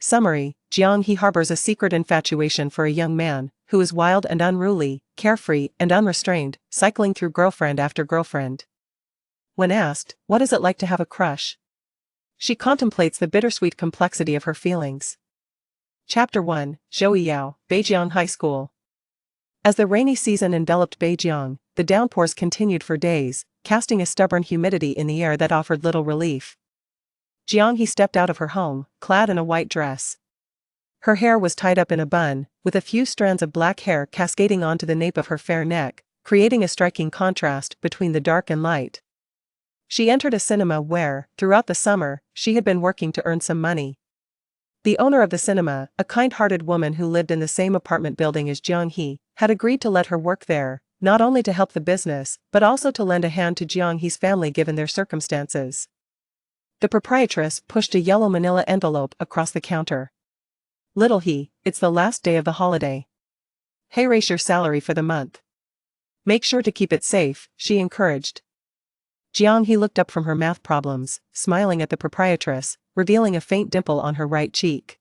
Summary: Jiang He harbors a secret infatuation for a young man, who is wild and unruly, carefree and unrestrained, cycling through girlfriend after girlfriend. When asked, what is it like to have a crush? She contemplates the bittersweet complexity of her feelings. Chapter 1, Zhouyi, Beijiang High School. As the rainy season enveloped Beijiang, the downpours continued for days, casting a stubborn humidity in the air that offered little relief. Jiang He stepped out of her home, clad in a white dress. Her hair was tied up in a bun, with a few strands of black hair cascading onto the nape of her fair neck, creating a striking contrast between the dark and light. She entered a cinema where, throughout the summer, she had been working to earn some money. The owner of the cinema, a kind-hearted woman who lived in the same apartment building as Jiang He, had agreed to let her work there, not only to help the business, but also to lend a hand to Jiang He's family given their circumstances. The proprietress pushed a yellow manila envelope across the counter. "Little He, it's the last day of the holiday. Hey, raise your salary for the month. Make sure to keep it safe," she encouraged. Jiang He looked up from her math problems, smiling at the proprietress, revealing a faint dimple on her right cheek.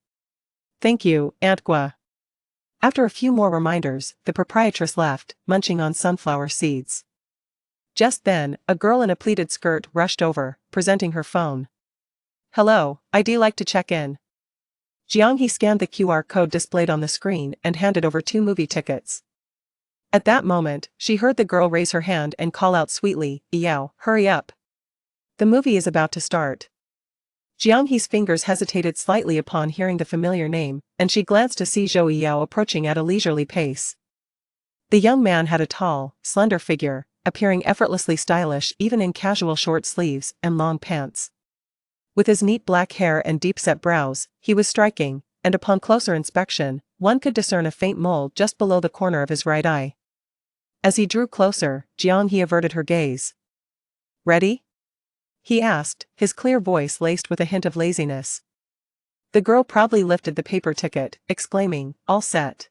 "Thank you, Aunt Gua." After a few more reminders, the proprietress left, munching on sunflower seeds. Just then, a girl in a pleated skirt rushed over, presenting her phone. "Hello, I'd like to check in." Jiang He scanned the QR code displayed on the screen and handed over 2 movie tickets. At that moment, she heard the girl raise her hand and call out sweetly, "Yao, hurry up. The movie is about to start." Jiang He's fingers hesitated slightly upon hearing the familiar name, and she glanced to see Zhou Yao approaching at a leisurely pace. The young man had a tall, slender figure, appearing effortlessly stylish even in casual short sleeves and long pants. With his neat black hair and deep-set brows, he was striking, and upon closer inspection, one could discern a faint mole just below the corner of his right eye. As he drew closer, Jiang He averted her gaze. "Ready?" he asked, his clear voice laced with a hint of laziness. The girl proudly lifted the paper ticket, exclaiming, "All set."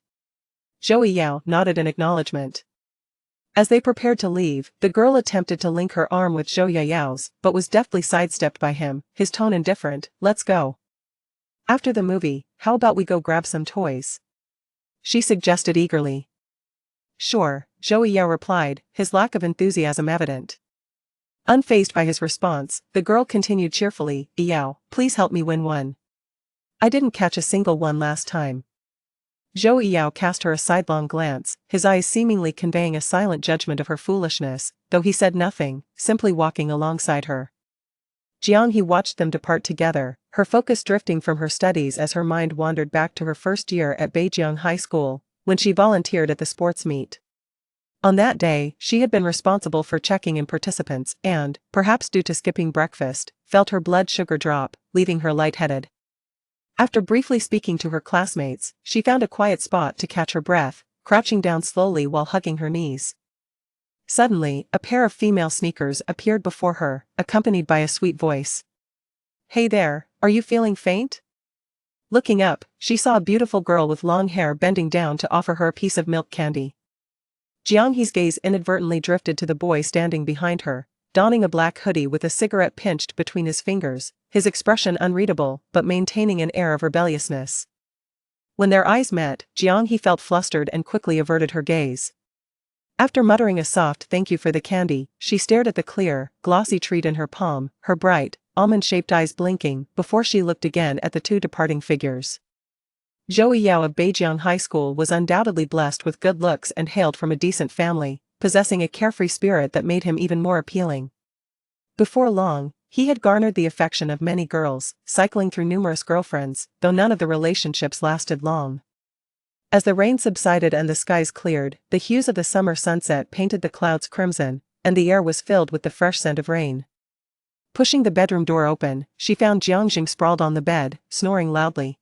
Zhou Yao nodded in acknowledgement. As they prepared to leave, the girl attempted to link her arm with Zhou Yao's, but was deftly sidestepped by him, his tone indifferent. "Let's go. After the movie, how about we go grab some toys?" she suggested eagerly. "Sure," Zhou Yao replied, his lack of enthusiasm evident. Unfazed by his response, the girl continued cheerfully, "Yao, please help me win one. I didn't catch a single one last time." Zhou Yao cast her a sidelong glance, his eyes seemingly conveying a silent judgment of her foolishness, though he said nothing, simply walking alongside her. Jiang He watched them depart together, her focus drifting from her studies as her mind wandered back to her first year at Beijiang High School, when she volunteered at the sports meet. On that day, she had been responsible for checking in participants and, perhaps due to skipping breakfast, felt her blood sugar drop, leaving her lightheaded. After briefly speaking to her classmates, she found a quiet spot to catch her breath, crouching down slowly while hugging her knees. Suddenly, a pair of female sneakers appeared before her, accompanied by a sweet voice. "Hey there, are you feeling faint?" Looking up, she saw a beautiful girl with long hair bending down to offer her a piece of milk candy. Jiang He's gaze inadvertently drifted to the boy standing behind her, donning a black hoodie with a cigarette pinched between his fingers, his expression unreadable but maintaining an air of rebelliousness. When their eyes met, Jiang He felt flustered and quickly averted her gaze. After muttering a soft thank you for the candy, she stared at the clear, glossy treat in her palm, her bright, almond-shaped eyes blinking, before she looked again at the 2 departing figures. Zhou Yao of Beijiang High School was undoubtedly blessed with good looks and hailed from a decent family, possessing a carefree spirit that made him even more appealing. Before long, he had garnered the affection of many girls, cycling through numerous girlfriends, though none of the relationships lasted long. As the rain subsided and the skies cleared, the hues of the summer sunset painted the clouds crimson, and the air was filled with the fresh scent of rain. Pushing the bedroom door open, she found Jiang Jing sprawled on the bed, snoring loudly.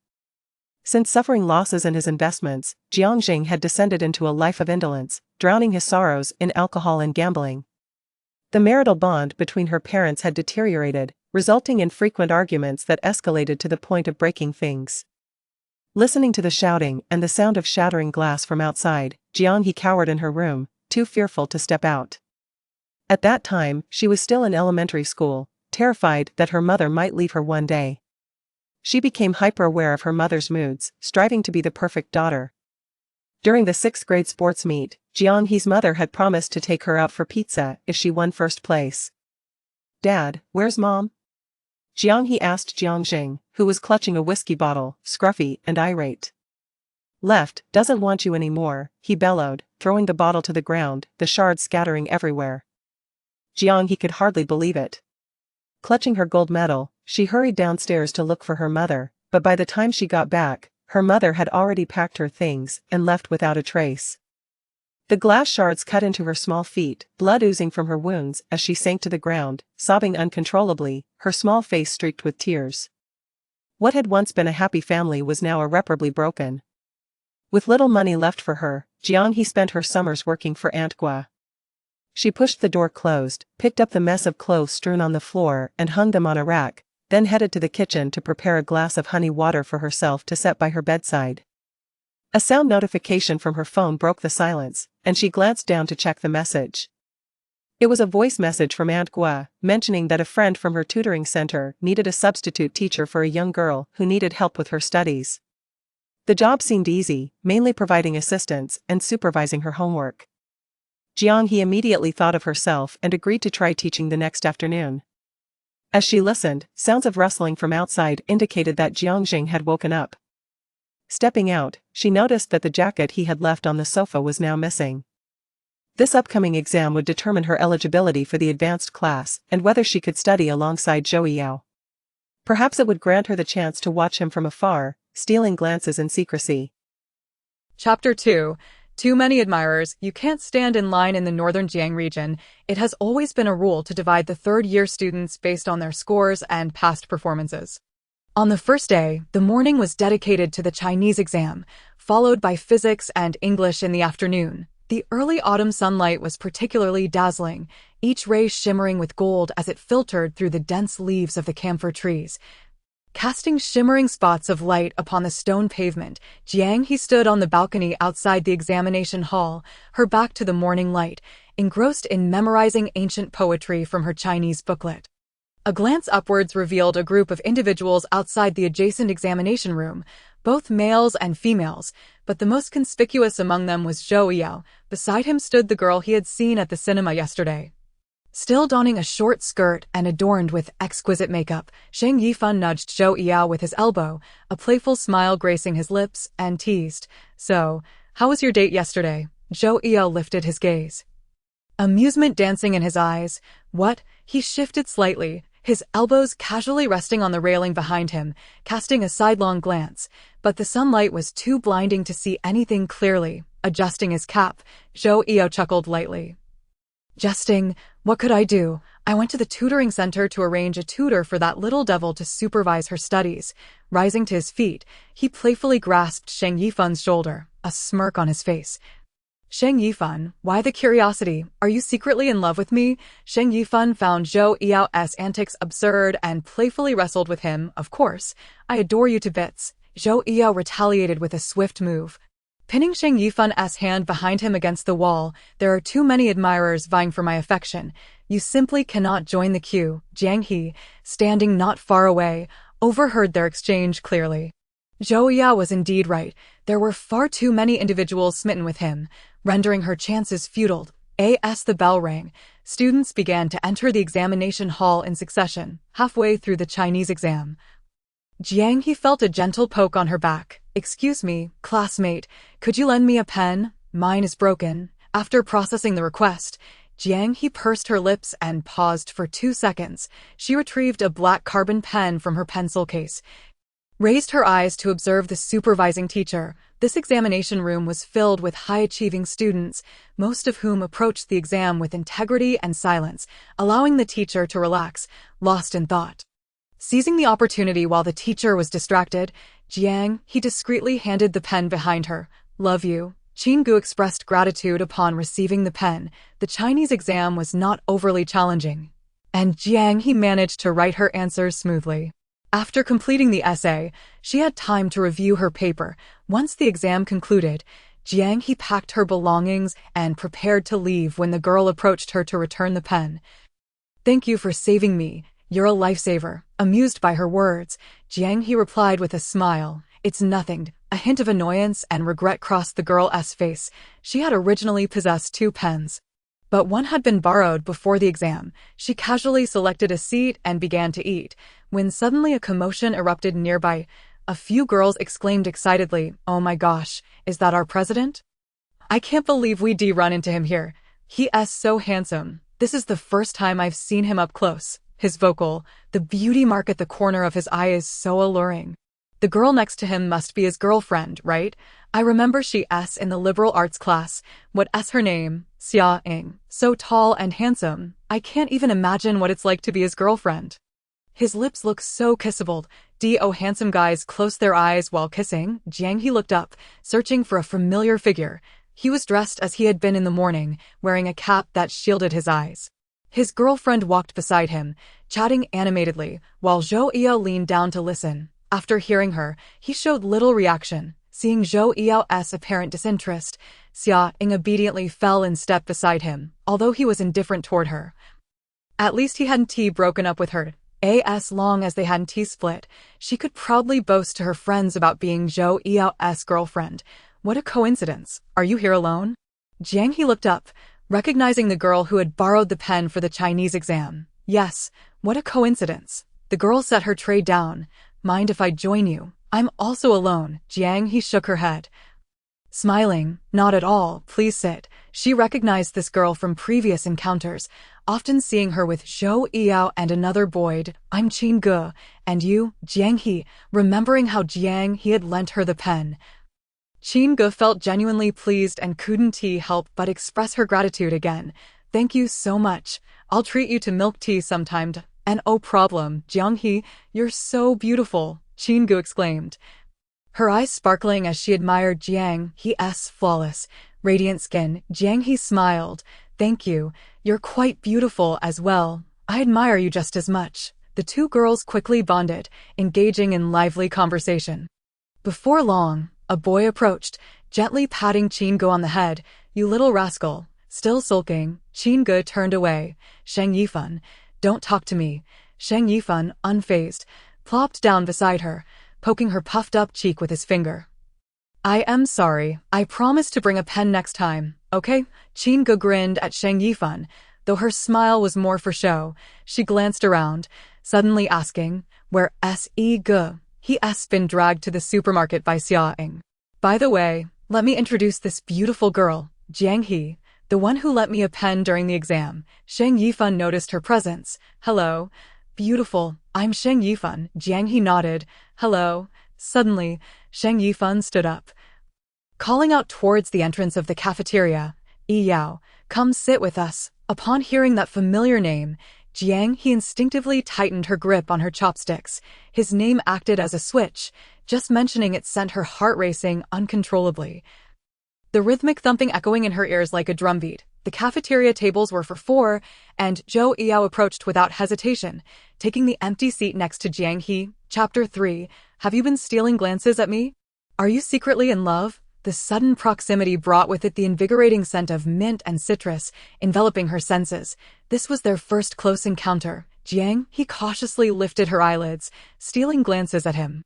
Since suffering losses in his investments, Jiang Jing had descended into a life of indolence, drowning his sorrows in alcohol and gambling. The marital bond between her parents had deteriorated, resulting in frequent arguments that escalated to the point of breaking things. Listening to the shouting and the sound of shattering glass from outside, Jiang He cowered in her room, too fearful to step out. At that time, she was still in elementary school, terrified that her mother might leave her one day. she became hyper-aware of her mother's moods, striving to be the perfect daughter. During the 6th grade sports meet, Jiang He's mother had promised to take her out for pizza if she won first place. "Dad, where's Mom?" Jiang He asked Jiang, who was clutching a whiskey bottle, scruffy and irate. "Left, doesn't want you anymore," he bellowed, throwing the bottle to the ground, the shards scattering everywhere. Jiang He could hardly believe it. Clutching her gold medal, she hurried downstairs to look for her mother, but by the time she got back, her mother had already packed her things and left without a trace. The glass shards cut into her small feet, blood oozing from her wounds as she sank to the ground, sobbing uncontrollably, her small face streaked with tears. What had once been a happy family was now irreparably broken. With little money left for her, Jiang He spent her summers working for Aunt Gua. She pushed the door closed, picked up the mess of clothes strewn on the floor and hung them on a rack, then headed to the kitchen to prepare a glass of honey water for herself to set by her bedside. A sound notification from her phone broke the silence, and she glanced down to check the message. It was a voice message from Aunt Gua, mentioning that a friend from her tutoring center needed a substitute teacher for a young girl who needed help with her studies. The job seemed easy, mainly providing assistance and supervising her homework. Jiang He immediately thought of herself and agreed to try teaching the next afternoon. As she listened, sounds of rustling from outside indicated that Jiang had woken up. Stepping out, she noticed that the jacket he had left on the sofa was now missing. This upcoming exam would determine her eligibility for the advanced class and whether she could study alongside Zhou Yao. Perhaps it would grant her the chance to watch him from afar, stealing glances in secrecy. Chapter 2. Too many admirers. You can't stand in line in the northern Jiang region. It has always been a rule to divide the third-year students based on their scores and past performances. On the first day, the morning was dedicated to the Chinese exam, followed by physics and English in the afternoon. The early autumn sunlight was particularly dazzling, each ray shimmering with gold as it filtered through the dense leaves of the camphor trees. Casting shimmering spots of light upon the stone pavement, Jiang He stood on the balcony outside the examination hall, her back to the morning light, engrossed in memorizing ancient poetry from her Chinese booklet. A glance upwards revealed a group of individuals outside the adjacent examination room, both males and females, but the most conspicuous among them was Zhou Yao. Beside him stood the girl he had seen at the cinema yesterday. Still donning a short skirt and adorned with exquisite makeup, Sheng Yifan nudged Zhou Yao with his elbow, a playful smile gracing his lips, and teased, "So, how was your date yesterday?" Zhou Yao lifted his gaze, amusement dancing in his eyes. "What?" He shifted slightly, his elbows casually resting on the railing behind him, casting a sidelong glance, but the sunlight was too blinding to see anything clearly. Adjusting his cap, Zhou Yao chuckled lightly. "Jesting, what could I do? I went to the tutoring center to arrange a tutor for that little devil to supervise her studies." Rising to his feet, he playfully grasped Sheng Yifan's shoulder, a smirk on his face. "Sheng Yifan, why the curiosity? Are you secretly in love with me?" Sheng Yifan found Zhou Yao's antics absurd and playfully wrestled with him. "Of course, I adore you to bits." Zhou Yao retaliated with a swift move, pinning Sheng Yifan's hand behind him against the wall. "There are too many admirers vying for my affection. You simply cannot join the queue." Jiang He, standing not far away, overheard their exchange clearly. Zhou Yao was indeed right. There were far too many individuals smitten with him, rendering her chances futile. As the bell rang, students began to enter the examination hall in succession. Halfway through the Chinese exam, Jiang He felt a gentle poke on her back. "Excuse me, classmate, could you lend me a pen? Mine is broken." After processing the request, Jiang He pursed her lips and paused for 2 seconds. She retrieved a black carbon pen from her pencil case, raised her eyes to observe the supervising teacher. This examination room was filled with high-achieving students, most of whom approached the exam with integrity and silence, allowing the teacher to relax, lost in thought. Seizing the opportunity while the teacher was distracted, Jiang He discreetly handed the pen behind her. "Love you." Qinggu expressed gratitude upon receiving the pen. The Chinese exam was not overly challenging, and Jiang He managed to write her answers smoothly. After completing the essay, she had time to review her paper. Once the exam concluded, Jiang He packed her belongings and prepared to leave when the girl approached her to return the pen. "Thank you for saving me. You're a lifesaver." Amused by her words, Jiang He replied with a smile. It's nothing. A hint of annoyance and regret crossed the girl's face. She had originally possessed 2 pens, but one had been borrowed before the exam. She casually selected a seat and began to eat, when suddenly a commotion erupted nearby. A few girls exclaimed excitedly, "Oh my gosh, is that our president? I can't believe we run into him here. He is so handsome. This is the first time I've seen him up close. His vocal, the beauty mark at the corner of his eye is so alluring. The girl next to him must be his girlfriend, right? I remember she's in the liberal arts class. What's her name? Xiaing. So tall and handsome. I can't even imagine what it's like to be his girlfriend. His lips look so kissable. Handsome guys close their eyes while kissing." Jiang He looked up, searching for a familiar figure. He was dressed as he had been in the morning, wearing a cap that shielded his eyes. His girlfriend walked beside him, chatting animatedly, while Zhou Yao leaned down to listen. After hearing her, he showed little reaction. Seeing Zhou Yao's apparent disinterest, Xiaing obediently fell in step beside him, although he was indifferent toward her. At least he hadn't broken up with her. As long as they hadn't split, she could proudly boast to her friends about being Zhou Yao's girlfriend. What a coincidence. Are you here alone? Jiang He looked up, recognizing the girl who had borrowed the pen for the Chinese exam. Yes, what a coincidence. The girl set her tray down. Mind if I join you? I'm also alone. Jiang He shook her head, smiling. Not at all, please sit. She recognized this girl from previous encounters, often seeing her with Zhou Yao and another boy. I'm Qin Ge, and you? Jiang He, remembering how Jiang He had lent her the pen. Qin Ge felt genuinely pleased and couldn't help but express her gratitude again. Thank you so much. I'll treat you to milk tea sometime. And oh problem, Jiang He, you're so beautiful, Qin Ge exclaimed, her eyes sparkling as she admired Jiang He's flawless, radiant skin. Jiang He smiled. Thank you, you're quite beautiful as well. I admire you just as much. The two girls quickly bonded, engaging in lively conversation. Before long, a boy approached, gently patting Qin Ge on the head. You little rascal. Still sulking, Qin Ge turned away. Sheng Yifan, don't talk to me. Sheng Yifan, unfazed, plopped down beside her, poking her puffed-up cheek with his finger. I am sorry. I promise to bring a pen next time, okay? Qin Ge grinned at Sheng Yifan, though her smile was more for show. She glanced around, suddenly asking, where S.E. Ge? He's been dragged to the supermarket by Xiaing. By the way, let me introduce this beautiful girl, Jiang He, the one who lent me a pen during the exam. Sheng Yifan noticed her presence. Hello. Beautiful. I'm Sheng Yifan. Jiang He nodded. Hello. Suddenly, Sheng Yifan stood up, calling out towards the entrance of the cafeteria. Yi Yao, come sit with us. Upon hearing that familiar name, Jiang He instinctively tightened her grip on her chopsticks. His name acted as a switch. Just mentioning it sent her heart racing uncontrollably, the rhythmic thumping echoing in her ears like a drumbeat. The cafeteria tables were for 4, and Zhou Yao approached without hesitation, taking the empty seat next to Jiang He. Chapter 3. Have you been stealing glances at me? Are you secretly in love? The sudden proximity brought with it the invigorating scent of mint and citrus, enveloping her senses. This was their first close encounter. Jiang He cautiously lifted her eyelids, stealing glances at him.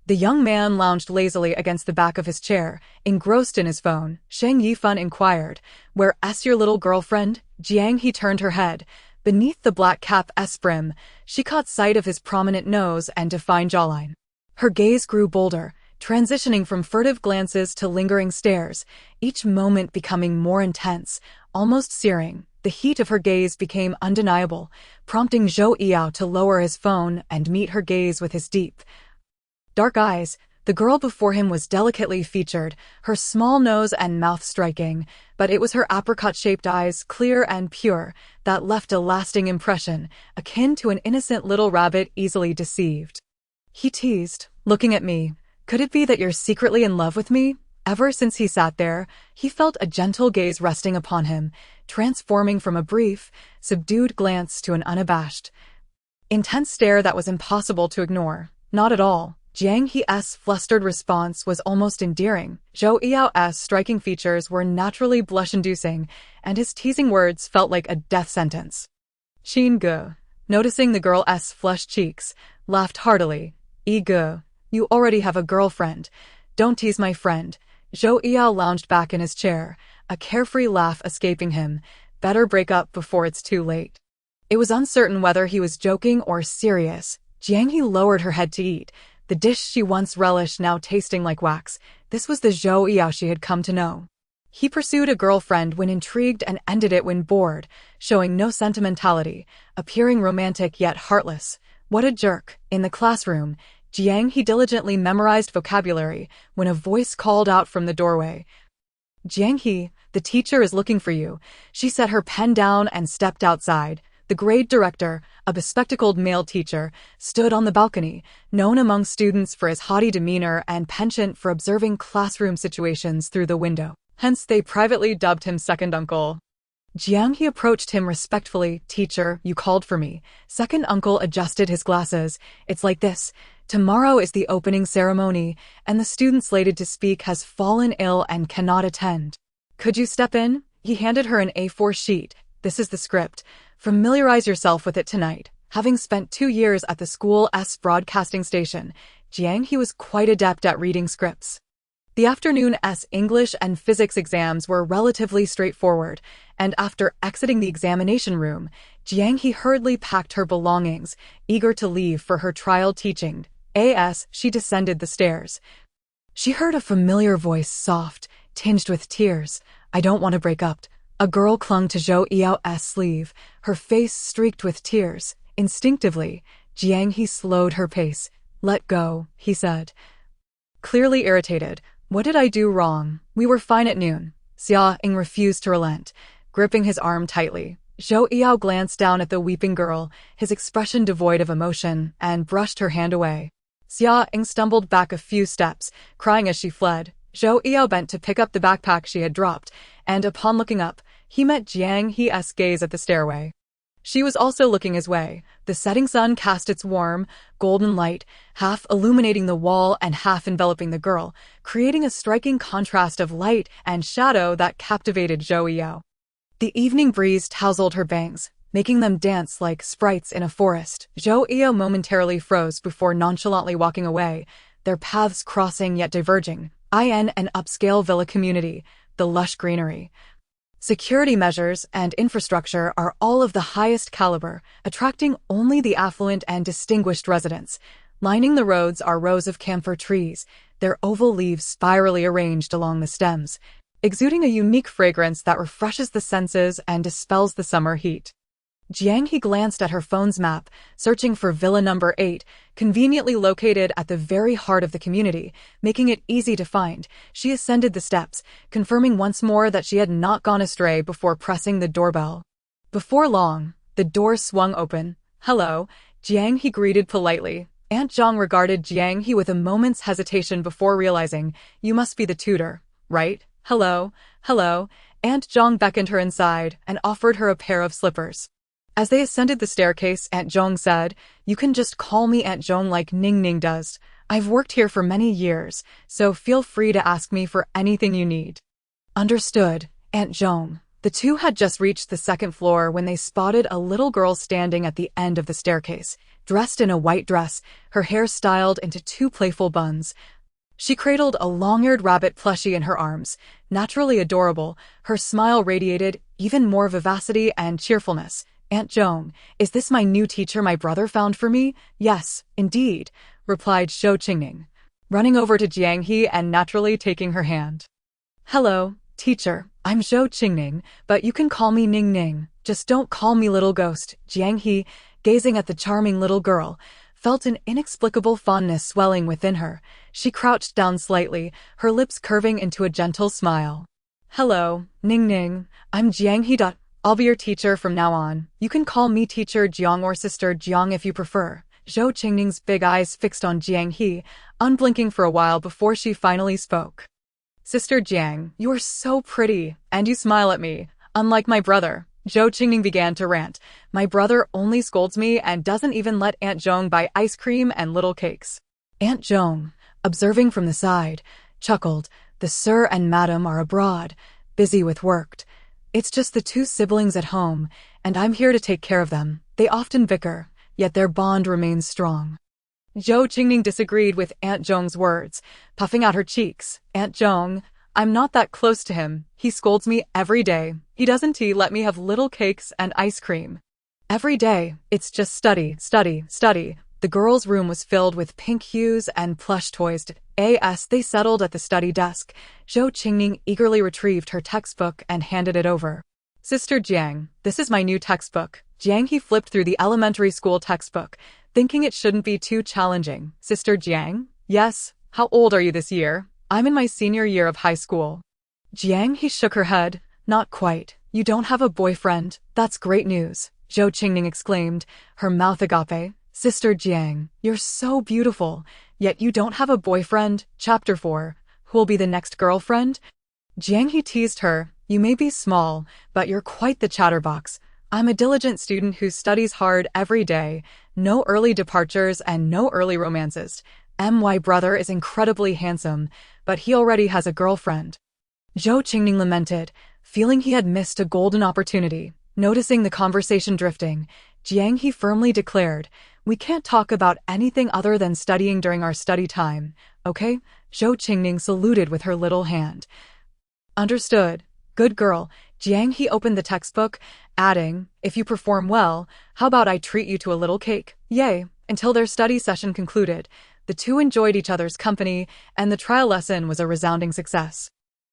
The young man lounged lazily against the back of his chair, engrossed in his phone. Sheng Yifan inquired, where's your little girlfriend? Jiang He turned her head. Beneath the black cap's brim, she caught sight of his prominent nose and defined jawline. Her gaze grew bolder, transitioning from furtive glances to lingering stares, each moment becoming more intense, almost searing. The heat of her gaze became undeniable, prompting Zhou Yao to lower his phone and meet her gaze with his deep, dark eyes. The girl before him was delicately featured, her small nose and mouth striking, but it was her apricot-shaped eyes, clear and pure, that left a lasting impression, akin to an innocent little rabbit easily deceived. He teased, looking at me. Could it be that you're secretly in love with me? Ever since he sat there, he felt a gentle gaze resting upon him, transforming from a brief, subdued glance to an unabashed, intense stare that was impossible to ignore. Not at all. Jiang He's flustered response was almost endearing. Zhou Yao's striking features were naturally blush-inducing, and his teasing words felt like a death sentence. Qin Ge, noticing the girl's flushed cheeks, laughed heartily. Ego, you already have a girlfriend. Don't tease my friend. Zhou Yao lounged back in his chair, a carefree laugh escaping him. Better break up before it's too late. It was uncertain whether he was joking or serious. Jiang He lowered her head to eat, the dish she once relished now tasting like wax. This was the Zhou Yao she had come to know. He pursued a girlfriend when intrigued and ended it when bored, showing no sentimentality, appearing romantic yet heartless. What a jerk. In the classroom, Jiang He diligently memorized vocabulary when a voice called out from the doorway. Jiang He, the teacher is looking for you. She set her pen down and stepped outside. The grade director, a bespectacled male teacher, stood on the balcony, known among students for his haughty demeanor and penchant for observing classroom situations through the window. Hence they privately dubbed him Second Uncle. Jiang He approached him respectfully. Teacher, you called for me. Second Uncle adjusted his glasses. It's like this. Tomorrow is the opening ceremony, and the student slated to speak has fallen ill and cannot attend. Could you step in? He handed her an A4 sheet. This is the script. Familiarize yourself with it tonight. Having spent 2 years at the school's broadcasting station, Jiang He was quite adept at reading scripts. The afternoon's English and physics exams were relatively straightforward, and after exiting the examination room, Jiang He hurriedly packed her belongings, eager to leave for her trial teaching. As she descended the stairs, she heard a familiar voice, soft, tinged with tears. I don't want to break up. A girl clung to Zhou Yao's sleeve, her face streaked with tears. Instinctively, Jiang He slowed her pace. Let go, he said. Clearly irritated. What did I do wrong? We were fine at noon. Xia Ying refused to relent, gripping his arm tightly. Zhou Yao glanced down at the weeping girl, his expression devoid of emotion, and brushed her hand away. Xia Ying stumbled back a few steps, crying as she fled. Zhou Yao bent to pick up the backpack she had dropped, and upon looking up, he met Jiang He's gaze at the stairway. She was also looking his way. The setting sun cast its warm, golden light, half illuminating the wall and half enveloping the girl, creating a striking contrast of light and shadow that captivated Zhou Yao. The evening breeze tousled her bangs, making them dance like sprites in a forest. Zhou Yao momentarily froze before nonchalantly walking away, their paths crossing yet diverging. In an upscale villa community, the lush greenery, security measures, and infrastructure are all of the highest caliber, attracting only the affluent and distinguished residents. Lining the roads are rows of camphor trees, their oval leaves spirally arranged along the stems, exuding a unique fragrance that refreshes the senses and dispels the summer heat. Jiang He glanced at her phone's map, searching for Villa number 8, conveniently located at the very heart of the community, making it easy to find. She ascended the steps, confirming once more that she had not gone astray before pressing the doorbell. Before long, the door swung open. Hello, Jiang He greeted politely. Aunt Zhang regarded Jiang He with a moment's hesitation before realizing, you must be the tutor, right? Hello, hello. Aunt Zhang beckoned her inside and offered her a pair of slippers. As they ascended the staircase, Aunt Zhong said, you can just call me Aunt Zhong like Ning Ning does. I've worked here for many years, so feel free to ask me for anything you need. Understood, Aunt Zhong. The two had just reached the second floor when they spotted a little girl standing at the end of the staircase, dressed in a white dress, her hair styled into 2 playful buns. She cradled a long-eared rabbit plushie in her arms, naturally adorable. Her smile radiated even more vivacity and cheerfulness. Aunt Zhong, is this my new teacher my brother found for me? Yes, indeed, replied Zhou Qingning, running over to Jiang He and naturally taking her hand. Hello, teacher, I'm Zhou Qingning, but you can call me Ning Ning. Just don't call me little ghost. Jiang He, gazing at the charming little girl, felt an inexplicable fondness swelling within her. She crouched down slightly, her lips curving into a gentle smile. Hello, Ning Ning, I'm Jiang He. I'll be your teacher from now on. You can call me Teacher Jiang or Sister Jiang if you prefer. Zhou Qingning's big eyes fixed on Jiang He, unblinking for a while before she finally spoke. Sister Jiang, you are so pretty, and you smile at me, unlike my brother. Zhou Qingning began to rant. My brother only scolds me and doesn't even let Aunt Zhong buy ice cream and little cakes. Aunt Zhong, observing from the side, chuckled. The sir and madam are abroad, busy with work. It's just the 2 siblings at home, and I'm here to take care of them. They often bicker, yet their bond remains strong. Zhou Qingning disagreed with Aunt Zhong's words, puffing out her cheeks. Aunt Zhong, I'm not that close to him. He scolds me every day. He doesn't let me have little cakes and ice cream. Every day, it's just study, study, study. The girls' room was filled with pink hues and plush toys. As they settled at the study desk, Zhou Qingning eagerly retrieved her textbook and handed it over. Sister Jiang, this is my new textbook. Jiang He flipped through the elementary school textbook, thinking it shouldn't be too challenging. Sister Jiang? Yes. How old are you this year? I'm in my senior year of high school. Jiang He shook her head. Not quite. You don't have a boyfriend. That's great news, Zhou Qingning exclaimed, her mouth agape. Sister Jiang, you're so beautiful, yet you don't have a boyfriend. Chapter 4. Who'll be the next girlfriend? Jiang He teased her. You may be small, but you're quite the chatterbox. I'm a diligent student who studies hard every day. No early departures and no early romances. My brother is incredibly handsome, but he already has a girlfriend. Zhou Qingning lamented, feeling he had missed a golden opportunity. Noticing the conversation drifting, Jiang He firmly declared, we can't talk about anything other than studying during our study time, okay? Zhou Qingning saluted with her little hand. Understood. Good girl. Jiang He opened the textbook, adding, if you perform well, how about I treat you to a little cake? Yay. Until their study session concluded, the two enjoyed each other's company, and the trial lesson was a resounding success.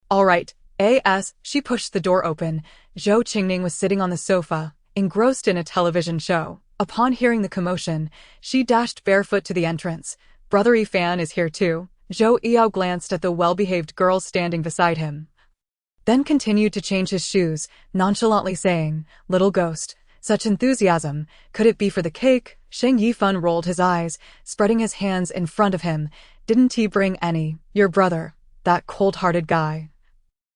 All right. As she pushed the door open, Zhou Qingning was sitting on the sofa, engrossed in a television show. Upon hearing the commotion, she dashed barefoot to the entrance. Brother Yifan is here too. Zhou Yao glanced at the well-behaved girl standing beside him, then continued to change his shoes, nonchalantly saying, little ghost, such enthusiasm, could it be for the cake? Sheng Yifan rolled his eyes, spreading his hands in front of him. Didn't he bring any? Your brother, that cold-hearted guy,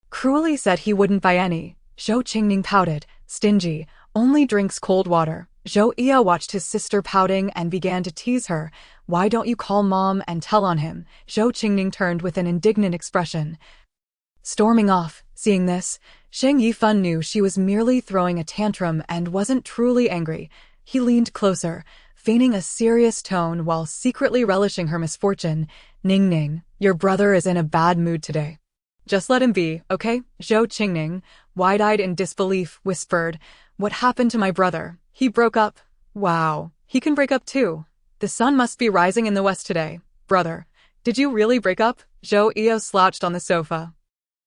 cruelly said he wouldn't buy any. Zhou Qingning pouted, stingy, only drinks cold water. Zhou Yao watched his sister pouting and began to tease her. Why don't you call mom and tell on him? Zhou Qingning turned with an indignant expression, storming off. Seeing this, Sheng Yifan knew she was merely throwing a tantrum and wasn't truly angry. He leaned closer, feigning a serious tone while secretly relishing her misfortune. Ning Ning, your brother is in a bad mood today. Just let him be, okay? Zhou Qingning, wide-eyed in disbelief, whispered, what happened to my brother? He broke up. Wow, he can break up too. The sun must be rising in the west today. Brother, did you really break up? Zhou Yao slouched on the sofa,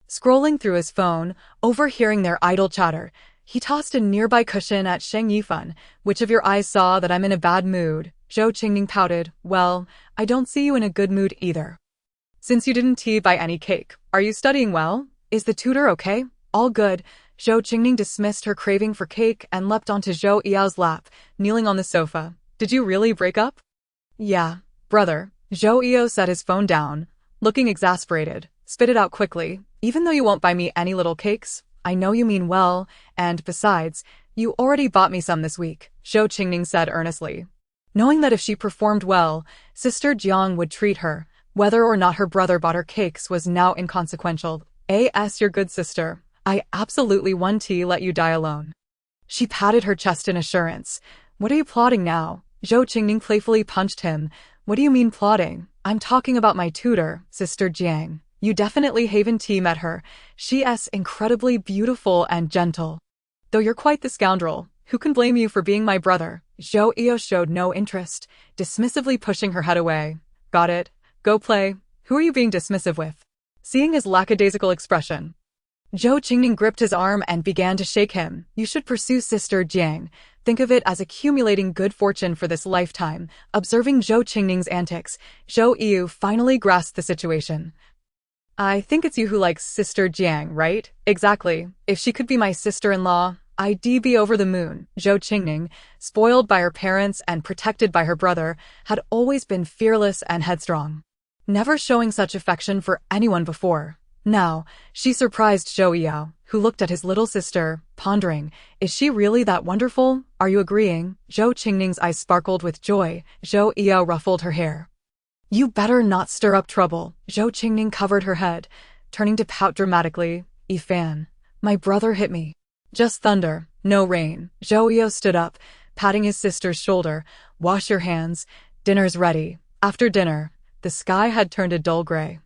scrolling through his phone, overhearing their idle chatter. He tossed a nearby cushion at Sheng Yifan. Which of your eyes saw that I'm in a bad mood? Zhou Qingning pouted. Well, I don't see you in a good mood either. Since you didn't buy any cake, are you studying well? Is the tutor okay? All good. Zhou Qingning dismissed her craving for cake and leapt onto Zhou Yao's lap, kneeling on the sofa. Did you really break up? Yeah, brother. Zhou Yao set his phone down, looking exasperated. Spit it out quickly. Even though you won't buy me any little cakes, I know you mean well, and besides, you already bought me some this week, Zhou Qingning said earnestly, knowing that if she performed well, Sister Jiang would treat her. Whether or not her brother bought her cakes was now inconsequential. Your good sister. I absolutely won't let you die alone. She patted her chest in assurance. What are you plotting now? Zhou Qingning playfully punched him. What do you mean plotting? I'm talking about my tutor, Sister Jiang. You definitely haven't met her. She's incredibly beautiful and gentle. Though you're quite the scoundrel, who can blame you for being my brother? Zhou Yao showed no interest, dismissively pushing her head away. Got it. Go play. Who are you being dismissive with? Seeing his lackadaisical expression, Zhou Qingning gripped his arm and began to shake him. You should pursue Sister Jiang. Think of it as accumulating good fortune for this lifetime. Observing Zhou Qingning's antics, Zhou Yao finally grasped the situation. I think it's you who likes Sister Jiang, right? Exactly. If she could be my sister-in-law, I'd be over the moon. Zhou Qingning, spoiled by her parents and protected by her brother, had always been fearless and headstrong, never showing such affection for anyone before. Now, she surprised Zhou Yao, who looked at his little sister, pondering, is she really that wonderful? Are you agreeing? Zhou Qingning's eyes sparkled with joy. Zhou Yao ruffled her hair. You better not stir up trouble. Zhou Qingning covered her head, turning to pout dramatically. Yifan, my brother hit me. Just thunder, no rain. Zhou Yao stood up, patting his sister's shoulder. Wash your hands. Dinner's ready. After dinner, the sky had turned a dull gray,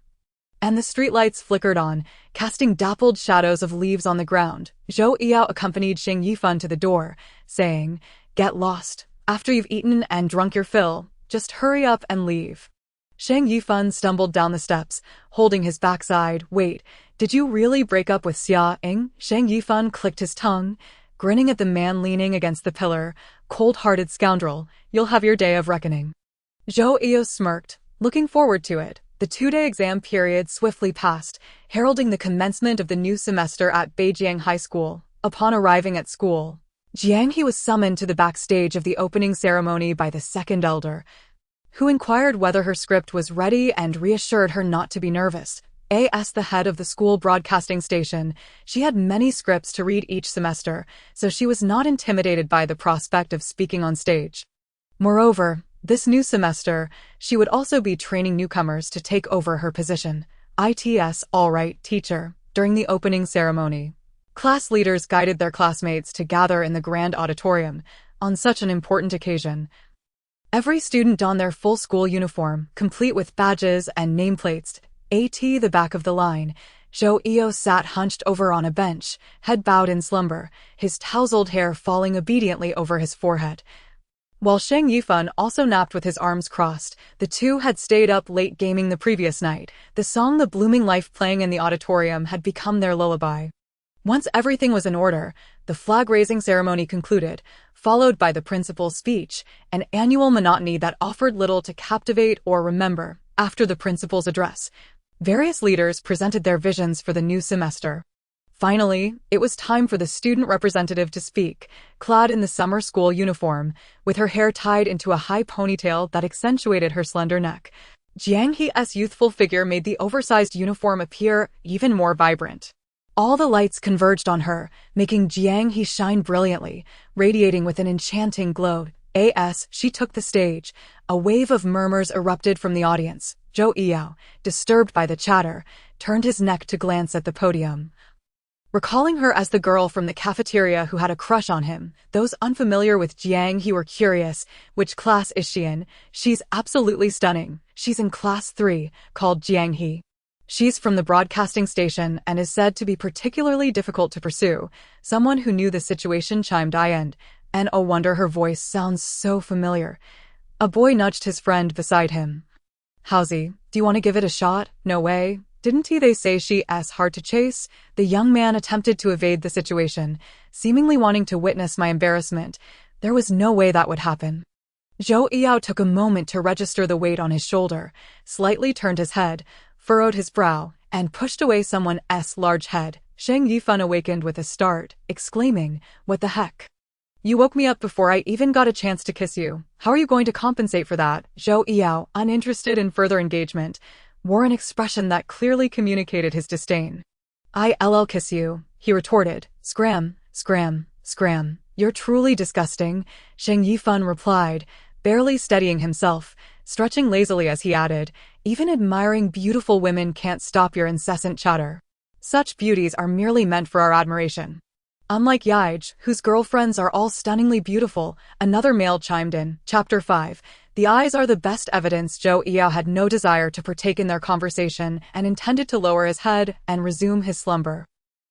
and the streetlights flickered on, casting dappled shadows of leaves on the ground. Zhou Yao accompanied Jiang He to the door, saying, "Get lost. After you've eaten and drunk your fill, just hurry up and leave." Jiang He stumbled down the steps, holding his backside. "Wait, did you really break up with Xia Ying?" Jiang He clicked his tongue, grinning at the man leaning against the pillar. "Cold-hearted scoundrel, you'll have your day of reckoning." Zhou Yao smirked, looking forward to it. The 2-day exam period swiftly passed, heralding the commencement of the new semester at Beijiang High School. Upon arriving at school, Jiang He was summoned to the backstage of the opening ceremony by the second elder, who inquired whether her script was ready and reassured her not to be nervous. As the head of the school broadcasting station, she had many scripts to read each semester, so she was not intimidated by the prospect of speaking on stage. Moreover, this new semester, she would also be training newcomers to take over her position, ITS All Right teacher, during the opening ceremony. Class leaders guided their classmates to gather in the grand auditorium on such an important occasion. Every student donned their full school uniform, complete with badges and nameplates. At the back of the line, Zhou Yao sat hunched over on a bench, head bowed in slumber, his tousled hair falling obediently over his forehead. While Jiang He also napped with his arms crossed, the two had stayed up late gaming the previous night. The song The Blooming Life playing in the auditorium had become their lullaby. Once everything was in order, the flag-raising ceremony concluded, followed by the principal's speech, an annual monotony that offered little to captivate or remember. After the principal's address, various leaders presented their visions for the new semester. Finally, it was time for the student representative to speak, clad in the summer school uniform, with her hair tied into a high ponytail that accentuated her slender neck. Jiang He's youthful figure made the oversized uniform appear even more vibrant. All the lights converged on her, making Jiang He shine brilliantly, radiating with an enchanting glow. As she took the stage, a wave of murmurs erupted from the audience. Zhou Yao, disturbed by the chatter, turned his neck to glance at the podium. Recalling her as the girl from the cafeteria who had a crush on him, those unfamiliar with Jiang He were curious. "Which class is she in?" "She's absolutely stunning. She's in class 3, called Jiang He. She's from the broadcasting station and is said to be particularly difficult to pursue." Someone who knew the situation chimed in, and oh wonder, her voice sounds so familiar. A boy nudged his friend beside him. "Howsy, do you want to give it a shot?" "No way. Didn't they say she's hard to chase?" The young man attempted to evade the situation, seemingly wanting to witness my embarrassment. There was no way that would happen. Zhou Yao took a moment to register the weight on his shoulder, slightly turned his head, furrowed his brow, and pushed away someone's large head. Jiang He awakened with a start, exclaiming, "What the heck? You woke me up before I even got a chance to kiss you. How are you going to compensate for that?" Zhou Yao, uninterested in further engagement, wore an expression that clearly communicated his disdain. "I'll kiss you," he retorted. "Scram, scram, scram. You're truly disgusting," Jiang He replied, barely steadying himself, stretching lazily as he added, "Even admiring beautiful women can't stop your incessant chatter. Such beauties are merely meant for our admiration." "Unlike Yaij, whose girlfriends are all stunningly beautiful," another male chimed in. Chapter 5. The eyes are the best evidence. Zhou Yao had no desire to partake in their conversation and intended to lower his head and resume his slumber.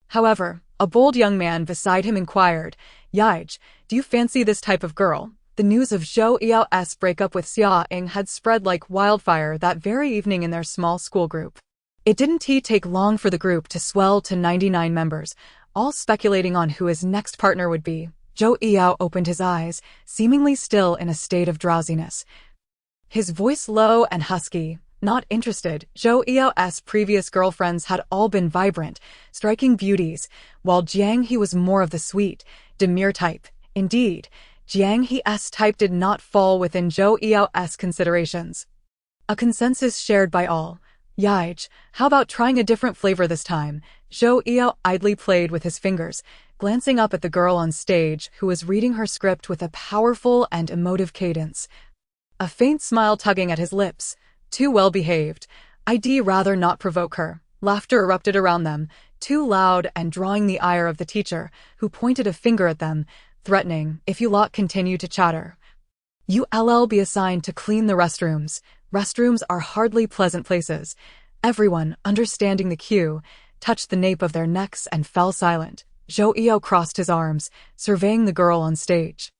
However, a bold young man beside him inquired, "Yaij, do you fancy this type of girl?" The news of Zhou Yao's breakup with Xia Ying had spread like wildfire that very evening in their small school group. It didn't take long for the group to swell to 99 members, all speculating on who his next partner would be. Zhou Yao opened his eyes, seemingly still in a state of drowsiness. His voice low and husky, not interested. Zhou Yao's previous girlfriends had all been vibrant, striking beauties, while Jiang He was more of the sweet, demure type. Indeed, Jiang He's type did not fall within Zhou Yao's considerations. A consensus shared by all. "Yaij, how about trying a different flavor this time?" Zhou Yao idly played with his fingers, glancing up at the girl on stage who was reading her script with a powerful and emotive cadence. A faint smile tugging at his lips. Too well behaved. I'd rather not provoke her. Laughter erupted around them, too loud and drawing the ire of the teacher, who pointed a finger at them, threatening, "If you lot continue to chatter, you'll be assigned to clean the restrooms." Restrooms are hardly pleasant places. Everyone, understanding the cue, touched the nape of their necks and fell silent. Zhou Yao crossed his arms, surveying the girl on stage.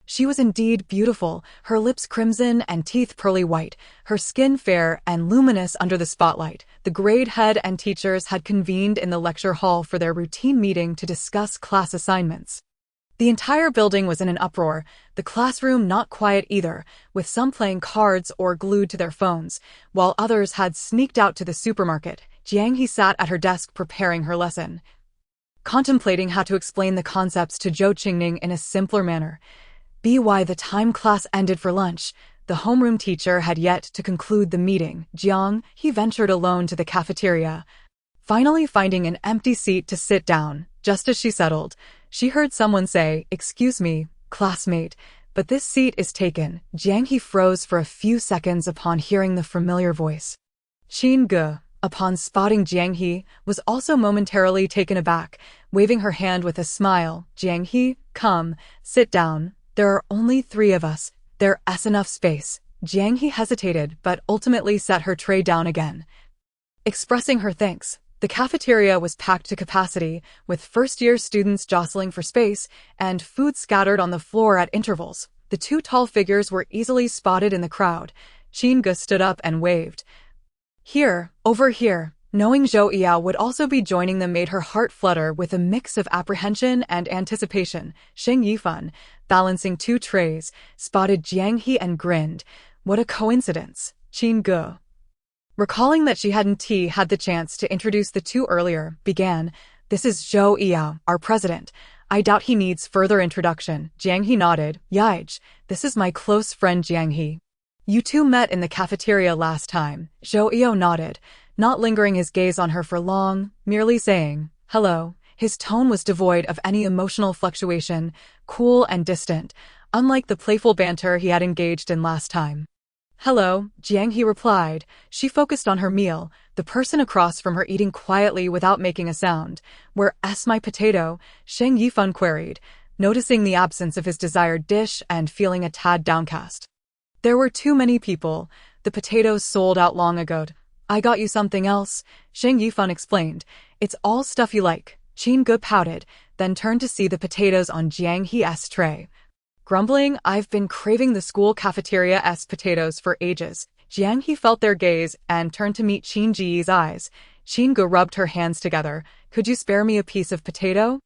She was indeed beautiful, her lips crimson and teeth pearly white, her skin fair and luminous under the spotlight. The grade head and teachers had convened in the lecture hall for their routine meeting to discuss class assignments. The entire building was in an uproar, the classroom not quiet either, with some playing cards or glued to their phones, while others had sneaked out to the supermarket. Jiang He sat at her desk preparing her lesson, contemplating how to explain the concepts to Zhou Qingning in a simpler manner. By the time class ended for lunch, the homeroom teacher had yet to conclude the meeting. Jiang He ventured alone to the cafeteria, finally finding an empty seat to sit down. Just as she settled, she heard someone say, "Excuse me, classmate, but this seat is taken." Jiang He froze for a few seconds upon hearing the familiar voice. Qin Ge, upon spotting Jiang He, was also momentarily taken aback, waving her hand with a smile. "Jiang He, come, sit down. There are only 3 of us. There's enough space." Jiang He hesitated but ultimately set her tray down again, expressing her thanks. The cafeteria was packed to capacity, with first-year students jostling for space and food scattered on the floor at intervals. The 2 tall figures were easily spotted in the crowd. Qin Ge stood up and waved. "Here, over here." Knowing Zhou Yao would also be joining them made her heart flutter with a mix of apprehension and anticipation. Sheng Yifan, balancing 2 trays, spotted Jiang He and grinned. "What a coincidence." Qin Ge, recalling that she hadn't had the chance to introduce the 2 earlier, began, "This is Zhou Yao, our president. I doubt he needs further introduction." Jiang He nodded. "Yaij, this is my close friend Jiang He. You 2 met in the cafeteria last time." Zhou Yao nodded, not lingering his gaze on her for long, merely saying, "Hello." His tone was devoid of any emotional fluctuation, cool and distant, unlike the playful banter he had engaged in last time. "Hello," Jiang He replied. She focused on her meal, the person across from her eating quietly without making a sound. "Where's my potato?" Sheng Yifan queried, noticing the absence of his desired dish and feeling a tad downcast. "There were too many people. The potatoes sold out long ago." "I got you something else," Sheng Yifan explained. "It's all stuff you like." Qin Ge pouted, then turned to see the potatoes on Jiang He's tray. Grumbling, "I've been craving the school cafeteria's potatoes for ages." Jiang He felt their gaze and turned to meet Qin Ji's eyes. Qin Ge rubbed her hands together. "Could you spare me a piece of potato?"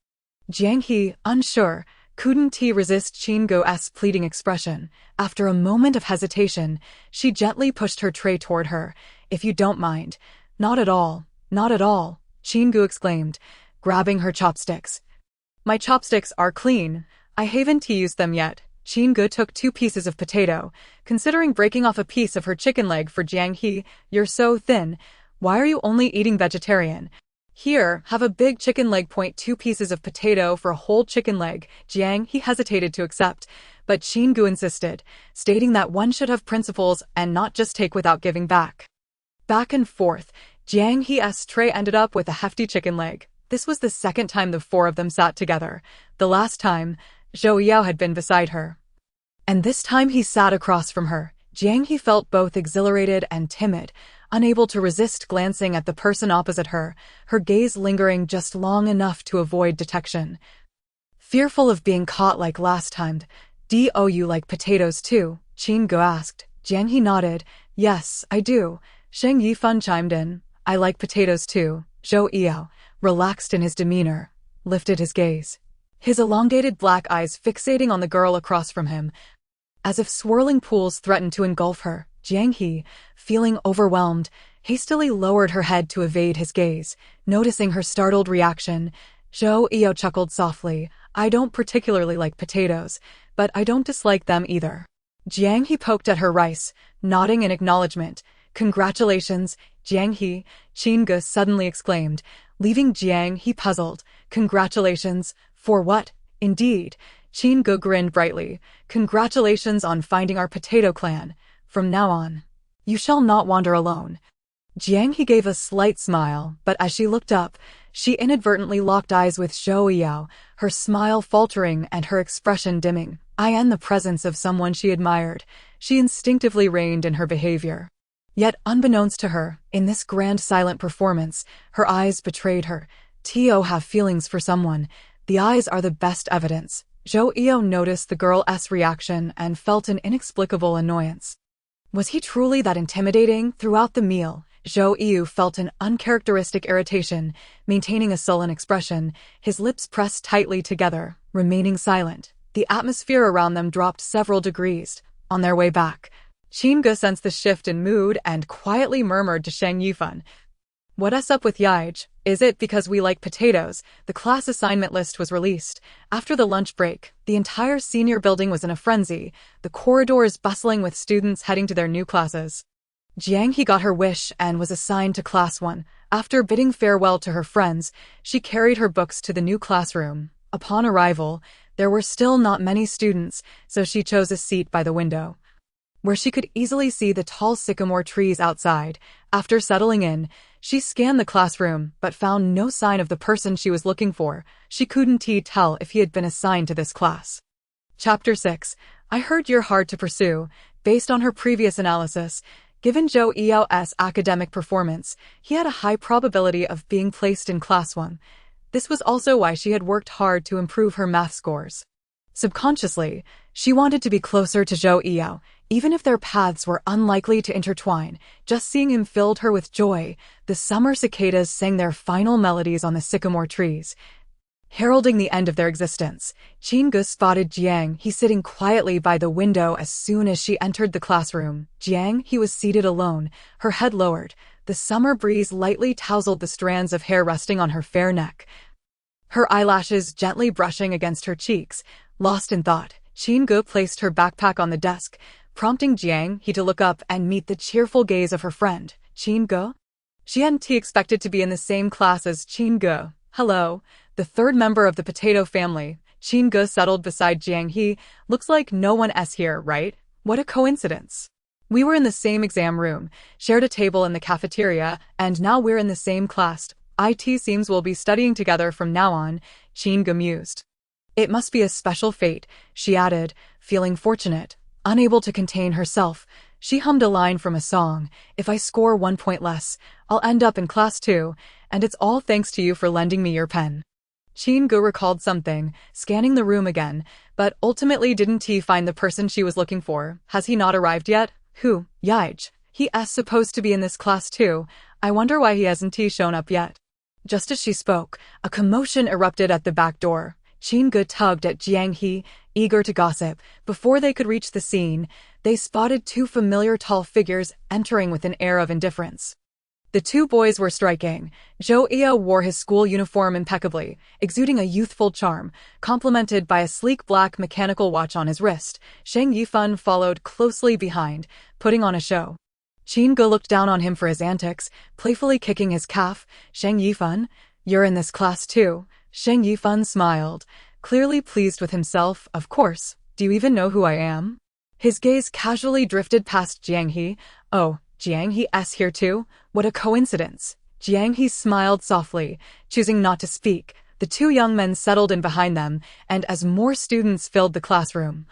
Jiang He, unsure, couldn't resist Qin Ge's pleading expression. After a moment of hesitation, she gently pushed her tray toward her. "If you don't mind." "Not at all, not at all," Qin Ge exclaimed, grabbing her chopsticks. "My chopsticks are clean. I haven't used them yet." Qin Ge took 2 pieces of potato, considering breaking off a piece of her chicken leg for Jiang He. "You're so thin. Why are you only eating vegetarian?" "Here, have a big chicken leg." 2 pieces of potato for a whole chicken leg. Jiang He hesitated to accept, but Qin Ge insisted, stating that one should have principles and not just take without giving back. Back and forth, Jiang He's tray ended up with a hefty chicken leg. This was the 2nd time the 4 of them sat together. The last time, Zhou Yao had been beside her, and this time he sat across from her. Jiang He felt both exhilarated and timid, unable to resist glancing at the person opposite her, her gaze lingering just long enough to avoid detection. Fearful of being caught like last time. "Do you like potatoes too?" Qin Ge asked. Jiang He nodded. "Yes, I do." Sheng Yifan chimed in. "I like potatoes too." Zhou Yao, relaxed in his demeanor, lifted his gaze, his elongated black eyes fixating on the girl across from him, as if swirling pools threatened to engulf her. Jiang He, feeling overwhelmed, hastily lowered her head to evade his gaze. Noticing her startled reaction, Zhou Yao chuckled softly. "I don't particularly like potatoes, but I don't dislike them either." Jiang He poked at her rice, nodding in acknowledgement. "Congratulations, Jiang He," Qin Ge suddenly exclaimed, leaving Jiang He puzzled. "Congratulations, for what?" "Indeed," Qin Ge grinned brightly. "Congratulations on finding our potato clan. From now on, you shall not wander alone." Jiang He gave a slight smile, but as she looked up, she inadvertently locked eyes with Zhou Yao, her smile faltering and her expression dimming. In the presence of someone she admired, she instinctively reined in her behavior. Yet unbeknownst to her, in this grand silent performance, her eyes betrayed her. Tio have feelings for someone. The eyes are the best evidence. Zhou Eo noticed the girl's reaction and felt an inexplicable annoyance. Was he truly that intimidating? Throughout the meal, Zhou Eo felt an uncharacteristic irritation, maintaining a sullen expression, his lips pressed tightly together, remaining silent. The atmosphere around them dropped several degrees. On their way back, Qingge sensed the shift in mood and quietly murmured to Sheng Yifan, "What's up with Yaij? Is it because we like potatoes?" The class assignment list was released. After the lunch break, the entire senior building was in a frenzy, the corridors bustling with students heading to their new classes. Jiang He got her wish and was assigned to Class 1. After bidding farewell to her friends, she carried her books to the new classroom. Upon arrival, there were still not many students, so she chose a seat by the window, where she could easily see the tall sycamore trees outside. After settling in, she scanned the classroom but found no sign of the person she was looking for. She couldn't tell if he had been assigned to this class. Chapter 6. I heard you're hard to pursue. Based on her previous analysis, given Zhou Eo's academic performance, he had a high probability of being placed in Class 1. This was also why she had worked hard to improve her math scores. Subconsciously, she wanted to be closer to Zhou Eo, even if their paths were unlikely to intertwine. Just seeing him filled her with joy. The summer cicadas sang their final melodies on the sycamore trees, heralding the end of their existence. Qingge spotted Jiang He sitting quietly by the window as soon as she entered the classroom. Jiang He was seated alone, her head lowered. The summer breeze lightly tousled the strands of hair resting on her fair neck, her eyelashes gently brushing against her cheeks. Lost in thought, Qingge placed her backpack on the desk, prompting Jiang He to look up and meet the cheerful gaze of her friend. Qingge? She hadn't expected to be in the same class as Qingge. Hello, the third member of the potato family. Qingge settled beside Jiang He. Looks like no one's here, right? What a coincidence. We were in the same exam room, shared a table in the cafeteria, and now we're in the same class. It seems we'll be studying together from now on, Qingge mused. It must be a special fate, she added, feeling fortunate. Unable to contain herself, she hummed a line from a song. If I score 1 point less, I'll end up in Class 2, and it's all thanks to you for lending me your pen. Qingge recalled something, scanning the room again, but ultimately didn't find the person she was looking for. Has he not arrived yet? Who? Yaij. He's supposed to be in this class too. I wonder why he hasn't shown up yet. Just as she spoke, a commotion erupted at the back door. Qingge tugged at Jiang He, eager to gossip. Before they could reach the scene, they spotted two familiar tall figures entering with an air of indifference. The two boys were striking. Zhou Eo wore his school uniform impeccably, exuding a youthful charm, complemented by a sleek black mechanical watch on his wrist. Sheng Yifan followed closely behind, putting on a show. Qingge looked down on him for his antics, playfully kicking his calf. Sheng Yifan, you're in this class too. Sheng Yifan smiled, clearly pleased with himself. Of course. Do you even know who I am? His gaze casually drifted past Jiang He. Oh, Jiang He's here too? What a coincidence. Jiang He smiled softly, choosing not to speak. The two young men settled in behind them, and as more students filled the classroom,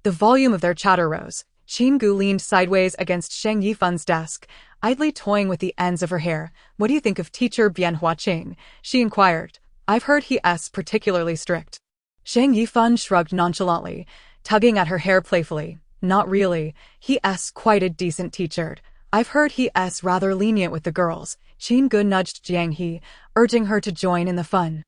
the volume of their chatter rose. Qingge leaned sideways against Sheng Yifan's desk, idly toying with the ends of her hair. What do you think of Teacher Bianhua Qing? She inquired. I've heard he's particularly strict. Sheng Yifan shrugged nonchalantly, tugging at her hair playfully. Not really. He's quite a decent teacher. I've heard he's rather lenient with the girls. Qingge nudged Jiang He, urging her to join in the fun.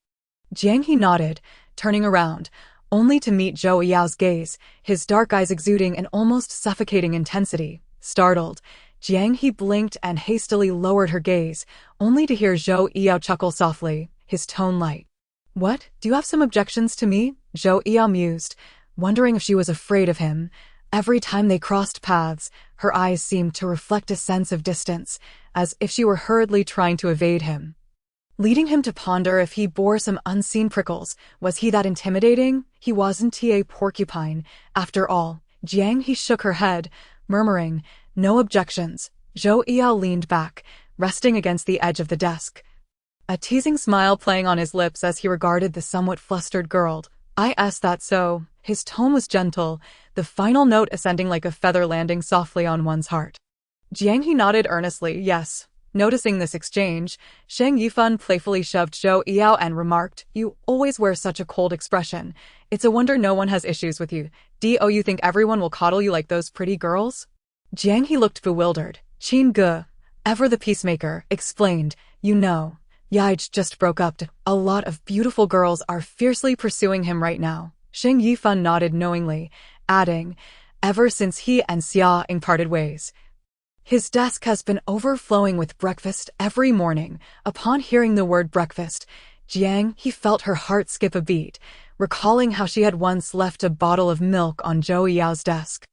Jiang He nodded, turning around, only to meet Zhou Yao's gaze, his dark eyes exuding an almost suffocating intensity. Startled, Jiang He blinked and hastily lowered her gaze, only to hear Zhou Yao chuckle softly, his tone light. What? Do you have some objections to me? Zhou Yao mused, wondering if she was afraid of him. Every time they crossed paths, her eyes seemed to reflect a sense of distance, as if she were hurriedly trying to evade him, leading him to ponder if he bore some unseen prickles. Was he that intimidating? He wasn't a porcupine, after all. Jiang He shook her head, murmuring, no objections. Zhou Yao leaned back, resting against the edge of the desk, a teasing smile playing on his lips as he regarded the somewhat flustered girl. I asked that so. His tone was gentle, the final note ascending like a feather landing softly on one's heart. Jiang He nodded earnestly, yes. Noticing this exchange, Shang Yifan playfully shoved Zhou Yao and remarked, "You always wear such a cold expression. It's a wonder no one has issues with you. Do you think everyone will coddle you like those pretty girls?" Jiang He looked bewildered. Qin Ge, ever the peacemaker, explained, "You know, Yaij just broke up. A lot of beautiful girls are fiercely pursuing him right now." Shang Yifan nodded knowingly, adding, "Ever since he and Xia Ying parted ways, his desk has been overflowing with breakfast every morning." Upon hearing the word breakfast, Jiang He felt her heart skip a beat, recalling how she had once left a bottle of milk on Zhou Yao's desk.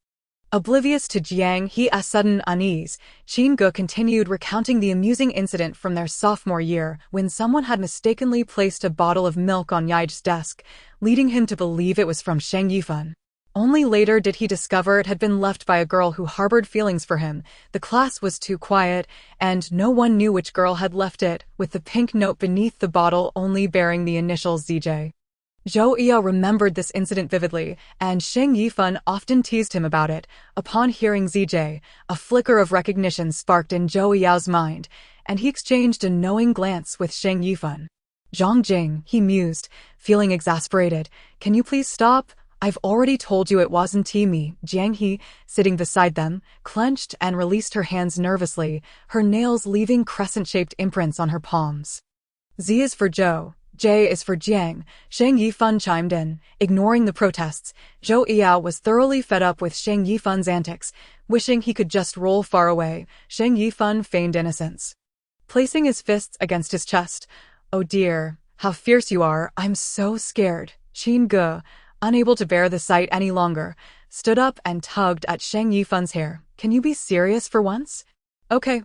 Oblivious to Jiang He's sudden unease, Qin Ge continued recounting the amusing incident from their sophomore year when someone had mistakenly placed a bottle of milk on Yaij's desk, leading him to believe it was from Shang Yifan. Only later did he discover it had been left by a girl who harbored feelings for him. The class was too quiet, and no one knew which girl had left it, with the pink note beneath the bottle only bearing the initials ZJ. Zhou Yao remembered this incident vividly, and Shang Yifan often teased him about it. Upon hearing ZJ, a flicker of recognition sparked in Zhou Yao's mind, and he exchanged a knowing glance with Shang Yifan. "Zhongjing," he mused, feeling exasperated. "Can you please stop? I've already told you it wasn't me." Jiang He, sitting beside them, clenched and released her hands nervously, her nails leaving crescent-shaped imprints on her palms. "Z is for Zhou. J is for Jiang," Shang Yifan chimed in, ignoring the protests. Zhou Yao was thoroughly fed up with Shang Yifan's antics, wishing he could just roll far away. Shang Yifan feigned innocence, placing his fists against his chest. "Oh dear, how fierce you are, I'm so scared." Qin Ge, unable to bear the sight any longer, stood up and tugged at Shang Yifan's hair. "Can you be serious for once?" Okay,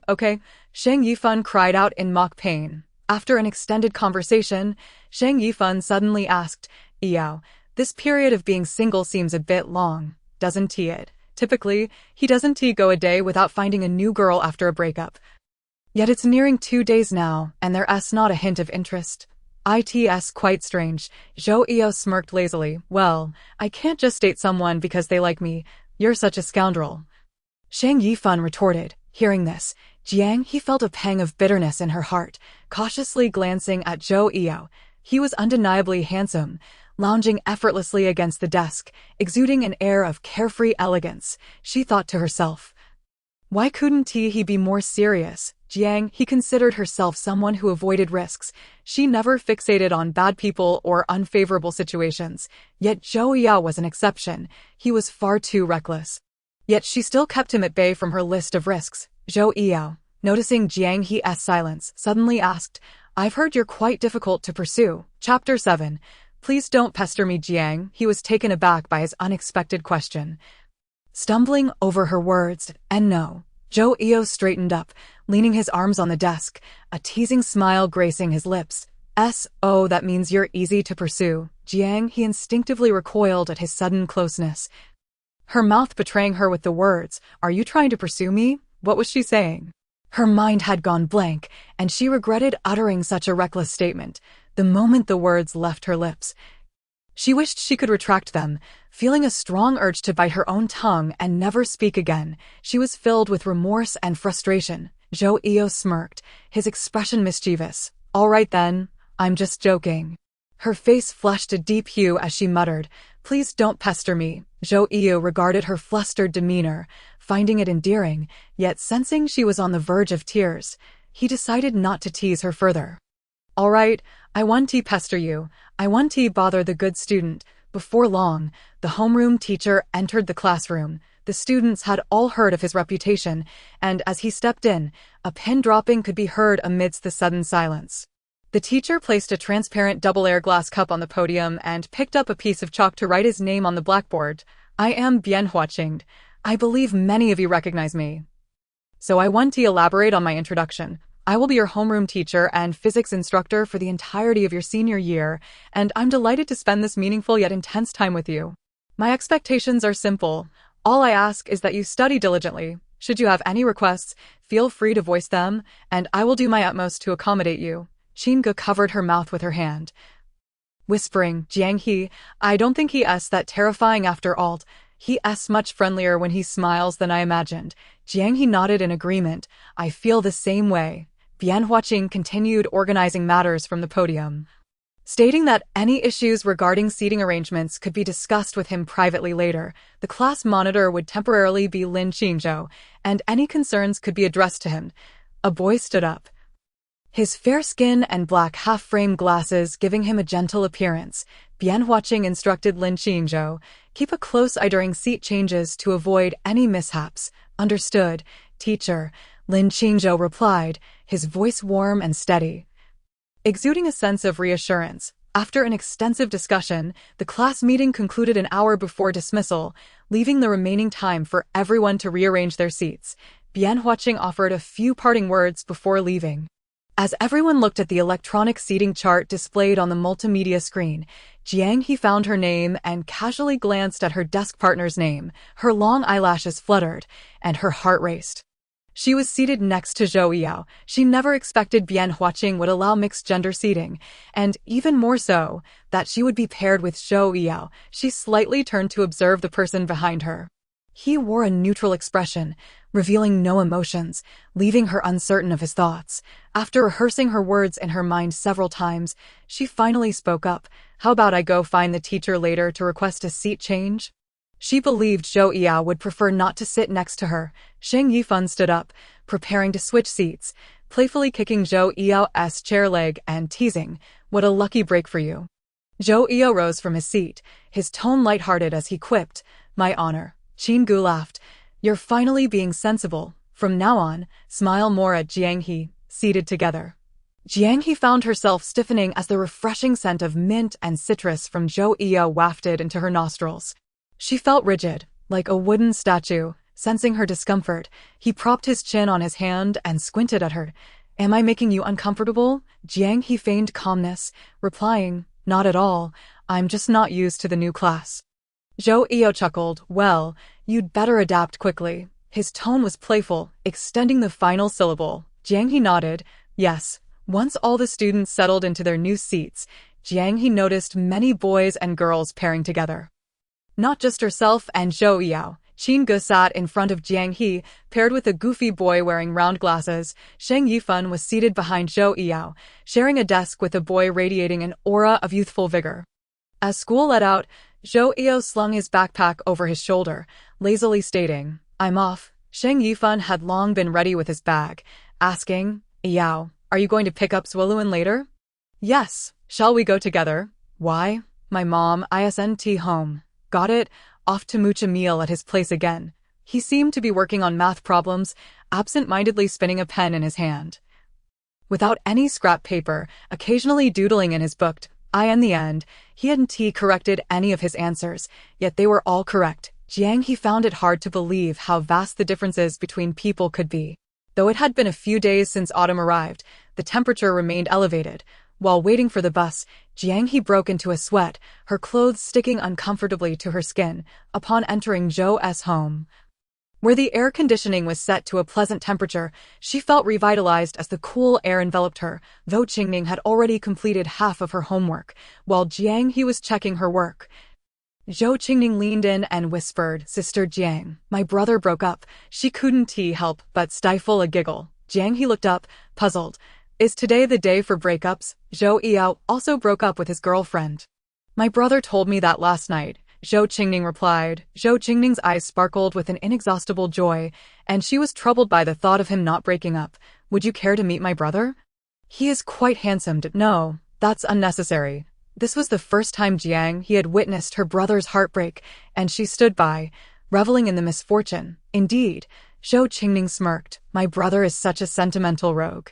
Shang Yifan cried out in mock pain. After an extended conversation, Shang Yifan suddenly asked, "Yao, this period of being single seems a bit long, doesn't it? Typically, he doesn't go a day without finding a new girl after a breakup. Yet it's nearing 2 days now, and there's not a hint of interest. It's quite strange." Zhou Yao smirked lazily. "Well, I can't just date someone because they like me. You're such a scoundrel." Shang Yifan retorted. Hearing this, Jiang He felt a pang of bitterness in her heart, cautiously glancing at Zhou Yao. He was undeniably handsome, lounging effortlessly against the desk, exuding an air of carefree elegance. She thought to herself, why couldn't he be more serious? Jiang He considered herself someone who avoided risks. She never fixated on bad people or unfavorable situations. Yet Zhou Yao was an exception. He was far too reckless. Yet she still kept him at bay from her list of risks. Zhou Yao, noticing Jiang He's silence, suddenly asked, "I've heard you're quite difficult to pursue." Chapter 7. Please don't pester me, Jiang. He was taken aback by his unexpected question. Stumbling over her words, and no. Zhou Yao straightened up, leaning his arms on the desk, a teasing smile gracing his lips. "Oh, that means you're easy to pursue." Jiang He instinctively recoiled at his sudden closeness, her mouth betraying her with the words, "Are you trying to pursue me?" What was she saying? Her mind had gone blank, and she regretted uttering such a reckless statement the moment the words left her lips. She wished she could retract them, feeling a strong urge to bite her own tongue and never speak again. She was filled with remorse and frustration. Zhou Yao smirked, his expression mischievous. "All right then, I'm just joking." Her face flushed a deep hue as she muttered, "Please don't pester me." Zhou Yao regarded her flustered demeanor, finding it endearing, yet sensing she was on the verge of tears. He decided not to tease her further. "All right, I want to pester you. I want to bother the good student." Before long, the homeroom teacher entered the classroom. The students had all heard of his reputation, and as he stepped in, a pin dropping could be heard amidst the sudden silence. The teacher placed a transparent double-air glass cup on the podium and picked up a piece of chalk to write his name on the blackboard. "I am Bian Huaqing. I believe many of you recognize me. So I want to elaborate on my introduction. I will be your homeroom teacher and physics instructor for the entirety of your senior year, and I'm delighted to spend this meaningful yet intense time with you. My expectations are simple. All I ask is that you study diligently. Should you have any requests, feel free to voice them, and I will do my utmost to accommodate you." Qin Ge covered her mouth with her hand, whispering, "Jiang He, I don't think he's that terrifying after all." He's much friendlier when he smiles than I imagined. Jiang He nodded in agreement. I feel the same way. Bianhuaqing continued organizing matters from the podium, stating that any issues regarding seating arrangements could be discussed with him privately later. The class monitor would temporarily be Lin Qingzhou, and any concerns could be addressed to him. A boy stood up, his fair skin and black half-frame glasses giving him a gentle appearance. Bianhuaqing instructed Lin Qingzhou, keep a close eye during seat changes to avoid any mishaps. Understood, teacher, Lin Qingzhou replied, his voice warm and steady, exuding a sense of reassurance. After an extensive discussion, the class meeting concluded an hour before dismissal, leaving the remaining time for everyone to rearrange their seats. Bianhuaqing offered a few parting words before leaving. As everyone looked at the electronic seating chart displayed on the multimedia screen, Jiang He found her name and casually glanced at her desk partner's name. Her long eyelashes fluttered, and her heart raced. She was seated next to Zhou Yao. She never expected Bianhuaqing would allow mixed-gender seating, and even more so, that she would be paired with Zhou Yao. She slightly turned to observe the person behind her. He wore a neutral expression, revealing no emotions, leaving her uncertain of his thoughts. After rehearsing her words in her mind several times, she finally spoke up. How about I go find the teacher later to request a seat change? She believed Zhou Yao would prefer not to sit next to her. Sheng Yifan stood up, preparing to switch seats, playfully kicking Zhou Yao's chair leg and teasing, what a lucky break for you. Zhou Yao rose from his seat, his tone lighthearted as he quipped, my honor. Qin Gu laughed. You're finally being sensible. From now on, smile more at Jiang He, seated together. Jiang He found herself stiffening as the refreshing scent of mint and citrus from Zhou Yao wafted into her nostrils. She felt rigid, like a wooden statue. Sensing her discomfort, he propped his chin on his hand and squinted at her. Am I making you uncomfortable? Jiang He feigned calmness, replying, not at all. I'm just not used to the new class. Zhou Yao chuckled, well, you'd better adapt quickly. His tone was playful, extending the final syllable. Jiang He nodded, yes. Once all the students settled into their new seats, Jiang He noticed many boys and girls pairing together. Not just herself and Zhou Yao. Qin Gu sat in front of Jiang He, paired with a goofy boy wearing round glasses. Sheng Yifan was seated behind Zhou Yao, sharing a desk with a boy radiating an aura of youthful vigor. As school let out, Zhou Yao slung his backpack over his shoulder, lazily stating, I'm off. Sheng Yifan had long been ready with his bag, asking, Yao, are you going to pick up Zwilluan later? Yes. Shall we go together? Why? My mom isn't home. Got it. Off to mooch a meal at his place again. He seemed to be working on math problems, absent-mindedly spinning a pen in his hand. Without any scrap paper, occasionally doodling in his book, in the end, he hadn't corrected any of his answers, yet they were all correct. Jiang He found it hard to believe how vast the differences between people could be. Though it had been a few days since autumn arrived, the temperature remained elevated. While waiting for the bus, Jiang He broke into a sweat, her clothes sticking uncomfortably to her skin, upon entering Zhou's home. Where the air conditioning was set to a pleasant temperature, she felt revitalized as the cool air enveloped her, though Qingning had already completed half of her homework, while Jiang He was checking her work. Zhou Qingning leaned in and whispered, Sister Jiang, my brother broke up. She couldn't help but stifle a giggle. Jiang He looked up, puzzled. Is today the day for breakups? Zhou Yao also broke up with his girlfriend. My brother told me that last night, Zhou Qingning replied. Zhou Qingning's eyes sparkled with an inexhaustible joy, and she was troubled by the thought of him not breaking up. Would you care to meet my brother? He is quite handsome. No, that's unnecessary. This was the first time Jiang He had witnessed her brother's heartbreak, and she stood by, reveling in the misfortune. Indeed, Zhou Qingning smirked. My brother is such a sentimental rogue.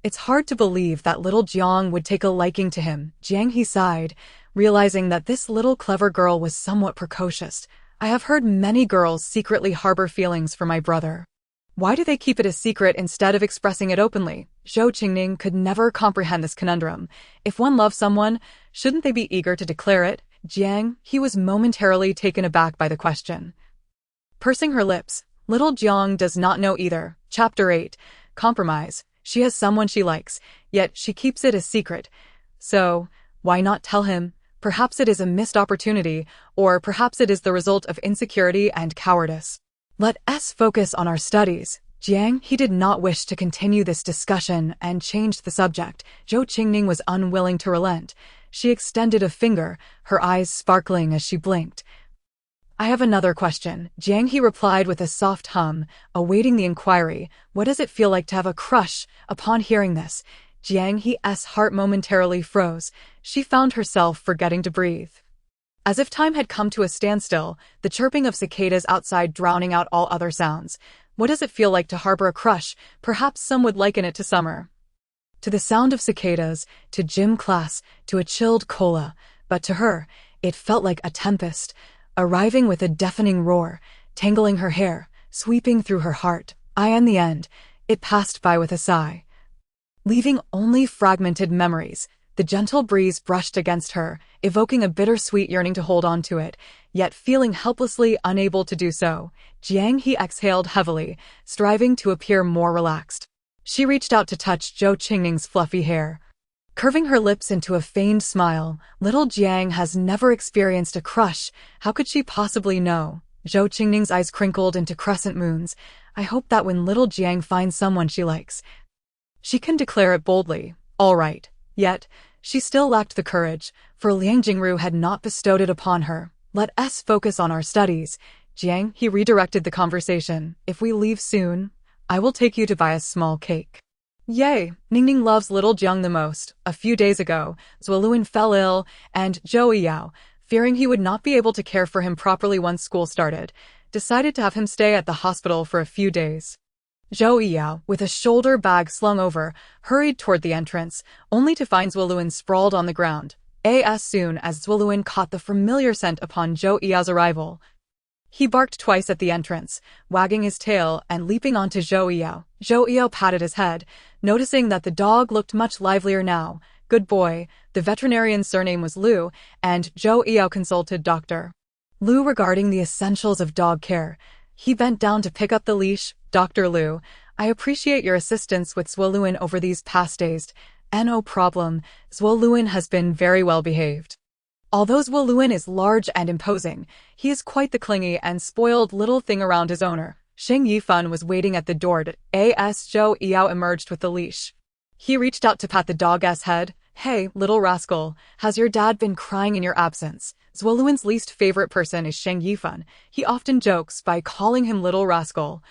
It's hard to believe that little Jiang would take a liking to him. Jiang He sighed, realizing that this little clever girl was somewhat precocious. I have heard many girls secretly harbor feelings for my brother. Why do they keep it a secret instead of expressing it openly? Zhou Qingning could never comprehend this conundrum. If one loves someone, shouldn't they be eager to declare it? Jiang He was momentarily taken aback by the question. Pursing her lips, little Jiang does not know either. Chapter 8. Compromise. She has someone she likes, yet she keeps it a secret. So, why not tell him? Perhaps it is a missed opportunity, or perhaps it is the result of insecurity and cowardice. Let us focus on our studies. Jiang He did not wish to continue this discussion and changed the subject. Zhou Qingning was unwilling to relent. She extended a finger, her eyes sparkling as she blinked. I have another question. Jiang He replied with a soft hum, awaiting the inquiry. What does it feel like to have a crush? Upon hearing this, Jiang He's heart momentarily froze. She found herself forgetting to breathe. As if time had come to a standstill, the chirping of cicadas outside drowning out all other sounds. What does it feel like to harbor a crush? Perhaps some would liken it to summer. To the sound of cicadas, to gym class, to a chilled cola, but to her, it felt like a tempest, arriving with a deafening roar, tangling her hair, sweeping through her heart. In the end, it passed by with a sigh. Leaving only fragmented memories, the gentle breeze brushed against her, evoking a bittersweet yearning to hold on to it, yet feeling helplessly unable to do so. Jiang He exhaled heavily, striving to appear more relaxed. She reached out to touch Zhou Qingning's fluffy hair. Curving her lips into a feigned smile, little Jiang has never experienced a crush. How could she possibly know? Zhou Qingning's eyes crinkled into crescent moons. I hope that when little Jiang finds someone she likes, she can declare it boldly. All right. Yet, she still lacked the courage, for Liang Jingru had not bestowed it upon her. Let us focus on our studies. Jiang He redirected the conversation. If we leave soon, I will take you to buy a small cake. Yay! Ningning loves little Jiang the most. A few days ago, Zuoluan fell ill, and Zhou Yao, fearing he would not be able to care for him properly once school started, decided to have him stay at the hospital for a few days. Zhou Yao, with a shoulder bag slung over, hurried toward the entrance, only to find Zuoluan sprawled on the ground. As soon as Zuoluan caught the familiar scent upon Zhou Yao's arrival, he barked twice at the entrance, wagging his tail and leaping onto Zhou Yao. Zhou Yao patted his head, noticing that the dog looked much livelier now. Good boy. The veterinarian's surname was Lu, and Zhou Yao consulted Dr. Lu regarding the essentials of dog care. He bent down to pick up the leash. Dr. Lu, I appreciate your assistance with Zuoluan over these past days. No problem. Zuoluan has been very well behaved. Although Zuoluan is large and imposing, he is quite the clingy and spoiled little thing around his owner. Sheng Yifan was waiting at the door as Zhou Yao emerged with the leash. He reached out to pat the dog's head. Hey, little rascal, has your dad been crying in your absence? Zuoluan's least favorite person is Sheng Yifan. He often jokes by calling him little rascal.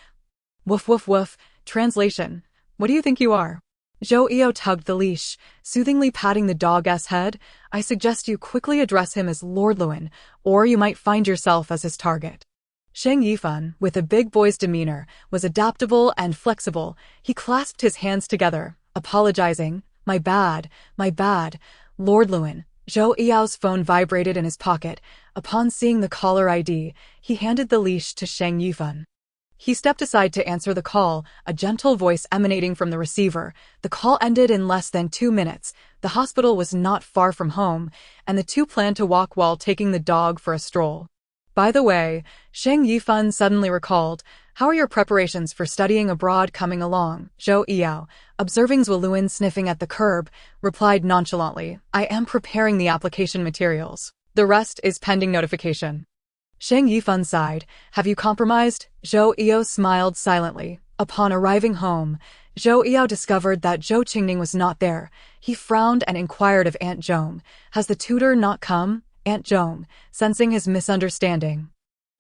Woof woof woof. Translation. What do you think you are? Zhou Yao tugged the leash, soothingly patting the dog's head. I suggest you quickly address him as Lord Luan, or you might find yourself as his target. Sheng Yifan, with a big boy's demeanor, was adaptable and flexible. He clasped his hands together, apologizing. My bad, Lord Luan. Zhou Yao's phone vibrated in his pocket. Upon seeing the caller ID, he handed the leash to Sheng Yifan. He stepped aside to answer the call, a gentle voice emanating from the receiver. The call ended in less than 2 minutes. The hospital was not far from home, and the two planned to walk while taking the dog for a stroll. By the way, Sheng Yifan suddenly recalled, how are your preparations for studying abroad coming along? Zhou Yao, observing Zuoluan sniffing at the curb, replied nonchalantly, I am preparing the application materials. The rest is pending notification. Sheng Yifan sighed. Have you compromised? Zhou Yao smiled silently. Upon arriving home, Zhou Yao discovered that Zhou Qingning was not there. He frowned and inquired of Aunt Zhong. Has the tutor not come? Aunt Zhong, sensing his misunderstanding,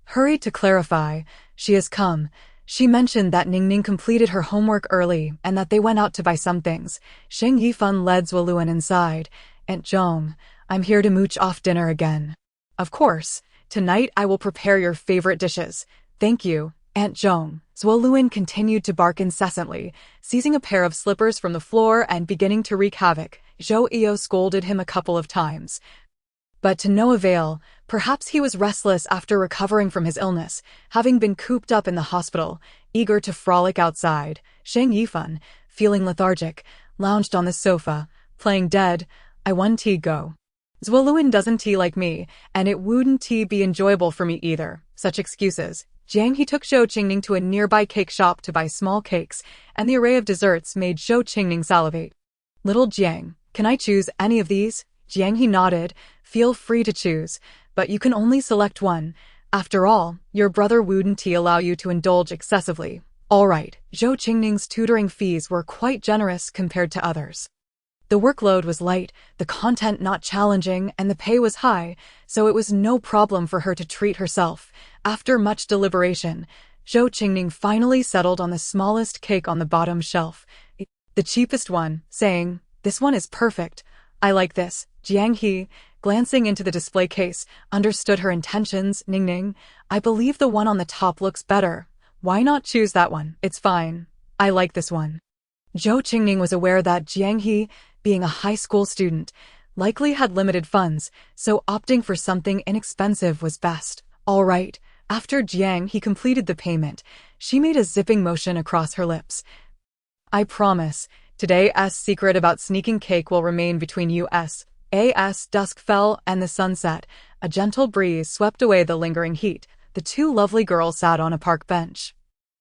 hurried to clarify. She has come. She mentioned that Ningning completed her homework early and that they went out to buy some things. Sheng Yifan led Zuoluan inside. Aunt Zhong, I'm here to mooch off dinner again. Of course. Tonight I will prepare your favorite dishes. Thank you, Aunt Zhong. Zuoluan continued to bark incessantly, seizing a pair of slippers from the floor and beginning to wreak havoc. Zhou Yao scolded him a couple of times, but to no avail. Perhaps he was restless after recovering from his illness, having been cooped up in the hospital, eager to frolic outside. Sheng Yifan, feeling lethargic, lounged on the sofa, playing dead. I won tea go. Zuoluan doesn't tea like me, and it wouldn't tea be enjoyable for me either. Such excuses. Jiang He took Zhou Qingning to a nearby cake shop to buy small cakes, and the array of desserts made Zhou Qingning salivate. Little Jiang, can I choose any of these? Jiang He nodded. Feel free to choose, but you can only select one. After all, your brother wouldn't allow you to indulge excessively. All right, Zhou Qingning's tutoring fees were quite generous compared to others. The workload was light, the content not challenging, and the pay was high, so it was no problem for her to treat herself. After much deliberation, Zhou Qingning finally settled on the smallest cake on the bottom shelf, the cheapest one, saying, "This one is perfect. I like this." Jiang He, glancing into the display case, understood her intentions. Ning, I believe the one on the top looks better. Why not choose that one? It's fine. I like this one. Zhou Qingning was aware that Jiang He, being a high school student, likely had limited funds, so opting for something inexpensive was best. All right. After Jiang He completed the payment, she made a zipping motion across her lips. I promise, today's secret about sneaking cake will remain between us. As dusk fell and the sunset, a gentle breeze swept away the lingering heat. The two lovely girls sat on a park bench,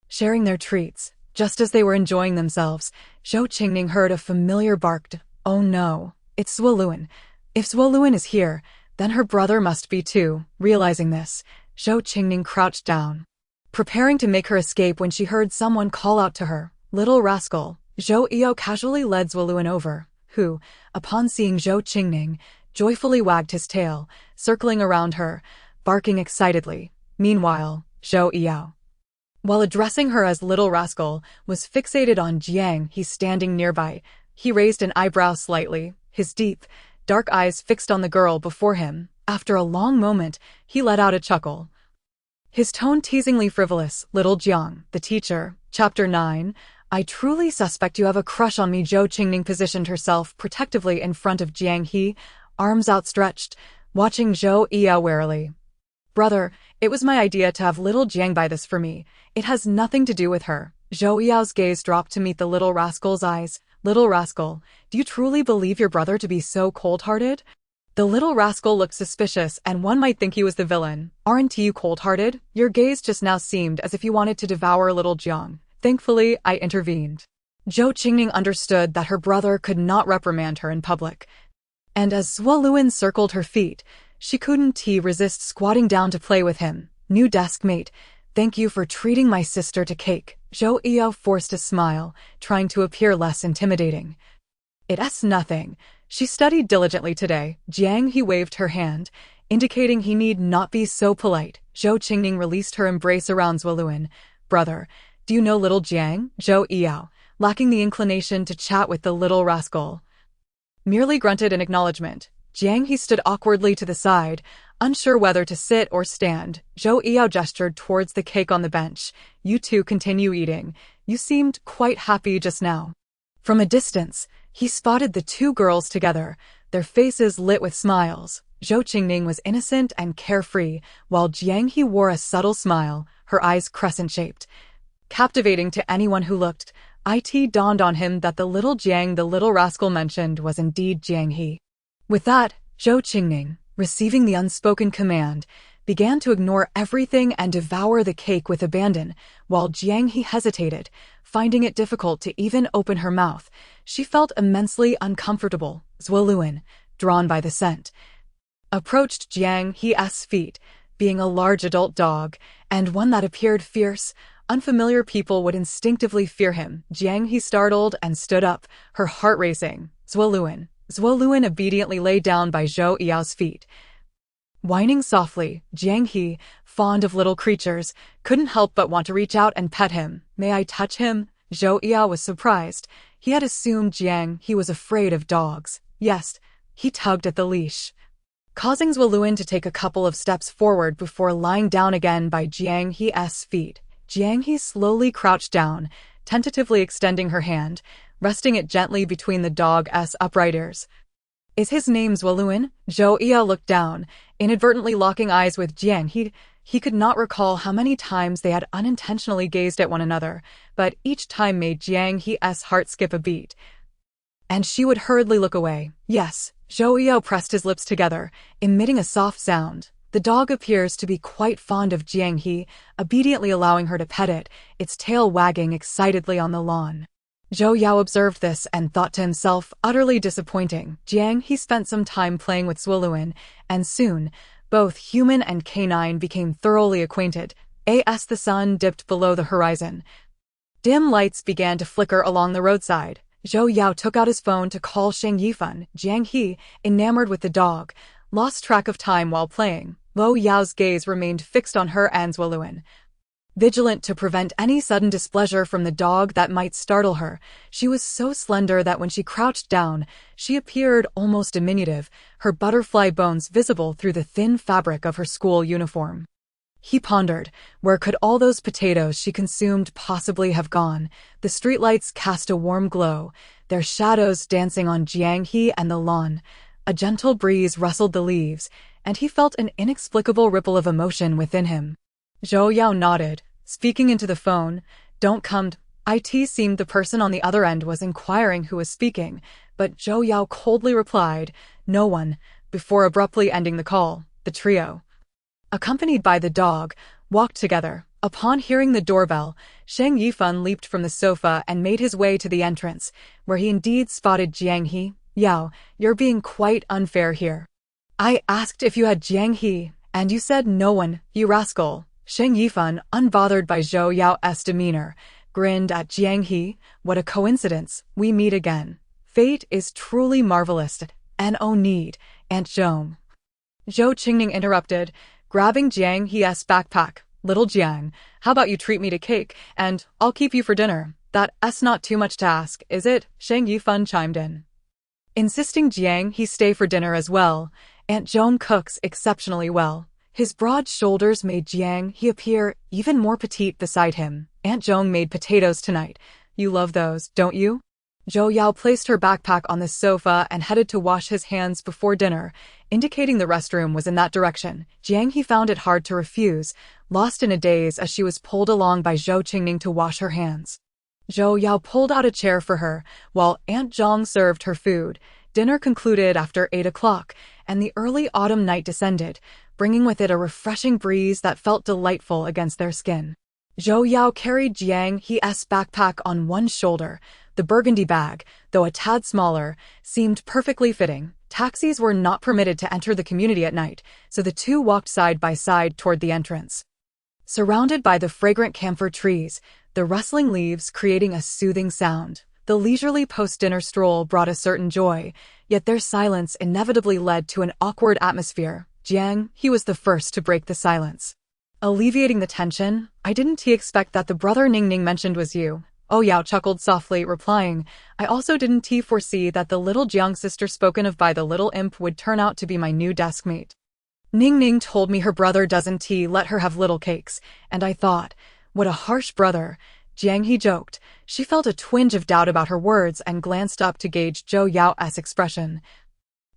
sharing their treats. Just as they were enjoying themselves, Zhou Qingning heard a familiar bark. Oh no, it's Zuoluan. If Zuoluan is here, then her brother must be too. Realizing this, Zhou Qingning crouched down, preparing to make her escape when she heard someone call out to her. Little rascal. Zhou Yao casually led Zuoluan over, who, upon seeing Zhou Qingning, joyfully wagged his tail, circling around her, barking excitedly. Meanwhile, Zhou Yao, while addressing her as little rascal, was fixated on Jiang He standing nearby. He raised an eyebrow slightly, his deep, dark eyes fixed on the girl before him. After a long moment, he let out a chuckle, his tone teasingly frivolous. Little Jiang, the teacher. Chapter 9. I truly suspect you have a crush on me. Zhou Qingning positioned herself protectively in front of Jiang He, arms outstretched, watching Zhou Yao warily. Brother, it was my idea to have little Jiang buy this for me. It has nothing to do with her. Zhou Yao's gaze dropped to meet the little rascal's eyes. Little rascal, do you truly believe your brother to be so cold-hearted? The little rascal looked suspicious, and one might think he was the villain. Aren't you cold-hearted? Your gaze just now seemed as if you wanted to devour little Jiang. Thankfully, I intervened. Zhou Qingning understood that her brother could not reprimand her in public, and as Zuoluan circled her feet, she couldn't resist squatting down to play with him. New desk mate, thank you for treating my sister to cake. Zhou Yao forced a smile, trying to appear less intimidating. It's nothing. She studied diligently today. Jiang He waved her hand, indicating he need not be so polite. Zhou Qingning released her embrace around Zuoluan. Brother, do you know little Jiang? Zhou Yao, lacking the inclination to chat with the little rascal, merely grunted in acknowledgement. Jiang He stood awkwardly to the side, unsure whether to sit or stand. Zhou Yao gestured towards the cake on the bench. You two continue eating. You seemed quite happy just now. From a distance, he spotted the two girls together, their faces lit with smiles. Zhou Qingning was innocent and carefree, while Jiang He wore a subtle smile, her eyes crescent-shaped, captivating to anyone who looked. It dawned on him that the little Jiang the little rascal mentioned was indeed Jiang He. With that, Zhou Qingning, receiving the unspoken command, began to ignore everything and devour the cake with abandon, while Jiang He hesitated, finding it difficult to even open her mouth. She felt immensely uncomfortable. Zuoluan, drawn by the scent, approached Jiang He's feet, being a large adult dog, and one that appeared fierce. Unfamiliar people would instinctively fear him. Jiang He startled and stood up, her heart racing. Zuoluan. Zuoluan obediently lay down by Zhou Yao's feet. Whining softly, Jiang He, fond of little creatures, couldn't help but want to reach out and pet him. May I touch him? Zhou Yao was surprised. He had assumed Jiang He was afraid of dogs. Yes, he tugged at the leash, causing Zuoluan to take a couple of steps forward before lying down again by Jiang He's feet. Jiang He slowly crouched down, tentatively extending her hand, resting it gently between the dog's upright ears. Is his name Zuoluan? Zhou Yao looked down, inadvertently locking eyes with Jiang He. He could not recall how many times they had unintentionally gazed at one another, but each time made Jiang He's heart skip a beat, and she would hurriedly look away. Yes, Zhou Yao pressed his lips together, emitting a soft sound. The dog appears to be quite fond of Jiang He, obediently allowing her to pet it, its tail wagging excitedly on the lawn. Zhou Yao observed this and thought to himself, utterly disappointing. Jiang He spent some time playing with Zwilluin, and soon, both human and canine became thoroughly acquainted. As the sun dipped below the horizon, dim lights began to flicker along the roadside. Zhou Yao took out his phone to call Shang Yifan. Jiang He, enamored with the dog, lost track of time while playing. Zhou Yao's gaze remained fixed on her and Zwilluin, vigilant to prevent any sudden displeasure from the dog that might startle her. She was so slender that when she crouched down, she appeared almost diminutive, her butterfly bones visible through the thin fabric of her school uniform. He pondered, where could all those potatoes she consumed possibly have gone? The streetlights cast a warm glow, their shadows dancing on Jiang He and the lawn. A gentle breeze rustled the leaves, and he felt an inexplicable ripple of emotion within him. Zhou Yao nodded, speaking into the phone. Don't come. It seemed the person on the other end was inquiring who was speaking, but Zhou Yao coldly replied, no one, before abruptly ending the call. The trio, accompanied by the dog, walked together. Upon hearing the doorbell, Shang Yifan leaped from the sofa and made his way to the entrance, where he indeed spotted Jiang He. Yao, you're being quite unfair here. I asked if you had Jiang He, and you said no one, you rascal. Shang Yifan, unbothered by Zhou Yao's demeanor, grinned at Jiang He. What a coincidence, we meet again. Fate is truly marvelous. No need, Aunt Zhong. Zhou Qingning interrupted, grabbing Jiang He's backpack. Little Jiang, how about you treat me to cake, and I'll keep you for dinner. That's not too much to ask, is it? Shang Yifan chimed in, insisting Jiang He stay for dinner as well. Aunt Zhong cooks exceptionally well. His broad shoulders made Jiang He appear even more petite beside him. Aunt Zhong made potatoes tonight. You love those, don't you? Zhou Yao placed her backpack on the sofa and headed to wash his hands before dinner, indicating the restroom was in that direction. Jiang He found it hard to refuse, lost in a daze as she was pulled along by Zhou Qingning to wash her hands. Zhou Yao pulled out a chair for her, while Aunt Zhong served her food. Dinner concluded after 8 o'clock, and the early autumn night descended, bringing with it a refreshing breeze that felt delightful against their skin. Zhou Yao carried Jiang He's backpack on one shoulder. The burgundy bag, though a tad smaller, seemed perfectly fitting. Taxis were not permitted to enter the community at night, so the two walked side by side toward the entrance. Surrounded by the fragrant camphor trees, the rustling leaves creating a soothing sound, the leisurely post-dinner stroll brought a certain joy, yet their silence inevitably led to an awkward atmosphere. Jiang He was the first to break the silence, alleviating the tension. I didn't expect that the brother Ningning mentioned was you. Oh, Yao chuckled softly, replying, I also didn't foresee that the little Jiang sister spoken of by the little imp would turn out to be my new deskmate. Ningning told me her brother doesn't let her have little cakes, and I thought, what a harsh brother. Jiang He joked. She felt a twinge of doubt about her words and glanced up to gauge Zhou Yao's expression.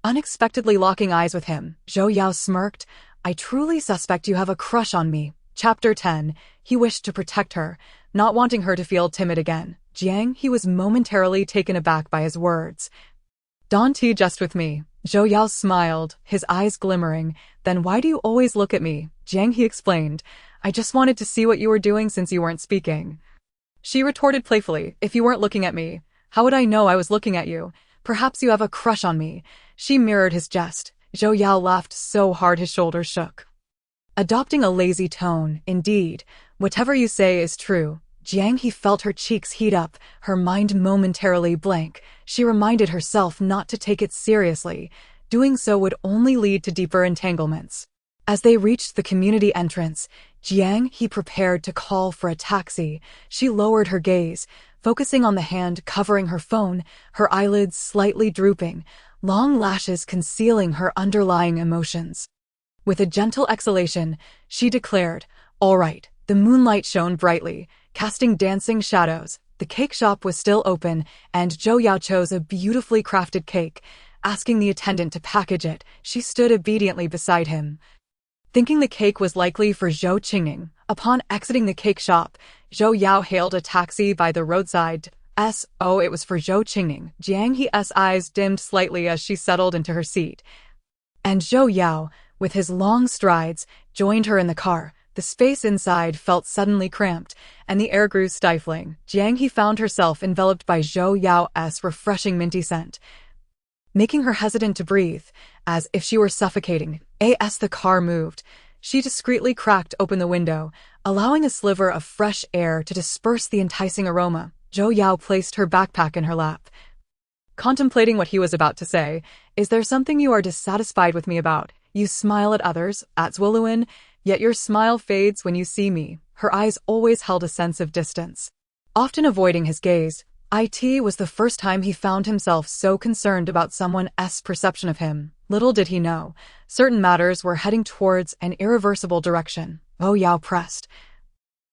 Unexpectedly locking eyes with him, Zhou Yao smirked. I truly suspect you have a crush on me. Chapter 10. He wished to protect her, not wanting her to feel timid again. Jiang He was momentarily taken aback by his words. Don't jest with me. Zhou Yao smiled, his eyes glimmering. Then why do you always look at me? Jiang He explained. I just wanted to see what you were doing since you weren't speaking. She retorted playfully, if you weren't looking at me, how would I know I was looking at you? Perhaps you have a crush on me. She mirrored his jest. Zhou Yao laughed so hard his shoulders shook, adopting a lazy tone. Indeed, whatever you say is true. Jiang He felt her cheeks heat up, her mind momentarily blank. She reminded herself not to take it seriously. Doing so would only lead to deeper entanglements. As they reached the community entrance, Jiang He prepared to call for a taxi. She lowered her gaze, focusing on the hand covering her phone, her eyelids slightly drooping, long lashes concealing her underlying emotions. With a gentle exhalation, she declared, all right. The moonlight shone brightly, casting dancing shadows. The cake shop was still open, and Zhou Yao chose a beautifully crafted cake. Asking the attendant to package it, she stood obediently beside him, thinking the cake was likely for Zhou Qingning. Upon exiting the cake shop, Zhou Yao hailed a taxi by the roadside. It was for Zhou Qingning. Jiang He's eyes dimmed slightly as she settled into her seat, and Zhou Yao, with his long strides, joined her in the car. The space inside felt suddenly cramped, and the air grew stifling. Jiang He found herself enveloped by Zhou Yao's refreshing minty scent, making her hesitant to breathe, as if she were suffocating. As the car moved, she discreetly cracked open the window, allowing a sliver of fresh air to disperse the enticing aroma. Zhou Yao placed her backpack in her lap, contemplating what he was about to say. Is there something you are dissatisfied with me about? You smile at others, at Zwilluin, yet your smile fades when you see me. Her eyes always held a sense of distance, often avoiding his gaze. It was the first time he found himself so concerned about someone's perception of him. Little did he know, certain matters were heading towards an irreversible direction. Zhou Yao pressed.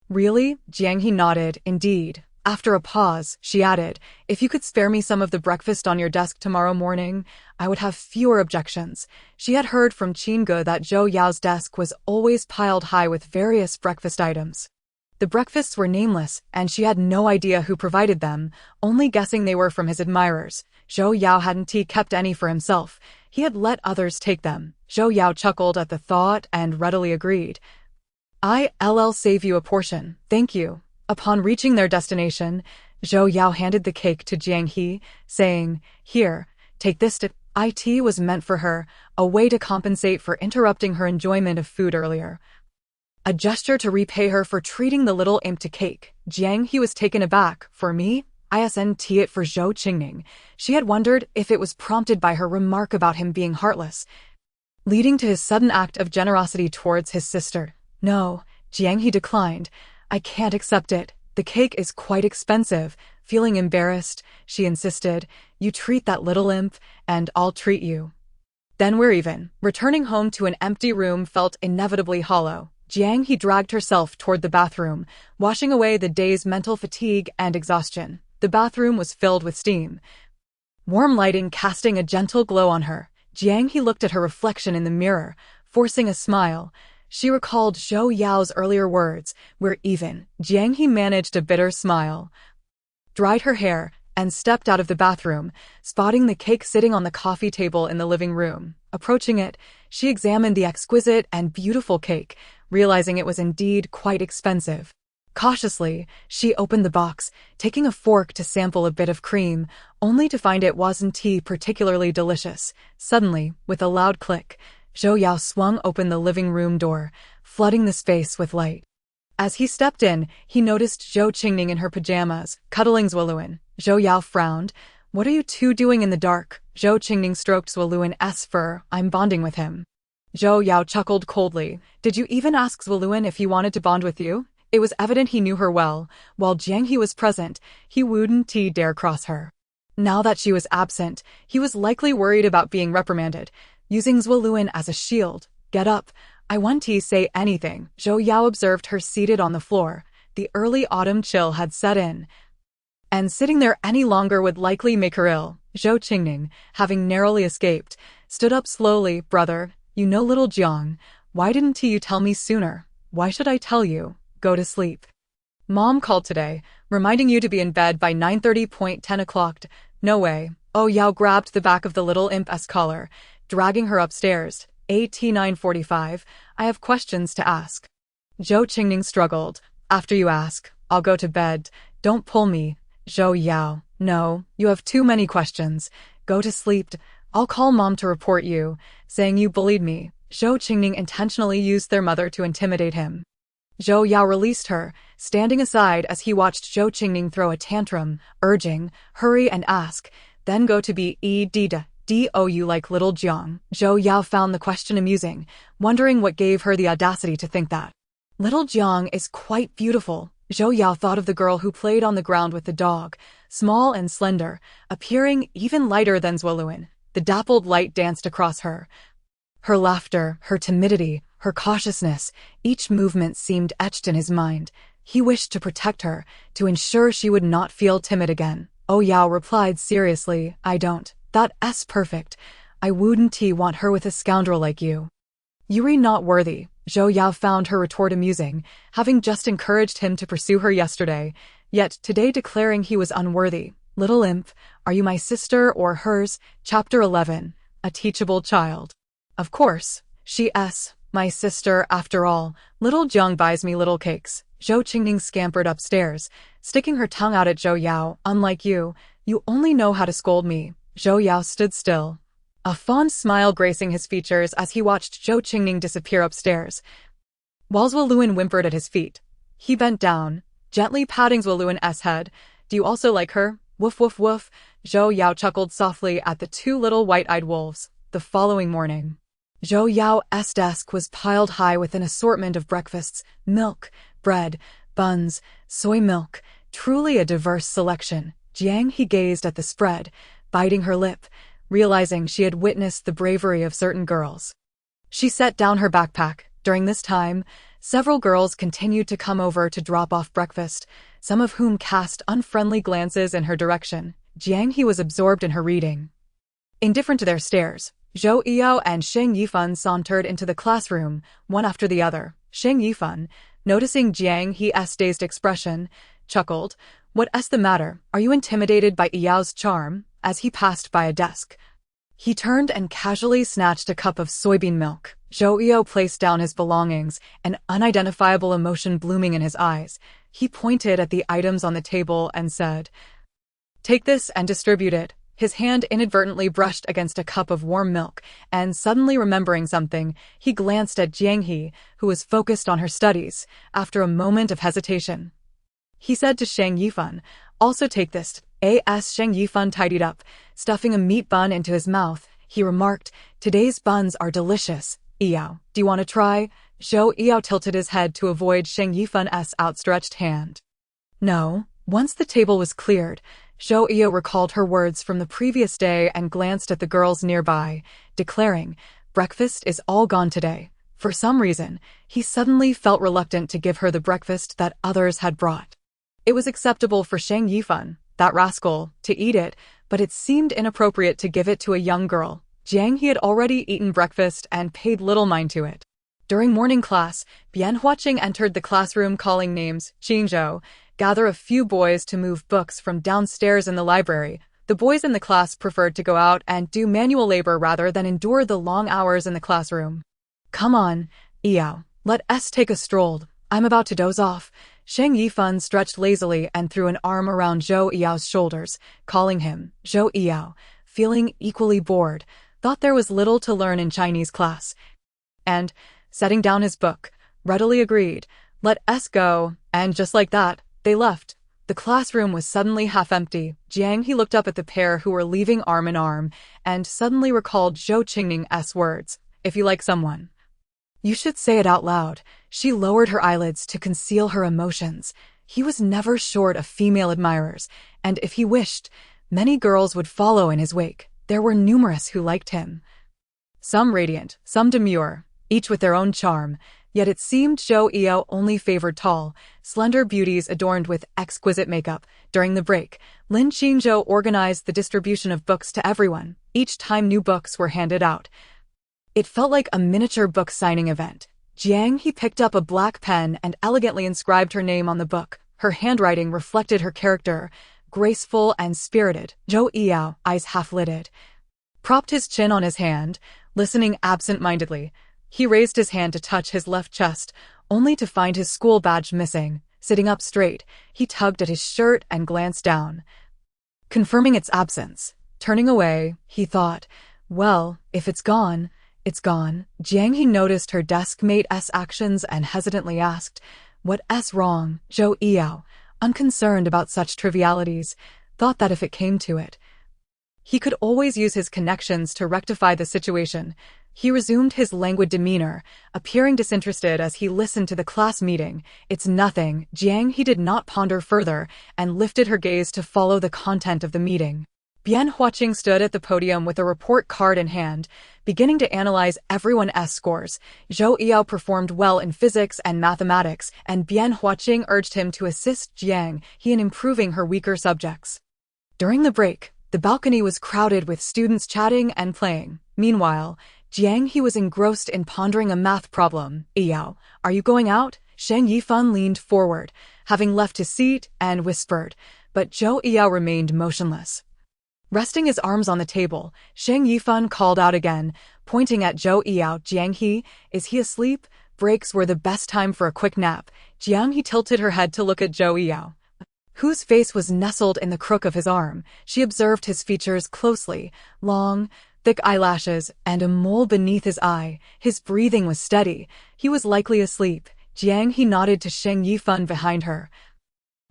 Really? Jiang He nodded. Indeed. After a pause, she added, if you could spare me some of the breakfast on your desk tomorrow morning, I would have fewer objections. She had heard from Qingge that Zhou Yao's desk was always piled high with various breakfast items. The breakfasts were nameless, and she had no idea who provided them, only guessing they were from his admirers. Zhou Yao hadn't kept any for himself. He had let others take them. Zhou Yao chuckled at the thought and readily agreed. I'll save you a portion, thank you. Upon reaching their destination, Zhou Yao handed the cake to Jiang He, saying, here, take this to... It was meant for her, a way to compensate for interrupting her enjoyment of food earlier. A gesture to repay her for treating the little imp to cake. Jiang He was taken aback. For me? Isn't it for Zhou Qingning? She had wondered if it was prompted by her remark about him being heartless, leading to his sudden act of generosity towards his sister. No, Jiang He declined. I can't accept it. The cake is quite expensive. Feeling embarrassed, she insisted, you treat that little imp, and I'll treat you. Then we're even. Returning home to an empty room felt inevitably hollow. Jiang He dragged herself toward the bathroom, washing away the day's mental fatigue and exhaustion. The bathroom was filled with steam, warm lighting casting a gentle glow on her. Jiang He looked at her reflection in the mirror, forcing a smile. She recalled Zhou Yao's earlier words, we're even. Jiang He managed a bitter smile, dried her hair, and stepped out of the bathroom, spotting the cake sitting on the coffee table in the living room. Approaching it, she examined the exquisite and beautiful cake, realizing it was indeed quite expensive. Cautiously, she opened the box, taking a fork to sample a bit of cream, only to find it wasn't particularly delicious. Suddenly, with a loud click, Zhou Yao swung open the living room door, flooding the space with light. As he stepped in, he noticed Zhou Qingning in her pajamas, cuddling Zwilluin. Zhou Yao frowned. What are you two doing in the dark? Zhou Qingning stroked Zwilluin's fur. I'm bonding with him. Zhou Yao chuckled coldly. Did you even ask Zwilluin if he wanted to bond with you? It was evident he knew her well. While Jiang He was present, he wouldn't dare cross her. Now that she was absent, he was likely worried about being reprimanded, using Zwilluin as a shield. Get up. I want to say anything. Zhou Yao observed her seated on the floor. The early autumn chill had set in, and sitting there any longer would likely make her ill. Zhou Qingning, having narrowly escaped, stood up slowly. Brother, you know little Jiang. Why didn't you tell me sooner? Why should I tell you? Go to sleep. Mom called today, reminding you to be in bed by 9:30. 10 o'clock. No way. Oh, Yao grabbed the back of the little imp's collar, dragging her upstairs. At 9:45, I have questions to ask. Zhou Qingning struggled. After you ask, I'll go to bed. Don't pull me. Zhou Yao. No, you have too many questions. Go to sleep. I'll call Mom to report you, saying you bullied me. Zhou Qingning intentionally used their mother to intimidate him. Zhou Yao released her, standing aside as he watched Zhou Qingning throw a tantrum, urging, hurry and ask, then go to be do like little Jiang. Zhou Yao found the question amusing, wondering what gave her the audacity to think that. Little Jiang is quite beautiful. Zhou Yao thought of the girl who played on the ground with the dog, small and slender, appearing even lighter than Zwilluin. The dappled light danced across her. Her laughter, her timidity, her cautiousness, each movement seemed etched in his mind. He wished to protect her, to ensure she would not feel timid again. Oh Yao replied seriously, I don't. That's perfect. I wouldn't want her with a scoundrel like you. You're not worthy. Zhou Yao found her retort amusing, having just encouraged him to pursue her yesterday, yet today declaring he was unworthy. Little imp, are you my sister or hers? Chapter 11. A teachable child. Of course, she's My sister, after all. Little Jiang buys me little cakes. Zhou Qingning scampered upstairs, sticking her tongue out at Zhou Yao. Unlike you, you only know how to scold me. Zhou Yao stood still, a fond smile gracing his features as he watched Zhou Qingning disappear upstairs. While Zhuoluan whimpered at his feet, he bent down, gently patting Zhuoluan's head. Do you also like her? Woof woof woof. Zhou Yao chuckled softly at the two little white-eyed wolves. The following morning, Zhou Yao's desk was piled high with an assortment of breakfasts, milk, bread, buns, soy milk, truly a diverse selection. Jiang He gazed at the spread, biting her lip, realizing she had witnessed the bravery of certain girls. She set down her backpack. During this time, several girls continued to come over to drop off breakfast, some of whom cast unfriendly glances in her direction. Jiang He was absorbed in her reading. Indifferent to their stares, Zhou Yao and Sheng Yifan sauntered into the classroom, one after the other. Sheng Yifan, noticing Jiang He's dazed expression, chuckled. What's the matter? Are you intimidated by Yao's charm? As he passed by a desk, he turned and casually snatched a cup of soybean milk. Zhou Yao placed down his belongings, an unidentifiable emotion blooming in his eyes. He pointed at the items on the table and said, "Take this and distribute it." His hand inadvertently brushed against a cup of warm milk, and suddenly remembering something, he glanced at Jiang He, who was focused on her studies. After a moment of hesitation, he said to Sheng Yifan, "Also take this." As Sheng Yifan tidied up, stuffing a meat bun into his mouth, he remarked, "Today's buns are delicious. Yao, do you want to try?" Zhou Yao tilted his head to avoid Sheng Yifan's outstretched hand. No. Once the table was cleared, Zhou Yao recalled her words from the previous day and glanced at the girls nearby, declaring, "Breakfast is all gone today." For some reason, he suddenly felt reluctant to give her the breakfast that others had brought. It was acceptable for Sheng Yifan, that rascal, to eat it, but it seemed inappropriate to give it to a young girl. Jiang He had already eaten breakfast and paid little mind to it. During morning class, Bian Huaqing entered the classroom calling names. Qingzhou, gather a few boys to move books from downstairs in the library. The boys in the class preferred to go out and do manual labor rather than endure the long hours in the classroom. Come on, Yao, let's take a stroll. I'm about to doze off. Sheng Yifan stretched lazily and threw an arm around Zhou Yao's shoulders, calling him. Zhou Yao, feeling equally bored, thought there was little to learn in Chinese class, and, setting down his book, readily agreed, "Let's go," and just like that, they left. The classroom was suddenly half empty. Jiang He looked up at the pair who were leaving arm in arm, and suddenly recalled Zhou Qingning's words, "If you like someone, you should say it out loud." She lowered her eyelids to conceal her emotions. He was never short of female admirers, and if he wished, many girls would follow in his wake. There were numerous who liked him. Some radiant, some demure, each with their own charm, yet it seemed Zhou Yao only favored tall, slender beauties adorned with exquisite makeup. During the break, Lin Qingzhou organized the distribution of books to everyone. Each time new books were handed out, it felt like a miniature book signing event. Jiang He picked up a black pen and elegantly inscribed her name on the book. Her handwriting reflected her character, graceful and spirited. Zhou Yao, eyes half-lidded, propped his chin on his hand, listening absent-mindedly. He raised his hand to touch his left chest, only to find his school badge missing. Sitting up straight, he tugged at his shirt and glanced down, confirming its absence. Turning away, he thought, well, if it's gone, it's gone. Jiang He noticed her desk-mate's actions and hesitantly asked, "What's wrong?" Zhou Yao, unconcerned about such trivialities, thought that if it came to it, he could always use his connections to rectify the situation. He resumed his languid demeanor, appearing disinterested as he listened to the class meeting. "It's nothing." Jiang He did not ponder further and lifted her gaze to follow the content of the meeting. Bian Huaqing stood at the podium with a report card in hand, beginning to analyze everyone's scores. Zhou Yao performed well in physics and mathematics, and Bian Huaqing urged him to assist Jiang He in improving her weaker subjects. During the break, the balcony was crowded with students chatting and playing. Meanwhile, Jiang He was engrossed in pondering a math problem. "Yao, are you going out?" Sheng Yifan leaned forward, having left his seat, and whispered, but Zhou Yao remained motionless. Resting his arms on the table, Shang Yifan called out again, pointing at Zhou Yao. Jiang He, is he asleep? Breaks were the best time for a quick nap. Jiang He tilted her head to look at Zhou Yao, whose face was nestled in the crook of his arm. She observed his features closely, long, thick eyelashes, and a mole beneath his eye. His breathing was steady. He was likely asleep. Jiang He nodded to Shang Yifan behind her.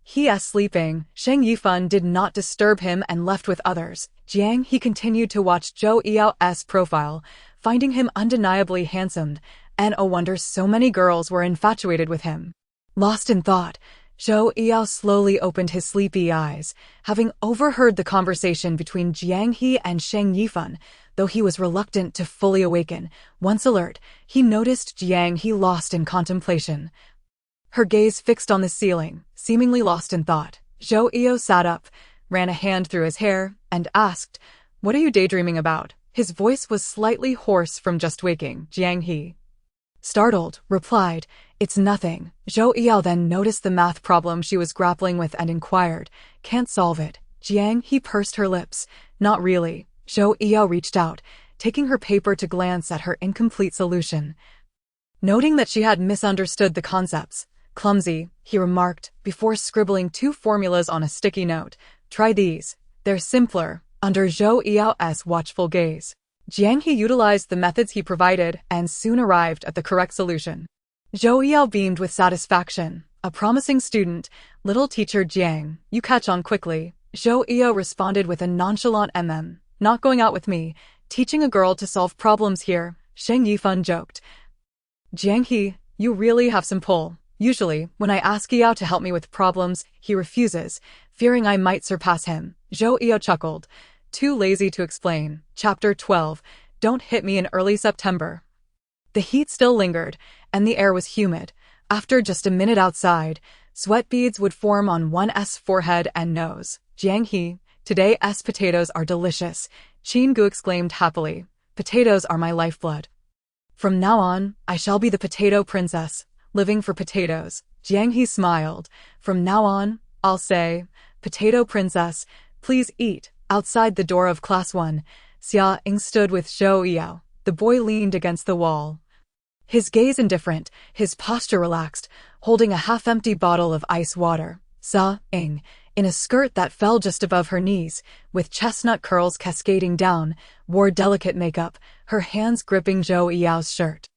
He is sleeping. Shang Yifan did not disturb him and left with others. Jiang He continued to watch Zhou Yao's profile, finding him undeniably handsome, and oh wonder so many girls were infatuated with him. Lost in thought, Zhou Yao slowly opened his sleepy eyes, having overheard the conversation between Jiang He and Shang Yifan. Though he was reluctant to fully awaken, once alert, he noticed Jiang He lost in contemplation, her gaze fixed on the ceiling, seemingly lost in thought. Zhou Yao sat up, ran a hand through his hair, and asked, "What are you daydreaming about?" His voice was slightly hoarse from just waking. Jiang He, startled, replied, "It's nothing." Zhou Yao then noticed the math problem she was grappling with and inquired, "Can't solve it?" Jiang He pursed her lips, "Not really." Zhou Yao reached out, taking her paper to glance at her incomplete solution. Noting that she had misunderstood the concepts, "Clumsy," he remarked, before scribbling 2 formulas on a sticky note. "Try these. They're simpler." Under Zhou Yao's watchful gaze, Jiang He utilized the methods he provided and soon arrived at the correct solution. Zhou Yao beamed with satisfaction. "A promising student, little teacher Jiang. You catch on quickly." Zhou Yao responded with a nonchalant "Not going out with me, teaching a girl to solve problems here," Shang Yifan joked. "Jiang He, you really have some pull. Usually, when I ask Yao to help me with problems, he refuses, fearing I might surpass him." Zhou Yao chuckled. "Too lazy to explain." Chapter 12. Don't hit me in early September. The heat still lingered, and the air was humid. After just a minute outside, sweat beads would form on one's forehead and nose. "Jiang He, today's potatoes are delicious," Qin Gu exclaimed happily. "Potatoes are my lifeblood. From now on, I shall be the potato princess, living for potatoes." Jiang He smiled. "From now on, I'll say, potato princess, please eat." Outside the door of Class 1, Xia Ying stood with Zhou Yao. The boy leaned against the wall, his gaze indifferent, his posture relaxed, holding a half-empty bottle of ice water. Xia Ying, in a skirt that fell just above her knees, with chestnut curls cascading down, wore delicate makeup, her hands gripping Zhou Yao's shirt.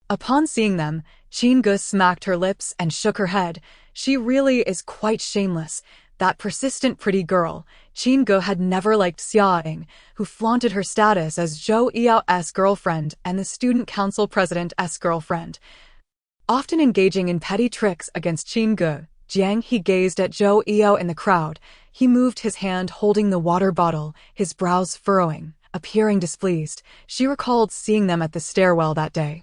Upon seeing them, Qin Gu smacked her lips and shook her head. "She really is quite shameless. That persistent pretty girl." Qin Gu had never liked Xia Ying, who flaunted her status as Zhou Yao's girlfriend and the student council president's girlfriend, often engaging in petty tricks against Qin Gu. Jiang He gazed at Zhou Yao in the crowd. He moved his hand holding the water bottle, his brows furrowing, appearing displeased. She recalled seeing them at the stairwell that day.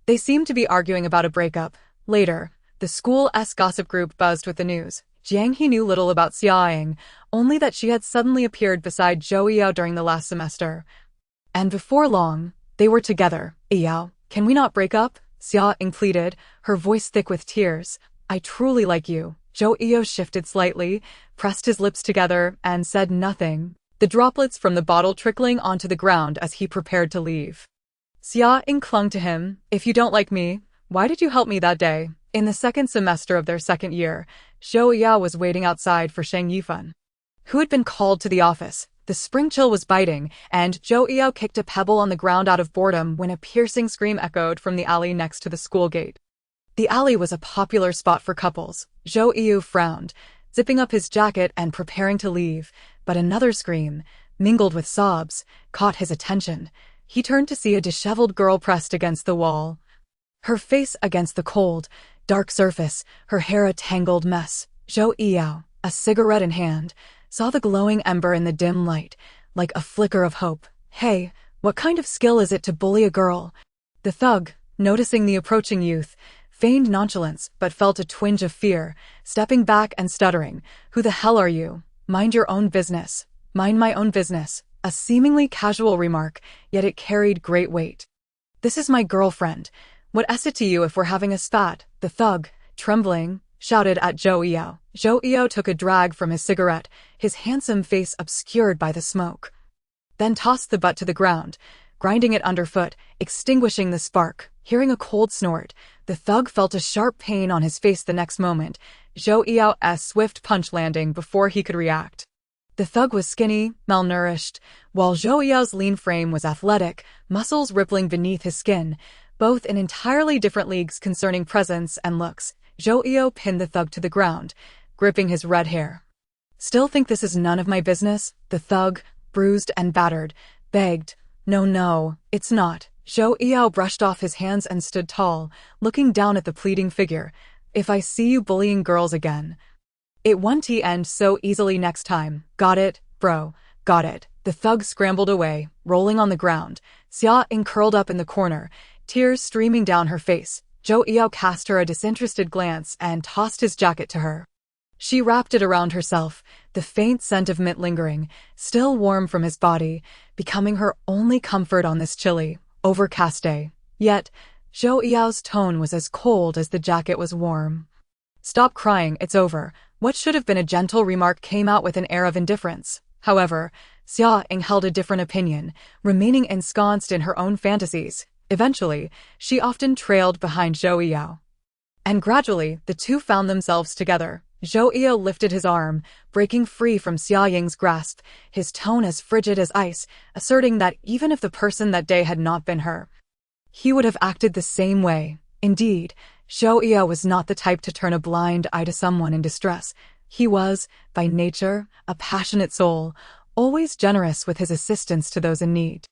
They seemed to be arguing about a breakup. Later, the school's gossip group buzzed with the news. Jiang He knew little about Xia Ying, only that she had suddenly appeared beside Zhou Yao during the last semester. And before long, they were together. "Yao, can we not break up?" Xia Ying pleaded, her voice thick with tears. "I truly like you." Zhou Yao shifted slightly, pressed his lips together, and said nothing, the droplets from the bottle trickling onto the ground as he prepared to leave. Xia Ying clung to him. "If you don't like me, why did you help me that day?" In the second semester of their second year, Zhou Yao was waiting outside for Shang Yifan, who had been called to the office. The spring chill was biting, and Zhou Yao kicked a pebble on the ground out of boredom when a piercing scream echoed from the alley next to the school gate. The alley was a popular spot for couples. Zhou Yao frowned, zipping up his jacket and preparing to leave, but another scream, mingled with sobs, caught his attention. He turned to see a disheveled girl pressed against the wall, her face against the cold, dark surface, her hair a tangled mess. Zhou Yao, a cigarette in hand, saw the glowing ember in the dim light, like a flicker of hope. "Hey, what kind of skill is it to bully a girl?" The thug, noticing the approaching youth, feigned nonchalance but felt a twinge of fear, stepping back and stuttering. "Who the hell are you?" "Mind your own business." "Mind my own business." A seemingly casual remark, yet it carried great weight. "This is my girlfriend. What is it to you if we're having a spat?" The thug, trembling, shouted at Zhou Yao. Zhou Yao took a drag from his cigarette, his handsome face obscured by the smoke. Then tossed the butt to the ground, grinding it underfoot, extinguishing the spark. Hearing a cold snort, the thug felt a sharp pain on his face the next moment, Zhou Yao's swift punch landing before he could react. The thug was skinny, malnourished, while Zhou Yao's lean frame was athletic, muscles rippling beneath his skin, both in entirely different leagues concerning presence and looks. Zhou Yao pinned the thug to the ground, gripping his red hair. "Still think this is none of my business?" The thug, bruised and battered, begged. No, it's not." Zhou Yao brushed off his hands and stood tall, looking down at the pleading figure. "If I see you bullying girls again, it won't end so easily next time. Got it, bro? Got it." The thug scrambled away, rolling on the ground. Xia Ying curled up in the corner, tears streaming down her face. Zhou Yao cast her a disinterested glance and tossed his jacket to her. She wrapped it around herself, the faint scent of mint lingering, still warm from his body, becoming her only comfort on this chilly, overcast day. Yet, Zhou Yao's tone was as cold as the jacket was warm. "Stop crying, it's over." What should have been a gentle remark came out with an air of indifference. However, Xia Ying held a different opinion, remaining ensconced in her own fantasies. Eventually, she often trailed behind Zhou Yao. And gradually, the two found themselves together. Zhou Yao lifted his arm, breaking free from Xia Ying's grasp, his tone as frigid as ice, asserting that even if the person that day had not been her, he would have acted the same way. Indeed, Zhou Yao was not the type to turn a blind eye to someone in distress. He was, by nature, a passionate soul, always generous with his assistance to those in need.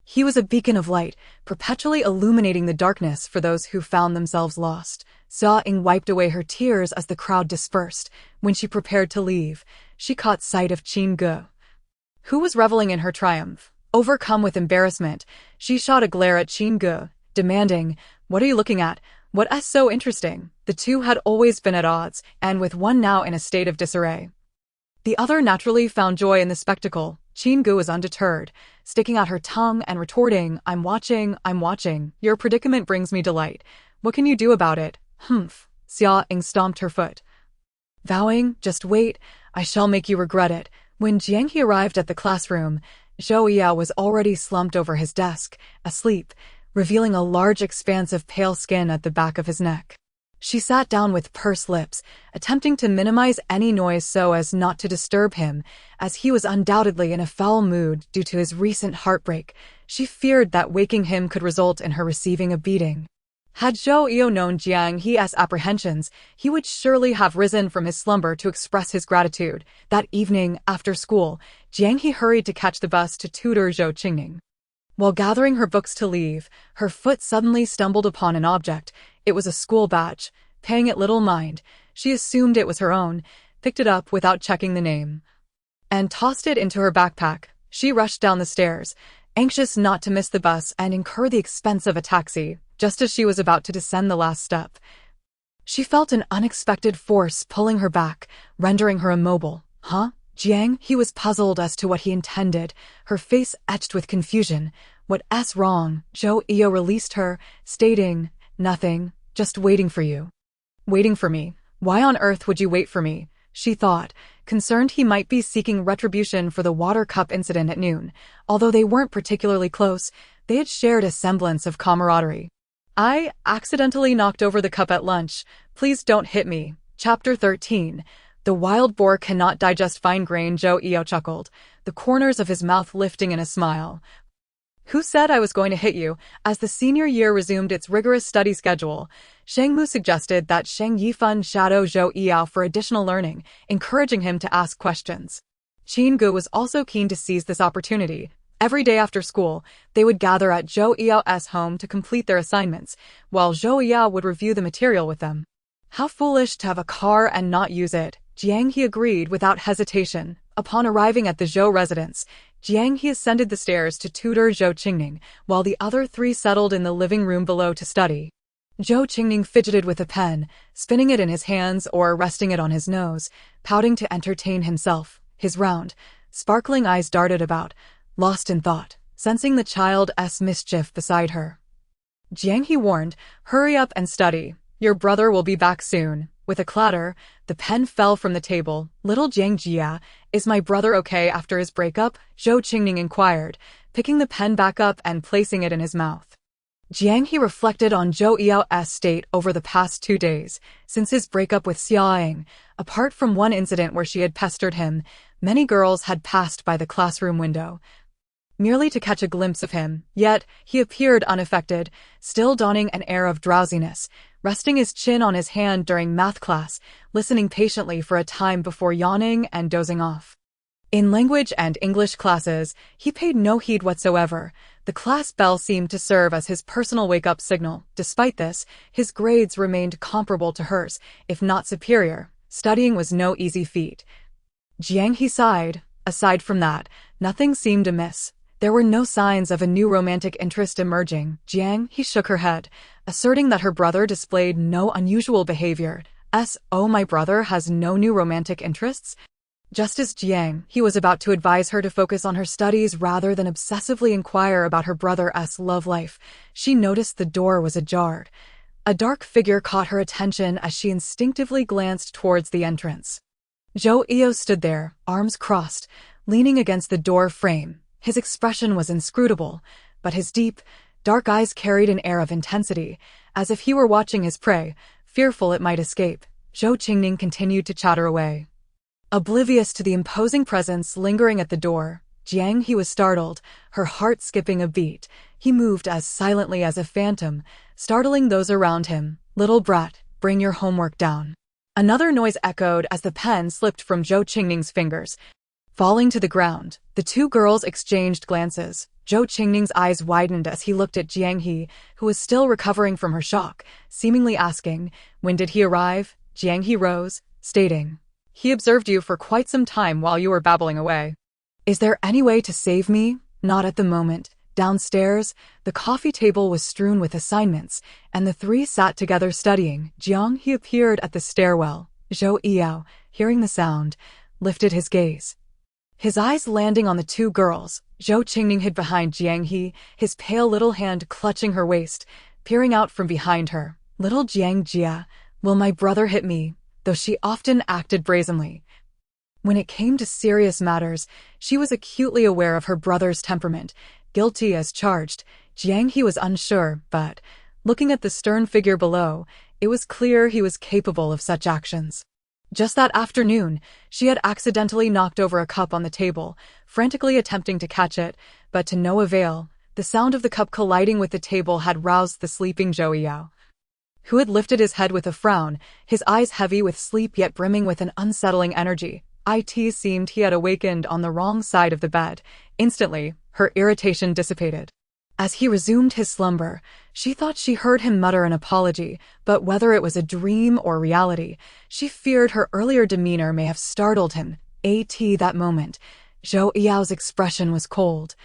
He was a beacon of light, perpetually illuminating the darkness for those who found themselves lost. Xia Ying wiped away her tears as the crowd dispersed. When she prepared to leave, she caught sight of Qin Ge, who was reveling in her triumph. Overcome with embarrassment, she shot a glare at Qin Ge, demanding, "What are you looking at? What's so interesting?" The two had always been at odds, and with one now in a state of disarray, the other naturally found joy in the spectacle. Qin Ge was undeterred, sticking out her tongue and retorting, I'm watching. Your predicament brings me delight. What can you do about it?" "Humph." Xia Ying stomped her foot, vowing, "Just wait, I shall make you regret it." When Jiang He arrived at the classroom, Zhou Yao was already slumped over his desk, asleep, revealing a large expanse of pale skin at the back of his neck. She sat down with pursed lips, attempting to minimize any noise so as not to disturb him, as he was undoubtedly in a foul mood due to his recent heartbreak. She feared that waking him could result in her receiving a beating. Had Zhou Yao known Jiang He's apprehensions, he would surely have risen from his slumber to express his gratitude. That evening, after school, Jiang He hurried to catch the bus to tutor Zhou Qingning. While gathering her books to leave, her foot suddenly stumbled upon an object. It was a school badge. Paying it little mind, she assumed it was her own, picked it up without checking the name, and tossed it into her backpack. She rushed down the stairs, anxious not to miss the bus and incur the expense of a taxi. Just as she was about to descend the last step, she felt an unexpected force pulling her back, rendering her immobile. "Huh?" Jiang He was puzzled as to what he intended, her face etched with confusion. "What's wrong?" Zhou Yao released her, stating, "Nothing, just waiting for you." "Waiting for me? Why on earth would you wait for me?" she thought, concerned he might be seeking retribution for the water cup incident at noon. Although they weren't particularly close, they had shared a semblance of camaraderie. "I accidentally knocked over the cup at lunch. Please don't hit me." Chapter 13. The wild boar cannot digest fine grain. Zhou Yao chuckled, the corners of his mouth lifting in a smile. "Who said I was going to hit you?" As the senior year resumed its rigorous study schedule, Shang Mu suggested that Shang Yifan shadow Zhou Yao for additional learning, encouraging him to ask questions. Qin Ge was also keen to seize this opportunity. Every day after school, they would gather at Zhou Yao's home to complete their assignments, while Zhou Yao would review the material with them. How foolish to have a car and not use it. Jiang He agreed without hesitation. Upon arriving at the Zhou residence, Jiang He ascended the stairs to tutor Zhou Qingning, while the other three settled in the living room below to study. Zhou Qingning fidgeted with a pen, spinning it in his hands or resting it on his nose, pouting to entertain himself. His round, sparkling eyes darted about, lost in thought, sensing the child's mischief beside her. Jiang He warned, "Hurry up and study. Your brother will be back soon." With a clatter, the pen fell from the table. Little Jiang Jia, is my brother okay after his breakup? Zhou Qingning inquired, picking the pen back up and placing it in his mouth. Jiang He reflected on Zhou Yao's state over the past 2 days. Since his breakup with Xiaoying, apart from one incident where she had pestered him, many girls had passed by the classroom window, merely to catch a glimpse of him. Yet, he appeared unaffected, still donning an air of drowsiness, resting his chin on his hand during math class, listening patiently for a time before yawning and dozing off. In language and English classes, he paid no heed whatsoever. The class bell seemed to serve as his personal wake-up signal. Despite this, his grades remained comparable to hers, if not superior. Studying was no easy feat. Jiang He sighed. Aside from that, nothing seemed amiss. There were no signs of a new romantic interest emerging. Jiang He shook her head, asserting that her brother displayed no unusual behavior. Oh, my brother has no new romantic interests? Just as Jiang He was about to advise her to focus on her studies rather than obsessively inquire about her brother's love life, she noticed the door was ajar. A dark figure caught her attention as she instinctively glanced towards the entrance. Zhou Yao stood there, arms crossed, leaning against the door frame. His expression was inscrutable, but his deep, dark eyes carried an air of intensity, as if he were watching his prey, fearful it might escape. Zhou Qingning continued to chatter away, oblivious to the imposing presence lingering at the door. Jiang He was startled, her heart skipping a beat. He moved as silently as a phantom, startling those around him. Little brat, bring your homework down. Another noise echoed as the pen slipped from Zhou Qingning's fingers, falling to the ground. The two girls exchanged glances. Zhou Qingning's eyes widened as he looked at Jiang He, who was still recovering from her shock, seemingly asking, when did he arrive? Jiang He rose, stating, he observed you for quite some time while you were babbling away. Is there any way to save me? Not at the moment. Downstairs, the coffee table was strewn with assignments, and the three sat together studying. Jiang He appeared at the stairwell. Zhou Yao, hearing the sound, lifted his gaze, his eyes landing on the two girls. Zhou Qingning hid behind Jiang He, his pale little hand clutching her waist, peering out from behind her. Little Jiang Jia, will my brother hit me? Though she often acted brazenly, when it came to serious matters, she was acutely aware of her brother's temperament, guilty as charged. Jiang He was unsure, but, looking at the stern figure below, it was clear he was capable of such actions. Just that afternoon, she had accidentally knocked over a cup on the table, frantically attempting to catch it, but to no avail. The sound of the cup colliding with the table had roused the sleeping Zhou Yao, who had lifted his head with a frown, his eyes heavy with sleep yet brimming with an unsettling energy. It seemed he had awakened on the wrong side of the bed. Instantly, her irritation dissipated. As he resumed his slumber, she thought she heard him mutter an apology, but whether it was a dream or reality, she feared her earlier demeanor may have startled him. That moment, Zhou Yao's expression was cold,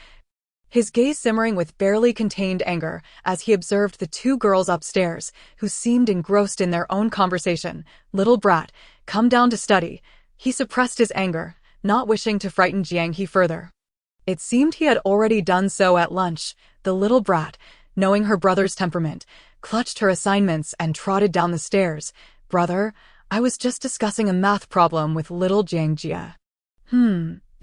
his gaze simmering with barely contained anger as he observed the two girls upstairs, who seemed engrossed in their own conversation. Little brat, come down to study. He suppressed his anger, not wishing to frighten Jiang He further. It seemed he had already done so at lunch. The little brat, knowing her brother's temperament, clutched her assignments and trotted down the stairs. Brother, I was just discussing a math problem with little Jiang Jia.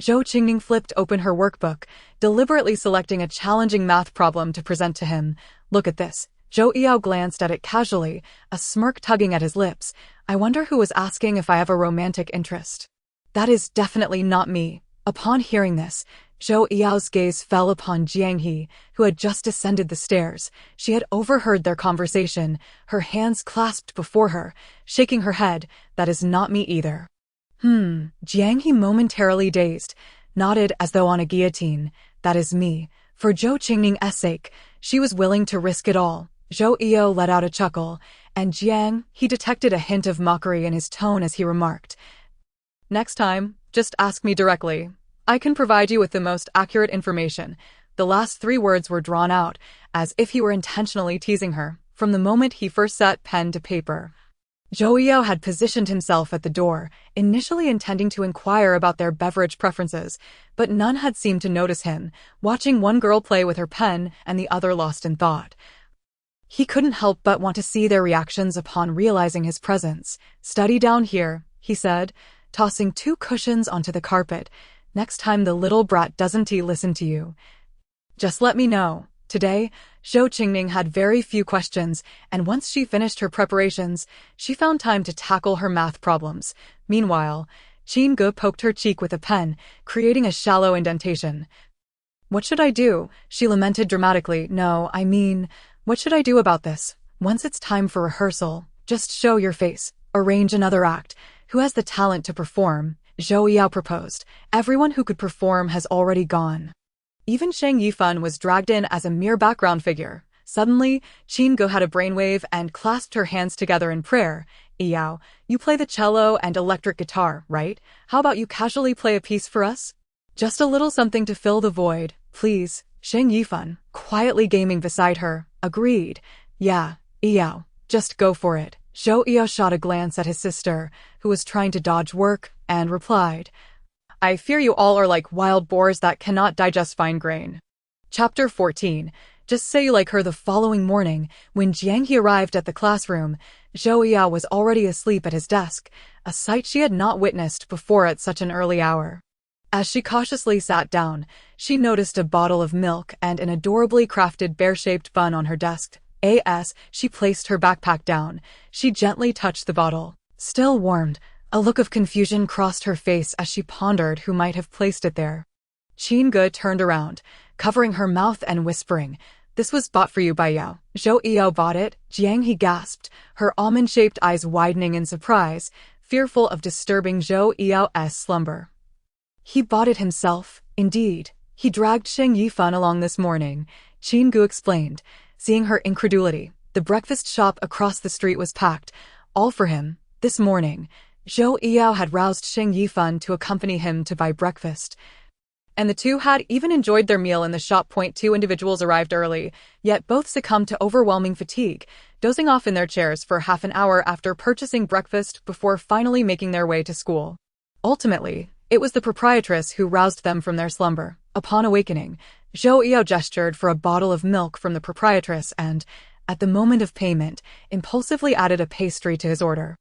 Zhou Qingning flipped open her workbook, deliberately selecting a challenging math problem to present to him. Look at this. Zhou Yao glanced at it casually, a smirk tugging at his lips. I wonder who was asking if I have a romantic interest. That is definitely not me. Upon hearing this, Zhou Yao's gaze fell upon Jiang He, who had just descended the stairs. She had overheard their conversation, her hands clasped before her, shaking her head. That is not me either. Jiang He, momentarily dazed, nodded as though on a guillotine. That is me. For Zhou Qingning's sake, she was willing to risk it all. Zhou Yao let out a chuckle, and Jiang He detected a hint of mockery in his tone as he remarked, next time, just ask me directly. I can provide you with the most accurate information. The last 3 words were drawn out, as if he were intentionally teasing her. From the moment he first set pen to paper, Zhou Yao had positioned himself at the door, initially intending to inquire about their beverage preferences, but none had seemed to notice him, watching one girl play with her pen and the other lost in thought. He couldn't help but want to see their reactions upon realizing his presence. "Study down here," he said, tossing 2 cushions onto the carpet. "Next time the little brat doesn't listen to you, just let me know." Today, Zhou Qingning had very few questions, and once she finished her preparations, she found time to tackle her math problems. Meanwhile, Qin Ge poked her cheek with a pen, creating a shallow indentation. "What should I do?" she lamented dramatically. "No, I mean, what should I do about this? Once it's time for rehearsal, just show your face. Arrange another act. Who has the talent to perform?" Zhou Yao proposed. "Everyone who could perform has already gone." Even Shang Yifan was dragged in as a mere background figure. Suddenly, Qin Ge had a brainwave and clasped her hands together in prayer. "Yao, you play the cello and electric guitar, right? How about you casually play a piece for us? Just a little something to fill the void, please." Shang Yifan, quietly gaming beside her, agreed. "Yeah, Yao, just go for it." Zhou Yao shot a glance at his sister, who was trying to dodge work, and replied, "I fear you all are like wild boars that cannot digest fine grain." Chapter 14. Just say you like her. The following morning, when Jiang He arrived at the classroom, Zhou Yao was already asleep at his desk, a sight she had not witnessed before at such an early hour. As she cautiously sat down, she noticed a bottle of milk and an adorably crafted bear-shaped bun on her desk. As she placed her backpack down, she gently touched the bottle. Still warmed, a look of confusion crossed her face as she pondered who might have placed it there. Qin Ge turned around, covering her mouth and whispering, "This was bought for you by Yao." "Zhou Yao bought it?" Jiang He gasped, her almond-shaped eyes widening in surprise, fearful of disturbing Zhou Yao's slumber. "He bought it himself, indeed. He dragged Shang Yifan along this morning," Qin Ge explained. Seeing her incredulity, the breakfast shop across the street was packed, all for him. This morning, Zhou Yao had roused Shang Yifan to accompany him to buy breakfast, and the two had even enjoyed their meal in the shop. 2 individuals arrived early, yet both succumbed to overwhelming fatigue, dozing off in their chairs for half an hour after purchasing breakfast before finally making their way to school. Ultimately, it was the proprietress who roused them from their slumber. Upon awakening, Zhou Yao gestured for a bottle of milk from the proprietress and, at the moment of payment, impulsively added a pastry to his order.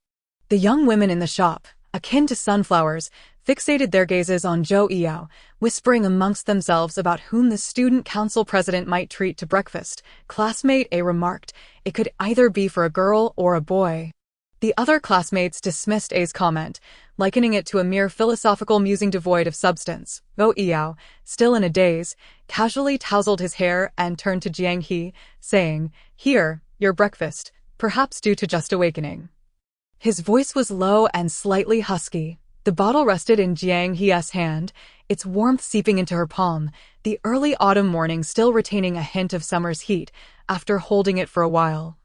The young women in the shop, akin to sunflowers, fixated their gazes on Zhou Yao, whispering amongst themselves about whom the student council president might treat to breakfast. Classmate A remarked, "It could either be for a girl or a boy." The other classmates dismissed A's comment, likening it to a mere philosophical musing devoid of substance. Zhou Yao, still in a daze, casually tousled his hair and turned to Jiang He, saying, "Here, your breakfast, perhaps due to just awakening." His voice was low and slightly husky. The bottle rested in Jiang He's hand, its warmth seeping into her palm, the early autumn morning still retaining a hint of summer's heat after holding it for a while.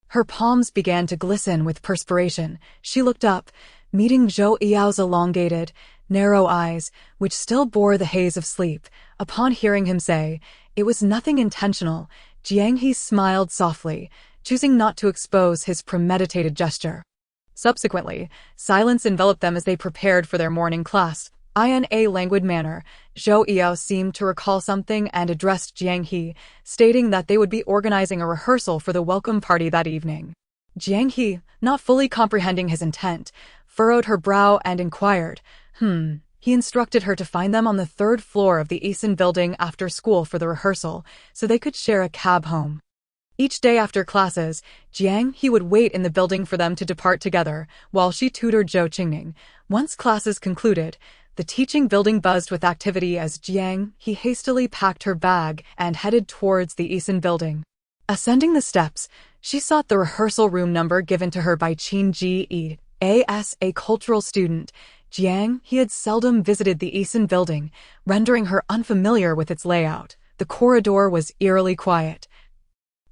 Her palms began to glisten with perspiration. She looked up, meeting Zhou Yao's elongated, narrow eyes, which still bore the haze of sleep. Upon hearing him say, "It was nothing intentional," Jiang He smiled softly, choosing not to expose his premeditated gesture. Subsequently, silence enveloped them as they prepared for their morning class. In a languid manner, Zhou Yao seemed to recall something and addressed Jiang He, stating that they would be organizing a rehearsal for the welcome party that evening. Jiang He, not fully comprehending his intent, furrowed her brow and inquired, He instructed her to find them on the 3rd floor of the Eason building after school for the rehearsal, so they could share a cab home. Each day after classes, Jiang He would wait in the building for them to depart together, while she tutored Zhou Qingning. Once classes concluded, the teaching building buzzed with activity as Jiang He hastily packed her bag and headed towards the Eason building. Ascending the steps, she sought the rehearsal room number given to her by Qin Ji as a cultural student. Jiang He had seldom visited the Eason building, rendering her unfamiliar with its layout. The corridor was eerily quiet,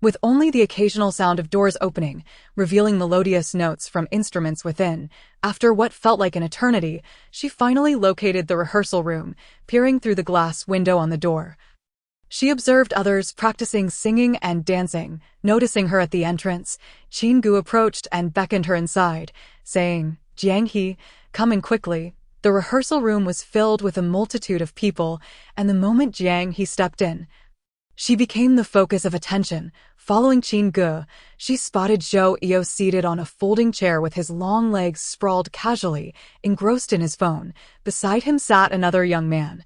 with only the occasional sound of doors opening, revealing melodious notes from instruments within. After what felt like an eternity, she finally located the rehearsal room, peering through the glass window on the door. She observed others practicing singing and dancing. Noticing her at the entrance, Qin Ge approached and beckoned her inside, saying, "Jiang He, come in quickly." The rehearsal room was filled with a multitude of people, and the moment Jiang He stepped in, she became the focus of attention. Following Qin Ge, she spotted Zhou Eo seated on a folding chair with his long legs sprawled casually, engrossed in his phone. Beside him sat another young man,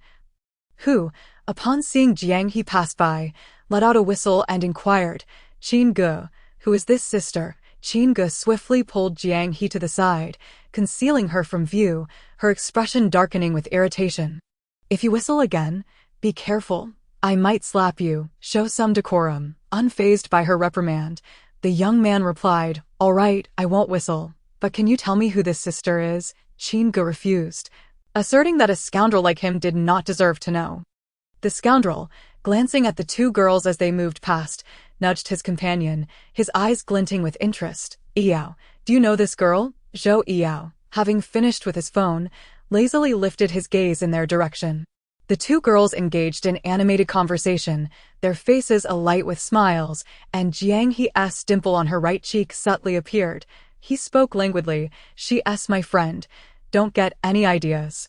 who, upon seeing Jiang He pass by, let out a whistle and inquired, "Qin Ge, who is this sister?" Qin Ge swiftly pulled Jiang He to the side, concealing her from view, her expression darkening with irritation. "If you whistle again, be careful. I might slap you. Show some decorum." Unfazed by her reprimand, the young man replied, "All right, I won't whistle. But can you tell me who this sister is?" Qin Ge refused, asserting that a scoundrel like him did not deserve to know. The scoundrel, glancing at the two girls as they moved past, nudged his companion, his eyes glinting with interest. "Yao, do you know this girl?" Zhou Yao, having finished with his phone, lazily lifted his gaze in their direction. The two girls engaged in animated conversation, their faces alight with smiles, and Jiang He's dimple on her right cheek subtly appeared. He spoke languidly, "She's my friend. Don't get any ideas."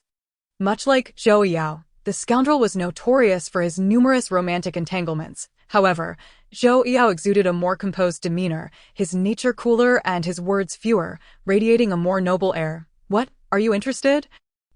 Much like Zhou Yao, the scoundrel was notorious for his numerous romantic entanglements. However, Zhou Yao exuded a more composed demeanor, his nature cooler and his words fewer, radiating a more noble air. "What, are you interested?"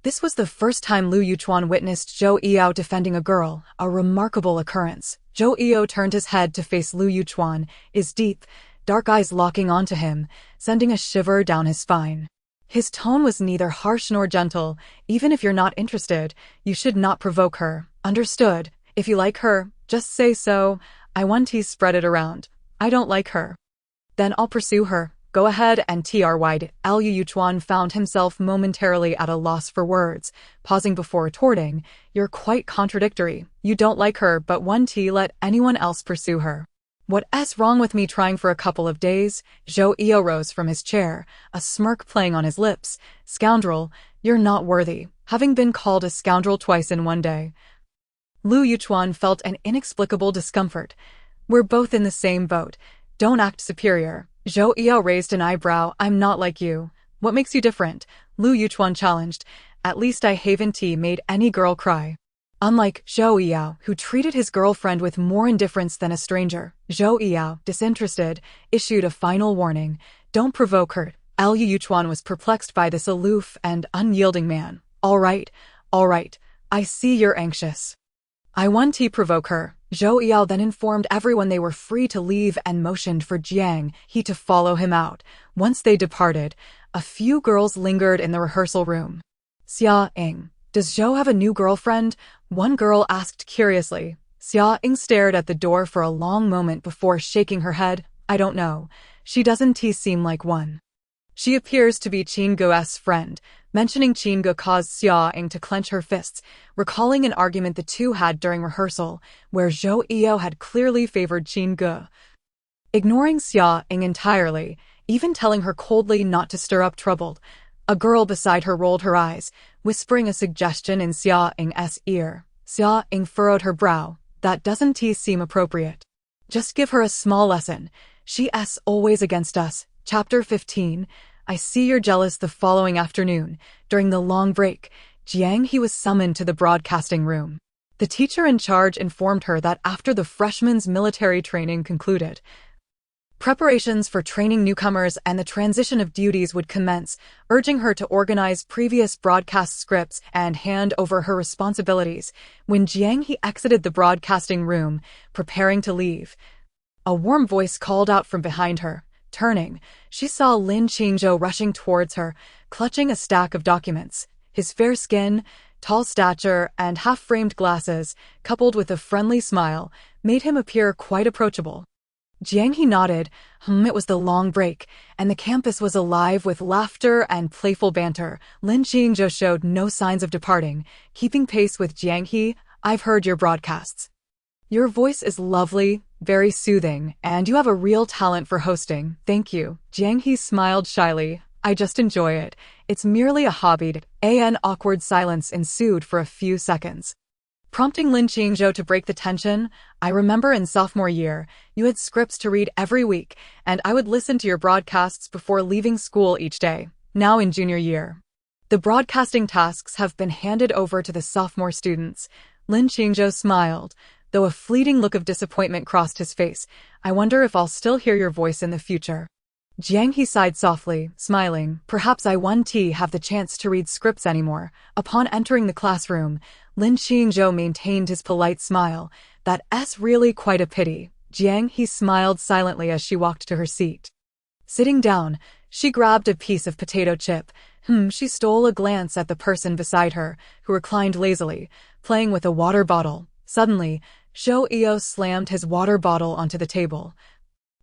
This was the first time Lu Yuchuan witnessed Zhou Yao defending a girl, a remarkable occurrence. Zhou Yao turned his head to face Lu Yuchuan, his deep, dark eyes locking onto him, sending a shiver down his spine. His tone was neither harsh nor gentle. "Even if you're not interested, you should not provoke her. Understood? If you like her, just say so." I want to spread it around. "I don't like her." "Then I'll pursue her. Go ahead." and try. Lu Yuchuan found himself momentarily at a loss for words, pausing before retorting, "You're quite contradictory. You don't like her but want to let anyone else pursue her." "What's wrong with me trying for a couple of days?" Zhou Eo rose from his chair, a smirk playing on his lips. "Scoundrel, you're not worthy, having been called a scoundrel twice in one day." Lu Yuchuan felt an inexplicable discomfort. "We're both in the same boat. Don't act superior." Zhou Eo raised an eyebrow. "I'm not like you." "What makes you different?" Lu Yuchuan challenged. "At least I haven't made any girl cry." Unlike Zhou Yao, who treated his girlfriend with more indifference than a stranger, Zhou Yao, disinterested, issued a final warning. "Don't provoke her." Lu Yuchuan was perplexed by this aloof and unyielding man. All right, I see you're anxious. I want to provoke her." Zhou Yao then informed everyone they were free to leave and motioned for Jiang He to follow him out. Once they departed, a few girls lingered in the rehearsal room. "Xia Ying, does Zhou have a new girlfriend?" one girl asked curiously. Xia Ying stared at the door for a long moment before shaking her head. "I don't know. She doesn't seem like one. She appears to be Qin Ge's friend." Mentioning Qin Ge caused Xia Ying to clench her fists, recalling an argument the two had during rehearsal, where Zhou Eo had clearly favored Qin Ge. Ignoring Xia Ying entirely, even telling her coldly not to stir up trouble, a girl beside her rolled her eyes, whispering a suggestion in Xia Ying's ear. Xia Ying furrowed her brow. "That doesn't seem appropriate. Just give her a small lesson. She's always against us." Chapter 15. I see you're jealous. The following afternoon, during the long break, Jiang He was summoned to the broadcasting room. The teacher in charge informed her that after the freshmen's military training concluded, preparations for training newcomers and the transition of duties would commence, urging her to organize previous broadcast scripts and hand over her responsibilities. When Jiang He exited the broadcasting room, preparing to leave, a warm voice called out from behind her. Turning, she saw Lin Qingzhou rushing towards her, clutching a stack of documents. His fair skin, tall stature, and half-framed glasses, coupled with a friendly smile, made him appear quite approachable. Jiang He nodded. It was the long break, and the campus was alive with laughter and playful banter. Lin Qingzhou showed no signs of departing, keeping pace with Jiang He. "I've heard your broadcasts. Your voice is lovely, very soothing, and you have a real talent for hosting." "Thank you." Jiang He smiled shyly. "I just enjoy it. It's merely a hobby." An awkward silence ensued for a few seconds, prompting Lin Qingzhou to break the tension. "I remember in sophomore year, you had scripts to read every week, and I would listen to your broadcasts before leaving school each day. Now in junior year, the broadcasting tasks have been handed over to the sophomore students." Lin Qingzhou smiled. though a fleeting look of disappointment crossed his face. I wonder if I'll still hear your voice in the future. Jiang He sighed softly, smiling. Perhaps I won't have the chance to read scripts anymore. Upon entering the classroom, Lin Qingzhou maintained his polite smile. That's really quite a pity. Jiang He smiled silently as she walked to her seat. Sitting down, she grabbed a piece of potato chip. She stole a glance at the person beside her, who reclined lazily, playing with a water bottle. Suddenly, Zhou Yao slammed his water bottle onto the table,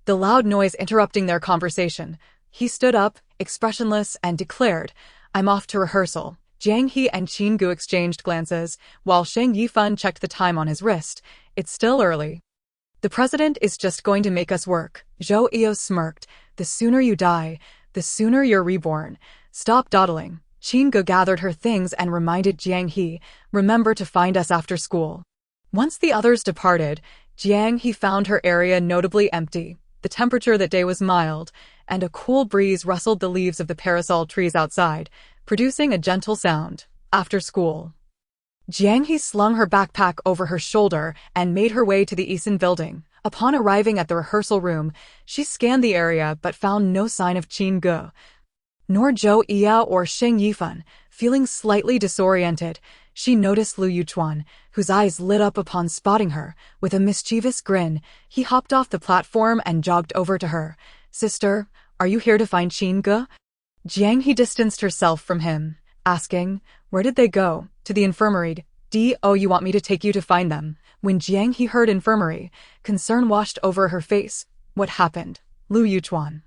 the loud noise interrupting their conversation. He stood up, expressionless, and declared, I'm off to rehearsal. Jiang He and Qin Gu exchanged glances, while Sheng Yifan checked the time on his wrist. It's still early. The president is just going to make us work. Zhou Yao smirked. The sooner you die, the sooner you're reborn. Stop dawdling. Qin Gu gathered her things and reminded Jiang He, remember to find us after school. Once the others departed, Jiang He found her area notably empty. The temperature that day was mild, and a cool breeze rustled the leaves of the parasol trees outside, producing a gentle sound. After school. Jiang He slung her backpack over her shoulder and made her way to the Eason building. Upon arriving at the rehearsal room, she scanned the area but found no sign of Qin Gu, nor Zhou Yao or Sheng Yifan. Feeling slightly disoriented, she noticed Lu Yuchuan, whose eyes lit up upon spotting her. With a mischievous grin, he hopped off the platform and jogged over to her. Sister, are you here to find Qin Gu? Jiang He distanced herself from him, asking, where did they go? To the infirmary. Oh, you want me to take you to find them? When Jiang He heard infirmary, concern washed over her face. What happened? Lu Yuchuan,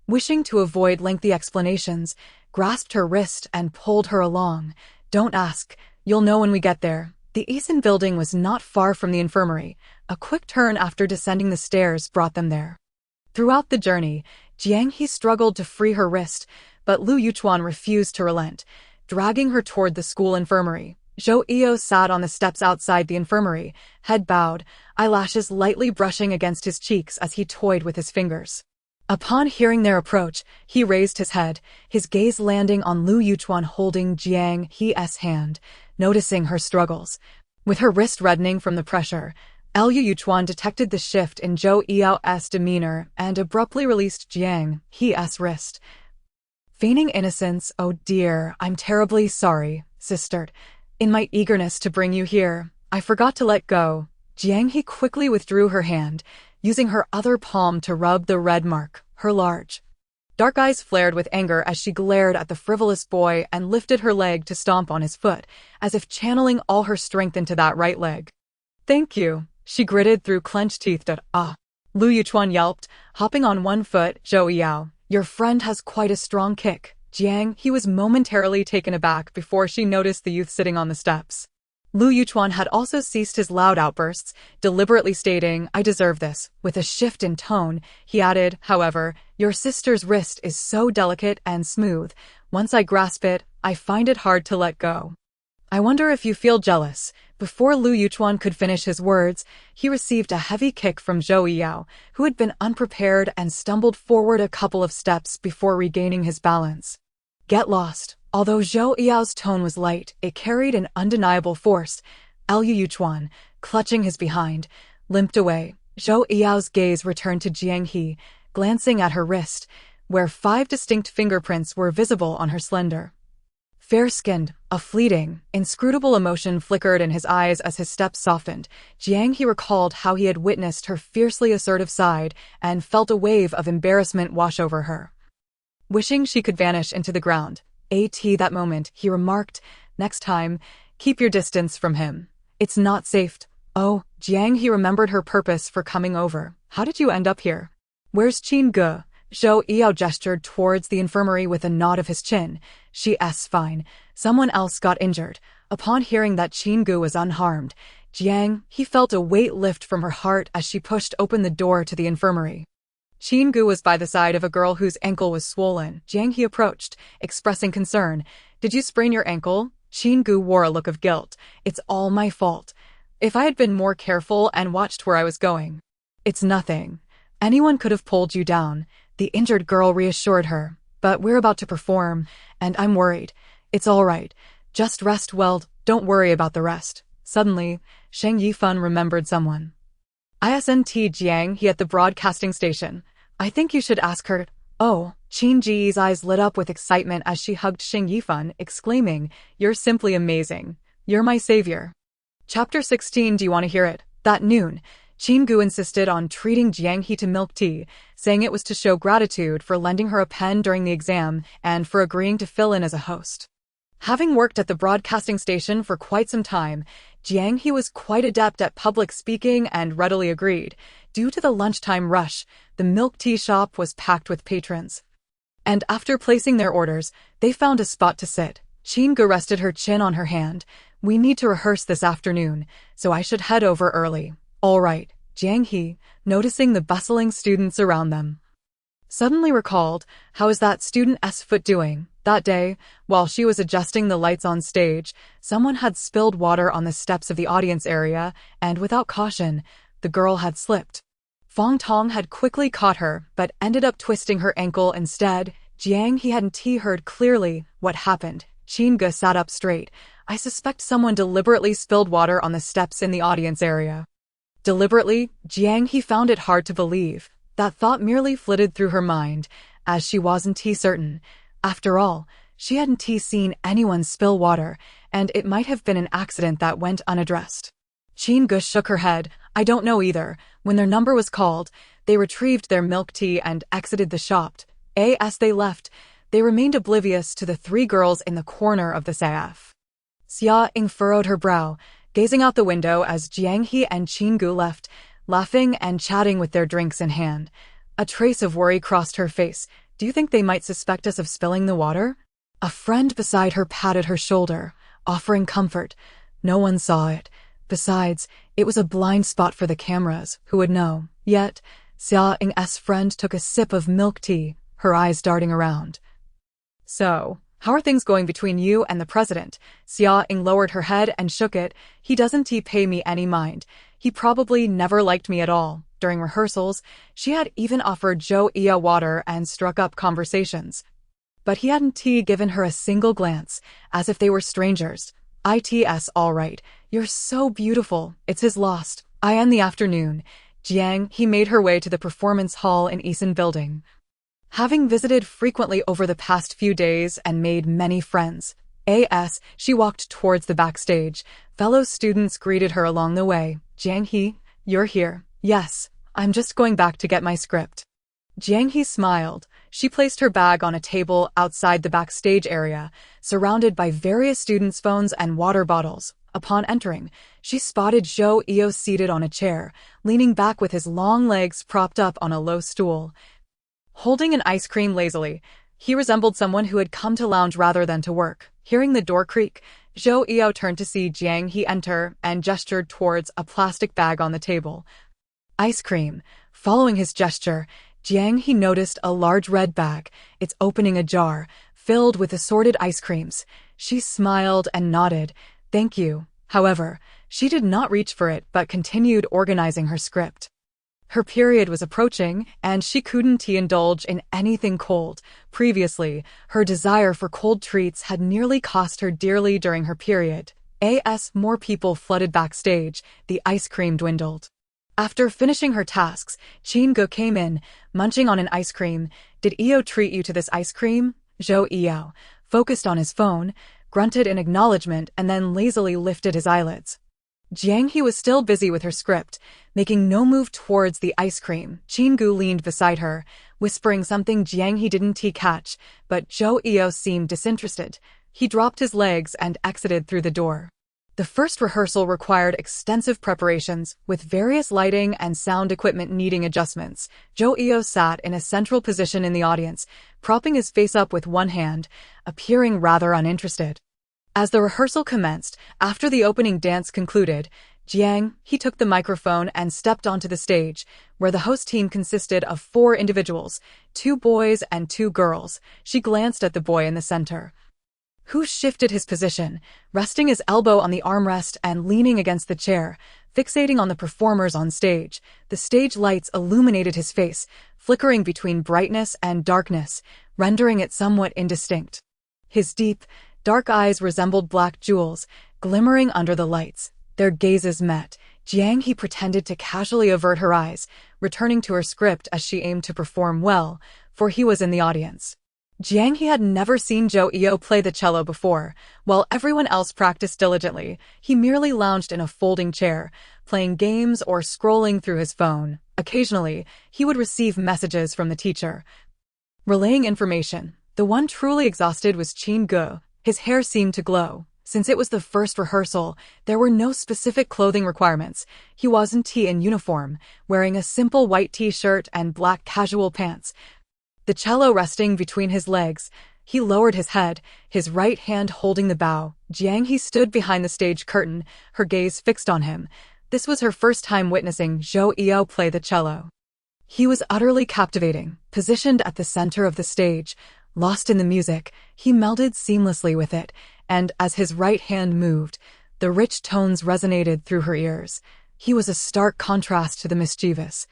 wishing to avoid lengthy explanations, grasped her wrist and pulled her along. Don't ask. You'll know when we get there. The Eason building was not far from the infirmary. A quick turn after descending the stairs brought them there. Throughout the journey, Jiang He struggled to free her wrist, but Lu Yuchuan refused to relent, dragging her toward the school infirmary. Zhou Yao sat on the steps outside the infirmary, head bowed, eyelashes lightly brushing against his cheeks as he toyed with his fingers. Upon hearing their approach, he raised his head, his gaze landing on Lu Yuchuan holding Jiang He's hand, noticing her struggles. With her wrist reddening from the pressure, Lu Yuchuan detected the shift in Zhou Yao's demeanor and abruptly released Jiang He's wrist. Feigning innocence, oh dear, I'm terribly sorry, sister. In my eagerness to bring you here, I forgot to let go. Jiang He quickly withdrew her hand, using her other palm to rub the red mark. Her large, dark eyes flared with anger as she glared at the frivolous boy and lifted her leg to stomp on his foot, as if channeling all her strength into that right leg. Thank you, she gritted through clenched teeth. Lu Yuchuan yelped, hopping on one foot. Zhou Yao, your friend has quite a strong kick. Jiang He was momentarily taken aback before she noticed the youth sitting on the steps. Lu Yuchuan had also ceased his loud outbursts, deliberately stating, I deserve this. With a shift in tone, he added, however, your sister's wrist is so delicate and smooth. Once I grasp it, I find it hard to let go. I wonder if you feel jealous. Before Lu Yuchuan could finish his words, he received a heavy kick from Zhou Yao, who had been unprepared and stumbled forward a couple of steps before regaining his balance. Get lost. Although Zhou Yao's tone was light, it carried an undeniable force. Lu Yuchuan, clutching his behind, limped away. Zhou Yao's gaze returned to Jiang He, glancing at her wrist, where 5 distinct fingerprints were visible on her slender, fair-skinned. A fleeting, inscrutable emotion flickered in his eyes as his steps softened. Jiang He recalled how he had witnessed her fiercely assertive side and felt a wave of embarrassment wash over her. Wishing she could vanish into the ground. That moment, he remarked, next time, keep your distance from him. It's not safe. Oh, Jiang He remembered her purpose for coming over. How did you end up here? Where's Qin Gu? Zhou Yao gestured towards the infirmary with a nod of his chin. She's fine. Someone else got injured. Upon hearing that Qin Gu was unharmed, Jiang He felt a weight lift from her heart as she pushed open the door to the infirmary. Qin Gu was by the side of a girl whose ankle was swollen. Jiang He approached, expressing concern. Did you sprain your ankle? Qin Gu wore a look of guilt. It's all my fault. If I had been more careful and watched where I was going. It's nothing. Anyone could have pulled you down, the injured girl reassured her. But we're about to perform, and I'm worried. It's all right. Just rest well, don't worry about the rest. Suddenly, Jiang Yifan remembered someone. "Isn't Jiang He at the broadcasting station? I think you should ask her." Oh, Qin Ji's eyes lit up with excitement as she hugged Jiang Yifan, exclaiming, "You're simply amazing. You're my savior." Chapter 16. Do you want to hear it? That noon, Qin Gu insisted on treating Jiang He to milk tea, saying it was to show gratitude for lending her a pen during the exam and for agreeing to fill in as a host. Having worked at the broadcasting station for quite some time, Jiang He was quite adept at public speaking and readily agreed. Due to the lunchtime rush, the milk tea shop was packed with patrons. And after placing their orders, they found a spot to sit. Qin Gu rested her chin on her hand. "We need to rehearse this afternoon, so I should head over early." "All right," Jiang He, noticing the bustling students around them, suddenly recalled, "How is that student S foot doing?" That day, while she was adjusting the lights on stage, someone had spilled water on the steps of the audience area, and without caution, the girl had slipped. Fong Tong had quickly caught her, but ended up twisting her ankle instead. Jiang He hadn't heard clearly what happened. Qin Gu sat up straight. "I suspect someone deliberately spilled water on the steps in the audience area." Deliberately? Jiang He found it hard to believe. That thought merely flitted through her mind, as she wasn't certain. After all, she hadn't seen anyone spill water, and it might have been an accident that went unaddressed. Qin Gu shook her head. "I don't know either." When their number was called, they retrieved their milk tea and exited the shop. As they left, they remained oblivious to the three girls in the corner of the CF. Xia Ying furrowed her brow, gazing out the window as Jiang He and Qin Gu left, laughing and chatting with their drinks in hand. A trace of worry crossed her face. "Do you think they might suspect us of spilling the water?" A friend beside her patted her shoulder, offering comfort. No one saw it. Besides, it was a blind spot for the cameras, who would know? Yet, Xia Ying's friend took a sip of milk tea, her eyes darting around. "So, how are things going between you and the president?" Xia Ying lowered her head and shook it. "He doesn't pay me any mind. He probably never liked me at all." During rehearsals, she had even offered Zhou Iya water and struck up conversations. But he hadn't given her a single glance, as if they were strangers. "It's all right. You're so beautiful." It's his lost. In the afternoon, Jiang He made her way to the performance hall in Eason Building. Having visited frequently over the past few days and made many friends, she walked towards the backstage. Fellow students greeted her along the way. "Jiang He, you're here." "Yes, I'm just going back to get my script." Jiang He smiled. She placed her bag on a table outside the backstage area, surrounded by various students' phones and water bottles. Upon entering, she spotted Zhou Iyo seated on a chair, leaning back with his long legs propped up on a low stool. Holding an ice cream lazily, he resembled someone who had come to lounge rather than to work. Hearing the door creak, Zhou Iyo turned to see Jiang He enter and gestured towards a plastic bag on the table. "Ice cream." Following his gesture, Jiang He noticed a large red bag, its opening ajar, filled with assorted ice creams. She smiled and nodded. "Thank you." However, she did not reach for it but continued organizing her script. Her period was approaching, and she couldn't indulge in anything cold. Previously, her desire for cold treats had nearly cost her dearly during her period. As more people flooded backstage, the ice cream dwindled. After finishing her tasks, Qin Gu came in, munching on an ice cream. "Did Iyo treat you to this ice cream?" Zhou Iyo, focused on his phone, grunted in acknowledgement and then lazily lifted his eyelids. Jiang He was still busy with her script, making no move towards the ice cream. Qin Gu leaned beside her, whispering something Jiang He didn't catch, but Zhou Iyo seemed disinterested. He dropped his legs and exited through the door. The first rehearsal required extensive preparations, with various lighting and sound equipment needing adjustments. Zhou Iyo sat in a central position in the audience, propping his face up with one hand, appearing rather uninterested. As the rehearsal commenced, after the opening dance concluded, Jiang He took the microphone and stepped onto the stage, where the host team consisted of 4 individuals, 2 boys and 2 girls. She glanced at the boy in the center, who shifted his position, resting his elbow on the armrest and leaning against the chair, fixating on the performers on stage. The stage lights illuminated his face, flickering between brightness and darkness, rendering it somewhat indistinct. His deep, dark eyes resembled black jewels, glimmering under the lights. Their gazes met. Jiang He pretended to casually avert her eyes, returning to her script as she aimed to perform well, for he was in the audience. Jiang He had never seen Zhou Yao play the cello before. While everyone else practiced diligently, he merely lounged in a folding chair, playing games or scrolling through his phone. Occasionally, he would receive messages from the teacher, relaying information. The one truly exhausted was Qin Ge. His hair seemed to glow. Since it was the first rehearsal, there were no specific clothing requirements. He wasn't in uniform, wearing a simple white t-shirt and black casual pants. The cello resting between his legs, he lowered his head, his right hand holding the bow. Jiang He stood behind the stage curtain, her gaze fixed on him. This was her first time witnessing Zhou Yao play the cello. He was utterly captivating, positioned at the center of the stage. Lost in the music, he melded seamlessly with it, and as his right hand moved, the rich tones resonated through her ears. He was a stark contrast to the mischievous,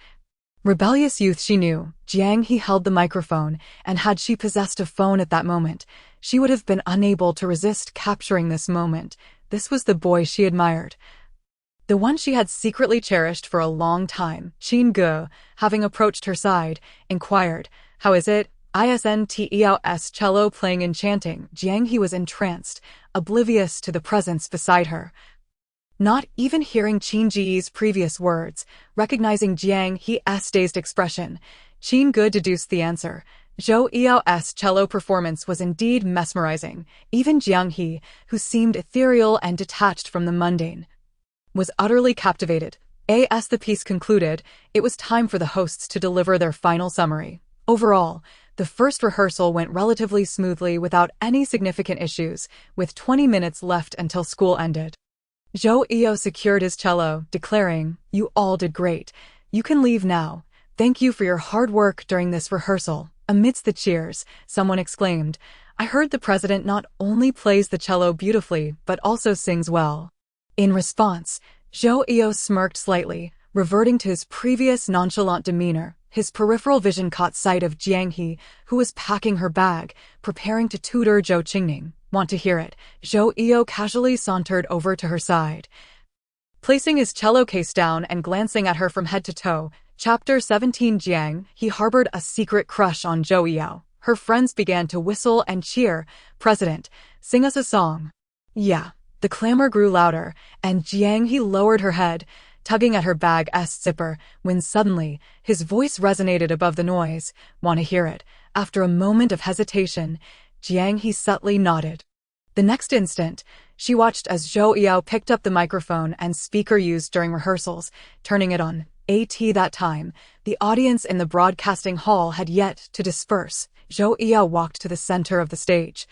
rebellious youth she knew. Jiang He held the microphone, and had she possessed a phone at that moment, she would have been unable to resist capturing this moment. This was the boy she admired, the one she had secretly cherished for a long time. Qin Ge, having approached her side, inquired, "How is it? Isnteos cello playing enchanting." Jiang He was entranced, oblivious to the presence beside her. Not even hearing Qin Ge's previous words, recognizing Jiang He's dazed expression, Qin Ge deduced the answer. Zhou Yao's cello performance was indeed mesmerizing. Even Jiang He, who seemed ethereal and detached from the mundane, was utterly captivated. As the piece concluded, it was time for the hosts to deliver their final summary. Overall, the first rehearsal went relatively smoothly without any significant issues, with 20 minutes left until school ended. Zhou Yao secured his cello, declaring, "You all did great. You can leave now. Thank you for your hard work during this rehearsal." Amidst the cheers, someone exclaimed, "I heard the president not only plays the cello beautifully, but also sings well." In response, Zhou Yao smirked slightly, reverting to his previous nonchalant demeanor. His peripheral vision caught sight of Jiang He, who was packing her bag, preparing to tutor Zhou Qingning. "Want to hear it?" Zhou Yao casually sauntered over to her side, placing his cello case down and glancing at her from head to toe. Chapter 17. Jiang He harbored a secret crush on Zhou Yao. Her friends began to whistle and cheer. "President, sing us a song." "Yeah." The clamor grew louder, and Jiang He lowered her head, tugging at her bag's zipper, when suddenly, his voice resonated above the noise. "Want to hear it?" After a moment of hesitation, Jiang He subtly nodded. The next instant, she watched as Zhou Yao picked up the microphone and speaker used during rehearsals, turning it on. That time, the audience in the broadcasting hall had yet to disperse. Zhou Yao walked to the center of the stage,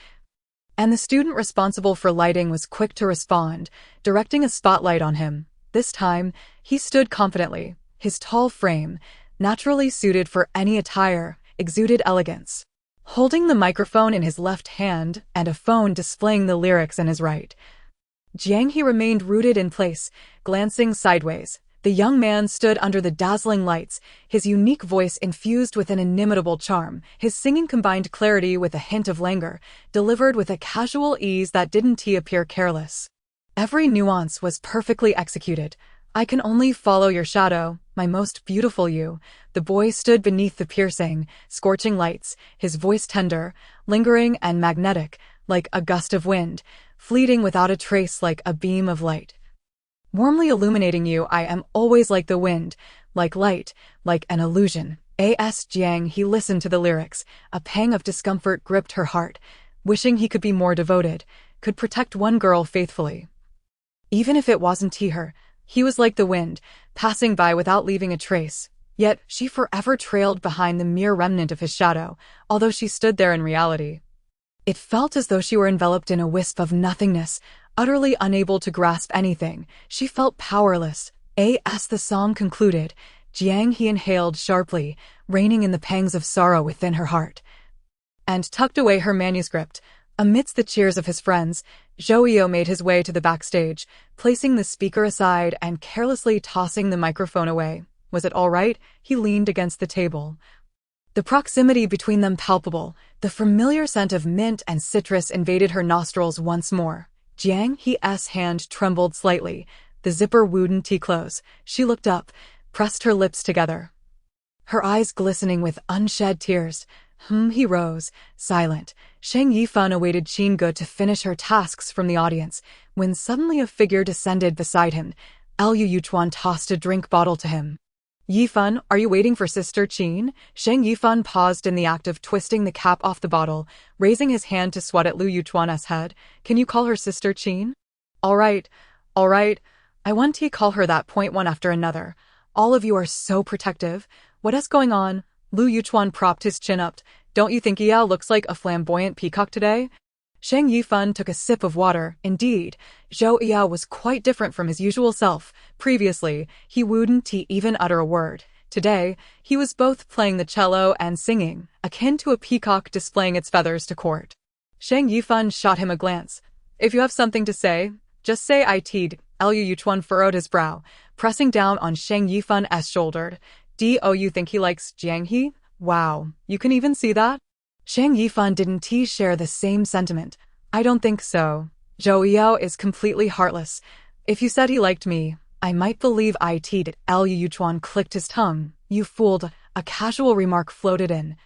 and the student responsible for lighting was quick to respond, directing a spotlight on him. This time, he stood confidently. His tall frame, naturally suited for any attire, exuded elegance. Holding the microphone in his left hand and a phone displaying the lyrics in his right, Jiang He remained rooted in place, glancing sideways. The young man stood under the dazzling lights, his unique voice infused with an inimitable charm. His singing combined clarity with a hint of languor, delivered with a casual ease that didn't appear careless. Every nuance was perfectly executed. "I can only follow your shadow, my most beautiful you." The boy stood beneath the piercing, scorching lights, his voice tender, lingering and magnetic, like a gust of wind, fleeting without a trace like a beam of light. "Warmly illuminating you, I am always like the wind, like light, like an illusion." Jiang He listened to the lyrics. A pang of discomfort gripped her heart, wishing he could be more devoted, could protect one girl faithfully. Even if it wasn't her, he was like the wind, passing by without leaving a trace. Yet she forever trailed behind the mere remnant of his shadow, although she stood there in reality. It felt as though she were enveloped in a wisp of nothingness, utterly unable to grasp anything. She felt powerless. As the song concluded, Jiang He inhaled sharply, reining in the pangs of sorrow within her heart, and tucked away her manuscript. Amidst the cheers of his friends, Zhou Yao made his way to the backstage, placing the speaker aside and carelessly tossing the microphone away. Was it all right? He leaned against the table, the proximity between them palpable. The familiar scent of mint and citrus invaded her nostrils once more. Jiang He's hand trembled slightly, The zipper wouldn't close. She looked up, pressed her lips together, her eyes glistening with unshed tears. He rose, silent. Shang Yifan awaited Qin Ge to finish her tasks from the audience, when suddenly a figure descended beside him. Liu Yuchuan tossed a drink bottle to him. Yifan, are you waiting for Sister Qin? Shang Yifan paused in the act of twisting the cap off the bottle, raising his hand to swat at Liu Yuchuan's head. Can you call her Sister Qin? All right. I want to call her that. Point one after another. All of you are so protective. What is going on? Liu Yuchuan propped his chin up. Don't you think Yao looks like a flamboyant peacock today? Shang Yifan took a sip of water. Indeed, Zhou Yao was quite different from his usual self. Previously, he wouldn't even utter a word. Today, he was both playing the cello and singing, akin to a peacock displaying its feathers to court. Shang Yifan shot him a glance. If you have something to say, just say it. Liu Yuchuan furrowed his brow, pressing down on Shang Yifan's shoulder. You think he likes Jiang He? Wow, you can even see that? Shang Yifan didn't share the same sentiment. I don't think so. Zhou Yao is completely heartless. If you said he liked me, I might believe it. Liu Yuchuan clicked his tongue. You fooled. A casual remark floated in.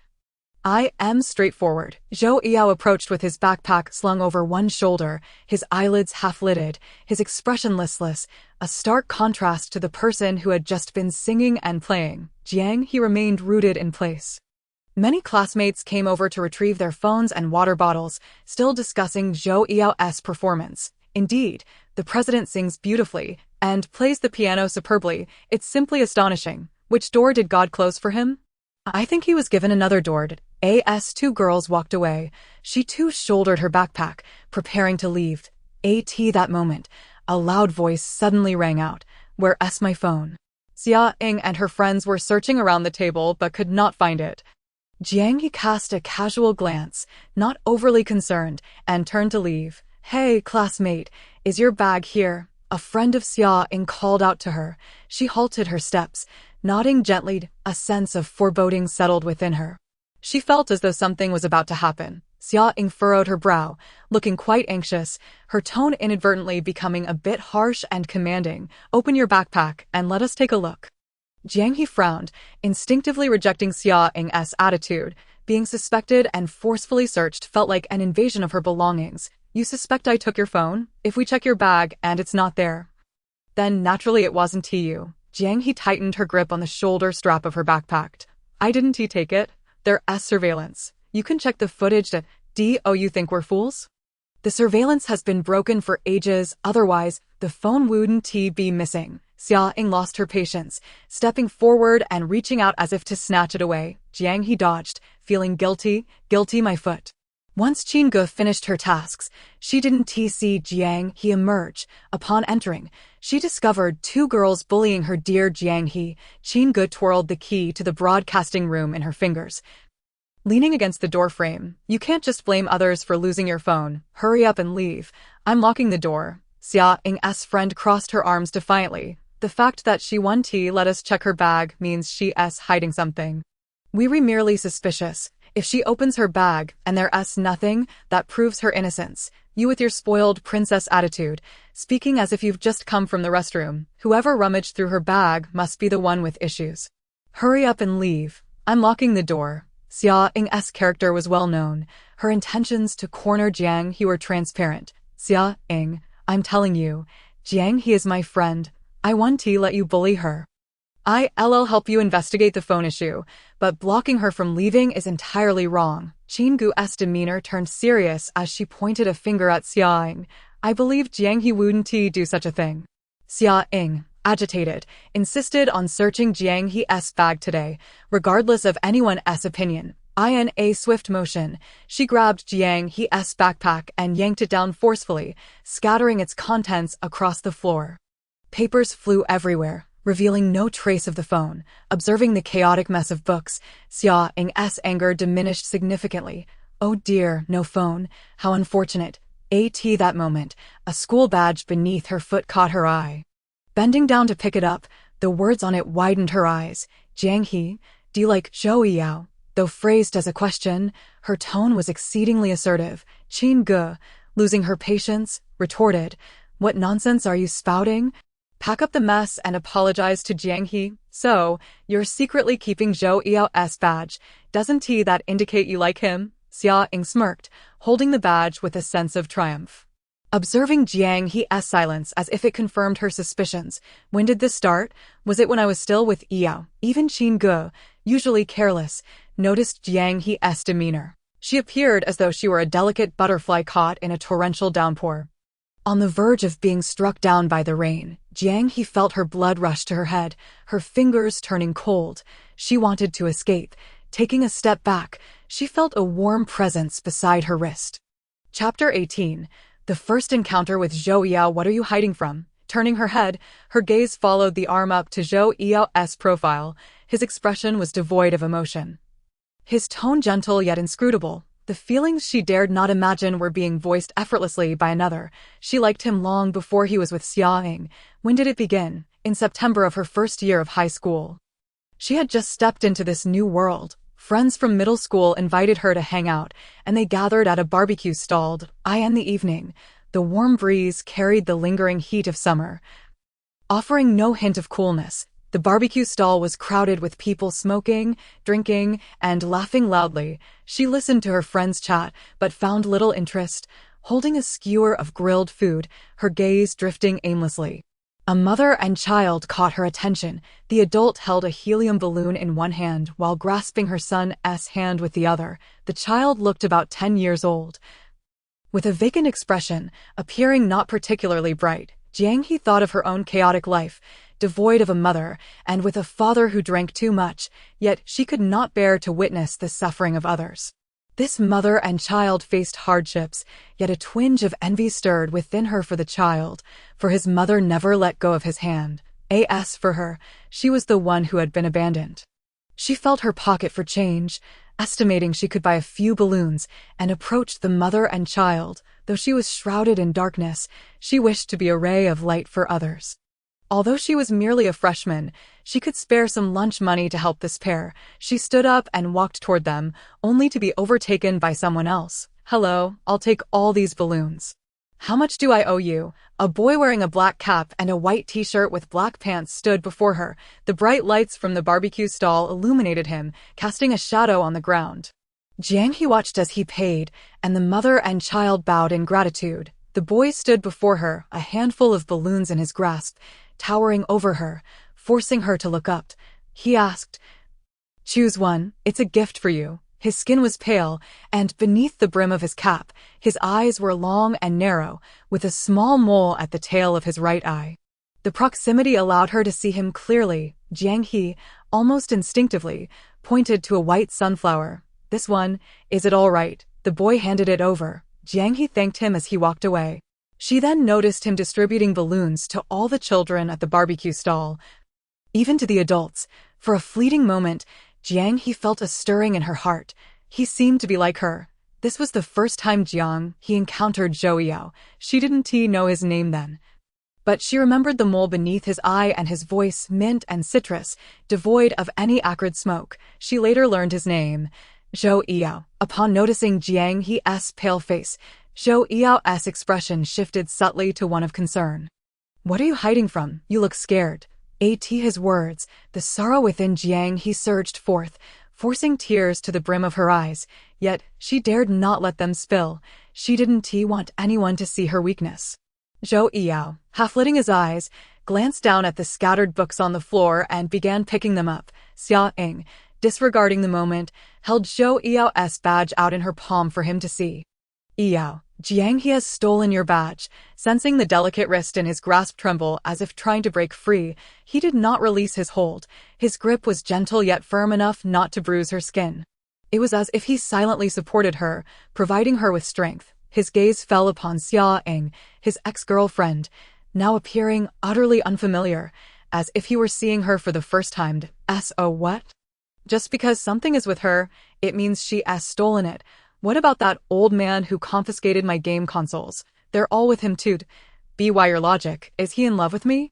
I am straightforward. Zhou Yao approached with his backpack slung over one shoulder, his eyelids half-lidded, his expression listless, a stark contrast to the person who had just been singing and playing. Jiang He remained rooted in place. Many classmates came over to retrieve their phones and water bottles, still discussing Zhou Yao's performance. Indeed, the president sings beautifully and plays the piano superbly. It's simply astonishing. Which door did God close for him? I think he was given another door. As two girls walked away, she too shouldered her backpack, preparing to leave. That moment, a loud voice suddenly rang out. Where's my phone? Xia Ying and her friends were searching around the table but could not find it. Jiang He cast a casual glance, not overly concerned, and turned to leave. Hey, classmate, is your bag here? A friend of Xia Ying called out to her. She halted her steps, nodding gently. A sense of foreboding settled within her. She felt as though something was about to happen. Xia Ying furrowed her brow, looking quite anxious, her tone inadvertently becoming a bit harsh and commanding. Open your backpack and let us take a look. Jiang He frowned, instinctively rejecting Xia Ying's attitude. Being suspected and forcefully searched felt like an invasion of her belongings. You suspect I took your phone? If we check your bag and it's not there, then naturally it wasn't you. Jiang He tightened her grip on the shoulder strap of her backpack. I didn't take it. There's surveillance. You can check the footage. You think we're fools? The surveillance has been broken for ages, otherwise, the phone wouldn't be missing. Xia Ying lost her patience, stepping forward and reaching out as if to snatch it away. Jiang He dodged, feeling guilty, my foot. Once Qin Ge finished her tasks, she didn't see Jiang He emerge. Upon entering, she discovered two girls bullying her. Dear Jiang He, Qin Ge twirled the key to the broadcasting room in her fingers, leaning against the doorframe. You can't just blame others for losing your phone. Hurry up and leave. I'm locking the door. Xia Ying's friend crossed her arms defiantly. The fact that she won't let us check her bag means she's hiding something. We're merely suspicious. If she opens her bag and there's nothing, that proves her innocence. You with your spoiled princess attitude, speaking as if you've just come from the restroom. Whoever rummaged through her bag must be the one with issues. Hurry up and leave. I'm locking the door. Xia Ying's character was well known. Her intentions to corner Jiang He were transparent. Xia Ying, I'm telling you, Jiang He is my friend. I want to let you bully her. I'll help you investigate the phone issue, but blocking her from leaving is entirely wrong. Qin Ge's demeanor turned serious as she pointed a finger at Xia Ying. I believe Jiang He wouldn't do such a thing. Xia Ying, agitated, insisted on searching Jiang He's bag today, regardless of anyone's opinion. In a swift motion, she grabbed Jiang He's backpack and yanked it down forcefully, scattering its contents across the floor. Papers flew everywhere, revealing no trace of the phone. Observing the chaotic mess of books, Xia Ying's anger diminished significantly. Oh dear, no phone. How unfortunate. That moment, a school badge beneath her foot caught her eye. Bending down to pick it up, the words on it widened her eyes. Jiang He, do you like Zhou Yao? Though phrased as a question, her tone was exceedingly assertive. Qin Ge, losing her patience, retorted, What nonsense are you spouting? pack up the mess and apologize to Jiang He. So, you're secretly keeping Zhou Yao's badge. Doesn't that indicate you like him? Xia Ying smirked, holding the badge with a sense of triumph. Observing Jiang He's silence as if it confirmed her suspicions. When did this start? Was it when I was still with Yao? Even Qin Ge, usually careless, noticed Jiang He's demeanor. She appeared as though she were a delicate butterfly caught in a torrential downpour. On the verge of being struck down by the rain, Jiang He felt her blood rush to her head, her fingers turning cold. She wanted to escape. Taking a step back, she felt a warm presence beside her wrist. Chapter 18. The first encounter with Zhou Yao. What are you hiding from? Turning her head, her gaze followed the arm up to Zhou Yao's profile. His expression was devoid of emotion. His tone gentle yet inscrutable. The feelings she dared not imagine were being voiced effortlessly by another. She liked him long before he was with Xia Ying. When did it begin? In September of her first year of high school. She had just stepped into this new world. Friends from middle school invited her to hang out, and they gathered at a barbecue stall. In the evening, the warm breeze carried the lingering heat of summer, offering no hint of coolness. The barbecue stall was crowded with people smoking, drinking, and laughing loudly. She listened to her friends chat, but found little interest. Holding a skewer of grilled food, her gaze drifting aimlessly. A mother and child caught her attention. The adult held a helium balloon in one hand while grasping her son's hand with the other. The child looked about 10 years old, with a vacant expression, appearing not particularly bright. Jiang He thought of her own chaotic life, devoid of a mother, and with a father who drank too much, yet she could not bear to witness the suffering of others. This mother and child faced hardships, yet a twinge of envy stirred within her for the child, for his mother never let go of his hand. As for her, she was the one who had been abandoned. She felt her pocket for change, estimating she could buy a few balloons, and approached the mother and child. Though she was shrouded in darkness, she wished to be a ray of light for others. Although she was merely a freshman, she could spare some lunch money to help this pair. She stood up and walked toward them, only to be overtaken by someone else. Hello, I'll take all these balloons. How much do I owe you? A boy wearing a black cap and a white t-shirt with black pants stood before her. The bright lights from the barbecue stall illuminated him, casting a shadow on the ground. Jiang He watched as he paid, and the mother and child bowed in gratitude. The boy stood before her, a handful of balloons in his grasp, towering over her, forcing her to look up. He asked, "Choose one, it's a gift for you." His skin was pale, and beneath the brim of his cap, his eyes were long and narrow, with a small mole at the tail of his right eye. The proximity allowed her to see him clearly. Jiang He, almost instinctively, pointed to a white sunflower. "This one, is it all right?" The boy handed it over. Jiang He thanked him as he walked away. She then noticed him distributing balloons to all the children at the barbecue stall, even to the adults. For a fleeting moment, Jiang He felt a stirring in her heart. He seemed to be like her. This was the first time Jiang He encountered Zhou Yao. She didn't know his name then, but she remembered the mole beneath his eye and his voice, mint and citrus, devoid of any acrid smoke. She later learned his name, Zhou Yao. Upon noticing Jiang He's pale face, Zhou Yao's expression shifted subtly to one of concern. "What are you hiding from? You look scared." His words, the sorrow within Jiang He surged forth, forcing tears to the brim of her eyes, yet she dared not let them spill. She didn't want anyone to see her weakness. Zhou Yao, half letting his eyes, glanced down at the scattered books on the floor and began picking them up. Xia Ying, disregarding the moment, held Zhou Yao's badge out in her palm for him to see. "Yao, Jiang He has stolen your badge." Sensing the delicate wrist in his grasp tremble as if trying to break free, he did not release his hold. His grip was gentle yet firm enough not to bruise her skin. It was as if he silently supported her, providing her with strength. His gaze fell upon Xia Ying, his ex-girlfriend, now appearing utterly unfamiliar, as if he were seeing her for the first time. So what? Just because something is with her, it means she has stolen it. What about that old man who confiscated my game consoles? They're all with him too. Be why your logic. Is he in love with me?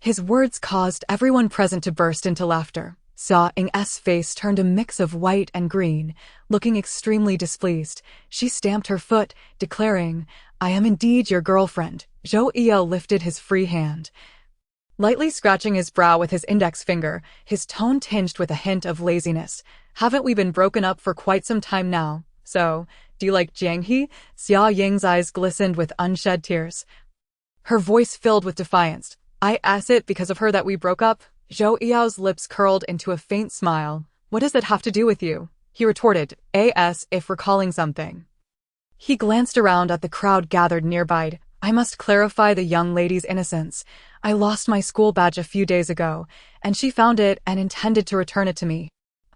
His words caused everyone present to burst into laughter. Xia Ying's face turned a mix of white and green, looking extremely displeased. She stamped her foot, declaring, "I am indeed your girlfriend." Zhou Yao lifted his free hand. Lightly scratching his brow with his index finger, his tone tinged with a hint of laziness. Haven't we been broken up for quite some time now? So, do you like Jiang He? Xia Ying's eyes glistened with unshed tears. Her voice filled with defiance. I asked it because of her that we broke up? Zhou Yao's lips curled into a faint smile. What does that have to do with you? He retorted, as if recalling something. He glanced around at the crowd gathered nearby. I must clarify the young lady's innocence. I lost my school badge a few days ago, and she found it and intended to return it to me.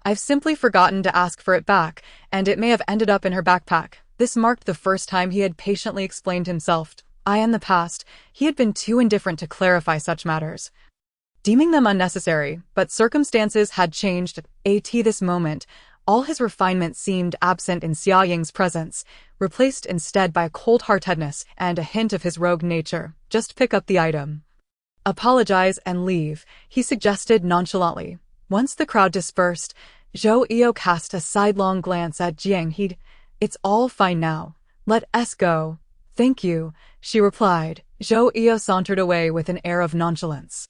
I've simply forgotten to ask for it back, and it may have ended up in her backpack. This marked the first time he had patiently explained himself. In the past, he had been too indifferent to clarify such matters, deeming them unnecessary, but circumstances had changed. At this moment, all his refinement seemed absent in Xia Ying's presence, replaced instead by cold-heartedness and a hint of his rogue nature. Just pick up the item. Apologize and leave, he suggested nonchalantly. Once the crowd dispersed, Zhou Yao cast a sidelong glance at Jiang He. It's all fine now. Let us go. Thank you, she replied. Zhou Yao sauntered away with an air of nonchalance.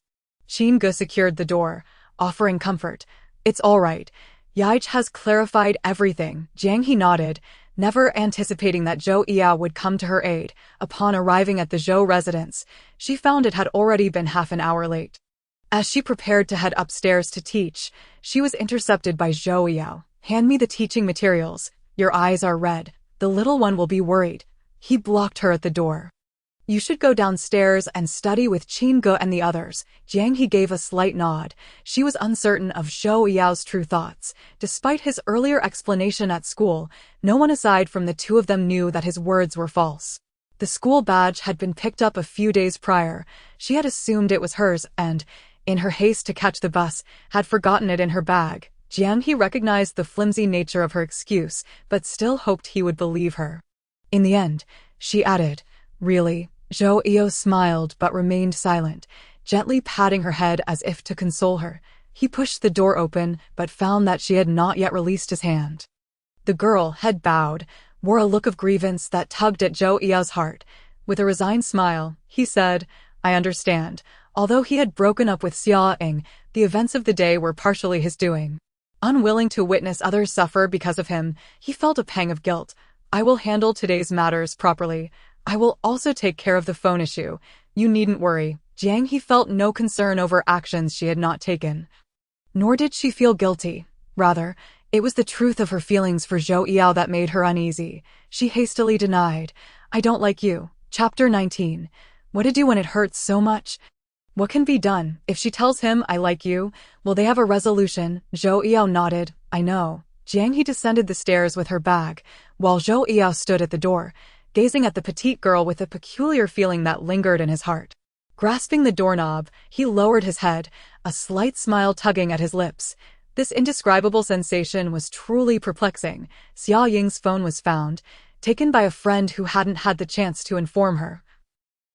Qin secured the door, offering comfort. It's all right. Yaich has clarified everything. Jiang He nodded, never anticipating that Zhou Yao would come to her aid. Upon arriving at the Zhou residence, she found it had already been half an hour late. As she prepared to head upstairs to teach, she was intercepted by Zhou Yao. Hand me the teaching materials. Your eyes are red. The little one will be worried. He blocked her at the door. You should go downstairs and study with Qin and the others. Jiang He gave a slight nod. She was uncertain of Zhou Yao's true thoughts. Despite his earlier explanation at school, no one aside from the two of them knew that his words were false. The school badge had been picked up a few days prior. She had assumed it was hers and, in her haste to catch the bus, had forgotten it in her bag. Jiang He recognized the flimsy nature of her excuse, but still hoped he would believe her. In the end, she added, Really? Zhou Yao smiled but remained silent, gently patting her head as if to console her. He pushed the door open but found that she had not yet released his hand. The girl, head bowed, wore a look of grievance that tugged at Zhou Yao's heart. With a resigned smile, he said, I understand. Although he had broken up with Xia Ying, the events of the day were partially his doing. Unwilling to witness others suffer because of him, he felt a pang of guilt. I will handle today's matters properly. I will also take care of the phone issue. You needn't worry. Jiang He felt no concern over actions she had not taken. Nor did she feel guilty. Rather, it was the truth of her feelings for Zhou Yao that made her uneasy. She hastily denied, I don't like you. Chapter 19. What to do when it hurts so much? What can be done? If she tells him, I like you, will they have a resolution? Zhou Yao nodded. I know. Jiang He descended the stairs with her bag, while Zhou Yao stood at the door, gazing at the petite girl with a peculiar feeling that lingered in his heart. Grasping the doorknob, he lowered his head, a slight smile tugging at his lips. This indescribable sensation was truly perplexing. Xia Ying's phone was found, taken by a friend who hadn't had the chance to inform her,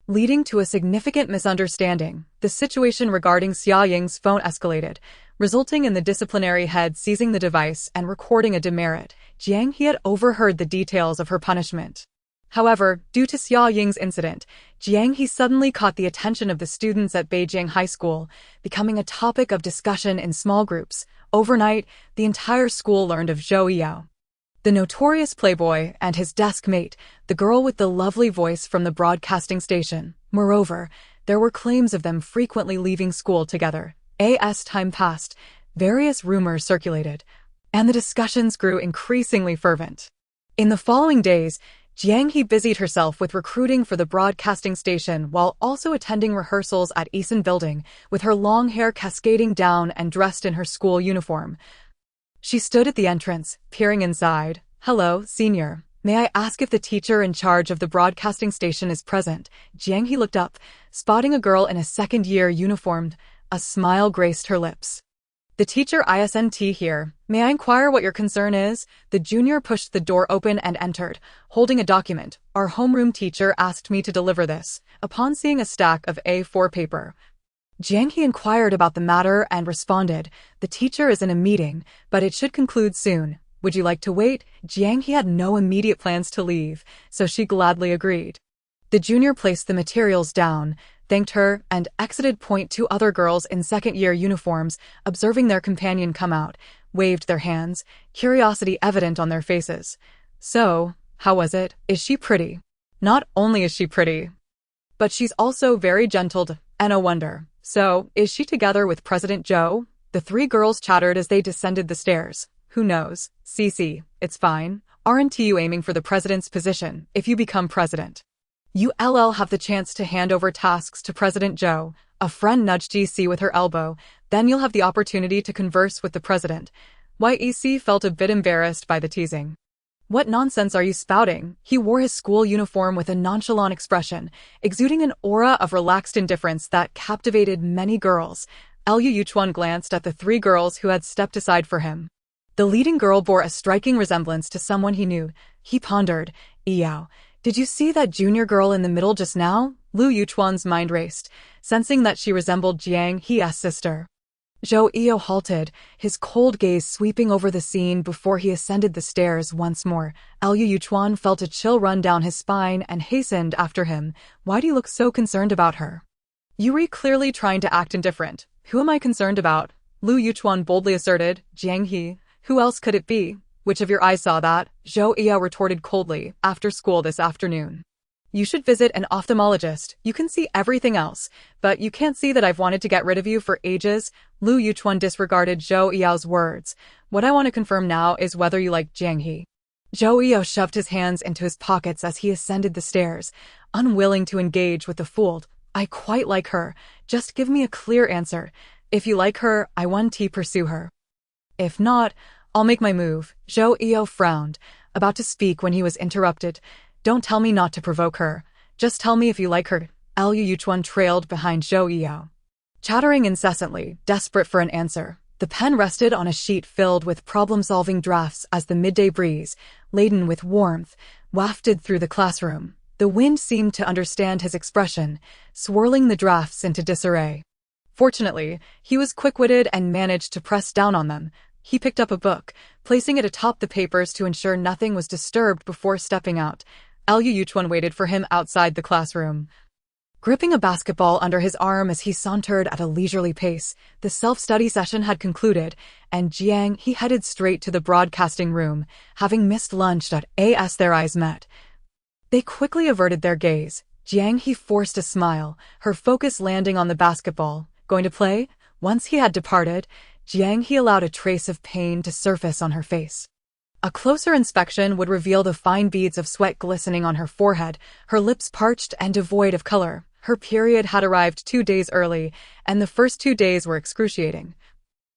leading to a significant misunderstanding. The situation regarding Xia Ying's phone escalated, resulting in the disciplinary head seizing the device and recording a demerit. Jiang He had overheard the details of her punishment. However, due to Xia Ying's incident, Jiang He suddenly caught the attention of the students at Beijing High School, becoming a topic of discussion in small groups. Overnight, the entire school learned of Zhou Yao, the notorious playboy, and his desk mate, the girl with the lovely voice from the broadcasting station. Moreover, there were claims of them frequently leaving school together. As time passed, various rumors circulated, and the discussions grew increasingly fervent. In the following days, Jiang He busied herself with recruiting for the broadcasting station while also attending rehearsals at Eason Building, with her long hair cascading down and dressed in her school uniform. She stood at the entrance, peering inside. Hello, senior. May I ask if the teacher in charge of the broadcasting station is present? Jiang He looked up, spotting a girl in a second-year uniform. A smile graced her lips. The teacher isn't here. May I inquire what your concern is? The junior pushed the door open and entered, holding a document. Our homeroom teacher asked me to deliver this. Upon seeing a stack of A4 paper, Jiang He inquired about the matter and responded, the teacher is in a meeting, but it should conclude soon. Would you like to wait? Jiang He had no immediate plans to leave, so she gladly agreed. The junior placed the materials down, thanked her, and exited. Two other girls in second-year uniforms, observing their companion come out, waved their hands, curiosity evident on their faces. So, how was it? Is she pretty? Not only is she pretty, but she's also very gentle, and a wonder. So, is she together with President Joe? The three girls chattered as they descended the stairs. Who knows? Cece, it's fine. Aren't you aiming for the president's position if you become president? You'll have the chance to hand over tasks to President Joe. A friend nudged GC with her elbow. Then you'll have the opportunity to converse with the president. YEC felt a bit embarrassed by the teasing. What nonsense are you spouting? He wore his school uniform with a nonchalant expression, exuding an aura of relaxed indifference that captivated many girls. Liu Yuchuan glanced at the three girls who had stepped aside for him. The leading girl bore a striking resemblance to someone he knew. He pondered. Yao, did you see that junior girl in the middle just now? Liu Yuchuan's mind raced, sensing that she resembled Jiang He's sister. Zhou Yao halted, his cold gaze sweeping over the scene before he ascended the stairs once more. Liu Yuchuan felt a chill run down his spine and hastened after him. Why do you look so concerned about her? Yuri clearly trying to act indifferent. Who am I concerned about? Liu Yuchuan boldly asserted. Jiang He. Who else could it be? Which of your eyes saw that? Zhou Yao retorted coldly. After school this afternoon. You should visit an ophthalmologist. You can see everything else, but you can't see that I've wanted to get rid of you for ages. Liu Yuchuan disregarded Zhou Yao's words. What I want to confirm now is whether you like Jiang He. Zhou Yao shoved his hands into his pockets as he ascended the stairs, unwilling to engage with the fool. I quite like her. Just give me a clear answer. If you like her, I want to pursue her. If not, I'll make my move. Zhou Yao frowned, about to speak when he was interrupted. Don't tell me not to provoke her. Just tell me if you like her. Liu Yuchuan trailed behind Zhou Yao, chattering incessantly, desperate for an answer. The pen rested on a sheet filled with problem-solving drafts as the midday breeze, laden with warmth, wafted through the classroom. The wind seemed to understand his expression, swirling the drafts into disarray. Fortunately, he was quick-witted and managed to press down on them. He picked up a book, placing it atop the papers to ensure nothing was disturbed before stepping out. Liu Yuchuan waited for him outside the classroom, gripping a basketball under his arm as he sauntered at a leisurely pace. The self-study session had concluded, and Jiang He headed straight to the broadcasting room, having missed lunch. As their eyes met, they quickly averted their gaze. Jiang He forced a smile, her focus landing on the basketball. Going to play? Once he had departed, Jiang He allowed a trace of pain to surface on her face. A closer inspection would reveal the fine beads of sweat glistening on her forehead, her lips parched and devoid of color. Her period had arrived 2 days early, and the first 2 days were excruciating.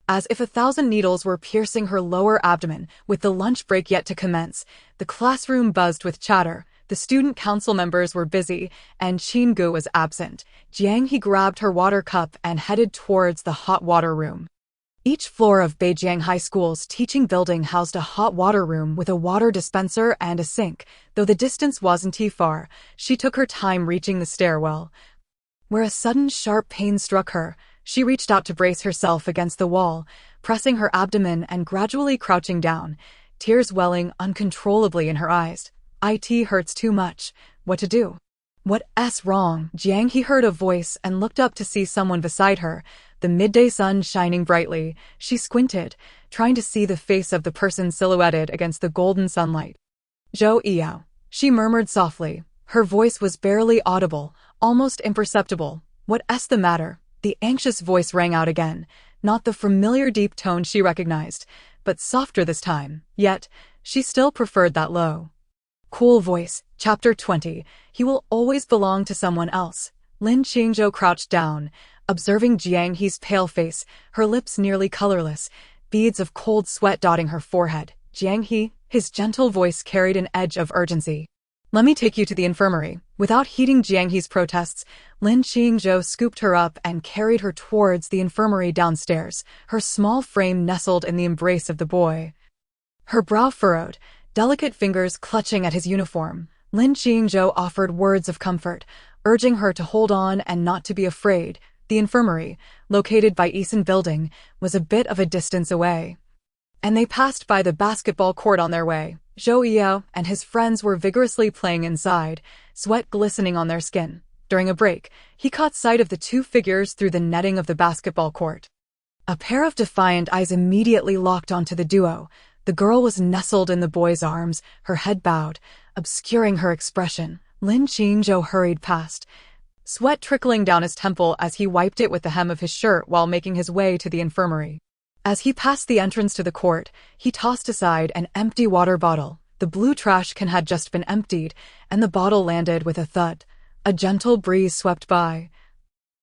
As if 1,000 needles were piercing her lower abdomen, with the lunch break yet to commence, the classroom buzzed with chatter. The student council members were busy, and Qinggu was absent. Jiang He grabbed her water cup and headed towards the hot water room. Each floor of Beijing High School's teaching building housed a hot water room with a water dispenser and a sink. Though the distance wasn't too far, she took her time reaching the stairwell, where a sudden sharp pain struck her. She reached out to brace herself against the wall, pressing her abdomen and gradually crouching down, tears welling uncontrollably in her eyes. It hurts too much. What to do? What's wrong? Jiang He heard a voice and looked up to see someone beside her, the midday sun shining brightly. She squinted, trying to see the face of the person silhouetted against the golden sunlight. Zhou Yao, she murmured softly. Her voice was barely audible, almost imperceptible. What's the matter? The anxious voice rang out again, not the familiar deep tone she recognized, but softer this time. Yet, she still preferred that low, cool voice. Chapter 20. He will always belong to someone else. Lin Qingzhou crouched down, observing Jiang He's pale face, her lips nearly colorless, beads of cold sweat dotting her forehead. Jiang He, his gentle voice carried an edge of urgency. Let me take you to the infirmary. Without heeding Jiang He's protests, Lin Qingzhou scooped her up and carried her towards the infirmary downstairs, her small frame nestled in the embrace of the boy. Her brow furrowed, delicate fingers clutching at his uniform. Lin Qingzhou offered words of comfort, urging her to hold on and not to be afraid. The infirmary, located by Eason Building, was a bit of a distance away, and they passed by the basketball court on their way. Zhou Yao and his friends were vigorously playing inside, sweat glistening on their skin. During a break, he caught sight of the two figures through the netting of the basketball court. A pair of defiant eyes immediately locked onto the duo. The girl was nestled in the boy's arms, her head bowed, obscuring her expression. Lin Qingzhou hurried past, sweat trickling down his temple as he wiped it with the hem of his shirt while making his way to the infirmary. As he passed the entrance to the court, he tossed aside an empty water bottle. The blue trash can had just been emptied, and the bottle landed with a thud. A gentle breeze swept by,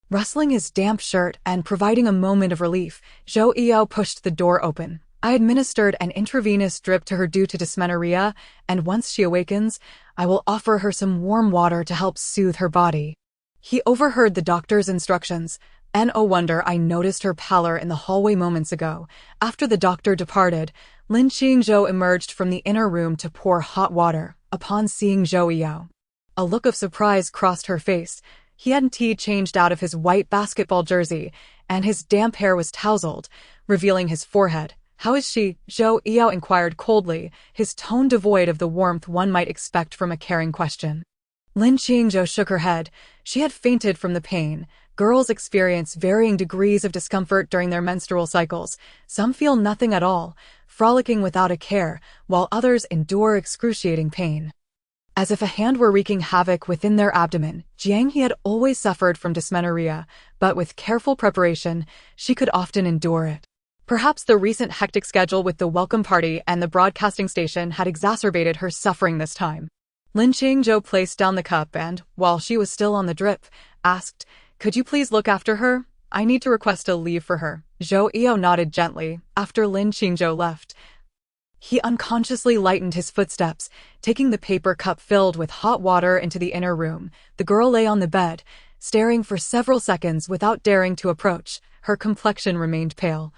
rustling his damp shirt and providing a moment of relief. Zhou Yao pushed the door open. I administered an intravenous drip to her due to dysmenorrhea, and once she awakens, I will offer her some warm water to help soothe her body. He overheard the doctor's instructions. No wonder I noticed her pallor in the hallway moments ago. After the doctor departed, Lin Qingzhou emerged from the inner room to pour hot water. Upon seeing Zhou Yao, a look of surprise crossed her face. He hadn't changed out of his white basketball jersey, and his damp hair was tousled, revealing his forehead. "How is she?" Zhou Yao inquired coldly, his tone devoid of the warmth one might expect from a caring question. Lin Qingzhou shook her head. She had fainted from the pain. Girls experience varying degrees of discomfort during their menstrual cycles. Some feel nothing at all, frolicking without a care, while others endure excruciating pain. As if a hand were wreaking havoc within their abdomen, Jiang He had always suffered from dysmenorrhea, but with careful preparation, she could often endure it. Perhaps the recent hectic schedule with the welcome party and the broadcasting station had exacerbated her suffering this time. Lin Qingzhou placed down the cup and, while she was still on the drip, asked, "Could you please look after her? I need to request a leave for her." Zhou Yao nodded gently. After Lin Qingzhou left, he unconsciously lightened his footsteps, taking the paper cup filled with hot water into the inner room. The girl lay on the bed, staring for several seconds without daring to approach. Her complexion remained pale,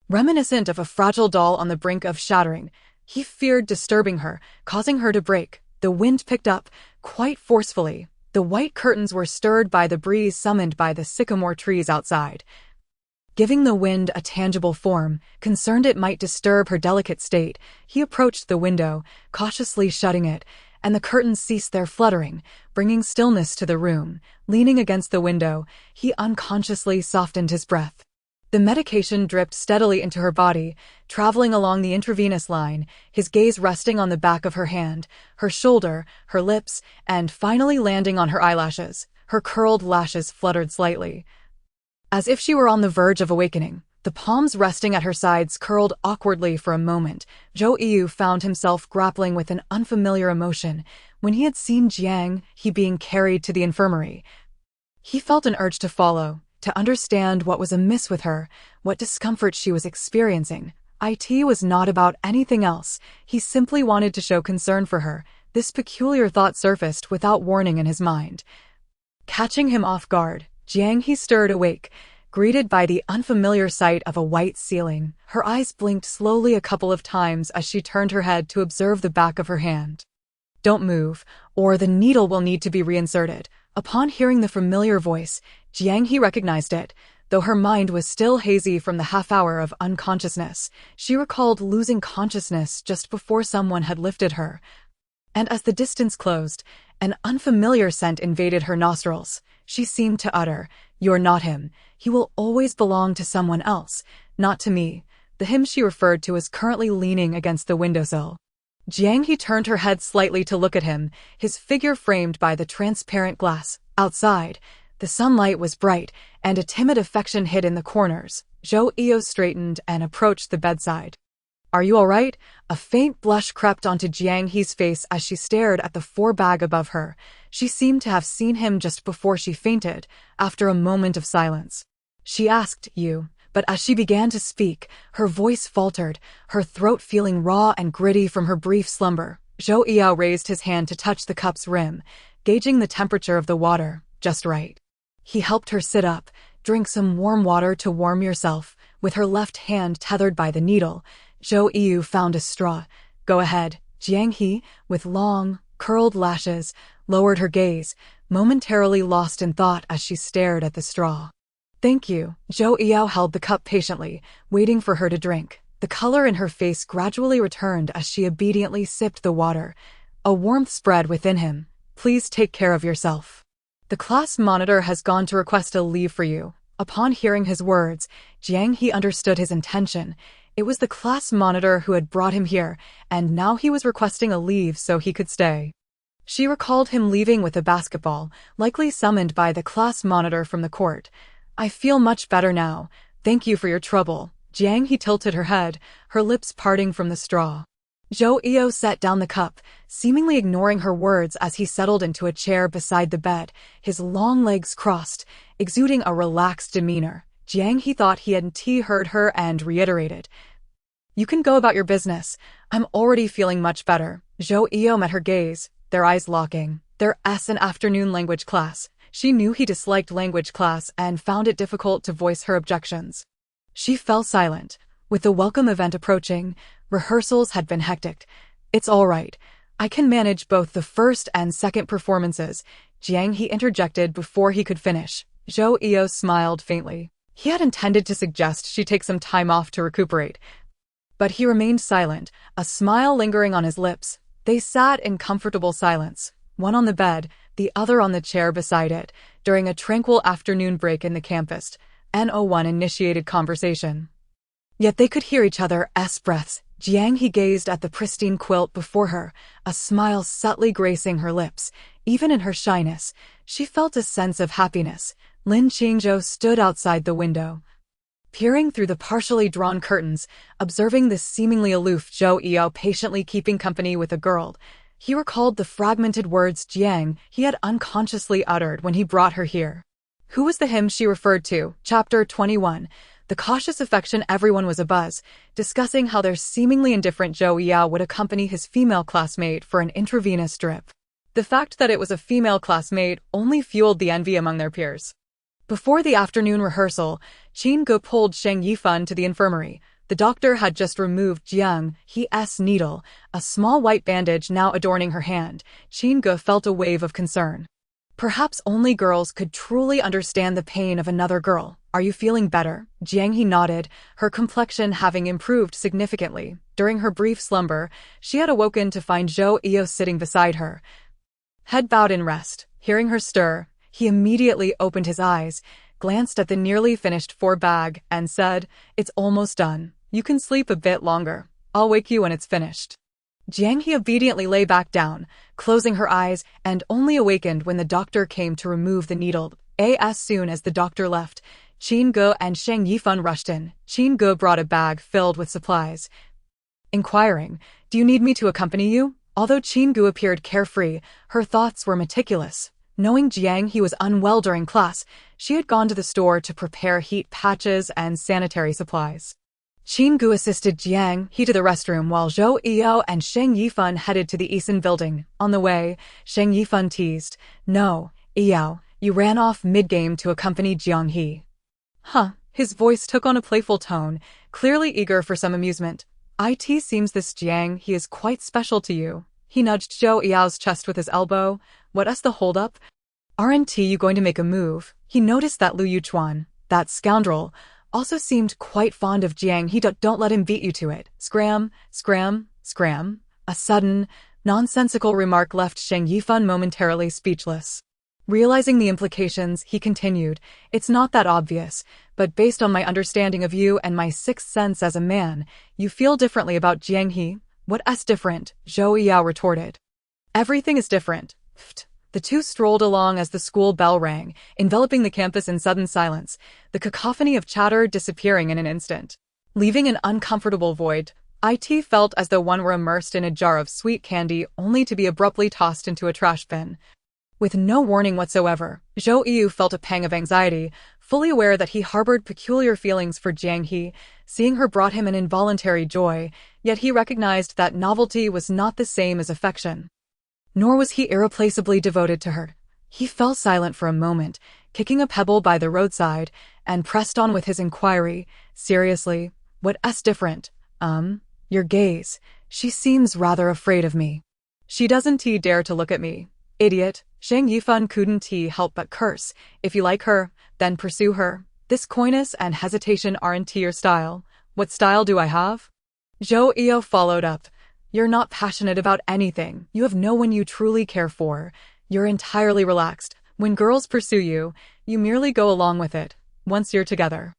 reminiscent of a fragile doll on the brink of shattering. He feared disturbing her, causing her to break. The wind picked up, quite forcefully. The white curtains were stirred by the breeze summoned by the sycamore trees outside, giving the wind a tangible form. Concerned it might disturb her delicate state, he approached the window, cautiously shutting it, and the curtains ceased their fluttering, bringing stillness to the room. Leaning against the window, he unconsciously softened his breath. The medication dripped steadily into her body, traveling along the intravenous line, his gaze resting on the back of her hand, her shoulder, her lips, and finally landing on her eyelashes. Her curled lashes fluttered slightly, as if she were on the verge of awakening. The palms resting at her sides curled awkwardly for a moment. Zhou Yu found himself grappling with an unfamiliar emotion. When he had seen Jiang He being carried to the infirmary, he felt an urge to follow, to understand what was amiss with her, what discomfort she was experiencing. It was not about anything else. He simply wanted to show concern for her. This peculiar thought surfaced without warning in his mind. Catching him off guard, Jiang He stirred awake, greeted by the unfamiliar sight of a white ceiling. Her eyes blinked slowly a couple of times as she turned her head to observe the back of her hand. "Don't move, or the needle will need to be reinserted." Upon hearing the familiar voice, Jiang He recognized it. Though her mind was still hazy from the half-hour of unconsciousness, she recalled losing consciousness just before someone had lifted her. And as the distance closed, an unfamiliar scent invaded her nostrils. She seemed to utter, "You're not him. He will always belong to someone else, not to me." The him she referred to was currently leaning against the windowsill. Jiang He turned her head slightly to look at him, his figure framed by the transparent glass. Outside, the sunlight was bright, and a timid affection hid in the corners. Zhou Yu straightened and approached the bedside. "Are you all right?" A faint blush crept onto Jiang He's face as she stared at the bag above her. She seemed to have seen him just before she fainted. After a moment of silence, she asked, "You?" But as she began to speak, her voice faltered, her throat feeling raw and gritty from her brief slumber. Zhou Yao raised his hand to touch the cup's rim, gauging the temperature of the water. "Just right." He helped her sit up. "Drink some warm water to warm yourself." With her left hand tethered by the needle, Zhou Yu found a straw. "Go ahead." Jiang He, with long, curled lashes, lowered her gaze, momentarily lost in thought as she stared at the straw. "Thank you." Zhou Yao held the cup patiently, waiting for her to drink. The color in her face gradually returned as she obediently sipped the water. A warmth spread within him. "Please take care of yourself." The class monitor has gone to request a leave for you. Upon hearing his words, Jiang He understood his intention. It was the class monitor who had brought him here, and now he was requesting a leave so he could stay. She recalled him leaving with a basketball, likely summoned by the class monitor from the court. I feel much better now. Thank you for your trouble. Jiang He tilted her head, her lips parting from the straw. Zhou Eo set down the cup, seemingly ignoring her words as he settled into a chair beside the bed, his long legs crossed, exuding a relaxed demeanor. Jiang He thought he hadn't heard her and reiterated, "You can go about your business. I'm already feeling much better." Zhou Eo met her gaze, their eyes locking. Their an afternoon language class. She knew he disliked language class and found it difficult to voice her objections. She fell silent. With the welcome event approaching, rehearsals had been hectic. "It's all right. I can manage both the first and second performances," Jiang He interjected before he could finish. Zhou Eo smiled faintly. He had intended to suggest she take some time off to recuperate, but he remained silent, a smile lingering on his lips. They sat in comfortable silence, one on the bed, the other on the chair beside it, during a tranquil afternoon break in the campus. No1 initiated conversation. Yet they could hear each other's breaths. Jiang He gazed at the pristine quilt before her, a smile subtly gracing her lips. Even in her shyness, she felt a sense of happiness. Lin Qingzhou stood outside the window, peering through the partially drawn curtains, observing this seemingly aloof Zhou Eo patiently keeping company with a girl. He recalled the fragmented words Jiang he had unconsciously uttered when he brought her here. Who was the him she referred to? Chapter 21. The cautious affection. Everyone was abuzz, discussing how their seemingly indifferent Zhou Eo would accompany his female classmate for an intravenous drip. The fact that it was a female classmate only fueled the envy among their peers. Before the afternoon rehearsal, Qin Ge pulled Sheng Yifan to the infirmary. The doctor had just removed Jiang He's needle, a small white bandage now adorning her hand. Qin Ge felt a wave of concern. Perhaps only girls could truly understand the pain of another girl. "Are you feeling better?" Jiang He nodded, her complexion having improved significantly. During her brief slumber, she had awoken to find Zhou Eo sitting beside her, head bowed in rest. Hearing her stir, he immediately opened his eyes, glanced at the nearly finished bag, and said, "It's almost done. You can sleep a bit longer. I'll wake you when it's finished." Jiang He obediently lay back down, closing her eyes, and only awakened when the doctor came to remove the needle. As soon as the doctor left, Qin Ge and Sheng Yifan rushed in. Qin Ge brought a bag filled with supplies, inquiring, "Do you need me to accompany you?" Although Qin Ge appeared carefree, her thoughts were meticulous. Knowing Jiang He was unwell during class, she had gone to the store to prepare heat patches and sanitary supplies. Qin Ge assisted Jiang He to the restroom while Zhou Eo and Sheng Yifan headed to the Eason building. On the way, Sheng Yifan teased, "No, Eo, you ran off mid-game to accompany Jiang He." "Huh." His voice took on a playful tone, clearly eager for some amusement. "It seems this Jiang He is quite special to you." He nudged Zhou Eo's chest with his elbow. "What's the hold-up? Aren't you going to make a move?" He noticed that Lu Yuchuan, that scoundrel, also seemed quite fond of Jiang He. "Don't let him beat you to it." Scram, scram, scram. A sudden, nonsensical remark left Sheng Yifan momentarily speechless. Realizing the implications, he continued, "It's not that obvious, but based on my understanding of you and my sixth sense as a man, you feel differently about Jiang He." "What's different?" Zhou Yao retorted. "Everything is different." The two strolled along as the school bell rang, enveloping the campus in sudden silence, the cacophony of chatter disappearing in an instant. Leaving an uncomfortable void, It felt as though one were immersed in a jar of sweet candy only to be abruptly tossed into a trash bin. With no warning whatsoever, Zhou Yu felt a pang of anxiety, fully aware that he harbored peculiar feelings for Jiang He. Seeing her brought him an involuntary joy, yet he recognized that novelty was not the same as affection. Nor was he irreplaceably devoted to her. He fell silent for a moment, kicking a pebble by the roadside, and pressed on with his inquiry. "Seriously, what's different?" Your gaze. She seems rather afraid of me." "She doesn't dare to look at me." "Idiot." Sheng Yifan couldn't help but curse. "If you like her, then pursue her. This coyness and hesitation aren't your style." "What style do I have?" Zhou Eo followed up. "You're not passionate about anything. You have no one you truly care for. You're entirely relaxed. When girls pursue you, you merely go along with it, once you're together.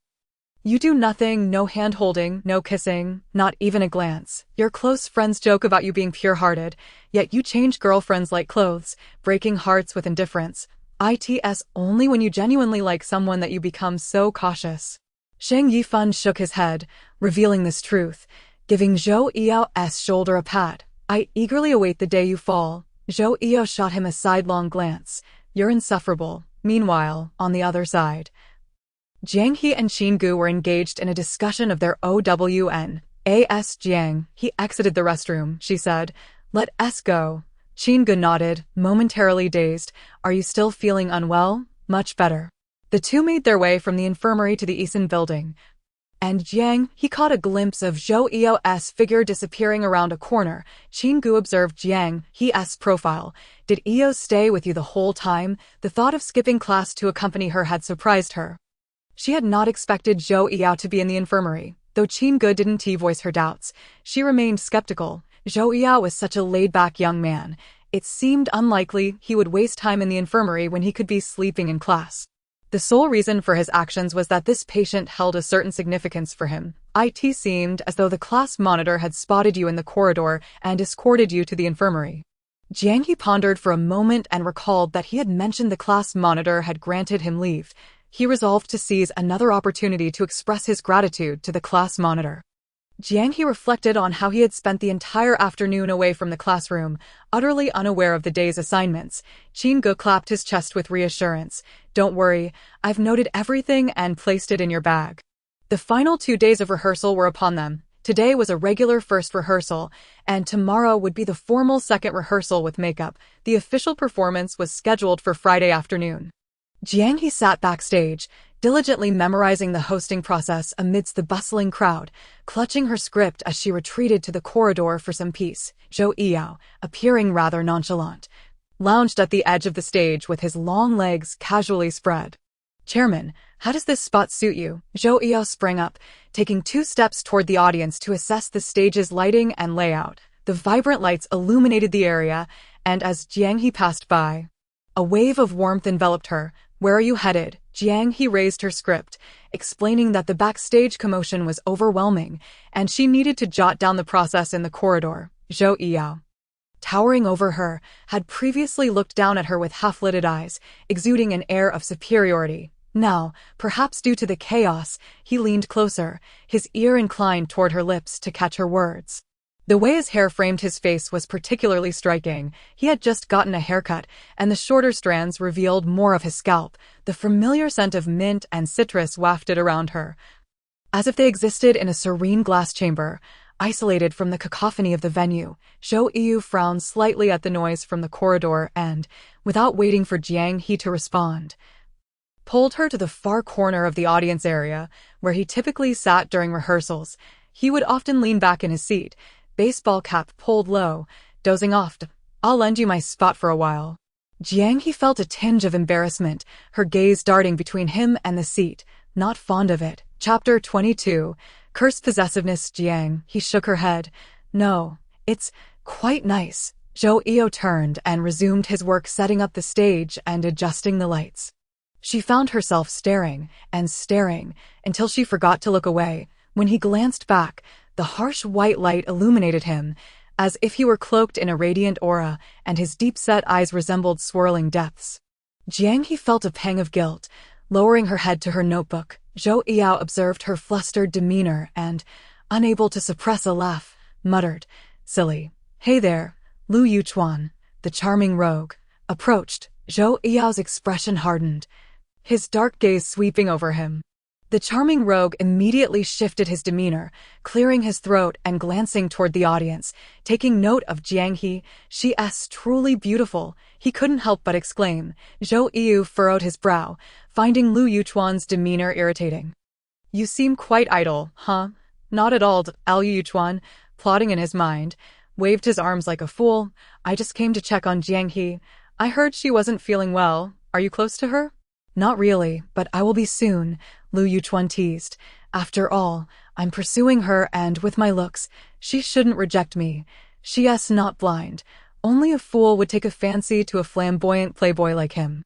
You do nothing, no hand-holding, no kissing, not even a glance. Your close friends joke about you being pure-hearted, yet you change girlfriends like clothes, breaking hearts with indifference. It's only when you genuinely like someone that you become so cautious. Jiang He shook his head, revealing this truth, giving Zhou Yao's shoulder a pat. I eagerly await the day you fall. Zhou Yao shot him a sidelong glance. You're insufferable. Meanwhile, on the other side, Jiang He and Qin Gu were engaged in a discussion of their OWN. Jiang He exited the restroom, she said. Let us go. Qin Gu nodded, momentarily dazed. Are you still feeling unwell? Much better. The two made their way from the infirmary to the Eason building, and Jiang He caught a glimpse of Zhou Yao's figure disappearing around a corner. Qin Gu observed Jiang He's profile. Did Eo stay with you the whole time? The thought of skipping class to accompany her had surprised her. She had not expected Zhou Yao to be in the infirmary. Though Qin Gu didn't voice her doubts, she remained skeptical. Zhou Yao was such a laid-back young man. It seemed unlikely he would waste time in the infirmary when he could be sleeping in class. The sole reason for his actions was that this patient held a certain significance for him. It seemed as though the class monitor had spotted you in the corridor and escorted you to the infirmary. Jiang He pondered for a moment and recalled that he had mentioned the class monitor had granted him leave. He resolved to seize another opportunity to express his gratitude to the class monitor. Jiang He reflected on how he had spent the entire afternoon away from the classroom, utterly unaware of the day's assignments. Qin Gu clapped his chest with reassurance. Don't worry, I've noted everything and placed it in your bag. The final 2 days of rehearsal were upon them. Today was a regular first rehearsal, and tomorrow would be the formal second rehearsal with makeup. The official performance was scheduled for Friday afternoon. Jiang He sat backstage, diligently memorizing the hosting process amidst the bustling crowd, clutching her script as she retreated to the corridor for some peace. Zhou Yao, appearing rather nonchalant, lounged at the edge of the stage with his long legs casually spread. Chairman, how does this spot suit you? Zhou Yao sprang up, taking 2 steps toward the audience to assess the stage's lighting and layout. The vibrant lights illuminated the area, and as Jiang He passed by, a wave of warmth enveloped her. Where are you headed? Jiang He raised her script, explaining that the backstage commotion was overwhelming, and she needed to jot down the process in the corridor. Zhou Yao, towering over her, had previously looked down at her with half-lidded eyes, exuding an air of superiority. Now, perhaps due to the chaos, he leaned closer, his ear inclined toward her lips to catch her words. The way his hair framed his face was particularly striking. He had just gotten a haircut, and the shorter strands revealed more of his scalp. The familiar scent of mint and citrus wafted around her, as if they existed in a serene glass chamber, isolated from the cacophony of the venue. Zhou Yu frowned slightly at the noise from the corridor and, without waiting for Jiang He to respond, pulled her to the far corner of the audience area, where he typically sat during rehearsals. He would often lean back in his seat, baseball cap pulled low, dozing off. I'll lend you my spot for a while. Jiang He felt a tinge of embarrassment, her gaze darting between him and the seat, not fond of it. Chapter 22. Cursed possessiveness. Jiang He shook her head. No, it's quite nice. Zhou Yao turned and resumed his work setting up the stage and adjusting the lights. She found herself staring and staring until she forgot to look away. When he glanced back, the harsh white light illuminated him, as if he were cloaked in a radiant aura, and his deep-set eyes resembled swirling depths. Jiang He felt a pang of guilt, lowering her head to her notebook. Zhou Yao observed her flustered demeanor and, unable to suppress a laugh, muttered, "Silly." "Hey there." Lu Yuchuan, the charming rogue, approached. Zhou Yao's expression hardened, his dark gaze sweeping over him. The charming rogue immediately shifted his demeanor, clearing his throat and glancing toward the audience, taking note of Jiang He. "She's truly beautiful," he couldn't help but exclaim. Zhou Yu furrowed his brow, finding Lu Yuchuan's demeanor irritating. "You seem quite idle, huh?" "Not at all." Lu Yuchuan, plotting in his mind, waved his arms like a fool. "I just came to check on Jiang He. I heard she wasn't feeling well. Are you close to her?" "Not really, but I will be soon," Lu Yuchuan teased. "After all, I'm pursuing her, and with my looks, she shouldn't reject me. She's not blind. Only a fool would take a fancy to a flamboyant playboy like him."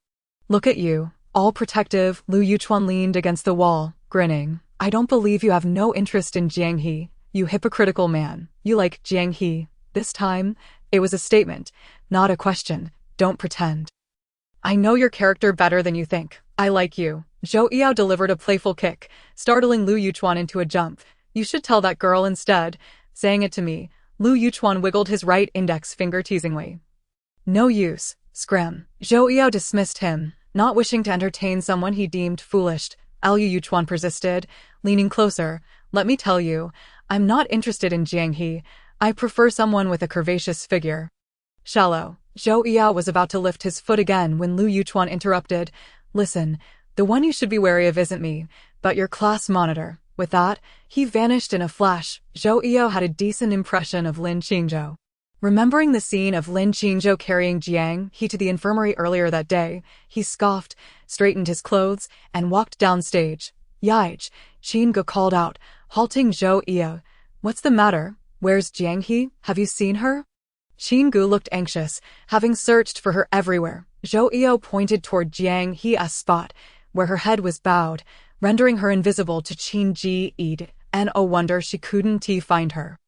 Look at you, all protective. Lu Yuchuan leaned against the wall, grinning. I don't believe you have no interest in Jiang He, you hypocritical man. You like Jiang He. This time, it was a statement, not a question. Don't pretend. I know your character better than you think. I like you. Zhou Yao delivered a playful kick, startling Lu Yuchuan into a jump. You should tell that girl instead, saying it to me. Lu Yuchuan wiggled his right index finger teasingly. No use, scram. Zhou Yao dismissed him, not wishing to entertain someone he deemed foolish. Lu Yuchuan persisted, leaning closer. Let me tell you, I'm not interested in Jiang He. I prefer someone with a curvaceous figure. Shallow. Zhou Yao was about to lift his foot again when Lu Yuchuan interrupted. Listen, the one you should be wary of isn't me, but your class monitor. With that, he vanished in a flash. Zhou Yao had a decent impression of Lin Qingzhou. Remembering the scene of Lin Qingzhou carrying Jiang He to the infirmary earlier that day, he scoffed, straightened his clothes, and walked downstage. Yaij, Qingge called out, halting Zhou Yao. What's the matter? Where's Jiang He? Have you seen her? Qingge looked anxious, having searched for her everywhere. Zhou Yao pointed toward Jiang He's spot, where her head was bowed, rendering her invisible to Qin Ji Eid, and oh wonder she couldn't find her.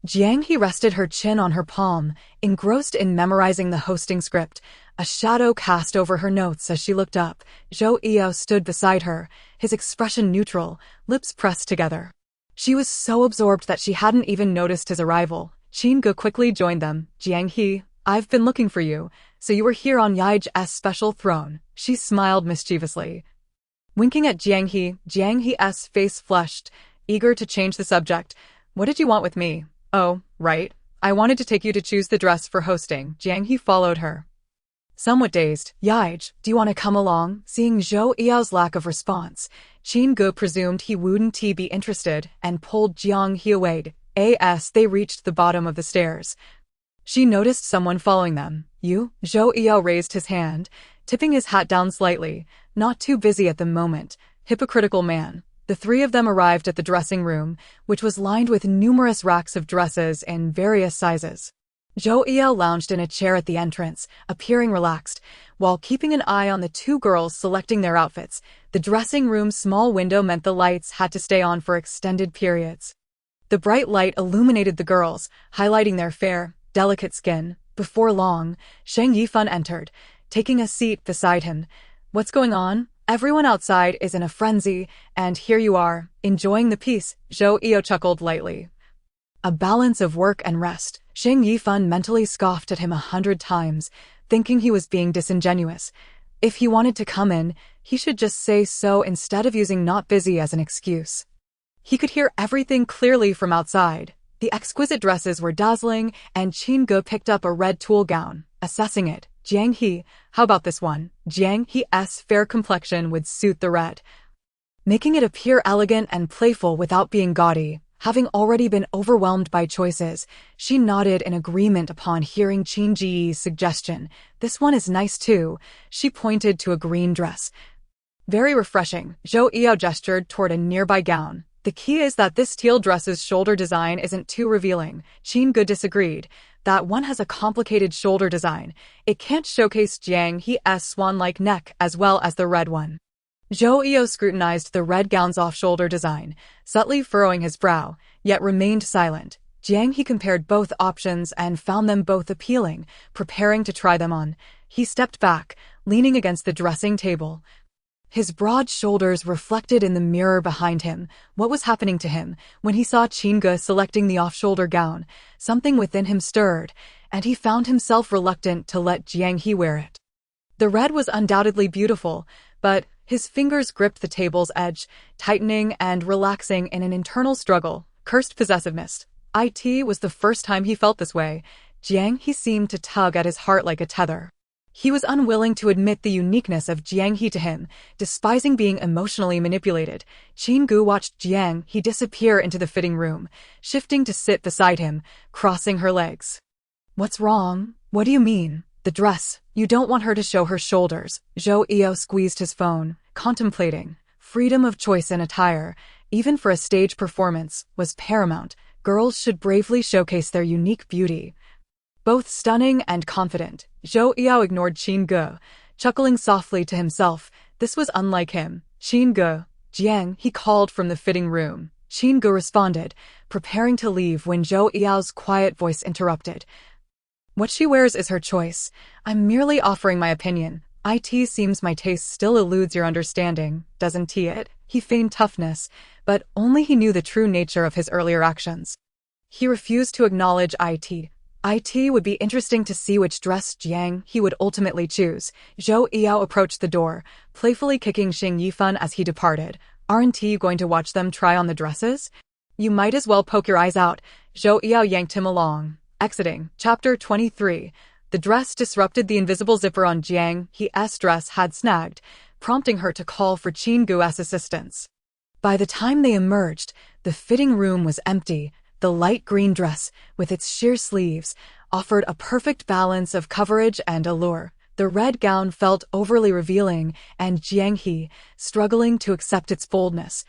Jiang He rested her chin on her palm, engrossed in memorizing the hosting script. A shadow cast over her notes as she looked up. Zhou Yao stood beside her, his expression neutral, lips pressed together. She was so absorbed that she hadn't even noticed his arrival. Qingge quickly joined them. Jiang He, I've been looking for you, so you were here on Yaij's special throne. She smiled mischievously. Winking at Jiang He's face flushed, eager to change the subject. What did you want with me? Oh, right. I wanted to take you to choose the dress for hosting. Jiang He followed her. Somewhat dazed, Yaij, do you want to come along? Seeing Zhou Yao's lack of response, Qingge presumed he wouldn't be interested and pulled Jiang He away. As they reached the bottom of the stairs, she noticed someone following them. You? Zhou Yao raised his hand, tipping his hat down slightly, not too busy at the moment. Hypocritical man. The three of them arrived at the dressing room, which was lined with numerous racks of dresses in various sizes. Zhou Yao lounged in a chair at the entrance, appearing relaxed, while keeping an eye on the two girls selecting their outfits. The dressing room's small window meant the lights had to stay on for extended periods. The bright light illuminated the girls, highlighting their fair, delicate skin. Before long, Sheng Yifan entered, taking a seat beside him. What's going on? Everyone outside is in a frenzy, and here you are, enjoying the peace. Zhou Yao chuckled lightly. A balance of work and rest. Sheng Yifan mentally scoffed at him 100 times, thinking he was being disingenuous. If he wanted to come in, he should just say so instead of using not busy as an excuse. He could hear everything clearly from outside. The exquisite dresses were dazzling, and Qingge picked up a red tulle gown, assessing it. Jiang He, how about this one? Jiang He's fair complexion would suit the red, making it appear elegant and playful without being gaudy. Having already been overwhelmed by choices, she nodded in agreement upon hearing Qin Ji's suggestion. This one is nice too. She pointed to a green dress. Very refreshing. Zhou Yao gestured toward a nearby gown. The key is that this teal dress's shoulder design isn't too revealing. Qingge disagreed. That one has a complicated shoulder design. It can't showcase Jiang He's swan-like neck as well as the red one. Zhou Yao scrutinized the red gown's off-shoulder design, subtly furrowing his brow, yet remained silent. Jiang He compared both options and found them both appealing, preparing to try them on. He stepped back, leaning against the dressing table. His broad shoulders reflected in the mirror behind him. What was happening to him? When he saw Qingge selecting the off-shoulder gown, something within him stirred, and he found himself reluctant to let Jiang He wear it. The red was undoubtedly beautiful, but his fingers gripped the table's edge, tightening and relaxing in an internal struggle. Cursed possessiveness. It was the first time he felt this way. Jiang He seemed to tug at his heart like a tether. He was unwilling to admit the uniqueness of Jiang He to him, despising being emotionally manipulated. Qingge watched Jiang He disappear into the fitting room, shifting to sit beside him, crossing her legs. What's wrong? What do you mean? The dress. You don't want her to show her shoulders. Zhou Yao squeezed his phone, contemplating. Freedom of choice in attire, even for a stage performance, was paramount. Girls should bravely showcase their unique beauty. Both stunning and confident, Zhou Yao ignored Qingge, chuckling softly to himself. This was unlike him. Qingge, Jiang, he called from the fitting room. Qingge responded, preparing to leave when Zhou Yao's quiet voice interrupted. What she wears is her choice. I'm merely offering my opinion. It seems my taste still eludes your understanding, doesn't it? He feigned toughness, but only he knew the true nature of his earlier actions. He refused to acknowledge it. It would be interesting to see which dress Jiang He would ultimately choose. Zhou Yao approached the door, playfully kicking Xing Yifan as he departed. Aren't you going to watch them try on the dresses? You might as well poke your eyes out. Zhou Yao yanked him along. Exiting. Chapter 23. The dress disrupted the invisible zipper on Jiang He's dress had snagged, prompting her to call for Qingge's assistance. By the time they emerged, the fitting room was empty. The light green dress, with its sheer sleeves, offered a perfect balance of coverage and allure. The red gown felt overly revealing, and Jiang He, struggling to accept its boldness,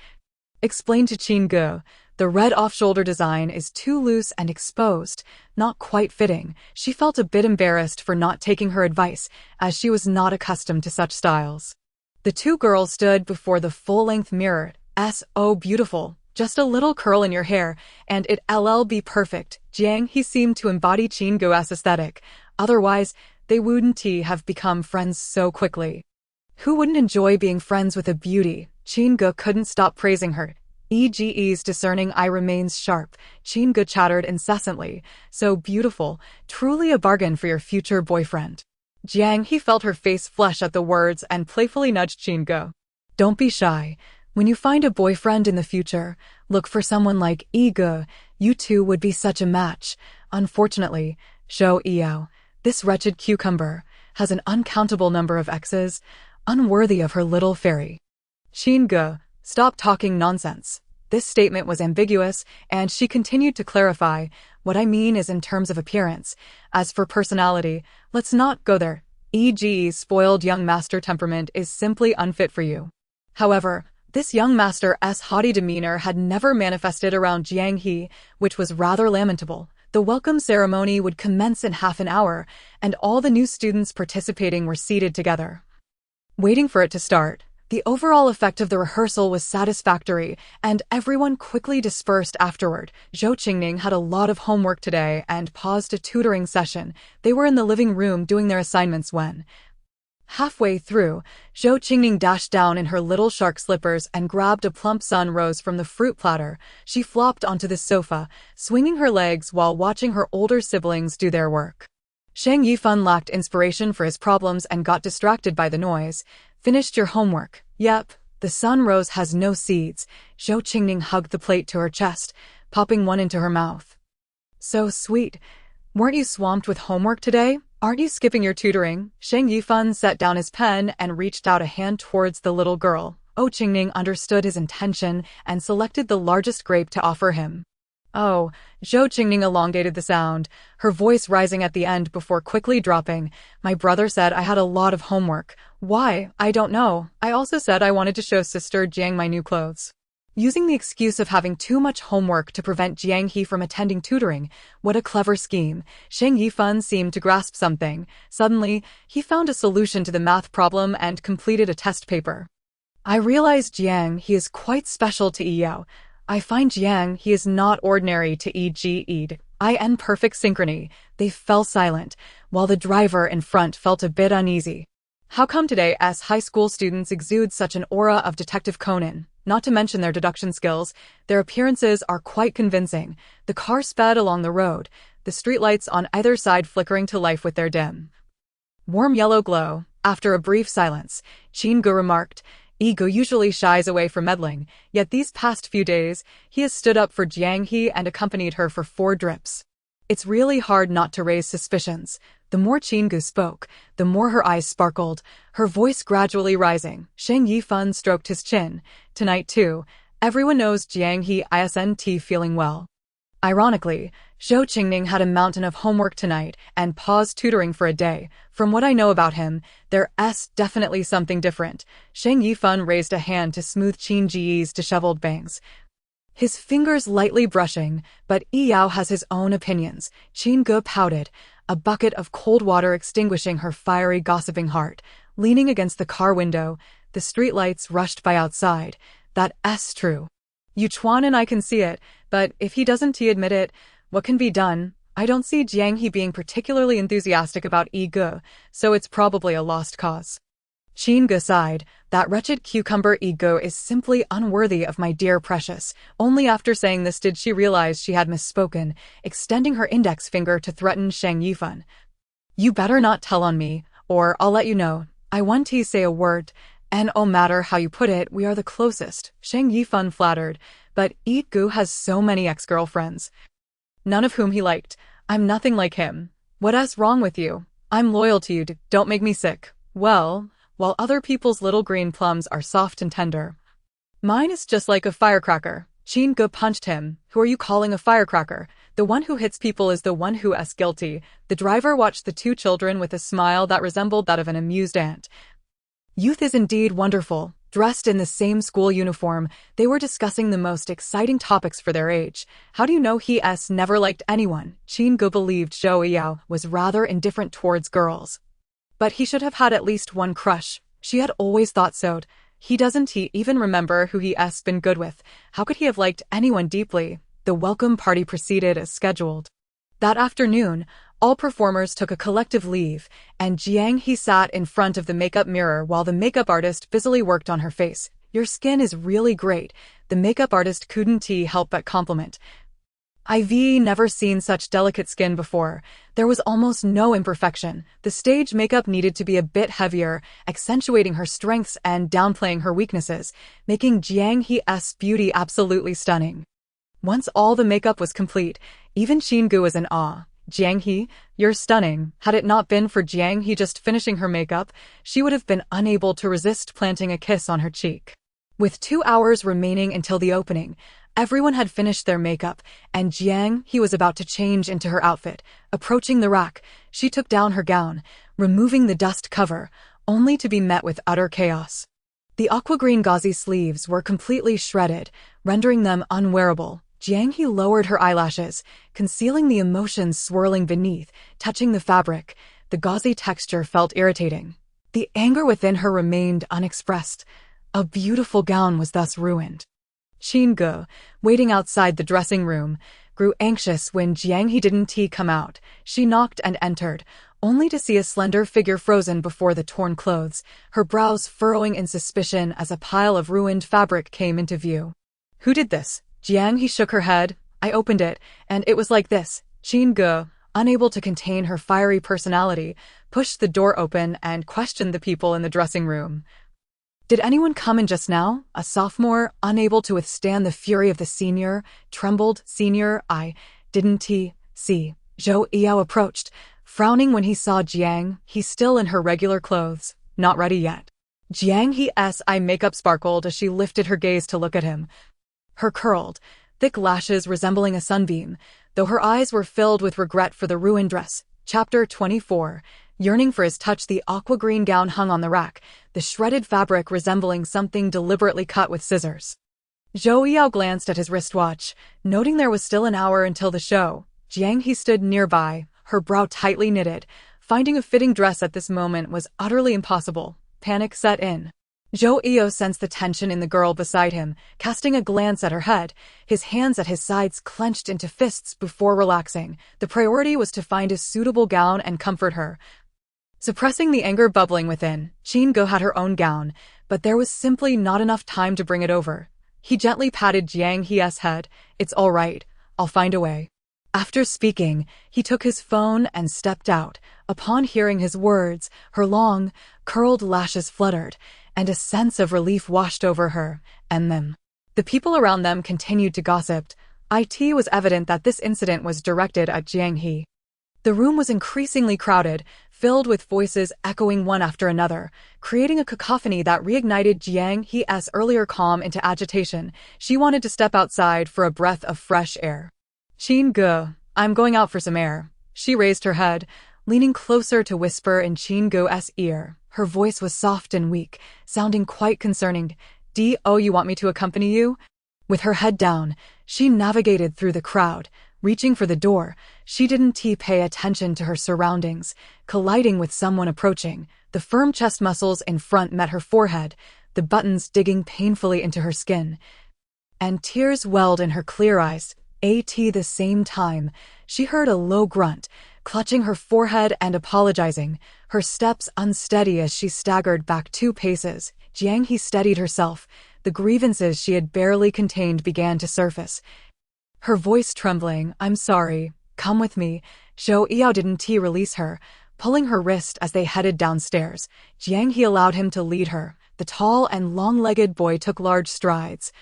explained to Qingge, the red off-shoulder design is too loose and exposed, not quite fitting. She felt a bit embarrassed for not taking her advice, as she was not accustomed to such styles. The two girls stood before the full-length mirror. Oh, beautiful. Just a little curl in your hair, and it'll be perfect. Jiang He seemed to embody Qingge's aesthetic. Otherwise, they wouldn't have become friends so quickly. Who wouldn't enjoy being friends with a beauty? Qingge couldn't stop praising her. Ege's discerning eye remains sharp. Qingge chattered incessantly. So beautiful. Truly a bargain for your future boyfriend. Jiang He felt her face flush at the words and playfully nudged Qingge. Don't be shy. When you find a boyfriend in the future, look for someone like Ege. You two would be such a match. Unfortunately, Zhou Yao, this wretched cucumber, has an uncountable number of exes, unworthy of her little fairy. Qingge, stop talking nonsense. This statement was ambiguous, and she continued to clarify, what I mean is in terms of appearance. As for personality, let's not go there. Ege's spoiled young master temperament is simply unfit for you. However, this young master's haughty demeanor had never manifested around Jiang He, which was rather lamentable. The welcome ceremony would commence in half an hour, and all the new students participating were seated together, waiting for it to start. The overall effect of the rehearsal was satisfactory, and everyone quickly dispersed afterward. Zhou Qingning had a lot of homework today and paused a tutoring session. They were in the living room doing their assignments when, halfway through, Zhou Qingning dashed down in her little shark slippers and grabbed a plump sun rose from the fruit platter. She flopped onto the sofa, swinging her legs while watching her older siblings do their work. Shang Yifan lacked inspiration for his problems and got distracted by the noise. Finished your homework? Yep. The sun rose has no seeds. Zhou Qingning hugged the plate to her chest, popping one into her mouth. So sweet. Weren't you swamped with homework today? Aren't you skipping your tutoring? Shang Yifan set down his pen and reached out a hand towards the little girl. Zhou Qingning understood his intention and selected the largest grape to offer him. Oh, Zhou Qingning elongated the sound, her voice rising at the end before quickly dropping. My brother said I had a lot of homework. Why? I don't know. I also said I wanted to show Sister Jiang my new clothes. Using the excuse of having too much homework to prevent Jiang He from attending tutoring. What a clever scheme. Shang Yifan seemed to grasp something. Suddenly, he found a solution to the math problem and completed a test paper. I realized Jiang He is quite special to Yao. I find Jiang He is not ordinary to Ege. In perfect synchrony. They fell silent, while the driver in front felt a bit uneasy. How come today's high school students exude such an aura of Detective Conan? Not to mention their deduction skills, their appearances are quite convincing. The car sped along the road, the streetlights on either side flickering to life with their dim, warm yellow glow. After a brief silence, Qingge remarked, Ege usually shies away from meddling, yet these past few days, he has stood up for Jiang He and accompanied her for 4 drips. It's really hard not to raise suspicions. The more Qingge spoke, the more her eyes sparkled, her voice gradually rising. Shang Yifan stroked his chin. Tonight too, everyone knows Jiang He isn't feeling well. Ironically, Zhou Qingning had a mountain of homework tonight and paused tutoring for a day. From what I know about him, there's definitely something different. Shang Yifan raised a hand to smooth Qingge's disheveled bangs, his fingers lightly brushing, but Yao has his own opinions. Qingge pouted, a bucket of cold water extinguishing her fiery gossiping heart. leaning against the car window, the streetlights rushed by outside. That's true. Yuchuan and I can see it, but if he doesn't admit it, what can be done? I don't see Jiang He being particularly enthusiastic about Yi Ge, so it's probably a lost cause. Qin Ge sighed. That wretched cucumber Yi Ge is simply unworthy of my dear precious. Only after saying this did she realize she had misspoken, extending her index finger to threaten Shang Yifan. You better not tell on me, or I'll let you know. I want to say a word, and no matter how you put it, we are the closest. Shang Yifan flattered, but Yi Ge has so many ex-girlfriends, none of whom he liked. I'm nothing like him. What's wrong with you? I'm loyal to you, don't make me sick. Well, while other people's little green plums are soft and tender, mine is just like a firecracker. Qin Ge punched him. Who are you calling a firecracker? The one who hits people is the one who is guilty. The driver watched the two children with a smile that resembled that of an amused ant. Youth is indeed wonderful. Dressed in the same school uniform, they were discussing the most exciting topics for their age. How do you know he never liked anyone? Qin Ge believed Zhou Yao was rather indifferent towards girls, but he should have had at least one crush. She had always thought so. He doesn't even remember who he's been good with. How could he have liked anyone deeply? The welcome party proceeded as scheduled. That afternoon, all performers took a collective leave, and Jiang He sat in front of the makeup mirror while the makeup artist busily worked on her face. Your skin is really great. The makeup artist couldn't help but compliment. I've never seen such delicate skin before. There was almost no imperfection. The stage makeup needed to be a bit heavier, accentuating her strengths and downplaying her weaknesses, making Jiang He's beauty absolutely stunning. Once all the makeup was complete, even Qin Ge was in awe. Jiang He, you're stunning. Had it not been for Jiang He just finishing her makeup, she would have been unable to resist planting a kiss on her cheek. With 2 hours remaining until the opening, everyone had finished their makeup, and Jiang He was about to change into her outfit. Approaching the rack, she took down her gown, removing the dust cover, only to be met with utter chaos. The aqua-green gauzy sleeves were completely shredded, rendering them unwearable. Jiang He lowered her eyelashes, concealing the emotions swirling beneath, touching the fabric. The gauzy texture felt irritating. The anger within her remained unexpressed. A beautiful gown was thus ruined. Qin Ge, waiting outside the dressing room, grew anxious when Jiang He didn't come out. She knocked and entered, only to see a slender figure frozen before the torn clothes, her brows furrowing in suspicion as a pile of ruined fabric came into view. Who did this? Jiang He shook her head. I opened it, and it was like this. Qin Ge, unable to contain her fiery personality, pushed the door open and questioned the people in the dressing room. Did anyone come in just now? A sophomore, unable to withstand the fury of the senior, trembled. Senior, I didn't see. Zhou Yao approached, frowning when he saw Jiang He still in her regular clothes. Not ready yet. Jiang He's eye makeup sparkled as she lifted her gaze to look at him. Her curled, thick lashes resembling a sunbeam, though her eyes were filled with regret for the ruined dress. Chapter 24. Yearning for his touch, the aqua-green gown hung on the rack, the shredded fabric resembling something deliberately cut with scissors. Zhou Yao glanced at his wristwatch, noting there was still an hour until the show. Jiang He stood nearby, her brow tightly knitted. Finding a fitting dress at this moment was utterly impossible. Panic set in. Zhou Yao sensed the tension in the girl beside him, casting a glance at her head, his hands at his sides clenched into fists before relaxing. The priority was to find a suitable gown and comfort her. Suppressing the anger bubbling within, Qin Ge had her own gown, but there was simply not enough time to bring it over. He gently patted Jiang He's head. It's all right. I'll find a way. After speaking, he took his phone and stepped out. Upon hearing his words, her long, curled lashes fluttered, and a sense of relief washed over her and them. The people around them continued to gossip. It was evident that this incident was directed at Jiang He. The room was increasingly crowded, filled with voices echoing one after another, creating a cacophony that reignited Jiang He's earlier calm into agitation. She wanted to step outside for a breath of fresh air. Qin Ge, I'm going out for some air. She raised her head, leaning closer to whisper in Qin Ge's ear. Her voice was soft and weak, sounding quite concerning. Do you want me to accompany you? With her head down, she navigated through the crowd. Reaching for the door, she didn't pay attention to her surroundings, colliding with someone approaching. The firm chest muscles in front met her forehead, the buttons digging painfully into her skin. And tears welled in her clear eyes. At the same time, she heard a low grunt, clutching her forehead and apologizing, her steps unsteady as she staggered back 2 paces. Jiang He steadied herself. The grievances she had barely contained began to surface. Her voice trembling, "I'm sorry. Come with me." Zhou Yao didn't release her, pulling her wrist as they headed downstairs. Jiang He allowed him to lead her. The tall and long-legged boy took large strides.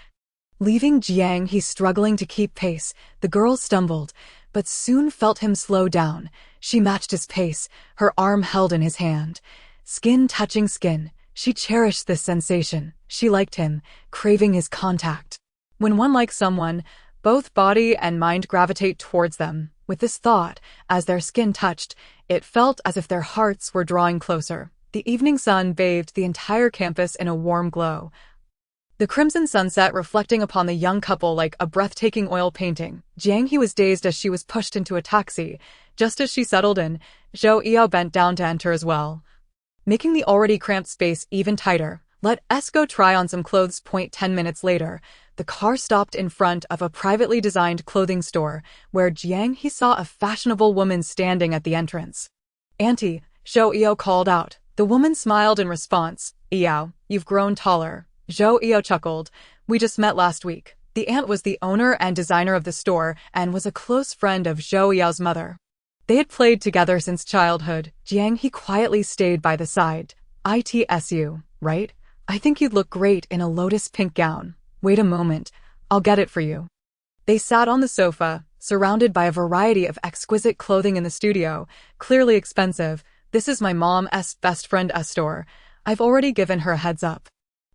Leaving Jiang He struggling to keep pace, the girl stumbled, but soon felt him slow down. She matched his pace, her arm held in his hand. Skin touching skin, she cherished this sensation. She liked him, craving his contact. When one likes someone, both body and mind gravitate towards them. With this thought, as their skin touched, it felt as if their hearts were drawing closer. The evening sun bathed the entire campus in a warm glow, the crimson sunset reflecting upon the young couple like a breathtaking oil painting. Jiang He was dazed as she was pushed into a taxi. Just as she settled in, Zhou Yao bent down to enter as well, making the already cramped space even tighter. "Let us go try on some clothes." 10 minutes later, the car stopped in front of a privately designed clothing store, where Jiang He saw a fashionable woman standing at the entrance. "Auntie," Zhou Yao called out. The woman smiled in response. "Yao, you've grown taller." Zhou Yao chuckled. "We just met last week." The aunt was the owner and designer of the store and was a close friend of Zhou Yao's mother. They had played together since childhood. Jiang He quietly stayed by the side. "Itsu, right? I think you'd look great in a lotus pink gown. Wait a moment, I'll get it for you." They sat on the sofa, surrounded by a variety of exquisite clothing in the studio, clearly expensive. "This is my mom's best friend's store. I've already given her a heads up."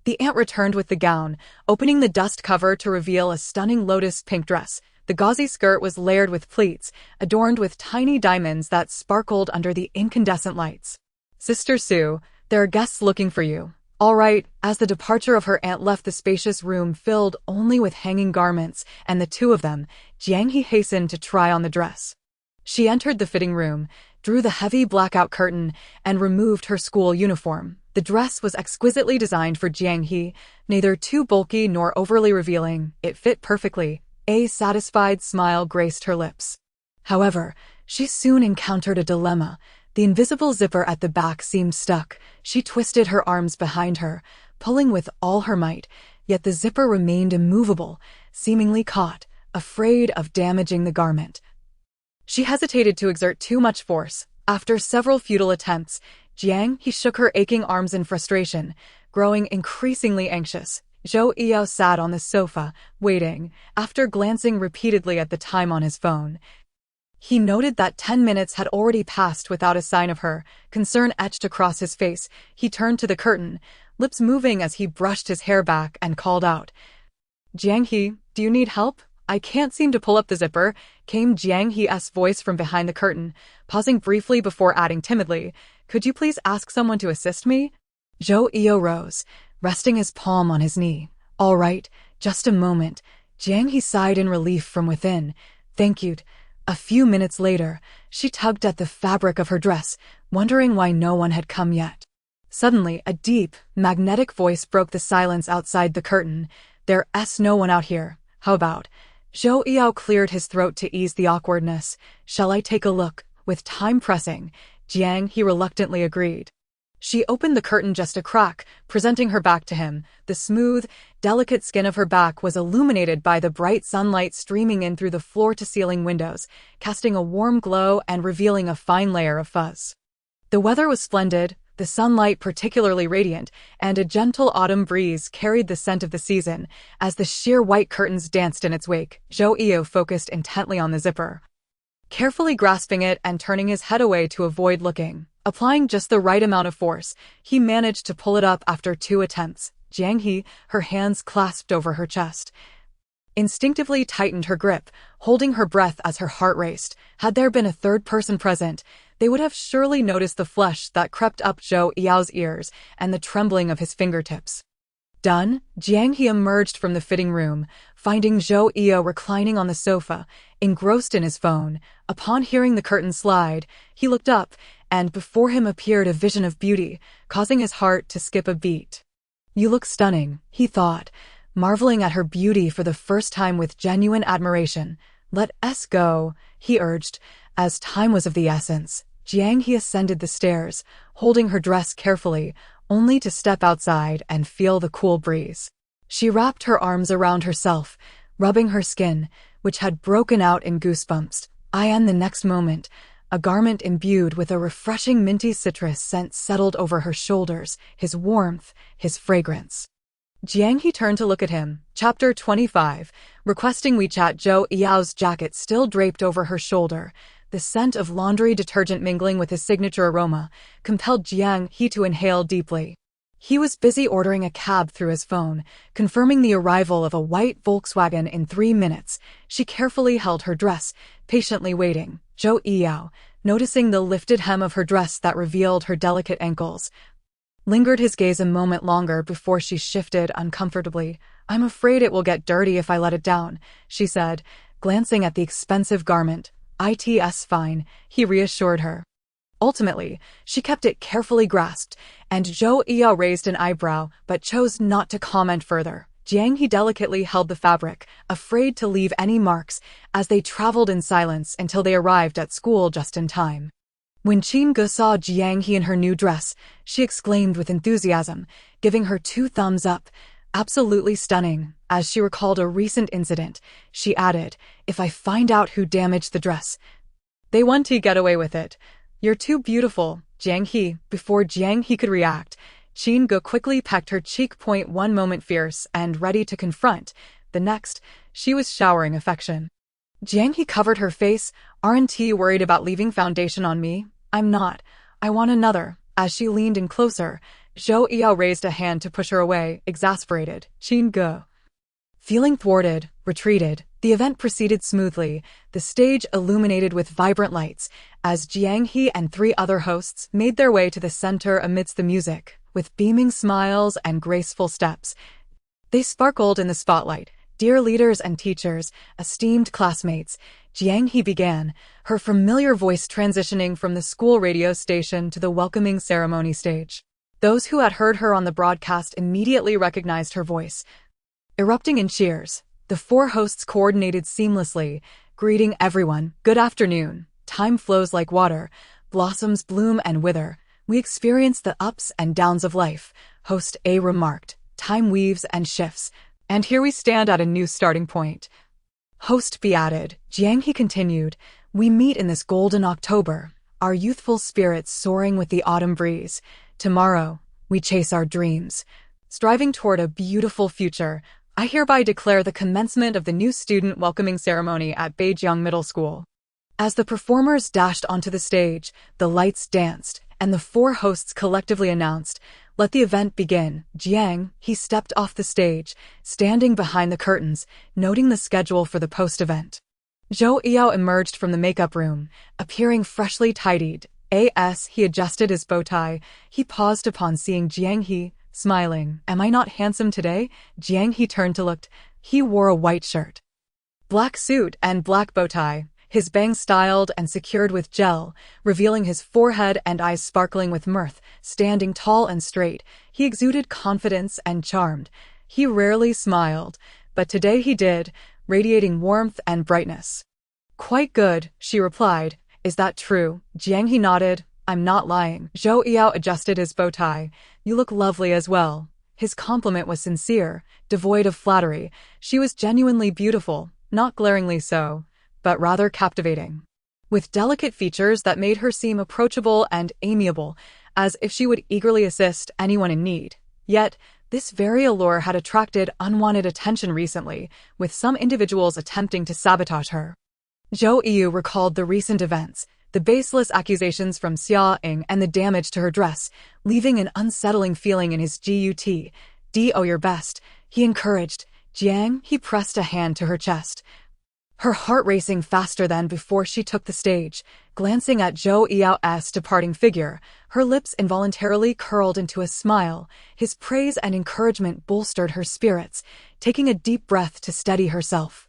The aunt returned with the gown, opening the dust cover to reveal a stunning lotus pink dress. The gauzy skirt was layered with pleats, adorned with tiny diamonds that sparkled under the incandescent lights. "Sister Sue, there are guests looking for you." "All right." As the departure of her aunt left the spacious room filled only with hanging garments and the two of them, Jiang He hastened to try on the dress. She entered the fitting room, drew the heavy blackout curtain, and removed her school uniform. The dress was exquisitely designed for Jiang He, neither too bulky nor overly revealing. It fit perfectly. A satisfied smile graced her lips. However, she soon encountered a dilemma. The invisible zipper at the back seemed stuck. She twisted her arms behind her, pulling with all her might, yet the zipper remained immovable, seemingly caught, afraid of damaging the garment. She hesitated to exert too much force. After several futile attempts, Jiang He shook her aching arms in frustration, growing increasingly anxious. Zhou Yao sat on the sofa, waiting, after glancing repeatedly at the time on his phone. He noted that 10 minutes had already passed without a sign of her. Concern etched across his face. He turned to the curtain, lips moving as he brushed his hair back and called out, "Jiang He, do you need help? I can't seem to pull up the zipper," came Jiang He's voice from behind the curtain, pausing briefly before adding timidly, "Could you please ask someone to assist me?" Zhou Yao rose, resting his palm on his knee. "All right, just a moment." Jiang He sighed in relief from within. "Thank you." A few minutes later, she tugged at the fabric of her dress, wondering why no one had come yet. Suddenly, a deep, magnetic voice broke the silence outside the curtain. "There's no one out here. How about?" Zhou Yao cleared his throat to ease the awkwardness. "Shall I take a look?" With time pressing, Jiang He reluctantly agreed. She opened the curtain just a crack, presenting her back to him. The smooth, delicate skin of her back was illuminated by the bright sunlight streaming in through the floor-to-ceiling windows, casting a warm glow and revealing a fine layer of fuzz. The weather was splendid, the sunlight particularly radiant, and a gentle autumn breeze carried the scent of the season. As the sheer white curtains danced in its wake, Zhou Yao focused intently on the zipper, carefully grasping it and turning his head away to avoid looking. Applying just the right amount of force, he managed to pull it up after 2 attempts. Jiang He, her hands clasped over her chest, instinctively tightened her grip, holding her breath as her heart raced. Had there been a third person present, they would have surely noticed the flush that crept up Zhou Yao's ears and the trembling of his fingertips. Done, Jiang He emerged from the fitting room, finding Zhou Yao reclining on the sofa, engrossed in his phone. Upon hearing the curtain slide, he looked up, and before him appeared a vision of beauty, causing his heart to skip a beat. "You look stunning," he thought, marveling at her beauty for the first time with genuine admiration. "Let us go," he urged, as time was of the essence. Jiang He ascended the stairs, holding her dress carefully, only to step outside and feel the cool breeze. She wrapped her arms around herself, rubbing her skin, which had broken out in goosebumps. And the next moment, a garment imbued with a refreshing minty citrus scent settled over her shoulders, his warmth, his fragrance. Jiang He turned to look at him. Chapter 25. Requesting WeChat. Zhou Yao's jacket still draped over her shoulder. The scent of laundry detergent mingling with his signature aroma compelled Jiang He to inhale deeply. He was busy ordering a cab through his phone, confirming the arrival of a white Volkswagen in 3 minutes. She carefully held her dress, patiently waiting. Zhou Yao, noticing the lifted hem of her dress that revealed her delicate ankles, lingered his gaze a moment longer before she shifted uncomfortably. "I'm afraid it will get dirty if I let it down," she said, glancing at the expensive garment. "It's fine," he reassured her. Ultimately, she kept it carefully grasped, and Zhou Yao raised an eyebrow but chose not to comment further. Jiang He delicately held the fabric, afraid to leave any marks, as they traveled in silence until they arrived at school just in time. When Qin saw Jiang He in her new dress, she exclaimed with enthusiasm, giving her 2 thumbs up. "Absolutely stunning." As she recalled a recent incident, she added, "If I find out who damaged the dress, they want to get away with it." "You're too beautiful, Jiang He." Before Jiang He could react, Qin quickly pecked her cheek. One moment fierce and ready to confront, the next, she was showering affection. Jiang He covered her face. "Aren't you worried about leaving foundation on me?" "I'm not. I want another." As she leaned in closer, Zhou Yao raised a hand to push her away, exasperated. Qin, feeling thwarted, retreated. The event proceeded smoothly, the stage illuminated with vibrant lights, as Jiang He and 3 other hosts made their way to the center amidst the music. With beaming smiles and graceful steps, they sparkled in the spotlight. "Dear leaders and teachers, esteemed classmates," Jiang He began, her familiar voice transitioning from the school radio station to the welcoming ceremony stage. Those who had heard her on the broadcast immediately recognized her voice. Erupting in cheers, the 4 hosts coordinated seamlessly, greeting everyone. "Good afternoon. Time flows like water. Blossoms bloom and wither. We experience the ups and downs of life," Host A remarked. "Time weaves and shifts, and here we stand at a new starting point." Host B added. Jiang He continued, "We meet in this golden October, our youthful spirits soaring with the autumn breeze. Tomorrow, we chase our dreams. Striving toward a beautiful future, I hereby declare the commencement of the new student welcoming ceremony at Beijiang Middle School." As the performers dashed onto the stage, the lights danced, and the 4 hosts collectively announced, "Let the event begin." Jiang He stepped off the stage, standing behind the curtains, noting the schedule for the post-event. Zhou Yao emerged from the makeup room, appearing freshly tidied. As he adjusted his bow tie, he paused upon seeing Jiang He, smiling. "Am I not handsome today?" Jiang He turned to look. He wore a white shirt, black suit, and black bow tie, his bangs styled and secured with gel, revealing his forehead and eyes sparkling with mirth. Standing tall and straight, he exuded confidence and charmed. He rarely smiled, but today he did, radiating warmth and brightness. "Quite good," she replied. "Is that true?" Jiang He nodded. "I'm not lying." Zhou Yao adjusted his bow tie. "You look lovely as well." His compliment was sincere, devoid of flattery. She was genuinely beautiful, not glaringly so, but rather captivating, with delicate features that made her seem approachable and amiable, as if she would eagerly assist anyone in need. Yet, this very allure had attracted unwanted attention recently, with some individuals attempting to sabotage her. Zhou Yu recalled the recent events, the baseless accusations from Xia Ying and the damage to her dress, leaving an unsettling feeling in his gut. "Do your best," he encouraged. Jiang He pressed a hand to her chest, her heart racing faster than before she took the stage. Glancing at Zhou Yao's departing figure, her lips involuntarily curled into a smile. His praise and encouragement bolstered her spirits. Taking a deep breath to steady herself,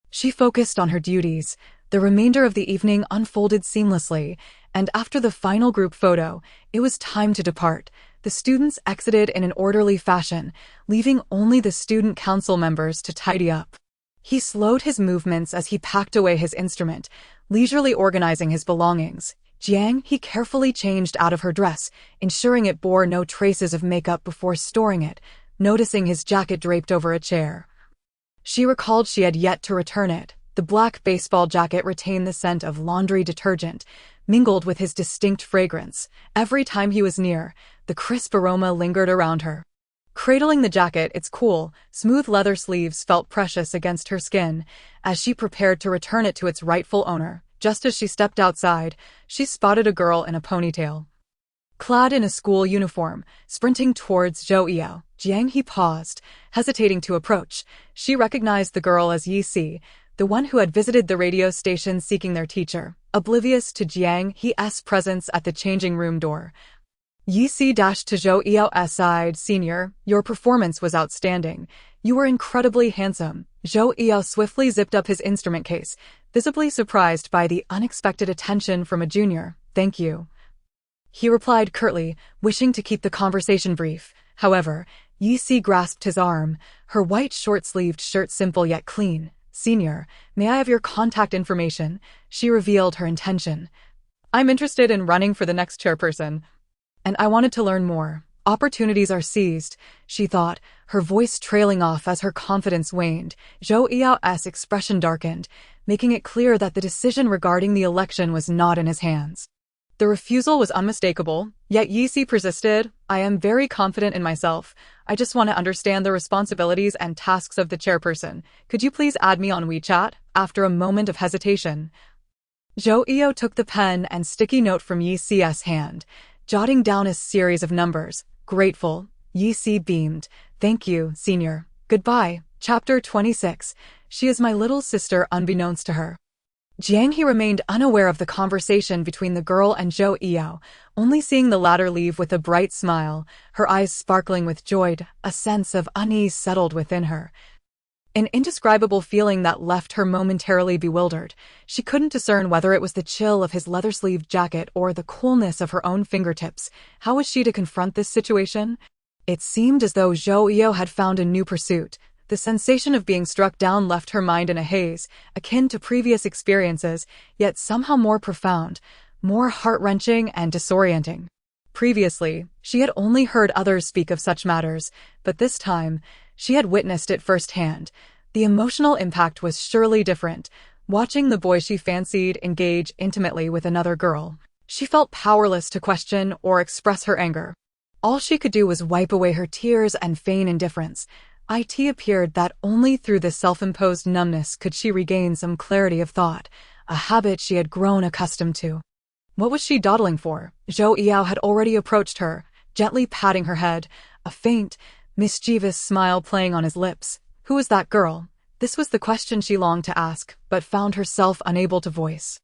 she focused on her duties. The remainder of the evening unfolded seamlessly, and after the final group photo, it was time to depart. The students exited in an orderly fashion, leaving only the student council members to tidy up. He slowed his movements as he packed away his instrument, leisurely organizing his belongings. Jiang He carefully changed out of her dress, ensuring it bore no traces of makeup before storing it, noticing his jacket draped over a chair. She recalled she had yet to return it. The black baseball jacket retained the scent of laundry detergent, mingled with his distinct fragrance. Every time he was near, the crisp aroma lingered around her. Cradling the jacket, its cool, smooth leather sleeves felt precious against her skin as she prepared to return it to its rightful owner. Just as she stepped outside, she spotted a girl in a ponytail. Clad in a school uniform, sprinting towards Zhou Yao, Jiang He paused, hesitating to approach. She recognized the girl as Yi Si, the one who had visited the radio station seeking their teacher, oblivious to Jiang He's presence at the changing room door. Yi Si dashed to Zhou Yao's side. "Senior, your performance was outstanding. You were incredibly handsome." Zhou Yao swiftly zipped up his instrument case, visibly surprised by the unexpected attention from a junior. "Thank you," he replied curtly, wishing to keep the conversation brief. However, Yi Si grasped his arm, her white short-sleeved shirt simple yet clean. "Senior, may I have your contact information?" She revealed her intention. "I'm interested in running for the next chairperson, and I wanted to learn more. Opportunities are seized," she thought, her voice trailing off as her confidence waned. Zhou Yao's expression darkened, making it clear that the decision regarding the election was not in his hands. The refusal was unmistakable, yet Yi Si persisted. "I am very confident in myself. I just want to understand the responsibilities and tasks of the chairperson. Could you please add me on WeChat?" After a moment of hesitation, Zhou Yao took the pen and sticky note from Yi Si's hand, jotting down a series of numbers. Grateful, Yi Si beamed. "Thank you, senior. Goodbye." Chapter 26. She is my little sister unbeknownst to her. Jiang He remained unaware of the conversation between the girl and Zhou Yao, only seeing the latter leave with a bright smile, her eyes sparkling with joy. A sense of unease settled within her, an indescribable feeling that left her momentarily bewildered. She couldn't discern whether it was the chill of his leather-sleeved jacket or the coolness of her own fingertips. How was she to confront this situation? It seemed as though Zhou Yao had found a new pursuit. The sensation of being struck down left her mind in a haze, akin to previous experiences, yet somehow more profound, more heart-wrenching and disorienting. Previously, she had only heard others speak of such matters, but this time, she had witnessed it firsthand. The emotional impact was surely different. Watching the boy she fancied engage intimately with another girl, she felt powerless to question or express her anger. All she could do was wipe away her tears and feign indifference. It appeared that only through this self-imposed numbness could she regain some clarity of thought, a habit she had grown accustomed to. What was she dawdling for? Zhou Yao had already approached her, gently patting her head, a faint, mischievous smile playing on his lips. Who was that girl? This was the question she longed to ask, but found herself unable to voice.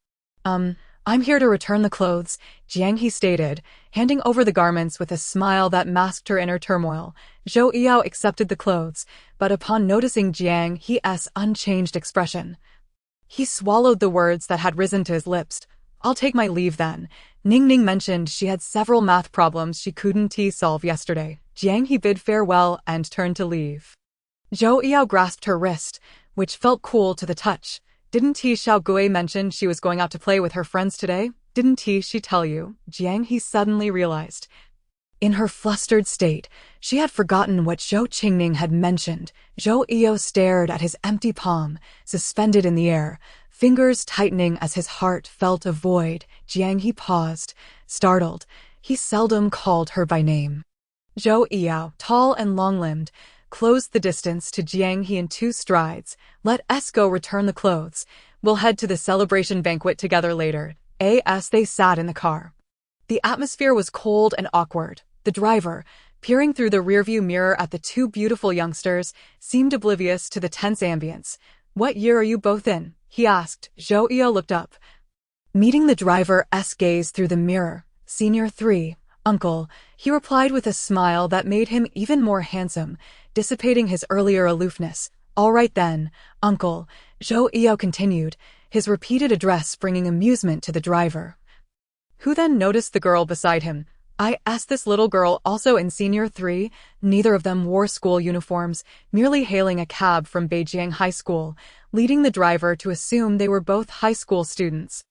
I'm here to return the clothes," Jiang He stated, handing over the garments with a smile that masked her inner turmoil. Zhou Yao accepted the clothes, but upon noticing Jiang He's unchanged expression, he swallowed the words that had risen to his lips. "I'll take my leave then." Ning mentioned she had several math problems she couldn't solve yesterday. Jiang He bid farewell and turned to leave. Zhou Yao grasped her wrist, which felt cool to the touch. "Didn't Xiao Gui mention she was going out to play with her friends today? Didn't she tell you?" Jiang He suddenly realized. In her flustered state, she had forgotten what Zhou Qingning had mentioned. Zhou Yao stared at his empty palm, suspended in the air, fingers tightening as his heart felt a void. Jiang He paused, startled. He seldom called her by name. Zhou Yao, tall and long-limbed, closed the distance to Jiang He in 2 strides. "Let us go return the clothes. We'll head to the celebration banquet together later." As they sat in the car, the atmosphere was cold and awkward. The driver, peering through the rearview mirror at the 2 beautiful youngsters, seemed oblivious to the tense ambience. "What year are you both in?" he asked. Zhou Yao looked up, meeting the driver's gaze through the mirror. "Senior 3, uncle," he replied with a smile that made him even more handsome, dissipating his earlier aloofness. "All right then, uncle," Zhou Yao continued, his repeated address bringing amusement to the driver, who then noticed the girl beside him. I asked this little girl also in senior 3, neither of them wore school uniforms, merely hailing a cab from Beijing High School, leading the driver to assume they were both high school students.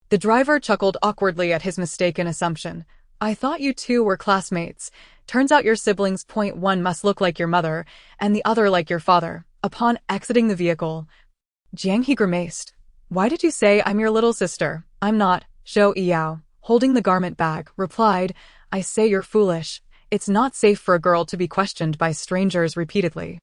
The driver chuckled awkwardly at his mistaken assumption. I thought you two were classmates. Turns out your siblings. One must look like your mother, and the other like your father. Upon exiting the vehicle, Jiang He grimaced. Why did you say I'm your little sister? I'm not. Zhou Yao, holding the garment bag, replied, I say you're foolish. It's not safe for a girl to be questioned by strangers repeatedly.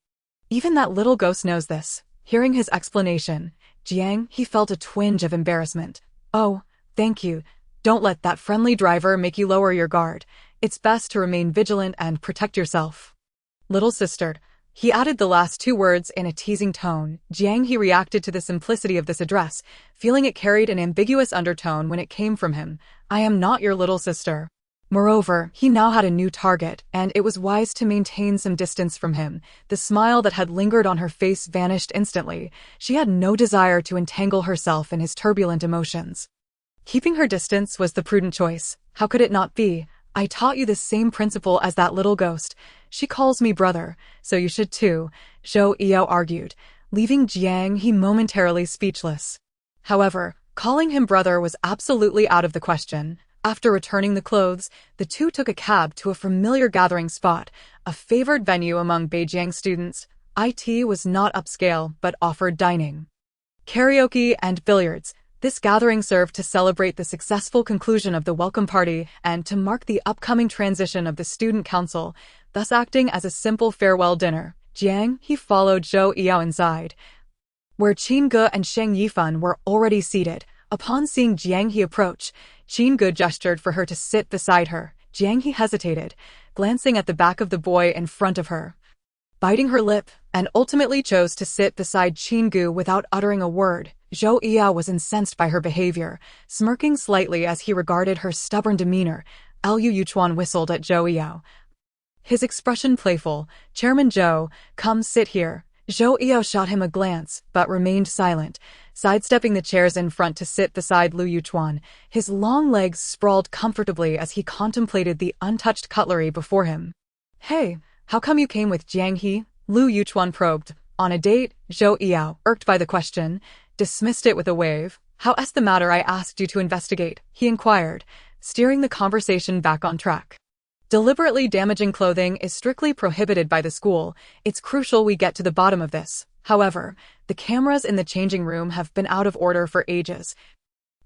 Even that little ghost knows this. Hearing his explanation, Jiang He felt a twinge of embarrassment. Oh, thank you. Don't let that friendly driver make you lower your guard. It's best to remain vigilant and protect yourself. Little sister. He added the last 2 words in a teasing tone. Jiang He reacted to the simplicity of this address, feeling it carried an ambiguous undertone when it came from him. I am not your little sister. Moreover, he now had a new target, and it was wise to maintain some distance from him. The smile that had lingered on her face vanished instantly. She had no desire to entangle herself in his turbulent emotions. Keeping her distance was the prudent choice. How could it not be? I taught you the same principle as that little ghost. She calls me brother, so you should too, Zhou Yao argued, leaving Jiang He momentarily speechless. However, calling him brother was absolutely out of the question. After returning the clothes, the two took a cab to a familiar gathering spot, a favored venue among Beijing students. IT was not upscale, but offered dining, karaoke, and billiards. This gathering served to celebrate the successful conclusion of the welcome party and to mark the upcoming transition of the student council, thus acting as a simple farewell dinner. Jiang He followed Zhou Yao inside, where Qin Ge and Sheng Yifan were already seated. Upon seeing Jiang He approach, Qin Ge gestured for her to sit beside her. Jiang He hesitated, glancing at the back of the boy in front of her, biting her lip, and ultimately chose to sit beside Qin Ge without uttering a word. Zhou Yao was incensed by her behavior, smirking slightly as he regarded her stubborn demeanor. Liu Yuchuan whistled at Zhou Yao, his expression playful. Chairman Zhou, come sit here. Zhou Yao shot him a glance, but remained silent, sidestepping the chairs in front to sit beside Liu Yuchuan. His long legs sprawled comfortably as he contemplated the untouched cutlery before him. Hey, how come you came with Jiang He? Liu Yuchuan probed. On a date? Zhou Yao, irked by the question, dismissed it with a wave. How's the matter I asked you to investigate? He inquired, steering the conversation back on track. Deliberately damaging clothing is strictly prohibited by the school. It's crucial we get to the bottom of this. However, the cameras in the changing room have been out of order for ages,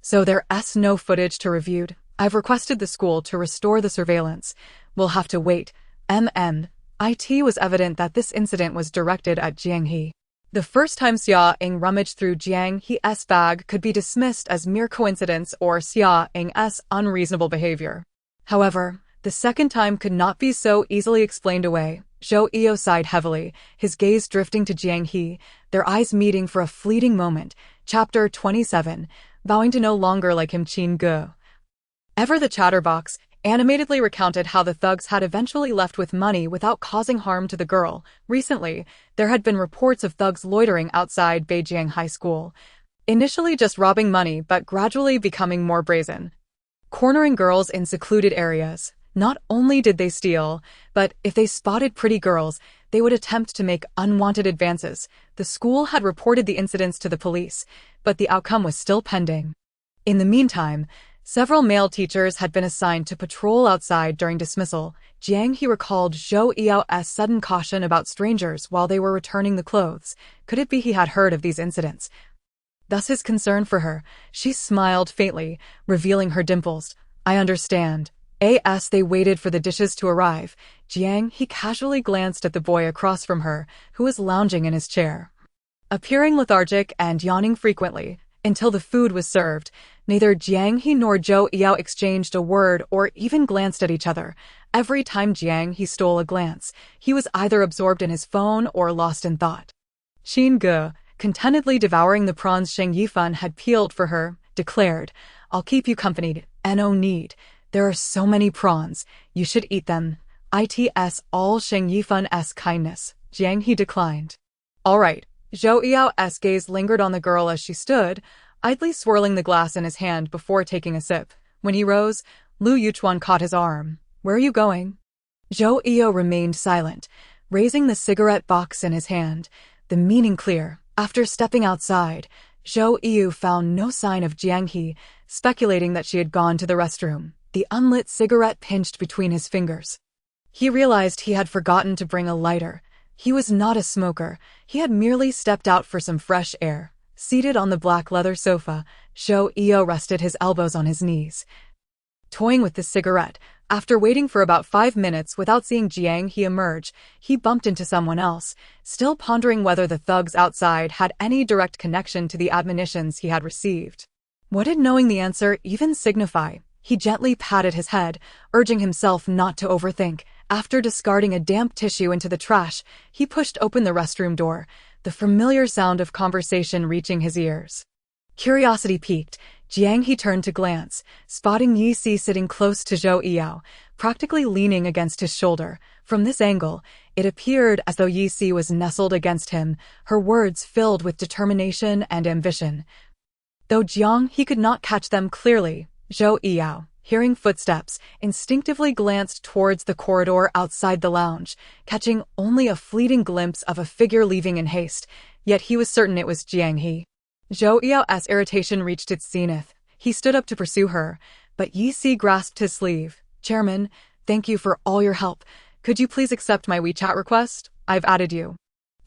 so there's no footage to review. I've requested the school to restore the surveillance. We'll have to wait. It was evident that this incident was directed at Jiang He. The first time Xia Ying rummaged through Jiang He's bag could be dismissed as mere coincidence or Xia Ying's unreasonable behavior. However, the second time could not be so easily explained away. Zhou Yao sighed heavily, his gaze drifting to Jiang He, their eyes meeting for a fleeting moment. Chapter 27, vowing to no longer like him. Qin Ge, ever the chatterbox, animatedly recounted how the thugs had eventually left with money without causing harm to the girl. Recently, there had been reports of thugs loitering outside Beijing High School, initially just robbing money but gradually becoming more brazen, cornering girls in secluded areas. Not only did they steal, but if they spotted pretty girls, they would attempt to make unwanted advances. The school had reported the incidents to the police, but the outcome was still pending. In the meantime, several male teachers had been assigned to patrol outside during dismissal. Jiang He recalled Zhou Yao's sudden caution about strangers while they were returning the clothes. Could it be he had heard of these incidents? Thus his concern for her. She smiled faintly, revealing her dimples. I understand. As they waited for the dishes to arrive, Jiang He casually glanced at the boy across from her, who was lounging in his chair, appearing lethargic and yawning frequently. Until the food was served, neither Jiang He nor Zhou Yao exchanged a word or even glanced at each other. Every time Jiang He stole a glance, he was either absorbed in his phone or lost in thought. Qin Ge, contentedly devouring the prawns Sheng Yifan had peeled for her, declared, I'll keep you company. No need. There are so many prawns, you should eat them. It's all Sheng Yifan's kindness. Jiang He declined. All right. Zhou Yao's gaze lingered on the girl as she stood, idly swirling the glass in his hand before taking a sip. When he rose, Lu Yuchuan caught his arm. "Where are you going?" Zhou Iyo remained silent, raising the cigarette box in his hand, the meaning clear. After stepping outside, Zhou Iyo found no sign of Jiang He, speculating that she had gone to the restroom. The unlit cigarette pinched between his fingers. He realized he had forgotten to bring a lighter. He was not a smoker. He had merely stepped out for some fresh air. Seated on the black leather sofa, Zhou Iyo rested his elbows on his knees, toying with the cigarette. After waiting for about 5 minutes without seeing Jiang He emerge, he bumped into someone else, still pondering whether the thugs outside had any direct connection to the admonitions he had received. What did knowing the answer even signify? He gently patted his head, urging himself not to overthink. After discarding a damp tissue into the trash, he pushed open the restroom door, the familiar sound of conversation reaching his ears. Curiosity piqued, Jiang He turned to glance, spotting Yi Si sitting close to Zhou Iyo, practically leaning against his shoulder. From this angle, it appeared as though Yi Si was nestled against him, her words filled with determination and ambition. Though Jiang He could not catch them clearly, Zhou Iyo, hearing footsteps, instinctively glanced towards the corridor outside the lounge, catching only a fleeting glimpse of a figure leaving in haste, yet he was certain it was Jiang He. Zhou Iyo's irritation reached its zenith. He stood up to pursue her, but Yi Si grasped his sleeve. "Chairman, thank you for all your help. Could you please accept my WeChat request? I've added you."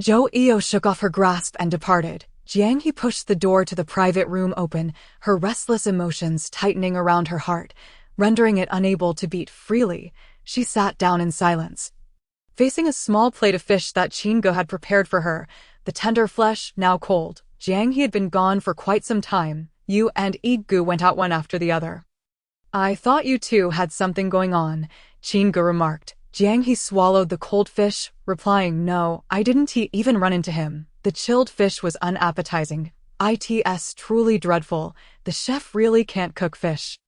Zhou Iyo shook off her grasp and departed. Jiang He pushed the door to the private room open, her restless emotions tightening around her heart, rendering it unable to beat freely. She sat down in silence, facing a small plate of fish that Qingge had prepared for her, the tender flesh now cold. Jiang He had been gone for quite some time. Yu and Yigu went out one after the other. "I thought you two had something going on," Qingge remarked. Jiang He swallowed the cold fish, replying, "No, I didn't even run into him." The chilled fish was unappetizing. "It's truly dreadful. The chef really can't cook fish."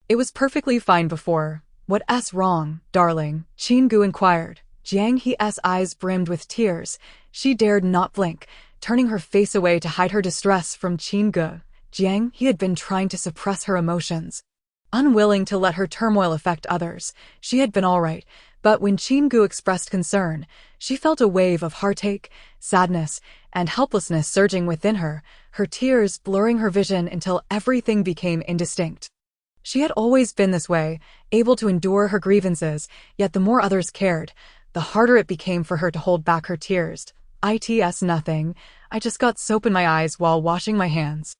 "It was perfectly fine before. What's wrong, darling?" Qingge inquired. Jiang He's eyes brimmed with tears. She dared not blink, turning her face away to hide her distress from Qingge. Jiang He had been trying to suppress her emotions, unwilling to let her turmoil affect others. She had been all right, but when Qingge expressed concern, she felt a wave of heartache, sadness, and helplessness surging within her, her tears blurring her vision until everything became indistinct. She had always been this way, able to endure her grievances, yet the more others cared, the harder it became for her to hold back her tears. "It's nothing. I just got soap in my eyes while washing my hands."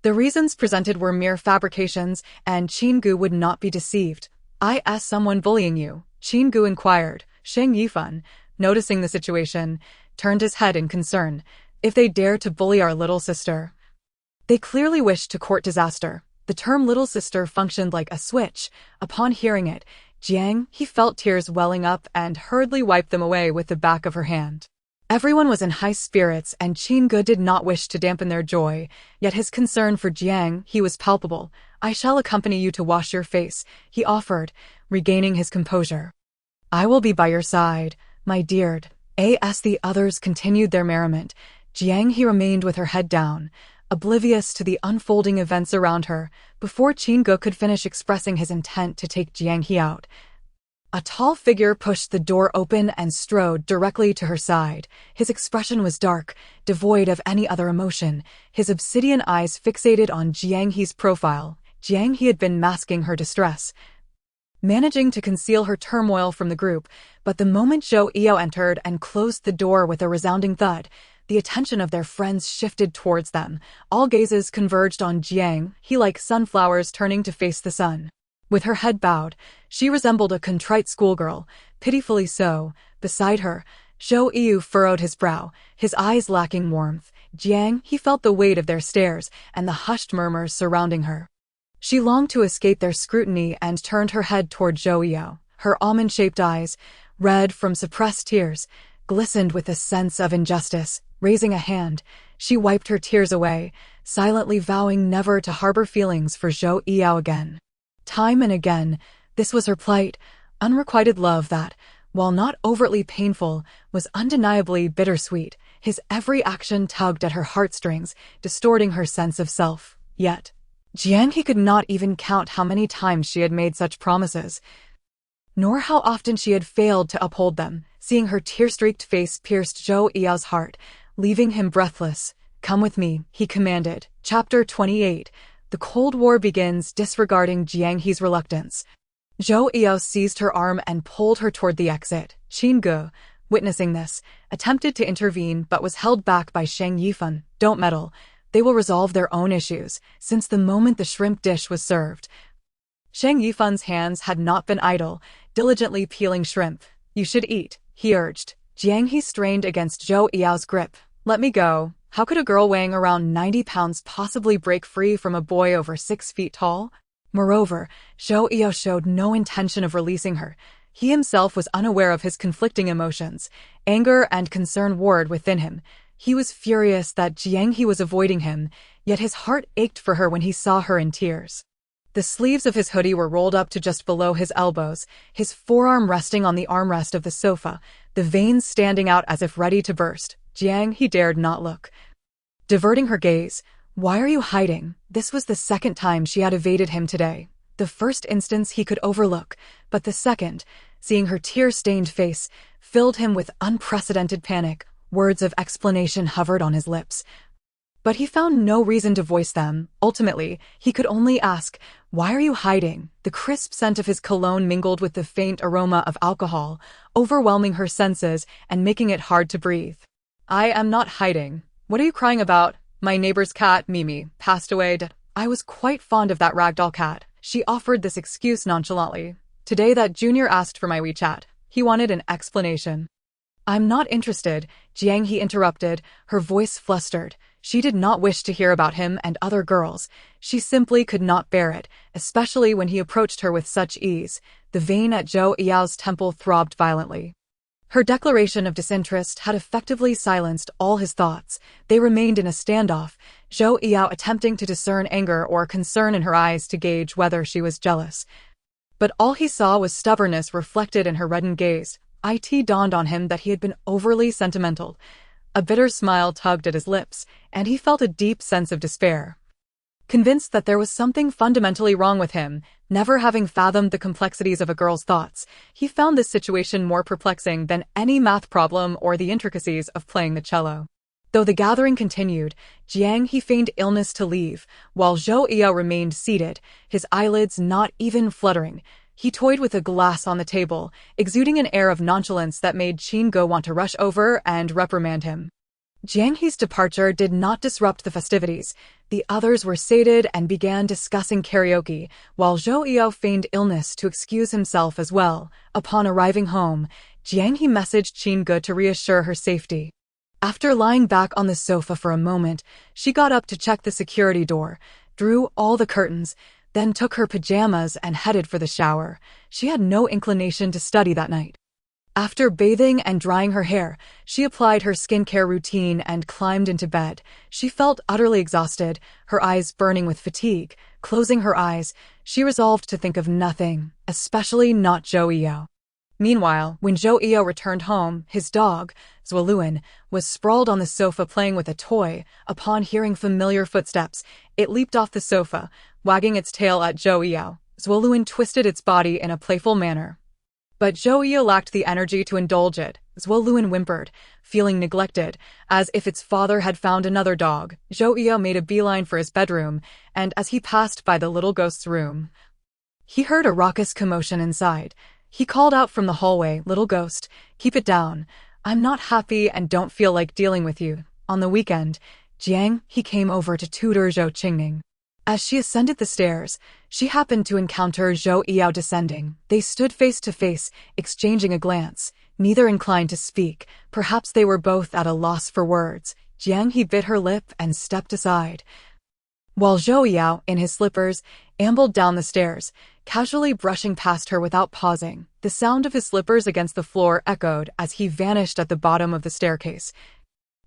The reasons presented were mere fabrications, and Qingge would not be deceived. "Is someone bullying you?" Qingge inquired. Sheng Yifan, noticing the situation, turned his head in concern. "If they dare to bully our little sister, they clearly wish to court disaster." The term little sister functioned like a switch. Upon hearing it, Jiang He felt tears welling up and hurriedly wiped them away with the back of her hand. Everyone was in high spirits, and Qingge did not wish to dampen their joy, yet his concern for Jiang He was palpable. "I shall accompany you to wash your face," he offered, regaining his composure. "I will be by your side, my dear." As the others continued their merriment, Jiang He remained with her head down, oblivious to the unfolding events around her. Before Qingge could finish expressing his intent to take Jiang He out, a tall figure pushed the door open and strode directly to her side. His expression was dark, devoid of any other emotion, his obsidian eyes fixated on Jiang He's profile. Jiang He had been masking her distress, managing to conceal her turmoil from the group, but the moment Zhou Iyo entered and closed the door with a resounding thud, the attention of their friends shifted towards them. All gazes converged on Jiang He like sunflowers turning to face the sun. With her head bowed, she resembled a contrite schoolgirl, pitifully so. Beside her, Zhou Iyo furrowed his brow, his eyes lacking warmth. Jiang He felt the weight of their stares and the hushed murmurs surrounding her. She longed to escape their scrutiny and turned her head toward Zhou Iyo. Her almond-shaped eyes, red from suppressed tears, glistened with a sense of injustice. Raising a hand, she wiped her tears away, silently vowing never to harbor feelings for Zhou Iyo again. Time and again, this was her plight, unrequited love that, while not overtly painful, was undeniably bittersweet. His every action tugged at her heartstrings, distorting her sense of self. Yet, Jiang He could not even count how many times she had made such promises, nor how often she had failed to uphold them. Seeing her tear-streaked face pierced Zhou Yao's heart, leaving him breathless. "Come with me," he commanded. Chapter 28. The Cold War begins. Disregarding Jiang He's reluctance, Zhou Yao seized her arm and pulled her toward the exit. Qin Ge, witnessing this, attempted to intervene but was held back by Shang Yifan. "Don't meddle. They will resolve their own issues." Since the moment the shrimp dish was served, Shang Yifan's hands had not been idle, diligently peeling shrimp. "You should eat," he urged. Jiang He strained against Zhou Yao's grip. "Let me go. How could a girl weighing around 90 pounds possibly break free from a boy over 6 feet tall?" Moreover, Zhou Yao showed no intention of releasing her. He himself was unaware of his conflicting emotions. Anger and concern warred within him. He was furious that Jiang He was avoiding him, yet his heart ached for her when he saw her in tears. The sleeves of his hoodie were rolled up to just below his elbows, his forearm resting on the armrest of the sofa, the veins standing out as if ready to burst. Jiang He dared not look. Diverting her gaze, "Why are you hiding?" This was the second time she had evaded him today. The first instance he could overlook, but the second, seeing her tear-stained face, filled him with unprecedented panic. Words of explanation hovered on his lips, but he found no reason to voice them. Ultimately, he could only ask, "Why are you hiding?" The crisp scent of his cologne mingled with the faint aroma of alcohol, overwhelming her senses and making it hard to breathe. "I am not hiding. What are you crying about? My neighbor's cat, Mimi, passed away. I was quite fond of that ragdoll cat." She offered this excuse nonchalantly. "Today that junior asked for my WeChat. He wanted an explanation." "I'm not interested," Jiang He interrupted, her voice flustered. She did not wish to hear about him and other girls. She simply could not bear it, especially when he approached her with such ease. The vein at Zhou Yao's temple throbbed violently. Her declaration of disinterest had effectively silenced all his thoughts. They remained in a standoff, Zhou Yao attempting to discern anger or concern in her eyes to gauge whether she was jealous. But all he saw was stubbornness reflected in her reddened gaze. It dawned on him that he had been overly sentimental. A bitter smile tugged at his lips, and he felt a deep sense of despair. Convinced that there was something fundamentally wrong with him, never having fathomed the complexities of a girl's thoughts, he found this situation more perplexing than any math problem or the intricacies of playing the cello. Though the gathering continued, Jiang He feigned illness to leave, while Zhou Yao remained seated, his eyelids not even fluttering. He toyed with a glass on the table, exuding an air of nonchalance that made Qin Ge want to rush over and reprimand him. Jiang He's departure did not disrupt the festivities. The others were sated and began discussing karaoke, while Zhou Yao feigned illness to excuse himself as well. Upon arriving home, Jiang He messaged Qin Ge to reassure her safety. After lying back on the sofa for a moment, she got up to check the security door, drew all the curtains, then took her pajamas and headed for the shower. She had no inclination to study that night. After bathing and drying her hair, she applied her skincare routine and climbed into bed. She felt utterly exhausted, her eyes burning with fatigue. Closing her eyes, she resolved to think of nothing, especially not Zhou Yao. Meanwhile, when Zhou Yao returned home, his dog, Zwoluen, was sprawled on the sofa playing with a toy. Upon hearing familiar footsteps, it leaped off the sofa, wagging its tail at Zhou Yao. Zwoluen twisted its body in a playful manner, but Zhou Yao lacked the energy to indulge it. Zwoluen whimpered, feeling neglected, as if its father had found another dog. Zhou Yao made a beeline for his bedroom, and as he passed by the little ghost's room, he heard a raucous commotion inside. He called out from the hallway, "Little ghost, keep it down. I'm not happy and don't feel like dealing with you." On the weekend, Jiang He came over to tutor Zhou Qingning. As she ascended the stairs, she happened to encounter Zhou Yao descending. They stood face to face, exchanging a glance, neither inclined to speak. Perhaps they were both at a loss for words. Jiang He bit her lip and stepped aside, while Zhou Yao, in his slippers, ambled down the stairs, casually brushing past her without pausing. The sound of his slippers against the floor echoed as he vanished at the bottom of the staircase.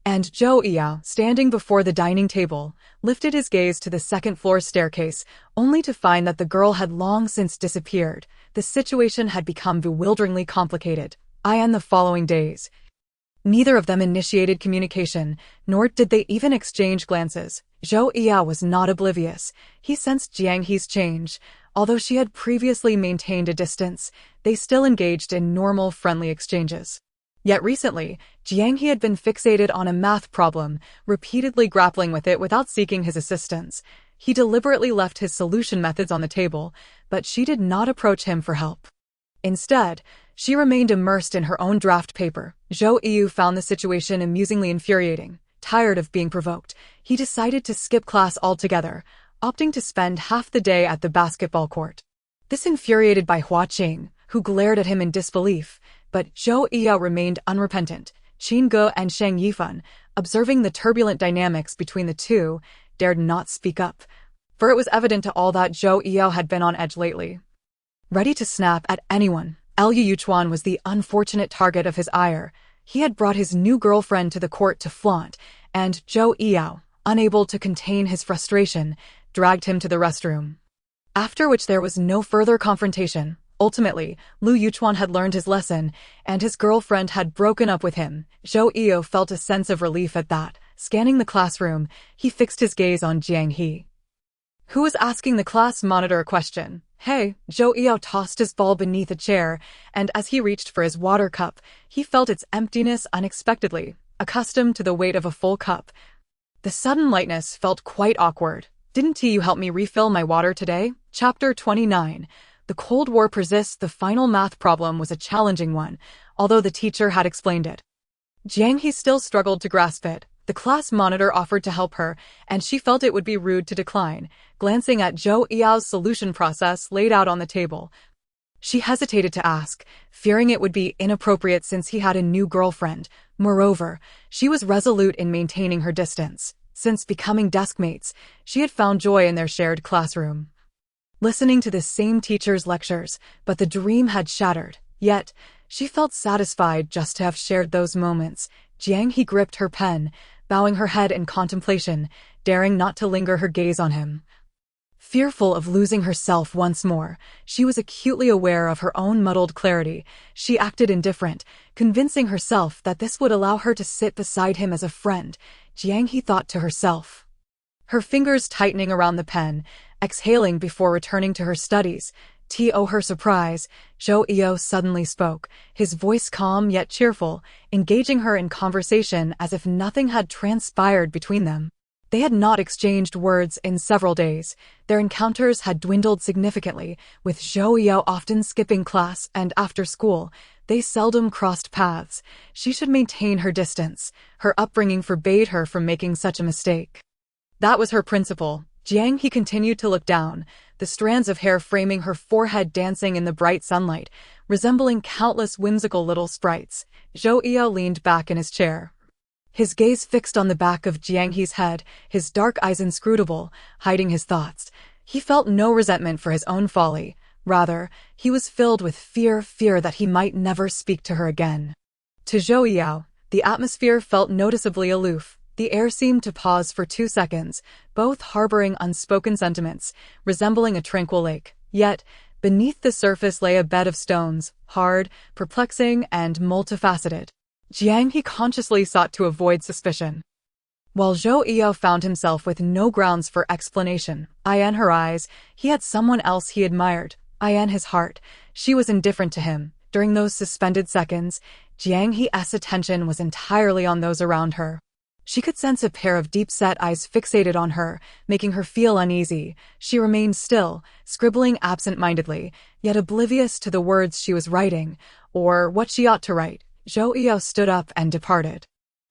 And Zhou Yao, standing before the dining table, lifted his gaze to the second-floor staircase, only to find that the girl had long since disappeared. The situation had become bewilderingly complicated. In the following days, Neither of them initiated communication, nor did they even exchange glances. Zhou Yao was not oblivious. He sensed Jiang He's change. Although she had previously maintained a distance, they still engaged in normal, friendly exchanges. Yet recently, Jiang He had been fixated on a math problem, repeatedly grappling with it without seeking his assistance. He deliberately left his solution methods on the table, but she did not approach him for help. Instead, she remained immersed in her own draft paper. Zhou Yu found the situation amusingly infuriating. Tired of being provoked, he decided to skip class altogether, opting to spend half the day at the basketball court. This infuriated by Hua Qing, who glared at him in disbelief, but Zhou Yao remained unrepentant. Qin Ge and Shang Yifan, observing the turbulent dynamics between the two, dared not speak up, for it was evident to all that Zhou Yao had been on edge lately. Ready to snap at anyone, Liu Yuchuan was the unfortunate target of his ire. He had brought his new girlfriend to the court to flaunt, and Zhou Yao, unable to contain his frustration, dragged him to the restroom. After which there was no further confrontation. Ultimately, Liu Yuchuan had learned his lesson, and his girlfriend had broken up with him. Zhou Yao felt a sense of relief at that. Scanning the classroom, he fixed his gaze on Jiang He, who was asking the class monitor a question. Hey, Zhou Yao tossed his ball beneath a chair, and as he reached for his water cup, he felt its emptiness unexpectedly, accustomed to the weight of a full cup. The sudden lightness felt quite awkward. Didn't you help me refill my water today? Chapter 29. The Cold War persists. The final math problem was a challenging one, although the teacher had explained it. Jiang He still struggled to grasp it. The class monitor offered to help her, and she felt it would be rude to decline. Glancing at Zhou Yao's solution process laid out on the table, she hesitated to ask, fearing it would be inappropriate since he had a new girlfriend. Moreover, she was resolute in maintaining her distance. Since becoming deskmates, she had found joy in their shared classroom, listening to the same teacher's lectures, but the dream had shattered. Yet, she felt satisfied just to have shared those moments. Jiang He gripped her pen, bowing her head in contemplation, daring not to linger her gaze on him. Fearful of losing herself once more, she was acutely aware of her own muddled clarity. She acted indifferent, convincing herself that this would allow her to sit beside him as a friend. Jiang He thought to herself, her fingers tightening around the pen, exhaling before returning to her studies. To her surprise, Zhou Yao suddenly spoke, his voice calm yet cheerful, engaging her in conversation as if nothing had transpired between them. They had not exchanged words in several days. Their encounters had dwindled significantly, with Zhou Yao often skipping class, and after school, they seldom crossed paths. She should maintain her distance. Her upbringing forbade her from making such a mistake. That was her principle. Jiang He continued to look down, the strands of hair framing her forehead dancing in the bright sunlight, resembling countless whimsical little sprites. Zhou Yao leaned back in his chair, his gaze fixed on the back of Jiang He's head, his dark eyes inscrutable, hiding his thoughts. He felt no resentment for his own folly. Rather, he was filled with fear that he might never speak to her again. To Zhou Yao, the atmosphere felt noticeably aloof. The air seemed to pause for 2 seconds, both harboring unspoken sentiments, resembling a tranquil lake. Yet, beneath the surface lay a bed of stones, hard, perplexing, and multifaceted. Jiang He consciously sought to avoid suspicion, while Zhou Yao found himself with no grounds for explanation. In her eyes, he had someone else he admired. In his heart, she was indifferent to him. During those suspended seconds, Jiang He's attention was entirely on those around her. She could sense a pair of deep-set eyes fixated on her, making her feel uneasy. She remained still, scribbling absent-mindedly, yet oblivious to the words she was writing, or what she ought to write. Zhou Yao stood up and departed.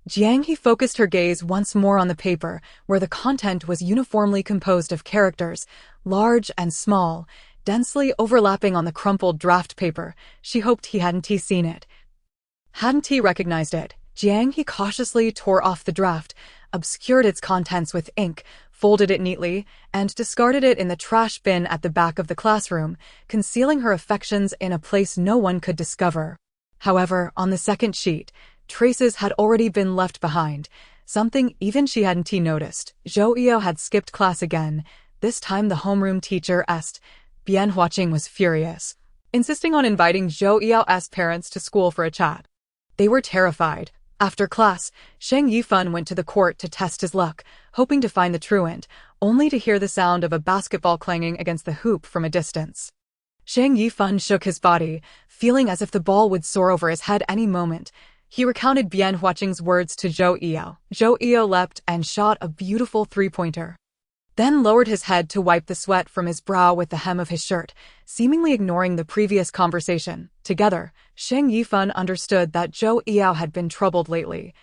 Jiang He focused her gaze once more on the paper, where the content was uniformly composed of characters, large and small, densely overlapping on the crumpled draft paper. She hoped he hadn't seen it. Hadn't he recognized it? Jiang He cautiously tore off the draft, obscured its contents with ink, folded it neatly, and discarded it in the trash bin at the back of the classroom, concealing her affections in a place no one could discover. However, on the second sheet, traces had already been left behind, something even she hadn't noticed. Zhou Yao had skipped class again. This time the homeroom teacher Bian Huaqing was furious, insisting on inviting Zhou Yao's parents to school for a chat. They were terrified. After class, Shang Yifan went to the court to test his luck, hoping to find the truant, only to hear the sound of a basketball clanging against the hoop from a distance. Shang Yifan shook his body, feeling as if the ball would soar over his head any moment. He recounted Bian Huaqing's words to Zhou Yao. Zhou Yao leapt and shot a beautiful three-pointer, then lowered his head to wipe the sweat from his brow with the hem of his shirt, seemingly ignoring the previous conversation. Together, Shang Yifan understood that Zhou Yao had been troubled lately.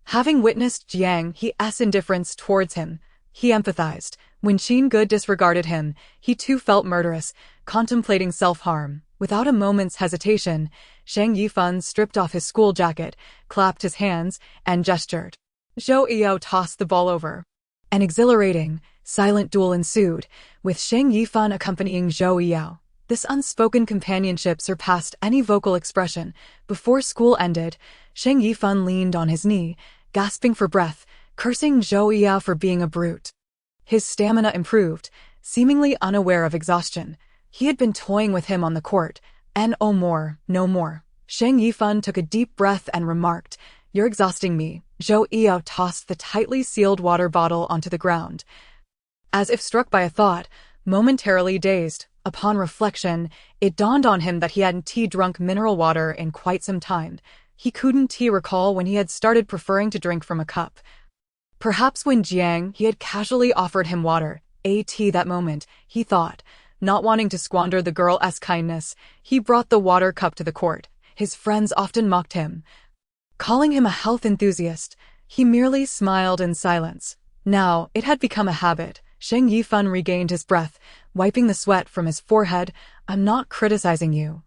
Having witnessed Jiang He's indifference towards him, he empathized. When Qin Ge disregarded him, he too felt murderous, contemplating self-harm. Without a moment's hesitation, Shang Yifan stripped off his school jacket, clapped his hands, and gestured. Zhou Yao tossed the ball over. An exhilarating, silent duel ensued, with Shang Yifan accompanying Zhou Yao. This unspoken companionship surpassed any vocal expression. Before school ended, Shang Yifan leaned on his knee, gasping for breath, cursing Zhou Yao for being a brute. His stamina improved, seemingly unaware of exhaustion. He had been toying with him on the court, and no more. Shang Yifan took a deep breath and remarked, "You're exhausting me." Zhou Yao tossed the tightly sealed water bottle onto the ground. As if struck by a thought, momentarily dazed, upon reflection, it dawned on him that he hadn't drunk mineral water in quite some time. He couldn't recall when he had started preferring to drink from a cup. Perhaps when Jiang He had casually offered him water, that moment, he thought. Not wanting to squander the girl's kindness, he brought the water cup to the court. His friends often mocked him, calling him a health enthusiast. He merely smiled in silence. Now, it had become a habit. Shang Yifan regained his breath, wiping the sweat from his forehead. "I'm not criticizing you,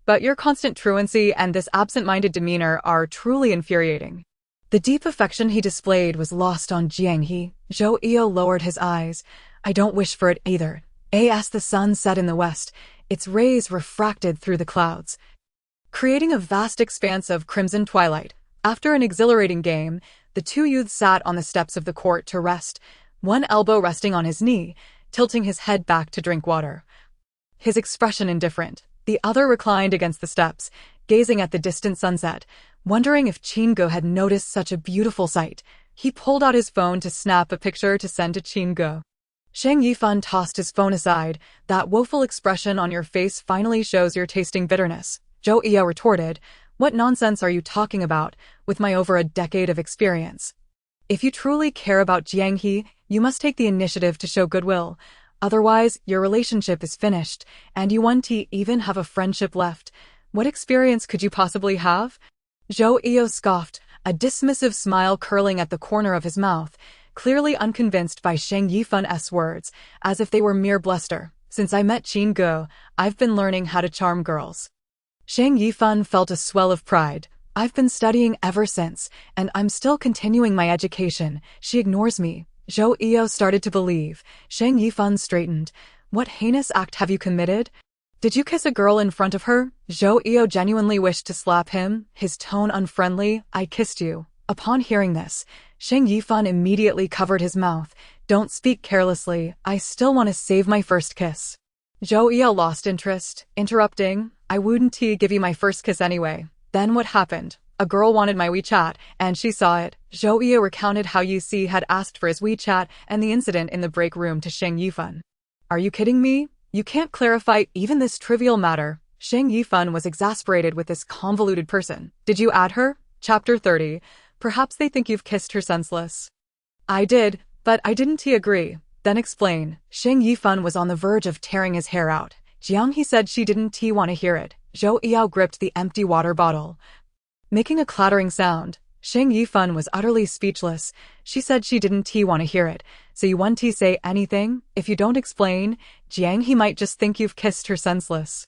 but your constant truancy and this absent-minded demeanor are truly infuriating." The deep affection he displayed was lost on Jiang He. Zhou Yao lowered his eyes. "I don't wish for it either." As the sun set in the west, its rays refracted through the clouds, creating a vast expanse of crimson twilight. After an exhilarating game, the two youths sat on the steps of the court to rest, one elbow resting on his knee, tilting his head back to drink water, his expression indifferent. The other reclined against the steps, gazing at the distant sunset, wondering if Qin Ge had noticed such a beautiful sight. He pulled out his phone to snap a picture to send to Qin Ge. Shang Yifan tossed his phone aside. "That woeful expression on your face finally shows you're tasting bitterness." Zhou Yao retorted, "What nonsense are you talking about, with my over a decade of experience? If you truly care about Jiang He, you must take the initiative to show goodwill. Otherwise, your relationship is finished, and you won't even have a friendship left. What experience could you possibly have?" Zhou Yao scoffed, a dismissive smile curling at the corner of his mouth, clearly unconvinced by Shang Yifan's words, as if they were mere bluster. "Since I met Qin Ge, I've been learning how to charm girls." Shang Yifan felt a swell of pride. "I've been studying ever since, and I'm still continuing my education. She ignores me." Zhou Yao started to believe. Shang Yifan straightened. "What heinous act have you committed? Did you kiss a girl in front of her?" Zhou Yao genuinely wished to slap him, his tone unfriendly. "I kissed you." Upon hearing this, Shang Yifan immediately covered his mouth. "Don't speak carelessly. I still want to save my first kiss." Zhou Yao lost interest, interrupting, "I wouldn't give you my first kiss anyway." "Then what happened?" "A girl wanted my WeChat, and she saw it." Zhou Yao recounted how Yusi had asked for his WeChat and the incident in the break room to Shang Yifan. "Are you kidding me? You can't clarify even this trivial matter." Shang Yifan was exasperated with this convoluted person. "Did you add her?" Chapter 30. Perhaps they think you've kissed her senseless. "I did, but I didn't agree." "Then explain." Shang Yifan was on the verge of tearing his hair out. Jiang He said she didn't want to hear it. Zhou Yao gripped the empty water bottle, making a clattering sound. Shang Yifan was utterly speechless. "She said she didn't want to hear it, so you won't say anything? If you don't explain, Jiang He might just think you've kissed her senseless."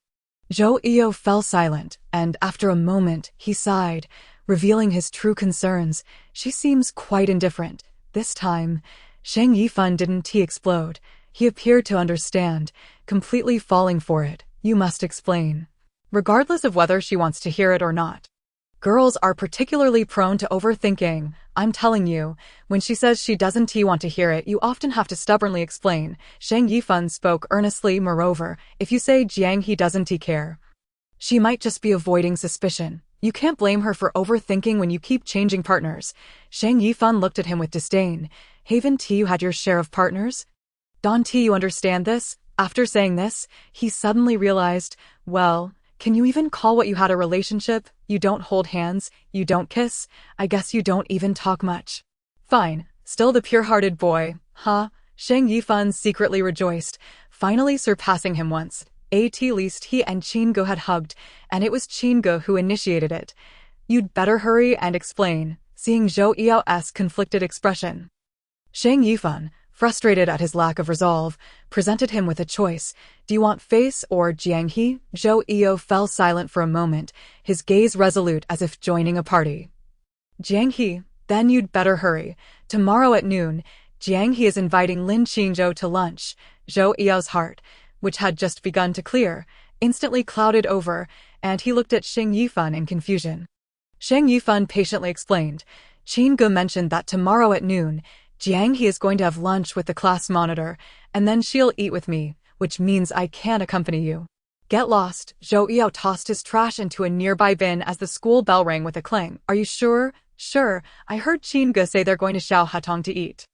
Zhou Yao fell silent, and after a moment, he sighed, revealing his true concerns. "She seems quite indifferent." This time, Shang Yifan didn't explode. He appeared to understand, completely falling for it. "You must explain." Regardless of whether she wants to hear it or not. Girls are particularly prone to overthinking. "I'm telling you, when she says she doesn't want to hear it, you often have to stubbornly explain." Shang Yifan spoke earnestly. "Moreover, if you say Jiang He doesn't care, she might just be avoiding suspicion. You can't blame her for overthinking when you keep changing partners. Jiang Yifan looked at him with disdain. Haven't you had your share of partners? Don't you understand this? After saying this, he suddenly realized, well, can you even call what you had a relationship? You don't hold hands, you don't kiss, I guess you don't even talk much. Fine, still the pure-hearted boy, huh? Jiang Yifan secretly rejoiced, finally surpassing him once. At least he and Qingge had hugged, and it was Qingge who initiated it. You'd better hurry and explain, seeing Zhou Yao's conflicted expression. Jiang Yifan, frustrated at his lack of resolve, presented him with a choice. Do you want face or Jiang He? Zhou Yao fell silent for a moment, his gaze resolute as if joining a party. Jiang He, then you'd better hurry. Tomorrow at noon, Jiang He is inviting Lin Qingzhou to lunch. Zhou Yao's heart, which had just begun to clear, instantly clouded over, and he looked at Jiang Yifan in confusion. Jiang Yifan patiently explained. Qingge mentioned that tomorrow at noon, Jiang He is going to have lunch with the class monitor, and then she'll eat with me, which means I can't accompany you. Get lost. Zhou Yao tossed his trash into a nearby bin as the school bell rang with a clang. Are you sure? Sure, I heard Qingge say they're going to Xiaohatong to eat.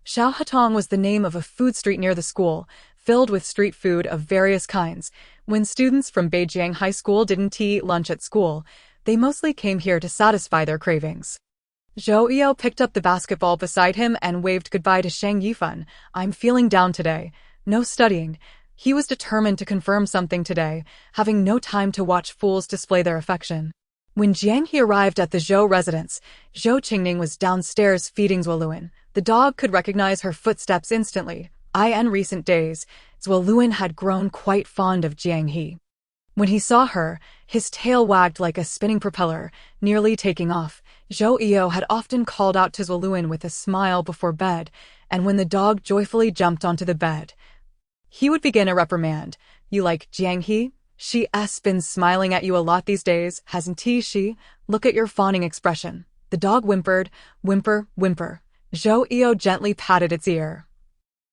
Xiaohatong was the name of a food street near the school, filled with street food of various kinds. When students from Beijiang High School didn't eat lunch at school, they mostly came here to satisfy their cravings. Zhou Yao picked up the basketball beside him and waved goodbye to Jiang Yifan. I'm feeling down today. No studying. He was determined to confirm something today, having no time to watch fools display their affection. When Jiang He arrived at the Zhou residence, Zhou Qingning was downstairs feeding Zuoluan. The dog could recognize her footsteps instantly. In recent days, Zuoluan had grown quite fond of Jiang He. When he saw her, his tail wagged like a spinning propeller, nearly taking off. Zhou Yao had often called out to Zuoluan with a smile before bed, and when the dog joyfully jumped onto the bed, he would begin a reprimand. You like Jiang He? She's been smiling at you a lot these days, hasn't she? Look at your fawning expression. The dog whimpered, whimper, whimper. Zhou Yao gently patted its ear.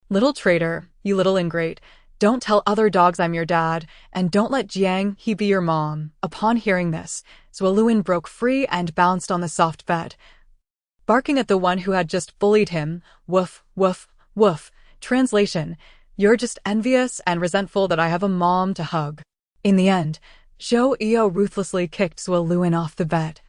Little traitor, you little ingrate. Don't tell other dogs I'm your dad, and don't let Jiang He be your mom. Upon hearing this, Zuoluan broke free and bounced on the soft bed, barking at the one who had just bullied him. Woof, woof, woof. Translation: you're just envious and resentful that I have a mom to hug. In the end, Zhou Yao ruthlessly kicked Zuoluan off the bed.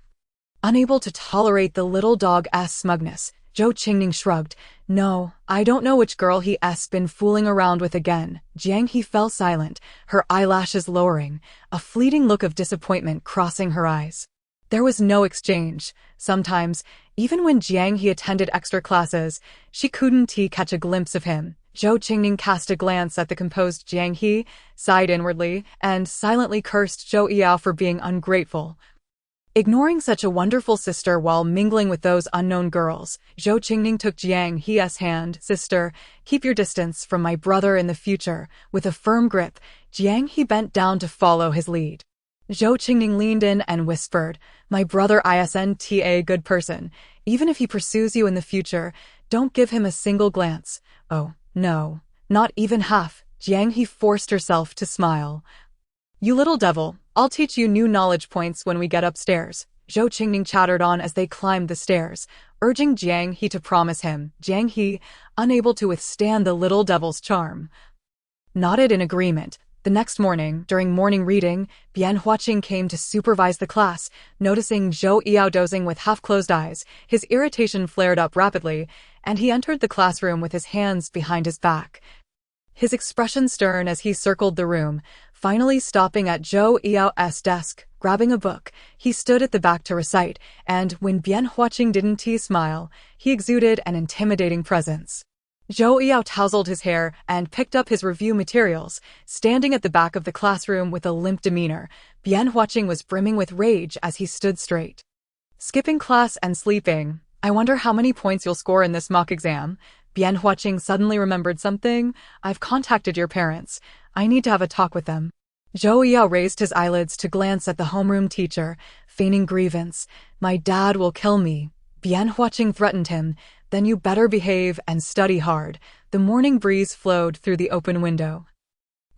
Unable to tolerate the little dog's smugness, Zhou Qingning shrugged. No, I don't know which girl he's been fooling around with again. Jiang He fell silent, her eyelashes lowering, a fleeting look of disappointment crossing her eyes. There was no exchange. Sometimes, even when Jiang He attended extra classes, she couldn't catch a glimpse of him. Zhou Qingning cast a glance at the composed Jiang He, sighed inwardly, and silently cursed Zhou Yao for being ungrateful. Ignoring such a wonderful sister while mingling with those unknown girls, Zhou Qingning took Jiang He's hand. Sister, keep your distance from my brother in the future. With a firm grip, Jiang He bent down to follow his lead. Zhou Qingning leaned in and whispered, my brother isn't a good person. Even if he pursues you in the future, don't give him a single glance. Oh, no, not even half. Jiang He forced herself to smile. You little devil, I'll teach you new knowledge points when we get upstairs. Zhou Qingning chattered on as they climbed the stairs, urging Jiang He to promise him. Jiang He, unable to withstand the little devil's charm, nodded in agreement. The next morning, during morning reading, Bianhuaqing came to supervise the class. Noticing Zhou Yao dozing with half-closed eyes, his irritation flared up rapidly, and he entered the classroom with his hands behind his back, his expression stern as he circled the room. Finally stopping at Zhou Yao's desk, grabbing a book, he stood at the back to recite, and when Bianhuaqing didn't smile, he exuded an intimidating presence. Zhou Yao tousled his hair and picked up his review materials, standing at the back of the classroom with a limp demeanor. Bianhuaqing was brimming with rage as he stood straight. Skipping class and sleeping. I wonder how many points you'll score in this mock exam. Bianhuaqing suddenly remembered something. I've contacted your parents. I need to have a talk with them. Zhou Yao raised his eyelids to glance at the homeroom teacher, feigning grievance. My dad will kill me. Bianhuaqing threatened him. Then you better behave and study hard. The morning breeze flowed through the open window.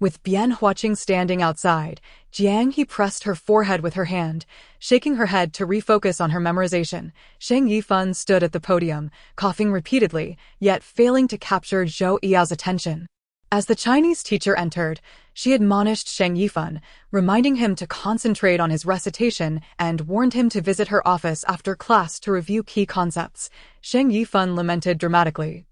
With Bian Huaqing standing outside, Jiang He pressed her forehead with her hand, shaking her head to refocus on her memorization. Sheng Yifan stood at the podium, coughing repeatedly, yet failing to capture Zhou Yao's attention. As the Chinese teacher entered, she admonished Sheng Yifan, reminding him to concentrate on his recitation and warned him to visit her office after class to review key concepts. Sheng Yifan lamented dramatically,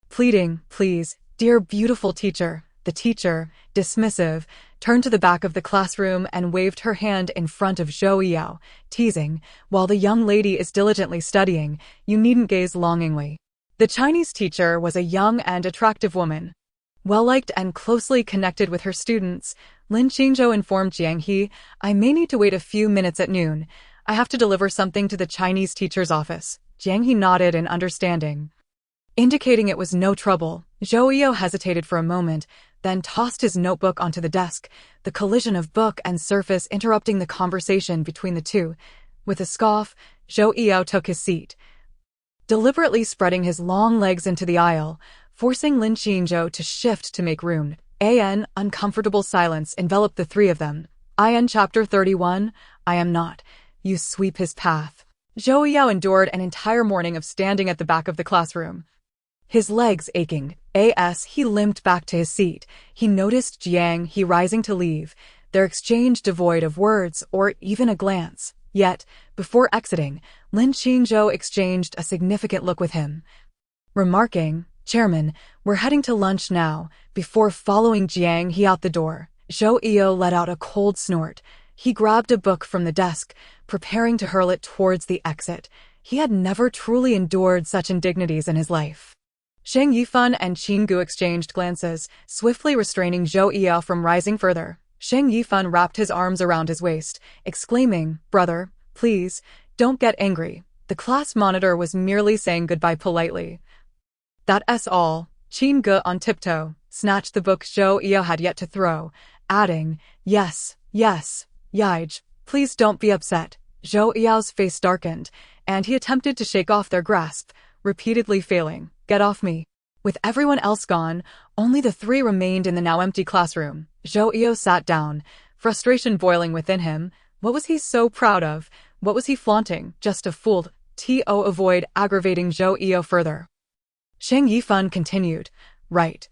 pleading, "Please, dear beautiful teacher." The teacher, dismissive, turned to the back of the classroom and waved her hand in front of Zhou Yao, teasing, "While the young lady is diligently studying, you needn't gaze longingly." The Chinese teacher was a young and attractive woman. Well-liked and closely connected with her students, Lin Qingzhou informed Jiang He, "I may need to wait a few minutes at noon. I have to deliver something to the Chinese teacher's office." Jiang He nodded in understanding, indicating it was no trouble. Zhou Yao hesitated for a moment, then tossed his notebook onto the desk, the collision of book and surface interrupting the conversation between the two. With a scoff, Zhou Yao took his seat, deliberately spreading his long legs into the aisle, forcing Lin Qingzhou to shift to make room. An uncomfortable silence enveloped the three of them. Chapter 31, I am not. You sweep his path. Zhou Yao endured an entire morning of standing at the back of the classroom, his legs aching. As he limped back to his seat, he noticed Jiang He rising to leave, their exchange devoid of words or even a glance. Yet, before exiting, Lin Qingzhou exchanged a significant look with him, remarking, "Chairman, we're heading to lunch now," before following Jiang He out the door. Zhou Yao let out a cold snort. He grabbed a book from the desk, preparing to hurl it towards the exit. He had never truly endured such indignities in his life. Sheng Yifan and Qin Gu exchanged glances, swiftly restraining Zhou Yao from rising further. Sheng Yifan wrapped his arms around his waist, exclaiming, "Brother, please, don't get angry. The class monitor was merely saying goodbye politely." "That's all." Qin Gu, on tiptoe, snatched the book Zhou Yao had yet to throw, adding, Yes, Yaij, please don't be upset." Zhou Yao's face darkened, and he attempted to shake off their grasp, repeatedly failing. "Get off me." With everyone else gone, only the three remained in the now empty classroom. Zhou Yao sat down, frustration boiling within him. What was he so proud of? What was he flaunting? Just a fool. To avoid aggravating Zhou Yao further, Sheng Yifan continued, Right.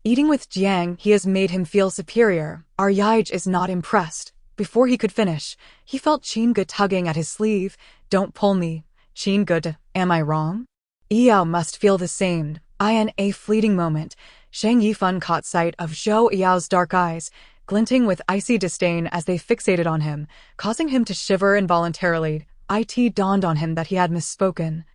Eating with Jiang He has made him feel superior. Our Yaij is not impressed." Before he could finish, he felt Qin Gu tugging at his sleeve. "Don't pull me." "Qin Gu, am I wrong?" Yao must feel the same. In a fleeting moment, Sheng Yifan caught sight of Zhou Yao's dark eyes, glinting with icy disdain as they fixated on him, causing him to shiver involuntarily. It dawned on him that he had misspoken,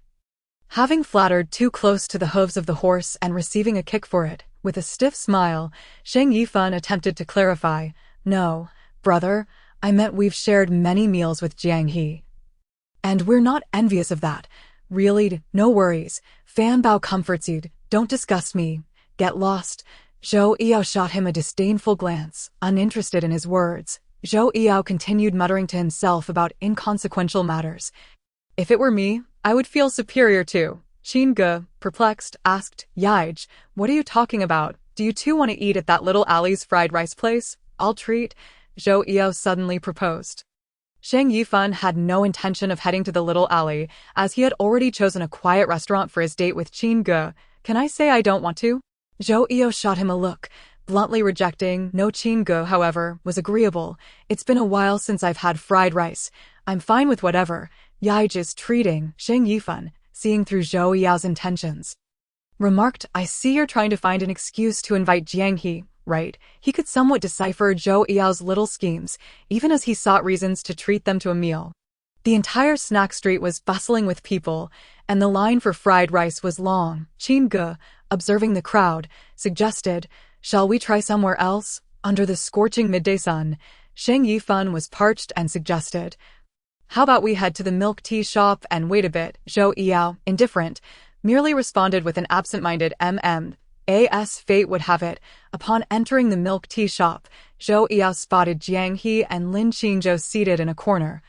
having flattered too close to the hooves of the horse and receiving a kick for it. With a stiff smile, Sheng Yifan attempted to clarify, "No, brother, I meant we've shared many meals with Jiang He, and we're not envious of that. Really, no worries. Fan Bao comforts you. Don't disgust me. Get lost." Zhou Yao shot him a disdainful glance, uninterested in his words. Zhou Yao continued muttering to himself about inconsequential matters. "If it were me, I would feel superior too." Qin Gu, perplexed, asked, "Yaij, what are you talking about? Do you two want to eat at that little alley's fried rice place?" "I'll treat," Zhou Yao suddenly proposed. Sheng Yifan had no intention of heading to the little alley, as he had already chosen a quiet restaurant for his date with Qin Gu. "Can I say I don't want to?" Zhou Yao shot him a look, bluntly rejecting. No. Qin Gu, however, was agreeable. "It's been a while since I've had fried rice. I'm fine with whatever." Yaij is treating. Sheng Yifan, seeing through Zhou Yao's intentions, remarked, "I see you're trying to find an excuse to invite Jiang He, right?" He could somewhat decipher Zhou Yao's little schemes, even as he sought reasons to treat them to a meal. The entire snack street was bustling with people, and the line for fried rice was long. Qin Gu, observing the crowd, suggested, "Shall we try somewhere else?" Under the scorching midday sun, Sheng Yifan was parched and suggested, "How about we head to the milk tea shop and wait a bit?" Zhou Yao, indifferent, merely responded with an absent-minded As fate would have it, upon entering the milk tea shop, Zhou Yao spotted Jiang He and Lin Qingzhou seated in a corner,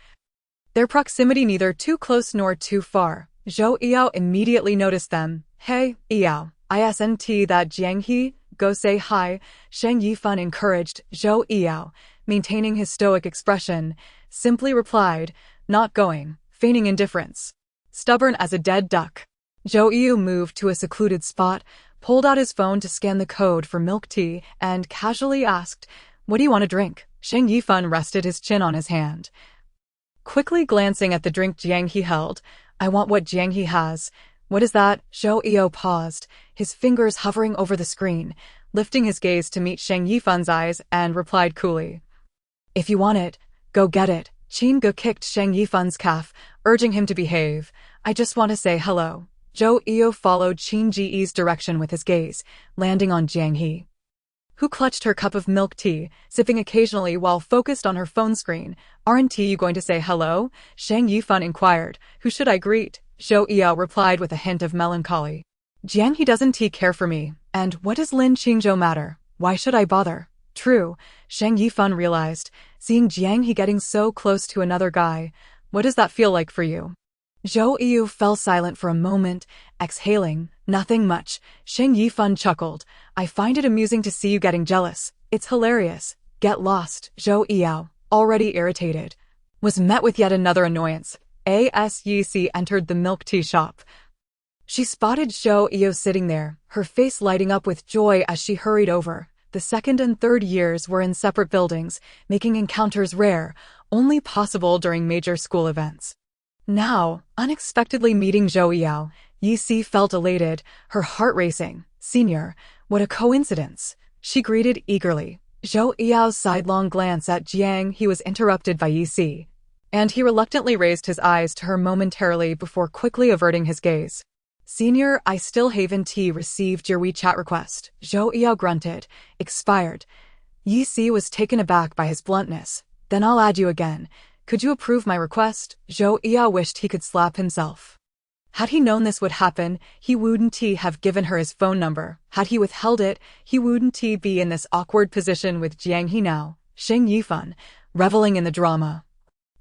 their proximity neither too close nor too far. Zhou Yao immediately noticed them. "Hey, Yao, isn't that Jiang He?" go say hi, Shang Yifan encouraged. Zhou Yao, maintaining his stoic expression, simply replied, not going, feigning indifference. Stubborn as a dead duck. Zhou Yu moved to a secluded spot, pulled out his phone to scan the code for milk tea, and casually asked, what do you want to drink? Shang Yifan rested his chin on his hand. Quickly glancing at the drink Jiang He held, I want what Jiang He has. What is that? Zhou Yu paused, his fingers hovering over the screen, lifting his gaze to meet Shang Yifan's eyes, and replied coolly. If you want it, go get it. Qin Ge kicked Shang Yifan's calf, urging him to behave. I just want to say hello. Zhou Yu followed Qin Ji's direction with his gaze, landing on Jiang He, who clutched her cup of milk tea, sipping occasionally while focused on her phone screen. Aren't you going to say hello? Shang Yifan inquired. Who should I greet? Zhou Yu replied with a hint of melancholy. Jiang He doesn't care for me, and what does Lin Qingzhou matter? Why should I bother? True, Shang Yifan realized, seeing Jiang He getting so close to another guy. What does that feel like for you? Zhou Yu fell silent for a moment, exhaling, nothing much. Shang Yifan chuckled. I find it amusing to see you getting jealous. It's hilarious. Get lost. Zhou Yu, already irritated, was met with yet another annoyance. As Yi entered the milk tea shop. She spotted Zhou Yu sitting there, her face lighting up with joy as she hurried over. The second and third years were in separate buildings, making encounters rare, only possible during major school events. Now, unexpectedly meeting Zhou Yu, Yi felt elated, her heart racing. Senior, what a coincidence. She greeted eagerly. Zhou Yu's sidelong glance at Jiang He was interrupted by Yi, and he reluctantly raised his eyes to her momentarily before quickly averting his gaze. Senior, I still haven't received your WeChat request. Zhou Yu grunted. Expired. Yi was taken aback by his bluntness. Then I'll add you again. Could you approve my request? Zhou Yu wished he could slap himself. Had he known this would happen, he wouldn't have given her his phone number. Had he withheld it, he wouldn't be in this awkward position with Jiang He now. Shang Yifan, reveling in the drama,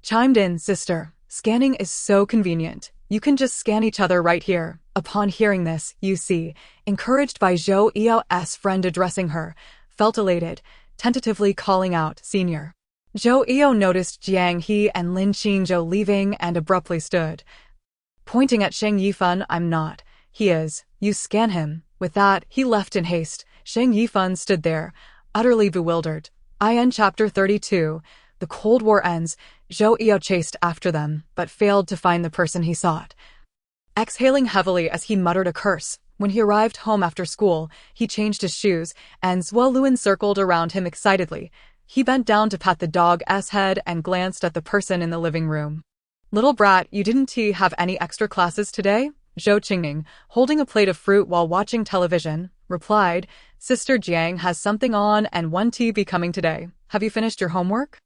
chimed in, sister, scanning is so convenient. You can just scan each other right here. Upon hearing this, Yi, encouraged by Zhou Yu's friend addressing her, felt elated, tentatively calling out, Senior. Zhou Yu noticed Jiang He and Lin Qingzhou leaving and abruptly stood, pointing at Shang Yifan. I'm not. He is. You scan him. With that, he left in haste. Shang Yifan stood there, utterly bewildered. IN Chapter 32. The Cold War ends. Zhou Yu chased after them, but failed to find the person he sought. Exhaling heavily as he muttered a curse, when he arrived home after school, he changed his shoes, and Zuoluan circled around him excitedly. He bent down to pat the dog's head and glanced at the person in the living room. Little brat, you didn't have any extra classes today? Zhou Qingning, holding a plate of fruit while watching television, replied, Sister Jiang has something on and one tea be coming today. Have you finished your homework?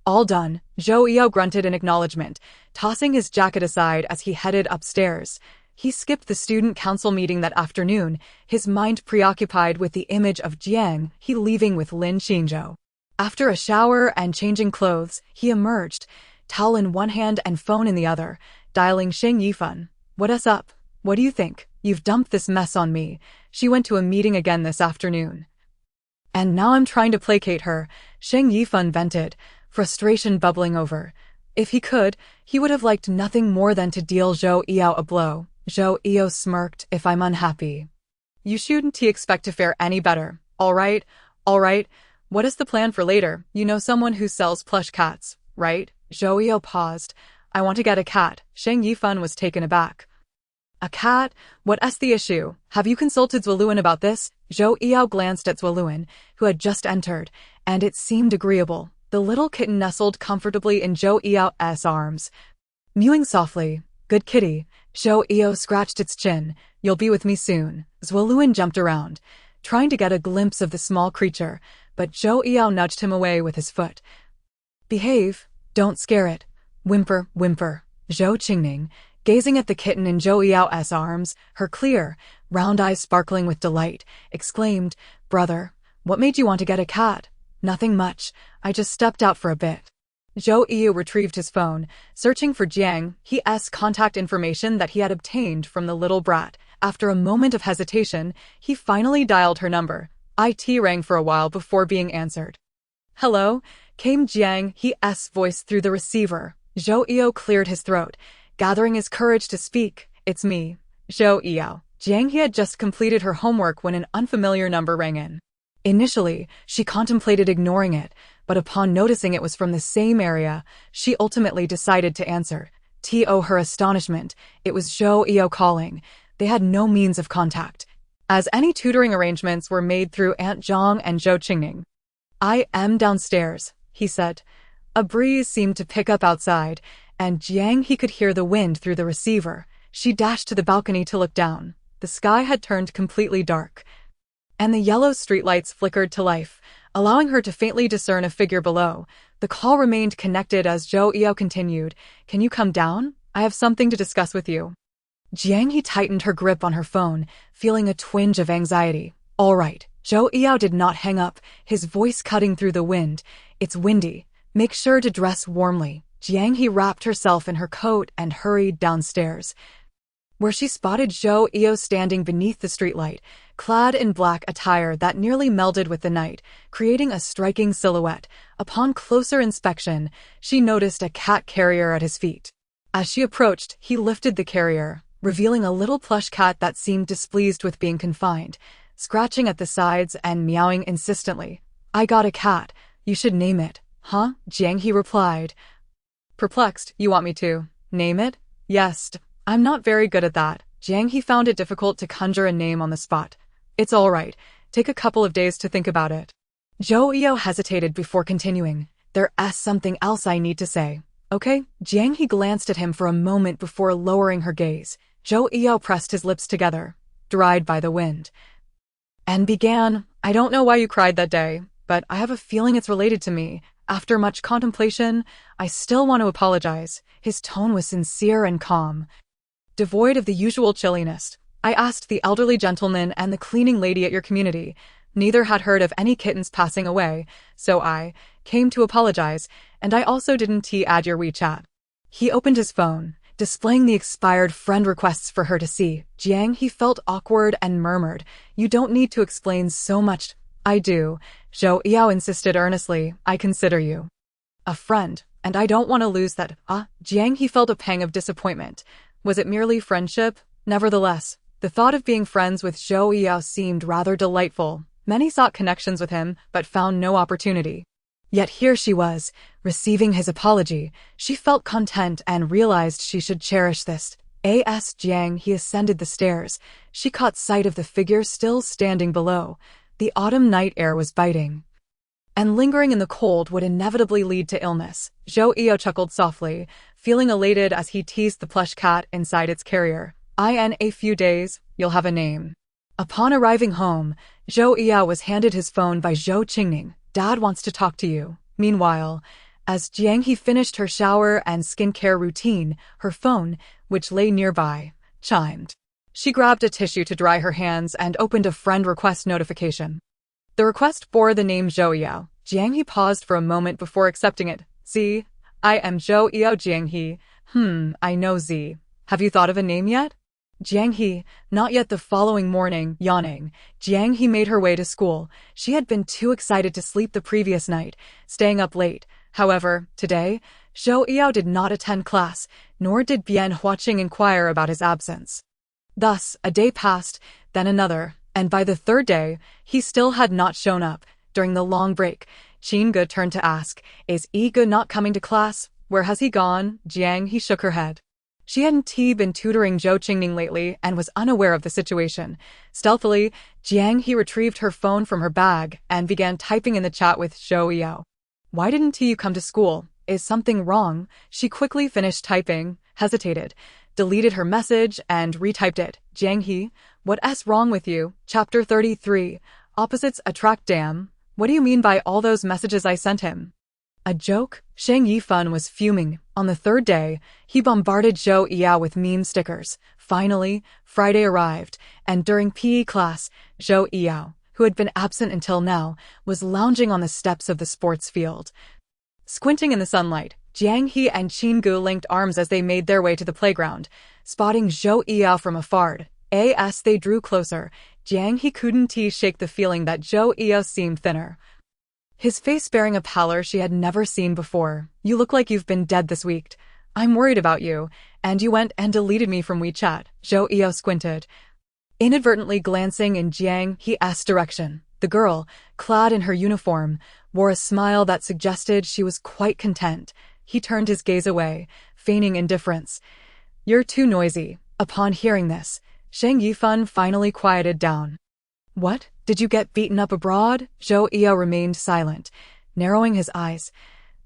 All done, Zhou Yu grunted in acknowledgement, tossing his jacket aside as he headed upstairs. He skipped the student council meeting that afternoon, his mind preoccupied with the image of Jiang He leaving with Lin Qingzhou. After a shower and changing clothes, he emerged, towel in one hand and phone in the other, dialing Shang Yifan. What's up? What do you think? You've dumped this mess on me. She went to a meeting again this afternoon. And now I'm trying to placate her, Shang Yifan vented, frustration bubbling over. If he could, he would have liked nothing more than to deal Zhou Yu a blow. Zhou Yu smirked. If I'm unhappy, you shouldn't expect to fare any better. All right. What is the plan for later? You know someone who sells plush cats, right? Zhou Yu paused. I want to get a cat. Shang Yifan was taken aback. A cat? What's the issue? Have you consulted Zuoluan about this? Zhou Yu glanced at Zuoluan, who had just entered, and it seemed agreeable. The little kitten nestled comfortably in Zhou Yu's arms, mewing softly. Good kitty. Zhou Yu scratched its chin. You'll be with me soon. Zuoluan jumped around, trying to get a glimpse of the small creature, but Zhou Yu nudged him away with his foot. Behave. Don't scare it. Whimper. Zhou Qingning, gazing at the kitten in Zhou Yu's arms, her clear, round eyes sparkling with delight, exclaimed, Brother, what made you want to get a cat? Nothing much. I just stepped out for a bit. Zhou Yu retrieved his phone, searching for Jiang He's contact information that he had obtained from the little brat. After a moment of hesitation, he finally dialed her number. IT rang for a while before being answered. Hello, came Jiang He's voice through the receiver. Zhou Yao cleared his throat, gathering his courage to speak. It's me, Zhou Yao. Jiang He had just completed her homework when an unfamiliar number rang in. Initially, she contemplated ignoring it, but upon noticing it was from the same area, she ultimately decided to answer. To her astonishment, it was Zhou Yao calling. They had no means of contact, as any tutoring arrangements were made through Aunt Zhang and Zhou Qingning. I am downstairs, he said. A breeze seemed to pick up outside, and Jiang He could hear the wind through the receiver. She dashed to the balcony to look down. The sky had turned completely dark, and the yellow streetlights flickered to life, allowing her to faintly discern a figure below. The call remained connected as Zhou Yao continued. Can you come down? I have something to discuss with you. Jiang He tightened her grip on her phone, feeling a twinge of anxiety. All right. Zhou Yao did not hang up, his voice cutting through the wind. It's windy. Make sure to dress warmly. Jiang He wrapped herself in her coat and hurried downstairs, where she spotted Zhou Yao standing beneath the streetlight, clad in black attire that nearly melded with the night, creating a striking silhouette. Upon closer inspection, she noticed a cat carrier at his feet. As she approached, he lifted the carrier, revealing a little plush cat that seemed displeased with being confined, scratching at the sides and meowing insistently. I got a cat. You should name it. Huh? Jiang He replied. Perplexed, you want me to name it? Yes. I'm not very good at that. Jiang He found it difficult to conjure a name on the spot. It's all right. Take a couple of days to think about it. Zhou Yao hesitated before continuing. There's something else I need to say. Okay? Jiang He glanced at him for a moment before lowering her gaze. Zhou Yao pressed his lips together, dried by the wind, and began. I don't know why you cried that day, but I have a feeling it's related to me. After much contemplation, I still want to apologize. His tone was sincere and calm, devoid of the usual chilliness. I asked the elderly gentleman and the cleaning lady at your community. Neither had heard of any kittens passing away, so I came to apologize, and I also didn't add your WeChat. He opened his phone, displaying the expired friend requests for her to see. Jiang He felt awkward and murmured, You don't need to explain so much. I do. Zhou Yao insisted earnestly. I consider you a friend, and I don't want to lose that. Jiang He felt a pang of disappointment. Was it merely friendship? Nevertheless, the thought of being friends with Zhou Yao seemed rather delightful. Many sought connections with him, but found no opportunity. Yet here she was, receiving his apology. She felt content and realized she should cherish this. Jiang He ascended the stairs. She caught sight of the figure still standing below. The autumn night air was biting, and lingering in the cold would inevitably lead to illness. Zhou Yao chuckled softly, feeling elated as he teased the plush cat inside its carrier. In a few days, you'll have a name. Upon arriving home, Zhou Yao was handed his phone by Zhou Qingning. Dad wants to talk to you. Meanwhile, as Jiang He finished her shower and skincare routine, her phone, which lay nearby, chimed. She grabbed a tissue to dry her hands and opened a friend request notification. The request bore the name Zhou Yao. Jiang He paused for a moment before accepting it. Z. I am Zhou Yao Jiang He. I know Z. Have you thought of a name yet? Jiang He. Not yet. The following morning, yawning, Jiang He made her way to school. She had been too excited to sleep the previous night, staying up late. However, today, Zhou Yao did not attend class, nor did Bian Huaqing inquire about his absence. Thus, a day passed, then another, and by the third day, he still had not shown up. During the long break, Qin Ge turned to ask, Is Ge not coming to class? Where has he gone? Jiang He shook her head. She hadn't been tutoring Zhou Qingning lately and was unaware of the situation. Stealthily, Jiang He retrieved her phone from her bag and began typing in the chat with Zhou Yao. Why didn't you come to school? Is something wrong? She quickly finished typing, hesitated, deleted her message, and retyped it. Jiang He, what's wrong with you? Chapter 33. Opposites attract. Damn. What do you mean by all those messages I sent him? A joke? Shang Yifan was fuming. On the third day, he bombarded Zhou Yao with meme stickers. Finally, Friday arrived, and during PE class, Zhou Yao, who had been absent until now, was lounging on the steps of the sports field. Squinting in the sunlight, Jiang He and Qin Ge linked arms as they made their way to the playground. Spotting Zhou Yao from afar, they drew closer. Jiang He couldn't shake the feeling that Zhou Eo seemed thinner. His face bearing a pallor she had never seen before. You look like you've been dead this week. I'm worried about you. And you went and deleted me from WeChat. Zhou Eo squinted, inadvertently glancing in Jiang He's direction. The girl, clad in her uniform, wore a smile that suggested she was quite content. He turned his gaze away, feigning indifference. You're too noisy. Upon hearing this, Shang Yifan finally quieted down. What? Did you get beaten up abroad? Zhou Eo remained silent, narrowing his eyes.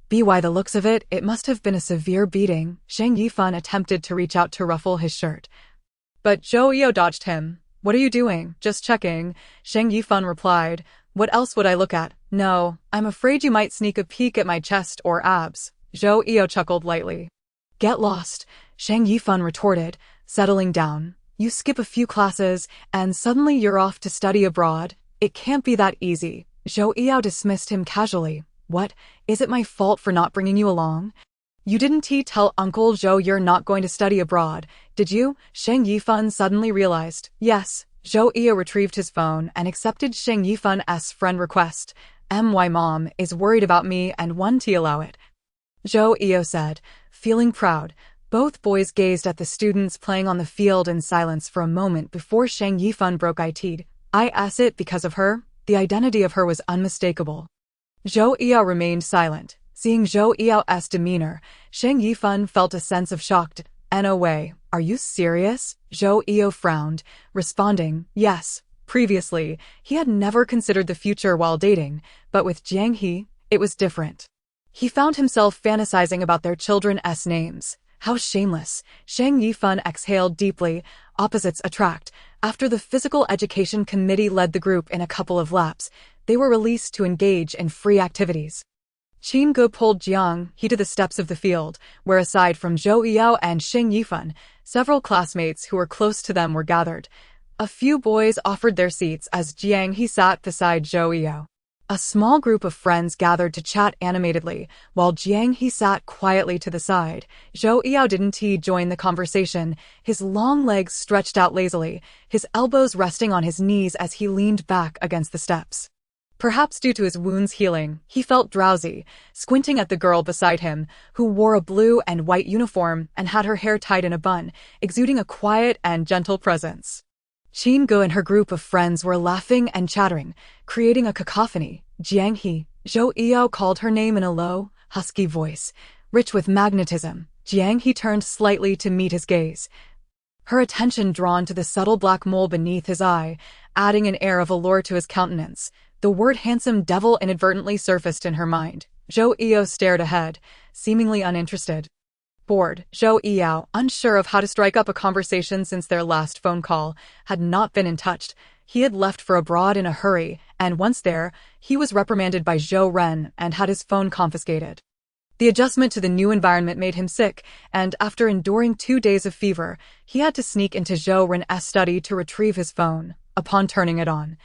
By the looks of it, it must have been a severe beating. Shang Yifan attempted to reach out to ruffle his shirt, but Zhou Eo dodged him. What are you doing? Just checking. Shang Yifan replied. What else would I look at? No, I'm afraid you might sneak a peek at my chest or abs. Zhou Eo chuckled lightly. Get lost, Shang Yifan retorted, settling down. You skip a few classes, and suddenly you're off to study abroad. It can't be that easy. Zhou Eo dismissed him casually. What? Is it my fault for not bringing you along? You didn't tell Uncle Zhou you're not going to study abroad, did you? Shang Yifan suddenly realized. Yes. Zhou Eo retrieved his phone and accepted Shang Yifan's friend request. My mom is worried about me and want to allow it, Zhou Eo said, feeling proud. Both boys gazed at the students playing on the field in silence for a moment before Shang Yifan broke it. I asked it because of her. The identity of her was unmistakable. Zhou Eo remained silent. Seeing Zhou Eo's demeanor, Shang Yifan felt a sense of shock. No way. Are you serious? Zhou Eo frowned, responding, yes. Previously, he had never considered the future while dating, but with Jiang He, it was different. He found himself fantasizing about their children's names. How shameless. Shang Yifan exhaled deeply. Opposites attract. After the physical education committee led the group in a couple of laps, they were released to engage in free activities. Qin Ge pulled Jiang He to the steps of the field, where aside from Zhou Eo and Shang Yifan, several classmates who were close to them were gathered. A few boys offered their seats as Jiang He sat beside Zhou Eo. A small group of friends gathered to chat animatedly, while Jiang He sat quietly to the side. Zhou Eo didn't join the conversation, his long legs stretched out lazily, his elbows resting on his knees as he leaned back against the steps. Perhaps due to his wounds healing, he felt drowsy, squinting at the girl beside him, who wore a blue and white uniform and had her hair tied in a bun, exuding a quiet and gentle presence. Qin Ge and her group of friends were laughing and chattering, creating a cacophony. Jiang He, Zhou Eo called her name in a low, husky voice, rich with magnetism. Jiang He turned slightly to meet his gaze, her attention drawn to the subtle black mole beneath his eye, adding an air of allure to his countenance. The word handsome devil inadvertently surfaced in her mind. Zhou Eo stared ahead, seemingly uninterested. Bored, Zhou Eo, unsure of how to strike up a conversation since their last phone call, had not been in touch. He had left for abroad in a hurry, and once there, he was reprimanded by Zhou Ren and had his phone confiscated. The adjustment to the new environment made him sick, and after enduring 2 days of fever, he had to sneak into Zhou Ren's study to retrieve his phone. Upon turning it on,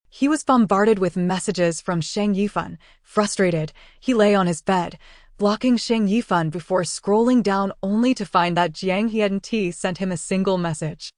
he was bombarded with messages from Shang Yifan. Frustrated, he lay on his bed, blocking Shang Yifan before scrolling down only to find that Jiang He hadn't sent him a single message.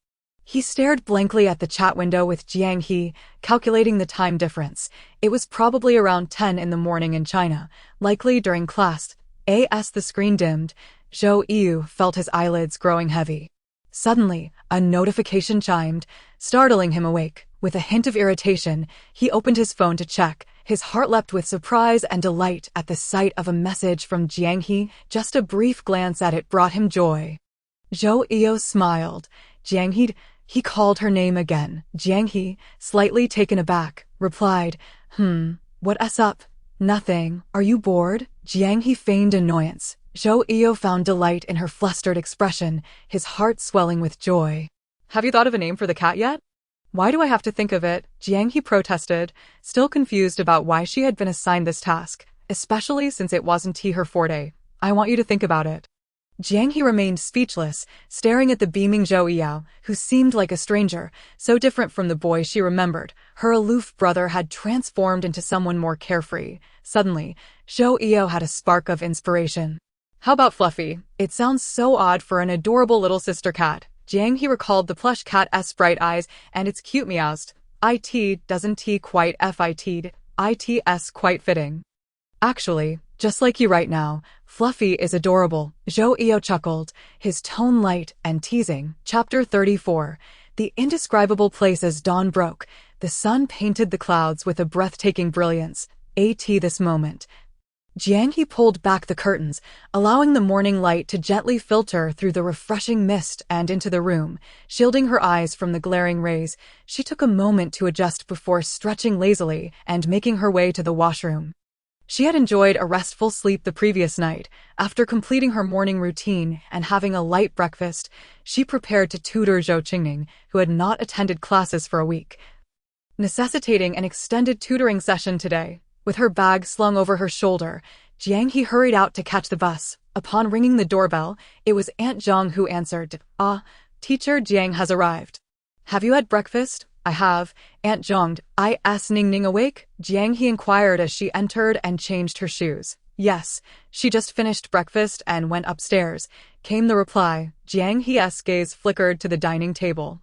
He stared blankly at the chat window with Jiang He, calculating the time difference. It was probably around 10 in the morning in China, likely during class. As the screen dimmed, Zhou Eo felt his eyelids growing heavy. Suddenly, a notification chimed, startling him awake. With a hint of irritation, he opened his phone to check. His heart leapt with surprise and delight at the sight of a message from Jiang He. Just a brief glance at it brought him joy. Zhou Eo smiled. Jiang he called her name again. Jiang He, slightly taken aback, replied, what's up? Nothing. Are you bored? Jiang He feigned annoyance. Zhou Eo found delight in her flustered expression, his heart swelling with joy. Have you thought of a name for the cat yet? Why do I have to think of it? Jiang He protested, still confused about why she had been assigned this task, especially since it wasn't her forte. I want you to think about it. Jiang He remained speechless, staring at the beaming Zhou Eo, who seemed like a stranger, so different from the boy she remembered. Her aloof brother had transformed into someone more carefree. Suddenly, Zhou Eo had a spark of inspiration. How about Fluffy? It sounds so odd for an adorable little sister cat. Jiang He recalled the plush cat's bright eyes and its cute meows. It doesn't T quite fit, its quite fitting. Actually, just like you right now, Fluffy is adorable, Zhou Eo chuckled, his tone light and teasing. Chapter 34. The indescribable place as dawn broke, the sun painted the clouds with a breathtaking brilliance. This moment. Jiang He pulled back the curtains, allowing the morning light to gently filter through the refreshing mist and into the room, shielding her eyes from the glaring rays. She took a moment to adjust before stretching lazily and making her way to the washroom. She had enjoyed a restful sleep the previous night. After completing her morning routine and having a light breakfast, she prepared to tutor Zhou Qingning, who had not attended classes for a week, necessitating an extended tutoring session today. With her bag slung over her shoulder, Jiang He hurried out to catch the bus. Upon ringing the doorbell, it was Aunt Zhang who answered. Teacher Jiang has arrived. Have you had breakfast? I have, Aunt Zhang. Is Ning Ning awake? Jiang He inquired as she entered and changed her shoes. Yes, she just finished breakfast and went upstairs, came the reply. Jiang He's gaze flickered to the dining table,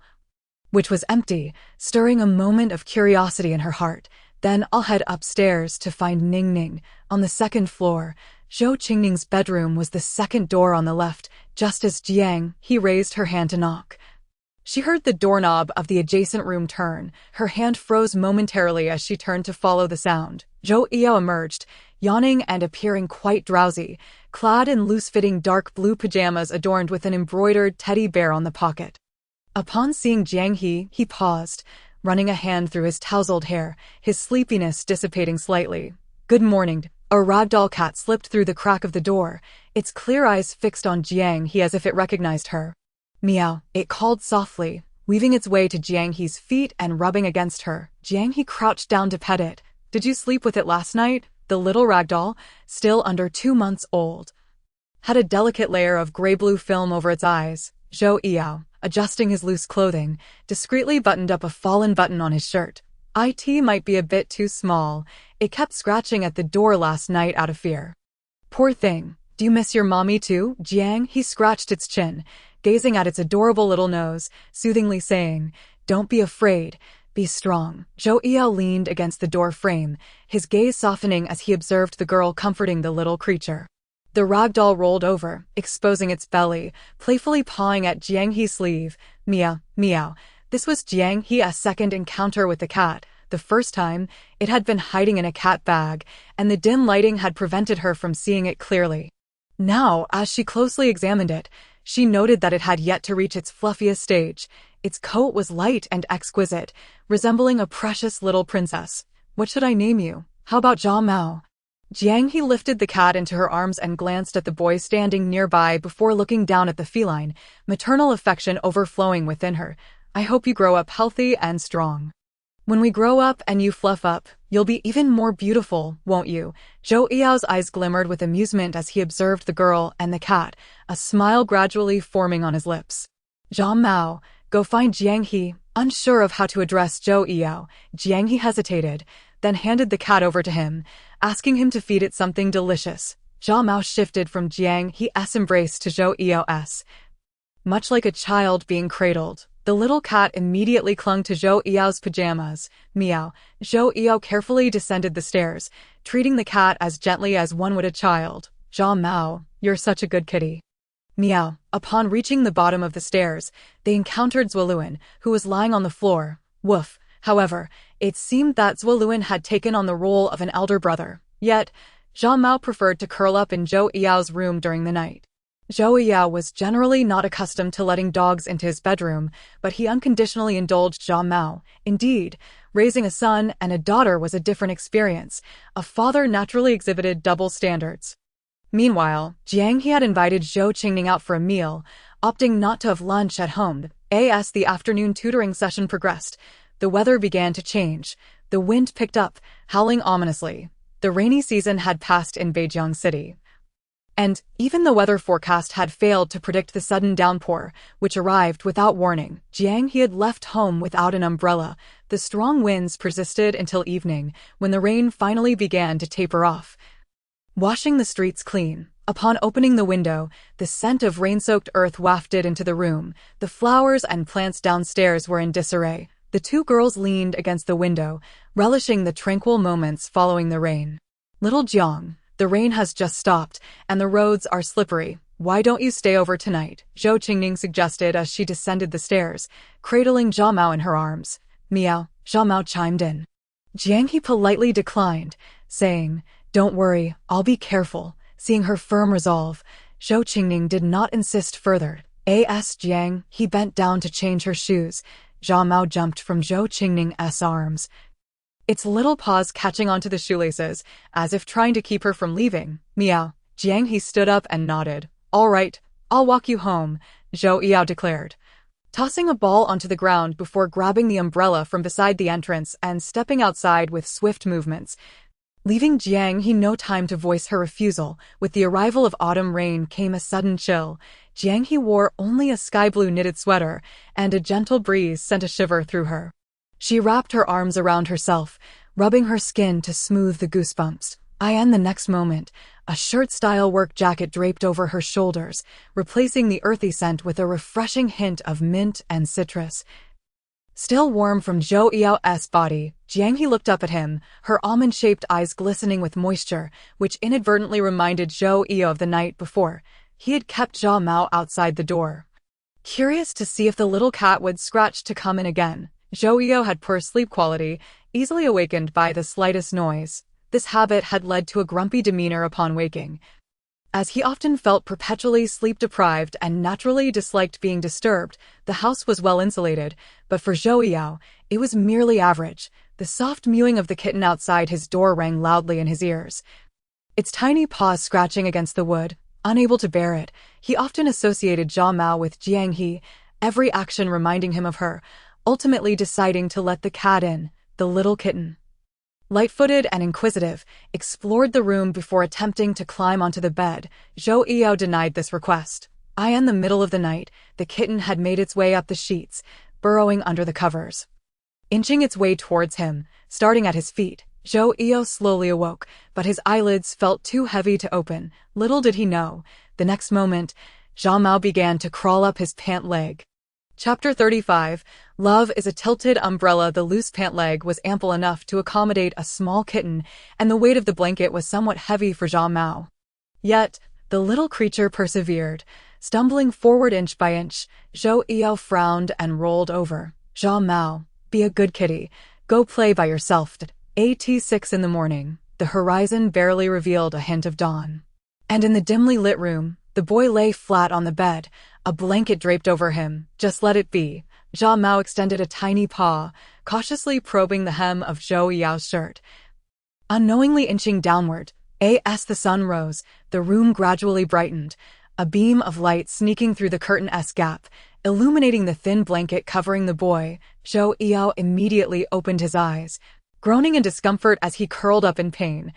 which was empty, stirring a moment of curiosity in her heart. Then I'll head upstairs to find Ning Ning. On the second floor, Zhou Qingning's bedroom was the second door on the left. Just as Jiang He raised her hand to knock, she heard the doorknob of the adjacent room turn. Her hand froze momentarily as she turned to follow the sound. Zhou Eo emerged, yawning and appearing quite drowsy, clad in loose-fitting dark blue pajamas adorned with an embroidered teddy bear on the pocket. Upon seeing Jiang He, he paused, running a hand through his tousled hair, his sleepiness dissipating slightly. Good morning. A ragdoll cat slipped through the crack of the door, its clear eyes fixed on Jiang He as if it recognized her. Meow, it called softly, weaving its way to Jiang He's feet and rubbing against her. Jiang He crouched down to pet it. Did you sleep with it last night? The little ragdoll, still under 2 months old, had a delicate layer of gray-blue film over its eyes. Zhou Eo, adjusting his loose clothing, discreetly buttoned up a fallen button on his shirt. It might be a bit too small. It kept scratching at the door last night out of fear. Poor thing. Do you miss your mommy too? Jiang He scratched its chin, gazing at its adorable little nose, soothingly saying, Don't be afraid, be strong. Zhou Eo leaned against the door frame, his gaze softening as he observed the girl comforting the little creature. The ragdoll rolled over, exposing its belly, playfully pawing at Jiang He's sleeve. Meow, meow. This was Jiang He's second encounter with the cat. The first time, it had been hiding in a cat bag, and the dim lighting had prevented her from seeing it clearly. Now, as she closely examined it, she noted that it had yet to reach its fluffiest stage. Its coat was light and exquisite, resembling a precious little princess. What should I name you? How about Zhao Mao? Jiang He lifted the cat into her arms and glanced at the boy standing nearby before looking down at the feline, maternal affection overflowing within her. I hope you grow up healthy and strong. When we grow up and you fluff up, you'll be even more beautiful, won't you? Zhou Eo's eyes glimmered with amusement as he observed the girl and the cat, a smile gradually forming on his lips. Zhao Mao, go find Jiang He. Unsure of how to address Zhou Eo, Jiang He hesitated, then handed the cat over to him, asking him to feed it something delicious. Zhao Mao shifted from Jiang He's embrace to Zhou Eo's. Much like a child being cradled, the little cat immediately clung to Zhou Eo's pajamas. Meow. Zhou Eo carefully descended the stairs, treating the cat as gently as one would a child. Zhao Mao, you're such a good kitty. Meow. Upon reaching the bottom of the stairs, they encountered Zuoluan, who was lying on the floor. Woof. However, it seemed that Zuoluan had taken on the role of an elder brother. Yet, Zhao Mao preferred to curl up in Zhou Eo's room during the night. Zhou Eo was generally not accustomed to letting dogs into his bedroom, but he unconditionally indulged Zhao Mao. Indeed, raising a son and a daughter was a different experience. A father naturally exhibited double standards. Meanwhile, Jiang He had invited Zhou Qingning out for a meal, opting not to have lunch at home. As the afternoon tutoring session progressed, the weather began to change. The wind picked up, howling ominously. The rainy season had passed in Beijiang City. And even the weather forecast had failed to predict the sudden downpour, which arrived without warning. Jiang He had left home without an umbrella. The strong winds persisted until evening, when the rain finally began to taper off, washing the streets clean. Upon opening the window, the scent of rain-soaked earth wafted into the room. The flowers and plants downstairs were in disarray. The two girls leaned against the window, relishing the tranquil moments following the rain. "Little Jiang, the rain has just stopped, and the roads are slippery. Why don't you stay over tonight?" Zhou Qingning suggested as she descended the stairs, cradling Zhao Mao in her arms. "Meow," Zhao Mao chimed in. Jiang He politely declined, saying, "Don't worry, I'll be careful." Seeing her firm resolve, Zhou Qingning did not insist further. As Jiang He bent down to change her shoes, Zhao Mao jumped from Zhou Qingning's arms, its little paws catching onto the shoelaces, as if trying to keep her from leaving. "Meow." Jiang He stood up and nodded. "All right, I'll walk you home," Zhou Yao declared, tossing a ball onto the ground before grabbing the umbrella from beside the entrance and stepping outside with swift movements. Leaving Jiang He no time to voice her refusal, with the arrival of autumn rain came a sudden chill. Jiang He wore only a sky-blue knitted sweater, and a gentle breeze sent a shiver through her. She wrapped her arms around herself, rubbing her skin to smooth the goosebumps. The next moment, a shirt-style work jacket draped over her shoulders, replacing the earthy scent with a refreshing hint of mint and citrus. Still warm from Zhou Yao's body, Jiang He looked up at him, her almond-shaped eyes glistening with moisture, which inadvertently reminded Zhou Yao of the night before. He had kept Zhao Mao outside the door, curious to see if the little cat would scratch to come in again. Zhou Yao had poor sleep quality, easily awakened by the slightest noise. This habit had led to a grumpy demeanor upon waking, as he often felt perpetually sleep-deprived and naturally disliked being disturbed. The house was well insulated, but for Zhou Yao, it was merely average. The soft mewing of the kitten outside his door rang loudly in his ears, its tiny paws scratching against the wood. Unable to bear it, he often associated Zhao Mao with Jiang He, every action reminding him of her, ultimately deciding to let the cat in. The little kitten, light-footed and inquisitive, explored the room before attempting to climb onto the bed. Zhou Yao denied this request. In the middle of the night, the kitten had made its way up the sheets, burrowing under the covers. Inching its way towards him, starting at his feet, Zhou Yao slowly awoke, but his eyelids felt too heavy to open. Little did he know, the next moment, Zhao Mao began to crawl up his pant leg. Chapter 35. Love is a tilted umbrella. The loose pant leg was ample enough to accommodate a small kitten, and the weight of the blanket was somewhat heavy for Zhao Mao. Yet, the little creature persevered, stumbling forward inch by inch. Zhou Yao frowned and rolled over. "Zhao Mao, be a good kitty. Go play by yourself." At 6 in the morning, the horizon barely revealed a hint of dawn. And in the dimly lit room, the boy lay flat on the bed, a blanket draped over him. "Just let it be." Zhao Mao extended a tiny paw, cautiously probing the hem of Zhou Yao's shirt. Unknowingly inching downward, as the sun rose, the room gradually brightened, a beam of light sneaking through the curtain-s gap, illuminating the thin blanket covering the boy. Zhou Yao immediately opened his eyes, groaning in discomfort as he curled up in pain,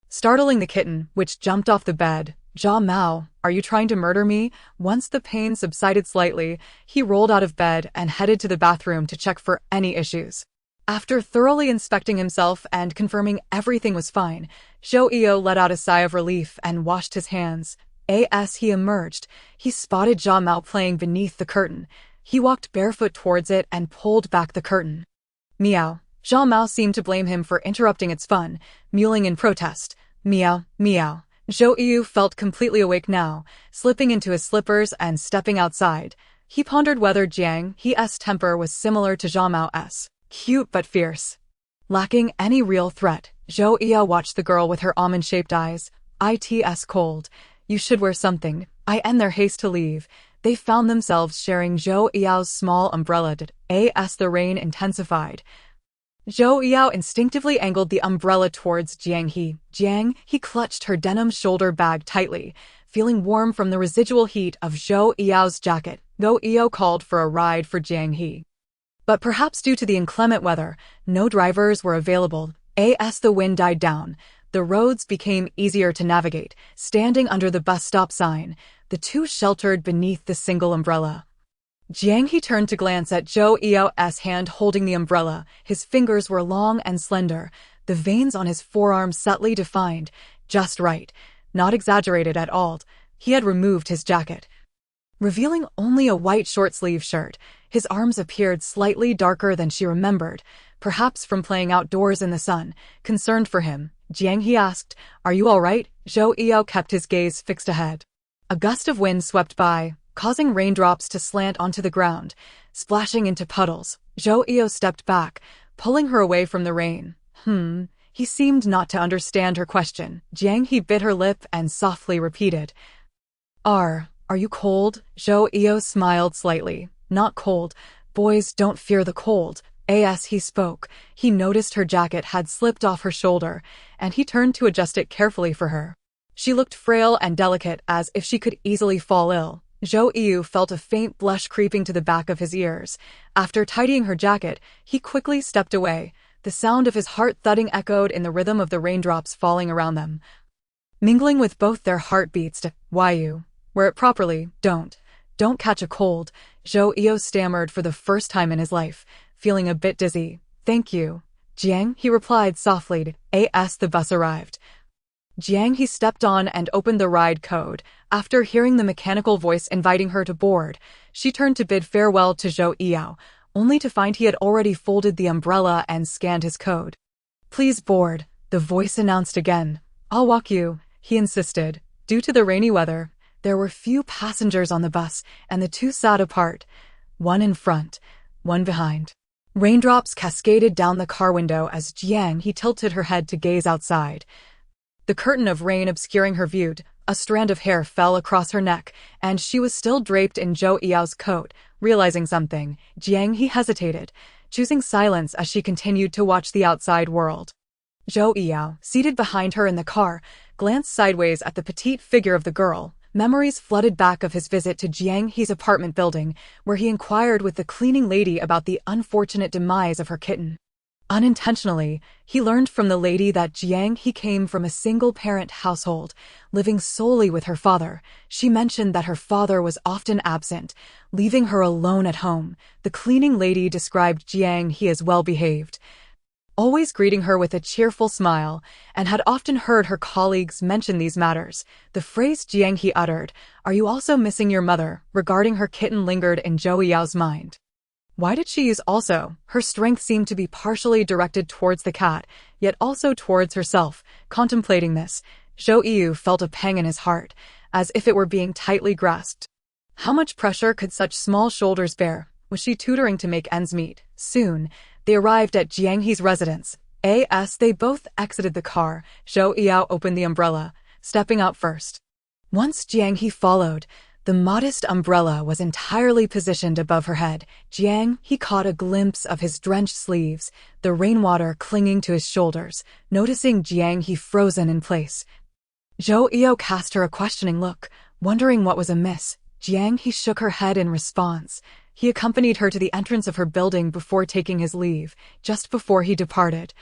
startling the kitten, which jumped off the bed. "Zhao Mao, are you trying to murder me?" Once the pain subsided slightly, he rolled out of bed and headed to the bathroom to check for any issues. After thoroughly inspecting himself and confirming everything was fine, Zhou Yao let out a sigh of relief and washed his hands. As he emerged, he spotted Zhao Mao playing beneath the curtain. He walked barefoot towards it and pulled back the curtain. "Meow." Zhao Mao seemed to blame him for interrupting its fun, mewling in protest. "Meow, meow." Zhou Yao felt completely awake now, slipping into his slippers and stepping outside. He pondered whether Jiang He's temper was similar to Zhao Mao's, cute but fierce. Lacking any real threat, Zhou Yao watched the girl with her almond-shaped eyes. "It's cold. You should wear something." In their haste to leave, they found themselves sharing Zhou Yao's small umbrella. As the rain intensified, Zhou Yao instinctively angled the umbrella towards Jiang He. Jiang He clutched her denim shoulder bag tightly, feeling warm from the residual heat of Zhou Yao's jacket. Zhou Yao called for a ride for Jiang He, but perhaps due to the inclement weather, no drivers were available. As the wind died down, the roads became easier to navigate. Standing under the bus stop sign, the two sheltered beneath the single umbrella. Jiang He turned to glance at Zhou Yao's hand holding the umbrella. His fingers were long and slender, the veins on his forearms subtly defined, just right, not exaggerated at all. He had removed his jacket, revealing only a white short-sleeve shirt. His arms appeared slightly darker than she remembered, perhaps from playing outdoors in the sun. Concerned for him, Jiang He asked, "Are you all right?" Zhou Yao kept his gaze fixed ahead. A gust of wind swept by, causing raindrops to slant onto the ground, splashing into puddles. Zhou Yao stepped back, pulling her away from the rain. He seemed not to understand her question. Jiang He bit her lip and softly repeated, Are you cold?" Zhou Yao smiled slightly. "Not cold. Boys don't fear the cold." As he spoke, he noticed her jacket had slipped off her shoulder, and he turned to adjust it carefully for her. She looked frail and delicate, as if she could easily fall ill. Zhou Yao felt a faint blush creeping to the back of his ears. After tidying her jacket, he quickly stepped away. The sound of his heart thudding echoed in the rhythm of the raindrops falling around them, mingling with both their heartbeats. "You wear it properly, don't catch a cold." Zhou Yao stammered for the first time in his life, feeling a bit dizzy. "Thank you, Jiang," he replied softly. As the bus arrived, Jiang He stepped on and opened the ride code. After hearing the mechanical voice inviting her to board, she turned to bid farewell to Zhou Yao, only to find he had already folded the umbrella and scanned his code. "Please board," the voice announced again. "I'll walk you," he insisted. Due to the rainy weather, there were few passengers on the bus, and the two sat apart, one in front, one behind. Raindrops cascaded down the car window as Jiang He tilted her head to gaze outside. The curtain of rain obscuring her view, a strand of hair fell across her neck, and she was still draped in Zhou Yao's coat. Realizing something, Jiang He hesitated, choosing silence as she continued to watch the outside world. Zhou Yao, seated behind her in the car, glanced sideways at the petite figure of the girl. Memories flooded back of his visit to Jiang He's apartment building, where he inquired with the cleaning lady about the unfortunate demise of her kitten. Unintentionally, he learned from the lady that Jiang He came from a single-parent household, living solely with her father. She mentioned that her father was often absent, leaving her alone at home. The cleaning lady described Jiang He as well-behaved, always greeting her with a cheerful smile, and had often heard her colleagues mention these matters. The phrase Jiang He uttered, "Are you also missing your mother?" regarding her kitten lingered in Zhou Yao's mind. Why did she use also? Her strength seemed to be partially directed towards the cat, yet also towards herself. Contemplating this, Zhou Yao felt a pang in his heart, as if it were being tightly grasped. How much pressure could such small shoulders bear? Was she tutoring to make ends meet? Soon, they arrived at Jiang He's residence. As they both exited the car, Zhou Yao opened the umbrella, stepping out first. Once Jiang He followed, the modest umbrella was entirely positioned above her head. Jiang He caught a glimpse of his drenched sleeves, the rainwater clinging to his shoulders. Noticing Jiang He frozen in place, Zhou Yao cast her a questioning look, wondering what was amiss. Jiang He shook her head in response. He accompanied her to the entrance of her building before taking his leave. Just before he departed,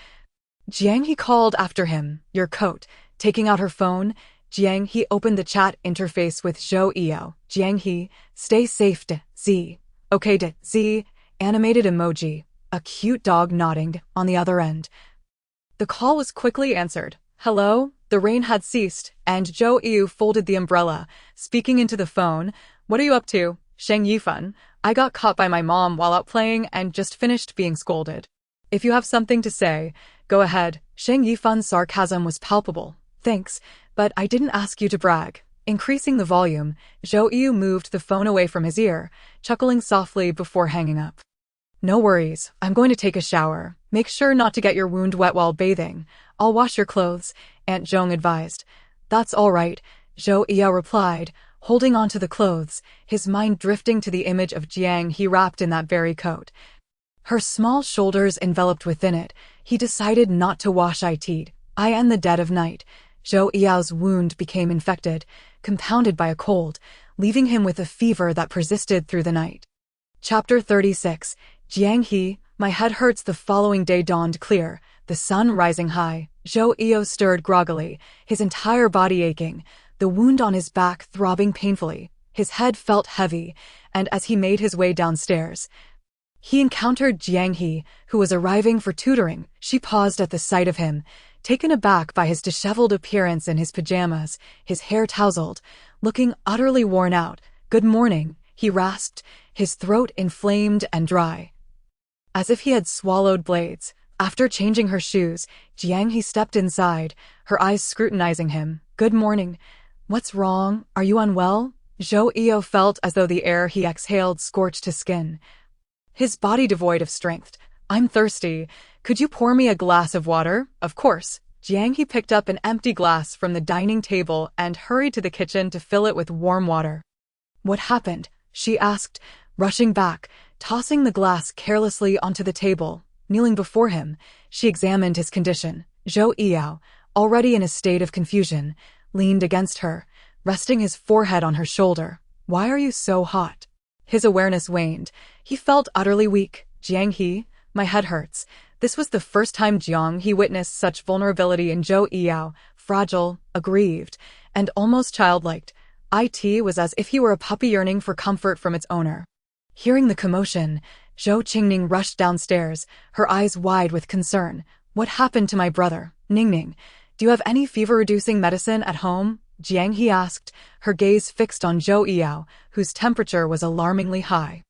Jiang He called after him, "Your coat." Taking out her phone, Jiang He opened the chat interface with Zhou Yao. "Jiang He, stay safe. Z. Okay. Z." Animated emoji, a cute dog nodding, on the other end. The call was quickly answered. "Hello?" The rain had ceased, and Zhou Yao folded the umbrella, speaking into the phone. "What are you up to, Sheng Yifan? I got caught by my mom while out playing and just finished being scolded. If you have something to say, go ahead." Sheng Yifan's sarcasm was palpable. "Thanks, but I didn't ask you to brag." Increasing the volume, Zhou Yao moved the phone away from his ear, chuckling softly before hanging up. "No worries, I'm going to take a shower. Make sure not to get your wound wet while bathing. I'll wash your clothes," Aunt Zhong advised. "That's all right," Zhou Yao replied, holding onto the clothes, his mind drifting to the image of Jiang He wrapped in that very coat. Her small shoulders enveloped within it. He decided not to wash it. In the dead of night, Zhou Yao's wound became infected, compounded by a cold, leaving him with a fever that persisted through the night. Chapter 36. Jiang He, my head hurts. The following day dawned clear, the sun rising high. Zhou Yao stirred groggily, his entire body aching, the wound on his back throbbing painfully. His head felt heavy, and as he made his way downstairs, he encountered Jiang He, who was arriving for tutoring. She paused at the sight of him, taken aback by his disheveled appearance in his pajamas, his hair tousled, looking utterly worn out. "Good morning," he rasped, his throat inflamed and dry, as if he had swallowed blades. After changing her shoes, Jiang He stepped inside, her eyes scrutinizing him. "Good morning. What's wrong? Are you unwell?" Zhou Eo felt as though the air he exhaled scorched his skin, his body devoid of strength. "I'm thirsty. Could you pour me a glass of water?" "Of course." Jiang He picked up an empty glass from the dining table and hurried to the kitchen to fill it with warm water. "What happened?" she asked, rushing back, tossing the glass carelessly onto the table. Kneeling before him, she examined his condition. Zhou Eo, already in a state of confusion, leaned against her, resting his forehead on her shoulder. "Why are you so hot?" His awareness waned. He felt utterly weak. "Jiang He, my head hurts." This was the first time Jiang He witnessed such vulnerability in Zhou Eo, fragile, aggrieved, and almost childlike. It was as if he were a puppy yearning for comfort from its owner. Hearing the commotion, Zhou Qingning rushed downstairs, her eyes wide with concern. "What happened to my brother?" "Ningning, do you have any fever-reducing medicine at home?" Jiang He asked, her gaze fixed on Zhou Eo, whose temperature was alarmingly high.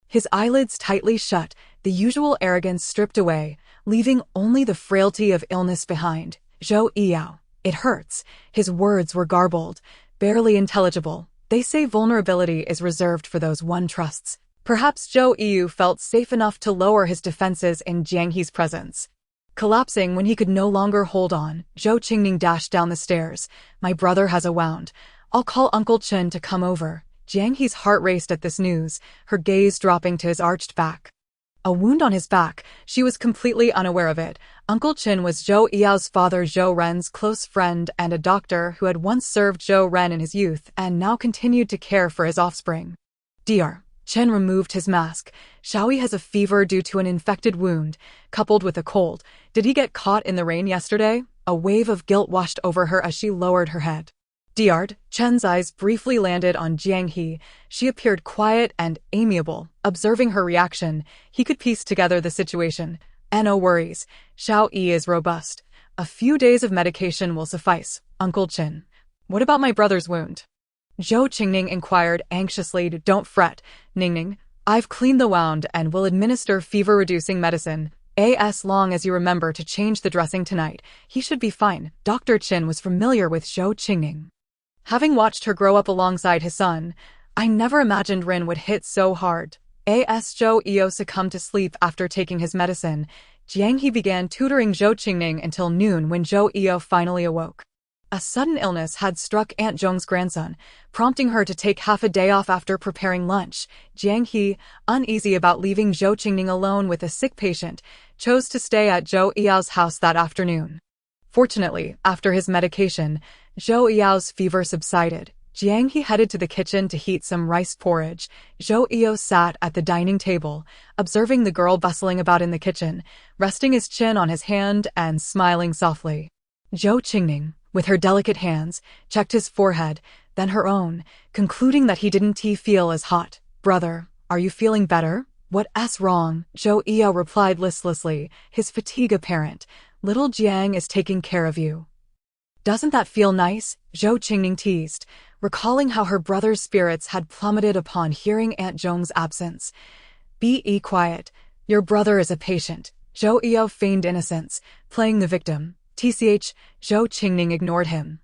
His eyelids tightly shut, the usual arrogance stripped away, leaving only the frailty of illness behind. "Zhou Eo, it hurts." His words were garbled, barely intelligible. They say vulnerability is reserved for those one trusts. Perhaps Zhou Eo felt safe enough to lower his defenses in Jiang He's presence. Collapsing when he could no longer hold on, Zhou Qingning dashed down the stairs. "My brother has a wound. I'll call Uncle Chen to come over." Jiang He's heart raced at this news, her gaze dropping to his arched back. A wound on his back, she was completely unaware of it. Uncle Chen was Zhou Eo's father, Zhou Ren's close friend and a doctor who had once served Zhou Ren in his youth and now continued to care for his offspring. Dr. Chen removed his mask. "Xiaoyi has a fever due to an infected wound, coupled with a cold. Did he get caught in the rain yesterday?" A wave of guilt washed over her as she lowered her head. Dr. Chen's eyes briefly landed on Jiang He. She appeared quiet and amiable. Observing her reaction, he could piece together the situation. "No worries. Xiaoyi is robust. A few days of medication will suffice, Uncle Chen." "What about my brother's wound?" Zhou Qingning inquired anxiously. "Don't fret, Ningning. I've cleaned the wound and will administer fever-reducing medicine. As long as you remember to change the dressing tonight, he should be fine." Dr. Chen was familiar with Zhou Qingning, having watched her grow up alongside his son. "I never imagined Rin would hit so hard." Zhou Eo succumbed to sleep after taking his medicine. Jiang He began tutoring Zhou Qingning until noon when Zhou Eo finally awoke. A sudden illness had struck Aunt Zhong's grandson, prompting her to take half a day off after preparing lunch. Jiang He, uneasy about leaving Zhou Qingning alone with a sick patient, chose to stay at Zhou Eo's house that afternoon. Fortunately, after his medication, Zhou Eo's fever subsided. Jiang He headed to the kitchen to heat some rice porridge. Zhou Eo sat at the dining table, observing the girl bustling about in the kitchen, resting his chin on his hand and smiling softly. Zhou Qingning, with her delicate hands, checked his forehead, then her own, concluding that he didn't feel as hot. "Brother, are you feeling better?" "What's wrong?" Zhou Eo replied listlessly, his fatigue apparent. "Little Jiang is taking care of you." "Doesn't that feel nice?" Zhou Qingning teased, recalling how her brother's spirits had plummeted upon hearing Aunt Zhong's absence. "Be quiet. Your brother is a patient." Zhou Eo feigned innocence, playing the victim. Zhou Qingning ignored him.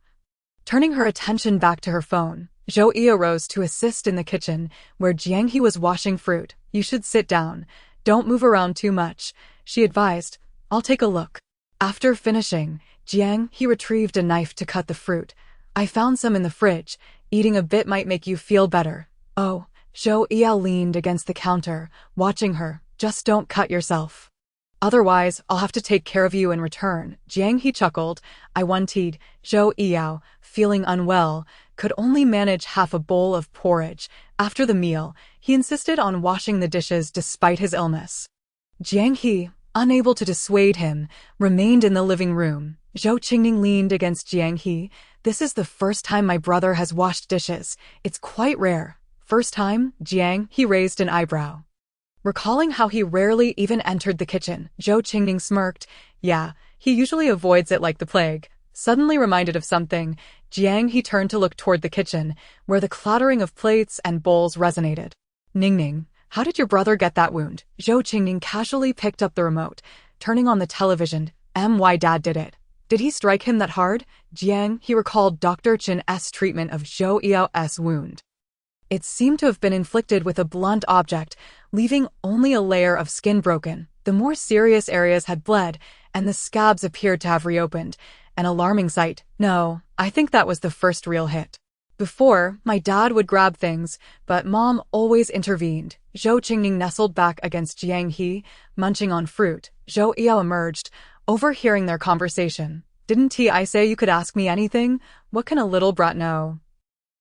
Turning her attention back to her phone, Zhou Eo rose to assist in the kitchen, where Jiang He was washing fruit. "You should sit down. Don't move around too much," she advised. "I'll take a look." After finishing, Jiang He retrieved a knife to cut the fruit. "I found some in the fridge. Eating a bit might make you feel better." "Oh." Zhou Eo leaned against the counter, watching her. "Just don't cut yourself. Otherwise, I'll have to take care of you in return." Jiang He chuckled. "I wanted." Zhou Eo, feeling unwell, could only manage half a bowl of porridge. After the meal, he insisted on washing the dishes despite his illness. Jiang He, unable to dissuade him, remained in the living room. Zhou Qingning leaned against Jiang He. "This is the first time my brother has washed dishes. It's quite rare." "First time?" Jiang He raised an eyebrow, recalling how he rarely even entered the kitchen. Zhou Qingning smirked. "Yeah, he usually avoids it like the plague." Suddenly reminded of something, Jiang He turned to look toward the kitchen, where the clattering of plates and bowls resonated. Ning Ning, how did your brother get that wound? Zhou Qingning casually picked up the remote, turning on the television. My dad did it. Did he strike him that hard? Jiang He recalled Dr. Chen's treatment of Zhou Yao's wound. It seemed to have been inflicted with a blunt object, leaving only a layer of skin broken. The more serious areas had bled, and the scabs appeared to have reopened. An alarming sight. No, I think that was the first real hit. Before, my dad would grab things, but Mom always intervened. Zhou Qingning nestled back against Jiang He, munching on fruit. Zhou Yao emerged, overhearing their conversation. Didn't I say you could ask me anything? What can a little brat know?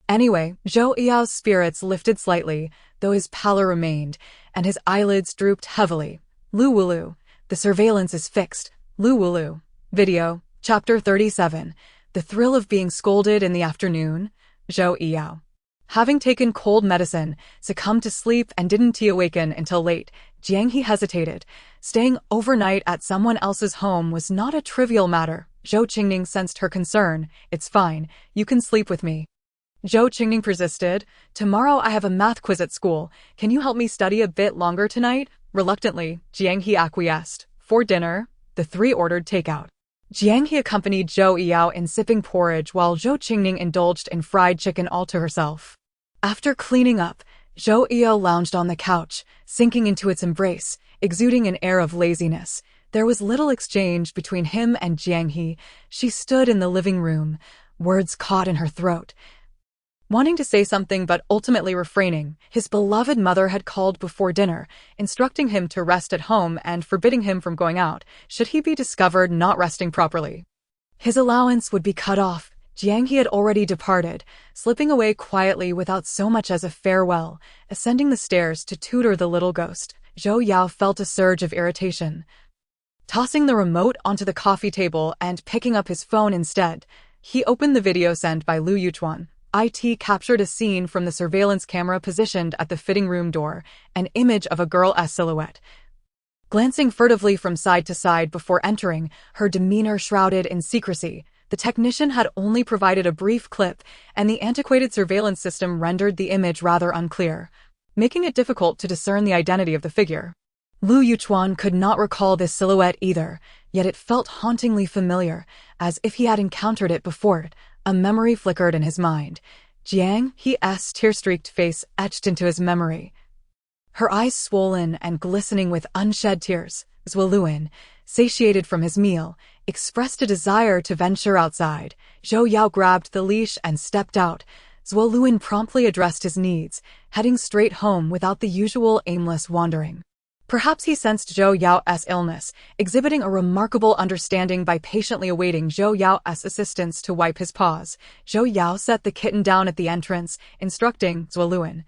Anyway, Zhou Yao's spirits lifted slightly, though his pallor remained, and his eyelids drooped heavily. Lu Wulu. The surveillance is fixed. Lu Wulu. Video. Chapter 37. The thrill of being scolded in the afternoon. Zhou Yao. Having taken cold medicine, succumbed to sleep and didn't awaken until late, Jiang He hesitated. Staying overnight at someone else's home was not a trivial matter. Zhou Qingning sensed her concern. It's fine. You can sleep with me. Zhou Qingning persisted. Tomorrow I have a math quiz at school. Can you help me study a bit longer tonight? Reluctantly, Jiang He acquiesced. For dinner, the three ordered takeout. Jiang He accompanied Zhou Yao in sipping porridge while Zhou Qingning indulged in fried chicken all to herself. After cleaning up, Zhou Yao lounged on the couch, sinking into its embrace, exuding an air of laziness. There was little exchange between him and Jiang He. She stood in the living room, words caught in her throat. Wanting to say something but ultimately refraining, his beloved mother had called before dinner, instructing him to rest at home and forbidding him from going out, should he be discovered not resting properly. His allowance would be cut off. Jiang He had already departed, slipping away quietly without so much as a farewell, ascending the stairs to tutor the little ghost. Zhou Yao felt a surge of irritation. Tossing the remote onto the coffee table and picking up his phone instead, he opened the video sent by Lu Yuchuan. IT captured a scene from the surveillance camera positioned at the fitting room door, an image of a girl's silhouette. Glancing furtively from side to side before entering, her demeanor shrouded in secrecy, the technician had only provided a brief clip, and the antiquated surveillance system rendered the image rather unclear, making it difficult to discern the identity of the figure. Lu Yuchuan could not recall this silhouette either, yet it felt hauntingly familiar, as if he had encountered it before. A memory flickered in his mind. Jiang He's tear-streaked face etched into his memory. Her eyes swollen and glistening with unshed tears, Zhuoluin, satiated from his meal, expressed a desire to venture outside. Zhou Yao grabbed the leash and stepped out. Zhuoluin promptly addressed his needs, heading straight home without the usual aimless wandering. Perhaps he sensed Zhou Yao's illness, exhibiting a remarkable understanding by patiently awaiting Zhou Yao's assistance to wipe his paws. Zhou Yao set the kitten down at the entrance, instructing Zhuoluin.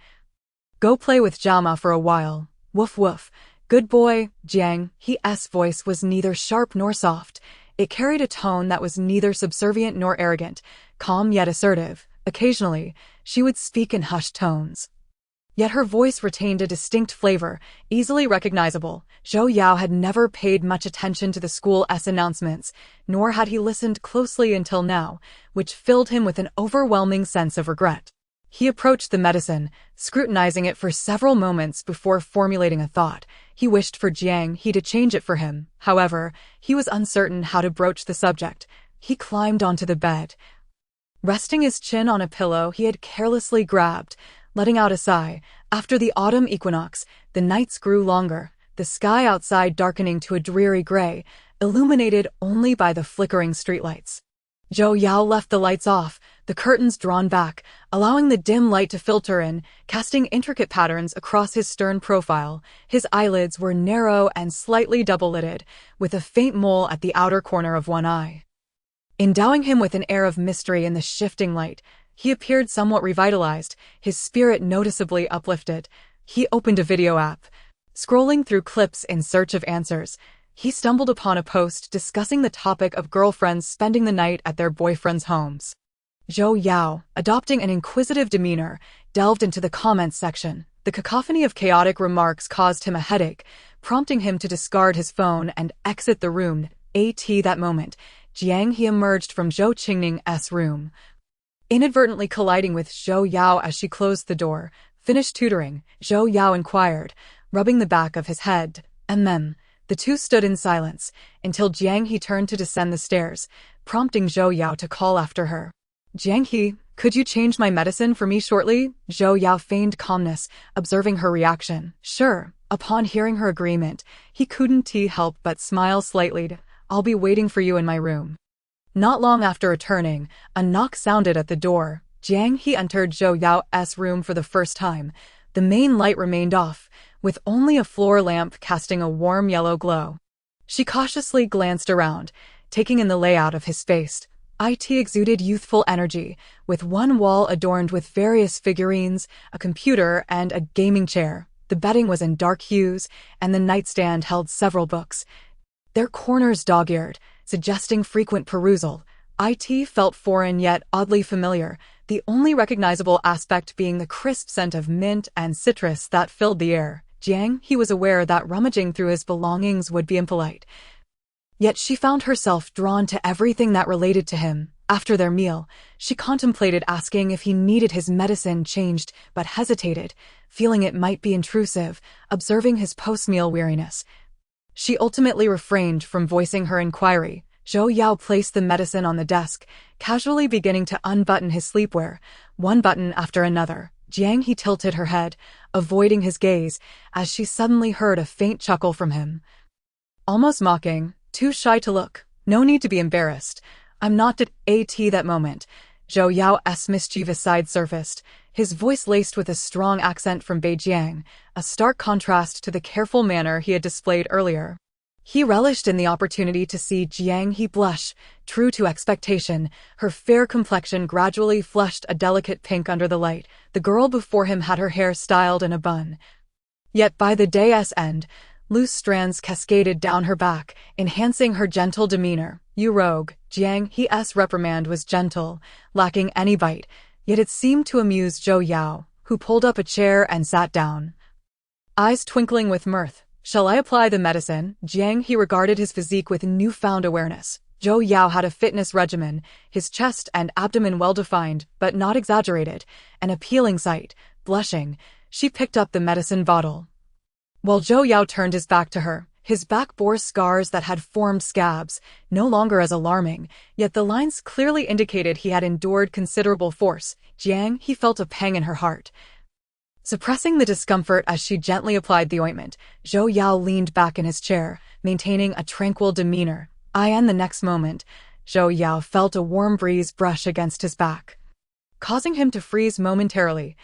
Go play with Jama for a while. Woof woof. Good boy. Jiang He's voice was neither sharp nor soft. It carried a tone that was neither subservient nor arrogant, calm yet assertive. Occasionally, she would speak in hushed tones. Yet her voice retained a distinct flavor, easily recognizable. Zhou Yao had never paid much attention to the school's announcements, nor had he listened closely until now, which filled him with an overwhelming sense of regret. He approached the medicine, scrutinizing it for several moments before formulating a thought. He wished for Jiang He to change it for him. However, he was uncertain how to broach the subject. He climbed onto the bed. Resting his chin on a pillow he had carelessly grabbed, letting out a sigh. After the autumn equinox, the nights grew longer, the sky outside darkening to a dreary gray, illuminated only by the flickering streetlights. Zhou Yao left the lights off, the curtains drawn back, allowing the dim light to filter in, casting intricate patterns across his stern profile. His eyelids were narrow and slightly double-lidded, with a faint mole at the outer corner of one eye. Endowing him with an air of mystery in the shifting light, he appeared somewhat revitalized, his spirit noticeably uplifted. He opened a video app. Scrolling through clips in search of answers, he stumbled upon a post discussing the topic of girlfriends spending the night at their boyfriends' homes. Zhou Yao, adopting an inquisitive demeanor, delved into the comments section. The cacophony of chaotic remarks caused him a headache, prompting him to discard his phone and exit the room. At that moment, Jiang He emerged from Zhou Qingning's room, inadvertently colliding with Zhou Yao as she closed the door. Finished tutoring? Zhou Yao inquired, rubbing the back of his head. Then, the two stood in silence, until Jiang He turned to descend the stairs, prompting Zhou Yao to call after her. Jiang He, could you change my medicine for me shortly? Zhou Yao feigned calmness, observing her reaction. Sure. Upon hearing her agreement, he couldn't help but smile slightly. I'll be waiting for you in my room. Not long after returning, a knock sounded at the door. Jiang He entered Zhou Yao's room for the first time. The main light remained off, with only a floor lamp casting a warm yellow glow. She cautiously glanced around, taking in the layout of his space. It exuded youthful energy, with one wall adorned with various figurines, a computer, and a gaming chair. The bedding was in dark hues, and the nightstand held several books, their corners dog-eared, suggesting frequent perusal. It felt foreign yet oddly familiar, the only recognizable aspect being the crisp scent of mint and citrus that filled the air. Jiang He was aware that rummaging through his belongings would be impolite. Yet she found herself drawn to everything that related to him. After their meal, she contemplated asking if he needed his medicine changed, but hesitated, feeling it might be intrusive, observing his post-meal weariness. She ultimately refrained from voicing her inquiry. Zhou Yao placed the medicine on the desk, casually beginning to unbutton his sleepwear, one button after another. Jiang He tilted her head, avoiding his gaze, as she suddenly heard a faint chuckle from him. Almost mocking, too shy to look. No need to be embarrassed. I'm not at that moment. Zhou Yao's mischievous side surfaced, his voice laced with a strong accent from Beijing, a stark contrast to the careful manner he had displayed earlier. He relished in the opportunity to see Jiang He blush. True to expectation, her fair complexion gradually flushed a delicate pink under the light. The girl before him had her hair styled in a bun. Yet by the day's end, loose strands cascaded down her back, enhancing her gentle demeanor. You rogue. Jiang He's reprimand was gentle, lacking any bite, yet it seemed to amuse Zhou Yao, who pulled up a chair and sat down, eyes twinkling with mirth. Shall I apply the medicine? Jiang He regarded his physique with newfound awareness. Zhou Yao had a fitness regimen, his chest and abdomen well-defined, but not exaggerated, an appealing sight. Blushing, she picked up the medicine bottle. While Zhou Yao turned his back to her, his back bore scars that had formed scabs, no longer as alarming, yet the lines clearly indicated he had endured considerable force. Jiang He felt a pang in her heart. Suppressing the discomfort as she gently applied the ointment, Zhou Yao leaned back in his chair, maintaining a tranquil demeanor. And the next moment, Zhou Yao felt a warm breeze brush against his back, causing him to freeze momentarily.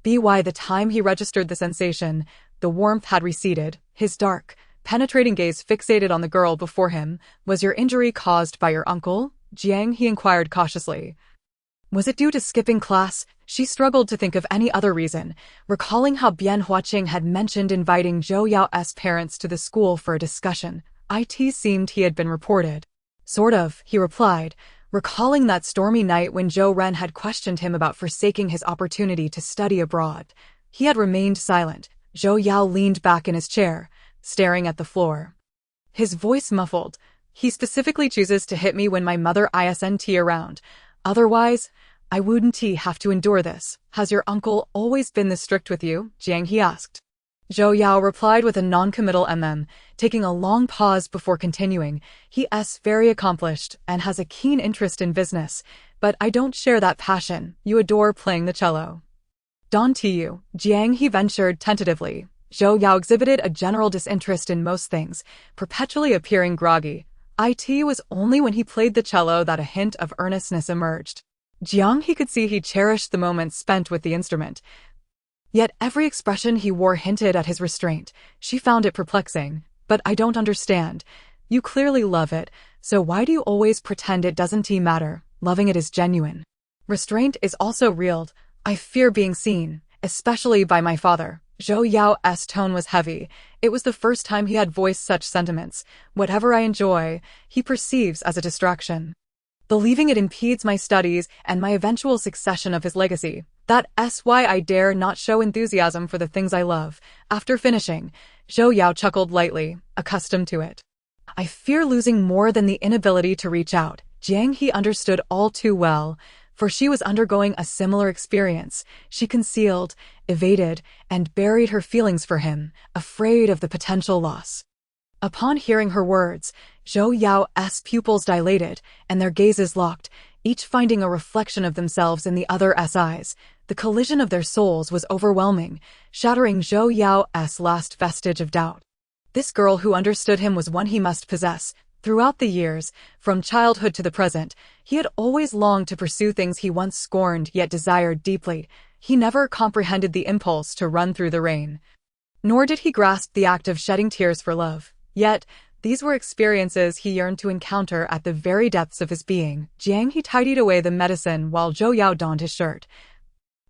By the time he registered the sensation, the warmth had receded. His dark, penetrating gaze fixated on the girl before him. Was your injury caused by your uncle? Jiang He inquired cautiously. Was it due to skipping class? She struggled to think of any other reason, recalling how Bian Huaqing had mentioned inviting Zhou Yao's parents to the school for a discussion. It seemed he had been reported. Sort of, he replied, recalling that stormy night when Zhou Ren had questioned him about forsaking his opportunity to study abroad. He had remained silent. Zhou Yao leaned back in his chair, staring at the floor. His voice muffled. He specifically chooses to hit me when my mother isn't around. Otherwise, I wouldn't have to endure this. Has your uncle always been this strict with you? Jiang He asked. Zhou Yao replied with a non-committal taking a long pause before continuing. He's very accomplished and has a keen interest in business, but I don't share that passion. You adore playing the cello. Don't you? Jiang He ventured tentatively. Zhou Yao exhibited a general disinterest in most things, perpetually appearing groggy. It was only when he played the cello that a hint of earnestness emerged. Jiang He could see he cherished the moments spent with the instrument. Yet every expression he wore hinted at his restraint. She found it perplexing. But I don't understand. You clearly love it, so why do you always pretend it doesn't matter? Loving it is genuine. Restraint is also real. I fear being seen, especially by my father. Zhou Yao's tone was heavy. It was the first time he had voiced such sentiments. Whatever I enjoy, he perceives as a distraction, believing it impedes my studies and my eventual succession of his legacy. That's why I dare not show enthusiasm for the things I love. After finishing, Zhou Yao chuckled lightly, accustomed to it. I fear losing more than the inability to reach out. Jiang He understood all too well. for she was undergoing a similar experience. She concealed, evaded, and buried her feelings for him, afraid of the potential loss. Upon hearing her words, Zhou Yao's pupils dilated, and their gazes locked, each finding a reflection of themselves in the other's eyes. The collision of their souls was overwhelming, shattering Zhou Yao's last vestige of doubt. This girl who understood him was one he must possess. Throughout the years, from childhood to the present, he had always longed to pursue things he once scorned yet desired deeply. He never comprehended the impulse to run through the rain. Nor did he grasp the act of shedding tears for love. Yet, these were experiences he yearned to encounter at the very depths of his being. Jiang He tidied away the medicine while Zhou Yao donned his shirt,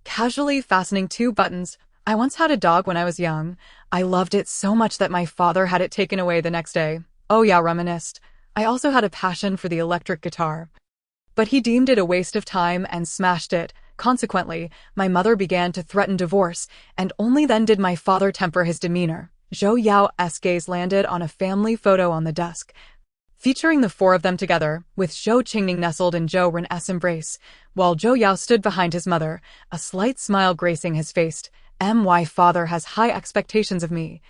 casually fastening 2 buttons. I once had a dog when I was young. I loved it so much that my father had it taken away the next day. Oh yeah, reminisced. I also had a passion for the electric guitar. But he deemed it a waste of time and smashed it. Consequently, my mother began to threaten divorce, and only then did my father temper his demeanor. Zhou Yao's gaze landed on a family photo on the desk, featuring the 4 of them together, with Zhou Qingning nestled in Zhou Ren's embrace, while Zhou Yao stood behind his mother, a slight smile gracing his face. My father has high expectations of me,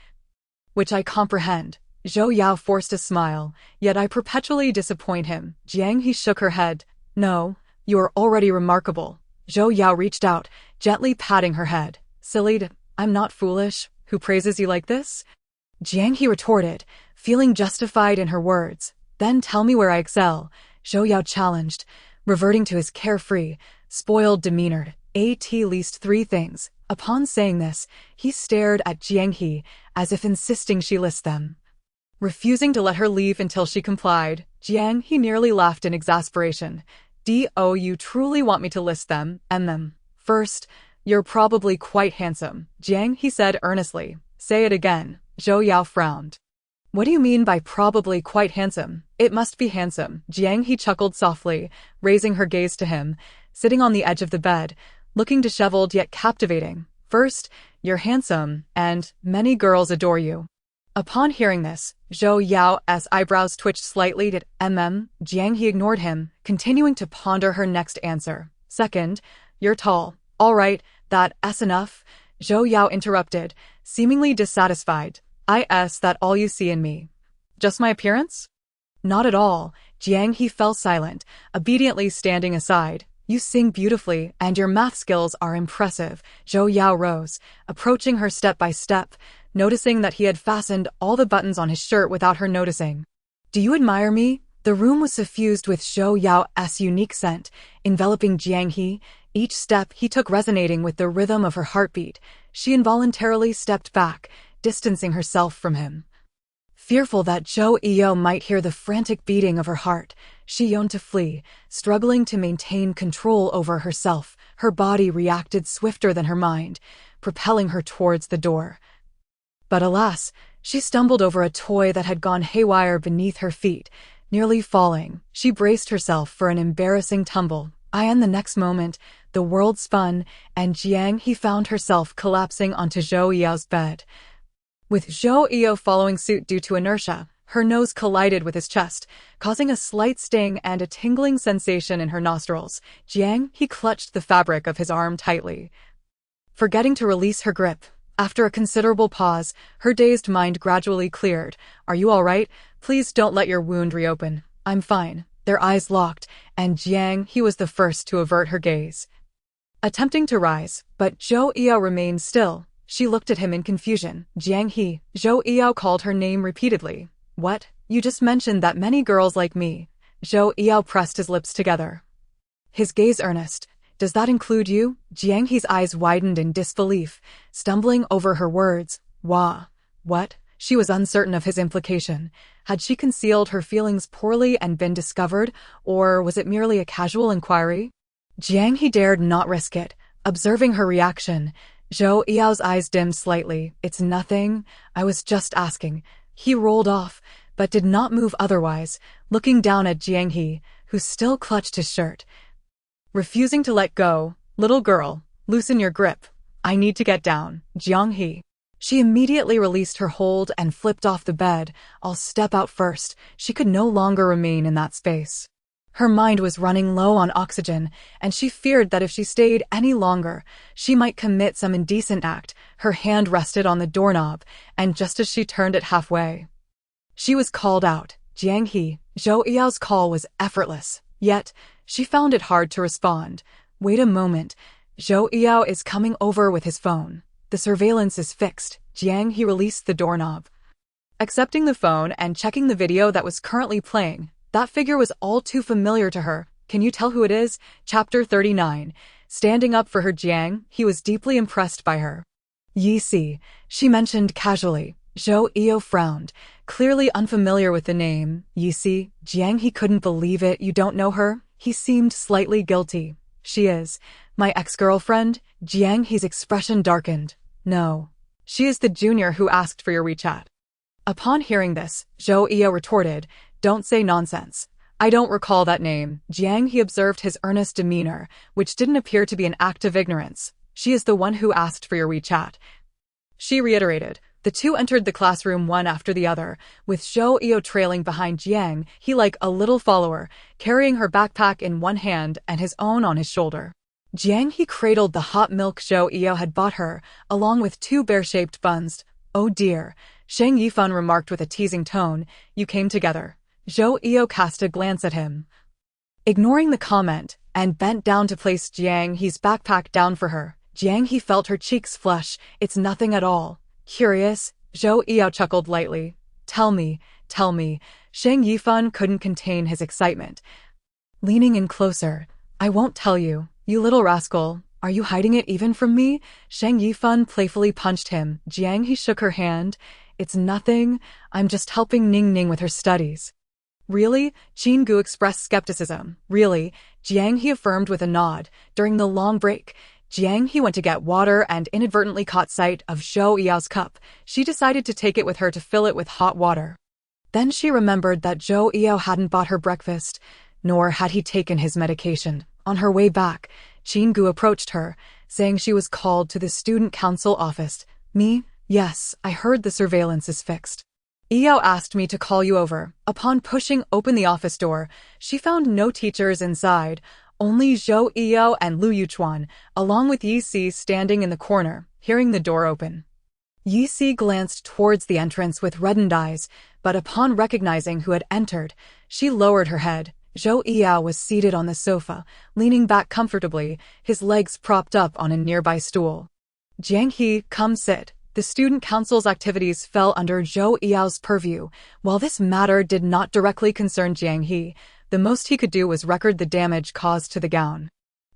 which I comprehend. Zhou Yao forced a smile, yet I perpetually disappoint him. Jiang He shook her head. No, you are already remarkable. Zhou Yao reached out, gently patting her head. Silly, I'm not foolish. Who praises you like this? Jiang He retorted, feeling justified in her words. Then tell me where I excel. Zhou Yao challenged, reverting to his carefree, spoiled demeanor. At least 3 things. Upon saying this, he stared at Jiang He, as if insisting she list them. Refusing to let her leave until she complied, Jiang He nearly laughed in exasperation. Do you truly want me to list them? First, you're probably quite handsome, Jiang He said earnestly. Say it again. Zhou Yao frowned. What do you mean by probably quite handsome? It must be handsome. Jiang He chuckled softly, raising her gaze to him, sitting on the edge of the bed, looking disheveled yet captivating. First, you're handsome, and many girls adore you. Upon hearing this, Zhou Yao's eyebrows twitched slightly. Jiang He ignored him, continuing to ponder her next answer. Second, you're tall. All right, that's enough. Zhou Yao interrupted, seemingly dissatisfied. That all you see in me? Just my appearance? Not at all. Jiang He fell silent, obediently standing aside. You sing beautifully, and your math skills are impressive. Zhou Yao rose, approaching her step by step, noticing that he had fastened all the buttons on his shirt without her noticing. Do you admire me? The room was suffused with Zhou Yao's unique scent, enveloping Jiang He, each step he took resonating with the rhythm of her heartbeat. She involuntarily stepped back, distancing herself from him. Fearful that Zhou Yao might hear the frantic beating of her heart, she yearned to flee, struggling to maintain control over herself. Her body reacted swifter than her mind, propelling her towards the door. But alas, she stumbled over a toy that had gone haywire beneath her feet, nearly falling. She braced herself for an embarrassing tumble. The next moment, the world spun, and Jiang He found herself collapsing onto Zhou Yao's bed. With Zhou Yao following suit due to inertia, her nose collided with his chest, causing a slight sting and a tingling sensation in her nostrils. Jiang He clutched the fabric of his arm tightly, forgetting to release her grip. After a considerable pause, her dazed mind gradually cleared. Are you all right? Please don't let your wound reopen. I'm fine. Their eyes locked, and Jiang He was the first to avert her gaze, attempting to rise, but Zhou Yao remained still. She looked at him in confusion. Jiang He. Zhou Yao called her name repeatedly. What? You just mentioned that many girls like me. Zhou Yao pressed his lips together, his gaze earnest. Does that include you? Jiang He's eyes widened in disbelief, stumbling over her words. What? She was uncertain of his implication. Had she concealed her feelings poorly and been discovered, or was it merely a casual inquiry? Jiang He dared not risk it. Observing her reaction, Zhou Yao's eyes dimmed slightly. It's nothing. I was just asking. He rolled off, but did not move otherwise, looking down at Jiang He, who still clutched his shirt, refusing to let go. Little girl, loosen your grip. I need to get down. Jiang He. She immediately released her hold and flipped off the bed. I'll step out first. She could no longer remain in that space. Her mind was running low on oxygen, and she feared that if she stayed any longer, she might commit some indecent act. Her hand rested on the doorknob, and just as she turned it halfway, she was called out. Jiang He. Zhou Yao's call was effortless, yet she found it hard to respond. Wait a moment. Zhou Yao is coming over with his phone. The surveillance is fixed. Jiang He released the doorknob, accepting the phone and checking the video that was currently playing. That figure was all too familiar to her. Can you tell who it is? Chapter 39. Standing up for her Jiang He was deeply impressed by her. Yi Si, she mentioned casually. Zhou Yao frowned, clearly unfamiliar with the name. Yi Si, Jiang He couldn't believe it. You don't know her? He seemed slightly guilty. She is my ex-girlfriend. Jiang He's expression darkened. No. She is the junior who asked for your WeChat. Upon hearing this, Zhou Yao retorted, don't say nonsense. I don't recall that name. Jiang He observed his earnest demeanor, which didn't appear to be an act of ignorance. She is the one who asked for your WeChat. She reiterated. The two entered the classroom one after the other, with Zhou Yao trailing behind Jiang He like a little follower, carrying her backpack in one hand and his own on his shoulder. Jiang He cradled the hot milk Zhou Yao had bought her, along with 2 bear-shaped buns. Oh dear, Shang Yifan remarked with a teasing tone, you came together. Zhou Yao cast a glance at him, ignoring the comment, and bent down to place Jiang He's backpack down for her. Jiang He felt her cheeks flush. It's nothing at all. Curious? Zhou Yao chuckled lightly. Tell me. Shang Yifan couldn't contain his excitement, leaning in closer. I won't tell you, you little rascal. Are you hiding it even from me? Shang Yifan playfully punched him. Jiang He shook her hand. It's nothing. I'm just helping Ning Ning with her studies. Really? Qin Gu expressed skepticism. Really? Jiang He affirmed with a nod. During the long break, Jiang He went to get water and inadvertently caught sight of Zhou Yao's cup. She decided to take it with her to fill it with hot water. Then she remembered that Zhou Yao hadn't bought her breakfast, nor had he taken his medication. On her way back, Qin Gu approached her, saying she was called to the student council office. Me? Yes, I heard the surveillance is fixed. Yao asked me to call you over. Upon pushing open the office door, she found no teachers inside, only Zhou Yao and Lu Yuchuan, along with Yi Si standing in the corner, hearing the door open. Yi Si glanced towards the entrance with reddened eyes, but upon recognizing who had entered, she lowered her head. Zhou Yao was seated on the sofa, leaning back comfortably, his legs propped up on a nearby stool. Jiang He, come sit. The student council's activities fell under Zhou Yao's purview. While this matter did not directly concern Jiang He, the most he could do was record the damage caused to the gown.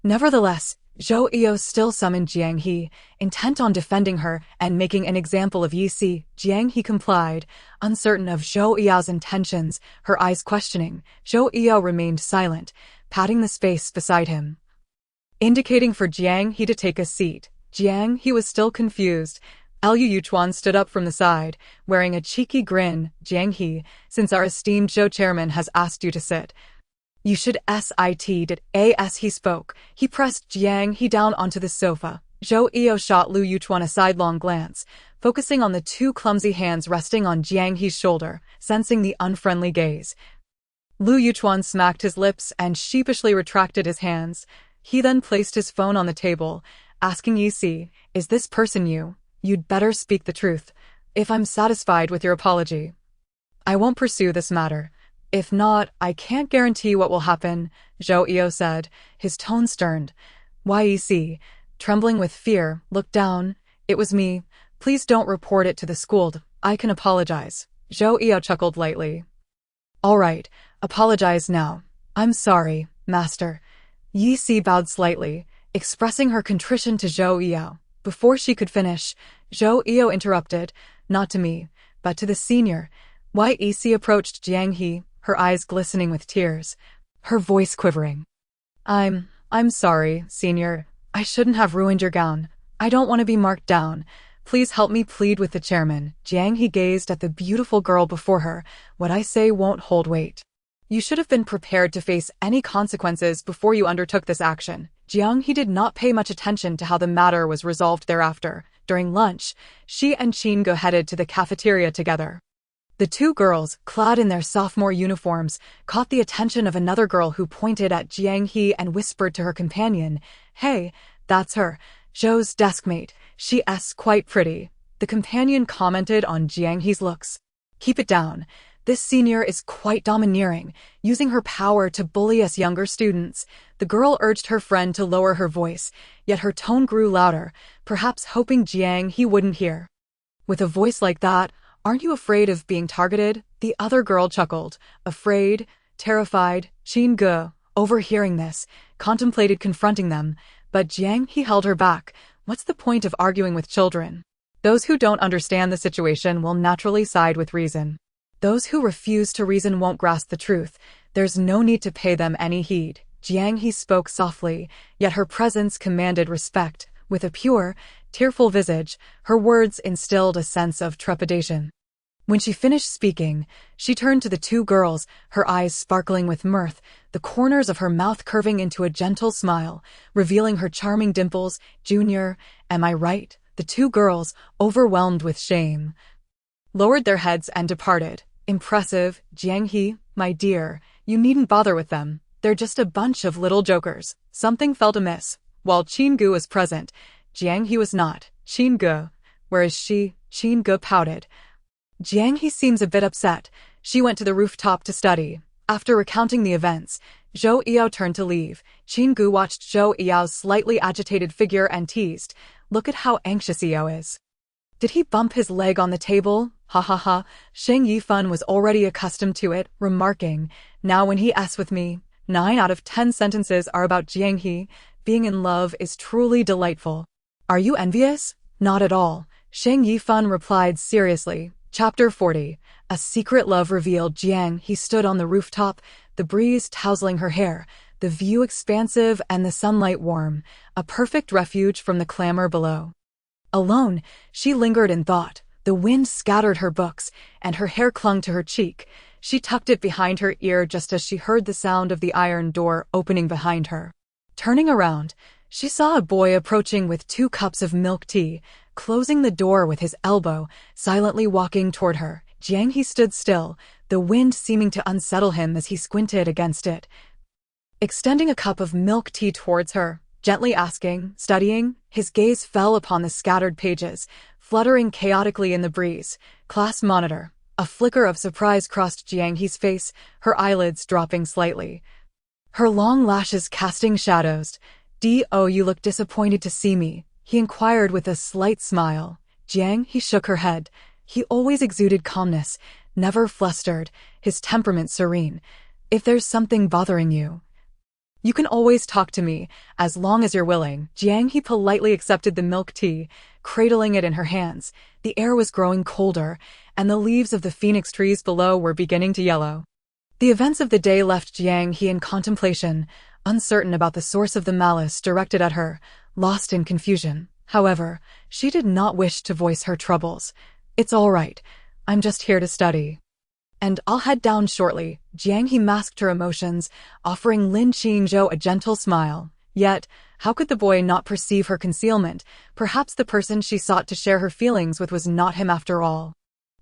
Nevertheless, Zhou Yao still summoned Jiang He, intent on defending her and making an example of Yi Si. Jiang He complied, uncertain of Zhou Yao's intentions, her eyes questioning. Zhou Yao remained silent, patting the space beside him, indicating for Jiang He to take a seat. Jiang He was still confused. Lu Yuchuan stood up from the side, wearing a cheeky grin. Jiang He, since our esteemed Zhou chairman has asked you to sit, you should sit. Did as he spoke, he pressed Jiang He down onto the sofa. Zhou Yao shot Lu Yuchuan a sidelong glance, focusing on the 2 clumsy hands resting on Jiang He's shoulder, sensing the unfriendly gaze. Lu Yuchuan smacked his lips and sheepishly retracted his hands. He then placed his phone on the table, asking Yi Si, is this person you? You'd better speak the truth. If I'm satisfied with your apology, I won't pursue this matter. If not, I can't guarantee what will happen, Zhou Yao said, his tone stern. Yi Si, trembling with fear, looked down. It was me. Please don't report it to the school. I can apologize. Zhou Yao chuckled lightly. All right, apologize now. I'm sorry, master. Yi Si bowed slightly, expressing her contrition to Zhou Yao. Before she could finish, Zhou Yao interrupted, not to me, but to the senior. Yi Si approached Jiang He, her eyes glistening with tears, her voice quivering. I'm sorry, senior. I shouldn't have ruined your gown. I don't want to be marked down. Please help me plead with the chairman. Jiang He gazed at the beautiful girl before her. What I say won't hold weight. You should have been prepared to face any consequences before you undertook this action. Jiang He did not pay much attention to how the matter was resolved thereafter. During lunch, she and Qin Go headed to the cafeteria together. The two girls, clad in their sophomore uniforms, caught the attention of another girl who pointed at Jiang He and whispered to her companion, "Hey, that's her, Zhou's deskmate. She's quite pretty." The companion commented on Jiang He's looks. "Keep it down. This senior is quite domineering, using her power to bully us younger students." The girl urged her friend to lower her voice, yet her tone grew louder, perhaps hoping Jiang He wouldn't hear. "With a voice like that, aren't you afraid of being targeted?" The other girl chuckled. Afraid, terrified, Qin Ge, overhearing this, contemplated confronting them, but Jiang He held her back. What's the point of arguing with children? Those who don't understand the situation will naturally side with reason. Those who refuse to reason won't grasp the truth. There's no need to pay them any heed. Jiang He spoke softly, yet her presence commanded respect. With a pure, tearful visage, her words instilled a sense of trepidation. When she finished speaking, she turned to the two girls, her eyes sparkling with mirth, the corners of her mouth curving into a gentle smile, revealing her charming dimples. "Junior, am I right?" The two girls, overwhelmed with shame, lowered their heads and departed. "Impressive, Jiang He, my dear. You needn't bother with them. They're just a bunch of little jokers." Something felt amiss. While Qin Ge was present, Jiang He was not. "Qin Ge, where is she?" Qin Ge pouted. "Jiang He seems a bit upset. She went to the rooftop to study." After recounting the events, Zhou Yao turned to leave. Qin Ge watched Zhou Yao's slightly agitated figure and teased, "Look at how anxious Yao is. Did he bump his leg on the table? Ha ha ha." Sheng Yifan was already accustomed to it, remarking, "Now when he asks with me, 9 out of 10 sentences are about Jiang He. Being in love is truly delightful." "Are you envious?" "Not at all," Sheng Yifan replied seriously. Chapter 40. A secret love revealed. Jiang He stood on the rooftop, the breeze tousling her hair, the view expansive and the sunlight warm, a perfect refuge from the clamor below. Alone, she lingered in thought. The wind scattered her books, and her hair clung to her cheek. She tucked it behind her ear just as she heard the sound of the iron door opening behind her. Turning around, she saw a boy approaching with 2 cups of milk tea, closing the door with his elbow, silently walking toward her. Jiang He stood still, the wind seeming to unsettle him as he squinted against it. Extending a cup of milk tea towards her, gently asking, "Studying?" His gaze fell upon the scattered pages, fluttering chaotically in the breeze. "Class monitor." A flicker of surprise crossed Jiang He's face, her eyelids dropping slightly, her long lashes casting shadows. "Oh, you look disappointed to see me," he inquired with a slight smile. Jiang He shook her head. He always exuded calmness, never flustered, his temperament serene. "If there's something bothering you, you can always talk to me, as long as you're willing." Jiang He politely accepted the milk tea, cradling it in her hands. The air was growing colder, and the leaves of the phoenix trees below were beginning to yellow. The events of the day left Jiang He in contemplation, uncertain about the source of the malice directed at her, lost in confusion. However, she did not wish to voice her troubles. "It's all right. I'm just here to study. And I'll head down shortly." Jiang He masked her emotions, offering Lin Qingzhou a gentle smile. Yet, how could the boy not perceive her concealment? Perhaps the person she sought to share her feelings with was not him after all.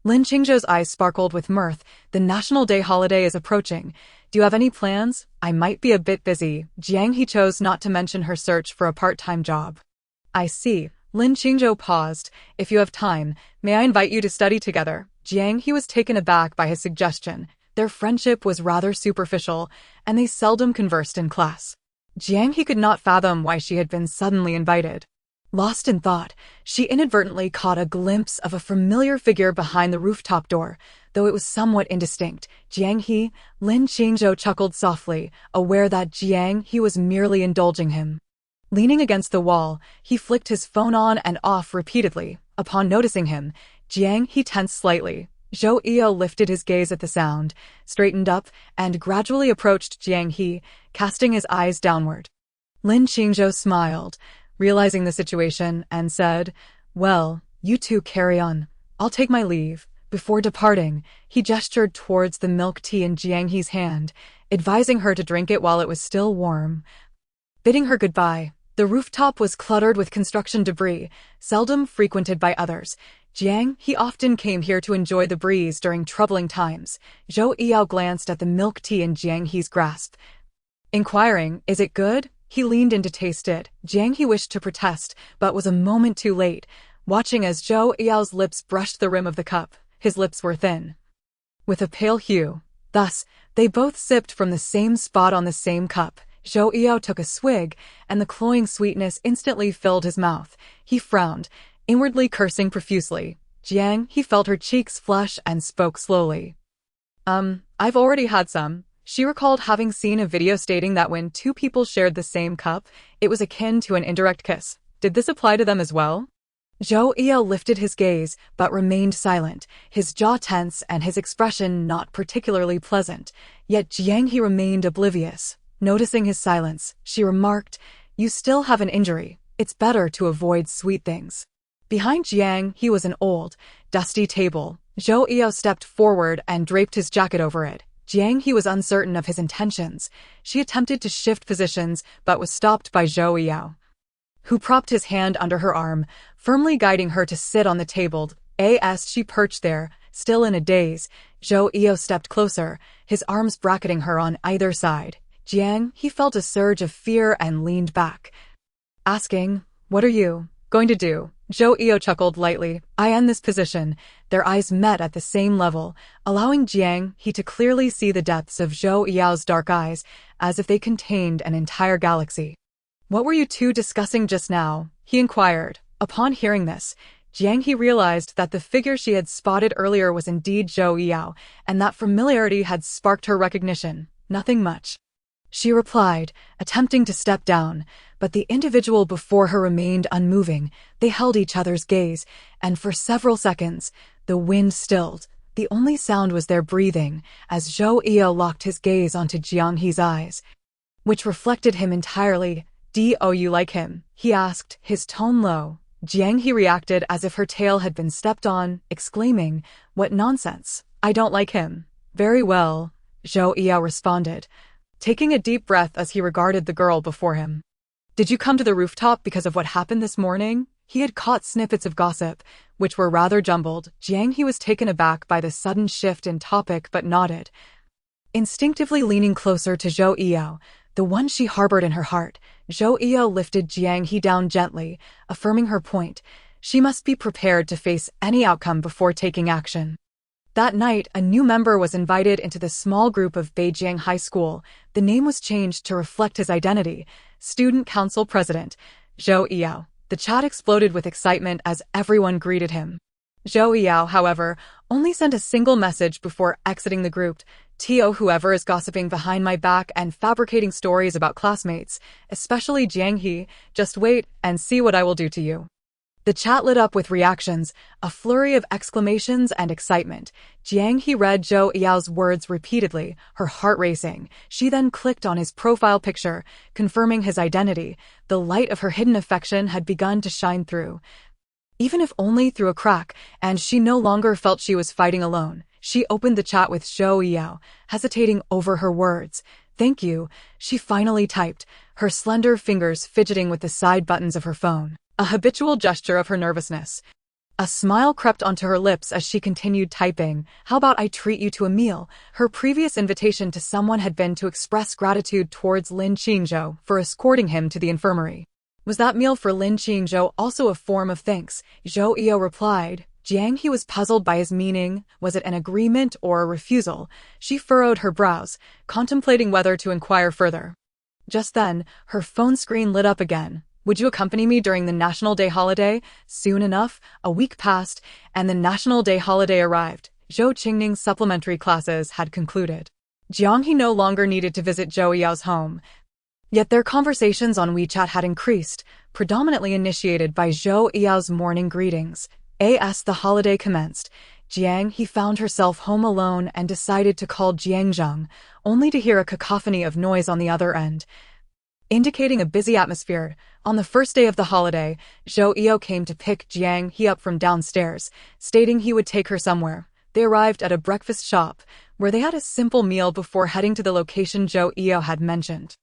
Lin Qingzhou's eyes sparkled with mirth. "The National Day holiday is approaching. Do you have any plans?" "I might be a bit busy." Jiang He chose not to mention her search for a part-time job. "I see." Lin Qingzhou paused. "If you have time, may I invite you to study together?" Jiang He was taken aback by his suggestion. Their friendship was rather superficial, and they seldom conversed in class. Jiang He could not fathom why she had been suddenly invited. Lost in thought, she inadvertently caught a glimpse of a familiar figure behind the rooftop door, though it was somewhat indistinct. "Jiang He," Lin Qingzhou chuckled softly, aware that Jiang He was merely indulging him. Leaning against the wall, he flicked his phone on and off repeatedly. Upon noticing him, Jiang He tensed slightly. Zhou Yao lifted his gaze at the sound, straightened up, and gradually approached Jiang He, casting his eyes downward. Lin Qingzhou smiled, realizing the situation, and said, "Well, you two carry on. I'll take my leave." Before departing, he gestured towards the milk tea in Jiang He's hand, advising her to drink it while it was still warm. Bidding her goodbye, The rooftop was cluttered with construction debris, seldom frequented by others. Jiang He often came here to enjoy the breeze during troubling times. Zhou Yao glanced at the milk tea in Jiang He's grasp. Inquiring, "Is it good?" He leaned in to taste it. Jiang He wished to protest, but was a moment too late. Watching as Zhou Yao's lips brushed the rim of the cup, his lips were thin, with a pale hue. Thus, they both sipped from the same spot on the same cup. Zhou Yao took a swig, and the cloying sweetness instantly filled his mouth. He frowned, inwardly cursing profusely. Jiang He felt her cheeks flush and spoke slowly. I've already had some." She recalled having seen a video stating that when two people shared the same cup, it was akin to an indirect kiss. Did this apply to them as well? Zhou Yao lifted his gaze, but remained silent, his jaw tense and his expression not particularly pleasant. Yet Jiang He remained oblivious. Noticing his silence, she remarked, "You still have an injury. It's better to avoid sweet things." Behind Jiang He was an old, dusty table. Zhou Yao stepped forward and draped his jacket over it. Jiang He was uncertain of his intentions. She attempted to shift positions, but was stopped by Zhou Yao, who propped his hand under her arm, firmly guiding her to sit on the table. As she perched there, still in a daze, Zhou Yao stepped closer, his arms bracketing her on either side. Jiang He felt a surge of fear and leaned back, asking, "What are you going to do?" Zhou Yao chuckled lightly. "I end this position." Their eyes met at the same level, allowing Jiang He to clearly see the depths of Zhou Yao's dark eyes, as if they contained an entire galaxy. "What were you two discussing just now?" he inquired. Upon hearing this, Jiang He realized that the figure she had spotted earlier was indeed Zhou Yao, and that familiarity had sparked her recognition. "Nothing much," she replied, attempting to step down, but the individual before her remained unmoving. They held each other's gaze, and for several seconds, the wind stilled. The only sound was their breathing, as Zhou Yao locked his gaze onto Jiang He's eyes, which reflected him entirely. "Do you like him?" he asked, his tone low. Jiang He reacted as if her tail had been stepped on, exclaiming, "What nonsense! I don't like him." "Very well," Zhou Yao responded, taking a deep breath as he regarded the girl before him. "Did you come to the rooftop because of what happened this morning?" He had caught snippets of gossip, which were rather jumbled. Jiang He was taken aback by the sudden shift in topic but nodded, instinctively leaning closer to Zhou Yao, the one she harbored in her heart. Zhou Yao lifted Jiang He down gently, affirming her point. She must be prepared to face any outcome before taking action. That night, a new member was invited into the small group of Beijing High School. The name was changed to reflect his identity: Student Council President Zhou Yao. The chat exploded with excitement as everyone greeted him. Zhou Yao, however, only sent a single message before exiting the group. "Whoever is gossiping behind my back and fabricating stories about classmates, especially Jiang He, just wait and see what I will do to you." The chat lit up with reactions, a flurry of exclamations and excitement. Jiang He read Zhou Yao's words repeatedly, her heart racing. She then clicked on his profile picture, confirming his identity. The light of her hidden affection had begun to shine through, even if only through a crack, and she no longer felt she was fighting alone. She opened the chat with Zhou Yao, hesitating over her words. "Thank you," she finally typed, her slender fingers fidgeting with the side buttons of her phone, a habitual gesture of her nervousness. A smile crept onto her lips as she continued typing. "How about I treat you to a meal?" Her previous invitation to someone had been to express gratitude towards Lin Qingzhou for escorting him to the infirmary. Was that meal for Lin Qingzhou also a form of thanks? Zhou Yao replied. Jiang He was puzzled by his meaning. Was it an agreement or a refusal? She furrowed her brows, contemplating whether to inquire further. Just then, her phone screen lit up again. "Would you accompany me during the National Day holiday?" Soon enough, a week passed, and the National Day holiday arrived. Zhou Qingning's supplementary classes had concluded. Jiang He no longer needed to visit Zhou Yao's home. Yet their conversations on WeChat had increased, predominantly initiated by Zhou Yao's morning greetings. As the holiday commenced, Jiang He found herself home alone and decided to call Jiangzheng, only to hear a cacophony of noise on the other end, indicating a busy atmosphere. On the first day of the holiday, Zhou Yao came to pick Jiang He up from downstairs, stating he would take her somewhere. They arrived at a breakfast shop, where they had a simple meal before heading to the location Zhou Yao had mentioned.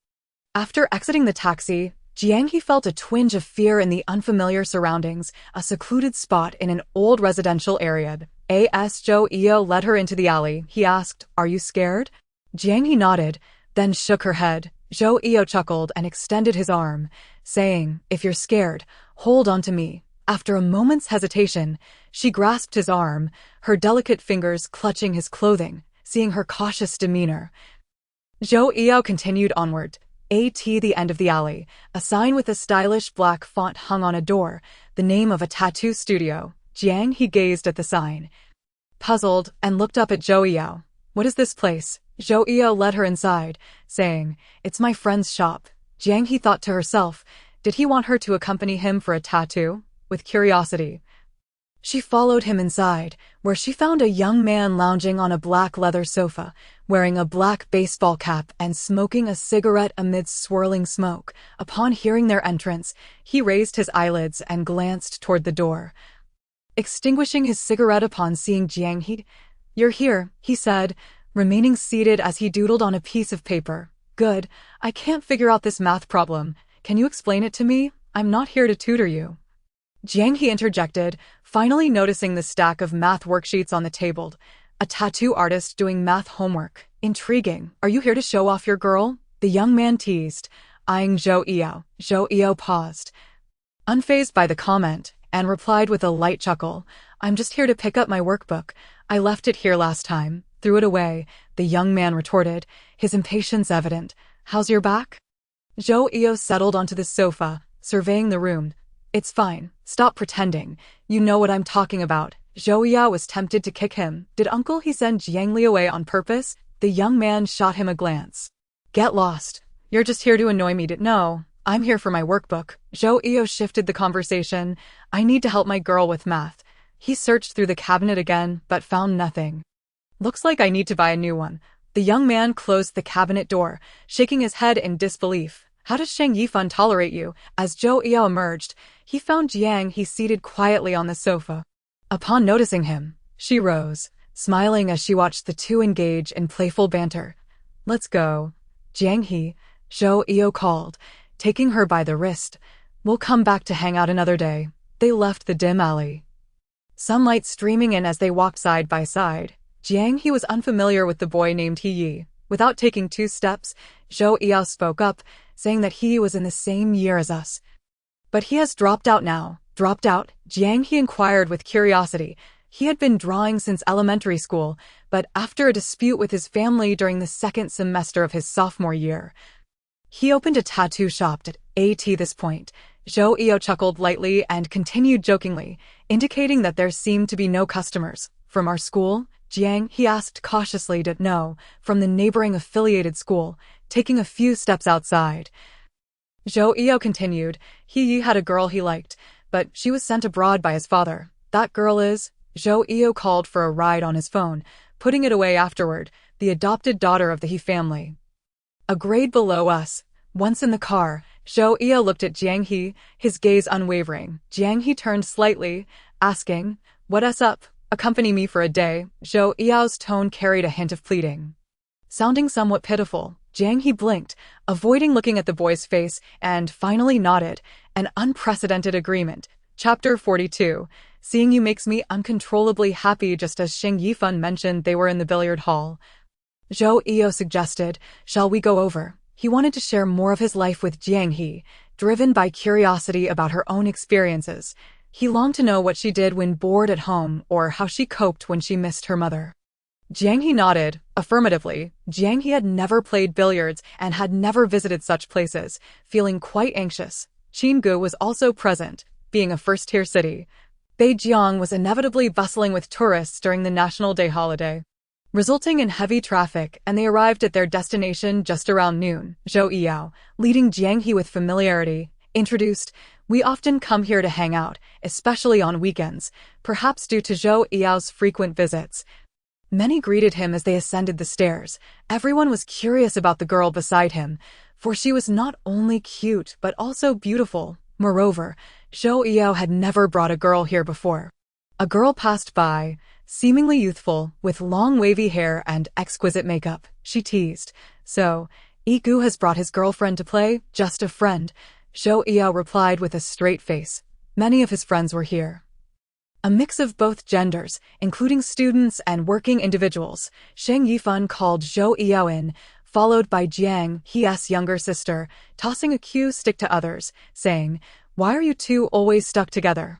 After exiting the taxi, Jiang He felt a twinge of fear in the unfamiliar surroundings, a secluded spot in an old residential area. As Zhou Yao led her into the alley, he asked, "Are you scared?" Jiang He nodded, then shook her head. Zhou Yao chuckled and extended his arm, saying, "If you're scared, hold on to me." After a moment's hesitation, she grasped his arm, her delicate fingers clutching his clothing. Seeing her cautious demeanor, Zhou Yao continued onward. The end of the alley, a sign with a stylish black font hung on a door, the name of a tattoo studio. Jiang He gazed at the sign, puzzled, and looked up at Zhou Yao. "What is this place?" Zhou Yao led her inside, saying, "It's my friend's shop." Jiang He thought to herself, did he want her to accompany him for a tattoo? With curiosity, she followed him inside, where she found a young man lounging on a black leather sofa, wearing a black baseball cap and smoking a cigarette amidst swirling smoke. Upon hearing their entrance, he raised his eyelids and glanced toward the door, extinguishing his cigarette upon seeing Jiang He. "You're here," he said, remaining seated as he doodled on a piece of paper. "Good. I can't figure out this math problem. Can you explain it to me? I'm not here to tutor you." Jiang He interjected, finally noticing the stack of math worksheets on the table. A tattoo artist doing math homework. Intriguing. "Are you here to show off your girl?" the young man teased, eyeing Zhou Yao. Zhou Yao paused, unfazed by the comment, and replied with a light chuckle, "I'm just here to pick up my workbook. I left it here last time." "Threw it away," the young man retorted, his impatience evident. "How's your back?" Zhou Yao settled onto the sofa, surveying the room. "It's fine. Stop pretending. You know what I'm talking about." Zhou Yao was tempted to kick him. Did Uncle He send Jiang Li away on purpose? The young man shot him a glance. "Get lost. You're just here to annoy me." "No, I'm here for my workbook." Zhou Yao shifted the conversation. "I need to help my girl with math." He searched through the cabinet again, but found nothing. "Looks like I need to buy a new one." The young man closed the cabinet door, shaking his head in disbelief. "How does Shang Yifan tolerate you?" As Zhou Yao emerged, he found Jiang He seated quietly on the sofa. Upon noticing him, she rose, smiling as she watched the two engage in playful banter. "Let's go." "Jiang He," Zhou Yao called, taking her by the wrist. "We'll come back to hang out another day." They left the dim alley, sunlight streaming in as they walked side by side. Jiang He was unfamiliar with the boy named He. Without taking 2 steps, Zhou Yao spoke up, saying that he was in the same year as us. "But he has dropped out now." "Dropped out?" Jiang He inquired with curiosity. He had been drawing since elementary school, but after a dispute with his family during the 2nd semester of his sophomore year, he opened a tattoo shop at this point. Zhou Yao chuckled lightly and continued jokingly, indicating that there seemed to be no customers. "From our school?" Jiang He asked cautiously. "No, from the neighboring affiliated school," taking a few steps outside. Zhou Yao continued, He had a girl he liked, but she was sent abroad by his father. "That girl is?" Zhou Yao called for a ride on his phone, putting it away afterward, "the adopted daughter of the He family. A grade below us." Once in the car, Zhou Yao looked at Jiang He, his gaze unwavering. Jiang He turned slightly, asking, "What's up? Accompany me for a day." Zhou Yao's tone carried a hint of pleading. Sounding somewhat pitiful, Jiang He blinked, avoiding looking at the boy's face, and finally nodded, an unprecedented agreement. Chapter 42. Seeing you makes me uncontrollably happy. Just as Sheng Yifan mentioned they were in the billiard hall, Zhou Yao suggested, "Shall we go over?" He wanted to share more of his life with Jiang He, driven by curiosity about her own experiences. He longed to know what she did when bored at home or how she coped when she missed her mother. Jiang He nodded, affirmatively. Jiang He had never played billiards and had never visited such places, feeling quite anxious. Qinggu was also present, being a first-tier city. Beijiang was inevitably bustling with tourists during the National Day holiday, resulting in heavy traffic, and they arrived at their destination just around noon. Zhou Yao, leading Jiang He with familiarity, introduced, "We often come here to hang out, especially on weekends," perhaps due to Zhou Yao's frequent visits. Many greeted him as they ascended the stairs. Everyone was curious about the girl beside him, for she was not only cute but also beautiful. Moreover, Zhou Yao had never brought a girl here before. A girl passed by, seemingly youthful, with long wavy hair and exquisite makeup. She teased, "So, Igu has brought his girlfriend to play?" "Just a friend." Zhou Yao replied with a straight face. Many of his friends were here. A mix of both genders, including students and working individuals. Sheng Yifan called Zhou Yao in, followed by Jiang He's younger sister, tossing a cue stick to others, saying, "Why are you two always stuck together?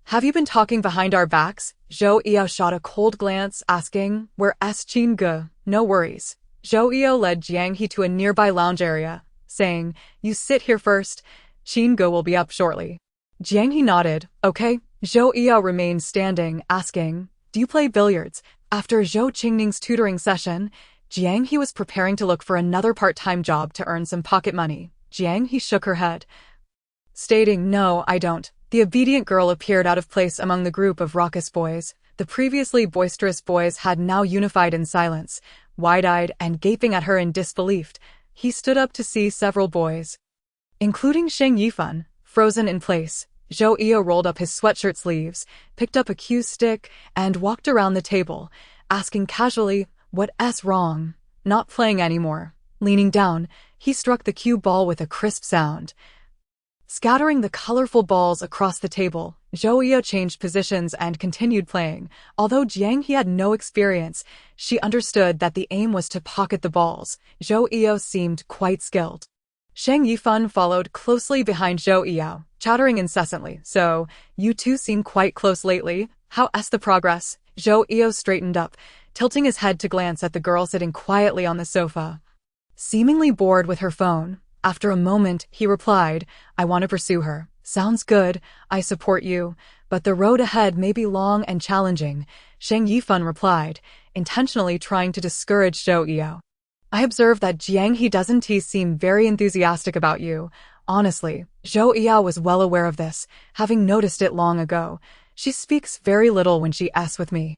Have you been talking behind our backs?" Zhou Yao shot a cold glance, asking, "Where's Qin Ge?" "No worries." Zhou Yao led Jiang He to a nearby lounge area, saying, "You sit here first. Qin Ge will be up shortly." Jiang He nodded. "Okay." Zhou Yao remained standing, asking, "Do you play billiards?" After Zhou Qingning's tutoring session, Jiang He was preparing to look for another part-time job to earn some pocket money. Jiang He shook her head, stating, "No, I don't." The obedient girl appeared out of place among the group of raucous boys. The previously boisterous boys had now unified in silence, wide-eyed and gaping at her in disbelief. He stood up to see several boys, including Sheng Yifan, frozen in place. Zhou Yao rolled up his sweatshirt sleeves, picked up a cue stick, and walked around the table, asking casually, "What's wrong?" "Not playing anymore." Leaning down, he struck the cue ball with a crisp sound, scattering the colorful balls across the table. Zhou Yao changed positions and continued playing. Although Jiang He had no experience, she understood that the aim was to pocket the balls. Zhou Yao seemed quite skilled. Sheng Yifan followed closely behind Zhou Yao, chattering incessantly. "So, you two seem quite close lately. How's the progress?" Zhou Yao straightened up, tilting his head to glance at the girl sitting quietly on the sofa, seemingly bored with her phone. After a moment, he replied, "I want to pursue her." "Sounds good. I support you. But the road ahead may be long and challenging," Sheng Yifan replied, intentionally trying to discourage Zhou Yao. "I observe that Jiang He doesn't seem very enthusiastic about you." Honestly, Zhou Yao was well aware of this, having noticed it long ago. "She speaks very little when she's with me."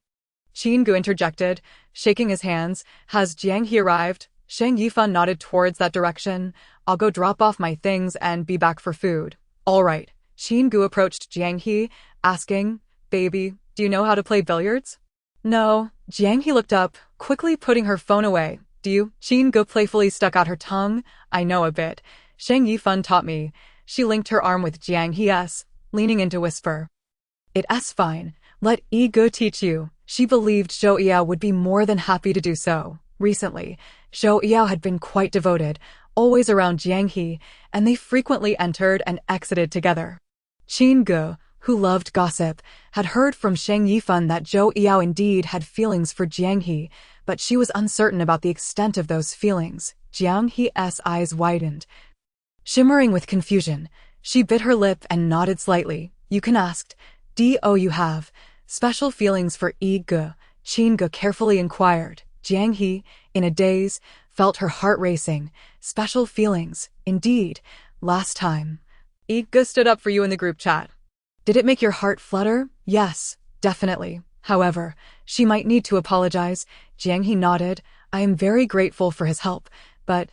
Qin Ge interjected, shaking his hands. "Has Jiang He arrived?" Sheng Yifan nodded towards that direction. "I'll go drop off my things and be back for food." "All right." Qin Ge approached Jiang He, asking, "Baby, do you know how to play billiards?" "No." Jiang He looked up, quickly putting her phone away. "Do you?" Qin Ge playfully stuck out her tongue. "I know a bit. Sheng Yifan taught me." She linked her arm with Jiang He's, leaning in to whisper, "It's fine. Let Yi Ge teach you." She believed Zhou Yao would be more than happy to do so. Recently, Zhou Yao had been quite devoted, always around Jiang He, and they frequently entered and exited together. Qin Ge, who loved gossip, had heard from Sheng Yifan that Zhou Yao indeed had feelings for Jiang He, but she was uncertain about the extent of those feelings. Jiang He's eyes widened, shimmering with confusion. She bit her lip and nodded slightly. "You can ask. Do you have special feelings for Yi Ge?" Qin Ge carefully inquired. Jiang He, in a daze, felt her heart racing. Special feelings, indeed. Last time, Yi Ge stood up for you in the group chat. Did it make your heart flutter? Yes, definitely. However, she might need to apologize. Jiang He nodded. "I am very grateful for his help, but,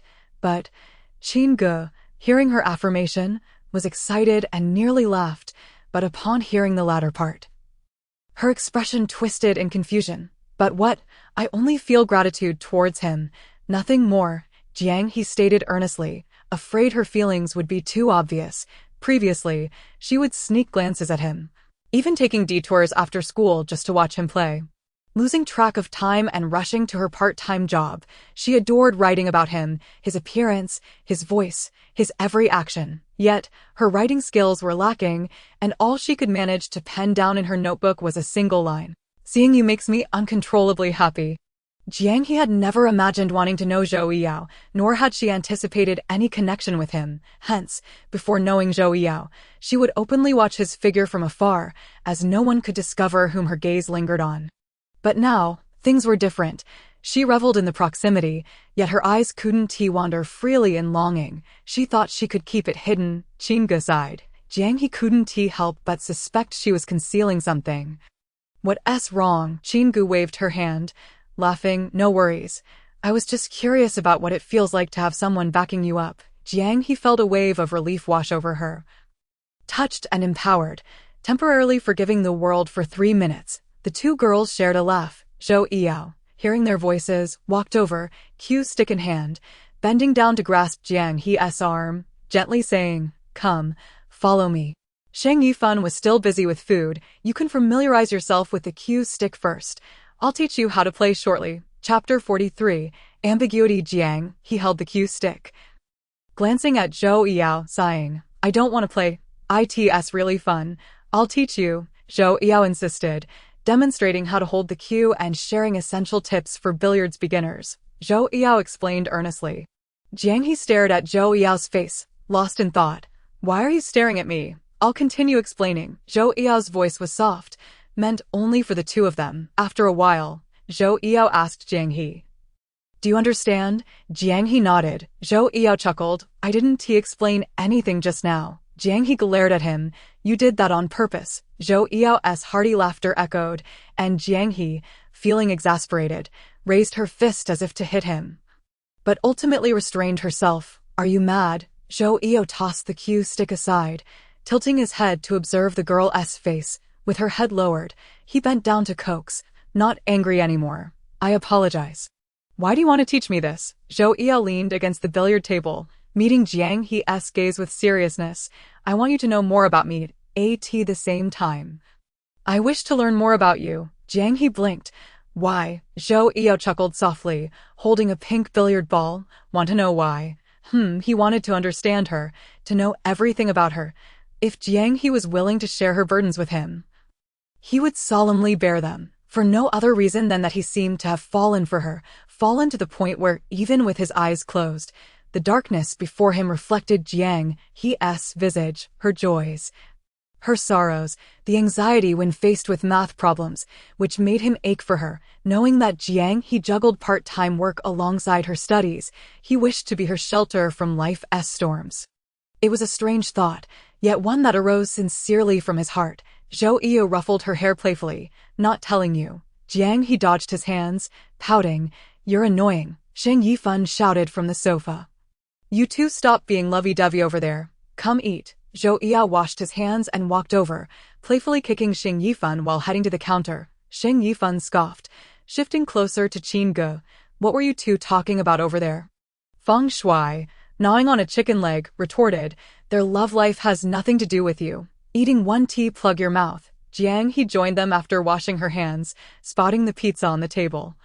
Qin Ge, hearing her affirmation, was excited and nearly laughed, but upon hearing the latter part, her expression twisted in confusion. "But what? I only feel gratitude towards him, nothing more," Jiang He stated earnestly, afraid her feelings would be too obvious. Previously, she would sneak glances at him, even taking detours after school just to watch him play. Losing track of time and rushing to her part-time job, she adored writing about him, his appearance, his voice, his every action. Yet, her writing skills were lacking, and all she could manage to pen down in her notebook was a single line. "Seeing you makes me uncontrollably happy." Jiang He had never imagined wanting to know Zhou Yao, nor had she anticipated any connection with him. Hence, before knowing Zhou Yao, she would openly watch his figure from afar, as no one could discover whom her gaze lingered on. But now, things were different. She reveled in the proximity, yet her eyes couldn't wander freely in longing. She thought she could keep it hidden. Qin Ge sighed. Jiang He couldn't help but suspect she was concealing something. "What's wrong?" Qin Ge waved her hand, laughing. "No worries. I was just curious about what it feels like to have someone backing you up." Jiang He felt a wave of relief wash over her. Touched and empowered, temporarily forgiving the world for 3 minutes, the two girls shared a laugh. Zhou Yao, hearing their voices, walked over, cue stick in hand, bending down to grasp Jiang He's arm, gently saying, Come, follow me. Shang Yifan was still busy with food. You can familiarize yourself with the cue stick first. I'll teach you how to play shortly. Chapter 43, Ambiguity. Jiang He held the cue stick, glancing at Zhou Yao, sighing. I don't want to play. It's really fun. I'll teach you, Zhou Yao insisted, demonstrating how to hold the cue and sharing essential tips for billiards beginners. Zhou Yao explained earnestly. Jiang He stared at Zhou Yao's face, lost in thought. Why are you staring at me? I'll continue explaining. Zhou Yao's voice was soft, meant only for the two of them. After a while, Zhou Yao asked Jiang He. Do you understand? Jiang He nodded. Zhou Yao chuckled. I didn't explain anything just now. Jiang He glared at him. You did that on purpose. Zhou Yao's hearty laughter echoed, and Jiang He, feeling exasperated, raised her fist as if to hit him, but ultimately restrained herself. Are you mad? Zhou Yao tossed the cue stick aside, tilting his head to observe the girl's face. With her head lowered, he bent down to coax, not angry anymore. I apologize. Why do you want to teach me this? Zhou Yao leaned against the billiard table, meeting Jiang He's gaze with seriousness. I want you to know more about me at the same time. I wish to learn more about you. Jiang He blinked. Why? Zhou Yao chuckled softly, holding a pink billiard ball. Want to know why? He wanted to understand her, to know everything about her. If Jiang He was willing to share her burdens with him, he would solemnly bear them, for no other reason than that he seemed to have fallen for her, fallen to the point where, even with his eyes closed, the darkness before him reflected Jiang He's visage, her joys, her sorrows, the anxiety when faced with math problems, which made him ache for her. Knowing that Jiang He juggled part-time work alongside her studies, he wished to be her shelter from life's storms. It was a strange thought, yet one that arose sincerely from his heart. Zhou Yao ruffled her hair playfully. Not telling you. Jiang He dodged his hands, pouting. You're annoying. Shang Yifan shouted from the sofa. You two stop being lovey-dovey over there. Come eat. Zhou Yao washed his hands and walked over, playfully kicking Shang Yifan while heading to the counter. Shang Yifan scoffed, shifting closer to Qin Ge. What were you two talking about over there? Feng Shui, gnawing on a chicken leg, retorted. Their love life has nothing to do with you. Eating one tea, plug your mouth. Jiang He joined them after washing her hands, spotting the pizza on the table.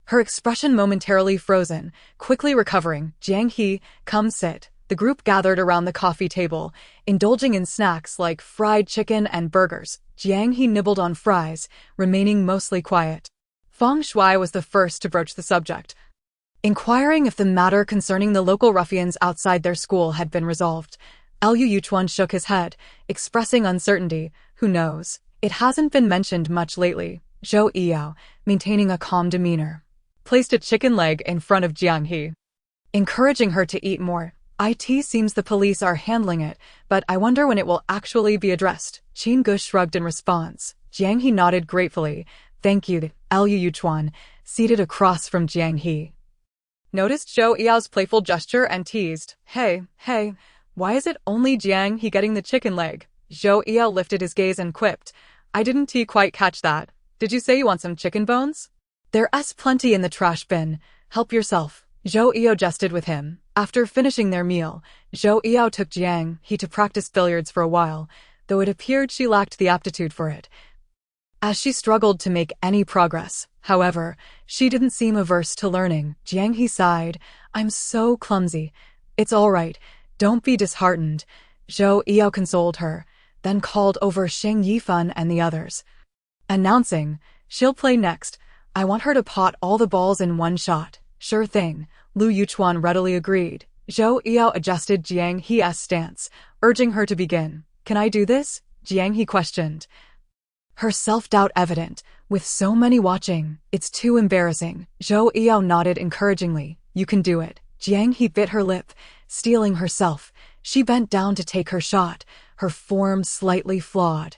Her expression momentarily frozen, quickly recovering. Jiang He, come sit. The group gathered around the coffee table, indulging in snacks like fried chicken and burgers. Jiang He nibbled on fries, remaining mostly quiet. Feng Shui was the first to broach the subject, inquiring if the matter concerning the local ruffians outside their school had been resolved. Liu Yuchuan shook his head, expressing uncertainty. Who knows? It hasn't been mentioned much lately. Zhou Yao, maintaining a calm demeanor, placed a chicken leg in front of Jiang He, encouraging her to eat more. It seems the police are handling it, but I wonder when it will actually be addressed. Qin Ge shrugged in response. Jiang He nodded gratefully. Thank you. Liu Yuchuan, seated across from Jiang He, noticed Zhou Yao's playful gesture and teased. Hey, why is it only Jiang He getting the chicken leg? Zhou Yao lifted his gaze and quipped. I didn't quite catch that. Did you say you want some chicken bones? There's plenty in the trash bin. Help yourself. Zhou Yao jested with him. After finishing their meal, Zhou Yao took Jiang He to practice billiards for a while, though it appeared she lacked the aptitude for it, as she struggled to make any progress. However, she didn't seem averse to learning. Jiang He sighed. I'm so clumsy. It's all right. Don't be disheartened. Zhou Yao consoled her, then called over Shang Yifan and the others, announcing, she'll play next. I want her to pot all the balls in one shot. Sure thing. Liu Yuchuan readily agreed. Zhou Yao adjusted Jiang He's stance, urging her to begin. Can I do this? Jiang He questioned, her self-doubt evident. With so many watching, it's too embarrassing. Zhou Yao nodded encouragingly. You can do it. Jiang He bit her lip, steeling herself. She bent down to take her shot, her form slightly flawed.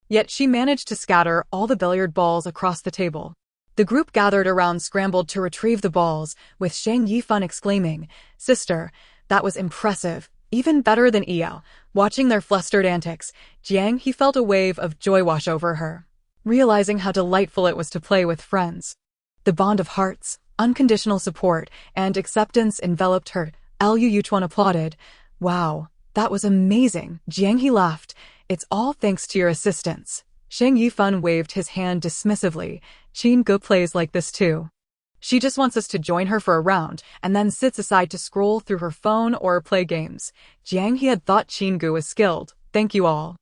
Yet she managed to scatter all the billiard balls across the table. The group gathered around scrambled to retrieve the balls, with Shang Yifan exclaiming, Sister, that was impressive. Even better than Yao. Watching their flustered antics, Jiang He felt a wave of joy wash over her, realizing how delightful it was to play with friends. The bond of hearts, unconditional support, and acceptance enveloped her. Liu Yuchuan applauded. Wow, That was amazing, Jiang He laughed. It's all thanks to your assistance. Shang Yifan waved his hand dismissively. Qin Ge plays like this too. She just wants us to join her for a round, and then sits aside to scroll through her phone or play games. Jiang He had thought Qin Ge was skilled. Thank you all.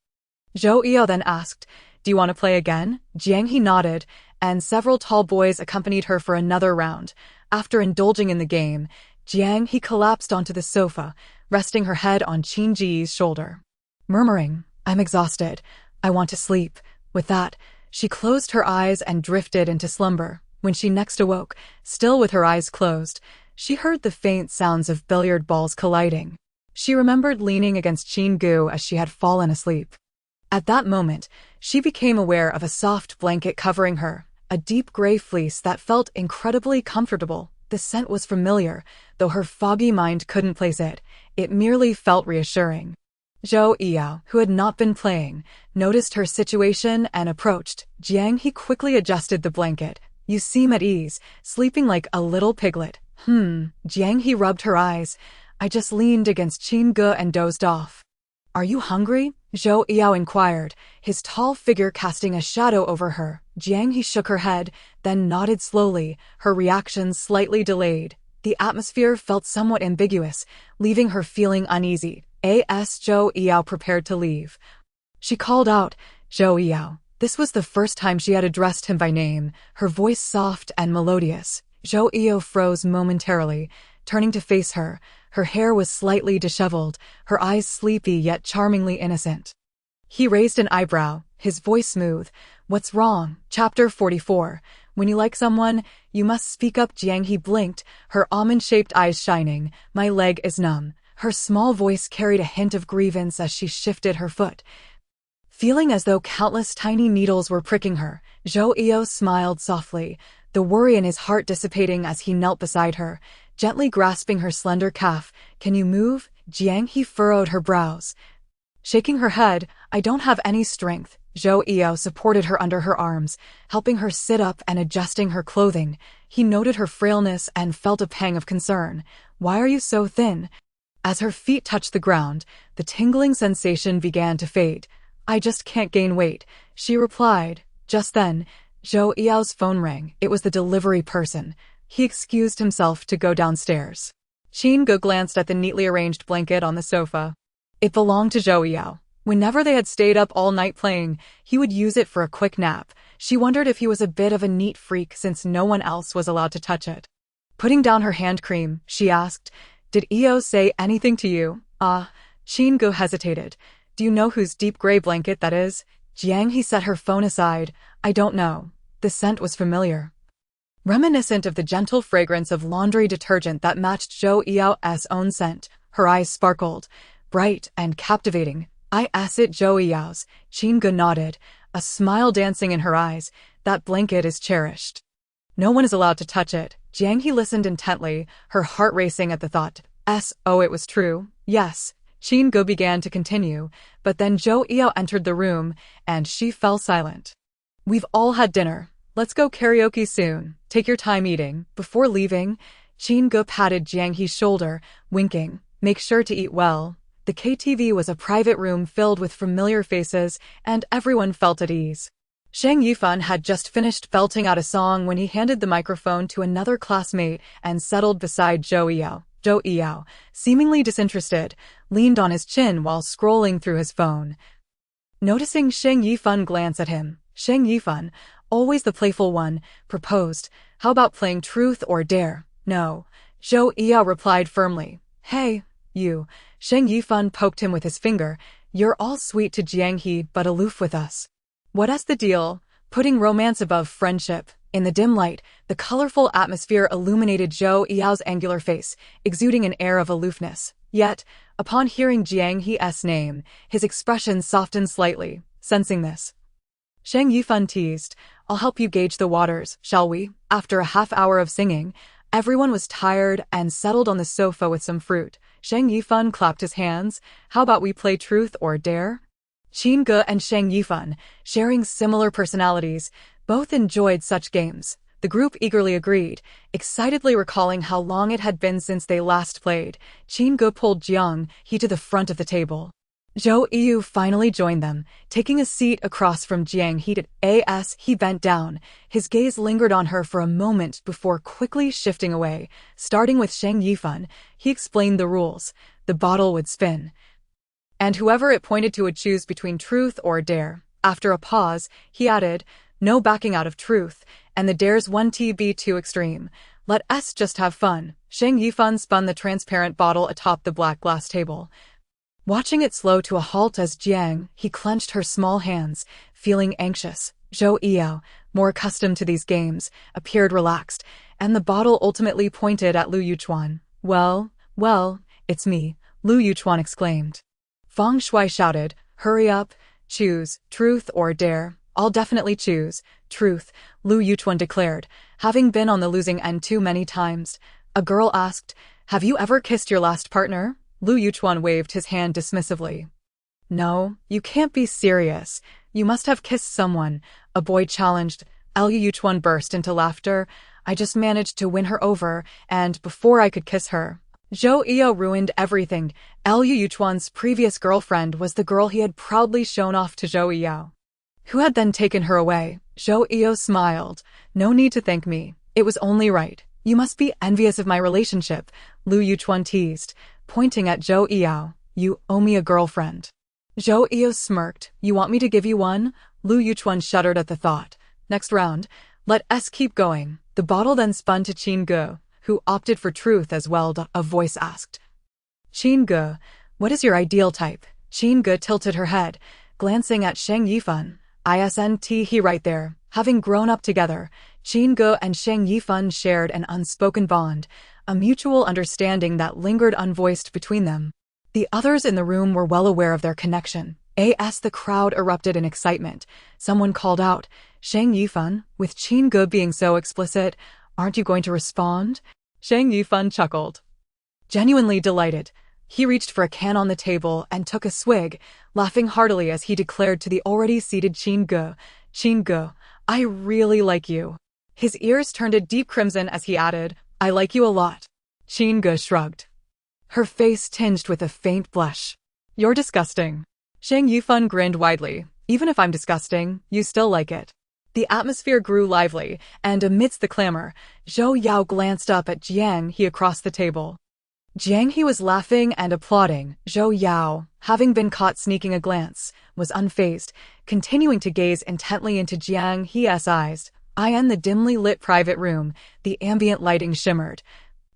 Zhou Yao then asked, do you want to play again? Jiang He nodded, and several tall boys accompanied her for another round. After indulging in the game, Jiang He collapsed onto the sofa, resting her head on Qin Ji's shoulder. Murmuring, I'm exhausted. I want to sleep. With that, she closed her eyes and drifted into slumber. When she next awoke, still with her eyes closed, she heard the faint sounds of billiard balls colliding. She remembered leaning against Qin Ge as she had fallen asleep. At that moment, she became aware of a soft blanket covering her, a deep gray fleece that felt incredibly comfortable. The scent was familiar, though her foggy mind couldn't place it. It merely felt reassuring. Zhou Yao, who had not been playing, noticed her situation and approached. Jiang He quickly adjusted the blanket. You seem at ease, sleeping like a little piglet. Jiang He rubbed her eyes. I just leaned against Qin Ge and dozed off. Are you hungry? Zhou Yao inquired, his tall figure casting a shadow over her. Jiang He shook her head, then nodded slowly, her reaction slightly delayed. The atmosphere felt somewhat ambiguous, leaving her feeling uneasy. Zhou Yao prepared to leave. She called out, Zhou Yao. This was the first time she had addressed him by name, her voice soft and melodious. Zhou Yao froze momentarily, turning to face her. Her hair was slightly disheveled, her eyes sleepy yet charmingly innocent. He raised an eyebrow, his voice smooth. What's wrong? Chapter 44. When you like someone, you must speak up. Jiang He blinked, her almond-shaped eyes shining. My leg is numb. Her small voice carried a hint of grievance as she shifted her foot. Feeling as though countless tiny needles were pricking her, Zhou Yao smiled softly, the worry in his heart dissipating as he knelt beside her, gently grasping her slender calf. Can you move? Jiang He furrowed her brows. Shaking her head, I don't have any strength. Zhou Yao supported her under her arms, helping her sit up and adjusting her clothing. He noted her frailness and felt a pang of concern. Why are you so thin? As her feet touched the ground, the tingling sensation began to fade. I just can't gain weight, she replied. Just then, Zhou Yao's phone rang. It was the delivery person. He excused himself to go downstairs. Qin Ge glanced at the neatly arranged blanket on the sofa. It belonged to Zhou Yao. Whenever they had stayed up all night playing, he would use it for a quick nap. She wondered if he was a bit of a neat freak since no one else was allowed to touch it. Putting down her hand cream, she asked, Did Eo say anything to you? Qin Ge hesitated. Do you know whose deep gray blanket that is? Jiang He set her phone aside. I don't know. The scent was familiar. Reminiscent of the gentle fragrance of laundry detergent that matched Zhou Yao's own scent, her eyes sparkled, bright and captivating. I asked it Zhou Yao's. Qin Ge nodded, a smile dancing in her eyes. That blanket is cherished. No one is allowed to touch it. Jiang He listened intently, her heart racing at the thought. It was true. Yes. Qin Ge began to continue, but then Zhou Yao entered the room, and she fell silent. We've all had dinner. Let's go karaoke soon. Take your time eating. Before leaving, Qin Ge patted Jiang He's shoulder, winking. Make sure to eat well. The KTV was a private room filled with familiar faces, and everyone felt at ease. Shang Yifan had just finished belting out a song when he handed the microphone to another classmate and settled beside Zhou Yao. Zhou Yao, seemingly disinterested, leaned on his chin while scrolling through his phone. Noticing Shang Yifan glance at him, Shang Yifan, always the playful one, proposed, How about playing truth or dare? No. Zhou Yao replied firmly. Hey, you. Shang Yifan poked him with his finger. You're all sweet to Jiang He but aloof with us. What's the deal? Putting romance above friendship. In the dim light, the colorful atmosphere illuminated Zhou Yao's angular face, exuding an air of aloofness. Yet, upon hearing Jiang He's name, his expression softened slightly. Sensing this, Shang Yifan teased, I'll help you gauge the waters, shall we? After a half hour of singing, everyone was tired and settled on the sofa with some fruit. Shang Yifan clapped his hands. How about we play truth or dare? Qin Ge and Shang Yifan, sharing similar personalities, both enjoyed such games. The group eagerly agreed, excitedly recalling how long it had been since they last played. Qin pulled Jiang He to the front of the table. Zhou Yu finally joined them, taking a seat across from Jiang He. As he bent down, his gaze lingered on her for a moment before quickly shifting away. Starting with Sheng Yifan, he explained the rules. The bottle would spin, and whoever it pointed to would choose between truth or dare. After a pause, he added, "No backing out of truth, and the dares won't be too extreme. Let us just have fun." Sheng Yifan spun the transparent bottle atop the black glass table, watching it slow to a halt as Jiang He clenched her small hands, feeling anxious. Zhou Yao, more accustomed to these games, appeared relaxed, and the bottle ultimately pointed at Lu Yuchuan. Well, it's me," Lu Yuchuan exclaimed. Feng Shui shouted, "Hurry up, choose, truth or dare." "I'll definitely choose truth," Lu Yuchuan declared, having been on the losing end too many times. A girl asked, "Have you ever kissed your last partner?" Lu Yuchuan waved his hand dismissively. "No, you can't be serious. You must have kissed someone," a boy challenged. Lu Yuchuan burst into laughter. "I just managed to win her over, and before I could kiss her." Zhou Yao ruined everything. Lu Yuchuan's previous girlfriend was the girl he had proudly shown off to Zhou Yao, who had then taken her away. Zhou Yao smiled. "No need to thank me. It was only right. You must be envious of my relationship," Lu Yuchuan teased, pointing at Zhou Yao. "You owe me a girlfriend." Zhou Yao smirked. "You want me to give you one?" Lu Yuchuan shuddered at the thought. "Next round. Let us keep going." The bottle then spun to Qin, who opted for truth as well. A voice asked, "Qin, what is your ideal type?" Qin tilted her head, glancing at Sheng Yifan. "Isn't he right there?" Having grown up together, Qin and Sheng Yifan shared an unspoken bond, a mutual understanding that lingered unvoiced between them. The others in the room were well aware of their connection. As the crowd erupted in excitement, someone called out, "Sheng Yifan, with Qin being so explicit, aren't you going to respond?" Sheng Yifan chuckled, genuinely delighted. He reached for a can on the table and took a swig, laughing heartily as he declared to the already seated Qin, "I really like you." His ears turned a deep crimson as he added, "I like you a lot." Qin shrugged, her face tinged with a faint blush. "You're disgusting." Sheng Yifan grinned widely. "Even if I'm disgusting, you still like it." The atmosphere grew lively, and amidst the clamor, Zhou Yao glanced up at Jiang He across the table. Jiang He was laughing and applauding. Zhou Yao, having been caught sneaking a glance, was unfazed, continuing to gaze intently into Jiang He's eyes. In the dimly lit private room, the ambient lighting shimmered,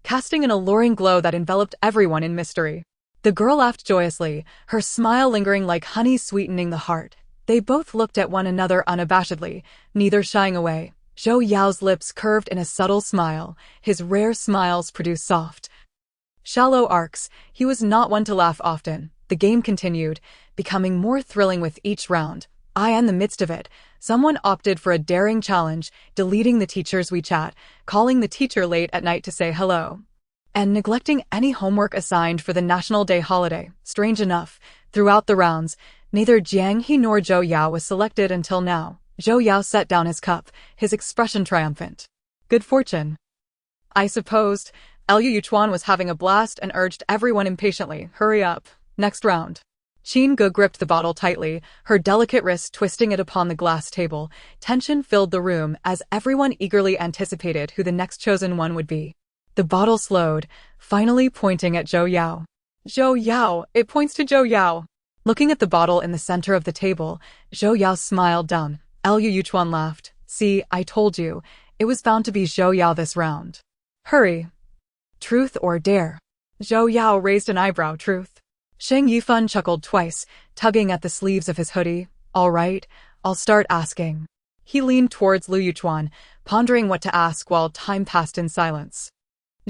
casting an alluring glow that enveloped everyone in mystery. The girl laughed joyously, her smile lingering like honey sweetening the heart. They both looked at one another unabashedly, neither shying away. Zhou Yao's lips curved in a subtle smile. His rare smiles produced soft, shallow arcs. He was not one to laugh often. The game continued, becoming more thrilling with each round. In the midst of it, someone opted for a daring challenge, deleting the teacher's WeChat, calling the teacher late at night to say hello, and neglecting any homework assigned for the National Day holiday. Strange enough, throughout the rounds, neither Jiang He nor Zhou Yao was selected until now. Zhou Yao set down his cup, his expression triumphant. "Good fortune, I supposed." Lu Yuchuan was having a blast and urged everyone impatiently, "Hurry up. Next round." Qin gripped the bottle tightly, her delicate wrist twisting it upon the glass table. Tension filled the room as everyone eagerly anticipated who the next chosen one would be. The bottle slowed, finally pointing at Zhou Yao. "Zhou Yao, it points to Zhou Yao." Looking at the bottle in the center of the table, Zhou Yao smiled down. Lu Yuchuan laughed. "See, I told you. It was bound to be Zhou Yao this round." "Hurry. Truth or dare?" Zhou Yao raised an eyebrow. "Truth." Sheng Yifan chuckled twice, tugging at the sleeves of his hoodie. "All right, I'll start asking." He leaned towards Lu Yuchuan, pondering what to ask while time passed in silence.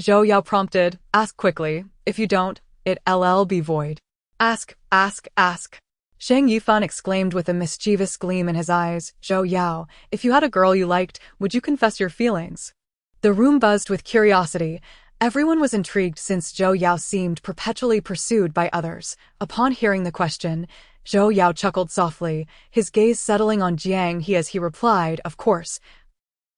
Zhou Yao prompted, "Ask quickly. If you don't, it'll be void." "Ask, ask, ask." Sheng Yifan exclaimed with a mischievous gleam in his eyes. "Zhou Yao, if you had a girl you liked, would you confess your feelings?" The room buzzed with curiosity. Everyone was intrigued since Zhou Yao seemed perpetually pursued by others. Upon hearing the question, Zhou Yao chuckled softly, his gaze settling on Jiang He as he replied, "Of course."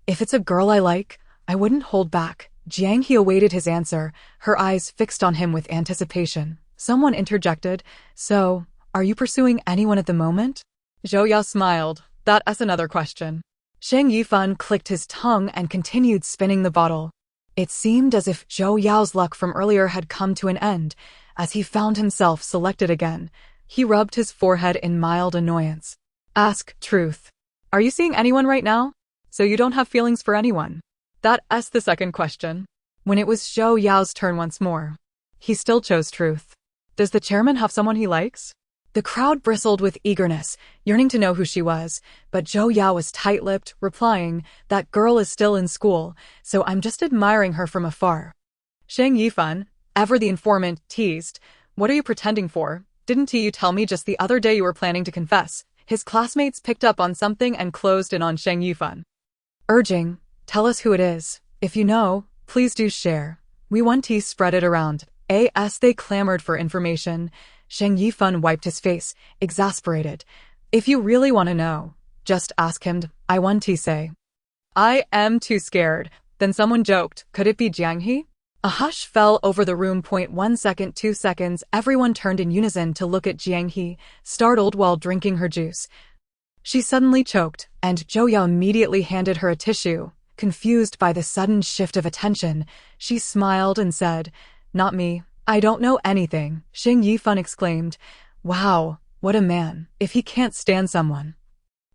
If it's a girl I like, I wouldn't hold back. Jiang He awaited his answer, her eyes fixed on him with anticipation. Someone interjected, so, are you pursuing anyone at the moment? Zhou Yao smiled. That's another question. Sheng Yifan clicked his tongue and continued spinning the bottle. It seemed as if Zhou Yao's luck from earlier had come to an end, as he found himself selected again. He rubbed his forehead in mild annoyance. Ask truth. Are you seeing anyone right now? So you don't have feelings for anyone? That's the second question. When it was Zhou Yao's turn once more, he still chose truth. Does the chairman have someone he likes? The crowd bristled with eagerness, yearning to know who she was, but Zhou Yao was tight-lipped, replying, that girl is still in school, so I'm just admiring her from afar. Sheng Yifan, ever the informant, teased, what are you pretending for? Didn't you tell me just the other day you were planning to confess? His classmates picked up on something and closed in on Sheng Yifan. Urging, tell us who it is. If you know, please do share. We want to spread it around. As they clamored for information, Sheng Yifan wiped his face, exasperated. If you really want to know, just ask him. I want to say. I am too scared. Then someone joked, could it be Jiang He? A hush fell over the room. 1 second, 2 seconds, everyone turned in unison to look at Jiang He, startled while drinking her juice. She suddenly choked, and Zhou Yao immediately handed her a tissue. Confused by the sudden shift of attention, she smiled and said, not me. I don't know anything, Sheng Yifan exclaimed. Wow, what a man, if he can't stand someone.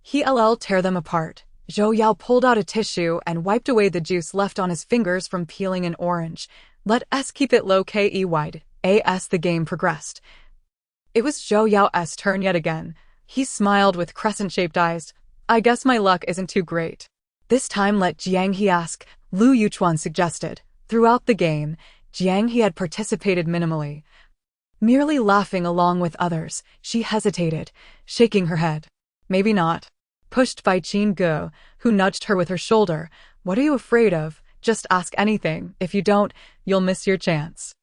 He'll tear them apart. Zhou Yao pulled out a tissue and wiped away the juice left on his fingers from peeling an orange. Let us keep it low key wide. As the game progressed. It was Zhou Yao's turn yet again. He smiled with crescent-shaped eyes. I guess my luck isn't too great. This time let Jiang He ask, Lu Yuchuan suggested. Throughout the game, Jiang He had participated minimally. Merely laughing along with others, she hesitated, shaking her head. Maybe not. Pushed by Qin Ge, who nudged her with her shoulder. What are you afraid of? Just ask anything. If you don't, you'll miss your chance.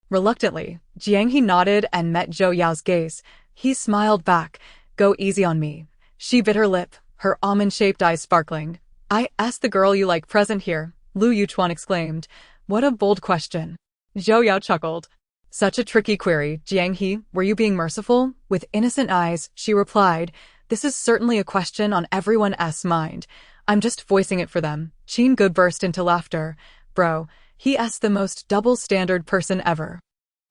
Reluctantly, Jiang He nodded and met Zhou Yao's gaze. He smiled back. Go easy on me. She bit her lip, her almond-shaped eyes sparkling. I asked the girl you like present here, Lu Yuchuan exclaimed. What a bold question. Zhou Yao chuckled. Such a tricky query, Jiang He, were you being merciful? With innocent eyes, she replied, this is certainly a question on everyone's mind. I'm just voicing it for them. Qin Ge burst into laughter. Bro, he's the most double-standard person ever.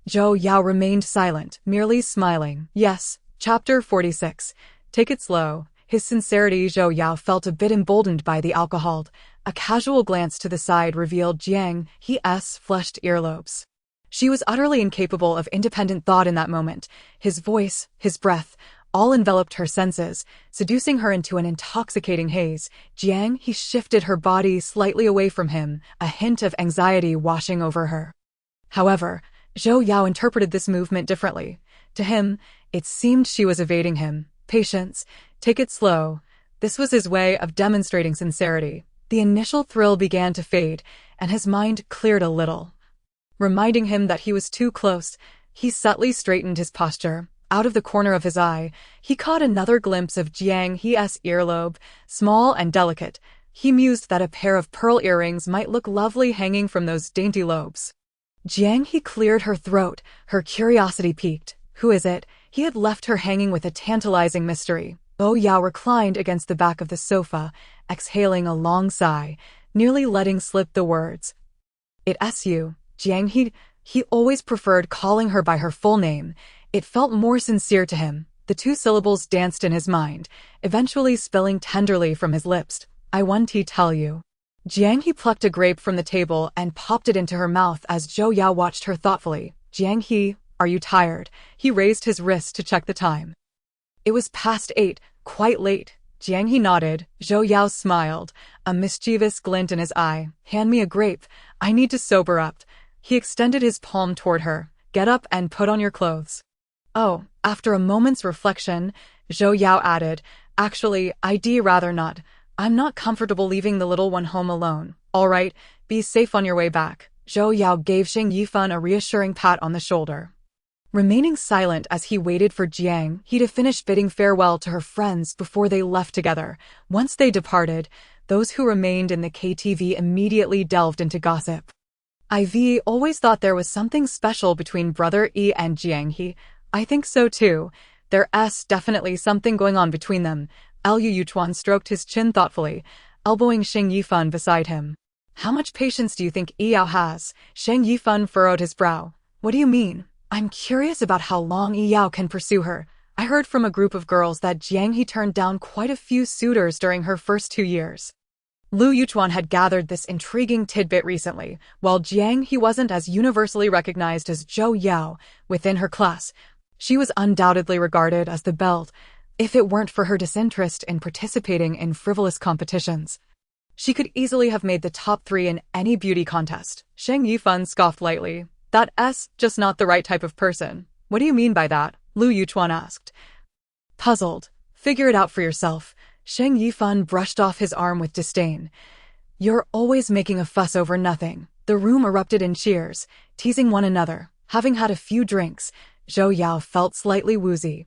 Zhou Yao remained silent, merely smiling. Yes, Chapter 46. Take it slow. His sincerity. Zhou Yao felt a bit emboldened by the alcohol. A casual glance to the side revealed Jiang He's fleshed earlobes. She was utterly incapable of independent thought in that moment. His voice, his breath, all enveloped her senses, seducing her into an intoxicating haze. Jiang He shifted her body slightly away from him, a hint of anxiety washing over her. However, Zhou Yao interpreted this movement differently. To him, it seemed she was evading him. Patience, take it slow. This was his way of demonstrating sincerity. The initial thrill began to fade, and his mind cleared a little. Reminding him that he was too close, he subtly straightened his posture. Out of the corner of his eye, he caught another glimpse of Jiang He's earlobe, small and delicate. He mused that a pair of pearl earrings might look lovely hanging from those dainty lobes. Jiang He cleared her throat, her curiosity piqued. Who is it? He had left her hanging with a tantalizing mystery. Zhou Yao reclined against the back of the sofa, exhaling a long sigh, nearly letting slip the words. It's you, Jiang He. He always preferred calling her by her full name. It felt more sincere to him. The two syllables danced in his mind, eventually spilling tenderly from his lips. I want to tell you. Jiang He plucked a grape from the table and popped it into her mouth as Zhou Yao watched her thoughtfully. Jiang He, are you tired? He raised his wrist to check the time. It was past 8, quite late. Jiang He nodded. Zhou Yao smiled, a mischievous glint in his eye. Hand me a grape. I need to sober up. He extended his palm toward her. Get up and put on your clothes. Oh, after a moment's reflection, Zhou Yao added, actually, I'd rather not. I'm not comfortable leaving the little one home alone. All right, be safe on your way back. Zhou Yao gave Sheng Yifan a reassuring pat on the shoulder. Remaining silent as he waited for Jiang He to finish bidding farewell to her friends before they left together. Once they departed, those who remained in the KTV immediately delved into gossip. IV always thought there was something special between Brother E and Jiang He. I think so too. There's definitely something going on between them. Liu Yuchuan stroked his chin thoughtfully, elbowing Sheng Yifan beside him. How much patience do you think Yao has? Sheng Yifan furrowed his brow. What do you mean? I'm curious about how long Yao can pursue her. I heard from a group of girls that Jiang He turned down quite a few suitors during her first 2 years. Liu Yuchuan had gathered this intriguing tidbit recently. While Jiang He wasn't as universally recognized as Zhou Yao within her class, she was undoubtedly regarded as the belle, if it weren't for her disinterest in participating in frivolous competitions. She could easily have made the top 3 in any beauty contest. Sheng Yifan scoffed lightly. That's just not the right type of person. What do you mean by that? Liu Yuchuan asked. Puzzled. Figure it out for yourself. Sheng Yifan brushed off his arm with disdain. You're always making a fuss over nothing. The room erupted in cheers, teasing one another. Having had a few drinks, Zhou Yao felt slightly woozy.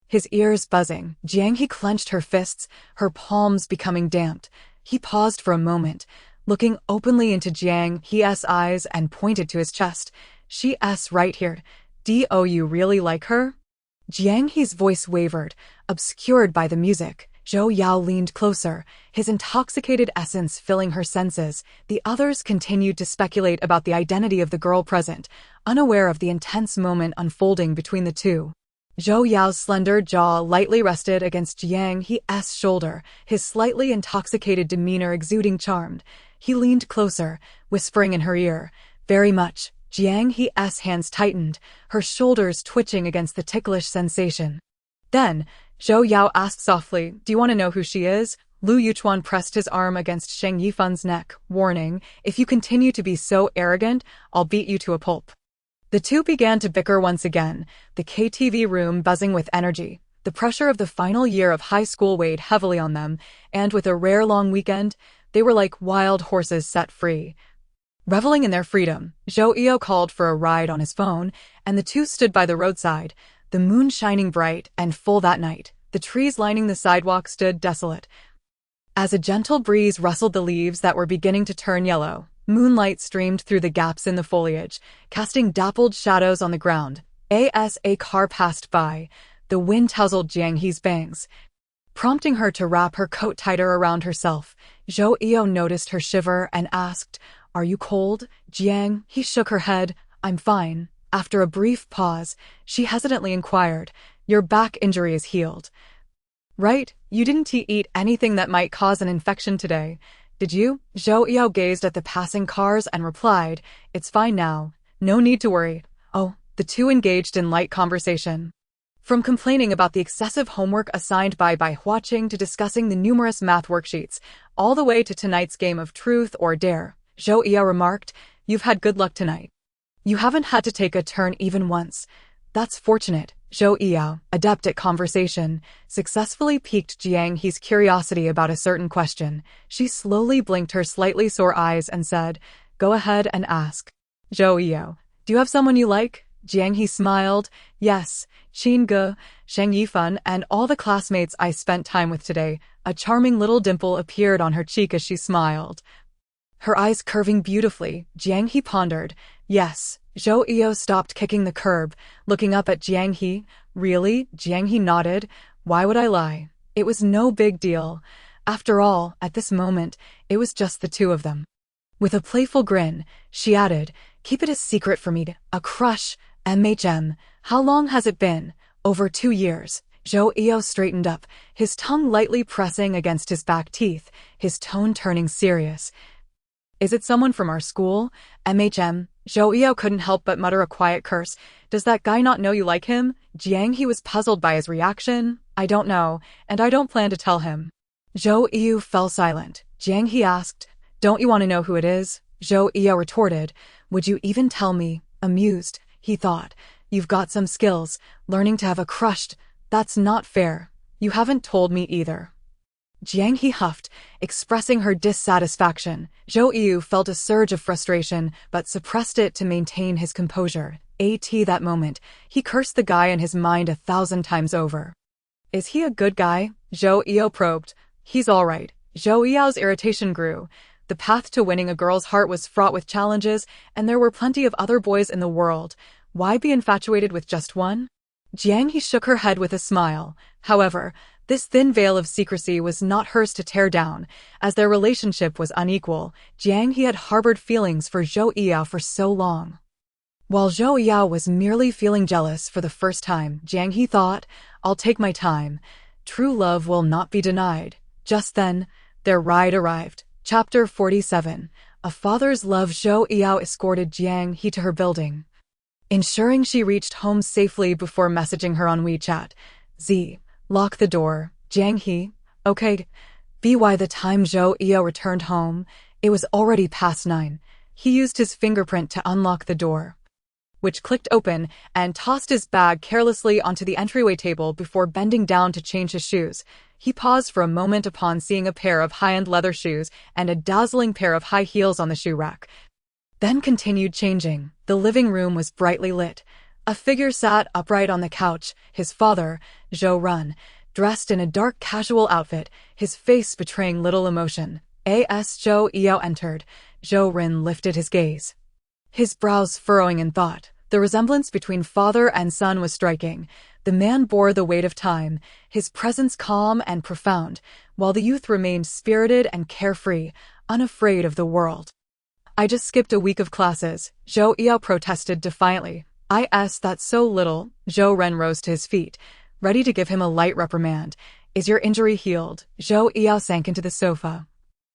His ears buzzing, Jiang He clenched her fists, her palms becoming damped. He paused for a moment, looking openly into Jiang He's eyes and pointed to his chest. She's right here. Do you really like her? Jiang He's voice wavered, obscured by the music. Zhou Yao leaned closer, his intoxicated essence filling her senses. The others continued to speculate about the identity of the girl present, unaware of the intense moment unfolding between the two. Zhou Yao's slender jaw lightly rested against Jiang He's shoulder, his slightly intoxicated demeanor exuding charm. He leaned closer, whispering in her ear, "Very much." Jiang He's hands tightened, her shoulders twitching against the ticklish sensation. Then, Zhou Yao asked softly, "Do you want to know who she is?" Liu Yuchuan pressed his arm against Sheng Yifan's neck, warning, "If you continue to be so arrogant, I'll beat you to a pulp." The two began to bicker once again, the KTV room buzzing with energy. The pressure of the final year of high school weighed heavily on them, and with a rare long weekend, they were like wild horses set free. Reveling in their freedom, Zhou Yao called for a ride on his phone, and the two stood by the roadside, the moon shining bright and full that night. The trees lining the sidewalk stood desolate. As a gentle breeze rustled the leaves that were beginning to turn yellow, moonlight streamed through the gaps in the foliage, casting dappled shadows on the ground. As a car passed by, the wind tousled Jiang He's bangs, prompting her to wrap her coat tighter around herself. Zhou Yao noticed her shiver and asked, "Are you cold?" Jiang He shook her head. "I'm fine." After a brief pause, she hesitantly inquired, "Your back injury is healed, right? You didn't eat anything that might cause an infection today, did you?" Zhou Yao gazed at the passing cars and replied, "It's fine now. No need to worry." Oh, the two engaged in light conversation. From complaining about the excessive homework assigned by watching to discussing the numerous math worksheets, all the way to tonight's game of truth or dare, Zhou Yao remarked, "You've had good luck tonight. You haven't had to take a turn even once. That's fortunate." Zhou Yao, adept at conversation, successfully piqued Jiang He's curiosity about a certain question. She slowly blinked her slightly sore eyes and said, "Go ahead and ask." "Zhou Yao, do you have someone you like?" Jiang He smiled. "Yes, Qin Ge, Sheng Yifan, and all the classmates I spent time with today." A charming little dimple appeared on her cheek as she smiled, her eyes curving beautifully. Jiang He pondered. "Yes." Zhou Yao stopped kicking the curb, looking up at Jiang He. "Really?" Jiang He nodded. "Why would I lie? It was no big deal. After all, at this moment, it was just the two of them." With a playful grin, she added, "Keep it a secret for me. A crush, MHM. How long has it been?" "Over 2 years." Zhou Yao straightened up, his tongue lightly pressing against his back teeth, his tone turning serious. "Is it someone from our school?" "MHM." Zhou Yao couldn't help but mutter a quiet curse. "Does that guy not know you like him?" Jiang He was puzzled by his reaction. "I don't know, and I don't plan to tell him." Zhou Yao fell silent. Jiang He asked, "Don't you want to know who it is?" Zhou Yao retorted, "Would you even tell me?" Amused, he thought, "You've got some skills, learning to have a crush. That's not fair. You haven't told me either." Jiang He huffed, expressing her dissatisfaction. Zhou Yu felt a surge of frustration, but suppressed it to maintain his composure. That moment, he cursed the guy in his mind 1,000 times over. Is he a good guy? Zhou Yu probed. He's all right. Zhou Yao's irritation grew. The path to winning a girl's heart was fraught with challenges, and there were plenty of other boys in the world. Why be infatuated with just one? Jiang He shook her head with a smile. However, this thin veil of secrecy was not hers to tear down. As their relationship was unequal, Jiang He had harbored feelings for Zhou Yao for so long. While Zhou Yao was merely feeling jealous for the first time, Jiang He thought, I'll take my time. True love will not be denied. Just then, their ride arrived. Chapter 47. A father's love. Zhou Yao escorted Jiang He to her building, ensuring she reached home safely before messaging her on WeChat. Lock the door. Jiang He. Okay. By the time Zhou Yao returned home, it was already past 9. He used his fingerprint to unlock the door, which clicked open, and tossed his bag carelessly onto the entryway table before bending down to change his shoes. He paused for a moment upon seeing a pair of high-end leather shoes and a dazzling pair of high heels on the shoe rack, then continued changing. The living room was brightly lit. A figure sat upright on the couch, his father, Zhou Ren, dressed in a dark casual outfit, his face betraying little emotion. As Zhou Yao entered, Zhou Ren lifted his gaze, his brows furrowing in thought. The resemblance between father and son was striking. The man bore the weight of time, his presence calm and profound, while the youth remained spirited and carefree, unafraid of the world. I just skipped a week of classes, Zhou Yao protested defiantly. That's so little. Zhou Ren rose to his feet, ready to give him a light reprimand. Is your injury healed? Zhou Yao sank into the sofa.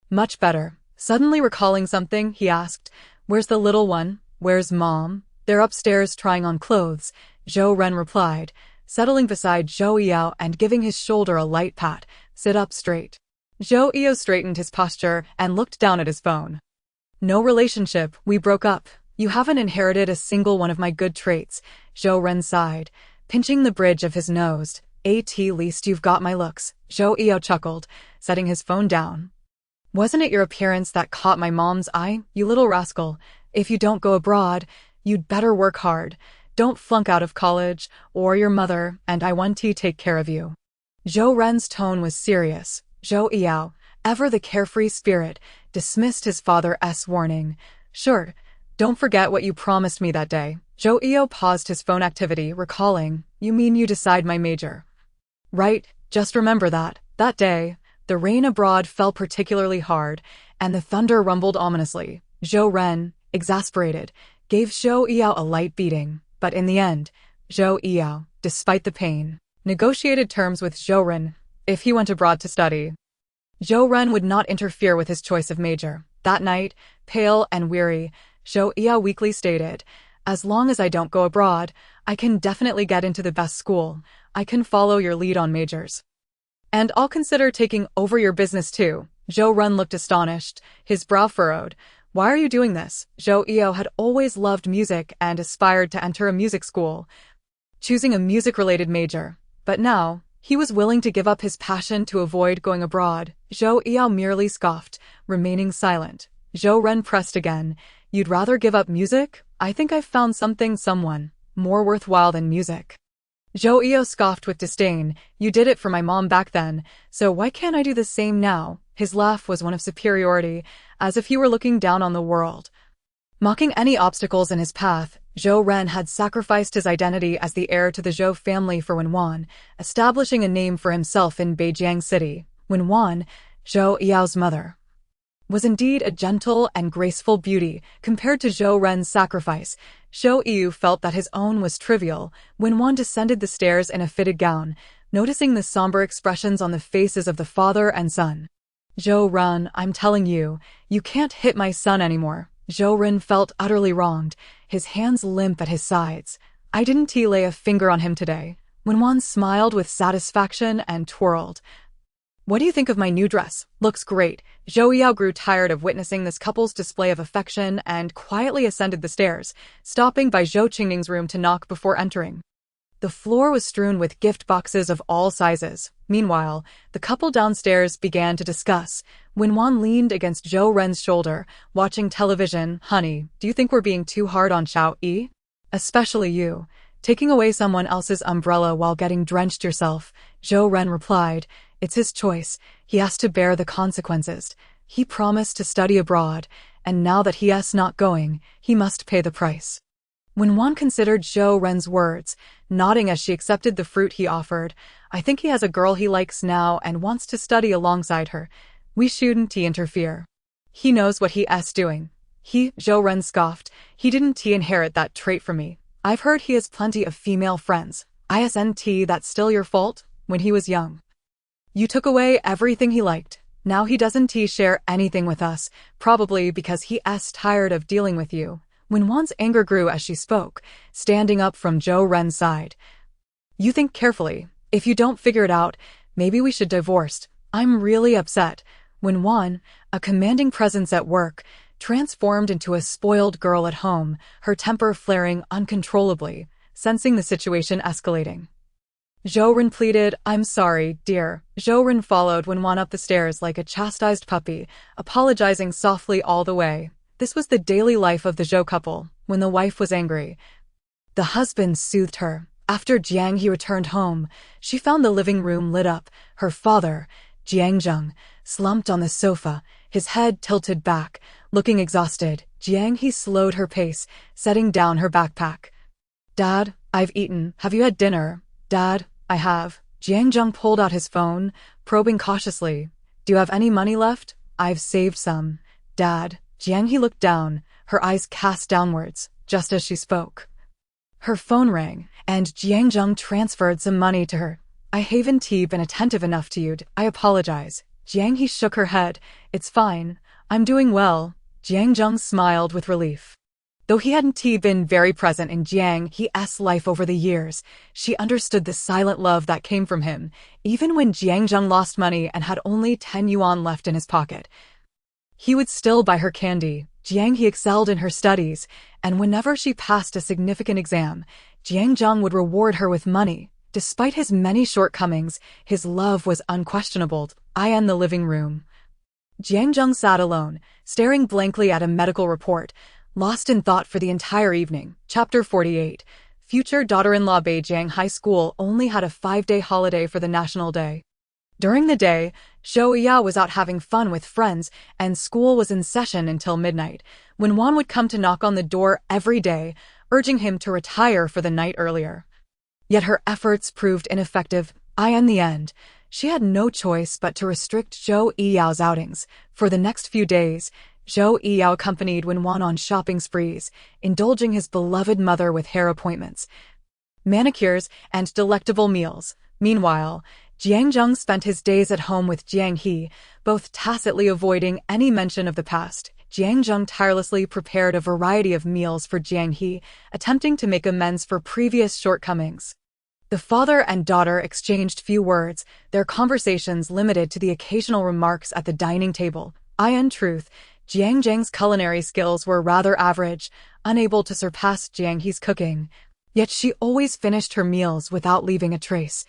Much better. Suddenly recalling something, he asked, Where's the little one? Where's Mom? They're upstairs trying on clothes, Zhou Ren replied, settling beside Zhou Yao and giving his shoulder a light pat. Sit up straight. Zhou Yao straightened his posture and looked down at his phone. No relationship, we broke up. You haven't inherited a single one of my good traits, Zhou Ren sighed, pinching the bridge of his nose. At least you've got my looks, Zhou Yao chuckled, setting his phone down. Wasn't it your appearance that caught my mom's eye, you little rascal? If you don't go abroad, you'd better work hard. Don't flunk out of college, or your mother and I want to take care of you. Zhou Ren's tone was serious. Zhou Yao, ever the carefree spirit, dismissed his father's warning. Sure, don't forget what you promised me that day. Zhou Yao paused his phone activity, recalling, You mean you decide my major? Right, just remember that day, the rain abroad fell particularly hard, and the thunder rumbled ominously. Zhou Ren, exasperated, gave Zhou Yao a light beating, but in the end, Zhou Yao, despite the pain, negotiated terms with Zhou Ren if he went abroad to study. Zhou Ren would not interfere with his choice of major. That night, pale and weary, Zhou Yao weakly stated, As long as I don't go abroad, I can definitely get into the best school. I can follow your lead on majors. And I'll consider taking over your business too. Zhou Ren looked astonished, his brow furrowed. Why are you doing this? Zhou Yao had always loved music and aspired to enter a music school, choosing a music-related major. But now, he was willing to give up his passion to avoid going abroad. Zhou Yao merely scoffed, remaining silent. Zhou Ren pressed again. You'd rather give up music? I think I've found someone more worthwhile than music. Zhou Yao scoffed with disdain. You did it for my mom back then, so why can't I do the same now? His laugh was one of superiority, as if he were looking down on the world, mocking any obstacles in his path. Zhou Ren had sacrificed his identity as the heir to the Zhou family for Wenwan, establishing a name for himself in Beijing City. Wenwan, Zhou Yao's mother, was indeed a gentle and graceful beauty compared to Zhou Ren's sacrifice. Zhou Yu felt that his own was trivial. Wenwan descended the stairs in a fitted gown, noticing the somber expressions on the faces of the father and son. Zhou Ren, I'm telling you, you can't hit my son anymore. Zhou Ren felt utterly wronged, his hands limp at his sides. I didn't lay a finger on him today. Wenwan smiled with satisfaction and twirled. What do you think of my new dress? Looks great. Zhou Yao grew tired of witnessing this couple's display of affection and quietly ascended the stairs, stopping by Zhou Qingning's room to knock before entering. The floor was strewn with gift boxes of all sizes. Meanwhile, the couple downstairs began to discuss. When Juan leaned against Zhou Ren's shoulder, watching television. Honey, do you think we're being too hard on Xiao Yi? Especially you. Taking away someone else's umbrella while getting drenched yourself. Zhou Ren replied, it's his choice. He has to bear the consequences. He promised to study abroad, and now that he is not going, he must pay the price. When Juan considered Zhou Ren's words, nodding as she accepted the fruit he offered, I think he has a girl he likes now and wants to study alongside her. We shouldn't interfere. He knows what he is doing. Zhou Ren scoffed. He didn't inherit that trait from me. I've heard he has plenty of female friends. Isn't that's still your fault? When he was young, you took away everything he liked. Now he doesn't share anything with us, probably because he is tired of dealing with you. When Juan's anger grew as she spoke, standing up from Zhou Ren's side. You think carefully. If you don't figure it out, maybe we should divorce. I'm really upset. When Juan, a commanding presence at work, transformed into a spoiled girl at home, her temper flaring uncontrollably, sensing the situation escalating. Zhou Ren pleaded, I'm sorry, dear. Zhou Ren followed when Juan up the stairs like a chastised puppy, apologizing softly all the way. This was the daily life of the Zhou couple. When the wife was angry, the husband soothed her. After Jiang He returned home, she found the living room lit up. Her father, Jiang, slumped on the sofa, his head tilted back, looking exhausted. Jiang He slowed her pace, setting down her backpack. Dad, I've eaten. Have you had dinner? Dad, I have. Jiang pulled out his phone, probing cautiously. Do you have any money left? I've saved some. Dad. Jiang He looked down, her eyes cast downwards, just as she spoke. Her phone rang, and Jiang transferred some money to her. I haven't been attentive enough to you. I apologize. Jiang He shook her head. It's fine. I'm doing well. Jiang smiled with relief. Though he hadn't been very present in Jiang He's life over the years, she understood the silent love that came from him, even when Jiang lost money and had only 10 yuan left in his pocket. He would still buy her candy. Jiang He excelled in her studies, and whenever she passed a significant exam, Jiang would reward her with money. Despite his many shortcomings, his love was unquestionable. In the living room, Jiang sat alone, staring blankly at a medical report, lost in thought for the entire evening. Chapter 48. Future daughter-in-law. Beijing High School only had a 5-day holiday for the National Day. During the day, Zhou Yi was out having fun with friends, and school was in session until midnight, when Juan would come to knock on the door every day, urging him to retire for the night earlier. Yet her efforts proved ineffective. In the end, she had no choice but to restrict Zhou Yi's outings. For the next few days, Zhou Yi accompanied Juan on shopping sprees, indulging his beloved mother with hair appointments, manicures, and delectable meals. Meanwhile, Jiang spent his days at home with Jiang He, both tacitly avoiding any mention of the past. Jiang tirelessly prepared a variety of meals for Jiang He, attempting to make amends for previous shortcomings. The father and daughter exchanged few words, their conversations limited to the occasional remarks at the dining table. In truth, Jiang's culinary skills were rather average, unable to surpass Jiang He's cooking. Yet she always finished her meals without leaving a trace.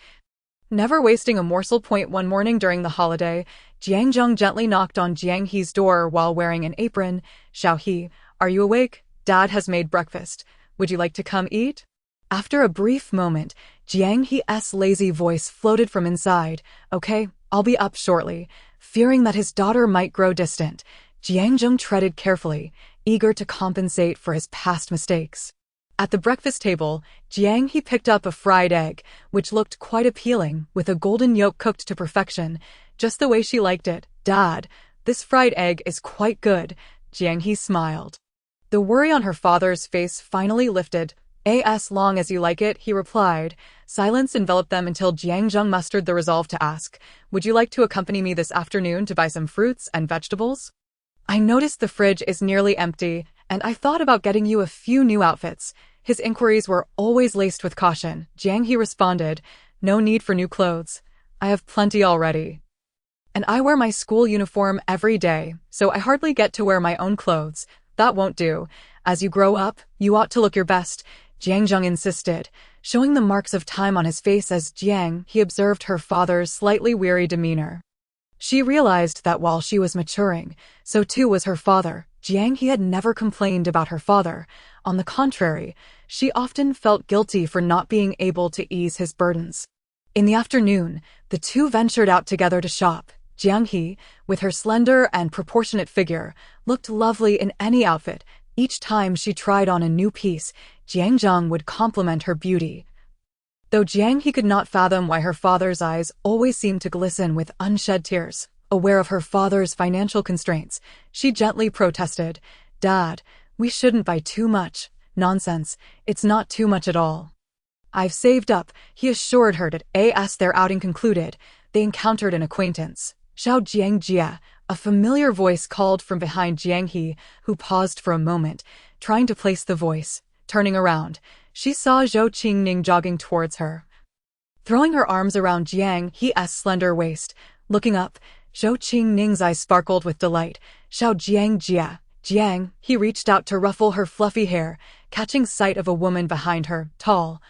Never wasting a morsel. One morning during the holiday, Jiang gently knocked on Jiang He's door while wearing an apron. Xiao He, are you awake? Dad has made breakfast. Would you like to come eat? After a brief moment, Jiang He's lazy voice floated from inside. Okay, I'll be up shortly. Fearing that his daughter might grow distant, Jiang treaded carefully, eager to compensate for his past mistakes. At the breakfast table, Jiang He picked up a fried egg, which looked quite appealing, with a golden yolk cooked to perfection, just the way she liked it. Dad, this fried egg is quite good. Jiang He smiled. The worry on her father's face finally lifted. As long as you like it, he replied. Silence enveloped them until Jiang mustered the resolve to ask, would you like to accompany me this afternoon to buy some fruits and vegetables? I noticed the fridge is nearly empty, and I thought about getting you a few new outfits. His inquiries were always laced with caution. Jiang He responded, no need for new clothes. I have plenty already. And I wear my school uniform every day, so I hardly get to wear my own clothes. That won't do. As you grow up, you ought to look your best. Jiang Zheng insisted, showing the marks of time on his face as Jiang He observed her father's slightly weary demeanor. She realized that while she was maturing, so too was her father. Jiang He had never complained about her father. On the contrary, she often felt guilty for not being able to ease his burdens. In the afternoon, the two ventured out together to shop. Jiang He, with her slender and proportionate figure, looked lovely in any outfit. Each time she tried on a new piece, Jiang Zheng would compliment her beauty. Though Jiang He could not fathom why her father's eyes always seemed to glisten with unshed tears, aware of her father's financial constraints, she gently protested, "Dad, we shouldn't buy too much." "Nonsense, it's not too much at all. I've saved up," he assured her. As their outing concluded, they encountered an acquaintance. "Xiao Jiangjia," a familiar voice called from behind Jiang He, who paused for a moment, trying to place the voice. Turning around, she saw Zhou Qingning jogging towards her. Throwing her arms around Jiang He's slender waist, looking up, Zhou Qingning's eyes sparkled with delight. "Xiao Jiangjia." Jiang He reached out to ruffle her fluffy hair, catching sight of a woman behind her, tall,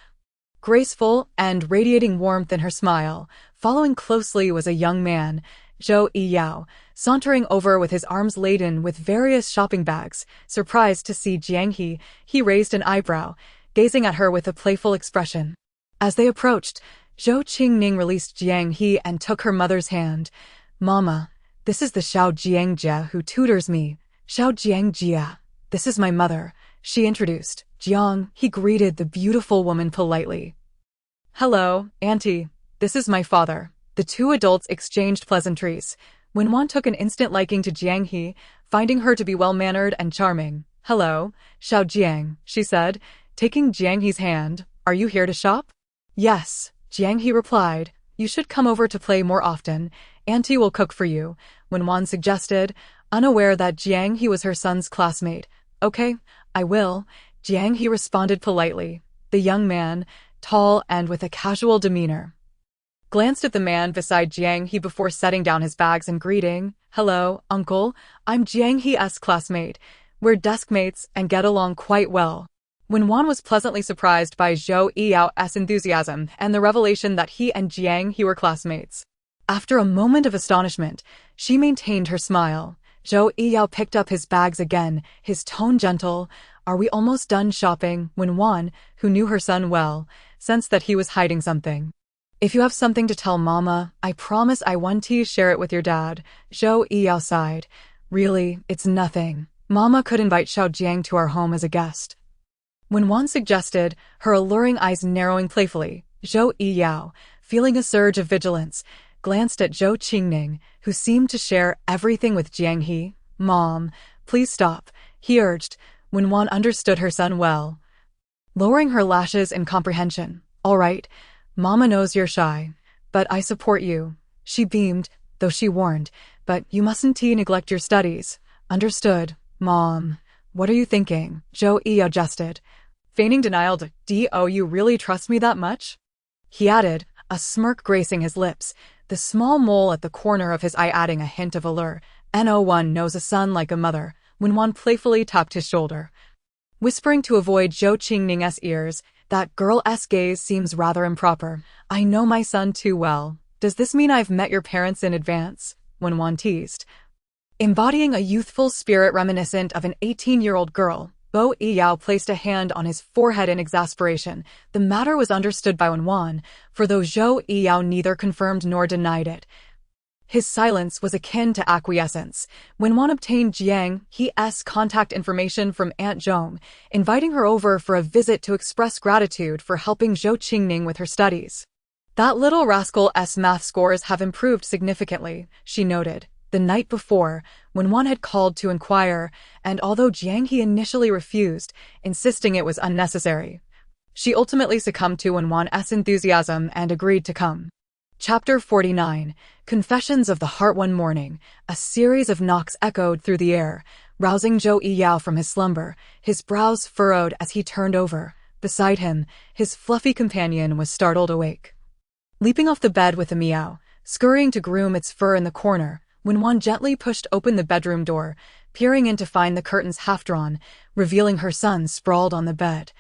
graceful, and radiating warmth in her smile. Following closely was a young man, Zhou Yiyao, sauntering over with his arms laden with various shopping bags. Surprised to see Jiang He, he raised an eyebrow, gazing at her with a playful expression. As they approached, Zhou Qingning released Jiang He and took her mother's hand. "Mama, this is the Xiao Jiangjia who tutors me." "Xiao Jiangjia, this is my mother," she introduced. Jiang He greeted the beautiful woman politely. "Hello, Auntie. This is my father." The two adults exchanged pleasantries. Wenwan took an instant liking to Jiang He, finding her to be well-mannered and charming. "Hello, Xiao Jiang," she said, taking Jiang He's hand. "Are you here to shop?" "Yes," Jiang He replied. "You should come over to play more often. Auntie will cook for you," Wenwan suggested, unaware that Jiang He was her son's classmate. "Okay, I will," Jiang He responded politely. The young man, tall and with a casual demeanor, glanced at the man beside Jiang He before setting down his bags and greeting. "Hello, uncle. I'm Jiang He's classmate. We're deskmates and get along quite well." Wenwan was pleasantly surprised by Zhou Yiyao's enthusiasm and the revelation that he and Jiang He were classmates. After a moment of astonishment, she maintained her smile. Zhou Yiyao picked up his bags again, his tone gentle. "Are we almost done shopping?" Wenwan, who knew her son well, sensed that he was hiding something. "If you have something to tell Mama, I promise I want to share it with your dad." Zhou Yiyao sighed. "Really, it's nothing. Mama could invite Xiao Jiang to our home as a guest." Wenwan suggested, her alluring eyes narrowing playfully. Zhou Yiyao, feeling a surge of vigilance, glanced at Zhou Qingning, who seemed to share everything with Jiang He. "Mom, please stop," he urged. Wenwan understood her son well, lowering her lashes in comprehension. "All right, Mama knows you're shy, but I support you." She beamed, though she warned, "But you mustn't neglect your studies." "Understood, Mom. What are you thinking?" Zhou Yiyao jested, feigning denial. "Do you really trust me that much?" he added, a smirk gracing his lips, the small mole at the corner of his eye adding a hint of allure. "No one knows a son like a mother." Wenwan playfully tapped his shoulder, whispering to avoid Zhou Qingning's ears. "That girl's gaze seems rather improper. I know my son too well. Does this mean I've met your parents in advance?" Wenwan teased. Embodying a youthful spirit reminiscent of an 18-year-old girl, Zhou Yiyao placed a hand on his forehead in exasperation. The matter was understood by Wenwan, for though Zhou Yiyao neither confirmed nor denied it, his silence was akin to acquiescence. Wenwan obtained Jiang He's contact information from Aunt Zhong, inviting her over for a visit to express gratitude for helping Zhou Qingning with her studies. "That little rascal's math scores have improved significantly," she noted. The night before, Wenwan had called to inquire, and although Jiang He initially refused, insisting it was unnecessary, she ultimately succumbed to Wenwan's enthusiasm and agreed to come. Chapter 49, Confessions of the Heart. One morning, a series of knocks echoed through the air, rousing Zhou Yiyao from his slumber. His brows furrowed as he turned over. Beside him, his fluffy companion was startled awake. Leaping off the bed with a meow, scurrying to groom its fur in the corner, Wenwan gently pushed open the bedroom door, peering in to find the curtains half-drawn, revealing her son sprawled on the bed.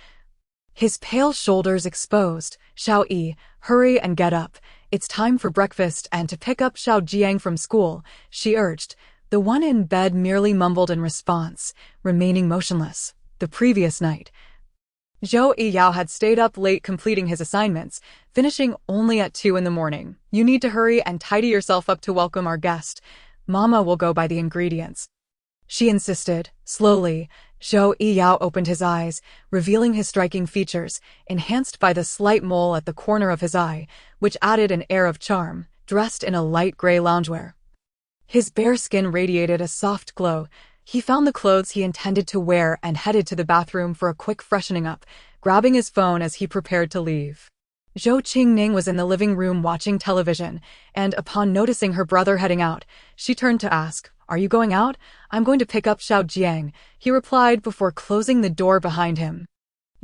His pale shoulders exposed. Xiao Yi, hurry and get up. It's time for breakfast and to pick up Xiao Jiang from school, she urged. The one in bed merely mumbled in response, remaining motionless. The previous night, Zhou Yiyao had stayed up late completing his assignments, finishing only at 2 in the morning. You need to hurry and tidy yourself up to welcome our guest. Mama will go by the ingredients, she insisted. Slowly, Zhou Yiyao opened his eyes, revealing his striking features, enhanced by the slight mole at the corner of his eye, which added an air of charm. Dressed in a light gray loungewear, his bare skin radiated a soft glow. He found the clothes he intended to wear and headed to the bathroom for a quick freshening up, grabbing his phone as he prepared to leave. Zhou Qingning was in the living room watching television, and upon noticing her brother heading out, she turned to ask, "Are you going out?" "I'm going to pick up Xiao Jiang," he replied before closing the door behind him.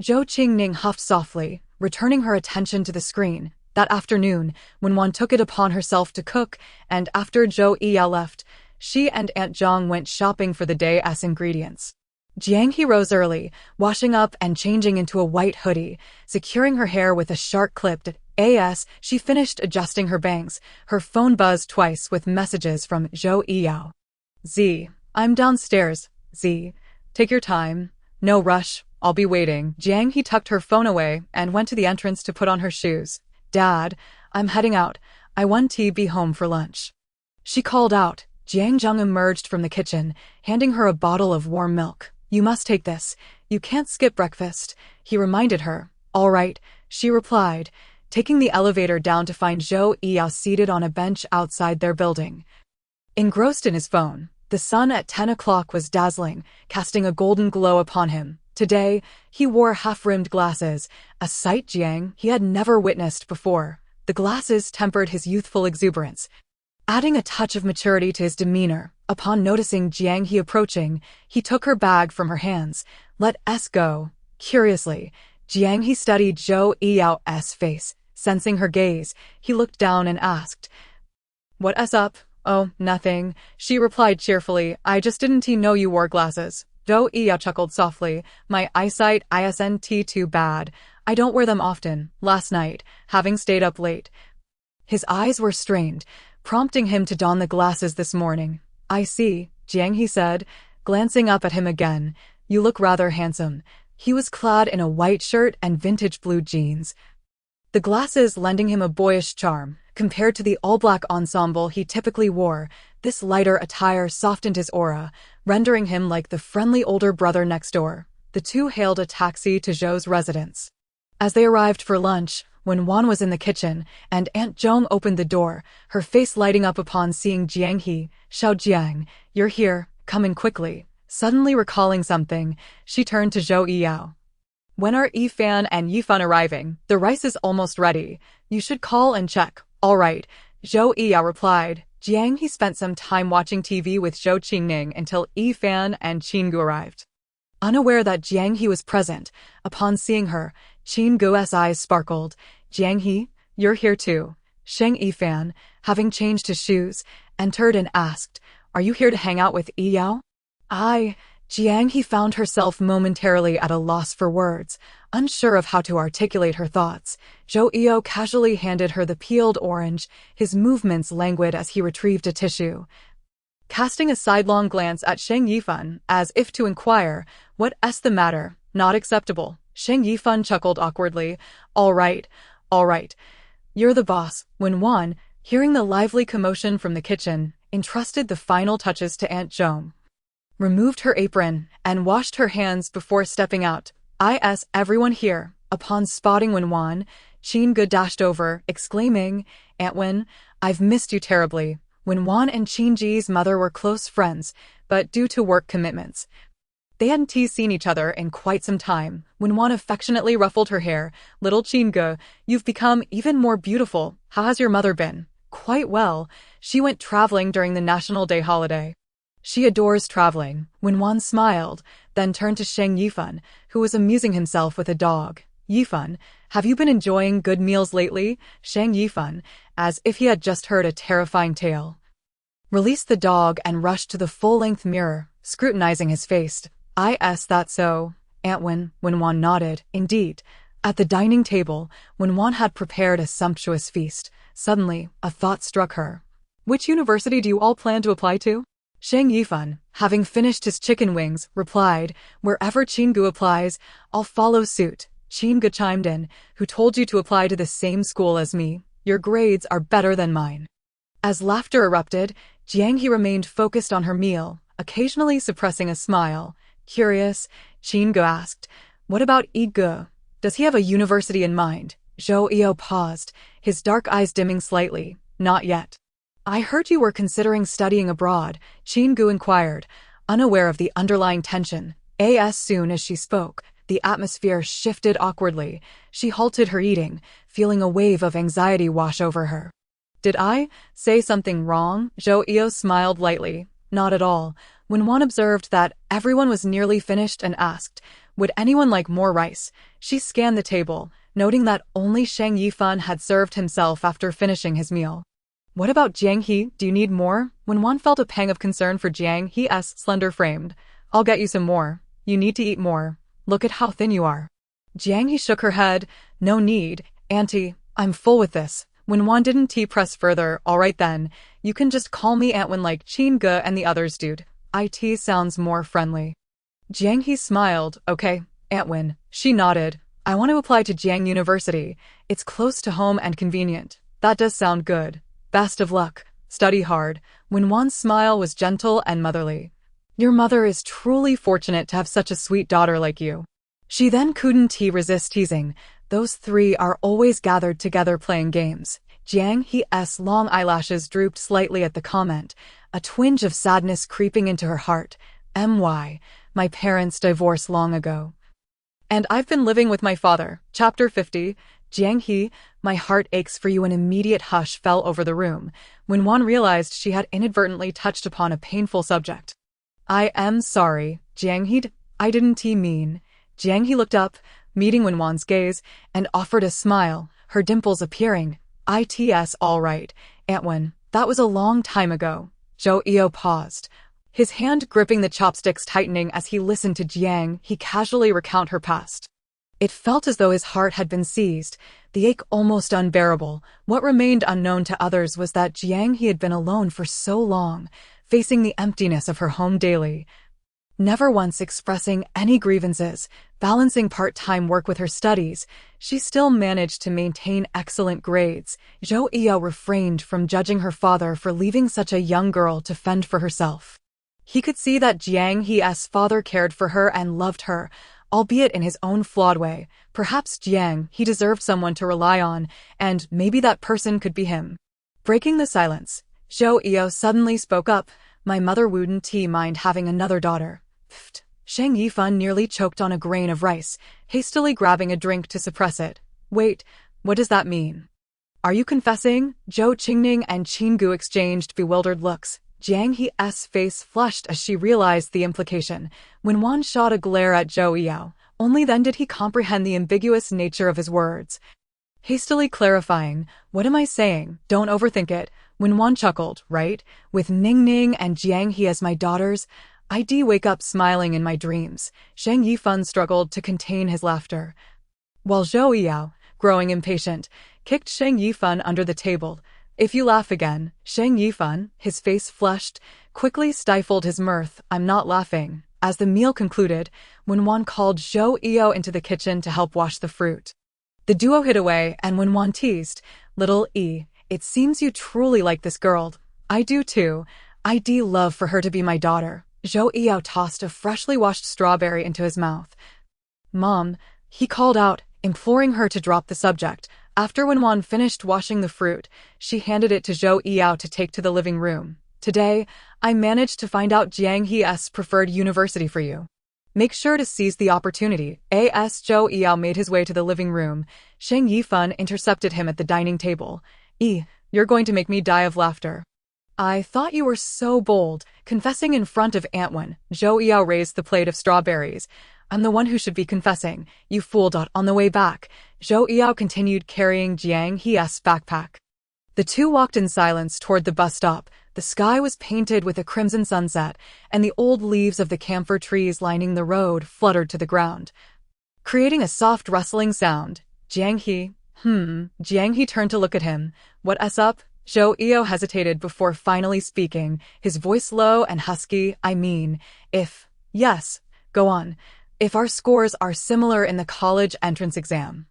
Zhou Qingning huffed softly, returning her attention to the screen. That afternoon, when Wan took it upon herself to cook, and after Zhou Yiyao left, she and Aunt Zhang went shopping for the day's ingredients. Jiang He rose early, washing up and changing into a white hoodie, securing her hair with a sharp clip. As she finished adjusting her bangs, her phone buzzed twice with messages from Zhou Yiyao. Z, I'm downstairs. Z, take your time. No rush, I'll be waiting. Jiang He tucked her phone away and went to the entrance to put on her shoes. Dad, I'm heading out. I want to be home for lunch, she called out. Jiang Zheng emerged from the kitchen, handing her a bottle of warm milk. You must take this. You can't skip breakfast, he reminded her. All right, she replied, taking the elevator down to find Zhou Yiyao seated on a bench outside their building. Engrossed in his phone, the sun at 10 o'clock was dazzling, casting a golden glow upon him. Today, he wore half-rimmed glasses, a sight Jiang he had never witnessed before. The glasses tempered his youthful exuberance, adding a touch of maturity to his demeanor. Upon noticing Jiang He approaching, he took her bag from her hands. Let us go. Curiously, Jiang He studied Zhou Yiyao's face. Sensing her gaze, he looked down and asked, "What's up?" "Oh, nothing," she replied cheerfully. "I just didn't know you wore glasses." Zhou Yiyao chuckled softly. "My eyesight isn't too bad. I don't wear them often. Last night, having stayed up late." His eyes were strained, prompting him to don the glasses this morning. "I see," Jiang He said, glancing up at him again. "You look rather handsome." He was clad in a white shirt and vintage blue jeans, the glasses lending him a boyish charm. Compared to the all-black ensemble he typically wore, this lighter attire softened his aura, rendering him like the friendly older brother next door. The two hailed a taxi to Zhou's residence. As they arrived for lunch, when Wan was in the kitchen, and Aunt Zhong opened the door, her face lighting up upon seeing Jiang He. "Xiao Jiang, you're here, come in quickly." Suddenly recalling something, she turned to Zhou Yiyao. "When are Yifan and Yifan arriving? The rice is almost ready. You should call and check." "All right," Zhou Yiyao replied. Jiang He spent some time watching TV with Zhou Qingning until Yifan and Qinggu arrived. Unaware that Jiang He was present, upon seeing her, Qinggu's eyes sparkled. "Jiang He, you're here too." Sheng Yifan, having changed his shoes, entered and asked, "Are you here to hang out with Yiyao?" Jiang He found herself momentarily at a loss for words, unsure of how to articulate her thoughts. Zhou Yiyao casually handed her the peeled orange, his movements languid as he retrieved a tissue. Casting a sidelong glance at Sheng Yifan, as if to inquire, "What's the matter?" "Not acceptable." Sheng Yifan chuckled awkwardly. All right. You're the boss." When Wan, hearing the lively commotion from the kitchen, entrusted the final touches to Aunt Zhong, removed her apron, and washed her hands before stepping out. "Is everyone here?" Upon spotting Wan, Qinggu dashed over, exclaiming, "Aunt Wen, I've missed you terribly." When Wan and Qingji's mother were close friends, but due to work commitments, they hadn't seen each other in quite some time. When Wan affectionately ruffled her hair, "Little Qinggu, you've become even more beautiful. How has your mother been?" "Quite well. She went traveling during the National Day holiday." "She adores traveling." When Wan smiled, then turned to Sheng Yifan, who was amusing himself with a dog. "Yifan, have you been enjoying good meals lately?" Sheng Yifan, as if he had just heard a terrifying tale, released the dog and rushed to the full-length mirror, scrutinizing his face. "Is that so?" Antwin, Wenwan nodded. Indeed. At the dining table, Wenwan had prepared a sumptuous feast. Suddenly, a thought struck her. Which university do you all plan to apply to? Shang Yifan, having finished his chicken wings, replied, wherever Qinggu applies, I'll follow suit. Qinggu chimed in, who told you to apply to the same school as me? Your grades are better than mine. As laughter erupted, Jiang He remained focused on her meal, occasionally suppressing a smile. Curious, Qinggu asked, what about Yi-Ge? Does he have a university in mind? Zhou Eo paused, his dark eyes dimming slightly. Not yet. I heard you were considering studying abroad, Qinggu inquired, unaware of the underlying tension. As soon as she spoke, the atmosphere shifted awkwardly. She halted her eating, feeling a wave of anxiety wash over her. Did I say something wrong? Zhou Eo smiled lightly. Not at all. When Wan observed that everyone was nearly finished and asked, would anyone like more rice? She scanned the table, noting that only Shang Yifan had served himself after finishing his meal. What about Jiang He? Do you need more? When Wan felt a pang of concern for Jiang He's slender framed. I'll get you some more. You need to eat more. Look at how thin you are. Jiang He shook her head. No need, Auntie. I'm full with this. When Wan didn't press further, all right then. You can just call me Antwin like Qinggu and the others dude. It sounds more friendly. Jiang He smiled. Okay, Antwin. She nodded. I want to apply to Jiang University. It's close to home and convenient. That does sound good. Best of luck. Study hard. When Wan's smile was gentle and motherly. Your mother is truly fortunate to have such a sweet daughter like you. She then couldn't resist teasing. Those three are always gathered together playing games. Jiang He's long eyelashes drooped slightly at the comment, a twinge of sadness creeping into her heart. My parents divorced long ago. And I've been living with my father. Chapter 50. Jiang He, my heart aches for you. An immediate hush fell over the room when Wan realized she had inadvertently touched upon a painful subject. I am sorry, Jiang He. I didn't mean. Jiang He looked up, meeting Wenwan's gaze, and offered a smile, her dimples appearing. It's all right, Antwin. That was a long time ago. Zhou Eo paused, his hand gripping the chopsticks tightening as he listened to Jiang He casually recount her past. It felt as though his heart had been seized, the ache almost unbearable. What remained unknown to others was that Jiang He had been alone for so long, facing the emptiness of her home daily. Never once expressing any grievances, balancing part-time work with her studies, she still managed to maintain excellent grades. Zhou Eo refrained from judging her father for leaving such a young girl to fend for herself. He could see that Jiang He's father cared for her and loved her, albeit in his own flawed way. Perhaps Jiang He deserved someone to rely on, and maybe that person could be him. Breaking the silence, Zhou Eo suddenly spoke up. My mother wouldn't mind having another daughter. Pfft. Shang Yifan nearly choked on a grain of rice, hastily grabbing a drink to suppress it. Wait, what does that mean? Are you confessing? Zhou Qingning and Qinggu exchanged bewildered looks. Jiang He's face flushed as she realized the implication. When Wan shot a glare at Zhou Eo, only then did he comprehend the ambiguous nature of his words. Hastily clarifying, what am I saying? Don't overthink it. When Wan chuckled, right? With Ning Ning and Jiang He as my daughters, I'd wake up smiling in my dreams. Shang Yifan struggled to contain his laughter, while Zhou Eo, growing impatient, kicked Shang Yifan under the table. If you laugh again, Shang Yifan, his face flushed, quickly stifled his mirth. I'm not laughing. As the meal concluded, when Wan called Zhou Eo into the kitchen to help wash the fruit, the duo hid away, and when Wan teased, Little E, it seems you truly like this girl. I do too. I'd love for her to be my daughter. Zhou Eo tossed a freshly washed strawberry into his mouth. Mom, he called out, imploring her to drop the subject. After when Wan finished washing the fruit, she handed it to Zhou Eo to take to the living room. Today, I managed to find out Jiang He's preferred university for you. Make sure to seize the opportunity. As Zhou Eo made his way to the living room, Shang Yifan intercepted him at the dining table. You're going to make me die of laughter. I thought you were so bold, confessing in front of Antwin. Zhou Eo raised the plate of strawberries. I'm the one who should be confessing, you fool. On the way back, Zhou Eo continued carrying Jiang He's backpack. The two walked in silence toward the bus stop, The sky was painted with a crimson sunset, and the old leaves of the camphor trees lining the road fluttered to the ground, creating a soft rustling sound. Jiang He. Jiang He turned to look at him. What's up? Zhou Eo hesitated before finally speaking, his voice low and husky. Yes, go on. If our scores are similar in the college entrance exam,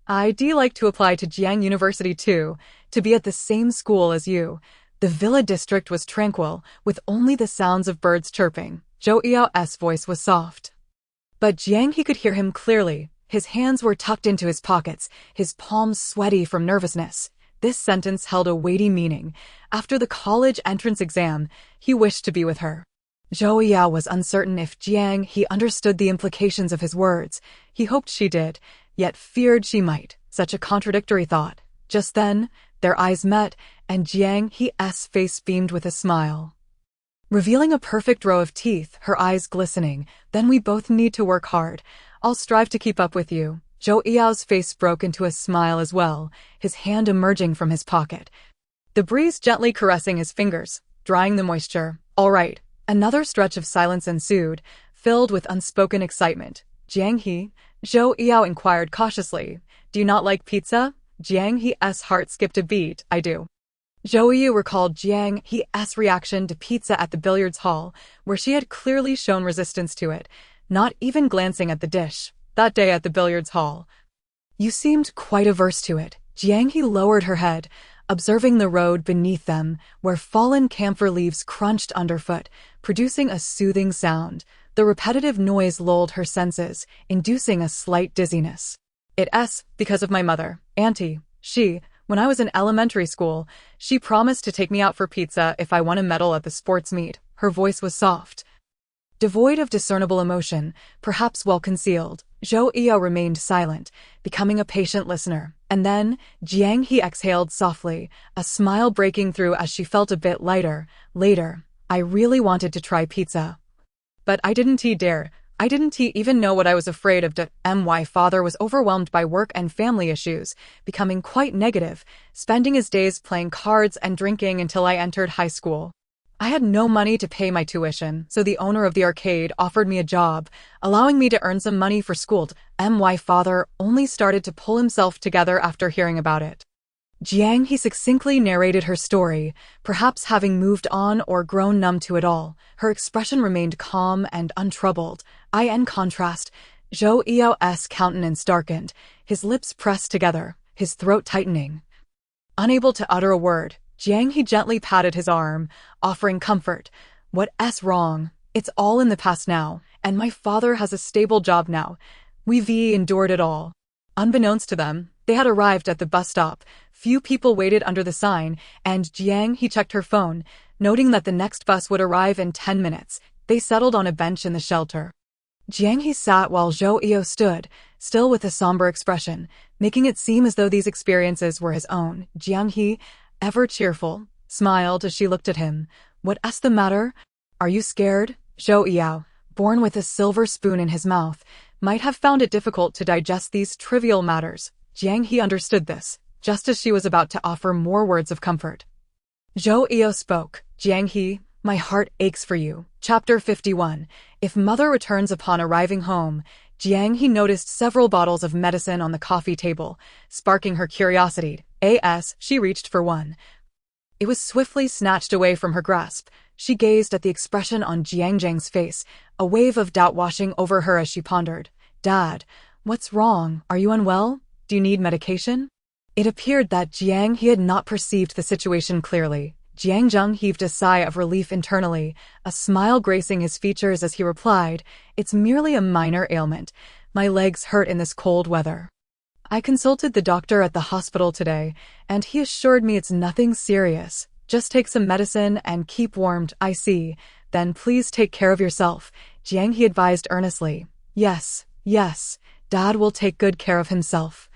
I'd like to apply to Jiang University too, to be at the same school as you. The villa district was tranquil, with only the sounds of birds chirping. Zhou Eo's voice was soft, but Jiang He could hear him clearly. His hands were tucked into his pockets, his palms sweaty from nervousness. This sentence held a weighty meaning. After the college entrance exam, he wished to be with her. Zhou Eo was uncertain if Jiang He understood the implications of his words. He hoped she did, yet feared she might. Such a contradictory thought. Just then, their eyes met, and Jiang He's face beamed with a smile, revealing a perfect row of teeth, her eyes glistening. Then we both need to work hard. I'll strive to keep up with you. Zhou Eo's face broke into a smile as well, his hand emerging from his pocket, the breeze gently caressing his fingers, drying the moisture. All right. Another stretch of silence ensued, filled with unspoken excitement. Jiang He? Zhou Eo inquired cautiously. Do you not like pizza? Jiang He's heart skipped a beat. I do. Zhou Eo recalled Jiang He's reaction to pizza at the billiards hall, where she had clearly shown resistance to it, not even glancing at the dish. That day at the billiards hall, you seemed quite averse to it. Jiang He lowered her head, observing the road beneath them, where fallen camphor leaves crunched underfoot, producing a soothing sound. The repetitive noise lulled her senses, inducing a slight dizziness. It's because of my mother, Auntie. When I was in elementary school, she promised to take me out for pizza if I won a medal at the sports meet. Her voice was soft, devoid of discernible emotion, perhaps well concealed. Zhou Eo remained silent, becoming a patient listener. And then, Jiang He exhaled softly, a smile breaking through as she felt a bit lighter. Later, I really wanted to try pizza, but I didn't dare. I didn't even know what I was afraid of. My father was overwhelmed by work and family issues, becoming quite negative, spending his days playing cards and drinking until I entered high school. I had no money to pay my tuition, so the owner of the arcade offered me a job, allowing me to earn some money for school. My father only started to pull himself together after hearing about it. Jiang He succinctly narrated her story, perhaps having moved on or grown numb to it all. Her expression remained calm and untroubled. In contrast, Zhou Eo's countenance darkened, his lips pressed together, his throat tightening. Unable to utter a word, Jiang He gently patted his arm, offering comfort. What's wrong? It's all in the past now, and my father has a stable job now. We've endured it all. Unbeknownst to them, they had arrived at the bus stop. Few people waited under the sign, and Jiang He checked her phone, noting that the next bus would arrive in 10 minutes. They settled on a bench in the shelter. Jiang He sat while Zhou Eo stood, still with a somber expression, making it seem as though these experiences were his own. Jiang He, ever cheerful, smiled as she looked at him. What's the matter? Are you scared? Zhou Eo, born with a silver spoon in his mouth, might have found it difficult to digest these trivial matters. Jiang He understood this, just as she was about to offer more words of comfort. Zhou Eo spoke. Jiang He, my heart aches for you. Chapter 51. If mother returns. Upon arriving home, Jiang He noticed several bottles of medicine on the coffee table, sparking her curiosity. She reached for one. It was swiftly snatched away from her grasp. She gazed at the expression on Jiang's face, a wave of doubt washing over her as she pondered. Dad, what's wrong? Are you unwell? Do you need medication? It appeared that Jiang He had not perceived the situation clearly. Jiang heaved a sigh of relief internally, a smile gracing his features as he replied, It's merely a minor ailment. My legs hurt in this cold weather. I consulted the doctor at the hospital today, and he assured me it's nothing serious. Just take some medicine and keep warmed. I see. Then please take care of yourself, Jiang He advised earnestly. Yes, Dad will take good care of himself,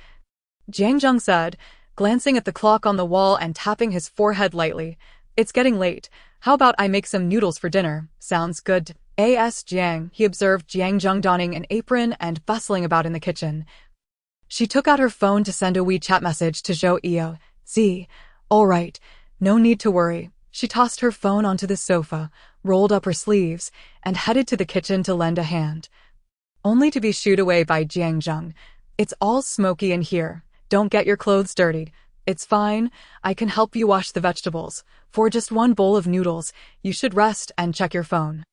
Jiang said, glancing at the clock on the wall and tapping his forehead lightly. It's getting late. How about I make some noodles for dinner? Sounds good. Jiang, he observed Jiang donning an apron and bustling about in the kitchen. She took out her phone to send a WeChat message to Zhou Eo. All right. No need to worry. She tossed her phone onto the sofa, rolled up her sleeves, and headed to the kitchen to lend a hand. Only to be shooed away by Jiang. "It's all smoky in here. Don't get your clothes dirtied. It's fine. I can help you wash the vegetables. For just one bowl of noodles, you should rest and check your phone.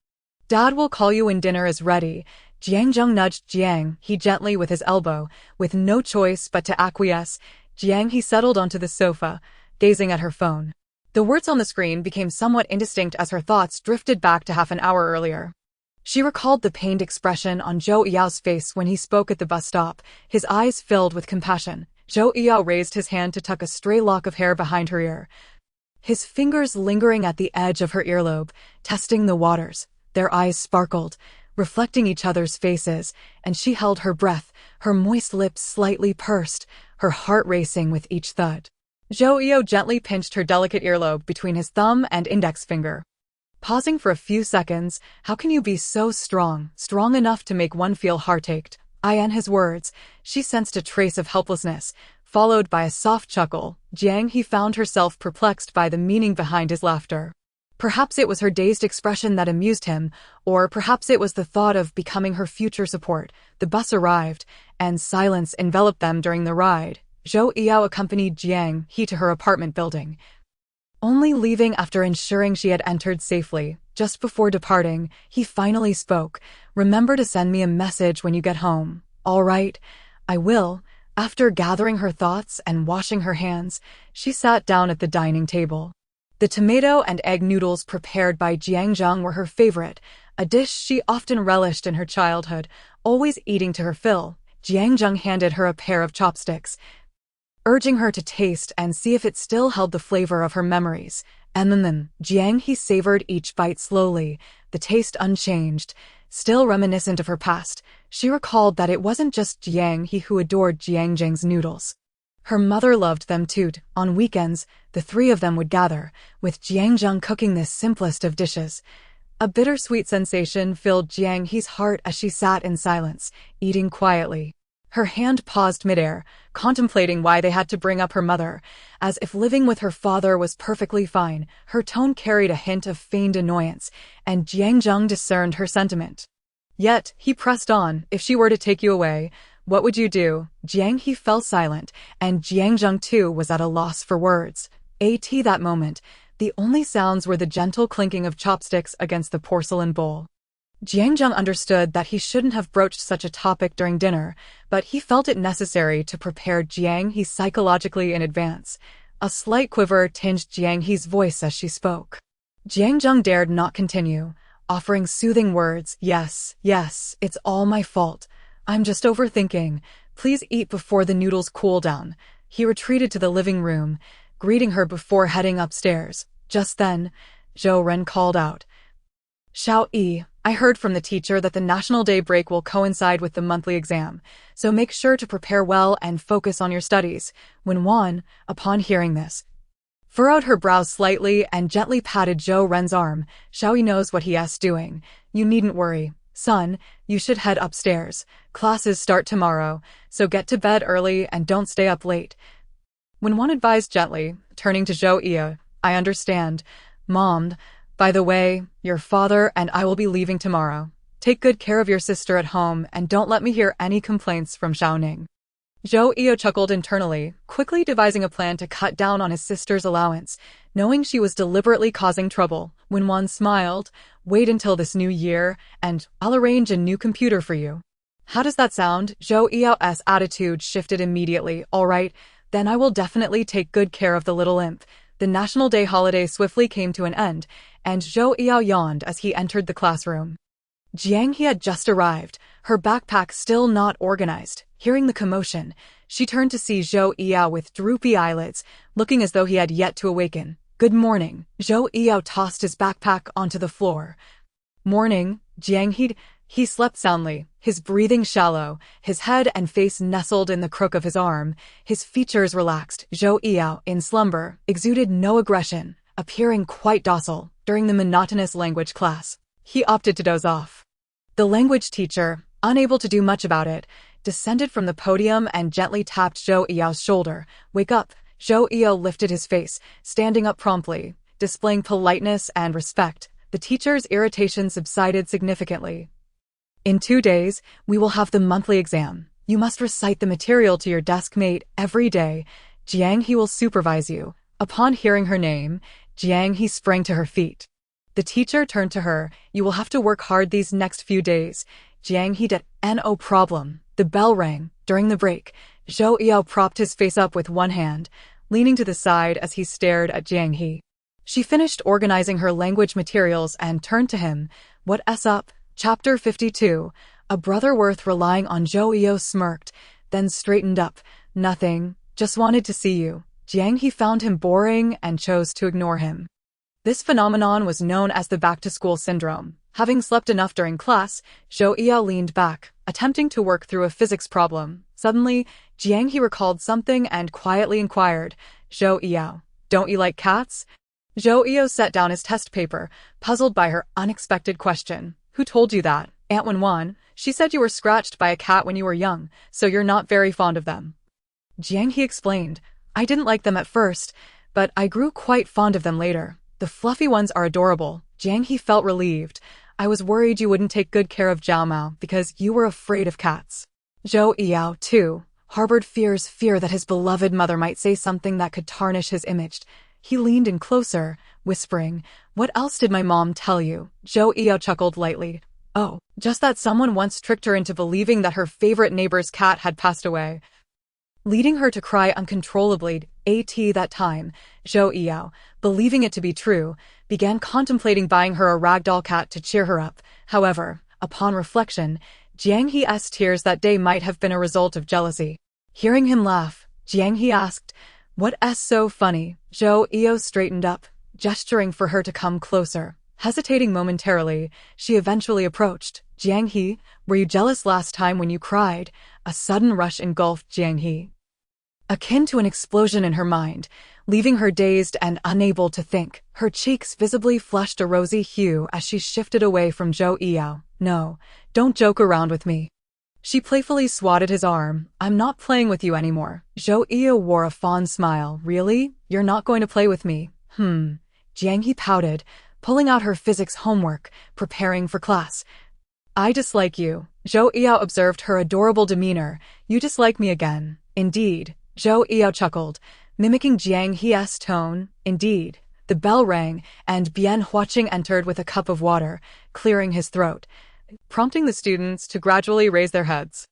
Dad will call you when dinner is ready." Jiang nudged Jiang He gently with his elbow. With no choice but to acquiesce, Jiang He settled onto the sofa, gazing at her phone. The words on the screen became somewhat indistinct as her thoughts drifted back to half an hour earlier. She recalled the pained expression on Zhou Yao's face when he spoke at the bus stop, his eyes filled with compassion. Zhou Yao raised his hand to tuck a stray lock of hair behind her ear, his fingers lingering at the edge of her earlobe, testing the waters. Their eyes sparkled, reflecting each other's faces, and she held her breath, her moist lips slightly pursed, her heart racing with each thud. Zhou Yao gently pinched her delicate earlobe between his thumb and index finger. Pausing for a few seconds, "How can you be so strong enough to make one feel heartached?" In his words, she sensed a trace of helplessness, followed by a soft chuckle. Jiang He found herself perplexed by the meaning behind his laughter. Perhaps it was her dazed expression that amused him, or perhaps it was the thought of becoming her future support. The bus arrived, and silence enveloped them during the ride. Zhou Yao accompanied Jiang He to her apartment building, only leaving after ensuring she had entered safely. Just before departing, he finally spoke. "Remember to send me a message when you get home." "All right, I will." After gathering her thoughts and washing her hands, she sat down at the dining table. The tomato and egg noodles prepared by Jiang were her favorite, a dish she often relished in her childhood, always eating to her fill. Jiang handed her a pair of chopsticks, urging her to taste and see if it still held the flavor of her memories. And then Jiang He savored each bite slowly, the taste unchanged, still reminiscent of her past. She recalled that it wasn't just Jiang He who adored Jiang's noodles. Her mother loved them too. On weekends, the three of them would gather, with Jiang cooking this simplest of dishes. A bittersweet sensation filled Jiang He's heart as she sat in silence, eating quietly. Her hand paused midair, contemplating why they had to bring up her mother, as if living with her father was perfectly fine. Her tone carried a hint of feigned annoyance, and Jiang discerned her sentiment. Yet, he pressed on, "If she were to take you away, what would you do?" Jiang He fell silent, and Jiang too was at a loss for words. That moment, the only sounds were the gentle clinking of chopsticks against the porcelain bowl. Jiang understood that he shouldn't have broached such a topic during dinner, but he felt it necessary to prepare Jiang He psychologically in advance. A slight quiver tinged Jiang He's voice as she spoke. Jiang dared not continue, offering soothing words. Yes, it's all my fault. I'm just overthinking. Please eat before the noodles cool down." He retreated to the living room, greeting her before heading upstairs. Just then, Zhou Ren called out, "Xiao Yi, I heard from the teacher that the National Day break will coincide with the monthly exam, so make sure to prepare well and focus on your studies." When Wan, upon hearing this, furrowed her brows slightly and gently patted Zhou Ren's arm. "Xiao Yi knows what he is doing. You needn't worry. Son, you should head upstairs. Classes start tomorrow, so get to bed early and don't stay up late." When Wan advised gently, turning to Zhou Yi, "I understand. Mom, by the way, your father and I will be leaving tomorrow. Take good care of your sister at home and don't let me hear any complaints from Xiaoning." Zhou Yi chuckled internally, quickly devising a plan to cut down on his sister's allowance, knowing she was deliberately causing trouble. When Wan smiled, "Wait until this new year, and I'll arrange a new computer for you." "How does that sound?" Zhou Yi's attitude shifted immediately. "All right, then I will definitely take good care of the little imp." The National Day holiday swiftly came to an end, and Zhou Yi yawned as he entered the classroom. Jiang He had just arrived, her backpack still not organized. Hearing the commotion, she turned to see Zhou Yi with droopy eyelids, looking as though he had yet to awaken. "Good morning." Zhou Yi tossed his backpack onto the floor. "Morning, Jiang He." He slept soundly, his breathing shallow, his head and face nestled in the crook of his arm, his features relaxed. Zhou Yi, in slumber, exuded no aggression, appearing quite docile. During the monotonous language class, he opted to doze off. The language teacher, unable to do much about it, descended from the podium and gently tapped Zhou Yi's shoulder. "Wake up." Zhou Yi lifted his face, standing up promptly. displaying politeness and respect, the teacher's irritation subsided significantly. In 2 days, we will have the monthly exam. You must recite the material to your desk mate every day. Jiang He will supervise you. Upon hearing her name, Jiang He sprang to her feet. The teacher turned to her. You will have to work hard these next few days. Jiang He did no problem. The bell rang. During the break, Zhou Yao propped his face up with one hand, leaning to the side as he stared at Jiang He. She finished organizing her language materials and turned to him. What's up? Chapter 52. A brother worth relying on. Zhou Yao smirked, then straightened up. Nothing. Just wanted to see you. Jiang He found him boring and chose to ignore him. This phenomenon was known as the back-to-school syndrome. Having slept enough during class, Zhou Yao leaned back, attempting to work through a physics problem. Suddenly, Jiang He recalled something and quietly inquired, Zhou Yao, don't you like cats? Zhou Yao set down his test paper, puzzled by her unexpected question. Who told you that? Aunt Wenwan. She said you were scratched by a cat when you were young, so you're not very fond of them. Jiang He explained, I didn't like them at first, but I grew quite fond of them later. The fluffy ones are adorable. Jiang He felt relieved. I was worried you wouldn't take good care of Zhao Mao because you were afraid of cats. Zhou Yao, too, harbored fear that his beloved mother might say something that could tarnish his image. He leaned in closer, whispering, what else did my mom tell you? Zhou Yao chuckled lightly. Oh, just that someone once tricked her into believing that her favorite neighbor's cat had passed away, leading her to cry uncontrollably. That time, Zhou Yao, believing it to be true, began contemplating buying her a ragdoll cat to cheer her up. However, upon reflection, Jiang He's tears that day might have been a result of jealousy. Hearing him laugh, Jiang He asked, what's so funny? Zhou Yao straightened up, gesturing for her to come closer. Hesitating momentarily, she eventually approached. Jiang He, were you jealous last time when you cried? A sudden rush engulfed Jiang He, akin to an explosion in her mind, leaving her dazed and unable to think. Her cheeks visibly flushed a rosy hue as she shifted away from Zhou Yao. No, don't joke around with me. She playfully swatted his arm. I'm not playing with you anymore. Zhou Yao wore a fond smile. Really? You're not going to play with me? Jiang He pouted, pulling out her physics homework, preparing for class. I dislike you. Zhou Yao observed her adorable demeanor. You dislike me again. Indeed. Zhou Yao chuckled, mimicking Jiang He's tone. Indeed. The bell rang, and Bian Huaqing entered with a cup of water, clearing his throat, prompting the students to gradually raise their heads.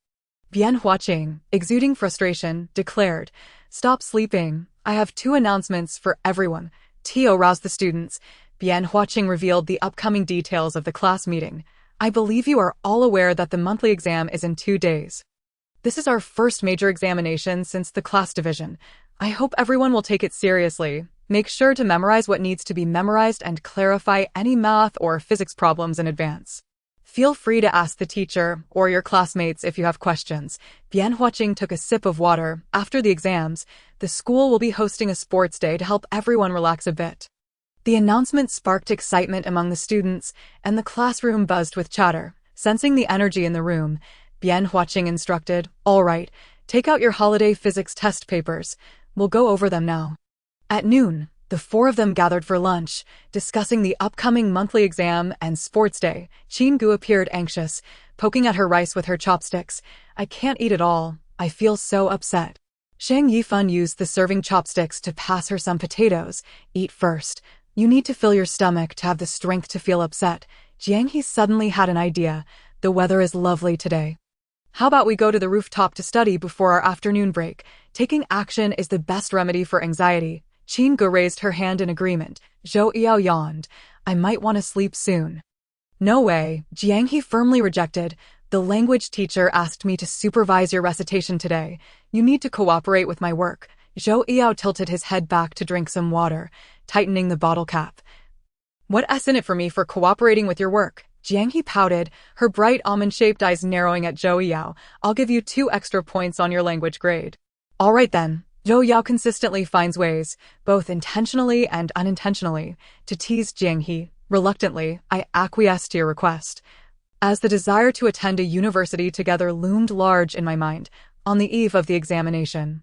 Bian Huaqing, exuding frustration, declared, stop sleeping. I have 2 announcements for everyone. Tio roused the students. Bian Huaqing revealed the upcoming details of the class meeting. I believe you are all aware that the monthly exam is in 2 days. This is our first major examination since the class division. I hope everyone will take it seriously. Make sure to memorize what needs to be memorized and clarify any math or physics problems in advance. Feel free to ask the teacher or your classmates if you have questions. Bian Huaqing took a sip of water. After the exams, the school will be hosting a sports day to help everyone relax a bit. The announcement sparked excitement among the students, and the classroom buzzed with chatter. Sensing the energy in the room, Bian Huaqing instructed, all right, take out your holiday physics test papers. We'll go over them now. At noon, the 4 of them gathered for lunch, discussing the upcoming monthly exam and sports day. Qin Gu appeared anxious, poking at her rice with her chopsticks. I can't eat it all. I feel so upset. Shang Yifan used the serving chopsticks to pass her some potatoes. Eat first. You need to fill your stomach to have the strength to feel upset. Jiang He suddenly had an idea. The weather is lovely today. How about we go to the rooftop to study before our afternoon break? Taking action is the best remedy for anxiety. Qin Gu raised her hand in agreement. Zhou Yao yawned. I might want to sleep soon. No way, Jiang He firmly rejected. The language teacher asked me to supervise your recitation today. You need to cooperate with my work. Zhou Yao tilted his head back to drink some water, tightening the bottle cap. What's in it for me for cooperating with your work? Jiang He pouted, her bright almond-shaped eyes narrowing at Zhou Yao. I'll give you 2 extra points on your language grade. All right then. Zhou Yao consistently finds ways, both intentionally and unintentionally, to tease Jiang He. Reluctantly, I acquiesced to your request, as the desire to attend a university together loomed large in my mind on the eve of the examination.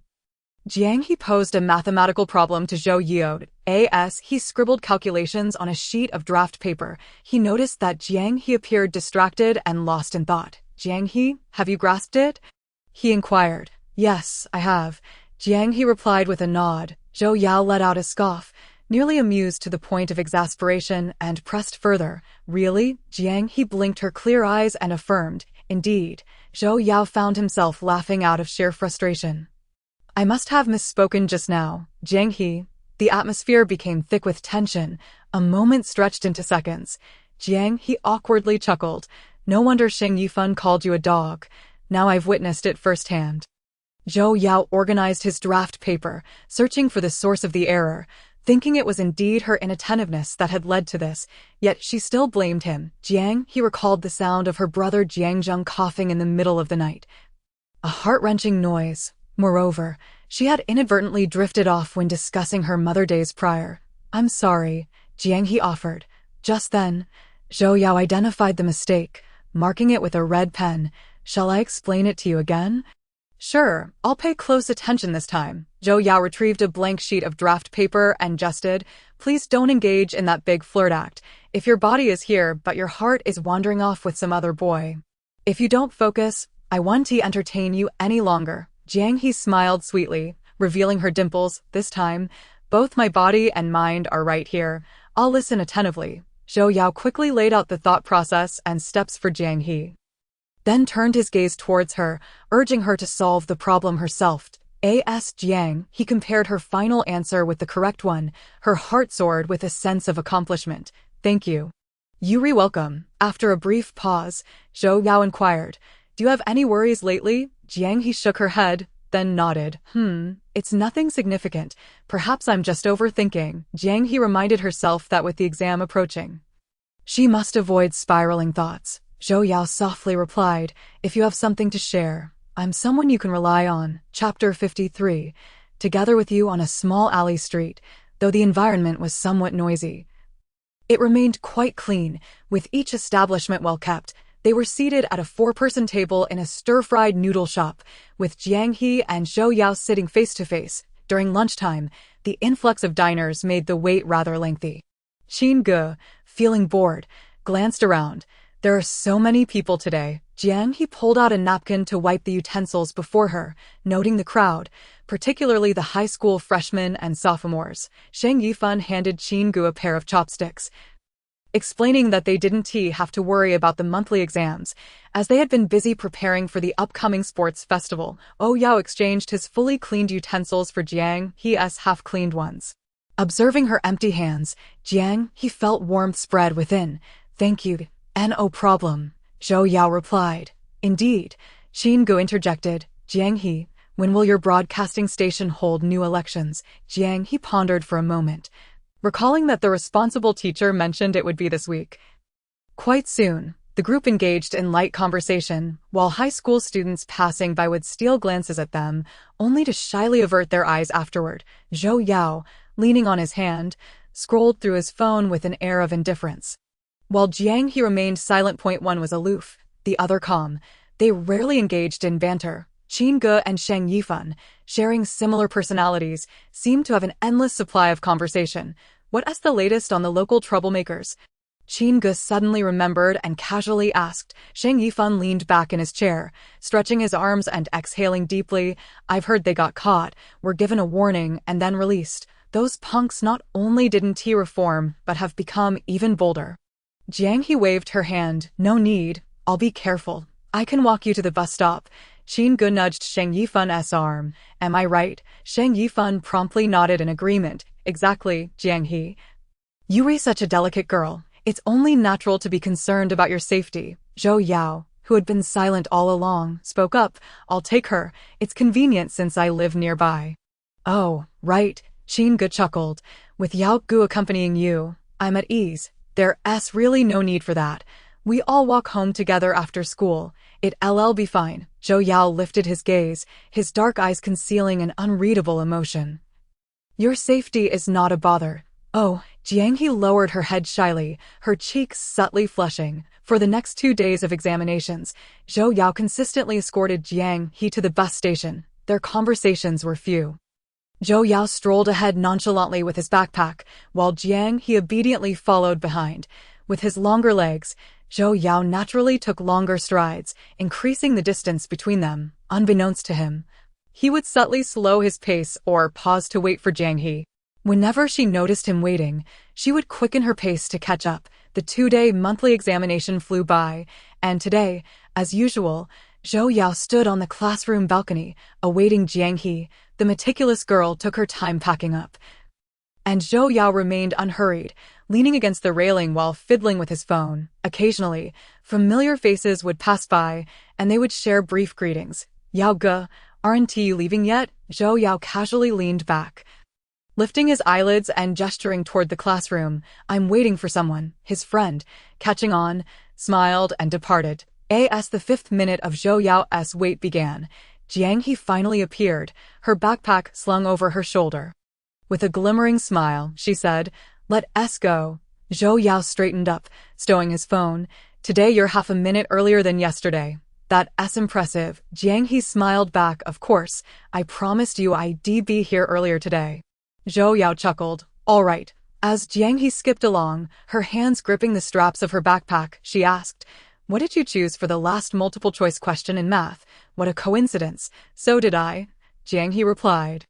Jiang He posed a mathematical problem to Zhou Yao. As he scribbled calculations on a sheet of draft paper, he noticed that Jiang He appeared distracted and lost in thought. Jiang He, have you grasped it? He inquired. Yes, I have. Jiang He replied with a nod. Zhou Yao let out a scoff, nearly amused to the point of exasperation, and pressed further. Really? Jiang He blinked her clear eyes and affirmed. Indeed. Zhou Yao found himself laughing out of sheer frustration. I must have misspoken just now. Jiang He. The atmosphere became thick with tension. A moment stretched into seconds. Jiang He awkwardly chuckled. No wonder Sheng Yifan called you a dog. Now I've witnessed it firsthand. Zhou Yao organized his draft paper, searching for the source of the error, thinking it was indeed her inattentiveness that had led to this, yet she still blamed him. Jiang He recalled the sound of her brother Jiangjung coughing in the middle of the night. A heart-wrenching noise. Moreover, she had inadvertently drifted off when discussing her mother days prior. I'm sorry, Jiang He offered. Just then, Zhou Yao identified the mistake, marking it with a red pen. Shall I explain it to you again? Sure, I'll pay close attention this time. Zhou Yao retrieved a blank sheet of draft paper and jested. Please don't engage in that big flirt act. If your body is here but your heart is wandering off with some other boy. If you don't focus, I won't entertain you any longer. Jiang He smiled sweetly, revealing her dimples. This time, both my body and mind are right here. I'll listen attentively. Zhou Yao quickly laid out the thought process and steps for Jiang He, then turned his gaze towards her, urging her to solve the problem herself. Jiang He compared her final answer with the correct one. Her heart soared with a sense of accomplishment. Thank you. You're welcome. After a brief pause, Zhou Yao inquired, do you have any worries lately? Jiang He shook her head, then nodded. It's nothing significant. Perhaps I'm just overthinking. Jiang He reminded herself that with the exam approaching, she must avoid spiraling thoughts. Zhou Yao softly replied, if you have something to share, I'm someone you can rely on. Chapter 53. Together with you on a small alley street, though the environment was somewhat noisy. It remained quite clean, with each establishment well kept. They were seated at a 4-person table in a stir-fried noodle shop, with Jiang He and Zhou Yao sitting face-to-face. During lunchtime, the influx of diners made the wait rather lengthy. Qin Ge, feeling bored, glanced around. There are so many people today. Jiang He pulled out a napkin to wipe the utensils before her, noting the crowd, particularly the high school freshmen and sophomores. Sheng Yifan handed Qin Ge a pair of chopsticks, explaining that they didn't have to worry about the monthly exams, as they had been busy preparing for the upcoming sports festival. Yao exchanged his fully cleaned utensils for Jiang He's half-cleaned ones. Observing her empty hands, Jiang He felt warmth spread within. Thank you. No problem, Zhou Yao replied. Indeed, Qin Ge interjected. Jiang He, when will your broadcasting station hold new elections? Jiang He pondered for a moment, recalling that the responsible teacher mentioned it would be this week. Quite soon, the group engaged in light conversation, while high school students passing by would steal glances at them, only to shyly avert their eyes afterward. Zhou Yao, leaning on his hand, scrolled through his phone with an air of indifference. While Jiang He remained silent. One was aloof, the other calm. They rarely engaged in banter. Qin Ge and Sheng Yifan, sharing similar personalities, seemed to have an endless supply of conversation. What is the latest on the local troublemakers? Qin Ge suddenly remembered and casually asked. Sheng Yifan leaned back in his chair, stretching his arms and exhaling deeply. I've heard they got caught, were given a warning, and then released. Those punks not only didn't reform, but have become even bolder. Jiang He waved her hand. No need, I'll be careful. I can walk you to the bus stop. Qin Ge nudged Sheng Yifan's arm. Am I right? Sheng Yifan promptly nodded in agreement. Exactly, Jiang He. You're such a delicate girl. It's only natural to be concerned about your safety. Zhou Yao, who had been silent all along, spoke up. I'll take her. It's convenient since I live nearby. Oh, right, Qin Ge chuckled. With Yao Gu accompanying you, I'm at ease. There's really no need for that. We all walk home together after school. It'll be fine. Zhou Yao lifted his gaze, his dark eyes concealing an unreadable emotion. Your safety is not a bother. Oh, Jiang He lowered her head shyly, her cheeks subtly flushing. For the next 2 days of examinations, Zhou Yao consistently escorted Jiang He to the bus station. Their conversations were few. Zhou Yao strolled ahead nonchalantly with his backpack, while Jiang He obediently followed behind. With his longer legs, Zhou Yao naturally took longer strides, increasing the distance between them, unbeknownst to him. He would subtly slow his pace or pause to wait for Jiang He. Whenever she noticed him waiting, she would quicken her pace to catch up. The 2-day monthly examination flew by, and today, as usual, Zhou Yao stood on the classroom balcony, awaiting Jiang He. The meticulous girl took her time packing up, and Zhou Yao remained unhurried, leaning against the railing while fiddling with his phone. Occasionally, familiar faces would pass by, and they would share brief greetings. "Yao Ge, aren't you leaving yet?" Zhou Yao casually leaned back, lifting his eyelids and gesturing toward the classroom. "I'm waiting for someone." His friend, catching on, smiled and departed. As the 5th minute of Zhou Yao's wait began, Jiang He finally appeared, her backpack slung over her shoulder. With a glimmering smile, she said, "Let us go." Zhou Yao straightened up, stowing his phone. "Today you're half a minute earlier than yesterday." "That's impressive." Jiang He smiled back. "Of course, I promised you I'd be here earlier today." Zhou Yao chuckled. "All right." As Jiang He skipped along, her hands gripping the straps of her backpack, she asked, "What did you choose for the last multiple-choice question in math?" "What a coincidence. So did I." Jiang He replied.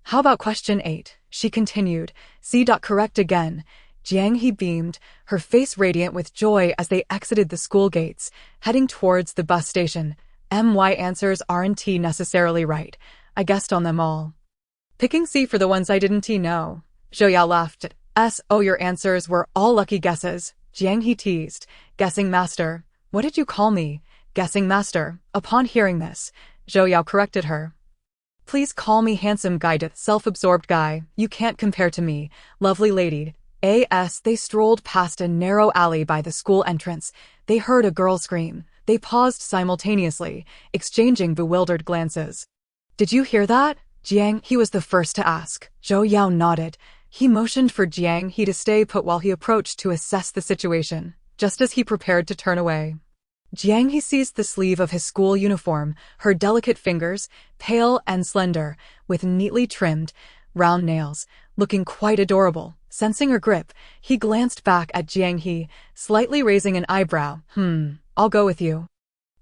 "How about question 8? She continued. "See, correct again." Jiang He beamed, her face radiant with joy as they exited the school gates, heading towards the bus station. "My answers aren't necessarily right. I guessed on them all. Picking C for the ones I didn't know." Zhou Yao laughed. "Oh, your answers were all lucky guesses." Jiang He teased. "Guessing master." "What did you call me?" "Guessing master." Upon hearing this, Zhou Yao corrected her. "Please call me handsome guy, self-absorbed guy. You can't compare to me, lovely lady." As they strolled past a narrow alley by the school entrance, they heard a girl scream. They paused simultaneously, exchanging bewildered glances. "Did you hear that?" Jiang He was the first to ask. Zhou Yao nodded. He motioned for Jiang He to stay put while he approached to assess the situation. Just as he prepared to turn away, Jiang He seized the sleeve of his school uniform, her delicate fingers, pale and slender, with neatly trimmed, round nails, looking quite adorable. Sensing her grip, he glanced back at Jiang He, slightly raising an eyebrow. I'll go with you."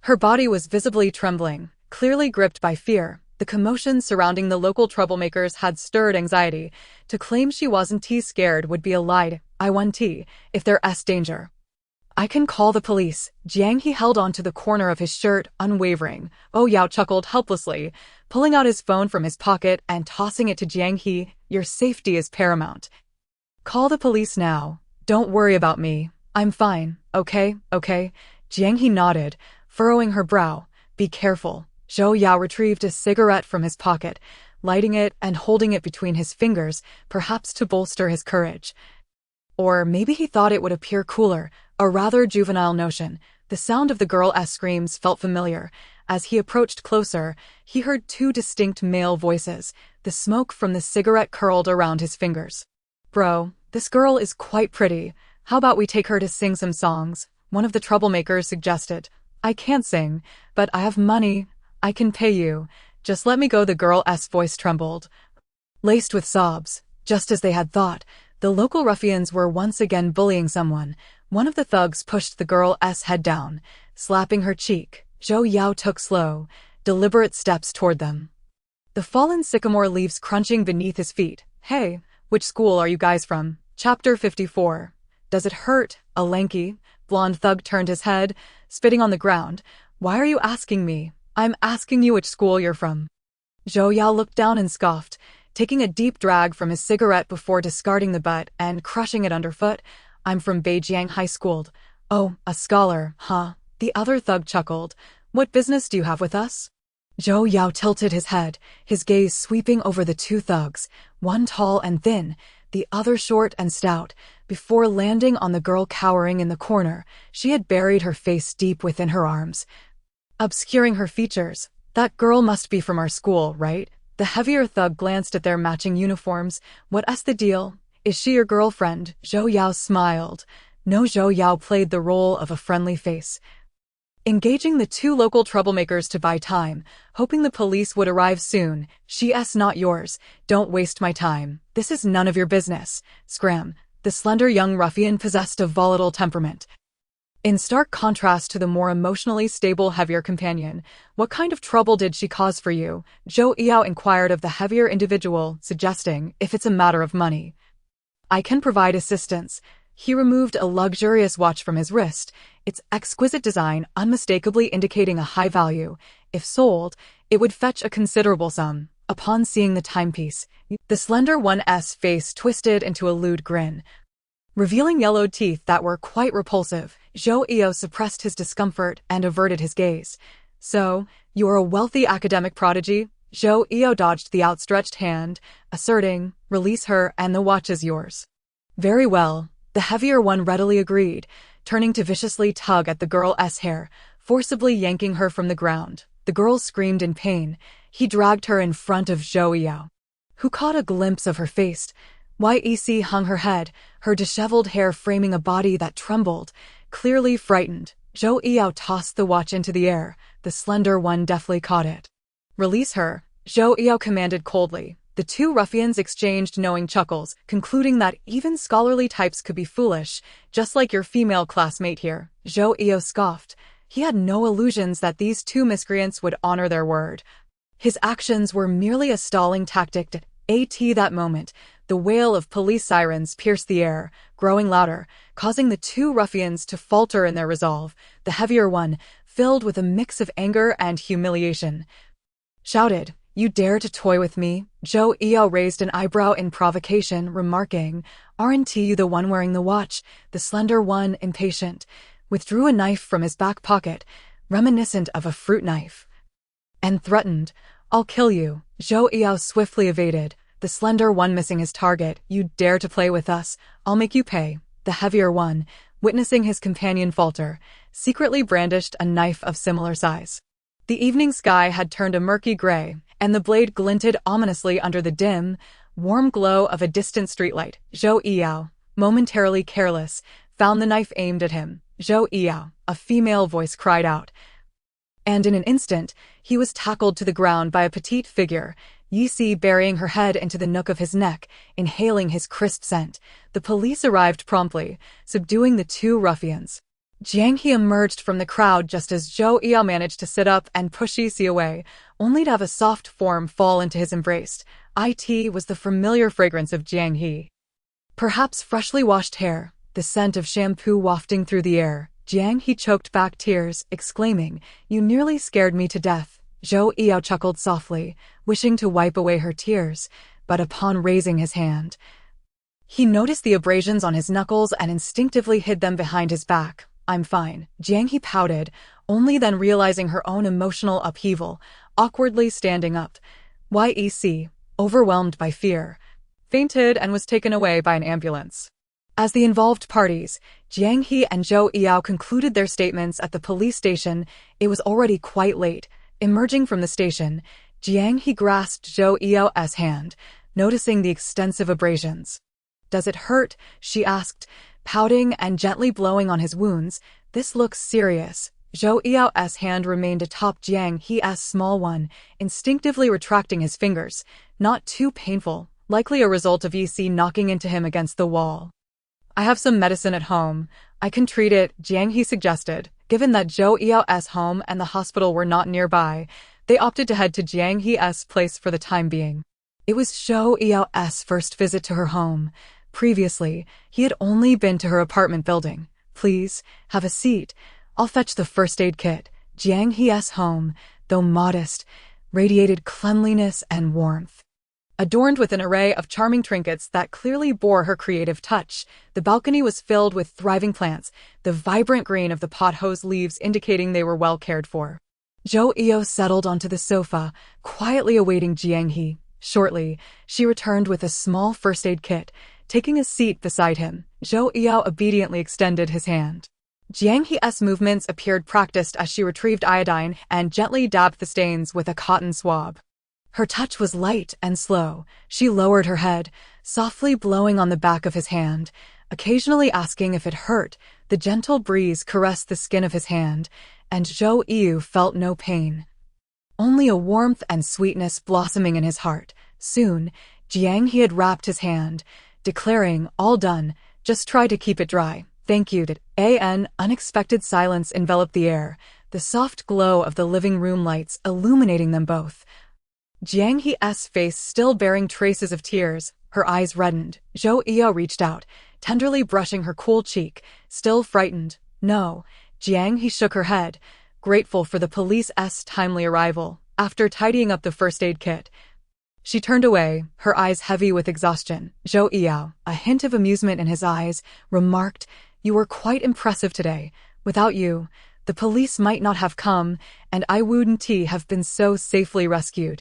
Her body was visibly trembling, clearly gripped by fear. The commotion surrounding the local troublemakers had stirred anxiety. To claim she wasn't scared would be a lie. "I won if there's danger. I can call the police." Jiang He held on to the corner of his shirt, unwavering. Zhou Yao chuckled helplessly, pulling out his phone from his pocket and tossing it to Jiang He. "Your safety is paramount. Call the police now. Don't worry about me. I'm fine, okay?" Jiang He nodded, furrowing her brow. "Be careful." Zhou Yao retrieved a cigarette from his pocket, lighting it and holding it between his fingers, perhaps to bolster his courage. Or maybe he thought it would appear cooler, a rather juvenile notion. The sound of the girl's screams felt familiar. As he approached closer, he heard 2 distinct male voices. The smoke from the cigarette curled around his fingers. "Bro, this girl is quite pretty. How about we take her to sing some songs?" one of the troublemakers suggested. "I can't sing, but I have money. I can pay you. Just let me go." The girl's voice trembled, laced with sobs. Just as they had thought, the local ruffians were once again bullying someone. One of the thugs pushed the girl's head down, slapping her cheek. Zhou Yao took slow, deliberate steps toward them, the fallen sycamore leaves crunching beneath his feet. "Hey, which school are you guys from?" Chapter 54. Does it hurt? A lanky, blonde thug turned his head, spitting on the ground. "Why are you asking me?" "I'm asking you which school you're from." Zhou Yao looked down and scoffed, taking a deep drag from his cigarette before discarding the butt and crushing it underfoot. "I'm from Beijing High School." "Oh, a scholar, huh?" The other thug chuckled. "What business do you have with us?" Zhou Yao tilted his head, his gaze sweeping over the 2 thugs, one tall and thin, the other short and stout, before landing on the girl cowering in the corner. She had buried her face deep within her arms, obscuring her features. "That girl must be from our school, right?" The heavier thug glanced at their matching uniforms. "What's the deal? Is she your girlfriend?" Zhou Yao smiled. No. Zhou Yao played the role of a friendly face. engaging the two local troublemakers to buy time, hoping the police would arrive soon. She's not yours. Don't waste my time. This is none of your business. Scram. The slender young ruffian possessed a volatile temperament. In stark contrast to the more emotionally stable, heavier companion, what kind of trouble did she cause for you? Zhou Yao inquired of the heavier individual, suggesting, if it's a matter of money, I can provide assistance. He removed a luxurious watch from his wrist, its exquisite design unmistakably indicating a high value. If sold, it would fetch a considerable sum. Upon seeing the timepiece, the slender one's face twisted into a lewd grin, revealing yellowed teeth that were quite repulsive. Zhou Yao suppressed his discomfort and averted his gaze. So, you're a wealthy academic prodigy? Zhou Yao dodged the outstretched hand, asserting, release her and the watch is yours. Very well, the heavier one readily agreed, turning to viciously tug at the girl's hair, forcibly yanking her from the ground. The girl screamed in pain. He dragged her in front of Zhou Yao, who caught a glimpse of her face. Yec hung her head, her disheveled hair framing a body that trembled. Clearly frightened, Zhou Yao tossed the watch into the air. The slender one deftly caught it. Release her, Zhou Yao commanded coldly. The two ruffians exchanged knowing chuckles, concluding that even scholarly types could be foolish, just like your female classmate here. Zhou Yao scoffed. He had no illusions that these two miscreants would honor their word. His actions were merely a stalling tactic. At that moment, the wail of police sirens pierced the air, growing louder, causing the two ruffians to falter in their resolve. The heavier one, filled with a mix of anger and humiliation, shouted, You dare to toy with me? Zhou Yao raised an eyebrow in provocation, remarking, Aren't you the one wearing the watch? The slender one, impatient, withdrew a knife from his back pocket, reminiscent of a fruit knife, and threatened, I'll kill you. Zhou Yao swiftly evaded, the slender one missing his target. You dare to play with us? I'll make you pay. The heavier one, witnessing his companion falter, secretly brandished a knife of similar size. The evening sky had turned a murky gray, and the blade glinted ominously under the dim, warm glow of a distant streetlight. Zhou Yao, momentarily careless, found the knife aimed at him. Zhou Yao, a female voice cried out, and in an instant, he was tackled to the ground by a petite figure, Yisi burying her head into the nook of his neck, inhaling his crisp scent. The police arrived promptly, subduing the two ruffians. Jiang He emerged from the crowd just as Zhou Yao managed to sit up and push Yisi away, only to have a soft form fall into his embrace. It was the familiar fragrance of Jiang He. Perhaps freshly washed hair, the scent of shampoo wafting through the air. Jiang He choked back tears, exclaiming, You nearly scared me to death. Zhou Yao chuckled softly, wishing to wipe away her tears, but upon raising his hand, he noticed the abrasions on his knuckles and instinctively hid them behind his back. I'm fine. Jiang He pouted, only then realizing her own emotional upheaval, awkwardly standing up. Yec, overwhelmed by fear, fainted and was taken away by an ambulance. As the involved parties, Jiang He and Zhou Yao concluded their statements at the police station, it was already quite late. Emerging from the station, Jiang He grasped Zhou Yao's hand, noticing the extensive abrasions. Does it hurt? She asked, pouting and gently blowing on his wounds. This looks serious. Zhou Yao's hand remained atop Jiang He's small one, instinctively retracting his fingers. Not too painful, likely a result of Yec knocking into him against the wall. I have some medicine at home. I can treat it, Jiang He suggested. Given that Zhou Yao's home and the hospital were not nearby, they opted to head to Jiang He's place for the time being. It was Zhou Yao's first visit to her home. Previously, he had only been to her apartment building. Please, have a seat. I'll fetch the first aid kit. Jiang He's home, though modest, radiated cleanliness and warmth. Adorned with an array of charming trinkets that clearly bore her creative touch, the balcony was filled with thriving plants, the vibrant green of the pothose leaves indicating they were well cared for. Zhou Yao settled onto the sofa, quietly awaiting Jiang He. Shortly, she returned with a small first aid kit. Taking a seat beside him, Zhou Yao obediently extended his hand. Jiang He's movements appeared practiced as she retrieved iodine and gently dabbed the stains with a cotton swab. Her touch was light and slow. She lowered her head, softly blowing on the back of his hand, occasionally asking if it hurt. The gentle breeze caressed the skin of his hand, and Zhou Yu felt no pain. Only a warmth and sweetness blossoming in his heart. Soon, Jiang He had wrapped his hand, declaring, "All done, just try to keep it dry." "Thank you." An unexpected silence enveloped the air, the soft glow of the living room lights illuminating them both. Jiang He's face still bearing traces of tears, her eyes reddened. Zhou Yu reached out, tenderly brushing her cool cheek, still frightened. "No." Jiang He shook her head, grateful for the police's timely arrival. After tidying up the first aid kit, she turned away, her eyes heavy with exhaustion. Zhou Yu, a hint of amusement in his eyes, remarked, "You were quite impressive today. Without you, the police might not have come, and I wouldn't have been so safely rescued.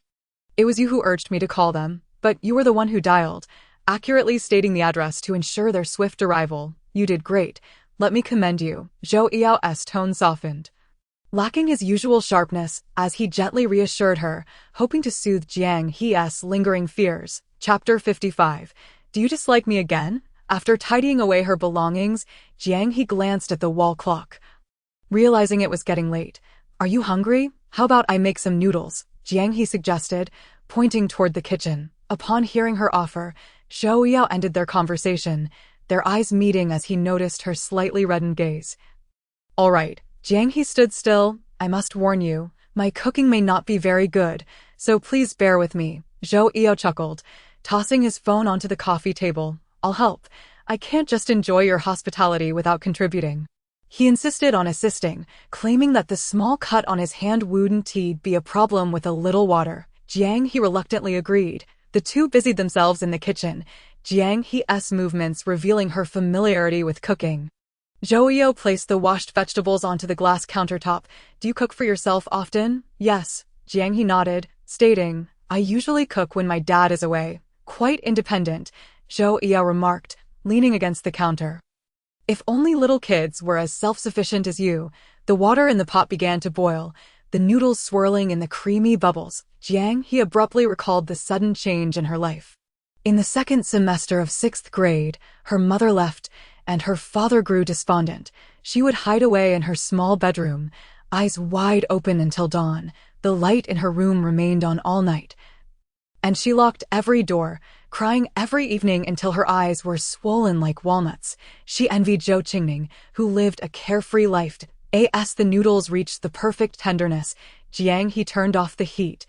It was you who urged me to call them, but you were the one who dialed, accurately stating the address to ensure their swift arrival. You did great. Let me commend you." Zhou Yu's tone softened, lacking his usual sharpness, as he gently reassured her, hoping to soothe Jiang He's lingering fears. Chapter 55. Do you dislike me again? After tidying away her belongings, Jiang He glanced at the wall clock, realizing it was getting late. "Are you hungry? How about I make some noodles?" Jiang He suggested, pointing toward the kitchen. Upon hearing her offer, Zhou Yu ended their conversation, their eyes meeting as he noticed her slightly reddened gaze. "All right." Jiang He stood still. "I must warn you, my cooking may not be very good, so please bear with me." Zhou Yu chuckled, tossing his phone onto the coffee table. "I'll help. I can't just enjoy your hospitality without contributing." He insisted on assisting, claiming that the small cut on his hand wouldn't be a problem with a little water. Jiang He reluctantly agreed. The two busied themselves in the kitchen, Jiang He's movements revealing her familiarity with cooking. Zhou Yu placed the washed vegetables onto the glass countertop. "Do you cook for yourself often?" "Yes." Jiang He nodded, stating, "I usually cook when my dad is away." "Quite independent," Zhou Yu remarked, leaning against the counter. "If only little kids were as self-sufficient as you." The water in the pot began to boil, the noodles swirling in the creamy bubbles. Jiang He abruptly recalled the sudden change in her life. In the second semester of 6th grade, her mother left, and her father grew despondent. She would hide away in her small bedroom, eyes wide open until dawn. The light in her room remained on all night, and she locked every door, crying every evening until her eyes were swollen like walnuts. She envied Zhou Qingning, who lived a carefree life. As the noodles reached the perfect tenderness, Jiang He turned off the heat,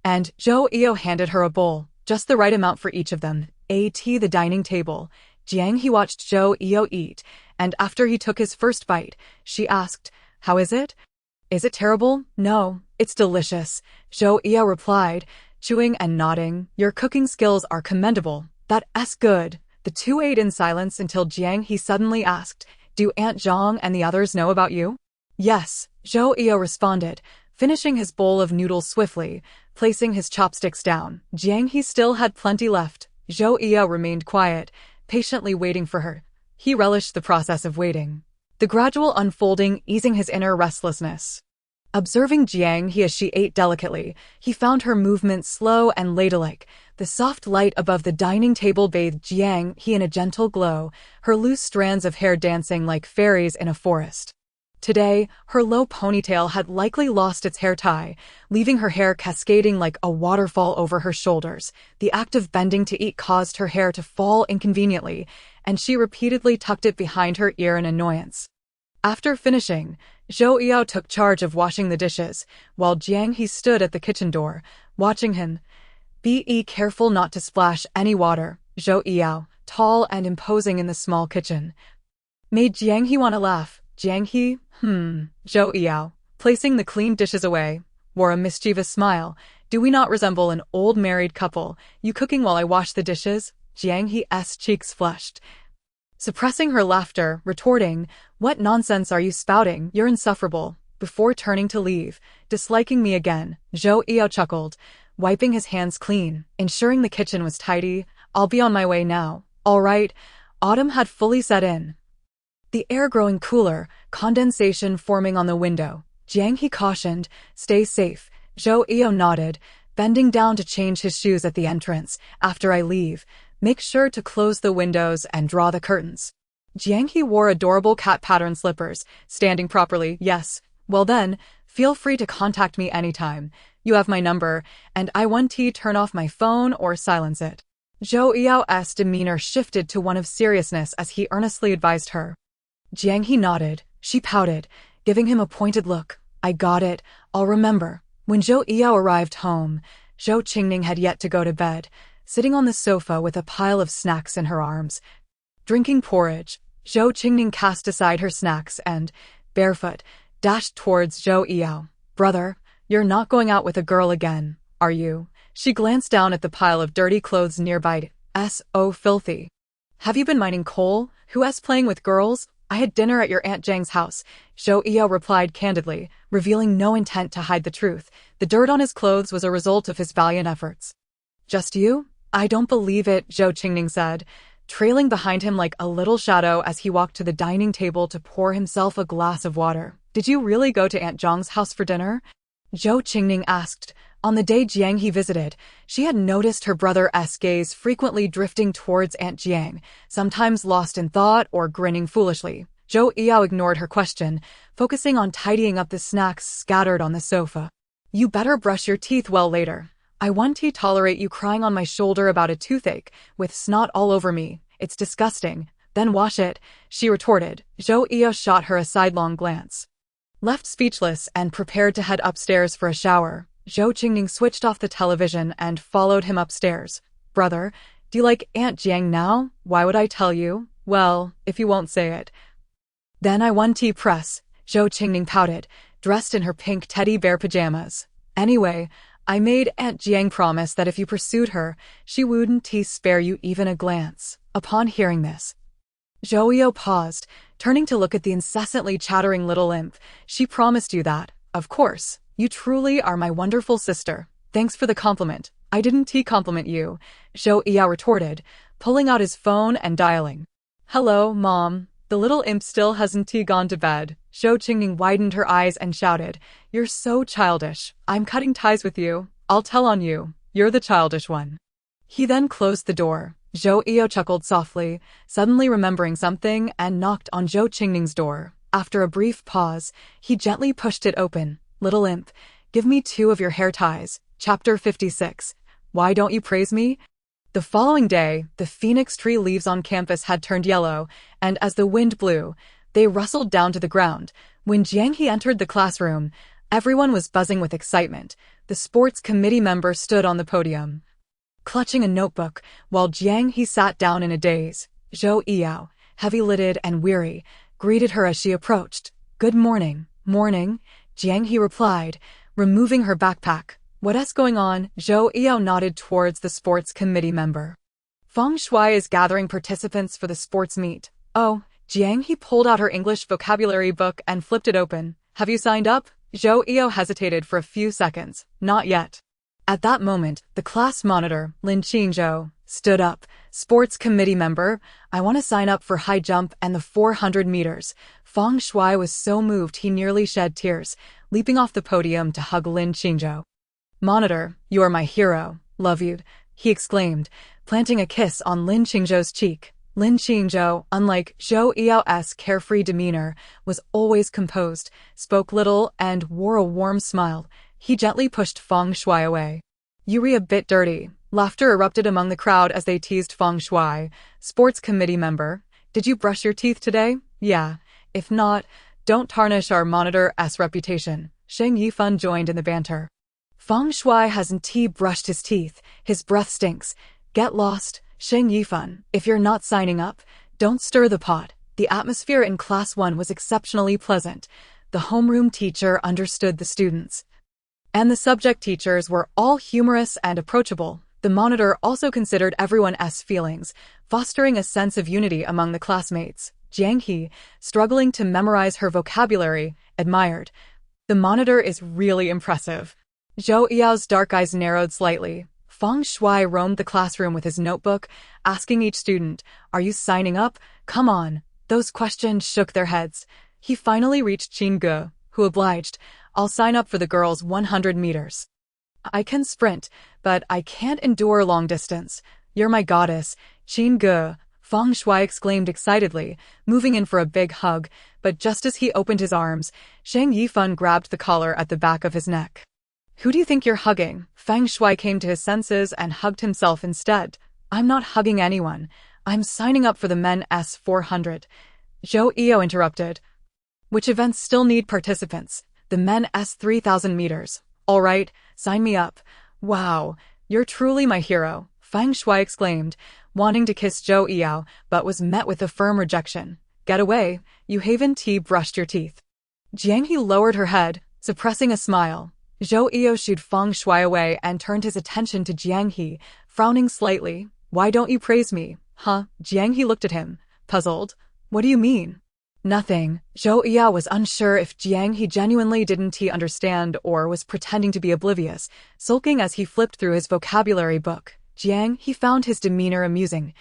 and Zhou Yu handed her a bowl, just the right amount for each of them. The dining table. Jiang He watched Zhou Yu eat, and after he took his first bite, she asked, "How is it?" "Is it terrible?" "No, it's delicious," Zhou Yu replied, chewing and nodding. "Your cooking skills are commendable." "That's good." The two ate in silence until Jiang He suddenly asked, "Do Aunt Zhang and the others know about you?" "Yes," Zhou Yu responded, finishing his bowl of noodles swiftly, placing his chopsticks down. Jiang He still had plenty left. Zhou Yu remained quiet, patiently waiting for her. He relished the process of waiting, the gradual unfolding easing his inner restlessness. Observing Jiang He as she ate delicately, he found her movements slow and ladylike. The soft light above the dining table bathed Jiang He in a gentle glow, her loose strands of hair dancing like fairies in a forest. Today, her low ponytail had likely lost its hair tie, leaving her hair cascading like a waterfall over her shoulders. The act of bending to eat caused her hair to fall inconveniently, and she repeatedly tucked it behind her ear in annoyance. After finishing, Zhou Yu took charge of washing the dishes, while Jiang He stood at the kitchen door, watching him. Be careful not to splash any water. Zhou Yu, tall and imposing in the small kitchen, made Jiang He want to laugh. Jiang He, Zhou Yu, placing the clean dishes away, wore a mischievous smile. "Do we not resemble an old married couple? You cooking while I wash the dishes?" Jiang He's cheeks flushed, suppressing her laughter, retorting, "What nonsense are you spouting? You're insufferable." Before turning to leave, "Disliking me again," Zhou Yu chuckled, wiping his hands clean, ensuring the kitchen was tidy. "I'll be on my way now." "All right." Autumn had fully set in, the air growing cooler, condensation forming on the window. Jiang He cautioned, "Stay safe." Zhou Yu nodded, bending down to change his shoes at the entrance. "After I leave, make sure to close the windows and draw the curtains." Jiang He wore adorable cat pattern slippers, standing properly. "Yes." Well then, feel free to contact me anytime. You have my number, and I want to turn off my phone or silence it. Zhou Yao's demeanor shifted to one of seriousness as he earnestly advised her. Jiang He nodded. She pouted, giving him a pointed look. I got it. I'll remember. When Zhou Yao arrived home, Zhou Qingning had yet to go to bed, sitting on the sofa with a pile of snacks in her arms. Drinking porridge, Zhou Qingning cast aside her snacks and, barefoot, dashed towards Zhou Yao. Brother, you're not going out with a girl again, are you? She glanced down at the pile of dirty clothes nearby. So filthy. Have you been mining coal? Who's playing with girls? I had dinner at your Aunt Jiang's house, Zhou Yao replied candidly, revealing no intent to hide the truth. The dirt on his clothes was a result of his valiant efforts. Just you? I don't believe it, Zhou Qingning said, trailing behind him like a little shadow as he walked to the dining table to pour himself a glass of water. Did you really go to Aunt Zhang's house for dinner? Zhou Qingning asked. On the day Jiang He visited, she had noticed her brother's gaze frequently drifting towards Aunt Jiang, sometimes lost in thought or grinning foolishly. Zhou Yao ignored her question, focusing on tidying up the snacks scattered on the sofa. You better brush your teeth well later. I won't tolerate you crying on my shoulder about a toothache, with snot all over me. It's disgusting. Then wash it, she retorted. Zhou Yao shot her a sidelong glance. Left speechless and prepared to head upstairs for a shower, Zhou Qingning switched off the television and followed him upstairs. Brother, do you like Aunt Jiang now? Why would I tell you? Well, if you won't say it. Then I want to press, Zhou Qingning pouted, dressed in her pink teddy bear pajamas. Anyway, I made Aunt Jiang promise that if you pursued her, she wouldn't spare you even a glance. Upon hearing this, Zhou Yao paused, turning to look at the incessantly chattering little imp. She promised you that, of course. You truly are my wonderful sister. Thanks for the compliment. I didn't compliment you, Zhou Yao retorted, pulling out his phone and dialing. Hello, Mom. The little imp still hasn't gone to bed. Zhou Qingning widened her eyes and shouted, You're so childish. I'm cutting ties with you. I'll tell on you. You're the childish one. He then closed the door. Zhou Yao chuckled softly, suddenly remembering something, and knocked on Zhou Qingning's door. After a brief pause, he gently pushed it open. Little imp, give me 2 of your hair ties. Chapter 56. Why don't you praise me? The following day, the phoenix tree leaves on campus had turned yellow, and as the wind blew, they rustled down to the ground. When Jiang He entered the classroom, everyone was buzzing with excitement. The sports committee member stood on the podium, clutching a notebook, while Jiang He sat down in a daze. Zhou Yao, heavy-lidded and weary, greeted her as she approached. Good morning. Morning, Jiang He replied, removing her backpack. What's going on? Zhou Yao nodded towards the sports committee member. Feng Shui is gathering participants for the sports meet. Oh, Jiang He pulled out her English vocabulary book and flipped it open. Have you signed up? Zhou Yao hesitated for a few seconds. Not yet. At that moment, the class monitor, Lin Qingzhou, stood up. Sports committee member, I want to sign up for high jump and the 400 meters. Feng Shui was so moved he nearly shed tears, leaping off the podium to hug Lin Qingzhou. Monitor, you are my hero. Love you, he exclaimed, planting a kiss on Lin Qingzhou's cheek. Lin Qingzhou, unlike Zhou Yao's carefree demeanor, was always composed, spoke little, and wore a warm smile. He gently pushed Feng Shui away. You're a bit dirty. Laughter erupted among the crowd as they teased Feng Shui. Sports committee member, did you brush your teeth today? Yeah. If not, don't tarnish our monitor's reputation. Sheng Yifan joined in the banter. Feng Shui hasn't brushed his teeth. His breath stinks. Get lost, Sheng Yifan. If you're not signing up, don't stir the pot. The atmosphere in Class 1 was exceptionally pleasant. The homeroom teacher understood the students, and the subject teachers were all humorous and approachable. The monitor also considered everyone's feelings, fostering a sense of unity among the classmates. Jiang He, struggling to memorize her vocabulary, admired. The monitor is really impressive. Zhou Yao's dark eyes narrowed slightly. Feng Shui roamed the classroom with his notebook, asking each student, Are you signing up? Come on. Those questions shook their heads. He finally reached Qin Ge, who obliged. I'll sign up for the girls' 100 meters. I can sprint, but I can't endure long distance. You're my goddess, Qin Ge. Feng Shui exclaimed excitedly, moving in for a big hug, but just as he opened his arms, Zhang Yifan grabbed the collar at the back of his neck. Who do you think you're hugging? Feng Shui came to his senses and hugged himself instead. I'm not hugging anyone. I'm signing up for the Men S400. Zhou Eo interrupted. Which events still need participants? The Men S3000 meters. All right, sign me up. Wow, you're truly my hero, Feng Shui exclaimed, wanting to kiss Zhou Eo, but was met with a firm rejection. Get away, you Haven T brushed your teeth. Jiang He lowered her head, suppressing a smile. Zhou Eo shooed Feng Shui away and turned his attention to Jiang He, frowning slightly. Why don't you praise me? Huh? Jiang He looked at him, puzzled. What do you mean? Nothing. Zhou Eo was unsure if Jiang He genuinely didn't understand or was pretending to be oblivious, sulking as he flipped through his vocabulary book. Jiang He found his demeanor amusing.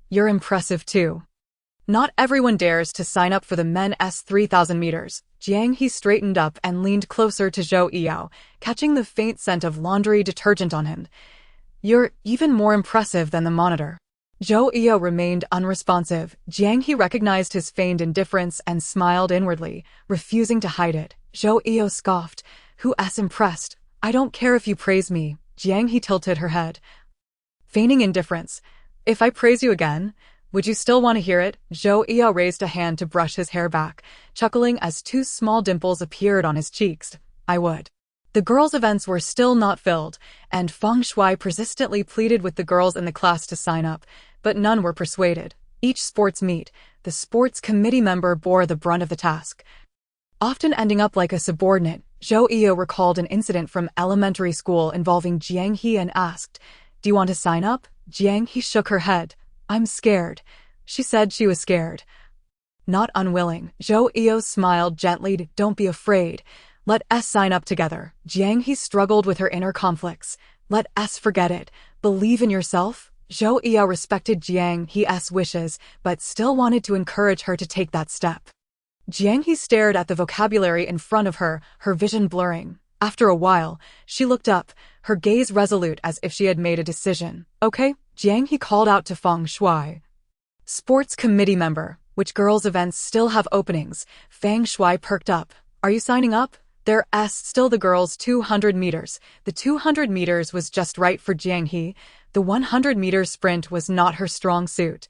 You're impressive too. Not everyone dares to sign up for the Men S3000 meters. Jiang He straightened up and leaned closer to Zhou Eo, catching the faint scent of laundry detergent on him. You're even more impressive than the monitor. Zhou Eo remained unresponsive. Jiang He recognized his feigned indifference and smiled inwardly, refusing to hide it. Zhou Eo scoffed. Who's impressed? I don't care if you praise me. Jiang He tilted her head. Feigning indifference. If I praise you again, would you still want to hear it? Zhou Eo raised a hand to brush his hair back, chuckling as two small dimples appeared on his cheeks. I would. The girls' events were still not filled, and Feng Shui persistently pleaded with the girls in the class to sign up, but none were persuaded. Each sports meet, the sports committee member bore the brunt of the task. Often ending up like a subordinate, Zhou Eo recalled an incident from elementary school involving Jiang He and asked, Do you want to sign up? Jiang He shook her head. I'm scared. She said she was scared. Not unwilling, Zhou Eo smiled gently. Don't be afraid. Let us sign up together. Jiang He struggled with her inner conflicts. Let us forget it. Believe in yourself. Zhou Eo respected Jiang He's wishes, but still wanted to encourage her to take that step. Jiang He stared at the vocabulary in front of her, her vision blurring. After a while, she looked up, her gaze resolute as if she had made a decision. Okay, Jiang He called out to Feng Shui. Sports committee member, which girls' events still have openings? Feng Shui perked up. Are you signing up? There's still the girls' 200 meters. The 200 meters was just right for Jiang He. The 100-meter sprint was not her strong suit.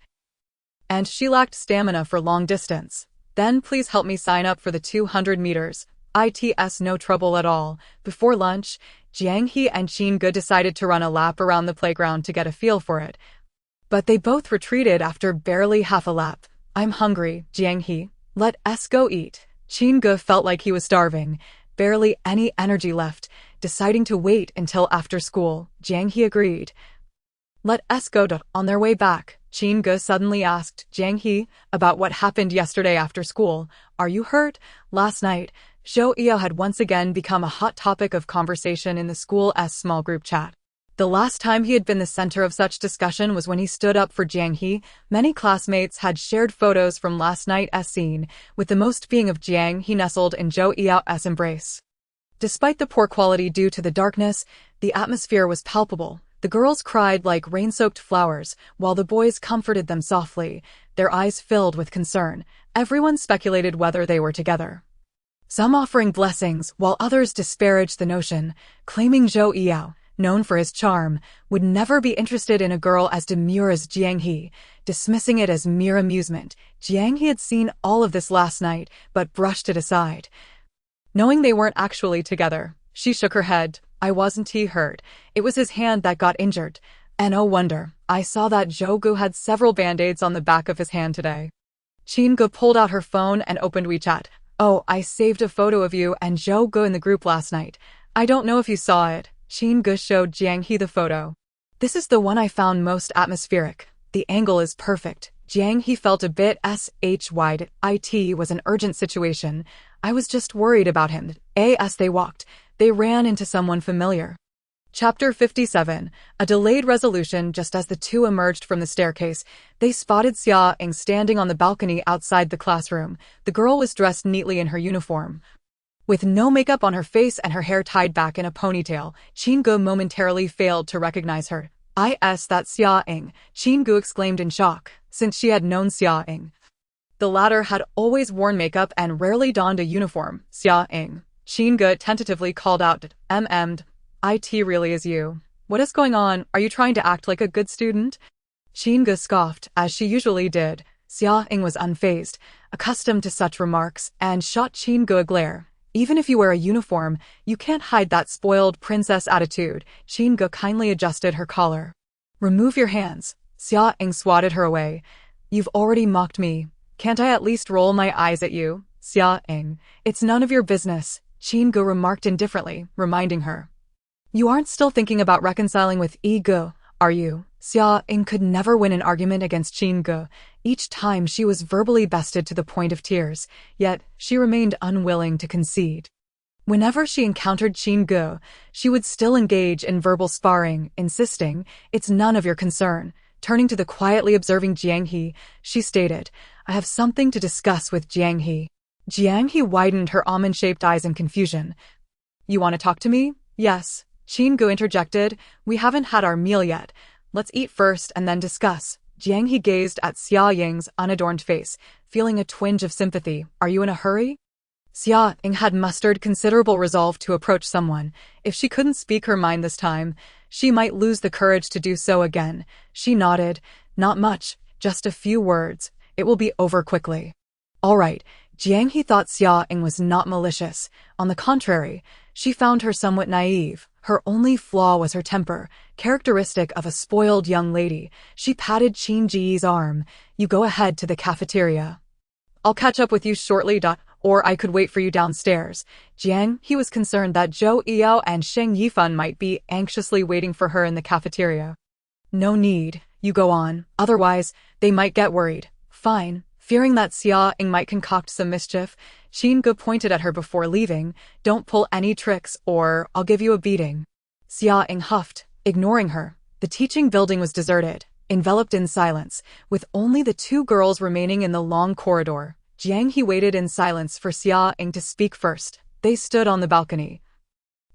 And she lacked stamina for long distance. Then please help me sign up for the 200 meters. It's no trouble at all. Before lunch, Jiang He and Qin Ge decided to run a lap around the playground to get a feel for it. But they both retreated after barely half a lap. I'm hungry, Jiang He. Let us go eat. Qin Ge felt like he was starving. Barely any energy left, deciding to wait until after school. Jiang He agreed. Let us go. On their way back, Qin Ge suddenly asked Jiang He about what happened yesterday after school. Are you hurt? Last night, Zhou Eo had once again become a hot topic of conversation in the school's small group chat. The last time he had been the center of such discussion was when he stood up for Jiang He. Many classmates had shared photos from last night's scene, with the most being of Jiang He nestled in Zhou Eo's embrace. Despite the poor quality due to the darkness, the atmosphere was palpable. The girls cried like rain-soaked flowers, while the boys comforted them softly, their eyes filled with concern. Everyone speculated whether they were together. Some offering blessings, while others disparaged the notion, claiming Zhou Eo, known for his charm, would never be interested in a girl as demure as Jiang He, dismissing it as mere amusement. Jiang He had seen all of this last night, but brushed it aside. Knowing they weren't actually together, she shook her head. I wasn't hurt. It was his hand that got injured. And oh wonder, I saw that Zhou Gu had several band-aids on the back of his hand today. Qin Ge pulled out her phone and opened WeChat. Oh, I saved a photo of you and Zhou Gu in the group last night. I don't know if you saw it. Qin Ge showed Jiang He the photo. This is the one I found most atmospheric. The angle is perfect. Jiang He felt a bit wide. It was an urgent situation. I was just worried about him. As they walked, they ran into someone familiar. Chapter 57. A delayed resolution. Just as the two emerged from the staircase, they spotted Xia Ying standing on the balcony outside the classroom. The girl was dressed neatly in her uniform, with no makeup on her face and her hair tied back in a ponytail. Qin Ge momentarily failed to recognize her. That's Xia Ying, Qin Gu exclaimed in shock, since she had known Xia Ying. The latter had always worn makeup and rarely donned a uniform. Xia Ying, Qin Gu tentatively called out, It really is you. What is going on? Are you trying to act like a good student? Qin Gu scoffed, as she usually did. Xia Ying was unfazed, accustomed to such remarks, and shot Qin Gu a glare. Even if you wear a uniform, you can't hide that spoiled princess attitude. Qin Gu kindly adjusted her collar. Remove your hands. Xia Ying swatted her away. You've already mocked me. Can't I at least roll my eyes at you? Xia Ying, it's none of your business, Qin Gu remarked indifferently, reminding her. You aren't still thinking about reconciling with Yi Gu, are you? Xia Ying could never win an argument against Qin Gu. Each time she was verbally bested to the point of tears, yet she remained unwilling to concede. Whenever she encountered Qin Gu, she would still engage in verbal sparring, insisting, it's none of your concern. Turning to the quietly observing Jiang He, she stated, I have something to discuss with Jiang He. Jiang He widened her almond-shaped eyes in confusion. You want to talk to me? Yes. Qin Gu interjected, we haven't had our meal yet. Let's eat first and then discuss. Jiang He gazed at Xia Ying's unadorned face, feeling a twinge of sympathy. Are you in a hurry? Xia Ying had mustered considerable resolve to approach someone. If she couldn't speak her mind this time, she might lose the courage to do so again. She nodded. Not much, just a few words. It will be over quickly. All right. Jiang He thought Xia Ying was not malicious. On the contrary, she found her somewhat naive. Her only flaw was her temper, characteristic of a spoiled young lady. She patted Qin Ji's arm. You go ahead to the cafeteria. I'll catch up with you shortly. Or I could wait for you downstairs. Jiang He was concerned that Zhou Yiyao and Sheng Yifan might be anxiously waiting for her in the cafeteria. No need, you go on, otherwise they might get worried. Fine. Fearing that Xia Ying might concoct some mischief, Qin Gu pointed at her before leaving, don't pull any tricks or I'll give you a beating. Xia Ying huffed, ignoring her. The teaching building was deserted, enveloped in silence, with only the two girls remaining in the long corridor. Jiang He waited in silence for Xia Ying to speak first. They stood on the balcony,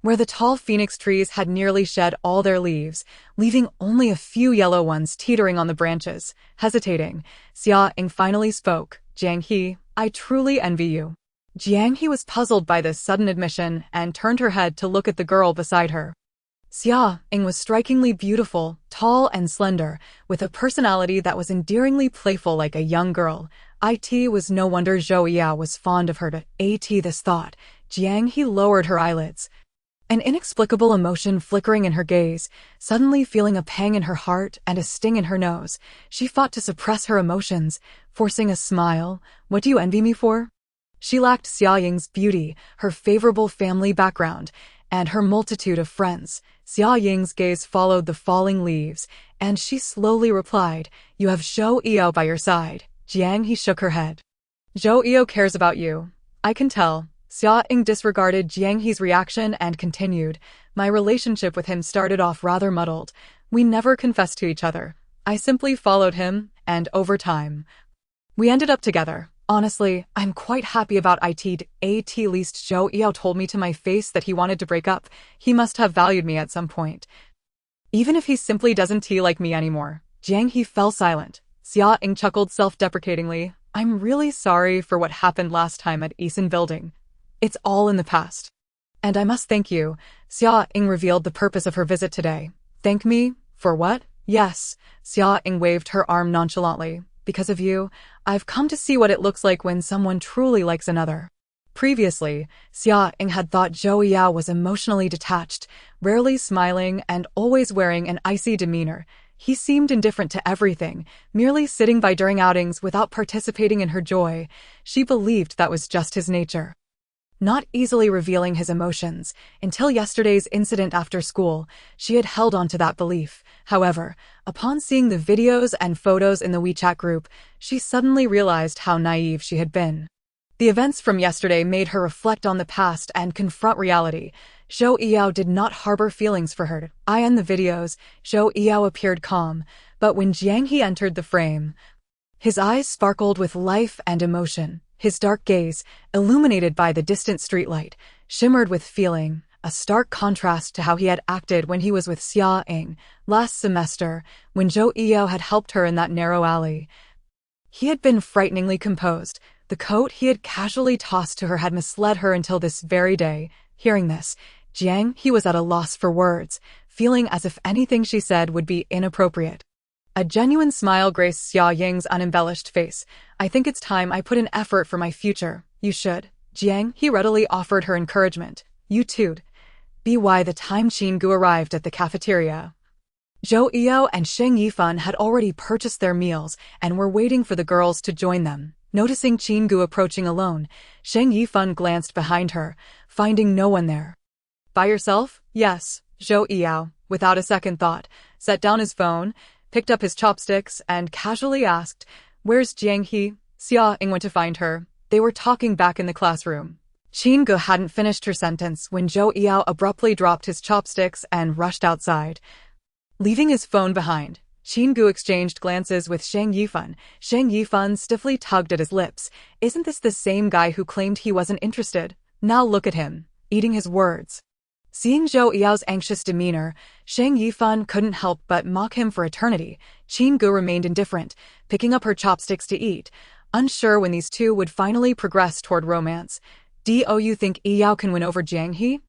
where the tall phoenix trees had nearly shed all their leaves, leaving only a few yellow ones teetering on the branches. Hesitating, Xia Ying finally spoke. Jiang He, I truly envy you. Jiang He was puzzled by this sudden admission and turned her head to look at the girl beside her. Xia Ying was strikingly beautiful, tall and slender, with a personality that was endearingly playful like a young girl. It was no wonder Zhou Yiyao was fond of her. This thought, Jiang He lowered her eyelids. An inexplicable emotion flickering in her gaze, suddenly feeling a pang in her heart and a sting in her nose. She fought to suppress her emotions, forcing a smile. What do you envy me for? She lacked Xia Ying's beauty, her favorable family background, and her multitude of friends. Xia Ying's gaze followed the falling leaves, and she slowly replied, you have Zhou Yiyao by your side. Jiang He shook her head. Zhou Yiyao cares about you. I can tell. Xia Ying disregarded Jiang He's reaction and continued, my relationship with him started off rather muddled. We never confessed to each other. I simply followed him, and over time, we ended up together. Honestly, I'm quite happy about it. At least Zhou Yiyao told me to my face that he wanted to break up. He must have valued me at some point. Even if he simply doesn't like me anymore. Jiang He fell silent. Xia Ying chuckled self-deprecatingly. I'm really sorry for what happened last time at Eason Building. It's all in the past. And I must thank you. Xia Ying revealed the purpose of her visit today. Thank me? For what? Yes. Xia Ying waved her arm nonchalantly. Because of you, I've come to see what it looks like when someone truly likes another. Previously, Xia Ying had thought Zhou Yiyao was emotionally detached, rarely smiling and always wearing an icy demeanor. He seemed indifferent to everything, merely sitting by during outings without participating in her joy. She believed that was just his nature. Not easily revealing his emotions, until yesterday's incident after school, she had held on to that belief. However, upon seeing the videos and photos in the WeChat group, she suddenly realized how naive she had been. The events from yesterday made her reflect on the past and confront reality. Zhou Yiyao did not harbor feelings for her. In the videos, Zhou Yiyao appeared calm, but when Jiang He entered the frame, his eyes sparkled with life and emotion. His dark gaze, illuminated by the distant streetlight, shimmered with feeling. a stark contrast to how he had acted when he was with Xia Ying last semester, when Zhou Yao had helped her in that narrow alley. He had been frighteningly composed. The coat he had casually tossed to her had misled her until this very day. Hearing this, Jiang He was at a loss for words, feeling as if anything she said would be inappropriate. A genuine smile graced Xia Ying's unembellished face. I think it's time I put in effort for my future. You should. Jiang He readily offered her encouragement. You too'd. By the time Qinggu arrived at the cafeteria, Zhou Yao and Sheng Yifan had already purchased their meals and were waiting for the girls to join them. Noticing Qinggu approaching alone, Sheng Yifan glanced behind her, finding no one there. By yourself? Yes, Zhou Yao, without a second thought, set down his phone, picked up his chopsticks, and casually asked, Where's Jiang He? Xia Ying went to find her. They were talking back in the classroom. Qinggu hadn't finished her sentence when Zhou Yao abruptly dropped his chopsticks and rushed outside. Leaving his phone behind, Qinggu exchanged glances with Sheng Yifan. Sheng Yifan stiffly tugged at his lips. Isn't this the same guy who claimed he wasn't interested? Now look at him, eating his words. Seeing Zhou Yao's anxious demeanor, Sheng Yifan couldn't help but mock him for eternity. Qinggu remained indifferent, picking up her chopsticks to eat, unsure when these two would finally progress toward romance. Do you think Yao can win over Jiang He?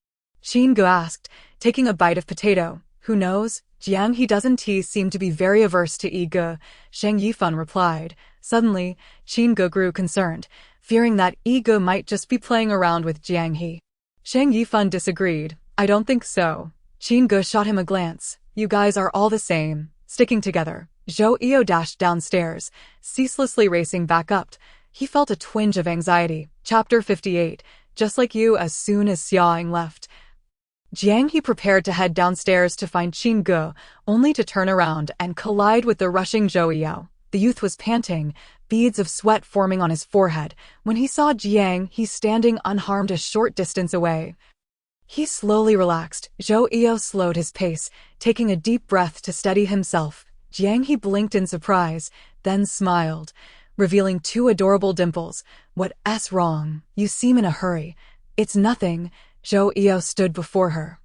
Qinggu asked, taking a bite of potato. Who knows? Jiang He doesn't seem to be very averse to Yi. Sheng Yifan replied. Suddenly, Qinggu grew concerned, fearing that Yi might just be playing around with Jiang He. Sheng Yifan disagreed. I don't think so. Qinggu shot him a glance. You guys are all the same, sticking together. Zhou Yao dashed downstairs, ceaselessly racing back up. He felt a twinge of anxiety. Chapter 58. Just like you. As soon as Xia Ying left, Jiang He prepared to head downstairs to find Qinggu, only to turn around and collide with the rushing Zhou Yao. The youth was panting, beads of sweat forming on his forehead, when he saw Jiang He standing unharmed a short distance away. He slowly relaxed. Zhou Yao slowed his pace, taking a deep breath to steady himself. Jiang He blinked in surprise, then smiled, revealing two adorable dimples. What's wrong? You seem in a hurry. It's nothing. Zhou Yao stood before her,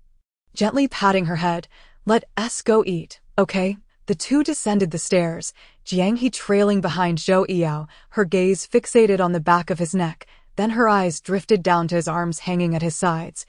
gently patting her head. Let's go eat, okay? The two descended the stairs, Jiang He trailing behind Zhou Yao, her gaze fixated on the back of his neck, then her eyes drifted down to his arms hanging at his sides.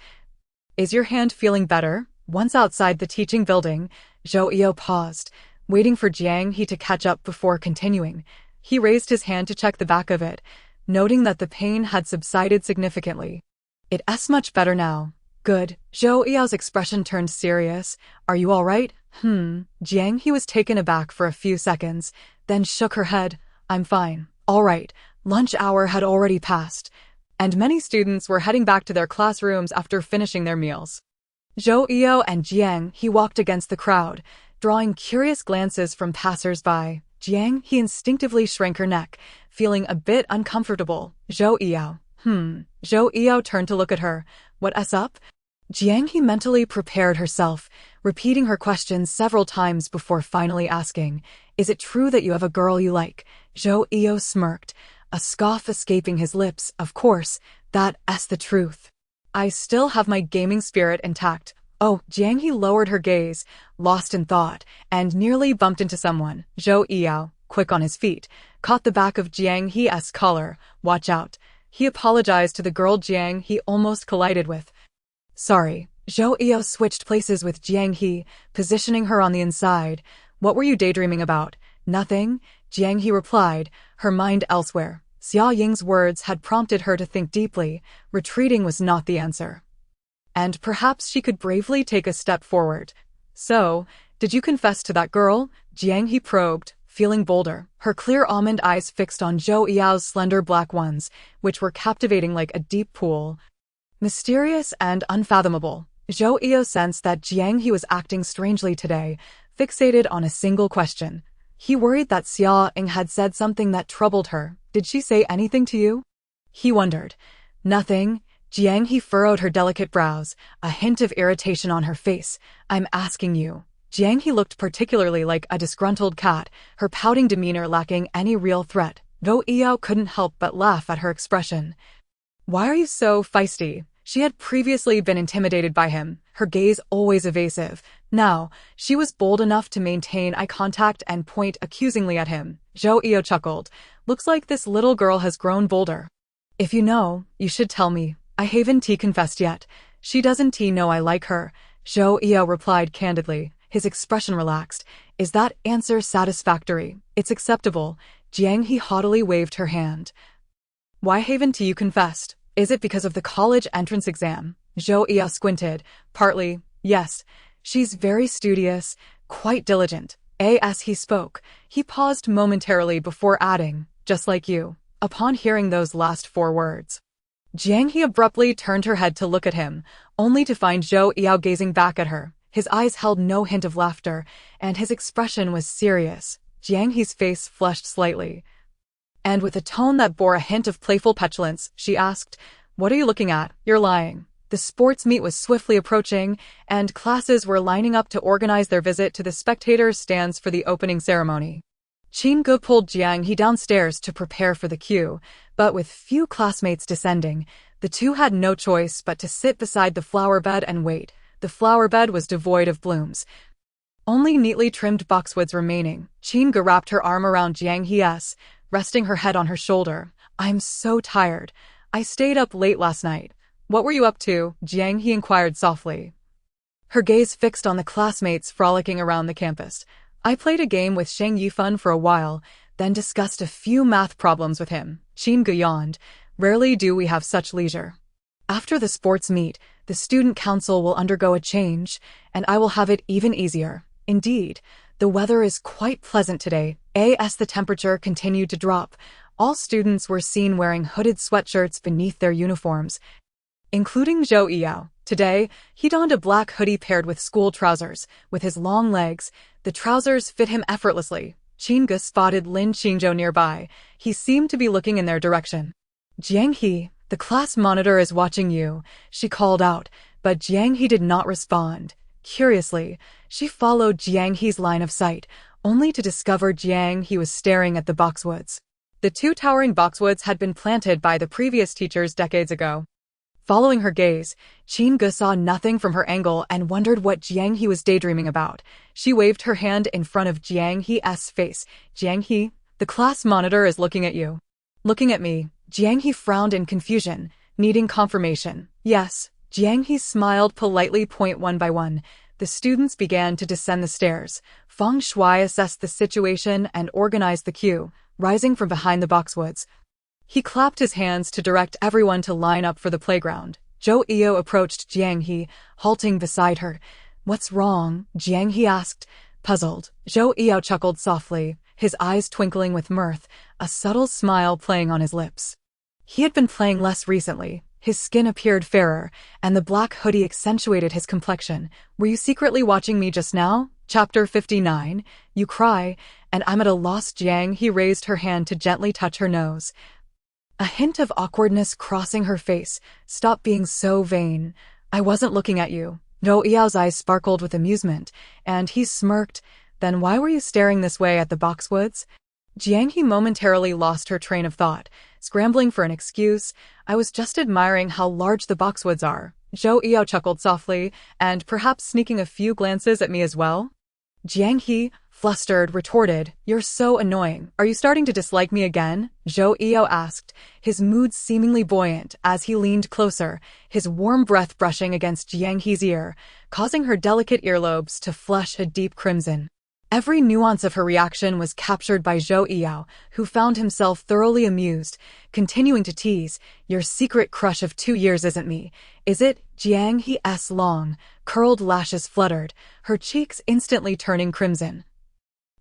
Is your hand feeling better? Once outside the teaching building, Zhou Yao paused, waiting for Jiang He to catch up before continuing. He raised his hand to check the back of it, noting that the pain had subsided significantly. It's much better now. Good. Zhou Yao's expression turned serious. Are you all right? Jiang He was taken aback for a few seconds, then shook her head. I'm fine. All right. Lunch hour had already passed, and many students were heading back to their classrooms after finishing their meals. Zhou Yao and Jiang He walked against the crowd, drawing curious glances from passers-by. Jiang He instinctively shrank her neck, feeling a bit uncomfortable. Zhou Yao. Zhou Yao turned to look at her. What's up? Jiang He mentally prepared herself, repeating her question several times before finally asking, Is it true that you have a girl you like? Zhou Yao smirked, a scoff escaping his lips. Of course, that's the truth. I still have my gaming spirit intact. Oh, Jiang He lowered her gaze, lost in thought, and nearly bumped into someone. Zhou Yao, quick on his feet, caught the back of Jiang He's collar. Watch out. He apologized to the girl Jiang He almost collided with. Sorry. Zhou Yao switched places with Jiang He, positioning her on the inside. What were you daydreaming about? Nothing, Jiang He replied, her mind elsewhere. Xia Ying's words had prompted her to think deeply. Retreating was not the answer. And perhaps she could bravely take a step forward. So, did you confess to that girl? Jiang He probed, feeling bolder, her clear almond eyes fixed on Zhou Yao's slender black ones, which were captivating like a deep pool. Mysterious and unfathomable, Zhou Yao sensed that Jiang He was acting strangely today, fixated on a single question. He worried that Xia Ying had said something that troubled her. Did she say anything to you? He wondered. Nothing. Jiang He furrowed her delicate brows, a hint of irritation on her face. I'm asking you. Jiang He looked particularly like a disgruntled cat, her pouting demeanor lacking any real threat. Zhou Yao couldn't help but laugh at her expression. Why are you so feisty? She had previously been intimidated by him, her gaze always evasive. Now, she was bold enough to maintain eye contact and point accusingly at him. Zhou Eo chuckled. Looks like this little girl has grown bolder. If you know, you should tell me. I haven't confessed yet. She doesn't know I like her. Zhou Eo replied candidly, his expression relaxed. Is that answer satisfactory? It's acceptable. Jiang He haughtily waved her hand. Why haven't you confessed? Is it because of the college entrance exam? Zhou Eo squinted. Partly, yes. She's very studious, quite diligent. As he spoke, he paused momentarily before adding, just like you. Upon hearing those last 4 words, Jiang He abruptly turned her head to look at him, only to find Zhou Eo gazing back at her. His eyes held no hint of laughter, and his expression was serious. Jiang He's face flushed slightly, and with a tone that bore a hint of playful petulance, she asked, "What are you looking at? You're lying." The sports meet was swiftly approaching, and classes were lining up to organize their visit to the spectators' stands for the opening ceremony. Qin pulled Jiang He downstairs to prepare for the queue, but with few classmates descending, the two had no choice but to sit beside the flower bed and wait. The flower bed was devoid of blooms, only neatly trimmed boxwoods remaining. Qin wrapped her arm around Jiang He's, resting her head on her shoulder. "I'm so tired. I stayed up late last night." "What were you up to?" Jiang He inquired softly, her gaze fixed on the classmates frolicking around the campus. "I played a game with Shang Yifan for a while, then discussed a few math problems with him." Qin yawned. "Rarely do we have such leisure. After the sports meet, the student council will undergo a change, and I will have it even easier. Indeed, the weather is quite pleasant today." As the temperature continued to drop, all students were seen wearing hooded sweatshirts beneath their uniforms, including Zhou Eo. Today, he donned a black hoodie paired with school trousers. With his long legs, the trousers fit him effortlessly. Qin spotted Lin Qingzhou nearby. He seemed to be looking in their direction. "Jiang He, the class monitor is watching you," she called out, but Jiang He did not respond. Curiously, she followed Jiang He's line of sight, only to discover Jiang He was staring at the boxwoods. The 2 towering boxwoods had been planted by the previous teachers decades ago. Following her gaze, Qin saw nothing from her angle and wondered what Jiang He was daydreaming about. She waved her hand in front of Jiang He's face. "Jiang He, the class monitor is looking at you." "Looking at me?" Jiang He frowned in confusion, needing confirmation. "Yes." Jiang He smiled politely. One by one, the students began to descend the stairs. Feng Shui assessed the situation and organized the queue, rising from behind the boxwoods. He clapped his hands to direct everyone to line up for the playground. Zhou Eo approached Jiang He, halting beside her. "What's wrong?" Jiang He asked, puzzled. Zhou Eo chuckled softly, his eyes twinkling with mirth, a subtle smile playing on his lips. He had been playing less recently. His skin appeared fairer, and the black hoodie accentuated his complexion. "Were you secretly watching me just now?" Chapter 59. You cry, and I'm at a loss. Jiang He raised her hand to gently touch her nose, a hint of awkwardness crossing her face. "Stop being so vain. I wasn't looking at you." Zhou Eo's eyes sparkled with amusement, and he smirked. "Then why were you staring this way at the boxwoods?" Jiang He momentarily lost her train of thought, scrambling for an excuse. "I was just admiring how large the boxwoods are." Zhou Eo chuckled softly, "And perhaps sneaking a few glances at me as well?" Jiang He, flustered, retorted, "You're so annoying. Are you starting to dislike me again?" Zhou Eo asked, his mood seemingly buoyant as he leaned closer, his warm breath brushing against Jiang He's ear, causing her delicate earlobes to flush a deep crimson. Every nuance of her reaction was captured by Zhou Eo, who found himself thoroughly amused, continuing to tease, "Your secret crush of 2 years isn't me, is it?" Jiang He's long, curled lashes fluttered, her cheeks instantly turning crimson.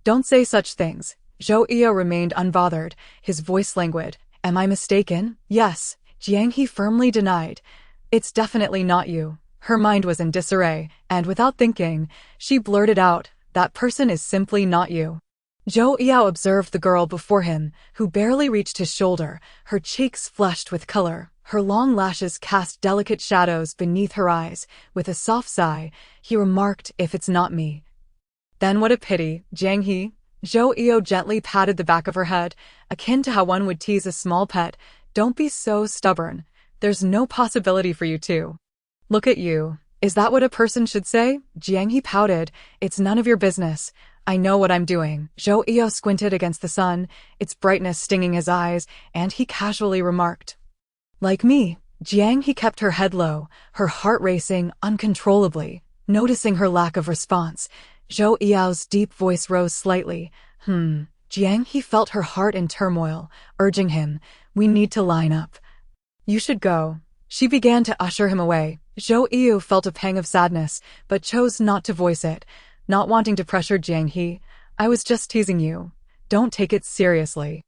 "Don't say such things." Zhou Eo remained unbothered, his voice languid. "Am I mistaken?" "Yes," Jiang He firmly denied. "It's definitely not you." Her mind was in disarray, and without thinking, she blurted out, "That person is simply not you." Zhou Eo observed the girl before him, who barely reached his shoulder, her cheeks flushed with color. Her long lashes cast delicate shadows beneath her eyes. With a soft sigh, he remarked, "If it's not me, then what a pity." "Jiang He." Zhou Eo gently patted the back of her head, akin to how one would tease a small pet. "Don't be so stubborn. There's no possibility for you to. Look at you. Is that what a person should say? Jiang He pouted. It's none of your business. I know what I'm doing. Zhou Iyao squinted against the sun, its brightness stinging his eyes, and he casually remarked. Like me. Jiang He kept her head low, her heart racing uncontrollably. Noticing her lack of response, Zhou Iyao's deep voice rose slightly. Jiang He felt her heart in turmoil, urging him, we need to line up. You should go. She began to usher him away. Zhou Iyao felt a pang of sadness, but chose not to voice it, not wanting to pressure Jiang He. I was just teasing you. Don't take it seriously.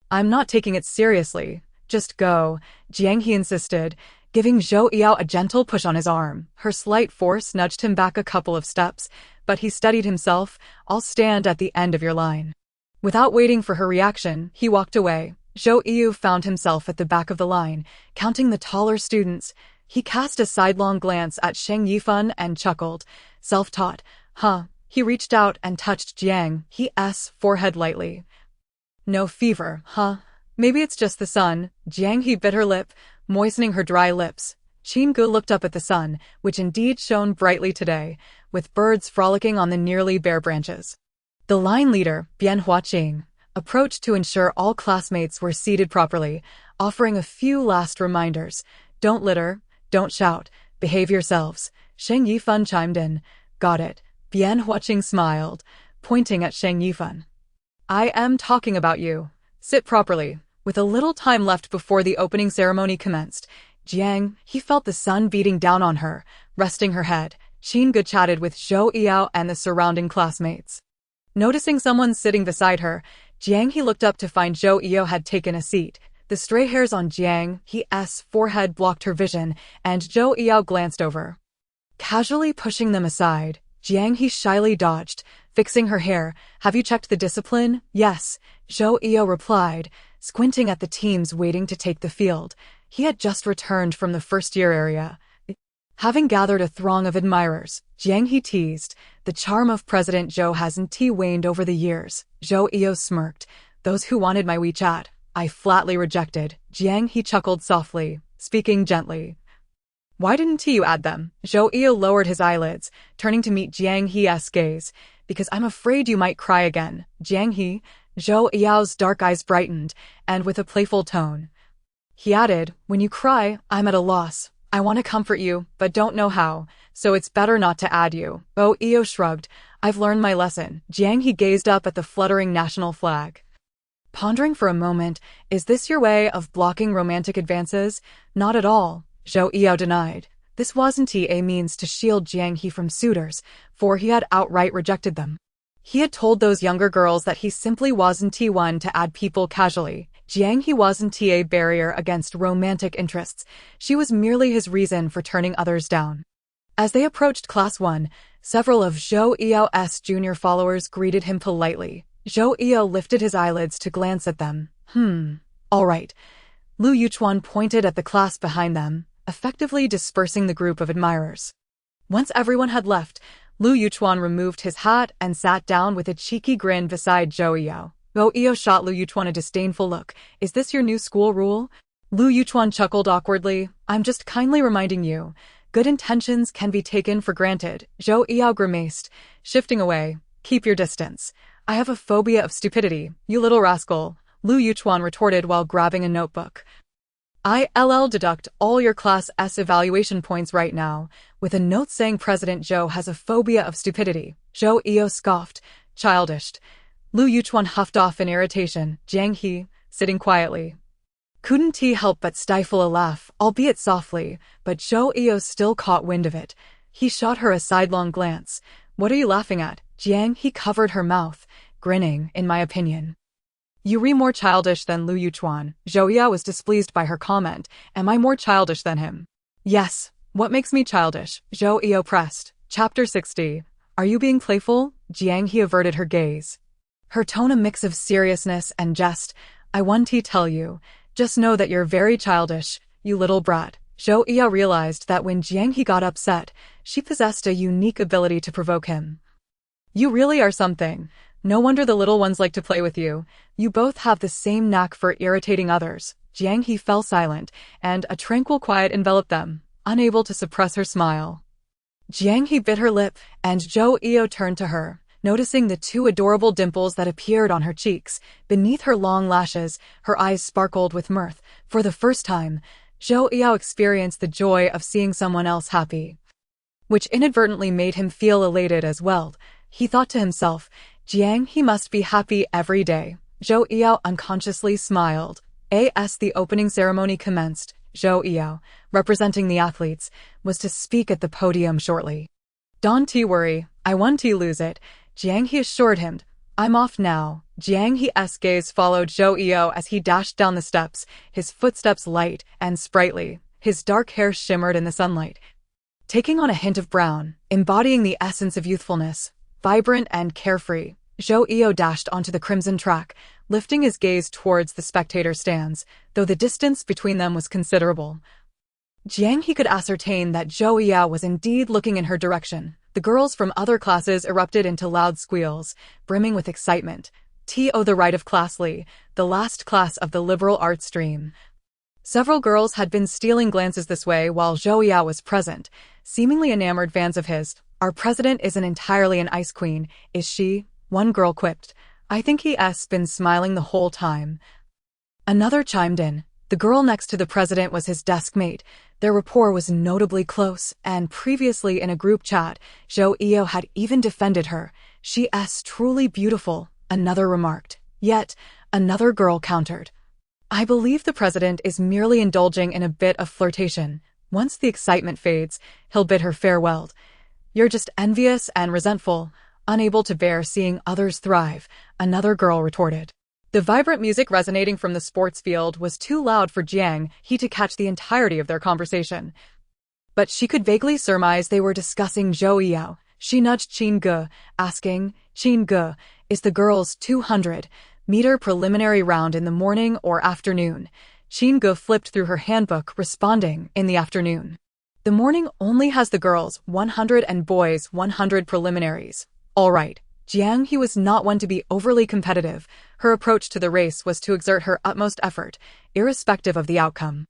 I'm not taking it seriously. Just go, Jiang He insisted, giving Zhou Iyao a gentle push on his arm. Her slight force nudged him back a couple of steps, but he steadied himself. I'll stand at the end of your line. Without waiting for her reaction, he walked away. Zhou Iyao found himself at the back of the line, counting the taller students. He cast a sidelong glance at Sheng Yifan and chuckled. Self-taught, huh? He reached out and touched Jiang He's forehead lightly. No fever, huh? Maybe it's just the sun. Jiang He bit her lip, moistening her dry lips. Qin Gu looked up at the sun, which indeed shone brightly today, with birds frolicking on the nearly bare branches. The line leader, Bian Huaqing, approached to ensure all classmates were seated properly, offering a few last reminders. Don't litter, don't shout, behave yourselves. Sheng Yifan chimed in. Got it. Bian Huaqing smiled, pointing at Sheng Yifan. I am talking about you. Sit properly. With a little time left before the opening ceremony commenced, Jiang He felt the sun beating down on her, resting her head. Qin Gu chatted with Zhou Iyao and the surrounding classmates. Noticing someone sitting beside her, Jiang He looked up to find Zhou Iyao had taken a seat. The stray hairs on Jiang He's forehead blocked her vision, and Zhou Iyao glanced over. Casually pushing them aside, Jiang He shyly dodged, fixing her hair. Have you checked the discipline? Yes, Zhou Iyao replied, squinting at the teams waiting to take the field. He had just returned from the first-year area. Having gathered a throng of admirers, Jiang He teased, the charm of President Zhou hasn't waned over the years. Zhou Iyao smirked. Those who wanted my WeChat, I flatly rejected. Jiang He chuckled softly, speaking gently. Why didn't you add them? Zhou Iyao lowered his eyelids, turning to meet Jiang He's gaze. Because I'm afraid you might cry again. Jiang He, Zhou Iyao's dark eyes brightened, and with a playful tone. He added, when you cry, I'm at a loss. I want to comfort you, but don't know how, so it's better not to add you. Zhou Iyao shrugged. I've learned my lesson. Jiang He gazed up at the fluttering national flag. Pondering for a moment, is this your way of blocking romantic advances? Not at all, Zhou Iyao denied. This wasn't a means to shield Jiang He from suitors, for he had outright rejected them. He had told those younger girls that he simply wasn't one to add people casually. Jiang He wasn't a barrier against romantic interests. She was merely his reason for turning others down. As they approached Class 1, several of Zhou Iyao's junior followers greeted him politely. Zhou Iyao lifted his eyelids to glance at them. All right. Lu Yuchuan pointed at the class behind them, effectively dispersing the group of admirers. Once everyone had left, Lu Yuchuan removed his hat and sat down with a cheeky grin beside Zhou Iyao. Zhou Iyao shot Lu Yuchuan a disdainful look. Is this your new school rule? Lu Yuchuan chuckled awkwardly. I'm just kindly reminding you. Good intentions can be taken for granted. Zhou Iyao grimaced, shifting away. Keep your distance. I have a phobia of stupidity, you little rascal, Lu Yuchuan retorted while grabbing a notebook. I'll deduct all your class S evaluation points right now, with a note saying President Zhou has a phobia of stupidity. Zhou Iyao scoffed. Childish. Lu Yuchuan huffed off in irritation. Jiang He, sitting quietly, couldn't he help but stifle a laugh, albeit softly, but Zhou Iyao still caught wind of it. He shot her a sidelong glance. What are you laughing at? Jiang He covered her mouth, grinning, in my opinion. You re more childish than Lu Yuchuan. Zhou Iyao was displeased by her comment. Am I more childish than him? Yes. What makes me childish? Zhou Iyao pressed. Chapter 60. Are you being playful? Jiang He averted her gaze. Her tone a mix of seriousness and jest. I want to tell you. Just know that you're very childish, you little brat. Zhou Iyao realized that when Jiang He got upset, she possessed a unique ability to provoke him. You really are something. No wonder the little ones like to play with you. You both have the same knack for irritating others. Jiang He fell silent, and a tranquil quiet enveloped them, unable to suppress her smile. Jiang He bit her lip, and Zhou Eo turned to her, noticing the two adorable dimples that appeared on her cheeks. Beneath her long lashes, her eyes sparkled with mirth. For the first time, Zhou Eo experienced the joy of seeing someone else happy, which inadvertently made him feel elated as well. He thought to himself, Jiang He must be happy every day. Zhou Eo unconsciously smiled. As the opening ceremony commenced, Zhou Eo, representing the athletes, was to speak at the podium shortly. Don't worry, I won't lose it, Jiang He assured him. I'm off now. Jiang He's gaze followed Zhou Eo as he dashed down the steps, his footsteps light and sprightly. His dark hair shimmered in the sunlight, taking on a hint of brown, embodying the essence of youthfulness. Vibrant and carefree, Zhou Eo dashed onto the crimson track, lifting his gaze towards the spectator stands, though the distance between them was considerable. Jiang He could ascertain that Zhou Eo was indeed looking in her direction. The girls from other classes erupted into loud squeals, brimming with excitement. The rite of classly, the last class of the liberal arts stream. Several girls had been stealing glances this way while Zhou Eo was present, seemingly enamored fans of his. Our president isn't entirely an ice queen, is she? One girl quipped. I think he's been smiling the whole time. Another chimed in. The girl next to the president was his desk mate. Their rapport was notably close, and previously in a group chat, Zhou Eo had even defended her. She's truly beautiful, another remarked. Yet, another girl countered. I believe the president is merely indulging in a bit of flirtation. Once the excitement fades, he'll bid her farewell. You're just envious and resentful, unable to bear seeing others thrive, another girl retorted. The vibrant music resonating from the sports field was too loud for Jiang He to catch the entirety of their conversation. But she could vaguely surmise they were discussing Zhou Eo. She nudged Qin Ge, asking, Qin Ge, is the girls' 200-meter preliminary round in the morning or afternoon? Qin Ge flipped through her handbook, responding, in the afternoon. The morning only has the girls' 100 and boys' 100 preliminaries. All right. Jiang He was not one to be overly competitive. Her approach to the race was to exert her utmost effort, irrespective of the outcome.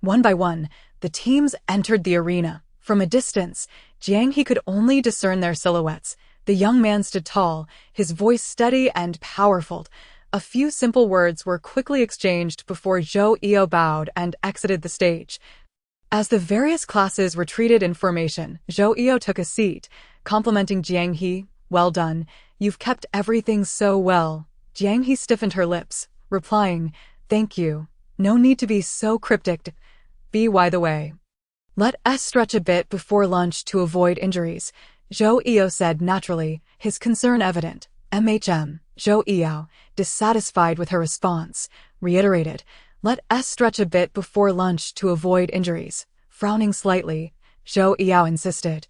One by one, the teams entered the arena. From a distance, Jiang He could only discern their silhouettes. The young man stood tall, his voice steady and powerful. A few simple words were quickly exchanged before Zhou Eo bowed and exited the stage. As the various classes retreated in formation, Zhou Eo took a seat, complimenting Jiang He. Well done, you've kept everything so well. Jiang He stiffened her lips, replying, thank you. No need to be so cryptic. By the way, let us stretch a bit before lunch to avoid injuries, Zhou Eo said naturally, his concern evident. Zhou Eo, dissatisfied with her response, reiterated, let us stretch a bit before lunch to avoid injuries. Frowning slightly, Zhou Eo insisted,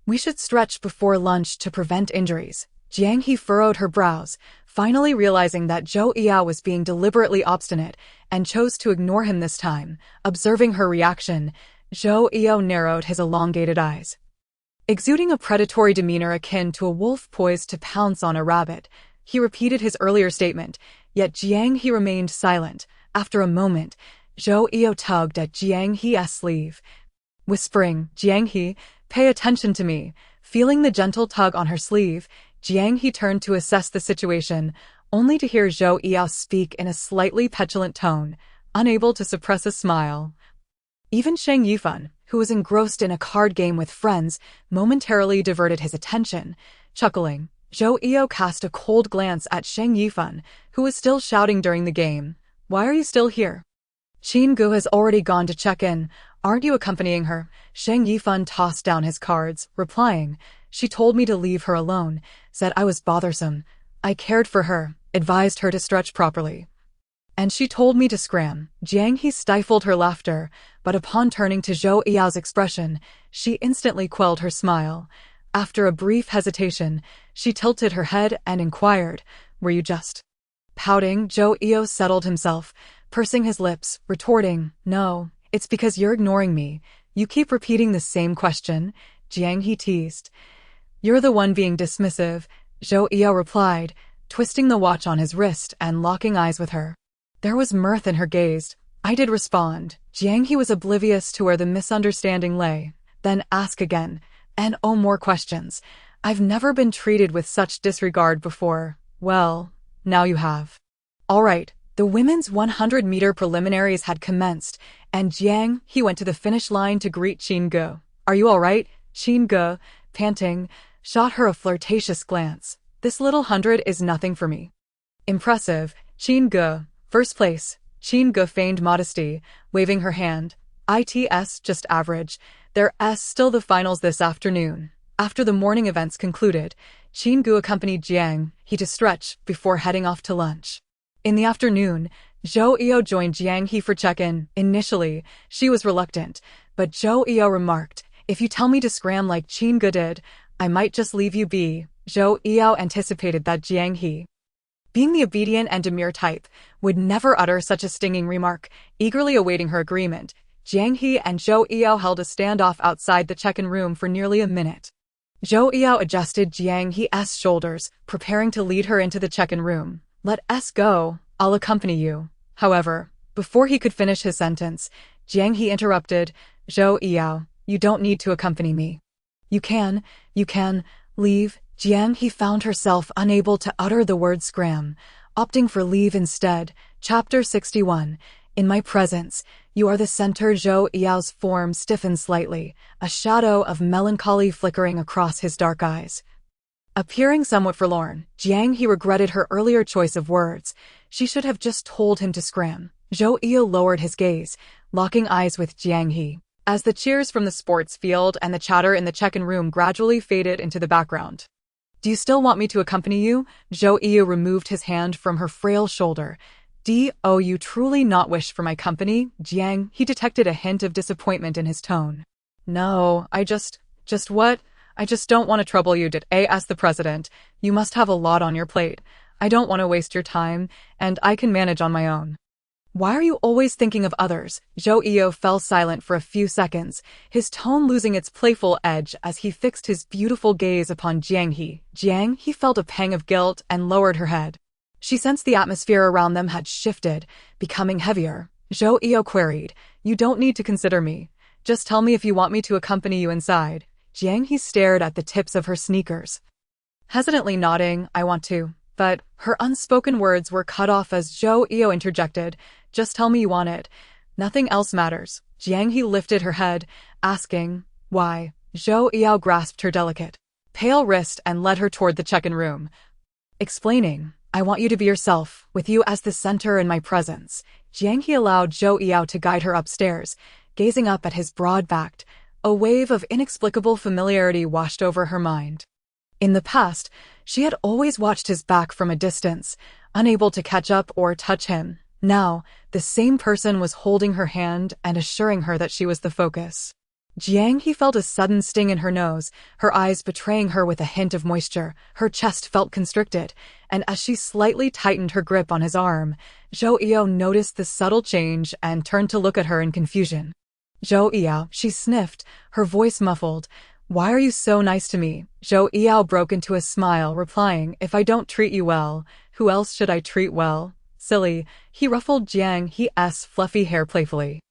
we should stretch before lunch to prevent injuries. Jiang He furrowed her brows, finally realizing that Zhou Eo was being deliberately obstinate, and chose to ignore him this time. Observing her reaction, Zhou Eo narrowed his elongated eyes. Exuding a predatory demeanor akin to a wolf poised to pounce on a rabbit, he repeated his earlier statement, yet Jiang He remained silent. After a moment, Zhou Eo tugged at Jiang He's sleeve, whispering, Jiang He, pay attention to me. Feeling the gentle tug on her sleeve, Jiang He turned to assess the situation, only to hear Zhou Eo speak in a slightly petulant tone, unable to suppress a smile. Even Sheng Yifan, who was engrossed in a card game with friends, momentarily diverted his attention. Chuckling, Zhou Eo cast a cold glance at Sheng Yifan, who was still shouting during the game. Why are you still here? Qin Gu has already gone to check in. Aren't you accompanying her? Sheng Yifan tossed down his cards, replying, she told me to leave her alone, said I was bothersome. I cared for her, advised her to stretch properly. And she told me to scram. Jiang He stifled her laughter, but upon turning to Zhou Eo's expression, she instantly quelled her smile. After a brief hesitation, she tilted her head and inquired, were you just pouting? Zhou Eo settled himself, pursing his lips, retorting, no, it's because you're ignoring me. You keep repeating the same question, Jiang He teased. You're the one being dismissive, Zhou Eo replied, twisting the watch on his wrist and locking eyes with her. There was mirth in her gaze. I did respond. Jiang He was oblivious to where the misunderstanding lay. Then ask again. And oh, more questions. I've never been treated with such disregard before. Well, now you have. All right, the women's 100-meter preliminaries had commenced, and Jiang He went to the finish line to greet Qin Ge. Are you all right? Qin Ge, panting, shot her a flirtatious glance. This little 100 is nothing for me. Impressive, Qin Ge. First place. Qin Ge feigned modesty, waving her hand. ITS just average. There's still the finals this afternoon. After the morning events concluded, Qin Ge accompanied Jiang He to stretch before heading off to lunch. In the afternoon, Zhou Yao joined Jiang He for check-in. Initially, she was reluctant, but Zhou Yao remarked, if you tell me to scram like Qin Ge did, I might just leave you be. Zhou Yao anticipated that Jiang He, being the obedient and demure type, would never utter such a stinging remark. Eagerly awaiting her agreement, Jiang He and Zhou Yao held a standoff outside the check-in room for nearly a minute. Zhou Yao adjusted Jiang He's shoulders, preparing to lead her into the check-in room. Let us go, I'll accompany you. However, before he could finish his sentence, Jiang He interrupted, Zhou Yao, you don't need to accompany me. You can, leave. Jiang He found herself unable to utter the word scram, opting for leave instead. Chapter 61. In my presence, you are the center. Zhou Yao's form stiffened slightly, a shadow of melancholy flickering across his dark eyes. Appearing somewhat forlorn, Jiang He regretted her earlier choice of words. She should have just told him to scram. Zhou Yao lowered his gaze, locking eyes with Jiang He, as the cheers from the sports field and the chatter in the check-in room gradually faded into the background. Do you still want me to accompany you? Zhou Yao removed his hand from her frail shoulder. Do you truly not wish for my company? Jiang He detected a hint of disappointment in his tone. No, I just what? I just don't want to trouble you. Asked the president. You must have a lot on your plate. I don't want to waste your time, and I can manage on my own. Why are you always thinking of others? Zhou Yao fell silent for a few seconds, his tone losing its playful edge as he fixed his beautiful gaze upon Jiang He. Jiang He felt a pang of guilt and lowered her head. She sensed the atmosphere around them had shifted, becoming heavier. Zhou Yao queried, you don't need to consider me. Just tell me if you want me to accompany you inside. Jiang He stared at the tips of her sneakers, hesitantly nodding, I want to. But her unspoken words were cut off as Zhou Yao interjected, just tell me you want it. Nothing else matters. Jiang He lifted her head, asking, why? Zhou Yao grasped her delicate, pale wrist and led her toward the check-in room, explaining, I want you to be yourself, with you as the center in my presence. Jiang He allowed Zhou Yao to guide her upstairs, gazing up at his broad back. A wave of inexplicable familiarity washed over her mind. In the past, she had always watched his back from a distance, unable to catch up or touch him. Now, the same person was holding her hand and assuring her that she was the focus. Jiang He felt a sudden sting in her nose, her eyes betraying her with a hint of moisture. Her chest felt constricted, and as she slightly tightened her grip on his arm, Zhou Yao noticed the subtle change and turned to look at her in confusion. Zhou Yao, she sniffed, her voice muffled. Why are you so nice to me? Zhou Yao broke into a smile, replying, if I don't treat you well, who else should I treat well? Silly. He ruffled Jiang He's fluffy hair playfully.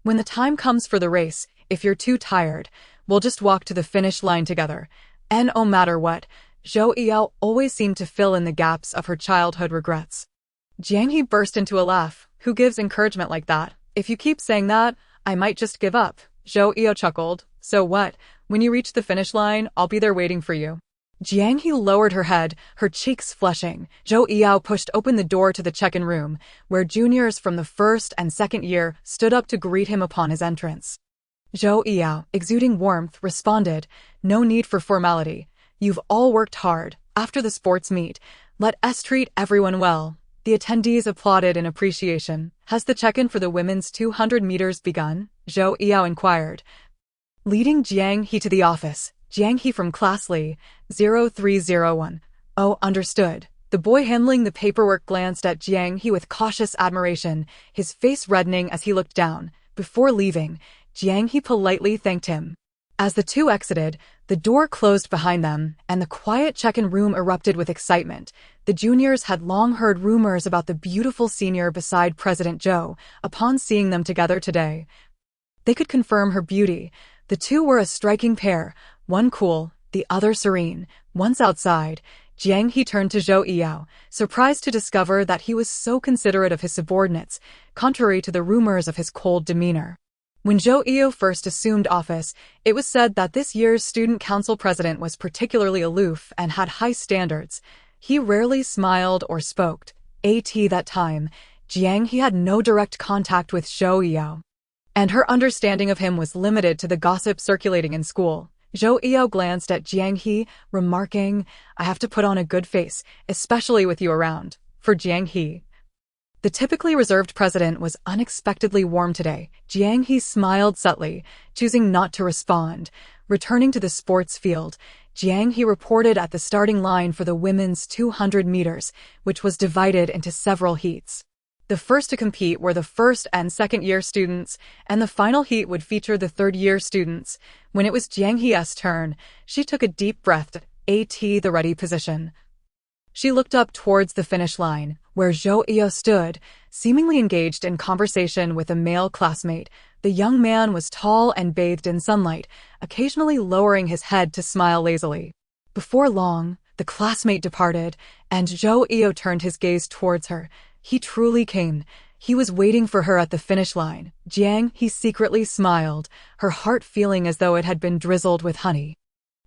When the time comes for the race, if you're too tired, we'll just walk to the finish line together. And no matter what, Zhou Yao always seemed to fill in the gaps of her childhood regrets. Jiang He burst into a laugh. Who gives encouragement like that? If you keep saying that, I might just give up. Zhou Yao chuckled. So what? When you reach the finish line, I'll be there waiting for you. Jiang He lowered her head, her cheeks flushing. Zhou Yao pushed open the door to the check-in room, where juniors from the first and second year stood up to greet him upon his entrance. Zhou Yao, exuding warmth, responded, no need for formality. You've all worked hard. After the sports meet, let us treat everyone well. The attendees applauded in appreciation. Has the check-in for the women's 200 meters begun? Zhou Yao inquired, leading Jiang He to the office. Jiang He from Class Li, 0301. Oh, understood. The boy handling the paperwork glanced at Jiang He with cautious admiration, his face reddening as he looked down. Before leaving, Jiang He politely thanked him. As the two exited, the door closed behind them, and the quiet check-in room erupted with excitement. The juniors had long heard rumors about the beautiful senior beside President Zhou. Upon seeing them together today, they could confirm her beauty. The two were a striking pair, one cool, the other serene. Once outside, Jiang He turned to Zhou Yao, surprised to discover that he was so considerate of his subordinates, contrary to the rumors of his cold demeanor. When Zhou Yao first assumed office, it was said that this year's student council president was particularly aloof and had high standards. He rarely smiled or spoke. At that time, Jiang He had no direct contact with Zhou Yao, and her understanding of him was limited to the gossip circulating in school. Zhou Yao glanced at Jiang He, remarking, "I have to put on a good face, especially with you around." For Jiang He, the typically reserved president was unexpectedly warm today. Jiang He smiled subtly, choosing not to respond. Returning to the sports field, Jiang He reported at the starting line for the women's 200 meters, which was divided into several heats. The first to compete were the first and second-year students, and the final heat would feature the third-year students. When it was Jiang He's turn, she took a deep breath, at the ready position. She looked up towards the finish line, where Zhou Yao stood, seemingly engaged in conversation with a male classmate. The young man was tall and bathed in sunlight, occasionally lowering his head to smile lazily. Before long, the classmate departed, and Zhou Yao turned his gaze towards her. He truly came. He was waiting for her at the finish line. Jiang He secretly smiled, her heart feeling as though it had been drizzled with honey.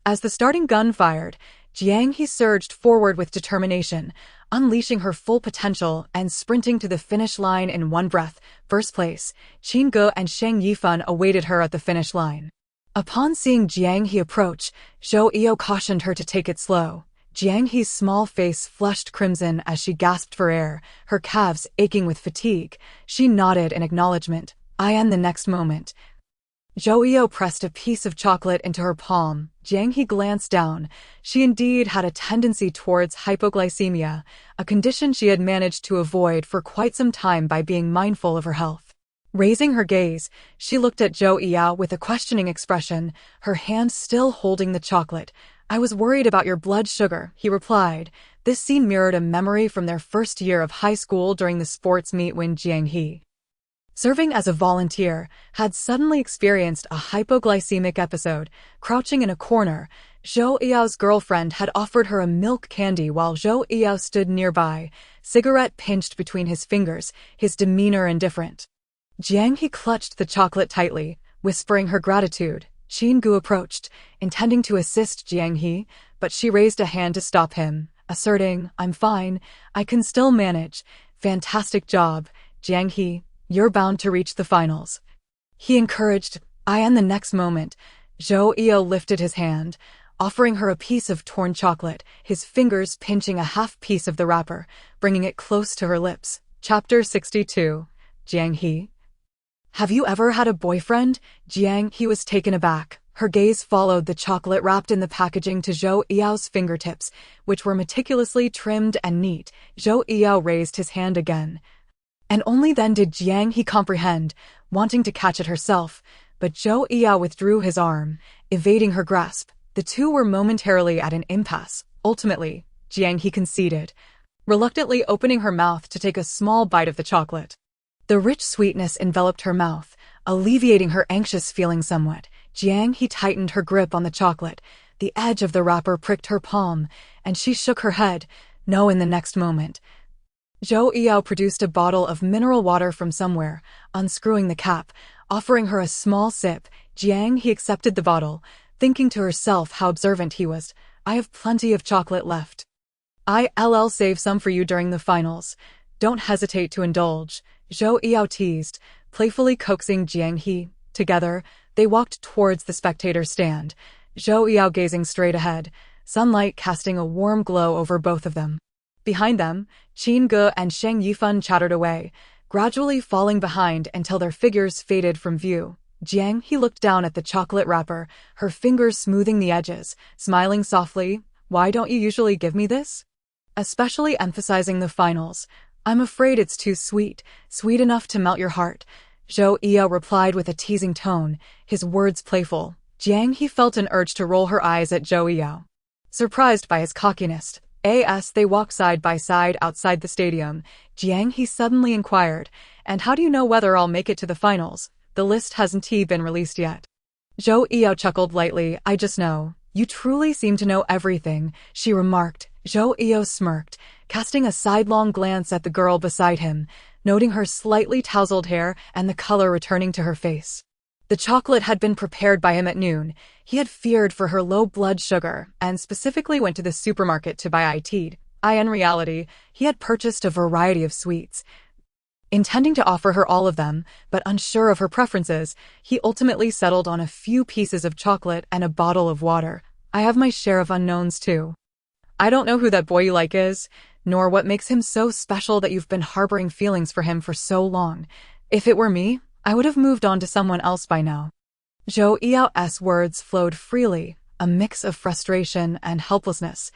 As the starting gun fired, Jiang He surged forward with determination, unleashing her full potential and sprinting to the finish line in one breath. First place, Qin Ge and Sheng Yifan awaited her at the finish line. Upon seeing Jiang He approach, Zhou Yao cautioned her to take it slow. Jiang He's small face flushed crimson as she gasped for air, her calves aching with fatigue. She nodded in acknowledgement. And the next moment, Zhou Yao pressed a piece of chocolate into her palm. Jiang He glanced down. She indeed had a tendency towards hypoglycemia, a condition she had managed to avoid for quite some time by being mindful of her health. Raising her gaze, she looked at Zhou Yao with a questioning expression, her hand still holding the chocolate. "I was worried about your blood sugar," he replied. This scene mirrored a memory from their first year of high school during the sports meet when Jiang He, serving as a volunteer, had suddenly experienced a hypoglycemic episode. Crouching in a corner, Zhou Yao's girlfriend had offered her a milk candy while Zhou Yao stood nearby, cigarette pinched between his fingers, his demeanor indifferent. Jiang He clutched the chocolate tightly, whispering her gratitude. Qin Gu approached, intending to assist Jiang He, but she raised a hand to stop him, asserting, "I'm fine, I can still manage." "Fantastic job, Jiang He. You're bound to reach the finals," he encouraged. And the next moment, Zhou Yao lifted his hand, offering her a piece of torn chocolate, his fingers pinching a half piece of the wrapper, bringing it close to her lips. Chapter 62. Jiang He. "Have you ever had a boyfriend?" Jiang He was taken aback. Her gaze followed the chocolate wrapped in the packaging to Zhou Yao's fingertips, which were meticulously trimmed and neat. Zhou Yao raised his hand again, and only then did Jiang He comprehend, wanting to catch it herself, but Zhou Yao withdrew his arm, evading her grasp. The two were momentarily at an impasse. Ultimately, Jiang He conceded, reluctantly opening her mouth to take a small bite of the chocolate. The rich sweetness enveloped her mouth, alleviating her anxious feeling somewhat. Jiang He tightened her grip on the chocolate. The edge of the wrapper pricked her palm, and she shook her head. No. In the next moment, Zhou Yao produced a bottle of mineral water from somewhere, unscrewing the cap, offering her a small sip. Jiang He accepted the bottle, thinking to herself how observant he was. "I have plenty of chocolate left. I'll save some for you during the finals. Don't hesitate to indulge," Zhou Yao teased, playfully coaxing Jiang He. Together, they walked towards the spectator stand, Zhou Yao gazing straight ahead, sunlight casting a warm glow over both of them. Behind them, Qin Ge and Sheng Yifan chattered away, gradually falling behind until their figures faded from view. Jiang He looked down at the chocolate wrapper, her fingers smoothing the edges, smiling softly. "Why don't you usually give me this? Especially emphasizing the finals. I'm afraid it's too sweet enough to melt your heart," Zhou Yao replied with a teasing tone, his words playful. Jiang He felt an urge to roll her eyes at Zhou Yao. Surprised by his cockiness, as they walked side by side outside the stadium, Jiang He suddenly inquired, "And how do you know whether I'll make it to the finals? The list hasn't been released yet." Zhou Yao chuckled lightly. "I just know. You truly seem to know everything," she remarked. Zhou Yao smirked, casting a sidelong glance at the girl beside him, noting her slightly tousled hair and the color returning to her face. The chocolate had been prepared by him at noon. He had feared for her low blood sugar and specifically went to the supermarket to buy it. In reality, he had purchased a variety of sweets. Intending to offer her all of them, but unsure of her preferences, he ultimately settled on a few pieces of chocolate and a bottle of water. "I have my share of unknowns too. I don't know who that boy you like is, nor what makes him so special that you've been harboring feelings for him for so long. If it were me, I would have moved on to someone else by now." Zhou Yao's words flowed freely, a mix of frustration and helplessness.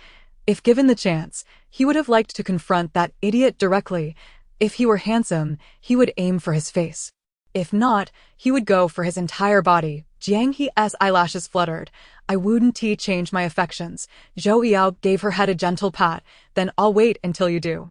If given the chance, he would have liked to confront that idiot directly. If he were handsome, he would aim for his face. If not, he would go for his entire body. Jiang He's eyelashes fluttered. "I wouldn't change my affections." Zhou Yao gave her head a gentle pat. "Then I'll wait until you do."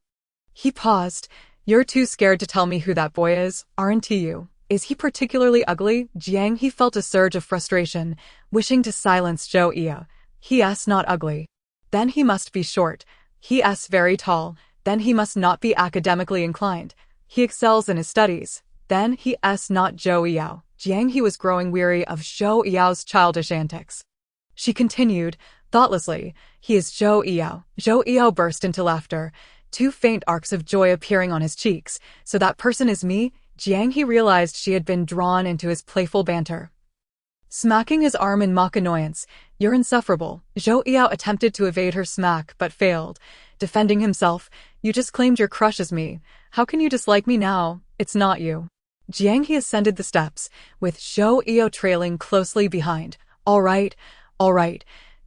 He paused. "You're too scared to tell me who that boy is, aren't you? Is he particularly ugly?" Jiang He felt a surge of frustration, wishing to silence Zhou Yao. "He's not ugly. Then he must be short. He's very tall. Then he must not be academically inclined. He excels in his studies. Then he's not Zhou Yao." Jiang He was growing weary of Zhou Yao's childish antics. She continued, thoughtlessly, "He is Zhou Yao." Zhou Yao burst into laughter, two faint arcs of joy appearing on his cheeks. "So that person is me?" Jiang He realized she had been drawn into his playful banter. Smacking his arm in mock annoyance, "You're insufferable." Zhou Yao attempted to evade her smack but failed. Defending himself, "You just claimed your crush is me. How can you dislike me now? It's not you." Jiang He ascended the steps, with Zhou Yao trailing closely behind. All right,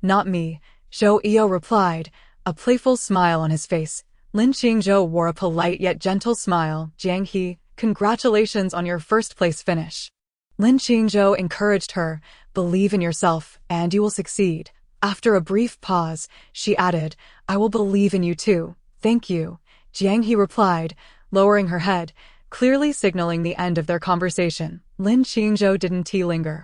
not me," Zhou Yao replied, a playful smile on his face. Lin Qingzhou wore a polite yet gentle smile. "Jiang He, congratulations on your first-place finish." Lin Qingzhou encouraged her, "Believe in yourself, and you will succeed." After a brief pause, she added, "I will believe in you too. Thank you." Jiang He replied, lowering her head, clearly signaling the end of their conversation. Lin Qingzhou didn't linger.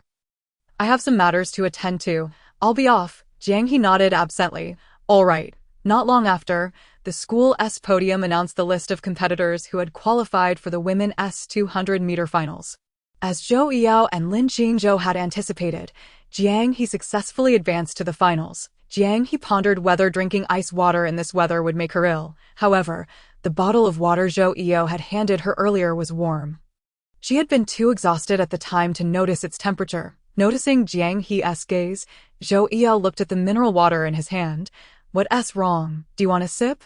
"I have some matters to attend to. I'll be off." Jiang He nodded absently. "All right." Not long after, the school's podium announced the list of competitors who had qualified for the women's 200-meter finals. As Zhou Yao and Lin Qingzhou had anticipated, Jiang He successfully advanced to the finals. Jiang He pondered whether drinking ice water in this weather would make her ill. However, the bottle of water Zhou Yao had handed her earlier was warm. She had been too exhausted at the time to notice its temperature. Noticing Jiang He's gaze, Zhou Yao looked at the mineral water in his hand. "What's wrong? Do you want a sip?"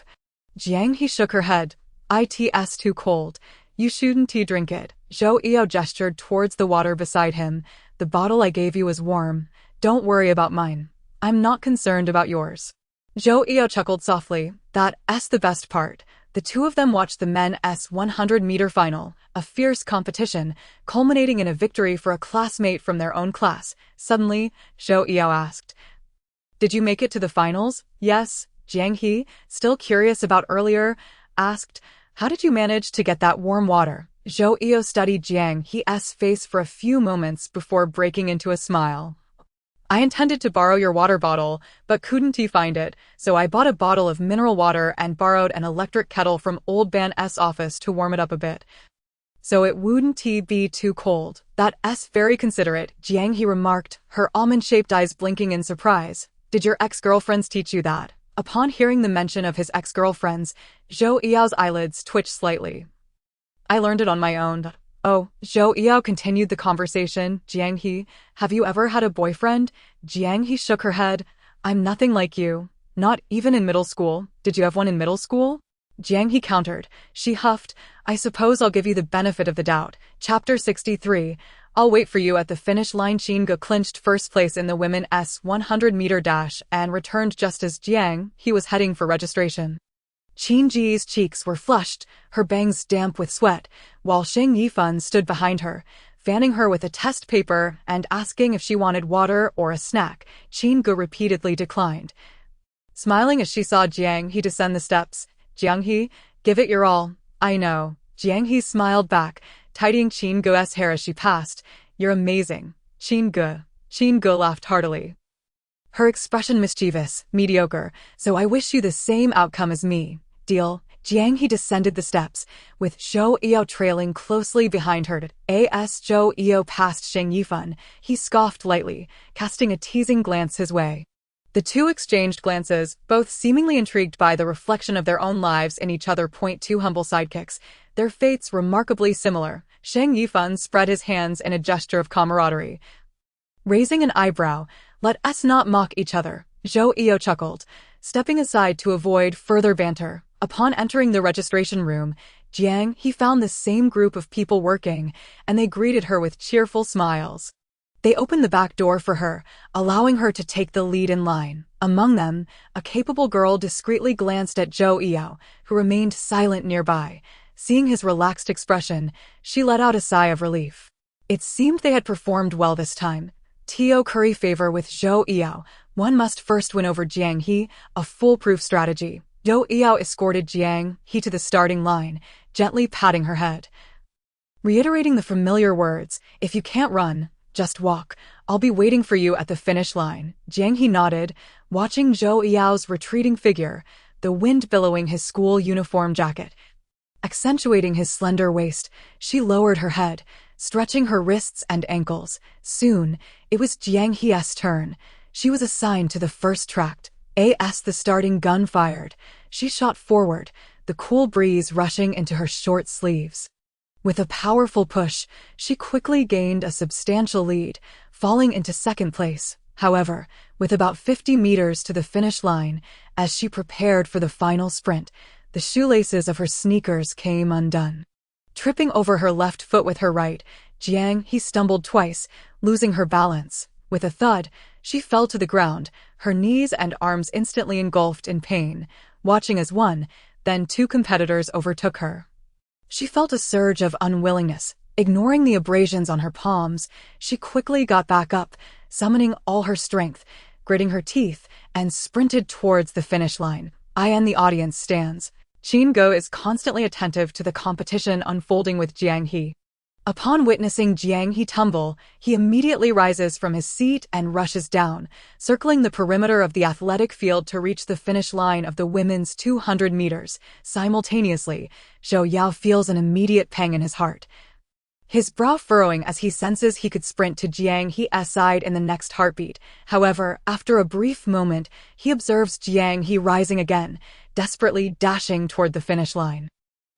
Jiang He shook her head. "It's too cold. You shouldn't drink it." Zhou Yao gestured towards the water beside him. "The bottle I gave you is warm. Don't worry about mine. I'm not concerned about yours." Zhou Yao chuckled softly. "That's the best part." The two of them watched the men's 100-meter final, a fierce competition, culminating in a victory for a classmate from their own class. Suddenly, Zhou Yao asked, "Did you make it to the finals?" "Yes." Jiang He, still curious about earlier, asked, "How did you manage to get that warm water?" Zhou Yao studied Jiang He's face for a few moments before breaking into a smile. "I intended to borrow your water bottle, but couldn't find it, so I bought a bottle of mineral water and borrowed an electric kettle from Old Ban's office to warm it up a bit. So it wouldn't be too cold." "That's very considerate," Jiang He remarked, her almond-shaped eyes blinking in surprise. "Did your ex-girlfriends teach you that?" Upon hearing the mention of his ex-girlfriends, Zhou Yao's eyelids twitched slightly. "I learned it on my own." "Oh," Zhou Yao continued the conversation. "Jiang He, have you ever had a boyfriend?" Jiang He shook her head. "I'm nothing like you. Not even in middle school." "Did you have one in middle school?" Jiang He countered. She huffed. "I suppose I'll give you the benefit of the doubt." Chapter 63. "I'll wait for you at the finish line." Qin Ge clinched first place in the women's 100-meter dash and returned just as Jiang He was heading for registration. Qin Ji's cheeks were flushed, her bangs damp with sweat, while Sheng Yifan stood behind her, fanning her with a test paper and asking if she wanted water or a snack. Jiang He repeatedly declined. Smiling as she saw Jiang He descend the steps, "Jiang He, give it your all." "I know." Jiang He smiled back, tidying Jiang He's hair as she passed. "You're amazing." Jiang He laughed heartily, her expression mischievous. "Mediocre, so I wish you the same outcome as me. Deal?" Jiang He descended the steps, with Zhou Yao trailing closely behind her. As Zhou Yao passed Sheng Yifan, he scoffed lightly, casting a teasing glance his way. The two exchanged glances, both seemingly intrigued by the reflection of their own lives in each other. Two humble sidekicks, their fates remarkably similar. Sheng Yifan spread his hands in a gesture of camaraderie, raising an eyebrow. "Let us not mock each other," Zhou Yao chuckled, stepping aside to avoid further banter. Upon entering the registration room, Jiang He found the same group of people working, and they greeted her with cheerful smiles. They opened the back door for her, allowing her to take the lead in line. Among them, a capable girl discreetly glanced at Zhou Yao, who remained silent nearby. Seeing his relaxed expression, she let out a sigh of relief. It seemed they had performed well this time. To curry favor with Zhou Yao, one must first win over Jiang He, a foolproof strategy. Zhou Yao escorted Jiang He to the starting line, gently patting her head, reiterating the familiar words, "If you can't run, just walk. I'll be waiting for you at the finish line." Jiang He nodded, watching Zhou Yao's retreating figure, the wind billowing his school uniform jacket, accentuating his slender waist. She lowered her head, stretching her wrists and ankles. Soon, it was Jiang He's turn. She was assigned to the first track. As the starting gun fired, she shot forward, the cool breeze rushing into her short sleeves. With a powerful push, she quickly gained a substantial lead, falling into second place. However, with about 50 meters to the finish line, as she prepared for the final sprint, the shoelaces of her sneakers came undone. Tripping over her left foot with her right, Jiang He stumbled twice, losing her balance. With a thud, she fell to the ground, her knees and arms instantly engulfed in pain, watching as one, then two competitors overtook her. She felt a surge of unwillingness. Ignoring the abrasions on her palms, she quickly got back up, summoning all her strength, gritting her teeth, and sprinted towards the finish line. In the audience stands. Jiang He is constantly attentive to the competition unfolding with Jiang He. Upon witnessing Jiang He tumble, he immediately rises from his seat and rushes down, circling the perimeter of the athletic field to reach the finish line of the women's 200 meters. Simultaneously, Zhou Yao feels an immediate pang in his heart, his brow furrowing as he senses he could sprint to Jiang He's side in the next heartbeat. However, after a brief moment, he observes Jiang He rising again, desperately dashing toward the finish line.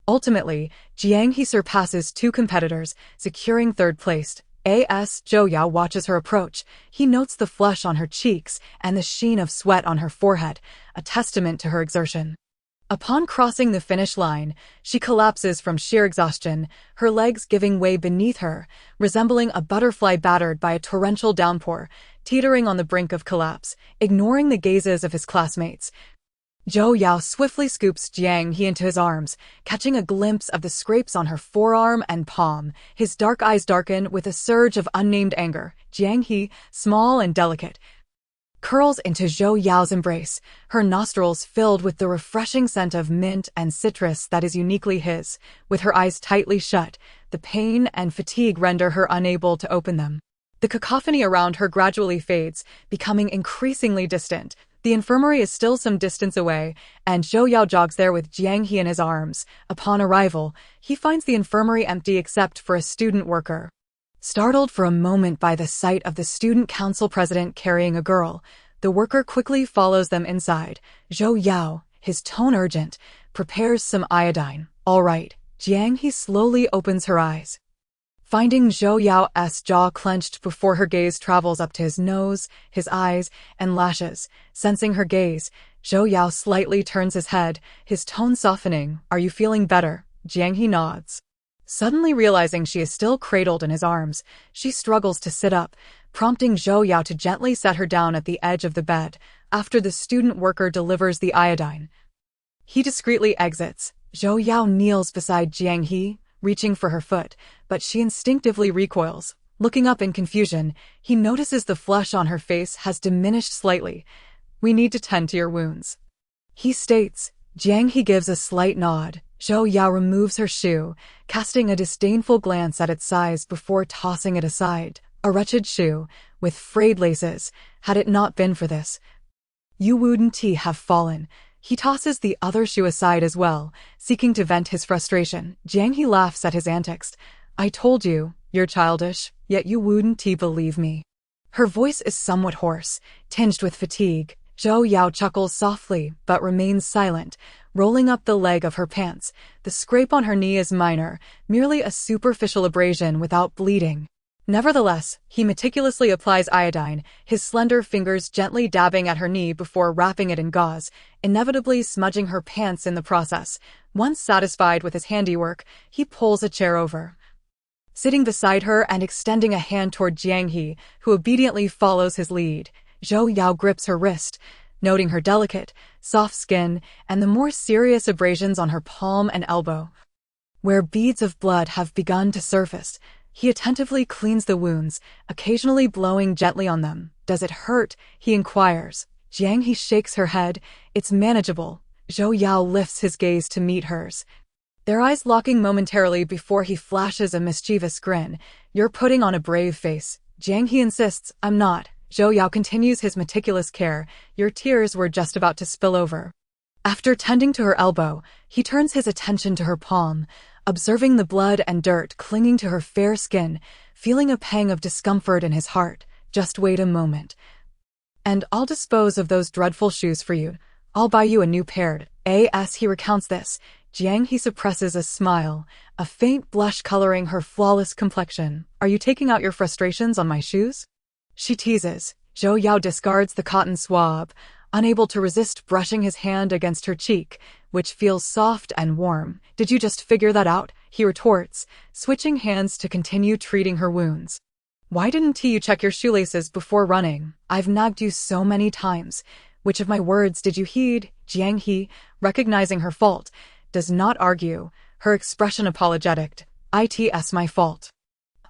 Ultimately, Jiang He surpasses two competitors, securing third place. As Zhou Yao watches her approach, he notes the flush on her cheeks and the sheen of sweat on her forehead, a testament to her exertion. Upon crossing the finish line, she collapses from sheer exhaustion, her legs giving way beneath her, resembling a butterfly battered by a torrential downpour, teetering on the brink of collapse. Ignoring the gazes of his classmates, Zhou Yao swiftly scoops Jiang He into his arms, catching a glimpse of the scrapes on her forearm and palm. His dark eyes darken with a surge of unnamed anger. Jiang He, small and delicate, curls into Zhou Yao's embrace, her nostrils filled with the refreshing scent of mint and citrus that is uniquely his. With her eyes tightly shut, the pain and fatigue render her unable to open them. The cacophony around her gradually fades, becoming increasingly distant. The infirmary is still some distance away, and Zhou Yao jogs there with Jiang He in his arms. Upon arrival, he finds the infirmary empty except for a student worker. Startled for a moment by the sight of the student council president carrying a girl, the worker quickly follows them inside. Zhou Yao, his tone urgent, prepares some iodine. "All right." Jiang He slowly opens her eyes, finding Zhou Yao's jaw clenched before her gaze travels up to his nose, his eyes, and lashes. Sensing her gaze, Zhou Yao slightly turns his head, his tone softening. "Are you feeling better?" Jiang He nods. Suddenly realizing she is still cradled in his arms, she struggles to sit up, prompting Zhou Yao to gently set her down at the edge of the bed. After the student worker delivers the iodine, he discreetly exits. Zhou Yao kneels beside Jiang He, reaching for her foot, but she instinctively recoils. Looking up in confusion, he notices the flesh on her face has diminished slightly. "We need to tend to your wounds," he states. Jiang He gives a slight nod. Zhou Yao removes her shoe, casting a disdainful glance at its size before tossing it aside. A wretched shoe, with frayed laces. Had it not been for this, you wouldn't have fallen. He tosses the other shoe aside as well, seeking to vent his frustration. Jiang He laughs at his antics. "I told you, you're childish, yet you wouldn't believe me." Her voice is somewhat hoarse, tinged with fatigue. Zhou Yao chuckles softly, but remains silent, rolling up the leg of her pants. The scrape on her knee is minor, merely a superficial abrasion without bleeding. Nevertheless, he meticulously applies iodine, his slender fingers gently dabbing at her knee before wrapping it in gauze, inevitably smudging her pants in the process. Once satisfied with his handiwork, he pulls a chair over, sitting beside her and extending a hand toward Jiang He, who obediently follows his lead. Zhou Yao grips her wrist, noting her delicate, soft skin and the more serious abrasions on her palm and elbow, where beads of blood have begun to surface. He attentively cleans the wounds, occasionally blowing gently on them. "Does it hurt?" he inquires. Jiang He shakes her head. "It's manageable." Zhou Yao lifts his gaze to meet hers, their eyes locking momentarily before he flashes a mischievous grin. "You're putting on a brave face." Jiang He insists. "I'm not." Zhou Yao continues his meticulous care. "Your tears were just about to spill over." After tending to her elbow, he turns his attention to her palm, observing the blood and dirt clinging to her fair skin, feeling a pang of discomfort in his heart. "Just wait a moment, and I'll dispose of those dreadful shoes for you. I'll buy you a new pair." As he recounts this, Jiang He suppresses a smile, a faint blush coloring her flawless complexion. "Are you taking out your frustrations on my shoes?" she teases. Zhou Yao discards the cotton swab, unable to resist brushing his hand against her cheek, which feels soft and warm. "Did you just figure that out?" he retorts, switching hands to continue treating her wounds. "Why didn't you check your shoelaces before running? I've nagged you so many times. Which of my words did you heed?" Jiang He, recognizing her fault, does not argue, her expression apologetic. "It's my fault.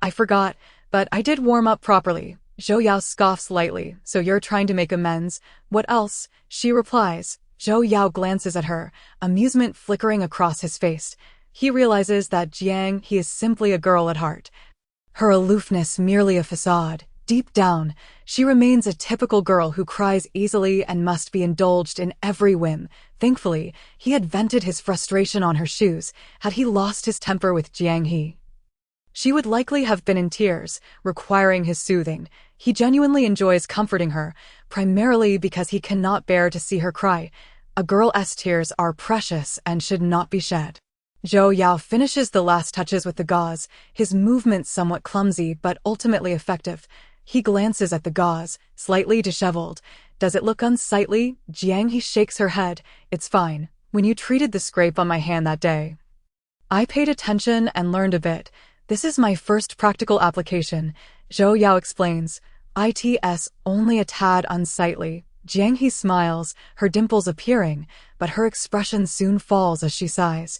I forgot, but I did warm up properly." Zhou Yao scoffs lightly. "So you're trying to make amends?" "What else?" she replies. Zhou Yao glances at her, amusement flickering across his face. He realizes that Jiang He is simply a girl at heart, her aloofness merely a facade. Deep down, she remains a typical girl who cries easily and must be indulged in every whim. Thankfully, he had vented his frustration on her shoes. Had he lost his temper with Jiang He, she would likely have been in tears, requiring his soothing. He genuinely enjoys comforting her, primarily because he cannot bear to see her cry. A girl's tears are precious and should not be shed. Zhou Yao finishes the last touches with the gauze, his movements somewhat clumsy but ultimately effective. He glances at the gauze, slightly disheveled. "Does it look unsightly?" Jiang He shakes her head. "It's fine. When you treated the scrape on my hand that day, I paid attention and learned a bit. This is my first practical application." Zhou Yao explains. "It's only a tad unsightly." Jiang He smiles, her dimples appearing, but her expression soon falls as she sighs.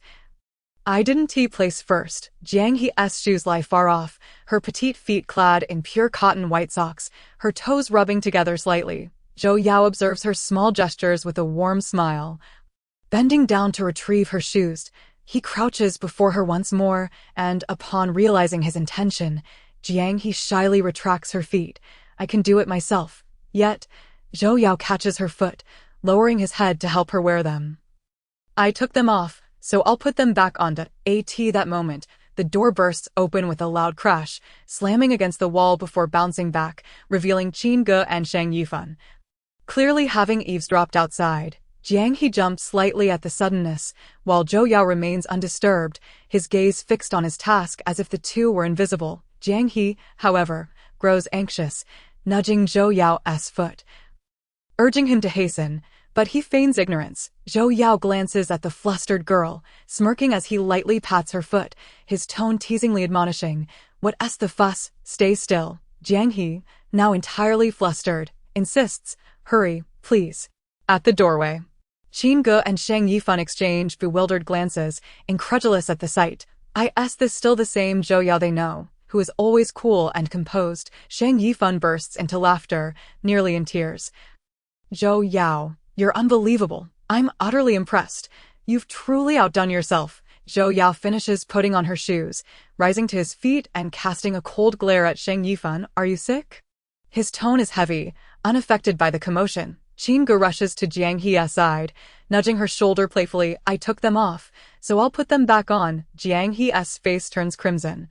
"I didn't place first." Jiang He's shoes lie far off, her petite feet clad in pure cotton white socks, her toes rubbing together slightly. Zhou Yao observes her small gestures with a warm smile. Bending down to retrieve her shoes, he crouches before her once more, and, upon realizing his intention, Jiang He shyly retracts her feet. "I can do it myself." Yet, Zhou Yao catches her foot, lowering his head to help her wear them. "I took them off, so I'll put them back on." That moment, the door bursts open with a loud crash, slamming against the wall before bouncing back, revealing Qin Ge and Shang Yifan, clearly having eavesdropped outside. Jiang He jumps slightly at the suddenness, while Zhou Yao remains undisturbed, his gaze fixed on his task as if the two were invisible. Jiang He, however, grows anxious, nudging Zhou Yao's foot, urging him to hasten, but he feigns ignorance. Zhou Yao glances at the flustered girl, smirking as he lightly pats her foot, his tone teasingly admonishing. "What's the fuss? Stay still." Jiang He, now entirely flustered, insists. "Hurry, please." At the doorway, Qin Ge and Shang Yifan exchange bewildered glances, incredulous at the sight. Is this still the same Zhou Yao they know, who is always cool and composed? Zhang Yifan bursts into laughter, nearly in tears. Zhou Yao, you're unbelievable. I'm utterly impressed. You've truly outdone yourself. Zhou Yao finishes putting on her shoes, rising to his feet and casting a cold glare at Zhang Yifan. Are you sick? His tone is heavy, unaffected by the commotion. Qingge rushes to Jiang He's side, nudging her shoulder playfully. I took them off, so I'll put them back on. Jiang He's face turns crimson.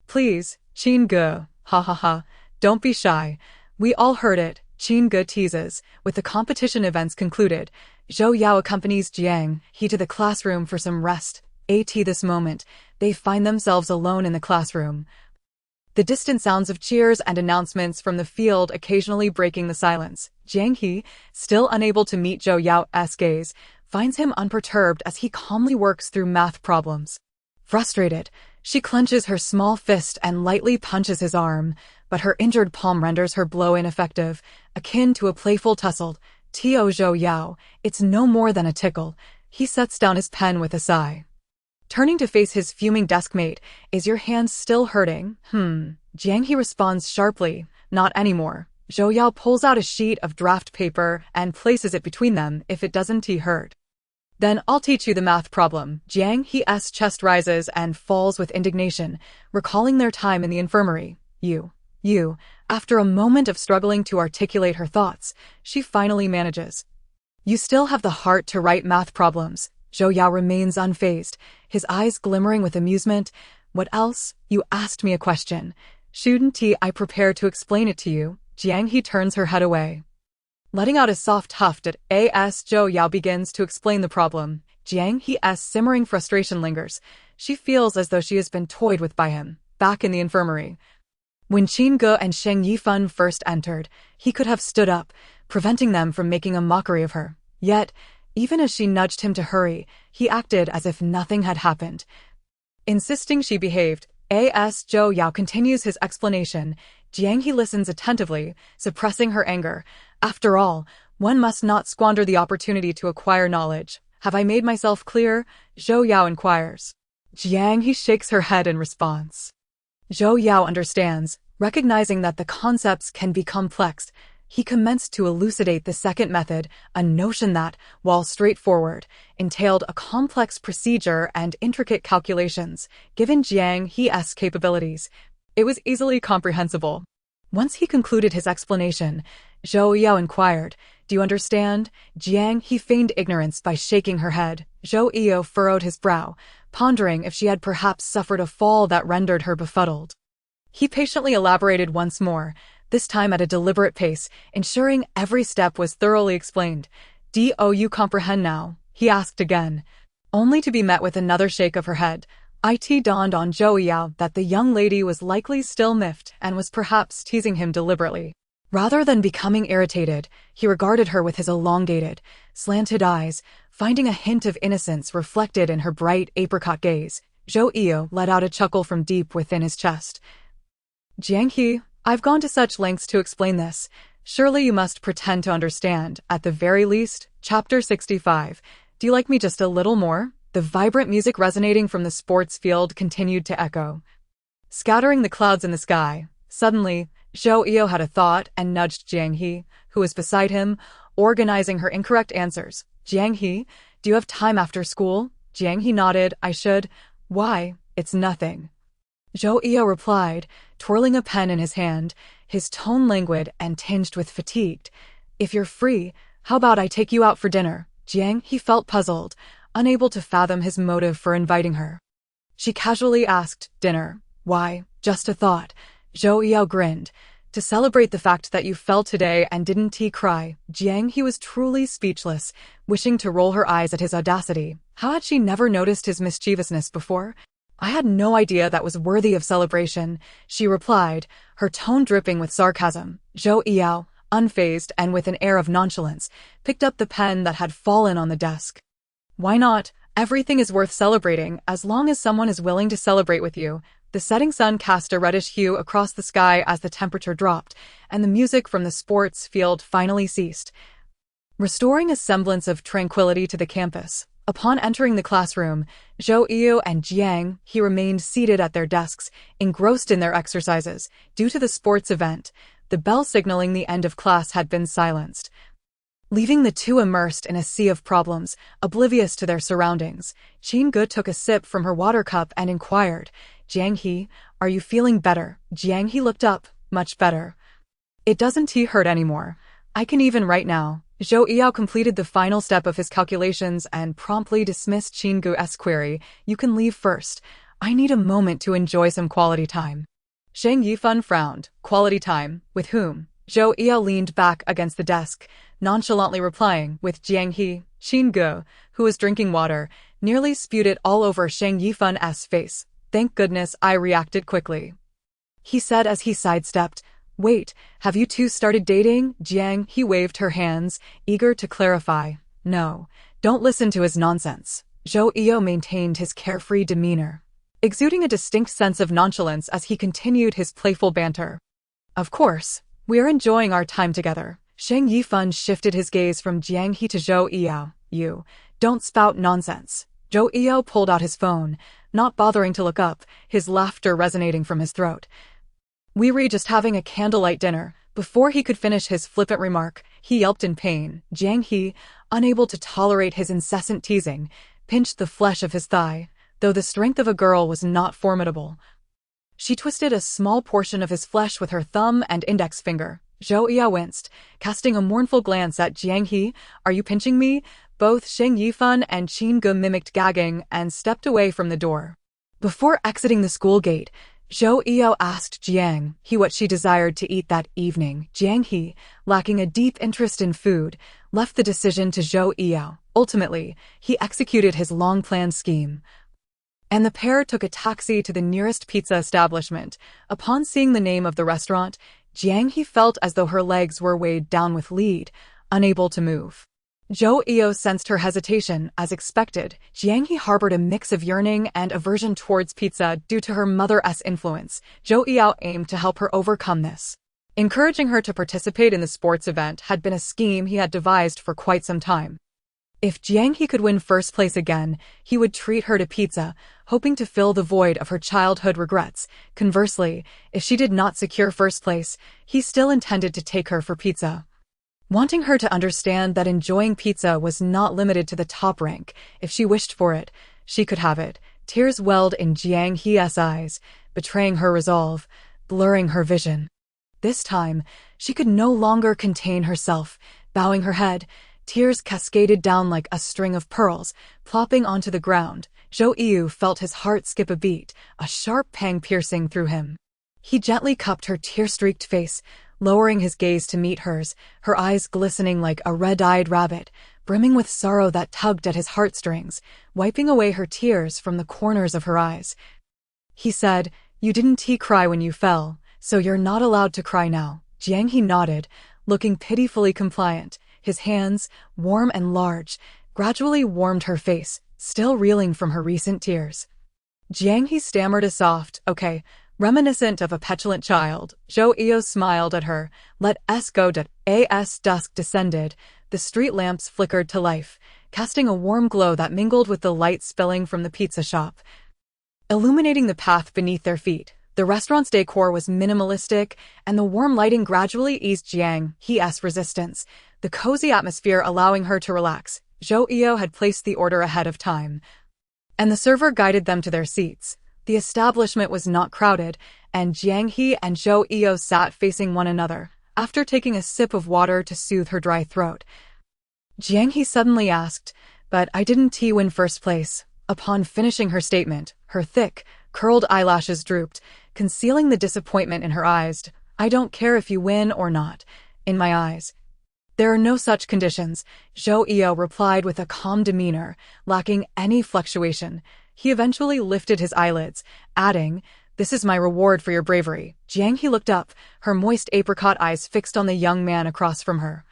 Please, Qingge, ha ha ha, don't be shy. We all heard it, Qingge teases. With the competition events concluded, Zhou Yao accompanies Jiang He to the classroom for some rest. This moment, they find themselves alone in the classroom. The distant sounds of cheers and announcements from the field occasionally breaking the silence. Jiang He, still unable to meet Zhou Yao's gaze, finds him unperturbed as he calmly works through math problems. Frustrated, she clenches her small fist and lightly punches his arm, but her injured palm renders her blow ineffective, akin to a playful tussle. Zhou Yao, it's no more than a tickle. He sets down his pen with a sigh. Turning to face his fuming deskmate, is your hand still hurting? Jiang He responds sharply, not anymore. Zhou Yao pulls out a sheet of draft paper and places it between them. If it doesn't hurt, then I'll teach you the math problem. Jiang He's chest rises and falls with indignation, recalling their time in the infirmary. You. After a moment of struggling to articulate her thoughts, she finally manages. You still have the heart to write math problems. Zhou Yao remains unfazed, his eyes glimmering with amusement. What else? You asked me a question. Shouldn't I prepare to explain it to you? Jiang He turns her head away. Letting out a soft huff at Zhou Yao begins to explain the problem. Jiang He's simmering frustration lingers. She feels as though she has been toyed with by him. Back in the infirmary, when Qingge and Zhang Yifan first entered, he could have stood up, preventing them from making a mockery of her. Yet, even as she nudged him to hurry, he acted as if nothing had happened. Insisting she behaved, Zhou Yao continues his explanation. Jiang He listens attentively, suppressing her anger. After all, one must not squander the opportunity to acquire knowledge. Have I made myself clear? Zhou Yao inquires. Jiang He shakes her head in response. Zhou Yao understands, recognizing that the concepts can be complex. He commenced to elucidate the second method, a notion that, while straightforward, entailed a complex procedure and intricate calculations. Given Jiang He's capabilities, it was easily comprehensible. Once he concluded his explanation, Zhou Yao inquired, Do you understand? Jiang He feigned ignorance by shaking her head. Zhou Yao furrowed his brow, pondering if she had perhaps suffered a fall that rendered her befuddled. He patiently elaborated once more, this time at a deliberate pace, ensuring every step was thoroughly explained. Do you comprehend now? He asked again, only to be met with another shake of her head. It dawned on Zhou Yao that the young lady was likely still miffed and was perhaps teasing him deliberately. Rather than becoming irritated, he regarded her with his elongated, slanted eyes, finding a hint of innocence reflected in her bright apricot gaze. Zhou Yao let out a chuckle from deep within his chest. Jiang He, I've gone to such lengths to explain this. Surely you must pretend to understand, at the very least. Chapter 65. Do you like me just a little more? The vibrant music resonating from the sports field continued to echo, scattering the clouds in the sky. Suddenly, Zhou Yao had a thought and nudged Jiang He, who was beside him, organizing her incorrect answers. Jiang He, do you have time after school? Jiang He nodded. I should. Why? It's nothing. Zhou Yao replied, twirling a pen in his hand, his tone languid and tinged with fatigue. If you're free, how about I take you out for dinner? Jiang He felt puzzled, unable to fathom his motive for inviting her. She casually asked, dinner? Why, just a thought. Zhou Yao grinned. To celebrate the fact that you fell today and didn't cry. Jiang He was truly speechless, wishing to roll her eyes at his audacity. How had she never noticed his mischievousness before? I had no idea that was worthy of celebration, she replied, her tone dripping with sarcasm. Zhou Yao, unfazed and with an air of nonchalance, picked up the pen that had fallen on the desk. Why not? Everything is worth celebrating as long as someone is willing to celebrate with you. The setting sun cast a reddish hue across the sky as the temperature dropped, and the music from the sports field finally ceased, restoring a semblance of tranquility to the campus. Upon entering the classroom, Zhou Yu and Jiang He remained seated at their desks, engrossed in their exercises. Due to the sports event, the bell signaling the end of class had been silenced, leaving the two immersed in a sea of problems, oblivious to their surroundings. Qingge took a sip from her water cup and inquired, "Jiang He, are you feeling better?" Jiang He looked up, "Much better. It doesn't hurt anymore. I can even write now." Zhou Yao completed the final step of his calculations and promptly dismissed Qingge's query, "You can leave first. I need a moment to enjoy some quality time." Shang Yifan frowned. "Quality time? With whom?" Zhou Yao leaned back against the desk, nonchalantly replying, "With Jiang He." Qingge, who was drinking water, nearly spewed it all over Shang Yifan's face. "Thank goodness I reacted quickly," he said as he sidestepped. "Wait, have you two started dating?" Jiang He waved her hands, eager to clarify. "No, don't listen to his nonsense." Zhou Yao maintained his carefree demeanor, exuding a distinct sense of nonchalance as he continued his playful banter. "Of course, we are enjoying our time together." Shang Yifan shifted his gaze from Jiang He to Zhou Yao. "You don't spout nonsense." Zhou Yao pulled out his phone, not bothering to look up, his laughter resonating from his throat. "We were just having a candlelight dinner." Before he could finish his flippant remark, he yelped in pain. Jiang He, unable to tolerate his incessant teasing, pinched the flesh of his thigh. Though the strength of a girl was not formidable, she twisted a small portion of his flesh with her thumb and index finger. Zhou Yao winced, casting a mournful glance at Jiang He. "Are you pinching me?" Both Shang Yifan and Qingge mimicked gagging and stepped away from the door. Before exiting the school gate, Zhou Yao asked Jiang He what she desired to eat that evening. Jiang He, lacking a deep interest in food, left the decision to Zhou Yao. Ultimately, he executed his long-planned scheme, and the pair took a taxi to the nearest pizza establishment. Upon seeing the name of the restaurant, Jiang He felt as though her legs were weighed down with lead, unable to move. Zhou Yao sensed her hesitation. As expected, Jiang He harbored a mix of yearning and aversion towards pizza due to her mother's influence. Zhou Yao aimed to help her overcome this. Encouraging her to participate in the sports event had been a scheme he had devised for quite some time. If Jiang He could win first place again, he would treat her to pizza, hoping to fill the void of her childhood regrets. Conversely, if she did not secure first place, he still intended to take her for pizza, wanting her to understand that enjoying pizza was not limited to the top rank. If she wished for it, she could have it. Tears welled in Jiang He's eyes, betraying her resolve, blurring her vision. This time, she could no longer contain herself. Bowing her head, tears cascaded down like a string of pearls, plopping onto the ground. Zhou Yu felt his heart skip a beat, a sharp pang piercing through him. He gently cupped her tear-streaked face, lowering his gaze to meet hers, her eyes glistening like a red-eyed rabbit, brimming with sorrow that tugged at his heartstrings, wiping away her tears from the corners of her eyes. He said, "You didn't cry when you fell, so you're not allowed to cry now." Jiang He nodded, looking pitifully compliant. His hands, warm and large, gradually warmed her face, still reeling from her recent tears. Jiang He stammered a soft, "Okay," reminiscent of a petulant child. Zhou Yao smiled at her. "Let us go." As dusk descended, the street lamps flickered to life, casting a warm glow that mingled with the light spilling from the pizza shop, illuminating the path beneath their feet. The restaurant's decor was minimalistic, and the warm lighting gradually eased Jiang He's resistance, the cozy atmosphere allowing her to relax. Zhou Yao had placed the order ahead of time, and the server guided them to their seats. The establishment was not crowded, and Jiang He and Zhou Yao sat facing one another. After taking a sip of water to soothe her dry throat, Jiang He suddenly asked, "But I didn't win first place." Upon finishing her statement, her thick, curled eyelashes drooped, concealing the disappointment in her eyes. "I don't care if you win or not. In my eyes, there are no such conditions," Zhou Yao replied with a calm demeanor, lacking any fluctuation. He eventually lifted his eyelids, adding, "This is my reward for your bravery." Jiang He looked up, her moist apricot eyes fixed on the young man across from her,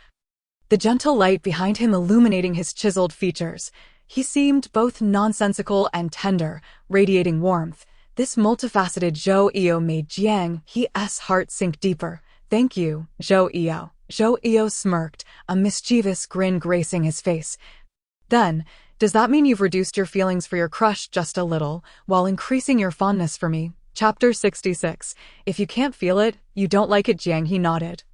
the gentle light behind him illuminating his chiseled features. He seemed both nonsensical and tender, radiating warmth. This multifaceted Zhou Yao made Jiang He's heart sink deeper. "Thank you, Zhou Yao." Zhou Yao smirked, a mischievous grin gracing his face. Then, Does that mean you've reduced your feelings for your crush just a little, while increasing your fondness for me? Chapter 66. If you can't feel it, you don't like it. Jiang He nodded,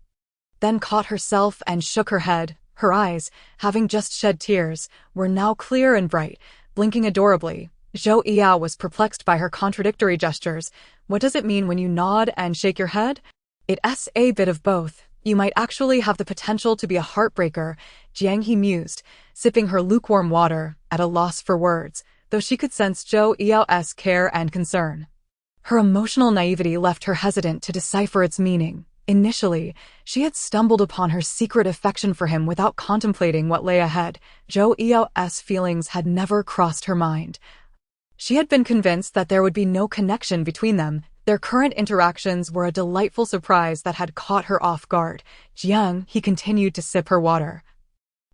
then caught herself and shook her head. Her eyes, having just shed tears, were now clear and bright, blinking adorably. Zhou Yao was perplexed by her contradictory gestures. What does it mean when you nod and shake your head? It's a bit of both. You might actually have the potential to be a heartbreaker, Jiang He mused, sipping her lukewarm water, at a loss for words, though she could sense Zhou Yao's care and concern. Her emotional naivety left her hesitant to decipher its meaning. Initially, she had stumbled upon her secret affection for him without contemplating what lay ahead. Zhou Yao's feelings had never crossed her mind. She had been convinced that there would be no connection between them. Their current interactions were a delightful surprise that had caught her off guard. Jiang He continued to sip her water,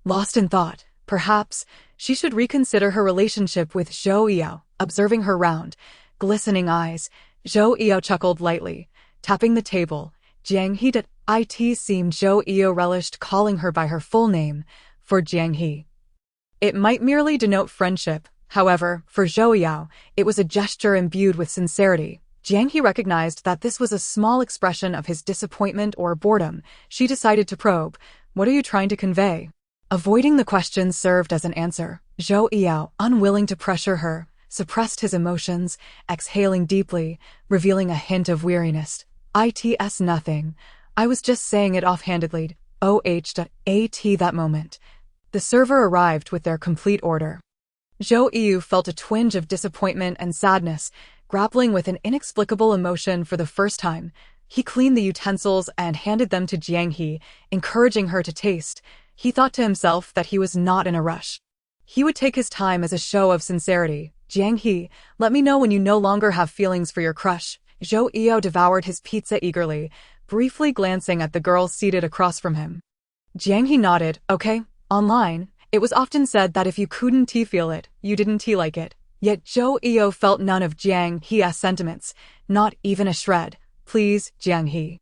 lost in thought. Perhaps she should reconsider her relationship with Zhou Yao. Observing her round, glistening eyes, Zhou Yao chuckled lightly, tapping the table. Jiang He did it seemed Zhou Yao relished calling her by her full name. For Jiang He, it might merely denote friendship. However, for Zhou Yao, it was a gesture imbued with sincerity. Jiang He recognized that this was a small expression of his disappointment or boredom. She decided to probe. What are you trying to convey? Avoiding the question served as an answer. Zhou Yao, unwilling to pressure her, suppressed his emotions, exhaling deeply, revealing a hint of weariness. It's nothing. I was just saying it offhandedly. That moment. The server arrived with their complete order. Zhou Yao felt a twinge of disappointment and sadness, grappling with an inexplicable emotion for the first time. He cleaned the utensils and handed them to Jiang He, encouraging her to taste. He thought to himself that he was not in a rush. He would take his time as a show of sincerity. Jiang He, let me know when you no longer have feelings for your crush. Zhou Yao devoured his pizza eagerly, briefly glancing at the girl seated across from him. Jiang He nodded. Okay, online, it was often said that if you couldn't feel it, you didn't like it. Yet Zhou Yao felt none of Jiang He's sentiments, not even a shred. Please, Jiang He,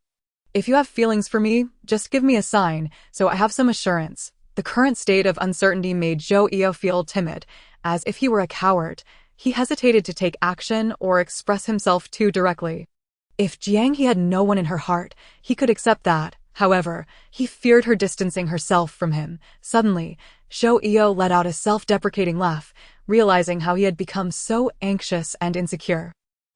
if you have feelings for me, just give me a sign, so I have some assurance. The current state of uncertainty made Zhou Yao feel timid, as if he were a coward. He hesitated to take action or express himself too directly. If Jiang He had no one in her heart, he could accept that. However, he feared her distancing herself from him. Suddenly, Zhou Yao let out a self-deprecating laugh, realizing how he had become so anxious and insecure.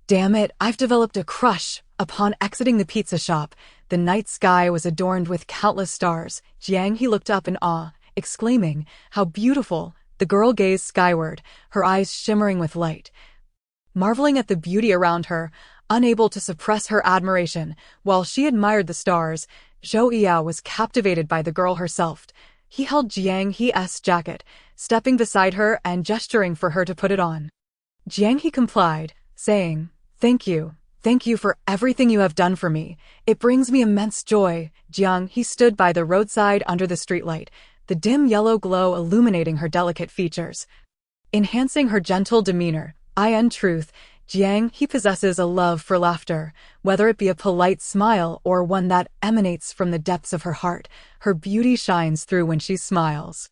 Damn it, I've developed a crush. Upon exiting the pizza shop, the night sky was adorned with countless stars. Jiang He looked up in awe, exclaiming, "How beautiful!" The girl gazed skyward, her eyes shimmering with light, marveling at the beauty around her, unable to suppress her admiration. While she admired the stars, Zhou Yao was captivated by the girl herself. He held Jiang He's jacket, stepping beside her and gesturing for her to put it on. Jiang He complied, saying, Thank you for everything you have done for me. It brings me immense joy." Jiang He stood by the roadside under the streetlight, the dim yellow glow illuminating her delicate features, enhancing her gentle demeanor. In truth, Jiang He possesses a love for laughter, whether it be a polite smile or one that emanates from the depths of her heart. Her beauty shines through when she smiles.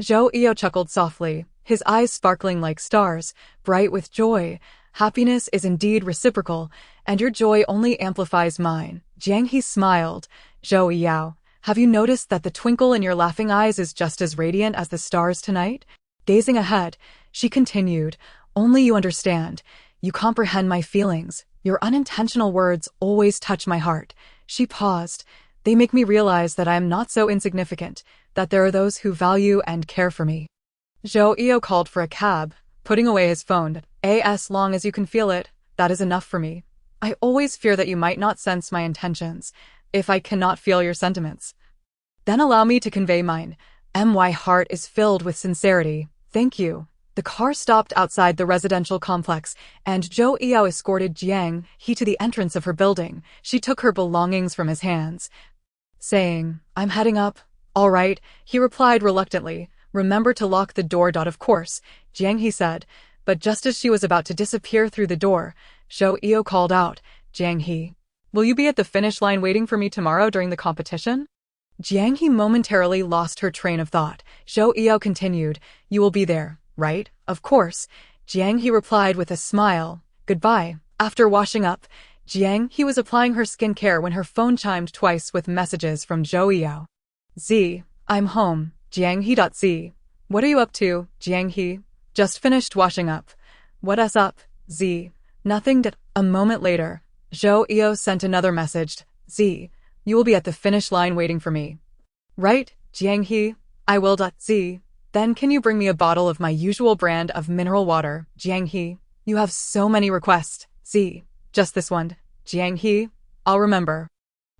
Zhou Yao chuckled softly, his eyes sparkling like stars, bright with joy. "Happiness is indeed reciprocal, and your joy only amplifies mine." Jiang He smiled. "Zhou Yao, have you noticed that the twinkle in your laughing eyes is just as radiant as the stars tonight?" Gazing ahead, she continued, "Only you understand. You comprehend my feelings. Your unintentional words always touch my heart." She paused. "They make me realize that I am not so insignificant, that there are those who value and care for me." Zhou Yao called for a cab, putting away his phone. "As long as you can feel it, that is enough for me. I always fear that you might not sense my intentions, if I cannot feel your sentiments. Then allow me to convey mine. My heart is filled with sincerity. Thank you." The car stopped outside the residential complex, and Zhou Yao escorted Jiang He to the entrance of her building. She took her belongings from his hands, saying, "I'm heading up." "All right," he replied reluctantly. "Remember to lock the door." "Of course," Jiang He said, but just as she was about to disappear through the door, Zhou Yao called out, "Jiang He, will you be at the finish line waiting for me tomorrow during the competition?" Jiang He momentarily lost her train of thought. Zhou Yao continued, "You will be there. right? Of course, Jiang He replied with a smile. Goodbye. After washing up, Jiang He was applying her skincare when her phone chimed twice with messages from Zhou Yao. Z. I'm home. Jiang He. Z. What are you up to, Jiang He? Just finished washing up. What's up, Z? Nothing. A moment later, Zhou Yao sent another message. Z. You will be at the finish line waiting for me. Right, Jiang He? I will. Z. Then can you bring me a bottle of my usual brand of mineral water, Jiang He? You have so many requests, Z. Just this one, Jiang He? I'll remember.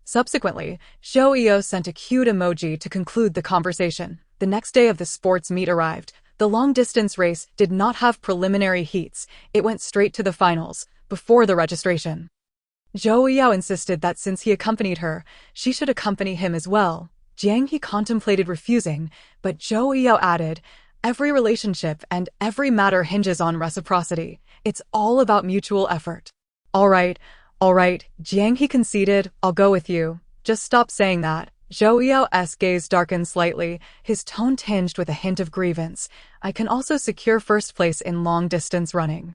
Subsequently, Zhou Yao sent a cute emoji to conclude the conversation. The next day of the sports meet arrived. The long-distance race did not have preliminary heats. It went straight to the finals, before the registration. Zhou Yao insisted that since he accompanied her, she should accompany him as well. Jiang He contemplated refusing, but Zhou Yao added, every relationship and every matter hinges on reciprocity. It's all about mutual effort. All right, Jiang He conceded, I'll go with you. Just stop saying that. Zhou Yao's gaze darkened slightly, his tone tinged with a hint of grievance. I can also secure first place in long-distance running.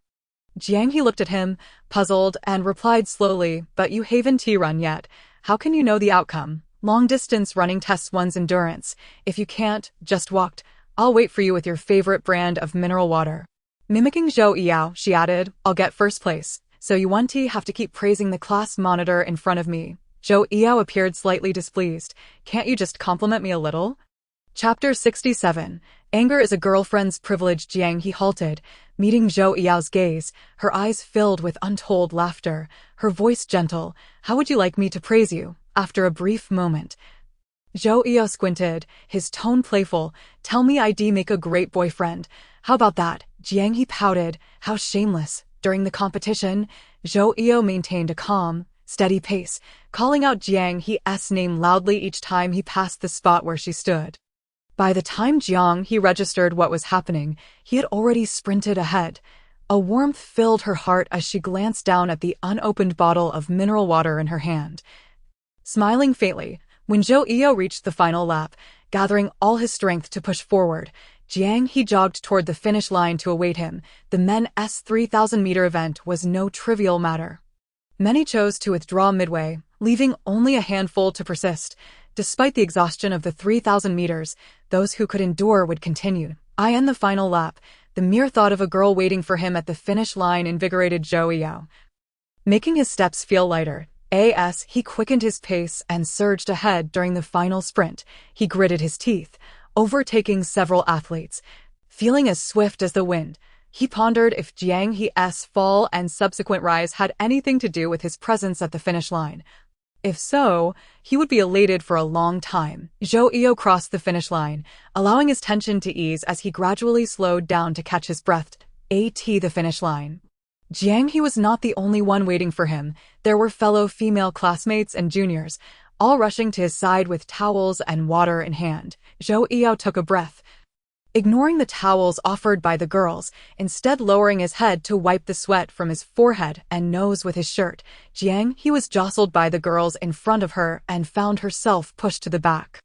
Jiang He looked at him, puzzled, and replied slowly, but you haven't run yet. How can you know the outcome? Long-distance running tests one's endurance. If you can't, just walk. I'll wait for you with your favorite brand of mineral water. Mimicking Zhou Yao, she added, I'll get first place. So you want to have to keep praising the class monitor in front of me. Zhou Yao appeared slightly displeased. Can't you just compliment me a little? Chapter 67. Anger is a girlfriend's privilege. Jiang He halted, meeting Zhou Yao's gaze, her eyes filled with untold laughter, her voice gentle. How would you like me to praise you? After a brief moment, Zhou Yao squinted, his tone playful. Tell me I'd make a great boyfriend. How about that? Jiang He pouted. How shameless. During the competition, Zhou Yao maintained a calm, steady pace, calling out Jiang He's name loudly each time he passed the spot where she stood. By the time Jiang He registered what was happening, he had already sprinted ahead. A warmth filled her heart as she glanced down at the unopened bottle of mineral water in her hand. Smiling faintly, when Zhou Yao reached the final lap, gathering all his strength to push forward, Jiang He jogged toward the finish line to await him. The men's 3,000-meter event was no trivial matter. Many chose to withdraw midway, leaving only a handful to persist. Despite the exhaustion of the 3,000 meters, those who could endure would continue. In the final lap, the mere thought of a girl waiting for him at the finish line invigorated Zhou Yao. Making his steps feel lighter, he quickened his pace and surged ahead during the final sprint. He gritted his teeth, overtaking several athletes. Feeling as swift as the wind, he pondered if Jiang He's fall and subsequent rise had anything to do with his presence at the finish line. If so, he would be elated for a long time. Zhou Yao crossed the finish line, allowing his tension to ease as he gradually slowed down to catch his breath. The finish line. Jiang He was not the only one waiting for him. There were fellow female classmates and juniors, all rushing to his side with towels and water in hand. Zhou Yao took a breath, ignoring the towels offered by the girls, instead lowering his head to wipe the sweat from his forehead and nose with his shirt. Jiang He was jostled by the girls in front of her and found herself pushed to the back.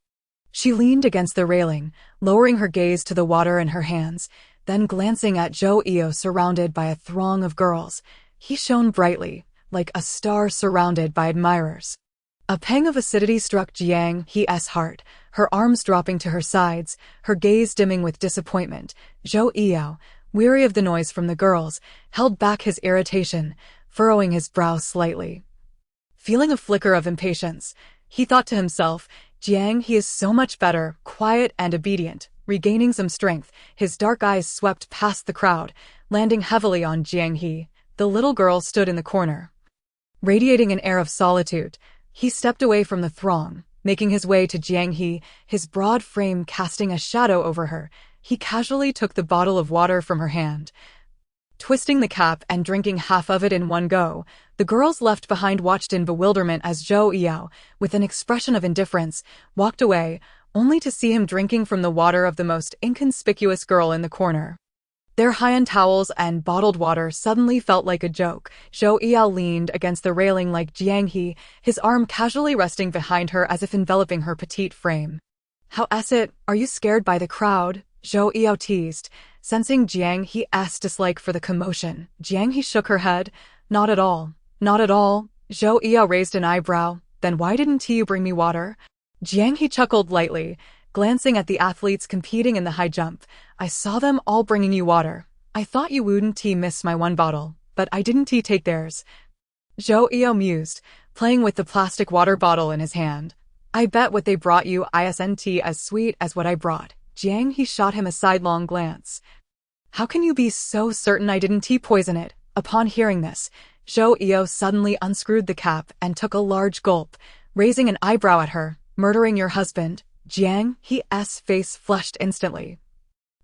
She leaned against the railing, lowering her gaze to the water in her hands, then glancing at Zhou Yao surrounded by a throng of girls. He shone brightly, like a star surrounded by admirers. A pang of acidity struck Jiang He's heart, her arms dropping to her sides, her gaze dimming with disappointment. Zhou Yao, weary of the noise from the girls, held back his irritation, furrowing his brow slightly. Feeling a flicker of impatience, he thought to himself, Jiang He is so much better, quiet and obedient. Regaining some strength, his dark eyes swept past the crowd, landing heavily on Jiang He. The little girl stood in the corner, radiating an air of solitude. He stepped away from the throng, making his way to Jiang He, his broad frame casting a shadow over her. He casually took the bottle of water from her hand, twisting the cap and drinking half of it in one go. The girls left behind watched in bewilderment as Zhou Yao, with an expression of indifference, walked away, only to see him drinking from the water of the most inconspicuous girl in the corner. Their high-end towels and bottled water suddenly felt like a joke. Zhou Yao leaned against the railing like Jiang He, his arm casually resting behind her as if enveloping her petite frame. How is it? Are you scared by the crowd? Zhou Yao teased, sensing Jiang He's dislike for the commotion. Jiang He shook her head. Not at all. Not at all. Zhou Yao raised an eyebrow. Then why didn't you bring me water? Jiang He chuckled lightly, glancing at the athletes competing in the high jump. I saw them all bringing you water. I thought you wouldn't miss my one bottle, but I didn't take theirs. Zhou Yao mused, playing with the plastic water bottle in his hand. I bet what they brought you isn't as sweet as what I brought. Jiang He shot him a sidelong glance. How can you be so certain I didn't poison it? Upon hearing this, Zhou Yao suddenly unscrewed the cap and took a large gulp, raising an eyebrow at her. Murdering your husband? Jiang He's face flushed instantly.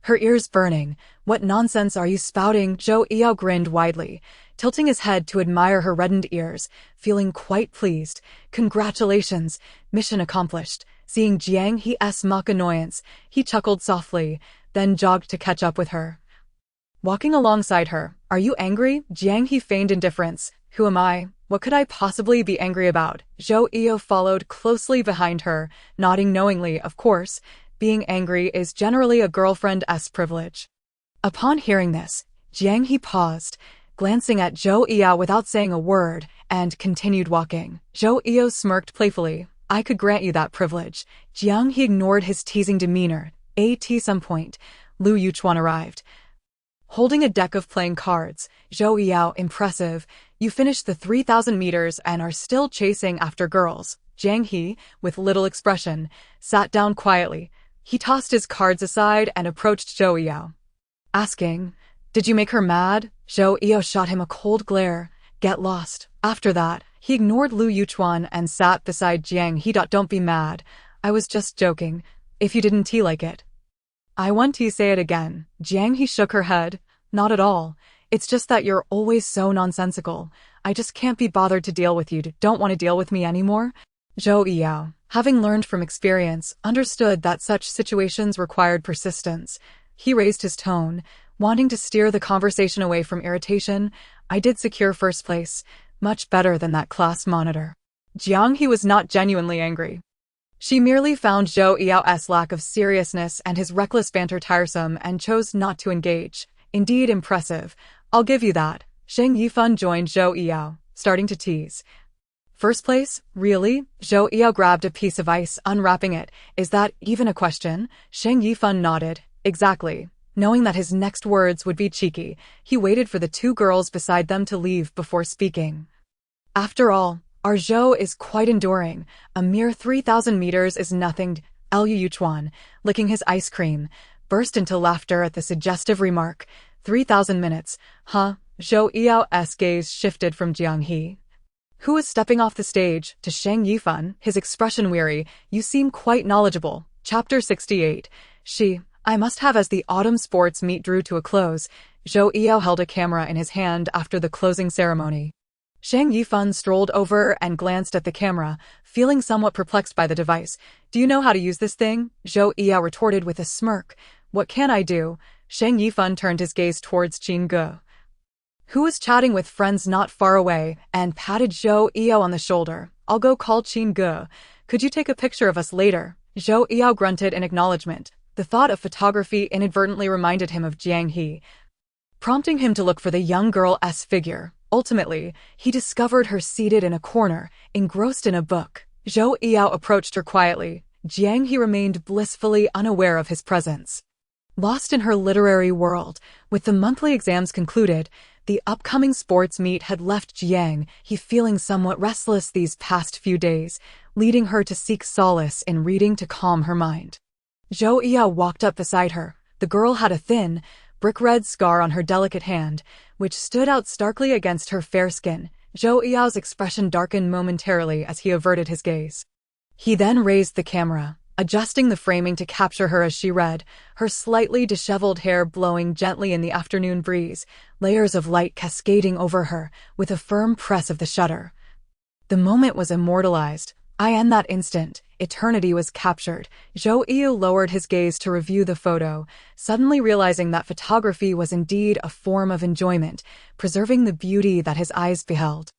Her ears burning. What nonsense are you spouting? Zhou Yao grinned widely, tilting his head to admire her reddened ears, feeling quite pleased. Congratulations, mission accomplished. Seeing Jiang He's mock annoyance, he chuckled softly, then jogged to catch up with her. Walking alongside her, are you angry? Jiang He feigned indifference. Who am I? What could I possibly be angry about? Zhou Yao followed closely behind her, nodding knowingly, of course. Being angry is generally a girlfriend's privilege. Upon hearing this, Jiang He paused, glancing at Zhou Yao without saying a word, and continued walking. Zhou Yao smirked playfully. I could grant you that privilege. Jiang He ignored his teasing demeanor. At some point, Lu Yuchuan arrived, holding a deck of playing cards. Zhou Yao, impressive. You finished the 3,000 meters and are still chasing after girls. Jiang He, with little expression, sat down quietly. He tossed his cards aside and approached Zhou Yao, asking, did you make her mad? Zhou Yao shot him a cold glare. Get lost. After that, he ignored Lu Yuchuan and sat beside Jiang He. Don't be mad. I was just joking. If you didn't like it. I want to say it again. Jiang He shook her head. Not at all. It's just that you're always so nonsensical. I just can't be bothered to deal with you. Don't want to deal with me anymore? Zhou Yao, having learned from experience, understood that such situations required persistence. He raised his tone, wanting to steer the conversation away from irritation. I did secure first place, much better than that class monitor. Jiang He was not genuinely angry. She merely found Zhou Yao's lack of seriousness and his reckless banter tiresome and chose not to engage. Indeed impressive. I'll give you that. Sheng Yifan joined Zhou Yao, starting to tease. First place? Really? Zhou Yao grabbed a piece of ice, unwrapping it. Is that even a question? Sheng Yifan nodded. Exactly. Knowing that his next words would be cheeky, he waited for the two girls beside them to leave before speaking. After all, our Zhou is quite enduring. A mere 3,000 meters is nothing. Lu Yuchuan, licking his ice cream, burst into laughter at the suggestive remark. 3,000 minutes, huh? Zhou Yao's gaze shifted from Jiang He, who was stepping off the stage, to Sheng Yifan, his expression weary. You seem quite knowledgeable. Chapter 68. I must have. As the autumn sports meet drew to a close, Zhou Yao held a camera in his hand after the closing ceremony. Sheng Yifan strolled over and glanced at the camera, feeling somewhat perplexed by the device. Do you know how to use this thing? Zhou Yao retorted with a smirk. What can I do? Sheng Yifan turned his gaze towards Qin Ge, who was chatting with friends not far away, and patted Zhou Yao on the shoulder. I'll go call Qin Ge. Could you take a picture of us later? Zhou Yao grunted in acknowledgement. The thought of photography inadvertently reminded him of Jiang He, prompting him to look for the young girl's figure. Ultimately, he discovered her seated in a corner, engrossed in a book. Zhou Yao approached her quietly. Jiang He remained blissfully unaware of his presence. Lost in her literary world, with the monthly exams concluded, the upcoming sports meet had left Jiang He feeling somewhat restless these past few days, leading her to seek solace in reading to calm her mind. Zhou Yao walked up beside her. The girl had a thin, brick-red scar on her delicate hand, which stood out starkly against her fair skin. Zhou Yao's expression darkened momentarily as he averted his gaze. He then raised the camera, adjusting the framing to capture her as she read, her slightly disheveled hair blowing gently in the afternoon breeze, layers of light cascading over her with a firm press of the shutter. The moment was immortalized. In that instant, eternity was captured. Zhou Yao lowered his gaze to review the photo, suddenly realizing that photography was indeed a form of enjoyment, preserving the beauty that his eyes beheld.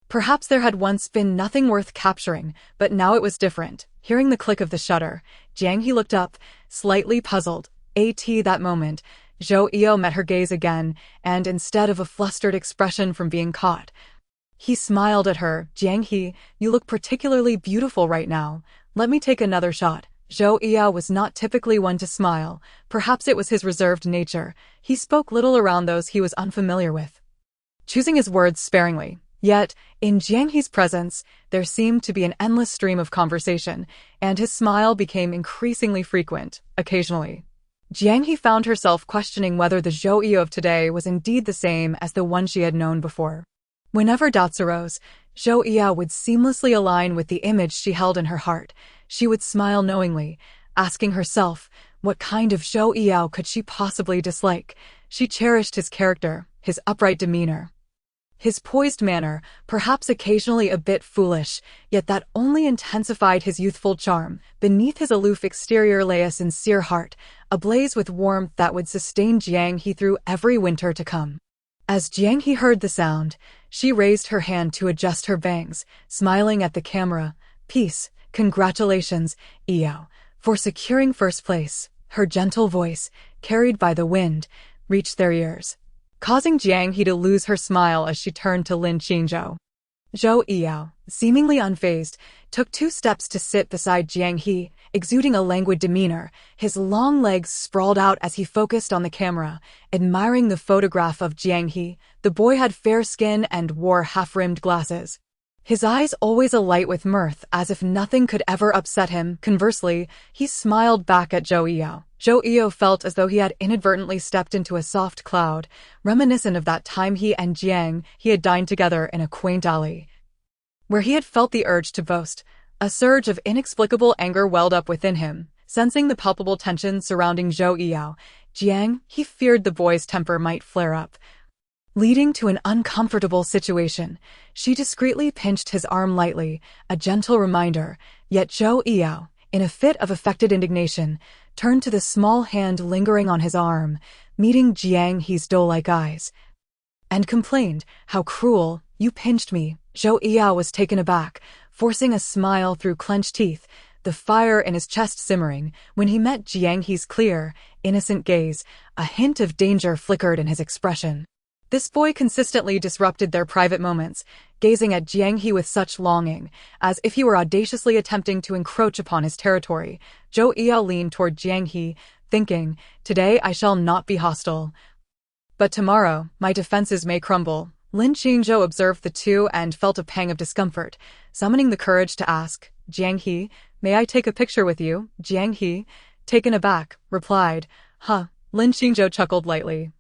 Perhaps there had once been nothing worth capturing, but now it was different. Hearing the click of the shutter, Jiang He looked up, slightly puzzled. At that moment, Zhou Eo met her gaze again, and instead of a flustered expression from being caught, he smiled at her. Jiang He, you look particularly beautiful right now. Let me take another shot. Zhou Eo was not typically one to smile. Perhaps it was his reserved nature. He spoke little around those he was unfamiliar with, choosing his words sparingly. Yet, in Jiang He's presence, there seemed to be an endless stream of conversation, and his smile became increasingly frequent, occasionally. Jiang He found herself questioning whether the Zhou Eo of today was indeed the same as the one she had known before. Whenever doubts arose, Zhou Eo would seamlessly align with the image she held in her heart. She would smile knowingly, asking herself, what kind of Zhou Eo could she possibly dislike? She cherished his character, his upright demeanor, his poised manner, perhaps occasionally a bit foolish, yet that only intensified his youthful charm. Beneath his aloof exterior lay a sincere heart, ablaze with warmth that would sustain Jiang He through every winter to come. As Jiang He heard the sound, she raised her hand to adjust her bangs, smiling at the camera. Peace, congratulations, Eo, for securing first place. Her gentle voice, carried by the wind, reached their ears, causing Jiang He to lose her smile as she turned to Lin Qingzhou. Zhou Eo, seemingly unfazed, took 2 steps to sit beside Jiang He, exuding a languid demeanor. His long legs sprawled out as he focused on the camera, admiring the photograph of Jiang He. The boy had fair skin and wore half-rimmed glasses, his eyes always alight with mirth, as if nothing could ever upset him. Conversely, he smiled back at Zhou Eo. Zhou Eo felt as though he had inadvertently stepped into a soft cloud, reminiscent of that time he and Jiang He had dined together in a quaint alley, where he had felt the urge to boast. A surge of inexplicable anger welled up within him, sensing the palpable tension surrounding Zhou Eo. Jiang He feared the boy's temper might flare up, leading to an uncomfortable situation. She discreetly pinched his arm lightly, a gentle reminder, yet Zhou Eo, in a fit of affected indignation, turned to the small hand lingering on his arm, meeting Jiang He's doe-like eyes, and complained, "How cruel, you pinched me." Zhou Eo was taken aback, forcing a smile through clenched teeth, the fire in his chest simmering. When he met Jiang He's clear, innocent gaze, a hint of danger flickered in his expression. This boy consistently disrupted their private moments, gazing at Jiang He with such longing, as if he were audaciously attempting to encroach upon his territory. Zhou Eo leaned toward Jiang He, thinking, today I shall not be hostile, but tomorrow my defenses may crumble. Lin Qingzhou observed the two and felt a pang of discomfort, summoning the courage to ask, Jiang He, may I take a picture with you? Jiang He, taken aback, replied, huh. Lin Qingzhou chuckled lightly.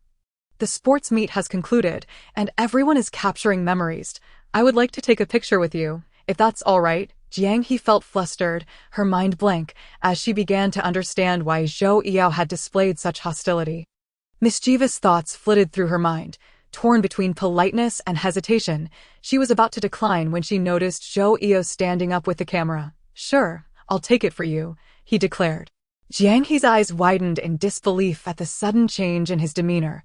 The sports meet has concluded, and everyone is capturing memories. I would like to take a picture with you, if that's all right. Jiang He felt flustered, her mind blank, as she began to understand why Zhou Eo had displayed such hostility. Mischievous thoughts flitted through her mind, torn between politeness and hesitation. She was about to decline when she noticed Zhou Eo standing up with the camera. Sure, I'll take it for you, he declared. Jiang He's eyes widened in disbelief at the sudden change in his demeanor,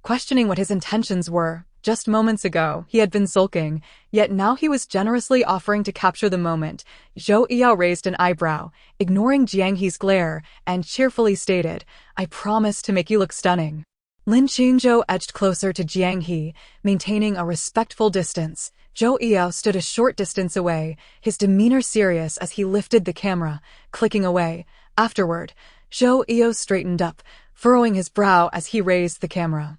questioning what his intentions were. Just moments ago, he had been sulking, yet now he was generously offering to capture the moment. Zhou Eo raised an eyebrow, ignoring Jiang He's glare, and cheerfully stated, I promise to make you look stunning. Lin Qingzhou edged closer to Jiang He, maintaining a respectful distance. Zhou Eo stood a short distance away, his demeanor serious as he lifted the camera, clicking away. Afterward, Zhou Eo straightened up, furrowing his brow as he raised the camera.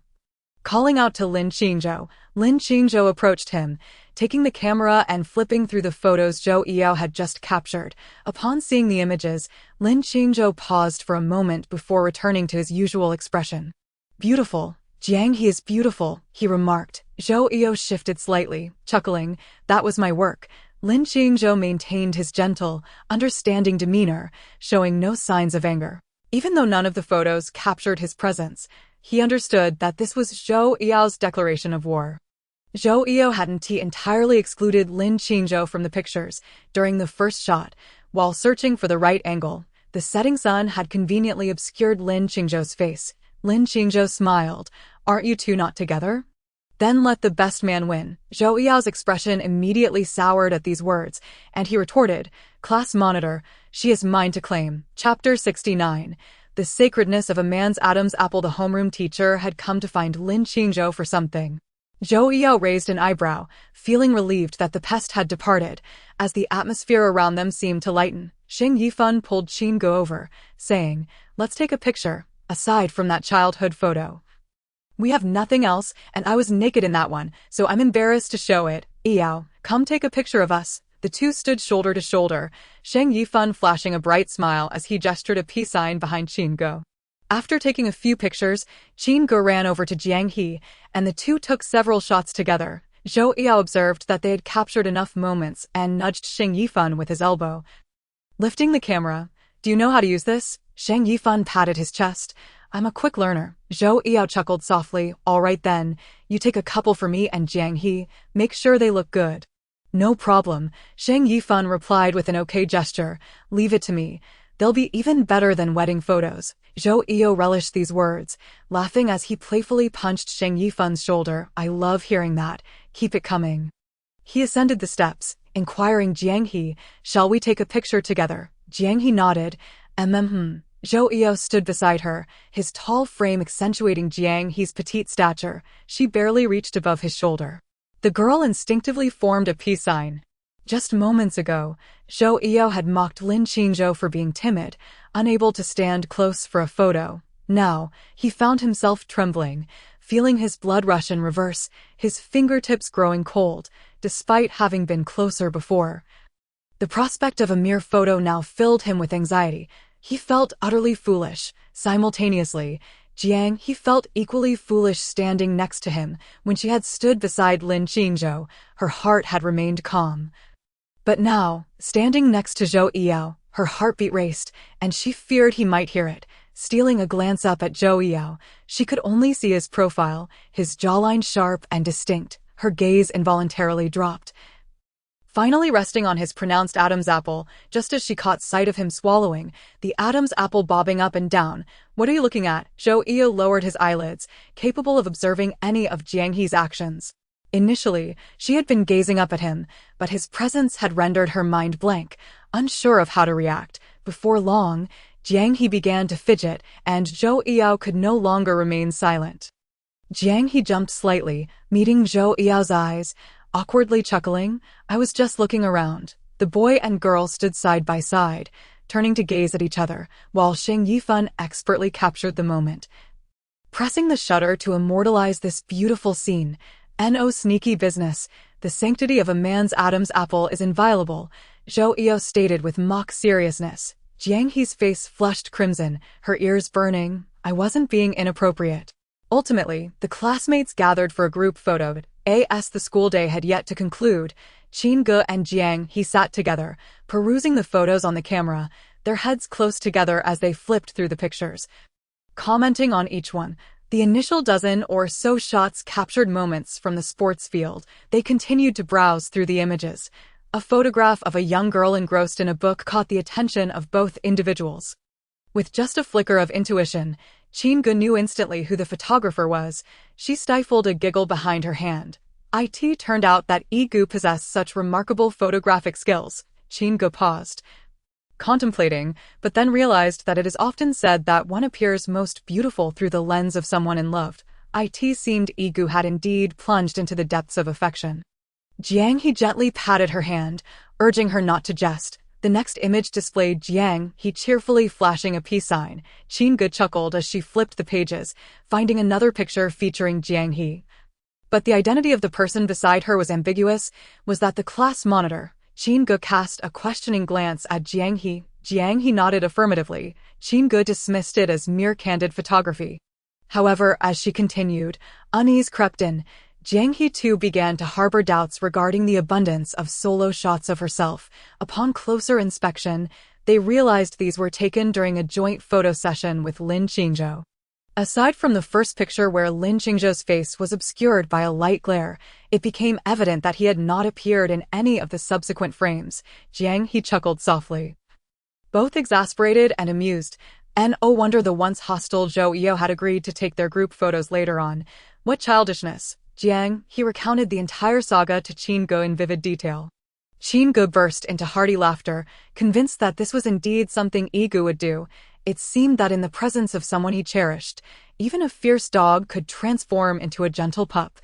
Calling out to Lin Qingzhou approached him, taking the camera and flipping through the photos Zhou Eo had just captured. Upon seeing the images, Lin Qingzhou paused for a moment before returning to his usual expression. Beautiful. Jiang He is beautiful, he remarked. Zhou Eo shifted slightly, chuckling. That was my work. Lin Qingzhou maintained his gentle, understanding demeanor, showing no signs of anger. Even though none of the photos captured his presence, he understood that this was Zhou Eo's declaration of war. Zhou Eo hadn't entirely excluded Lin Qingzhou from the pictures. During the first shot, while searching for the right angle, the setting sun had conveniently obscured Lin Qingzhou's face. Lin Qingzhou smiled. Aren't you two not together? Then let the best man win. Zhou Eo's expression immediately soured at these words, and he retorted, Class monitor, she is mine to claim. Chapter 69. The sacredness of a man's Adam's apple. The homeroom teacher had come to find Lin Qingzhou for something. Zhou Yao raised an eyebrow, feeling relieved that the pest had departed, as the atmosphere around them seemed to lighten. Xing Yifan pulled Qingge over, saying, "Let's take a picture, aside from that childhood photo. We have nothing else, and I was naked in that one, so I'm embarrassed to show it. Yao, come take a picture of us." The two stood shoulder to shoulder, Sheng Yifan flashing a bright smile as he gestured a peace sign behind Qingge. After taking a few pictures, Qingge ran over to Jiang He, and the two took several shots together. Zhou Yao observed that they had captured enough moments and nudged Sheng Yifan with his elbow. Lifting the camera, "Do you know how to use this?" Sheng Yifan patted his chest. "I'm a quick learner." Zhou Yao chuckled softly. "All right then, you take a couple for me and Jiang He, make sure they look good." "No problem," Sheng Yifan replied with an okay gesture. "Leave it to me. They'll be even better than wedding photos." Zhou Yao relished these words, laughing as he playfully punched Sheng Yifan's shoulder. "I love hearing that. Keep it coming." He ascended the steps, inquiring Jiang He, "Shall we take a picture together?" Jiang He nodded. Zhou Yao stood beside her, his tall frame accentuating Jiang He's petite stature. She barely reached above his shoulder. The girl instinctively formed a peace sign. Just moments ago, Zhou Yao had mocked Lin Qingzhou for being timid, unable to stand close for a photo. Now, he found himself trembling, feeling his blood rush in reverse, his fingertips growing cold, despite having been closer before. The prospect of a mere photo now filled him with anxiety. He felt utterly foolish. Simultaneously, Jiang He felt equally foolish standing next to him. When she had stood beside Lin Qingzhou, her heart had remained calm. But now, standing next to Zhou Yao, her heartbeat raced, and she feared he might hear it. Stealing a glance up at Zhou Yao, she could only see his profile, his jawline sharp and distinct. Her gaze involuntarily dropped, finally resting on his pronounced Adam's apple, just as she caught sight of him swallowing, the Adam's apple bobbing up and down. "What are you looking at?" Zhou Yao lowered his eyelids, capable of observing any of Jiang He's actions. Initially, she had been gazing up at him, but his presence had rendered her mind blank, unsure of how to react. Before long, Jiang He began to fidget, and Zhou Yao could no longer remain silent. Jiang He jumped slightly, meeting Zhou Yao's eyes, awkwardly chuckling. "I was just looking around." The boy and girl stood side by side, turning to gaze at each other, while Sheng Yifan expertly captured the moment, pressing the shutter to immortalize this beautiful scene. "No sneaky business. The sanctity of a man's Adam's apple is inviolable," Zhou Yao stated with mock seriousness. Jiang He's face flushed crimson, her ears burning. "I wasn't being inappropriate." Ultimately, the classmates gathered for a group photo. As the school day had yet to conclude, Qingge and Jiang He sat together, perusing the photos on the camera, their heads close together as they flipped through the pictures, commenting on each one. The initial dozen or so shots captured moments from the sports field. They continued to browse through the images. A photograph of a young girl engrossed in a book caught the attention of both individuals. With just a flicker of intuition, Qingge knew instantly who the photographer was. She stifled a giggle behind her hand. It turned out that Egu possessed such remarkable photographic skills. Qingge paused, contemplating, but then realized that it is often said that one appears most beautiful through the lens of someone in love. It seemed Egu had indeed plunged into the depths of affection. Jiang He gently patted her hand, urging her not to jest. The next image displayed Jiang He cheerfully flashing a peace sign. Qingge chuckled as she flipped the pages, finding another picture featuring Jiang He. But the identity of the person beside her was ambiguous. Was that the class monitor? Qingge cast a questioning glance at Jiang He. Jiang He nodded affirmatively. Qingge dismissed it as mere candid photography. However, as she continued, unease crept in. Jiang He too began to harbor doubts regarding the abundance of solo shots of herself. Upon closer inspection, they realized these were taken during a joint photo session with Lin Qingzhou. Aside from the first picture where Lin Qingzhou's face was obscured by a light glare, it became evident that he had not appeared in any of the subsequent frames. Jiang He chuckled softly, both exasperated and amused. No wonder the once hostile Zhou Yao had agreed to take their group photos later on. What childishness! Jiang He recounted the entire saga to Qingge in vivid detail. Qingge burst into hearty laughter, convinced that this was indeed something Egu would do. It seemed that in the presence of someone he cherished, even a fierce dog could transform into a gentle pup.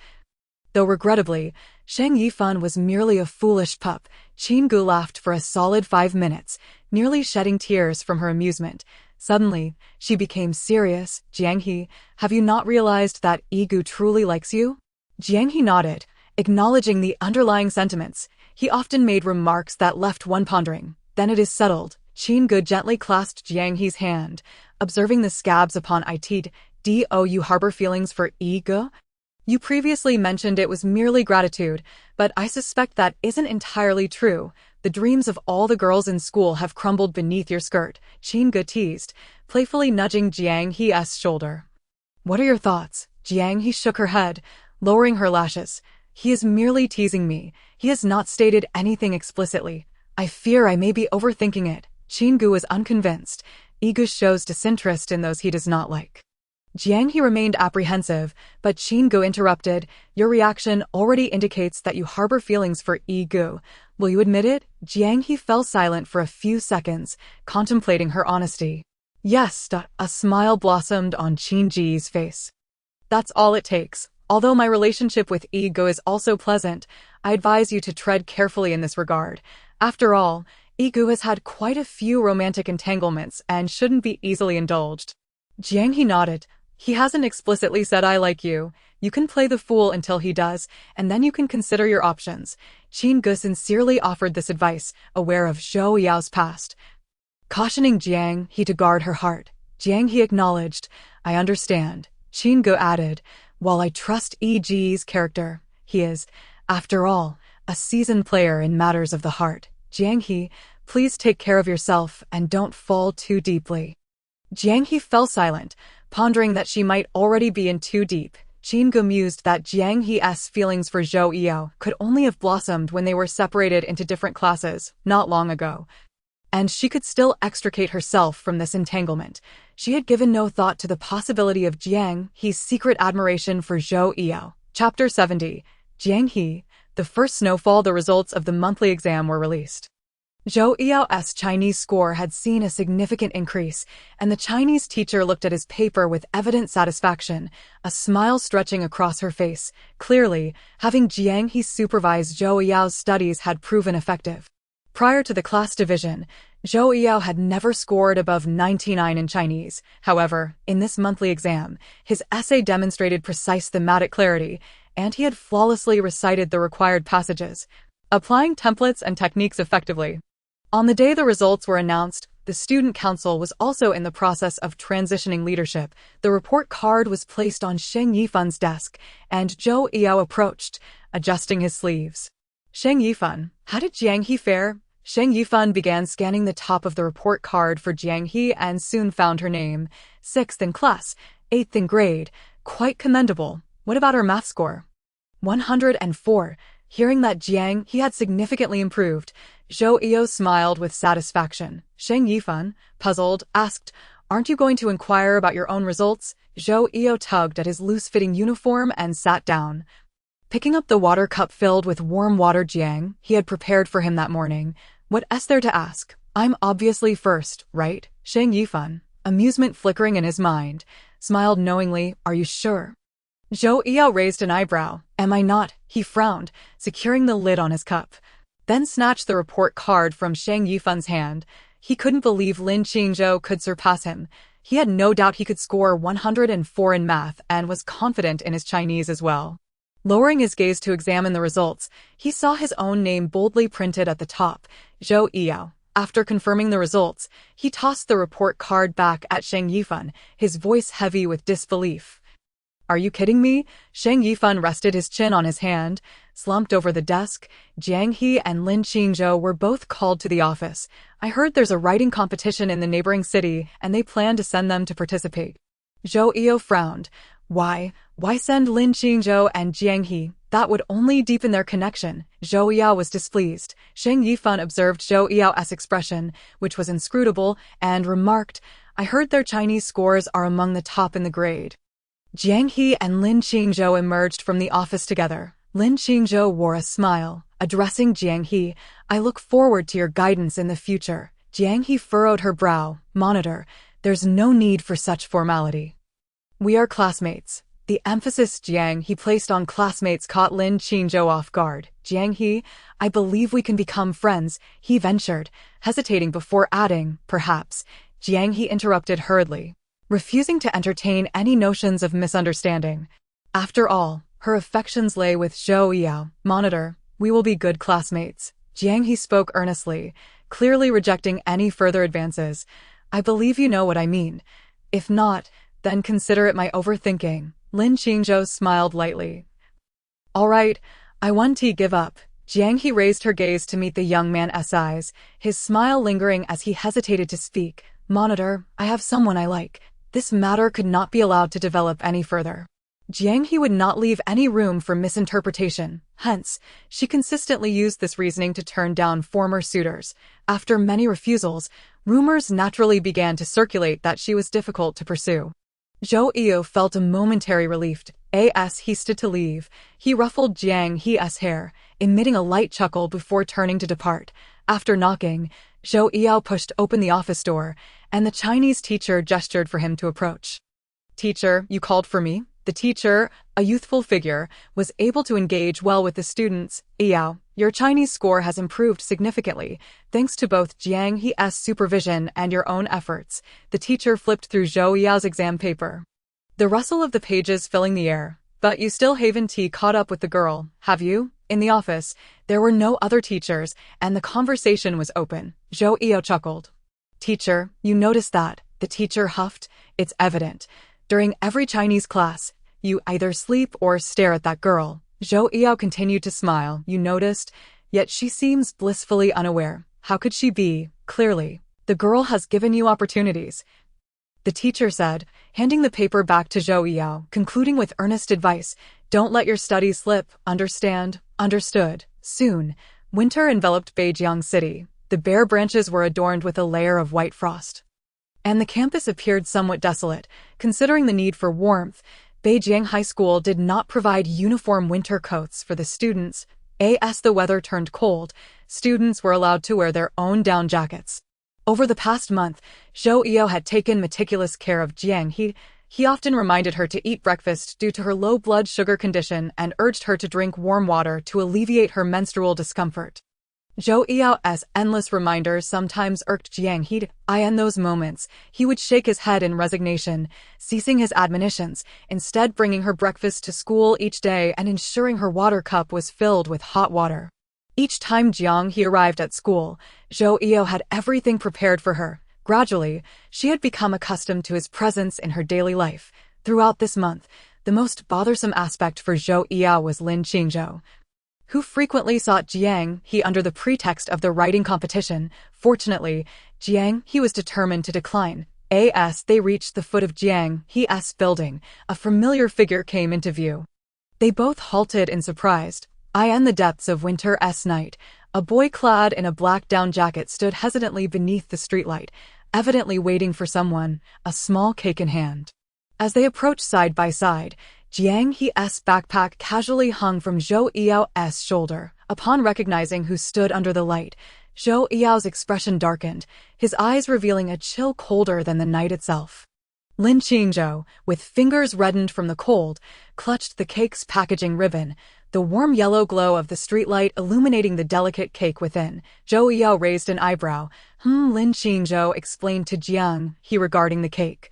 Though regrettably, Shang Yifan was merely a foolish pup. Qinggu laughed for a solid 5 minutes, nearly shedding tears from her amusement. Suddenly, she became serious. Jiang He, have you not realized that Yigu truly likes you? Jiang He nodded, acknowledging the underlying sentiments. He often made remarks that left one pondering. Then it is settled. Qinggu gently clasped Jiang He's hand, observing the scabs upon it. Do you harbor feelings for Yigu? You previously mentioned it was merely gratitude, but I suspect that isn't entirely true. The dreams of all the girls in school have crumbled beneath your skirt, Qinggu teased, playfully nudging Jiang He's shoulder. What are your thoughts? Jiang He shook her head, lowering her lashes. He is merely teasing me. He has not stated anything explicitly. I fear I may be overthinking it. Qinggu was unconvinced. Yigu shows disinterest in those he does not like. Jiang He remained apprehensive, but Qinggu interrupted. Your reaction already indicates that you harbor feelings for Yigu. Will you admit it? Jiang He fell silent for a few seconds, contemplating her honesty. Yes, a smile blossomed on Qingji's face. That's all it takes. Although my relationship with Yigu is also pleasant, I advise you to tread carefully in this regard. After all, Yigu has had quite a few romantic entanglements and shouldn't be easily indulged. Jiang He nodded. He hasn't explicitly said I like you. You can play the fool until he does, and then you can consider your options. Qinggu sincerely offered this advice, aware of Zhou Yao's past. Cautioning Jiang He to guard her heart, Jiang He acknowledged, I understand. Qinggu added, while I trust Yi's character, he is, after all, a seasoned player in matters of the heart. Jiang He, please take care of yourself and don't fall too deeply. Jiang He fell silent, pondering that she might already be in too deep. Qinggu mused that Jiang He's feelings for Zhou Yao could only have blossomed when they were separated into different classes, not long ago. And she could still extricate herself from this entanglement. She had given no thought to the possibility of Jiang He's secret admiration for Zhou Yao. Chapter 70. Jiang He. The first snowfall. The results of the monthly exam were released. Zhou Yao's Chinese score had seen a significant increase, and the Chinese teacher looked at his paper with evident satisfaction, a smile stretching across her face. Clearly, having Jiang He supervise Zhou Yao's studies had proven effective. Prior to the class division, Zhou Yao had never scored above 99 in Chinese. However, in this monthly exam, his essay demonstrated precise thematic clarity, and he had flawlessly recited the required passages, applying templates and techniques effectively. On the day the results were announced, the student council was also in the process of transitioning leadership. The report card was placed on Shang Yifan's desk, and Zhou Yao approached, adjusting his sleeves. Shang Yifan, how did Jiang He fare? Shang Yifan began scanning the top of the report card for Jiang He and soon found her name. 6th in class, 8th in grade. Quite commendable. What about her math score? 104. Hearing that Jiang He had significantly improved, Zhou Yao smiled with satisfaction. Shang Yifan, puzzled, asked, aren't you going to inquire about your own results? Zhou Yao tugged at his loose-fitting uniform and sat down. Picking up the water cup filled with warm water Jiang He had prepared for him that morning, what's there to ask? I'm obviously first, right? Shang Yifan, amusement flickering in his mind, smiled knowingly. Are you sure? Zhou Yao raised an eyebrow. Am I not? He frowned, securing the lid on his cup. Then snatched the report card from Shang Yifan's hand. He couldn't believe Lin Qingzhou could surpass him. He had no doubt he could score 104 in math and was confident in his Chinese as well. Lowering his gaze to examine the results, he saw his own name boldly printed at the top, Zhou Yao. After confirming the results, he tossed the report card back at Shang Yifan, his voice heavy with disbelief. Are you kidding me? Shang Yifan rested his chin on his hand, slumped over the desk. Jiang He and Lin Qingzhou were both called to the office. I heard there's a writing competition in the neighboring city, and they plan to send them to participate. Zhou Yao frowned. Why send Lin Qingzhou and Jiang He? That would only deepen their connection. Zhou Yao was displeased. Shang Yifan observed Zhou Yao's expression, which was inscrutable, and remarked, I heard their Chinese scores are among the top in the grade. Jiang He and Lin Qingzhou emerged from the office together. Lin Qingzhou wore a smile, addressing Jiang He. I look forward to your guidance in the future. Jiang He furrowed her brow. Monitor, There's no need for such formality. We are classmates. The emphasis Jiang He placed on classmates caught Lin Qingzhou off guard. Jiang He, I believe we can become friends, he ventured, hesitating before adding, perhaps. Jiang He interrupted hurriedly, refusing to entertain any notions of misunderstanding. After all, her affections lay with Zhou Yao. Monitor, we will be good classmates. Jiang He spoke earnestly, clearly rejecting any further advances. I believe you know what I mean. If not, then consider it my overthinking. Lin Qingzhou smiled lightly. All right, I want to give up. Jiang He raised her gaze to meet the young man's eyes, his smile lingering as he hesitated to speak. Monitor, I have someone I like. This matter could not be allowed to develop any further. Jiang He would not leave any room for misinterpretation. Hence, she consistently used this reasoning to turn down former suitors. After many refusals, rumors naturally began to circulate that she was difficult to pursue. Zhou Yao felt a momentary relief. As he stood to leave, he ruffled Jiang He's hair, emitting a light chuckle before turning to depart. After knocking, Zhou Yao pushed open the office door, and the Chinese teacher gestured for him to approach. Teacher, you called for me? The teacher, a youthful figure, was able to engage well with the students. Yao, your Chinese score has improved significantly, thanks to both Jiang He's supervision and your own efforts. The teacher flipped through Zhou Yao's exam paper, the rustle of the pages filling the air. But you still haven't caught up with the girl, have you? In the office, there were no other teachers, and the conversation was open. Zhou Yao chuckled. Teacher, you noticed that? The teacher huffed. It's evident. During every Chinese class, you either sleep or stare at that girl. Zhou Yao continued to smile. You noticed? Yet she seems blissfully unaware. How could she be? Clearly, the girl has given you opportunities, the teacher said, handing the paper back to Zhou Yao, concluding with earnest advice. Don't let your studies slip, understand? Understood. Soon, winter enveloped Beijiang City. The bare branches were adorned with a layer of white frost, and the campus appeared somewhat desolate. Considering the need for warmth, Beijiang High School did not provide uniform winter coats for the students. As the weather turned cold, students were allowed to wear their own down jackets. Over the past month, Zhou Yao had taken meticulous care of Jiang He. He often reminded her to eat breakfast due to her low blood sugar condition and urged her to drink warm water to alleviate her menstrual discomfort. Zhou Yao's endless reminders sometimes irked Jiang He. In those moments, he would shake his head in resignation, ceasing his admonitions, instead bringing her breakfast to school each day and ensuring her water cup was filled with hot water. Each time Jiang He arrived at school, Zhou Yao had everything prepared for her. Gradually, she had become accustomed to his presence in her daily life. Throughout this month, the most bothersome aspect for Zhou Yao was Lin Qingzhou, who frequently sought Jiang He under the pretext of the writing competition. Fortunately, Jiang He was determined to decline. As they reached the foot of Jiang He's building, a familiar figure came into view. They both halted in surprise. In the depths of winter's night, a boy clad in a black down jacket stood hesitantly beneath the streetlight, evidently waiting for someone, a small cake in hand. As they approached side by side, Jiang He's backpack casually hung from Zhou Yao's shoulder. Upon recognizing who stood under the light, Zhou Yao's expression darkened, his eyes revealing a chill colder than the night itself. Lin Qingzhou, with fingers reddened from the cold, clutched the cake's packaging ribbon, the warm yellow glow of the streetlight illuminating the delicate cake within. Zhou Yao raised an eyebrow. Lin Qingzhou explained to Jiang He regarding the cake.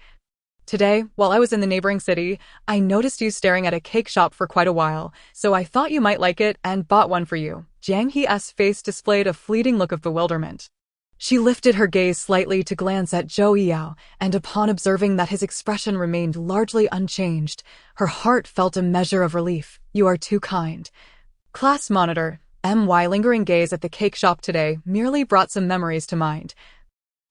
Today, while I was in the neighboring city, I noticed you staring at a cake shop for quite a while, so I thought you might like it and bought one for you. Jiang He's face displayed a fleeting look of bewilderment. She lifted her gaze slightly to glance at Zhou Yao, and upon observing that his expression remained largely unchanged, her heart felt a measure of relief. You are too kind. Class monitor, my lingering gaze at the cake shop today merely brought some memories to mind.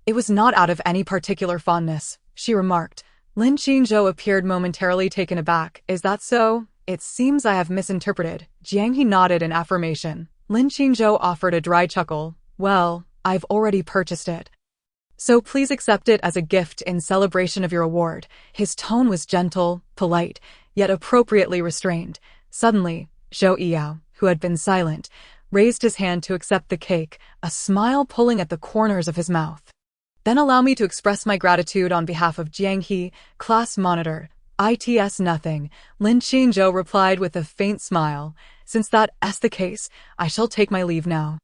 It was not out of any particular fondness, she remarked. Lin Qingzhou appeared momentarily taken aback. Is that so? It seems I have misinterpreted. Jiang He nodded in affirmation. Lin Qingzhou offered a dry chuckle. Well, I've already purchased it, so please accept it as a gift in celebration of your award. His tone was gentle, polite, yet appropriately restrained. Suddenly, Zhou Yao, who had been silent, raised his hand to accept the cake, a smile pulling at the corners of his mouth. Then allow me to express my gratitude on behalf of Jiang He, class monitor. ITS nothing, Lin Qingzhou replied with a faint smile. Since that is the case, I shall take my leave now.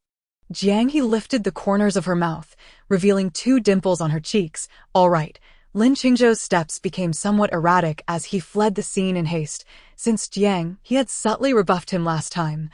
Jiang He lifted the corners of her mouth, revealing 2 dimples on her cheeks. All right. Lin Qingzhou's steps became somewhat erratic as he fled the scene in haste. Since Jiang He had subtly rebuffed him last time,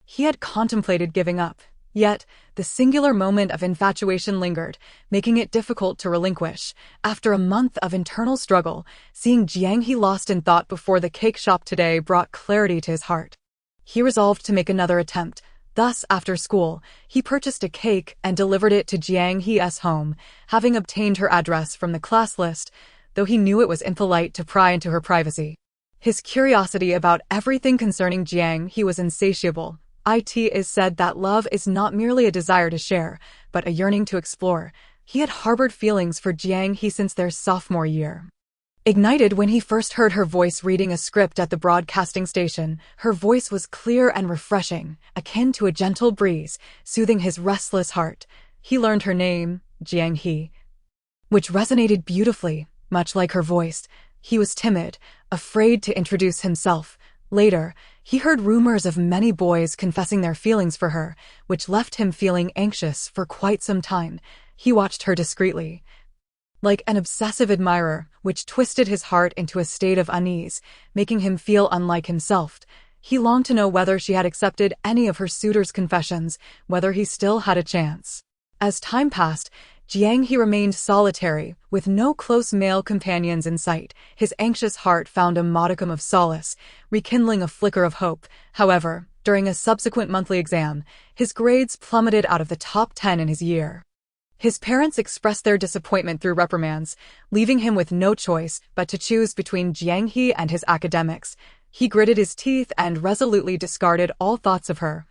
he had contemplated giving up. Yet, the singular moment of infatuation lingered, making it difficult to relinquish. After a month of internal struggle, seeing Jiang He lost in thought before the cake shop today brought clarity to his heart. He resolved to make another attempt. Thus, after school, he purchased a cake and delivered it to Jiang He's home, having obtained her address from the class list, though he knew it was impolite to pry into her privacy. His curiosity about everything concerning Jiang He was insatiable. It is said that love is not merely a desire to share, but a yearning to explore. He had harbored feelings for Jiang He since their sophomore year. Ignited when he first heard her voice reading a script at the broadcasting station, her voice was clear and refreshing, akin to a gentle breeze, soothing his restless heart. He learned her name, Jiang He, which resonated beautifully, much like her voice. He was timid, afraid to introduce himself. Later, he heard rumors of many boys confessing their feelings for her, which left him feeling anxious for quite some time. He watched her discreetly, like an obsessive admirer, which twisted his heart into a state of unease, making him feel unlike himself. He longed to know whether she had accepted any of her suitor's confessions, whether he still had a chance. As time passed, Jiang He remained solitary, with no close male companions in sight. His anxious heart found a modicum of solace, rekindling a flicker of hope. However, during a subsequent monthly exam, his grades plummeted out of the top 10 in his year. His parents expressed their disappointment through reprimands, leaving him with no choice but to choose between Jiang He and his academics. He gritted his teeth and resolutely discarded all thoughts of her.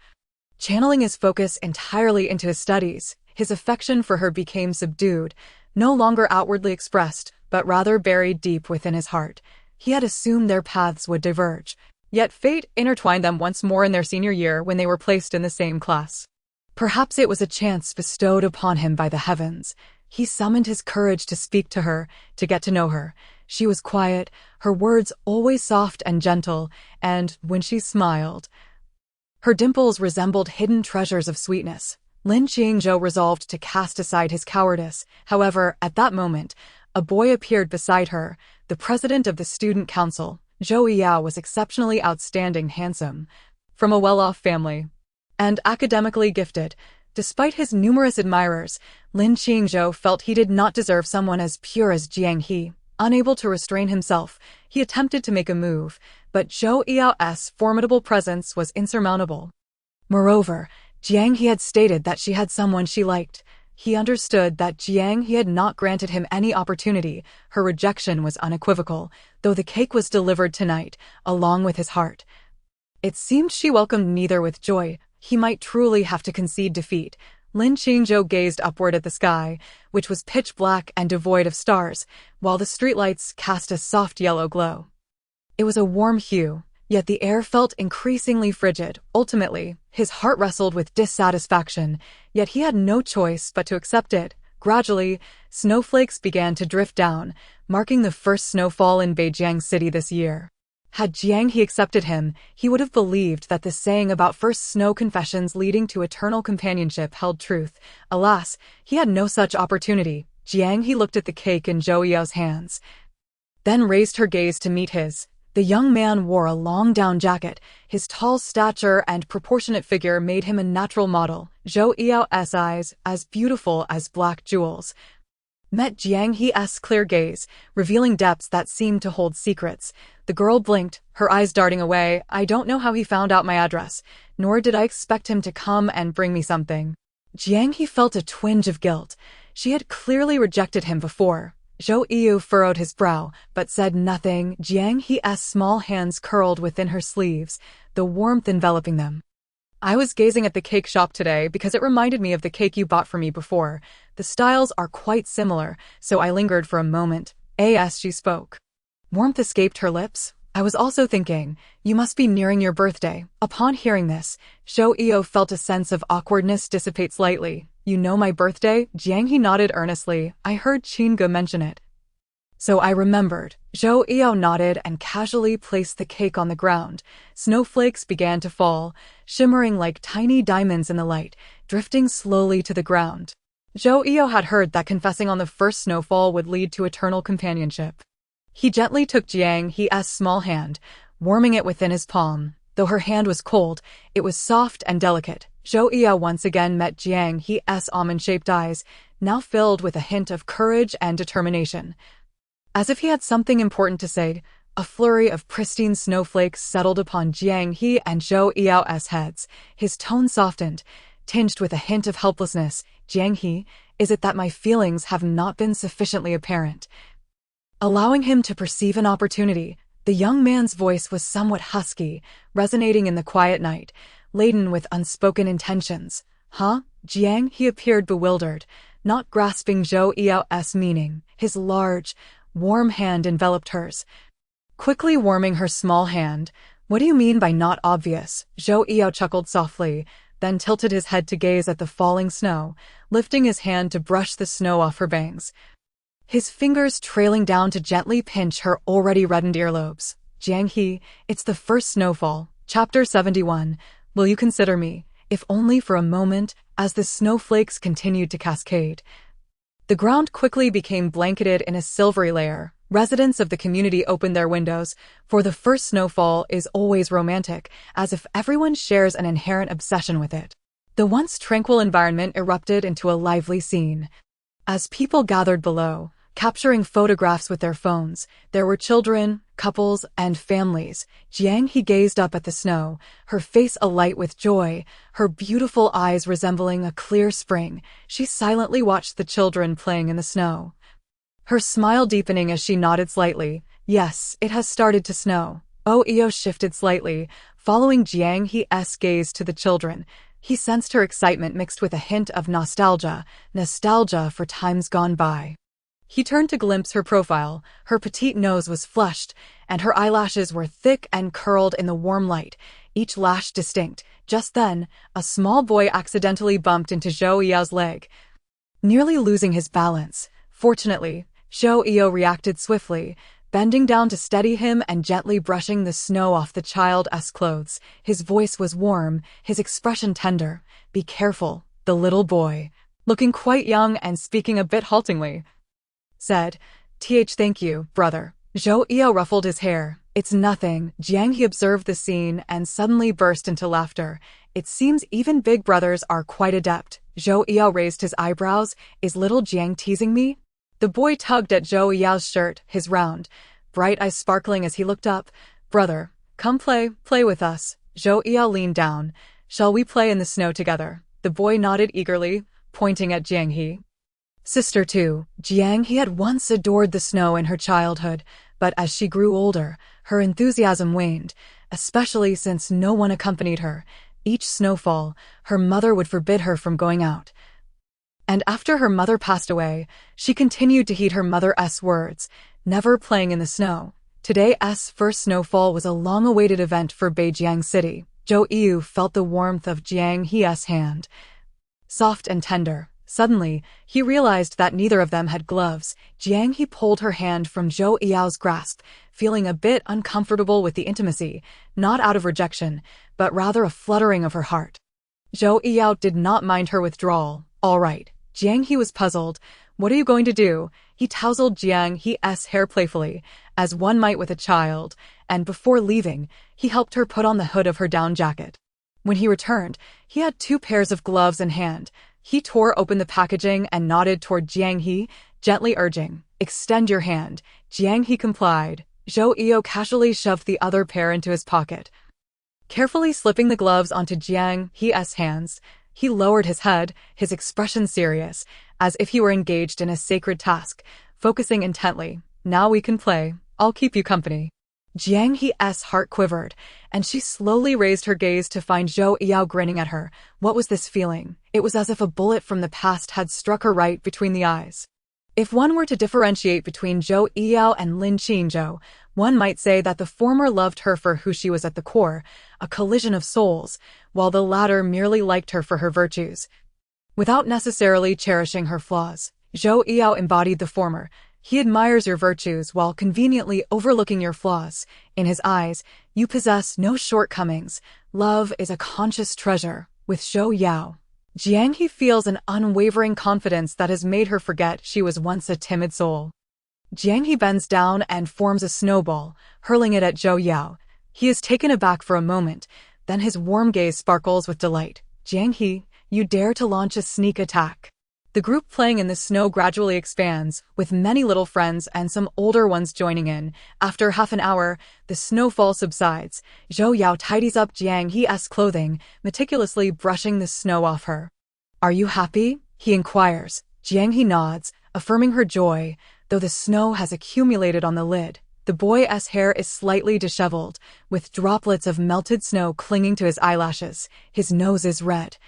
Channeling his focus entirely into his studies, his affection for her became subdued, no longer outwardly expressed, but rather buried deep within his heart. He had assumed their paths would diverge, yet fate intertwined them once more in their senior year when they were placed in the same class. Perhaps it was a chance bestowed upon him by the heavens. He summoned his courage to speak to her, to get to know her. She was quiet, her words always soft and gentle, and, when she smiled, her dimples resembled hidden treasures of sweetness. Lin Qingzhou resolved to cast aside his cowardice. However, at that moment, a boy appeared beside her. The president of the student council, Zhou Yao, was exceptionally outstanding, handsome, from a well-off family, and academically gifted. Despite his numerous admirers, Lin Qingzhou felt he did not deserve someone as pure as Jiang He. Unable to restrain himself, he attempted to make a move, but Zhou Yao's formidable presence was insurmountable. Moreover, Jiang He had stated that she had someone she liked. He understood that Jiang He had not granted him any opportunity. Her rejection was unequivocal, though the cake was delivered tonight, along with his heart. It seemed she welcomed neither with joy. He might truly have to concede defeat. Lin Qingzhou gazed upward at the sky, which was pitch black and devoid of stars, while the streetlights cast a soft yellow glow. It was a warm hue, yet the air felt increasingly frigid. Ultimately, his heart wrestled with dissatisfaction, yet he had no choice but to accept it. Gradually, snowflakes began to drift down, marking the first snowfall in Beijing City this year. Had Jiang He accepted him, he would have believed that the saying about first snow confessions leading to eternal companionship held truth. Alas, he had no such opportunity. Jiang He looked at the cake in Zhou Yao's hands, then raised her gaze to meet his. The young man wore a long down jacket. His tall stature and proportionate figure made him a natural model. Zhou Yao's eyes, as beautiful as black jewels, met Jiang He's clear gaze, revealing depths that seemed to hold secrets. The girl blinked, her eyes darting away. I don't know how he found out my address, nor did I expect him to come and bring me something. Jiang He felt a twinge of guilt. She had clearly rejected him before. Zhou Yu furrowed his brow, but said nothing. Jiang He's small hands curled within her sleeves, the warmth enveloping them. I was gazing at the cake shop today because it reminded me of the cake you bought for me before. The styles are quite similar, so I lingered for a moment. As she spoke, warmth escaped her lips. I was also thinking, you must be nearing your birthday. Upon hearing this, Zhou Yu felt a sense of awkwardness dissipate slightly. You know my birthday? Jiang He nodded earnestly. I heard Qingge mention it. So I remembered. Zhou Yao nodded and casually placed the cake on the ground. Snowflakes began to fall, shimmering like tiny diamonds in the light, drifting slowly to the ground. Zhou Yao had heard that confessing on the first snowfall would lead to eternal companionship. He gently took Jiang He's small hand, warming it within his palm. Though her hand was cold, it was soft and delicate. Zhou Yao once again met Jiang He's almond-shaped eyes, now filled with a hint of courage and determination. As if he had something important to say, a flurry of pristine snowflakes settled upon Jiang He and Zhou Yao's heads. His tone softened, tinged with a hint of helplessness. Jiang He, is it that my feelings have not been sufficiently apparent? Allowing him to perceive an opportunity, the young man's voice was somewhat husky, resonating in the quiet night, laden with unspoken intentions. Huh? Jiang He appeared bewildered, not grasping Zhou Yao's meaning. His large, warm hand enveloped hers, quickly warming her small hand. What do you mean by not obvious? Zhou Yao chuckled softly, then tilted his head to gaze at the falling snow, lifting his hand to brush the snow off her bangs, his fingers trailing down to gently pinch her already reddened earlobes. Jiang He, it's the first snowfall. Chapter 71. Will you consider me, if only for a moment, as the snowflakes continued to cascade? The ground quickly became blanketed in a silvery layer. Residents of the community opened their windows, for the first snowfall is always romantic, as if everyone shares an inherent obsession with it. The once tranquil environment erupted into a lively scene. As people gathered below, capturing photographs with their phones, there were children, couples, and families. Jiang He gazed up at the snow, her face alight with joy, her beautiful eyes resembling a clear spring. She silently watched the children playing in the snow, her smile deepening as she nodded slightly. Yes, it has started to snow. Eo shifted slightly, following Jiang He's gaze to the children. He sensed her excitement mixed with a hint of nostalgia for times gone by. He turned to glimpse her profile. Her petite nose was flushed, and her eyelashes were thick and curled in the warm light, each lash distinct. Just then, a small boy accidentally bumped into Zhou Yao's leg, nearly losing his balance. Fortunately, Zhou Yao reacted swiftly, bending down to steady him and gently brushing the snow off the child's clothes. His voice was warm, his expression tender. Be careful, the little boy, looking quite young and speaking a bit haltingly, said. Thank you, brother. Zhou Yao ruffled his hair. It's nothing. Jiang He observed the scene and suddenly burst into laughter. It seems even big brothers are quite adept. Zhou Yao raised his eyebrows. Is little Jiang teasing me? The boy tugged at Zhou Yao's shirt, his round, bright eyes sparkling as he looked up. Brother, come play with us. Zhou Yao leaned down. Shall we play in the snow together? The boy nodded eagerly, pointing at Jiang He. Sister too. Jiang He had once adored the snow in her childhood, but as she grew older, her enthusiasm waned, especially since no one accompanied her. Each snowfall, her mother would forbid her from going out. And after her mother passed away, she continued to heed her mother's words, never playing in the snow. Today's first snowfall was a long-awaited event for Beijiang City. Zhou Yu felt the warmth of Jiang He's hand, soft and tender. Suddenly, he realized that neither of them had gloves. Jiang He pulled her hand from Zhou Yao's grasp, feeling a bit uncomfortable with the intimacy, not out of rejection, but rather a fluttering of her heart. Zhou Yao did not mind her withdrawal. All right. Jiang He was puzzled. What are you going to do? He tousled Jiang He's hair playfully, as one might with a child, and before leaving, he helped her put on the hood of her down jacket. When he returned, he had 2 pairs of gloves in hand. He tore open the packaging and nodded toward Jiang He, gently urging, "Extend your hand." Jiang He complied. Zhou Yao casually shoved the other pair into his pocket. Carefully slipping the gloves onto Jiang He's hands, he lowered his head, his expression serious, as if he were engaged in a sacred task, focusing intently. Now we can play. I'll keep you company. Jiang He's heart quivered, and she slowly raised her gaze to find Zhou Yao grinning at her. What was this feeling? It was as if a bullet from the past had struck her right between the eyes. If one were to differentiate between Zhou Yao and Lin Qingzhou, one might say that the former loved her for who she was at the core, a collision of souls, while the latter merely liked her for her virtues. without necessarily cherishing her flaws. Zhou Yao embodied the former. He admires your virtues while conveniently overlooking your flaws. In his eyes, you possess no shortcomings. Love is a conscious treasure. With Zhou Yao, Jiang He feels an unwavering confidence that has made her forget she was once a timid soul. Jiang He bends down and forms a snowball, hurling it at Zhou Yao. He is taken aback for a moment, then his warm gaze sparkles with delight. Jiang He, you dare to launch a sneak attack. The group playing in the snow gradually expands, with many little friends and some older ones joining in. After half an hour, the snowfall subsides. Zhou Yao tidies up Jiang He's clothing, meticulously brushing the snow off her. Are you happy? He inquires. Jiang He nods, affirming her joy, though the snow has accumulated on the lid. The boy's hair is slightly disheveled, with droplets of melted snow clinging to his eyelashes. His nose is red,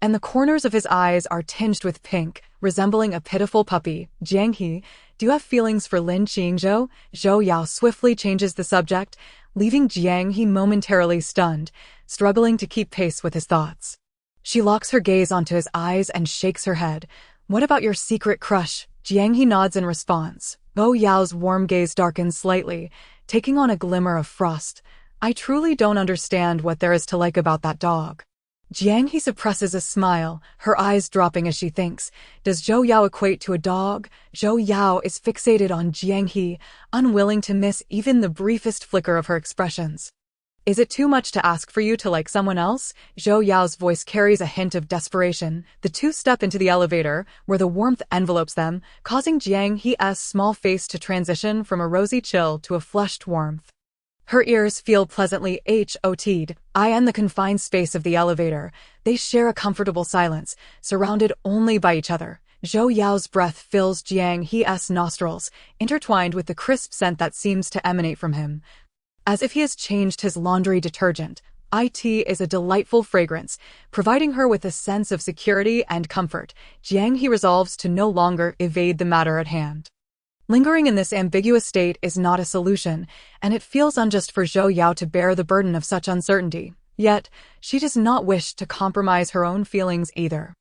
and the corners of his eyes are tinged with pink, resembling a pitiful puppy. Jiang He, do you have feelings for Lin Qingzhou? Zhou Yao swiftly changes the subject, leaving Jiang He momentarily stunned, struggling to keep pace with his thoughts. She locks her gaze onto his eyes and shakes her head. What about your secret crush? Jiang He nods in response. Zhou Yao's warm gaze darkens slightly, taking on a glimmer of frost. I truly don't understand what there is to like about that dog. Jiang He suppresses a smile, her eyes dropping as she thinks. Does Zhou Yao equate to a dog? Zhou Yao is fixated on Jiang He, unwilling to miss even the briefest flicker of her expressions. Is it too much to ask for you to like someone else? Zhou Yao's voice carries a hint of desperation. The two step into the elevator, where the warmth envelopes them, causing Jiang He's small face to transition from a rosy chill to a flushed warmth. Her ears feel pleasantly hot'd. In the confined space of the elevator, they share a comfortable silence, surrounded only by each other. Zhou Yao's breath fills Jiang He's nostrils, intertwined with the crisp scent that seems to emanate from him, as if he has changed his laundry detergent. It is a delightful fragrance, providing her with a sense of security and comfort. Jiang He resolves to no longer evade the matter at hand. Lingering in this ambiguous state is not a solution, and it feels unjust for Zhou Yao to bear the burden of such uncertainty. Yet, she does not wish to compromise her own feelings either.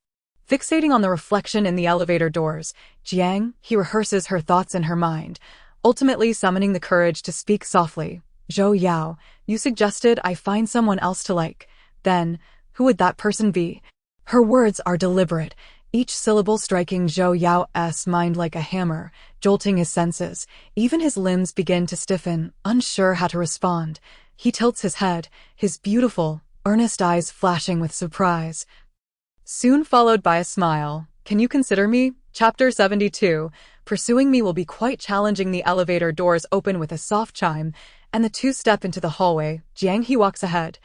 Fixating on the reflection in the elevator doors, Jiang He rehearses her thoughts in her mind, ultimately summoning the courage to speak softly. Zhou Yao, you suggested I find someone else to like. Then, who would that person be? Her words are deliberate, each syllable striking Zhou Yao's mind like a hammer, jolting his senses. Even his limbs begin to stiffen, unsure how to respond. He tilts his head, his beautiful, earnest eyes flashing with surprise, soon followed by a smile. Can you consider me? Chapter 72. Pursuing me will be quite challenging. The elevator doors open with a soft chime, and the two step into the hallway. Jiang He walks ahead,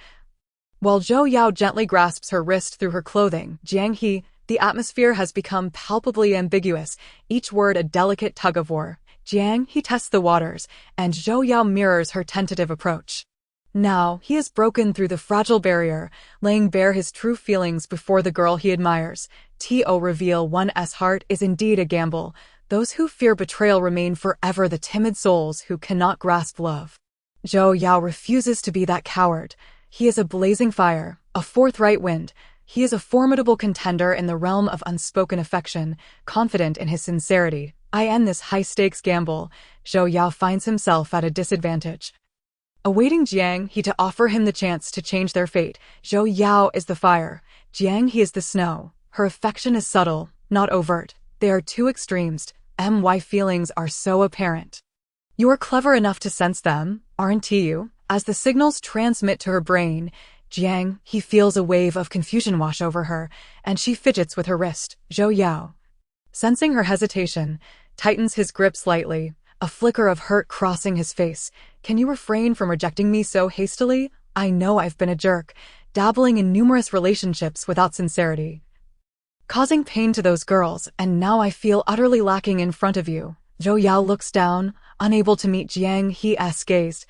while Zhou Yao gently grasps her wrist through her clothing. Jiang He, the atmosphere has become palpably ambiguous, each word a delicate tug-of-war. Jiang He tests the waters, and Zhou Yao mirrors her tentative approach. Now, he has broken through the fragile barrier, laying bare his true feelings before the girl he admires. To reveal one's heart is indeed a gamble. Those who fear betrayal remain forever the timid souls who cannot grasp love. Zhou Yao refuses to be that coward. He is a blazing fire, a forthright wind. He is a formidable contender in the realm of unspoken affection, confident in his sincerity. In this high-stakes gamble, Zhou Yao finds himself at a disadvantage, awaiting Jiang He to offer him the chance to change their fate. Zhou Yao is the fire, Jiang He is the snow. Her affection is subtle, not overt. They are two extremes. My feelings are so apparent. You are clever enough to sense them, aren't you? As the signals transmit to her brain, Jiang He feels a wave of confusion wash over her, and she fidgets with her wrist. Zhou Yao, sensing her hesitation, tightens his grip slightly, a flicker of hurt crossing his face. Can you refrain from rejecting me so hastily? I know I've been a jerk, dabbling in numerous relationships without sincerity, causing pain to those girls, and now I feel utterly lacking in front of you. Zhou Yao looks down, unable to meet Jiang He's gaze.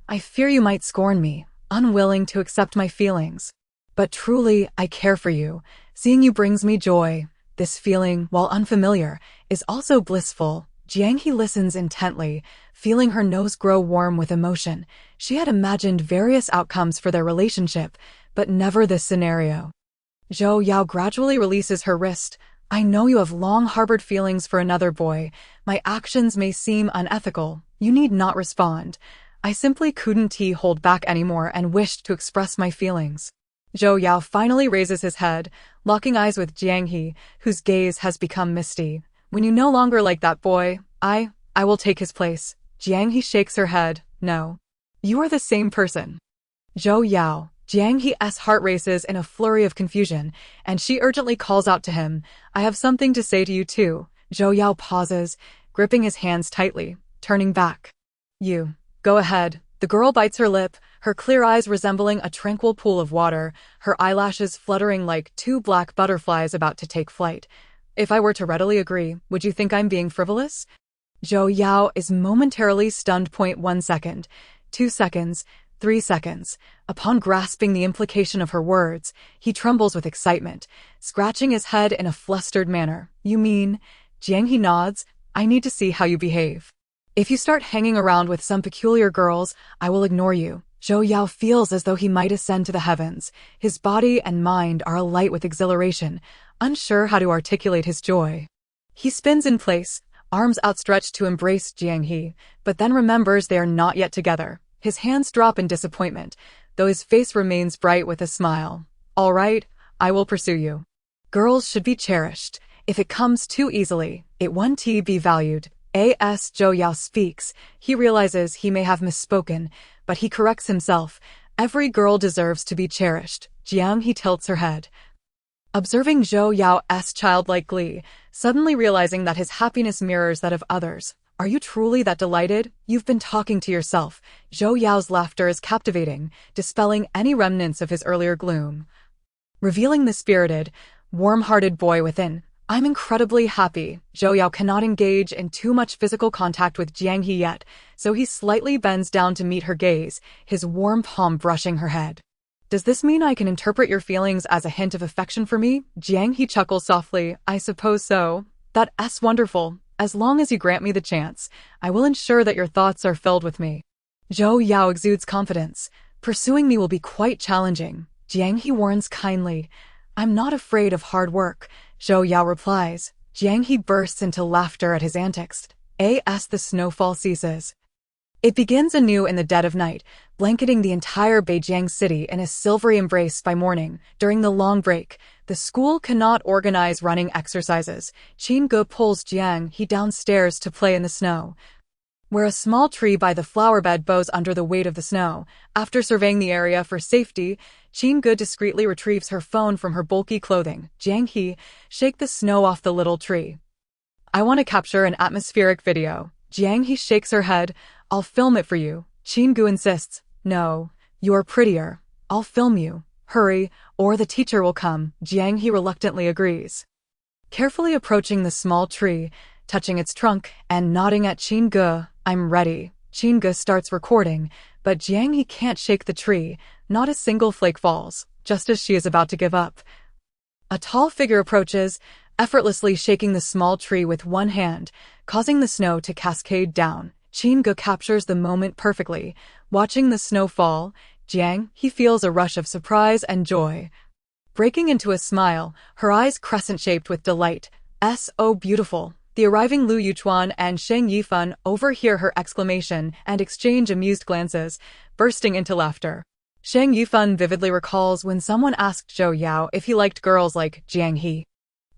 I fear you might scorn me, unwilling to accept my feelings. But truly, I care for you. Seeing you brings me joy. This feeling, while unfamiliar, is also blissful. Jiang He listens intently, feeling her nose grow warm with emotion. She had imagined various outcomes for their relationship, but never this scenario. Zhou Yao gradually releases her wrist. I know you have long harbored feelings for another boy. My actions may seem unethical. You need not respond. I simply couldn't hold back anymore and wished to express my feelings. Zhou Yao finally raises his head, locking eyes with Jiang He, whose gaze has become misty. When you no longer like that boy, I will take his place. Jiang He shakes her head. No. You are the same person. Zhou Yao. Jiang He's heart races in a flurry of confusion, and she urgently calls out to him, I have something to say to you too. Zhou Yao pauses, gripping his hands tightly, turning back. You. Go ahead. The girl bites her lip, her clear eyes resembling a tranquil pool of water, her eyelashes fluttering like two black butterflies about to take flight. If I were to readily agree, would you think I'm being frivolous? Zhou Yao is momentarily stunned. 1 second, 2 seconds, 3 seconds. Upon grasping the implication of her words, he trembles with excitement, scratching his head in a flustered manner. You mean? Jiang He nods. I need to see how you behave. If you start hanging around with some peculiar girls, I will ignore you. Zhou Yao feels as though he might ascend to the heavens. His body and mind are alight with exhilaration, unsure how to articulate his joy. He spins in place, arms outstretched to embrace Jiang He, but then remembers they are not yet together. His hands drop in disappointment, though his face remains bright with a smile. All right, I will pursue you. Girls should be cherished. If it comes too easily, it won't be valued. As Zhou Yao speaks, he realizes he may have misspoken, but he corrects himself. Every girl deserves to be cherished. Jiang He tilts her head, observing Zhou Yao's childlike glee, suddenly realizing that his happiness mirrors that of others. Are you truly that delighted? You've been talking to yourself. Zhou Yao's laughter is captivating, dispelling any remnants of his earlier gloom, revealing the spirited, warm-hearted boy within. I'm incredibly happy. Zhou Yao cannot engage in too much physical contact with Jiang He yet, so he slightly bends down to meet her gaze, his warm palm brushing her head. Does this mean I can interpret your feelings as a hint of affection for me? Jiang He chuckles softly. I suppose so. That's wonderful. As long as you grant me the chance, I will ensure that your thoughts are filled with me. Zhou Yao exudes confidence. Pursuing me will be quite challenging. Jiang He warns kindly. I'm not afraid of hard work. Zhou Yao replies. Jiang He bursts into laughter at his antics. As the snowfall ceases, it begins anew in the dead of night, blanketing the entire Beijing city in a silvery embrace by morning. During the long break, the school cannot organize running exercises. Qin Ge pulls Jiang He downstairs to play in the snow, where a small tree by the flower bed bows under the weight of the snow. After surveying the area for safety, Qin Ge discreetly retrieves her phone from her bulky clothing. Jiang He, shake the snow off the little tree. I want to capture an atmospheric video. Jiang He shakes her head. I'll film it for you. Qin Ge insists. No, you're prettier. I'll film you. Hurry, or the teacher will come. Jiang He reluctantly agrees. Carefully approaching the small tree, touching its trunk, and nodding at Qin Ge, I'm ready. Qin Ge starts recording, but Jiang He can't shake the tree. Not a single flake falls, just as she is about to give up. A tall figure approaches, effortlessly shaking the small tree with one hand, causing the snow to cascade down. Qin Ge captures the moment perfectly. Watching the snow fall, Jiang He feels a rush of surprise and joy. Breaking into a smile, her eyes crescent-shaped with delight. So beautiful. The arriving Lu Yuchuan and Sheng Yifan overhear her exclamation and exchange amused glances, bursting into laughter. Sheng Yifan vividly recalls when someone asked Zhou Yao if he liked girls like Jiang He.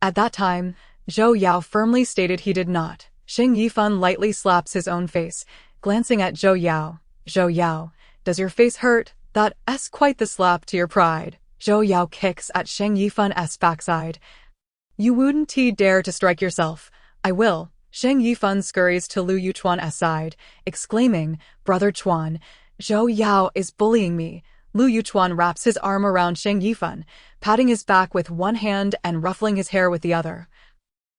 At that time, Zhou Yao firmly stated he did not. Sheng Yifan lightly slaps his own face, glancing at Zhou Yao. Zhou Yao, does your face hurt? That's quite the slap to your pride. Zhou Yao kicks at Sheng Yifan's backside. You wouldn't dare to strike yourself. I will. Sheng Yifan scurries to Lu Yuchuan's side, exclaiming, Brother Chuan, Zhou Yao is bullying me. Lu Yuchuan wraps his arm around Sheng Yifan, patting his back with one hand and ruffling his hair with the other,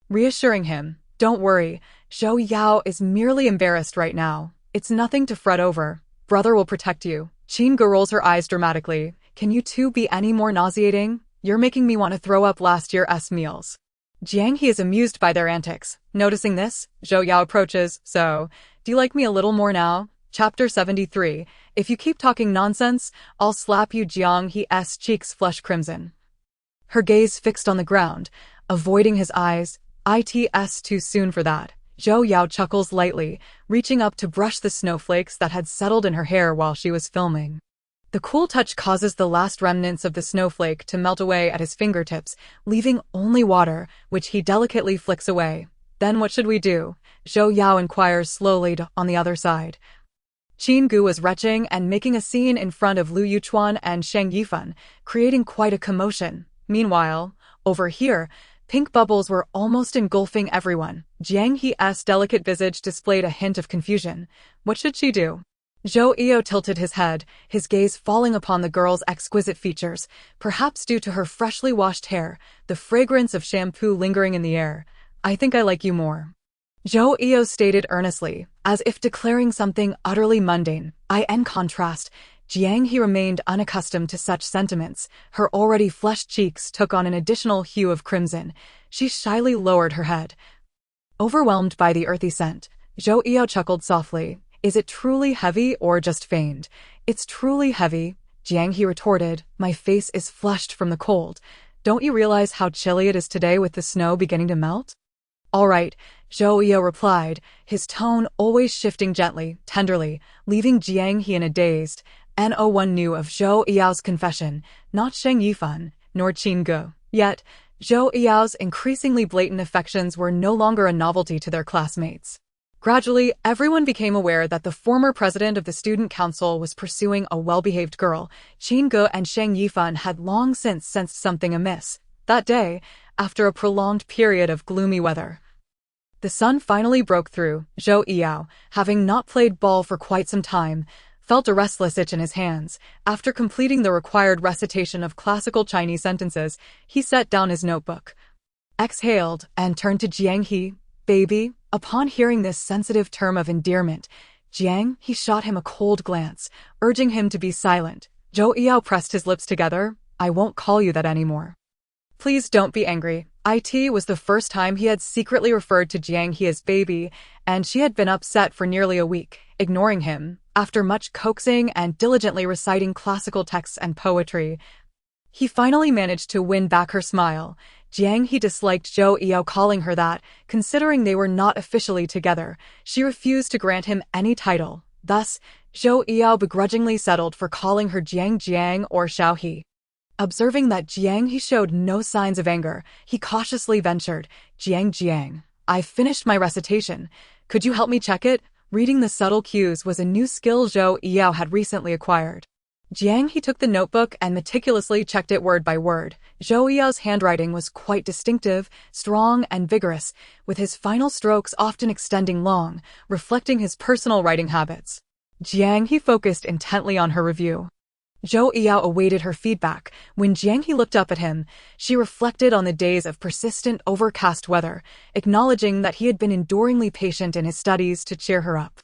reassuring him, don't worry, Zhou Yao is merely embarrassed right now. It's nothing to fret over. Brother will protect you. Qin Ge rolls her eyes dramatically. Can you two be any more nauseating? You're making me want to throw up last year's meals. Jiang He is amused by their antics. Noticing this, Zhou Yao approaches. So, do you like me a little more now? Chapter 73. If you keep talking nonsense, I'll slap you. Jiang He's cheeks flush crimson. her gaze fixed on the ground, avoiding his eyes. It's too soon for that. Zhou Yao chuckles lightly, reaching up to brush the snowflakes that had settled in her hair while she was filming. The cool touch causes the last remnants of the snowflake to melt away at his fingertips, leaving only water, which he delicately flicks away. Then what should we do? Zhou Yao inquires slowly on the other side. Qin Gu was retching and making a scene in front of Lu Yuchuan and Shang Yifan, creating quite a commotion. Meanwhile, over here, pink bubbles were almost engulfing everyone. Jiang He's delicate visage displayed a hint of confusion. What should she do? Zhou Yao tilted his head, his gaze falling upon the girl's exquisite features, perhaps due to her freshly washed hair, the fragrance of shampoo lingering in the air. I think I like you more. Zhou Yao stated earnestly, as if declaring something utterly mundane. In contrast, Jiang He remained unaccustomed to such sentiments. Her already flushed cheeks took on an additional hue of crimson. She shyly lowered her head. Overwhelmed by the earthy scent, Zhou Yao chuckled softly. Is it truly heavy or just feigned? It's truly heavy, Jiang He retorted. My face is flushed from the cold. Don't you realize how chilly it is today with the snow beginning to melt? All right, Zhou Yao replied, his tone always shifting gently, tenderly, leaving Jiang He in a dazed. No one knew of Zhou Yao's confession, not Shang Yifan, nor Qin Gu. Yet, Zhou Yao's increasingly blatant affections were no longer a novelty to their classmates. Gradually, everyone became aware that the former president of the student council was pursuing a well-behaved girl. Qin Gu and Shang Yifan had long since sensed something amiss. That day, after a prolonged period of gloomy weather, the sun finally broke through. Zhou Yao, having not played ball for quite some time, felt a restless itch in his hands. After completing the required recitation of classical Chinese sentences, he set down his notebook, exhaled, and turned to Jiang He. Baby. Upon hearing this sensitive term of endearment, Jiang He shot him a cold glance, urging him to be silent. Zhou Yao pressed his lips together. I won't call you that anymore. Please don't be angry. It was the first time he had secretly referred to Jiang He as baby, and she had been upset for nearly a week, ignoring him. After much coaxing and diligently reciting classical texts and poetry, he finally managed to win back her smile. Jiang He disliked Zhou Yao calling her that, considering they were not officially together. She refused to grant him any title. Thus, Zhou Yao begrudgingly settled for calling her Jiang or Xiao He. Observing that Jiang He showed no signs of anger, he cautiously ventured, Jiang, I've finished my recitation. Could you help me check it? Reading the subtle cues was a new skill Zhou Yao had recently acquired. Jiang He took the notebook and meticulously checked it word by word. Zhou Yao's handwriting was quite distinctive, strong and vigorous, with his final strokes often extending long, reflecting his personal writing habits. Jiang He focused intently on her review. Zhou Yao awaited her feedback. When Jiang He looked up at him, she reflected on the days of persistent overcast weather, acknowledging that he had been enduringly patient in his studies to cheer her up.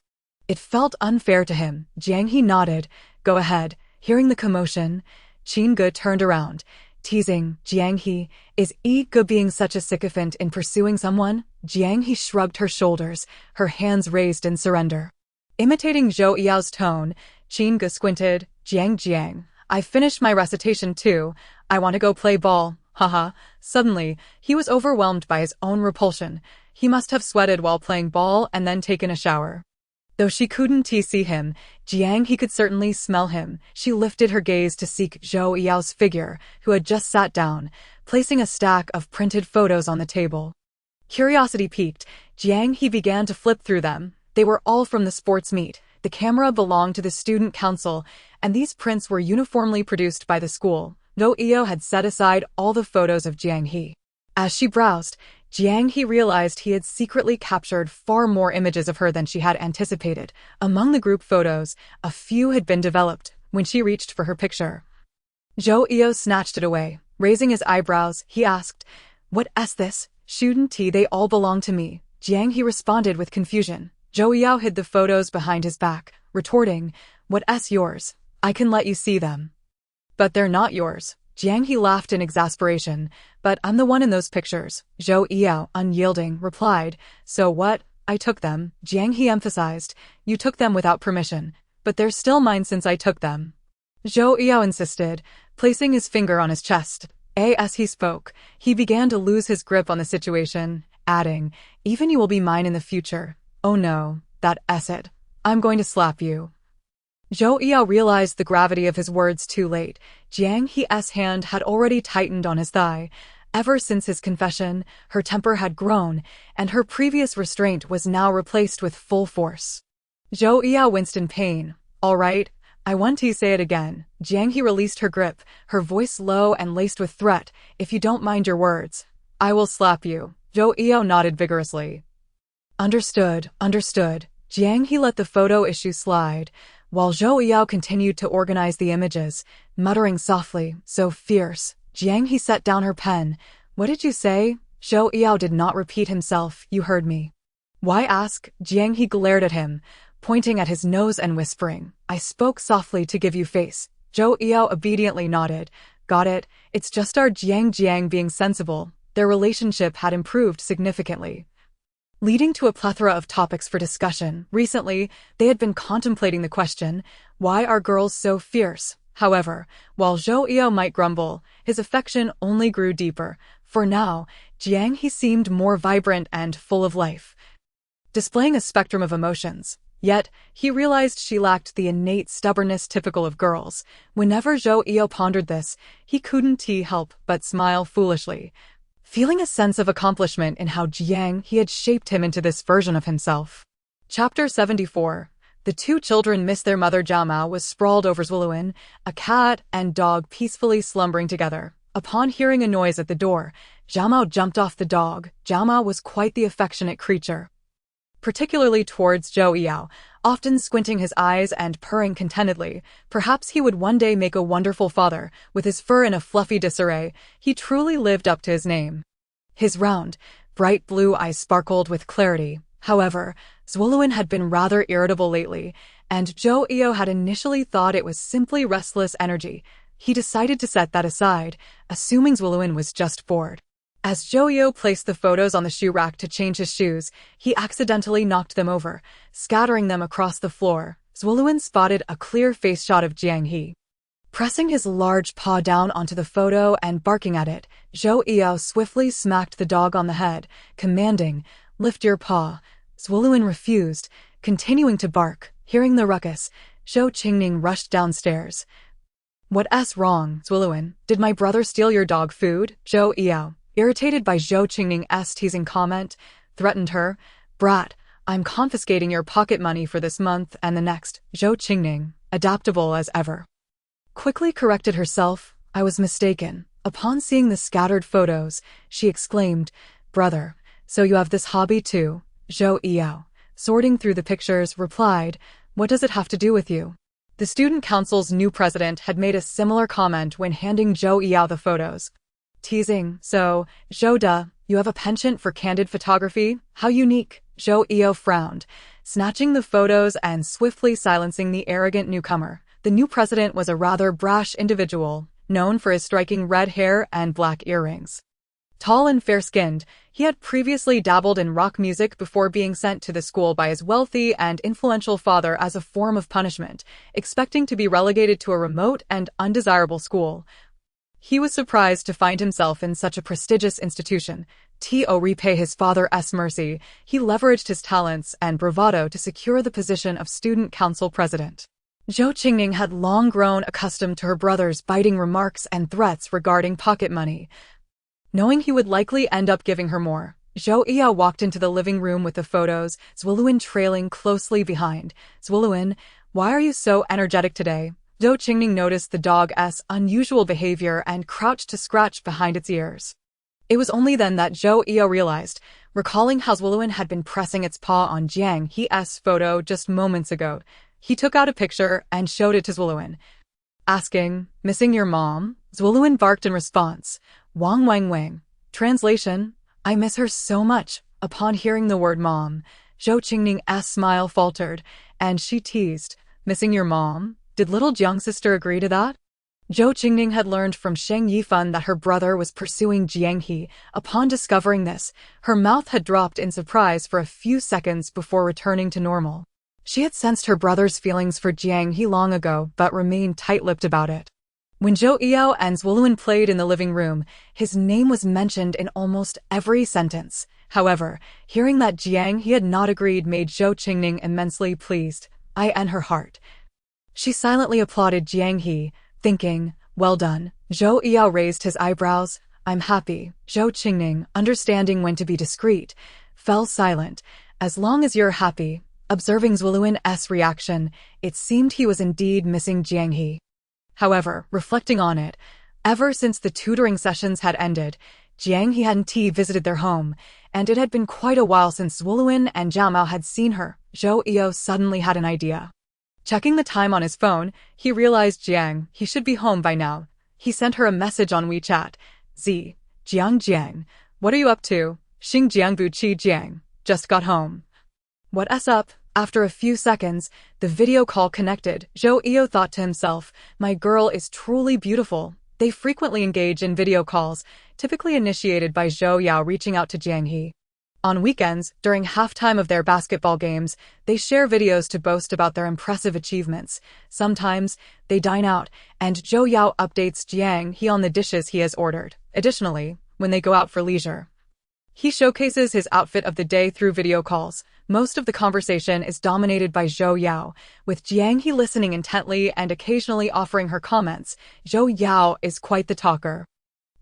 It felt unfair to him. Jiang He nodded. Go ahead. Hearing the commotion, Qin Gu turned around, teasing, Jiang He, is Gu being such a sycophant in pursuing someone? Jiang He shrugged her shoulders, her hands raised in surrender. Imitating Zhou Yao's tone, Qin Gu squinted, Jiang, I've finished my recitation too. I want to go play ball. Haha. Suddenly, he was overwhelmed by his own repulsion. He must have sweated while playing ball and then taken a shower. Though she couldn't see him, Jiang He could certainly smell him. She lifted her gaze to seek Zhou Yao's figure, who had just sat down, placing a stack of printed photos on the table. Curiosity piqued, Jiang He began to flip through them. They were all from the sports meet. The camera belonged to the student council, and these prints were uniformly produced by the school. Zhou Yao had set aside all the photos of Jiang He. As she browsed, Jiang He realized he had secretly captured far more images of her than she had anticipated. Among the group photos, a few had been developed. When she reached for her picture, Zhou Yao snatched it away. Raising his eyebrows, he asked, What's this? Shouldn't they all belong to me? Jiang He responded with confusion. Zhou Yao hid the photos behind his back, retorting, What's yours? I can let you see them. But they're not yours. Jiang He laughed in exasperation. But I'm the one in those pictures. Zhou Yao, unyielding, replied, So what? I took them. Jiang He emphasized, You took them without permission. But they're still mine since I took them. Zhou Yao insisted, placing his finger on his chest. As he spoke, he began to lose his grip on the situation, adding, "Even you will be mine in the future. Oh no, that it. I'm going to slap you." Zhou Yao realized the gravity of his words too late. Jiang He's hand had already tightened on his thigh. Ever since his confession, her temper had grown, and her previous restraint was now replaced with full force. Zhou Yao winced in pain. "All right, I want to say it again." Jiang He released her grip, her voice low and laced with threat. "If you don't mind your words, I will slap you." Zhou Yao nodded vigorously. Understood. Jiang He let the photo issue slide, while Zhou Yao continued to organize the images, muttering softly, "So fierce." Jiang He set down her pen. "What did you say?" Zhou Yao did not repeat himself. "You heard me." "Why ask?" Jiang He glared at him, pointing at his nose and whispering, "I spoke softly to give you face." Zhou Yao obediently nodded. "Got it. It's just our Jiang being sensible." Their relationship had improved significantly, leading to a plethora of topics for discussion. Recently, they had been contemplating the question, why are girls so fierce? However, while Zhou Yao might grumble, his affection only grew deeper. For now, Jiang He seemed more vibrant and full of life, displaying a spectrum of emotions. Yet, he realized she lacked the innate stubbornness typical of girls. Whenever Zhou Yao pondered this, he couldn't help but smile foolishly, feeling a sense of accomplishment in how Jiang He had shaped him into this version of himself. Chapter 74. The two children missed their mother. Jiamao was sprawled over Zwilluin, a cat and dog peacefully slumbering together. Upon hearing a noise at the door, Jiamao jumped off the dog. Jiamao was quite the affectionate creature, particularly towards Zhou Yao, often squinting his eyes and purring contentedly. Perhaps he would one day make a wonderful father. With his fur in a fluffy disarray, he truly lived up to his name. His round, bright blue eyes sparkled with clarity. However, Zwilluin had been rather irritable lately, and Zhou Yao had initially thought it was simply restless energy. He decided to set that aside, assuming Zwilluin was just bored. As Zhou Yao placed the photos on the shoe rack to change his shoes, he accidentally knocked them over, scattering them across the floor. Zwilluin spotted a clear face shot of Jiang He, pressing his large paw down onto the photo and barking at it. Zhou Yao swiftly smacked the dog on the head, commanding, "Lift your paw." Zwilluin refused, continuing to bark. Hearing the ruckus, Zhou Qingning rushed downstairs. "What's wrong, Zwilluin? Did my brother steal your dog food?" Zhou Yao, irritated by Zhou Qingning's teasing comment, threatened her. "Brat, I'm confiscating your pocket money for this month and the next." Zhou Qingning, adaptable as ever, quickly corrected herself. "I was mistaken." Upon seeing the scattered photos, she exclaimed, "Brother, so you have this hobby too?" Zhou Yao, sorting through the pictures, replied, "What does it have to do with you?" The student council's new president had made a similar comment when handing Zhou Yao the photos, teasing, "So, Zhou, you have a penchant for candid photography? How unique." Zhou Yao frowned, snatching the photos and swiftly silencing the arrogant newcomer. The new president was a rather brash individual, known for his striking red hair and black earrings. Tall and fair-skinned, he had previously dabbled in rock music before being sent to the school by his wealthy and influential father as a form of punishment, expecting to be relegated to a remote and undesirable school. He was surprised to find himself in such a prestigious institution. To repay his father's mercy, he leveraged his talents and bravado to secure the position of student council president. Zhou Qingning had long grown accustomed to her brother's biting remarks and threats regarding pocket money. Knowing he would likely end up giving her more, Zhou Yao walked into the living room with the photos, Zwilluin trailing closely behind. "Zwilluin, why are you so energetic today?" Zhou Qingning noticed the dog's unusual behavior and crouched to scratch behind its ears. It was only then that Zhou Yao realized, recalling how Zwilluin had been pressing its paw on Jiang He's photo just moments ago. He took out a picture and showed it to Zwilluin, asking, "Missing your mom?" Zwilluin barked in response, "Wang Wang Wang." Translation, "I miss her so much." Upon hearing the word mom, Zhou Qingning's smile faltered, and she teased, "Missing your mom? Did little Jiang sister agree to that?" Zhou Qingning had learned from Sheng Yifan that her brother was pursuing Jiang He. Upon discovering this, her mouth had dropped in surprise for a few seconds before returning to normal. She had sensed her brother's feelings for Jiang He long ago but remained tight-lipped about it. When Zhou Yao and Zwoluen played in the living room, his name was mentioned in almost every sentence. However, hearing that Jiang He had not agreed made Zhou Qingning immensely pleased. In her heart, she silently applauded Jiang He, thinking, well done. Zhou Yao raised his eyebrows. I'm happy. Zhou Qingning, understanding when to be discreet, fell silent. As long as you're happy. Observing Zwoluen's reaction, it seemed he was indeed missing Jiang He. However, reflecting on it, ever since the tutoring sessions had ended, Jiang He and T visited their home, and it had been quite a while since Zwoluen and Zhao Mao had seen her. Zhou Yao suddenly had an idea. Checking the time on his phone, he realized Jiang He should be home by now. He sent her a message on WeChat. Jiang, what are you up to? Xing Jiang Bu Qi Jiang. Just got home. What's up? After a few seconds, the video call connected. Zhou Yao thought to himself, my girl is truly beautiful. They frequently engage in video calls, typically initiated by Zhou Yao reaching out to Jiang He. On weekends, during halftime of their basketball games, they share videos to boast about their impressive achievements. Sometimes, they dine out, and Zhou Yao updates Jiang He on the dishes he has ordered. Additionally, when they go out for leisure, he showcases his outfit of the day through video calls. Most of the conversation is dominated by Zhou Yao, with Jiang He listening intently and occasionally offering her comments. Zhou Yao is quite the talker.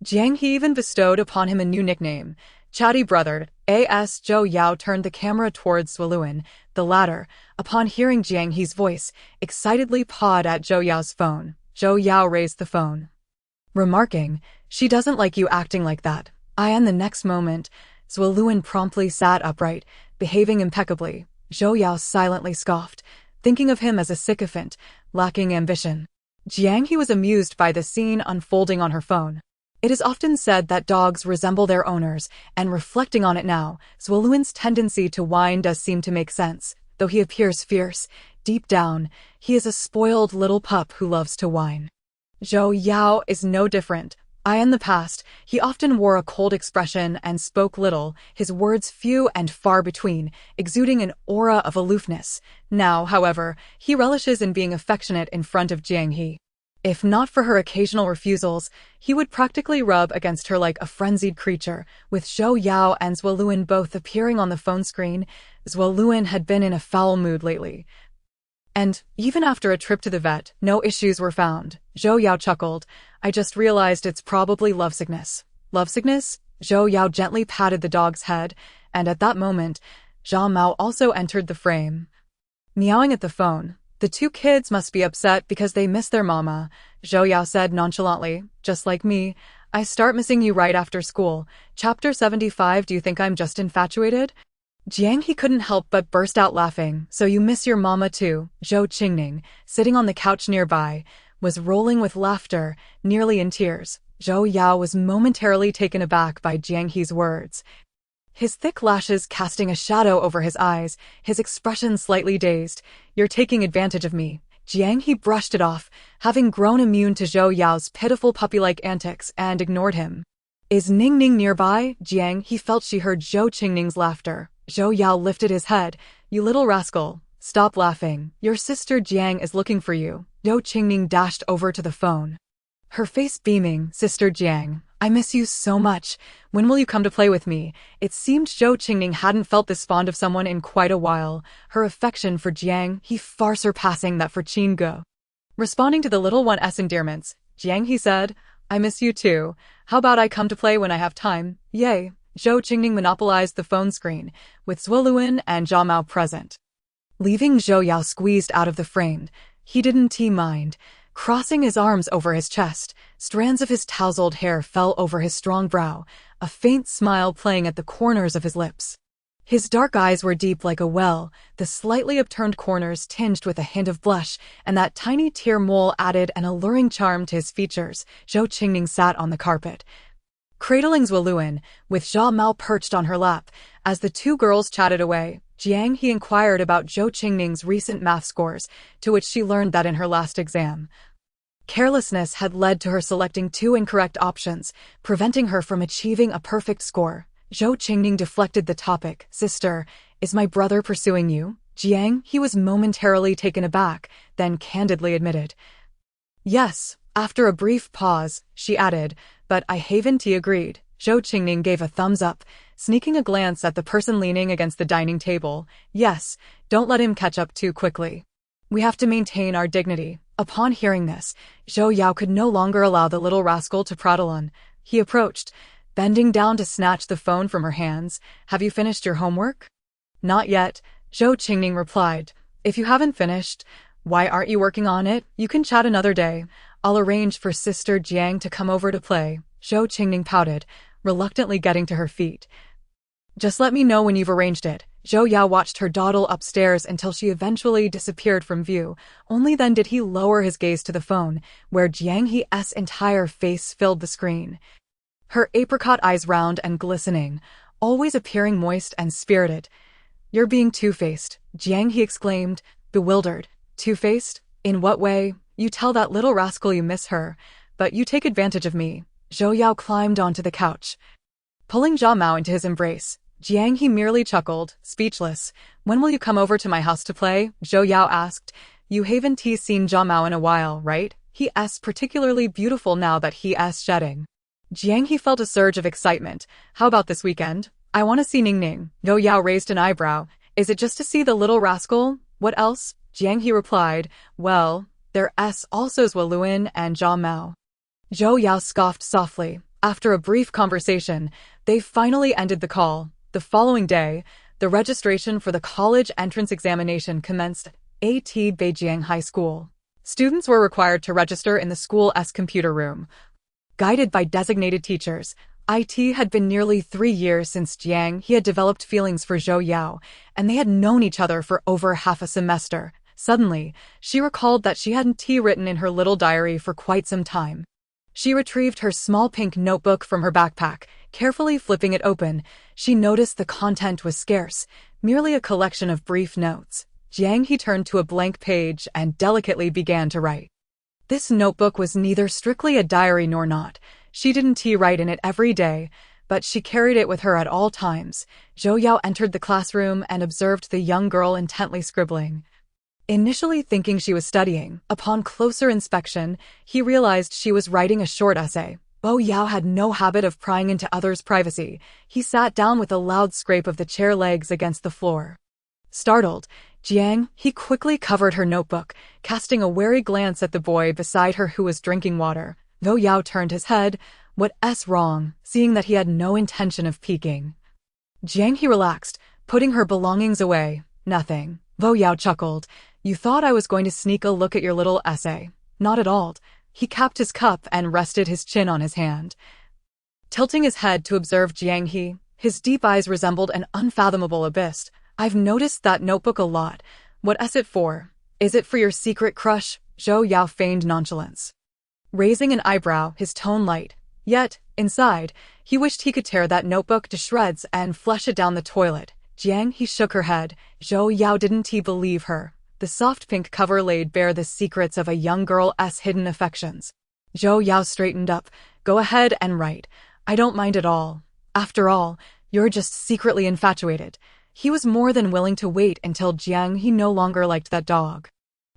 Jiang He even bestowed upon him a new nickname, Chatty Brother. Zhou Yao turned the camera towards Zwoluen. The latter, upon hearing Jiang He's voice, excitedly pawed at Zhou Yao's phone. Zhou Yao raised the phone, remarking, she doesn't like you acting like that. And the next moment, Zwoluen promptly sat upright, behaving impeccably. Zhou Yao silently scoffed, thinking of him as a sycophant, lacking ambition. Jiang He was amused by the scene unfolding on her phone. It is often said that dogs resemble their owners, and reflecting on it now, Zwoluen's tendency to whine does seem to make sense. Though he appears fierce, deep down, he is a spoiled little pup who loves to whine. Zhou Yao is no different. In the past, he often wore a cold expression and spoke little, his words few and far between, exuding an aura of aloofness. Now, however, he relishes in being affectionate in front of Jiang He. If not for her occasional refusals, he would practically rub against her like a frenzied creature. With Zhou Yao and Zwoluen both appearing on the phone screen, Zwoluen had been in a foul mood lately. And, even after a trip to the vet, no issues were found. Zhou Yao chuckled. I just realized it's probably lovesickness. Lovesickness? Zhou Yao gently patted the dog's head, and at that moment, Zhao Mao also entered the frame. Meowing at the phone, the two kids must be upset because they miss their mama, Zhou Yao said nonchalantly. Just like me, I start missing you right after school. Chapter 75. Do you think I'm just infatuated? Jiang He couldn't help but burst out laughing. So you miss your mama too? Zhou Qingning, sitting on the couch nearby, was rolling with laughter, nearly in tears. Zhou Yao was momentarily taken aback by Jiang He's words. His thick lashes casting a shadow over his eyes, his expression slightly dazed. You're taking advantage of me. Jiang He brushed it off, having grown immune to Zhou Yao's pitiful puppy-like antics, and ignored him. Is Ning Ning nearby? Jiang He felt she heard Zhou Qingning's laughter. Zhou Yao lifted his head. You little rascal. Stop laughing. Your sister Jiang is looking for you. Zhou Qingning dashed over to the phone, her face beaming. Sister Jiang, I miss you so much. When will you come to play with me? It seemed Zhou Qingning hadn't felt this fond of someone in quite a while, her affection for Jiang He far surpassing that for Qin Ge. Responding to the little one's endearments, Jiang He said, I miss you too. How about I come to play when I have time? Yay. Zhou Qingning monopolized the phone screen, with Zwoluen and Zhao Mao present. Leaving Zhou Yao squeezed out of the frame, he didn't mind. Crossing his arms over his chest, strands of his tousled hair fell over his strong brow, a faint smile playing at the corners of his lips. His dark eyes were deep like a well, the slightly upturned corners tinged with a hint of blush, and that tiny tear mole added an alluring charm to his features. Zhou Qingning sat on the carpet, cradling Zwoluen, with Zhao Mao perched on her lap. As the two girls chatted away, Jiang He inquired about Zhou Qingning's recent math scores, to which she learned that in her last exam, carelessness had led to her selecting two incorrect options, preventing her from achieving a perfect score. Zhou Qingning deflected the topic. Sister, is my brother pursuing you? Jiang He was momentarily taken aback, then candidly admitted, yes, After a brief pause, she added, "But I haven't agreed." Zhou Qingning gave a thumbs up, sneaking a glance at the person leaning against the dining table. "Yes, don't let him catch up too quickly. We have to maintain our dignity." Upon hearing this, Zhou Yao could no longer allow the little rascal to prattle on. He approached, bending down to snatch the phone from her hands. "Have you finished your homework?" "Not yet," Zhou Qingning replied. "If you haven't finished, why aren't you working on it? You can chat another day. I'll arrange for Sister Jiang to come over to play." Zhou Qingning pouted, reluctantly getting to her feet. "Just let me know when you've arranged it." Zhou Yao watched her dawdle upstairs until she eventually disappeared from view. Only then did he lower his gaze to the phone, where Jiang He's entire face filled the screen. Her apricot eyes round and glistening, always appearing moist and spirited. "You're being two-faced," Jiang He exclaimed, bewildered. "Two-faced? In what way?" "You tell that little rascal you miss her, but you take advantage of me." Zhou Yao climbed onto the couch, pulling Zhao Mao into his embrace. Jiang He merely chuckled, speechless. "When will you come over to my house to play?" Zhou Yao asked. "You haven't seen Zhao Mao in a while, right? He's particularly beautiful now that he's shedding." Jiang He felt a surge of excitement. "How about this weekend? I want to see Ning Ning." Zhou Yao raised an eyebrow. "Is it just to see the little rascal? What else?" Jiang He replied, "Well, there's also Whirlwind and Zhao Mao." Zhou Yao scoffed softly. After a brief conversation, they finally ended the call. The following day, the registration for the college entrance examination commenced at Beijing High School. Students were required to register in the school's computer room. Guided by designated teachers, it had been nearly 3 years since Jiang He had developed feelings for Zhou Yao, and they had known each other for over half a semester. Suddenly, she recalled that she hadn't written in her little diary for quite some time. She retrieved her small pink notebook from her backpack. Carefully flipping it open, she noticed the content was scarce, merely a collection of brief notes. Jiang He turned to a blank page and delicately began to write. This notebook was neither strictly a diary nor not. She didn't write in it every day, but she carried it with her at all times. Zhou Yao entered the classroom and observed the young girl intently scribbling. Initially thinking she was studying, upon closer inspection, he realized she was writing a short essay. Zhou Yao had no habit of prying into others' privacy. He sat down with a loud scrape of the chair legs against the floor. Startled, Jiang He quickly covered her notebook, casting a wary glance at the boy beside her who was drinking water. Zhou Yao turned his head. "What's wrong?" seeing that he had no intention of peeking. Jiang He relaxed, putting her belongings away. "Nothing." Zhou Yao chuckled. "You thought I was going to sneak a look at your little essay. Not at all." He capped his cup and rested his chin on his hand. Tilting his head to observe Jiang He, his deep eyes resembled an unfathomable abyss. "I've noticed that notebook a lot. What's it for?" "Is it for your secret crush?" Zhou Yao feigned nonchalance, raising an eyebrow, his tone light. Yet, inside, he wished he could tear that notebook to shreds and flush it down the toilet. Jiang He shook her head. Zhou Yao didn't believe her. The soft pink cover laid bare the secrets of a young girl's hidden affections. Zhou Yao straightened up. "Go ahead and write. I don't mind at all. After all, you're just secretly infatuated." He was more than willing to wait until Jiang He no longer liked that dog.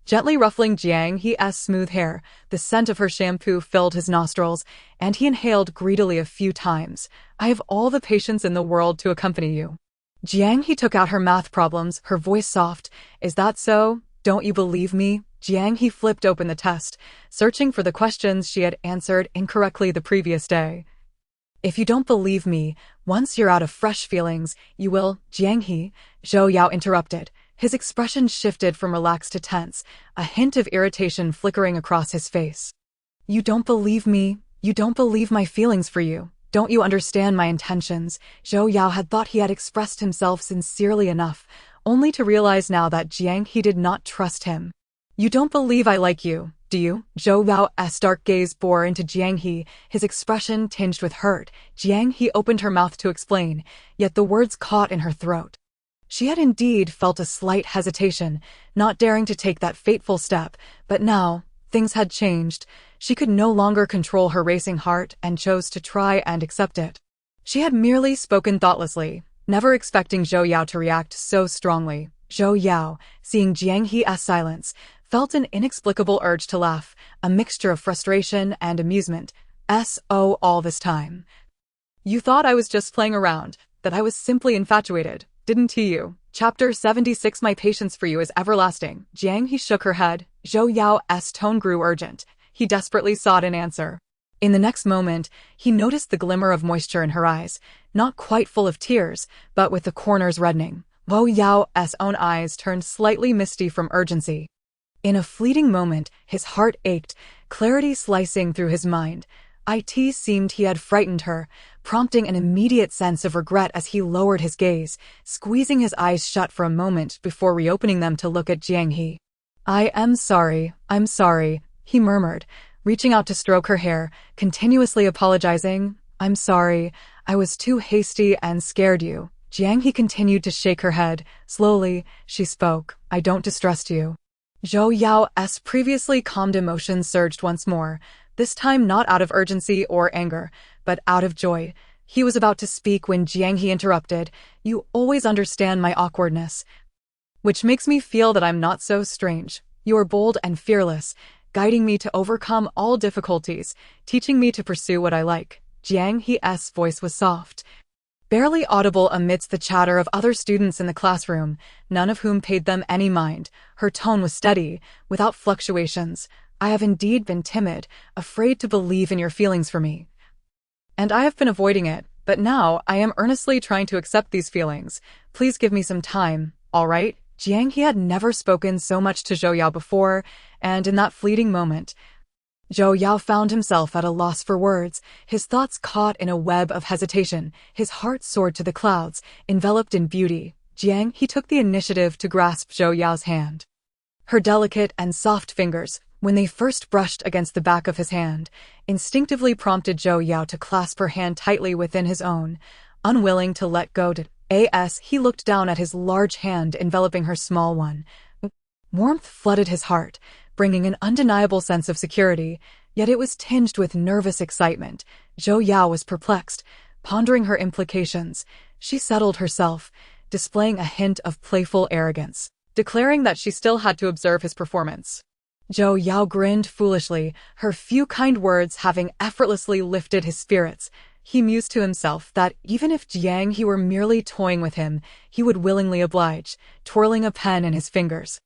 Gently ruffling Jiang He's smooth hair, the scent of her shampoo filled his nostrils, and he inhaled greedily a few times. "I have all the patience in the world to accompany you." Jiang He took out her math problems, her voice soft. "Is that so? Don't you believe me?" Jiang He flipped open the test, searching for the questions she had answered incorrectly the previous day. "If you don't believe me, once you're out of fresh feelings, you will." "Jiang He," Zhou Yao interrupted. His expression shifted from relaxed to tense, a hint of irritation flickering across his face. "You don't believe me? You don't believe my feelings for you? Don't you understand my intentions?" Zhou Yao had thought he had expressed himself sincerely enough, only to realize now that Jiang He did not trust him. "You don't believe I like you, do you?" Zhou Yao's dark gaze bore into Jiang He, his expression tinged with hurt. Jiang He opened her mouth to explain, yet the words caught in her throat. She had indeed felt a slight hesitation, not daring to take that fateful step, but now, things had changed. She could no longer control her racing heart and chose to try and accept it. She had merely spoken thoughtlessly, never expecting Zhou Yao to react so strongly. Zhou Yao, seeing Jiang He's silence, felt an inexplicable urge to laugh, a mixture of frustration and amusement. All this time. You thought I was just playing around, that I was simply infatuated, didn't you? Chapter 76. My patience for you is everlasting. Jiang He shook her head. Zhou Yao's tone grew urgent. He desperately sought an answer. In the next moment, he noticed the glimmer of moisture in her eyes, not quite full of tears, but with the corners reddening. Zhou Yao's own eyes turned slightly misty from urgency. In a fleeting moment, his heart ached, clarity slicing through his mind. It seemed he had frightened her, prompting an immediate sense of regret as he lowered his gaze, squeezing his eyes shut for a moment before reopening them to look at Jiang He. I'm sorry, he murmured, reaching out to stroke her hair, continuously apologizing. I'm sorry, I was too hasty and scared you. Jiang He continued to shake her head. Slowly, she spoke. I don't distrust you. Zhou Yao's previously calmed emotions surged once more, this time not out of urgency or anger, but out of joy. He was about to speak when Jiang He interrupted. You always understand my awkwardness, which makes me feel that I'm not so strange. You are bold and fearless, guiding me to overcome all difficulties, teaching me to pursue what I like. Jiang He's voice was soft, barely audible amidst the chatter of other students in the classroom, none of whom paid them any mind. Her tone was steady, without fluctuations. I have indeed been timid, afraid to believe in your feelings for me. And I have been avoiding it, but now I am earnestly trying to accept these feelings. Please give me some time, all right? Jiang He had never spoken so much to Zhou Yao before, and in that fleeting moment, Zhou Yao found himself at a loss for words, his thoughts caught in a web of hesitation, his heart soared to the clouds, enveloped in beauty. Jiang He took the initiative to grasp Zhou Yao's hand. Her delicate and soft fingers, when they first brushed against the back of his hand, instinctively prompted Zhou Yao to clasp her hand tightly within his own, unwilling to let go. He looked down at his large hand enveloping her small one. Warmth flooded his heart, bringing an undeniable sense of security, yet it was tinged with nervous excitement. Zhou Yao was perplexed, pondering her implications. She settled herself, displaying a hint of playful arrogance, declaring that she still had to observe his performance. Zhou Yao grinned foolishly, her few kind words having effortlessly lifted his spirits. He mused to himself that even if Jiang He were merely toying with him, he would willingly oblige, twirling a pen in his fingers.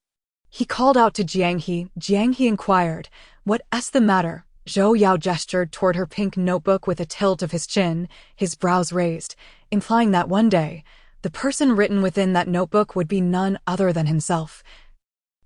He called out to Jiang He. Jiang He inquired, "What's the matter?" Zhou Yao gestured toward her pink notebook with a tilt of his chin, his brows raised, implying that one day, the person written within that notebook would be none other than himself.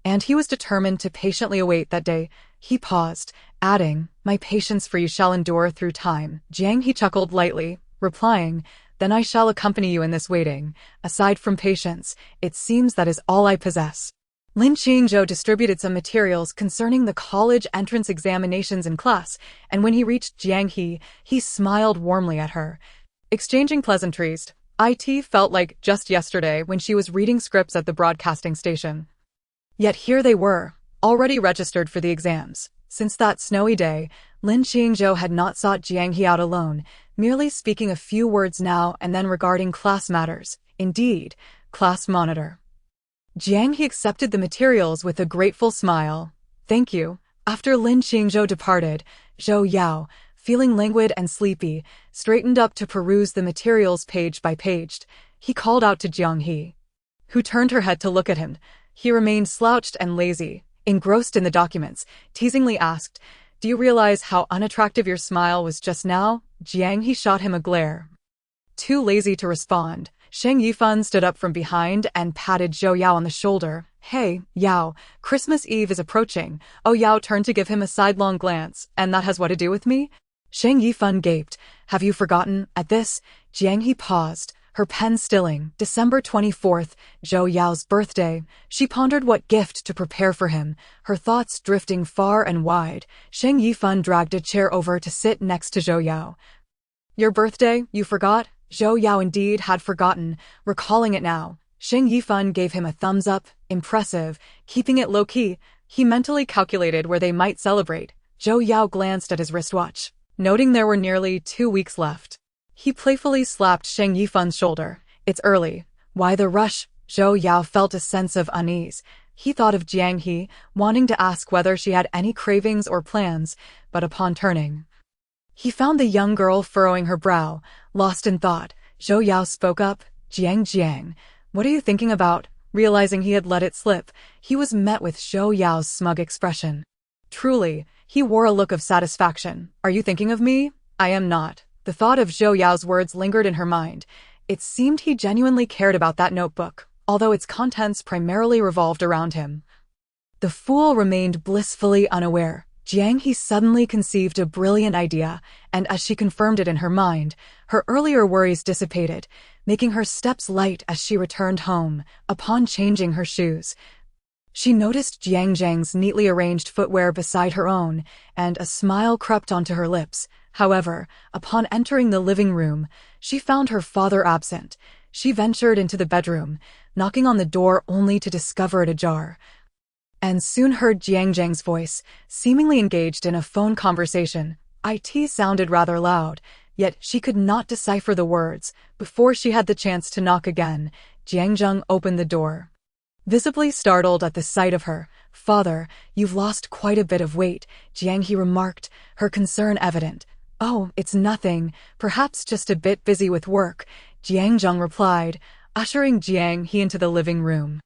And he was determined to patiently await that day. He paused, adding, "My patience for you shall endure through time." Jiang He chuckled lightly, replying, "Then I shall accompany you in this waiting. Aside from patience, it seems that is all I possess." Lin Qingzhou distributed some materials concerning the college entrance examinations in class, and when he reached Jiang He, he smiled warmly at her. Exchanging pleasantries, it felt like just yesterday when she was reading scripts at the broadcasting station. Yet here they were, already registered for the exams. Since that snowy day, Lin Qingzhou had not sought Jiang He out alone, merely speaking a few words now and then regarding class matters. Indeed, class monitor. Jiang He accepted the materials with a grateful smile. "Thank you." After Lin Qingzhou departed, Zhou Yao, feeling languid and sleepy, straightened up to peruse the materials page by page. He called out to Jiang He, who turned her head to look at him. He remained slouched and lazy, engrossed in the documents, teasingly asked, "Do you realize how unattractive your smile was just now?" Jiang He shot him a glare. Too lazy to respond, Sheng Yifan stood up from behind and patted Zhou Yao on the shoulder. "Hey, Yao, Christmas Eve is approaching." Oh, Yao turned to give him a sidelong glance. "And that has what to do with me?" Sheng Yifan gaped. "Have you forgotten?" At this, Jiang He paused, her pen stilling. December 24th, Zhou Yao's birthday. She pondered what gift to prepare for him, her thoughts drifting far and wide. Sheng Yifan dragged a chair over to sit next to Zhou Yao. "Your birthday, you forgot?" Zhou Yao indeed had forgotten, recalling it now. Sheng Yifan gave him a thumbs up, impressive, keeping it low-key. He mentally calculated where they might celebrate. Zhou Yao glanced at his wristwatch, noting there were nearly 2 weeks left. He playfully slapped Sheng Yifan's shoulder. "It's early. Why the rush?" Zhou Yao felt a sense of unease. He thought of Jiang He, wanting to ask whether she had any cravings or plans, but upon turning, he found the young girl furrowing her brow, lost in thought. Zhou Yao spoke up, Jiang, what are you thinking about? Realizing he had let it slip, he was met with Zhou Yao's smug expression. Truly, he wore a look of satisfaction. Are you thinking of me? I am not. The thought of Zhou Yao's words lingered in her mind. It seemed he genuinely cared about that notebook, although its contents primarily revolved around him. The fool remained blissfully unaware. Jiang He suddenly conceived a brilliant idea, and as she confirmed it in her mind, her earlier worries dissipated, making her steps light as she returned home. Upon changing her shoes, she noticed Jiang's neatly arranged footwear beside her own, and a smile crept onto her lips. However, upon entering the living room, she found her father absent. She ventured into the bedroom, knocking on the door only to discover it ajar, and soon heard Jiang's voice, seemingly engaged in a phone conversation. It sounded rather loud, yet she could not decipher the words. Before she had the chance to knock again, Jiang opened the door. Visibly startled at the sight of her, "Father, you've lost quite a bit of weight," Jiang He remarked, her concern evident. "Oh, it's nothing, perhaps just a bit busy with work," Jiang replied, ushering Jiang He into the living room.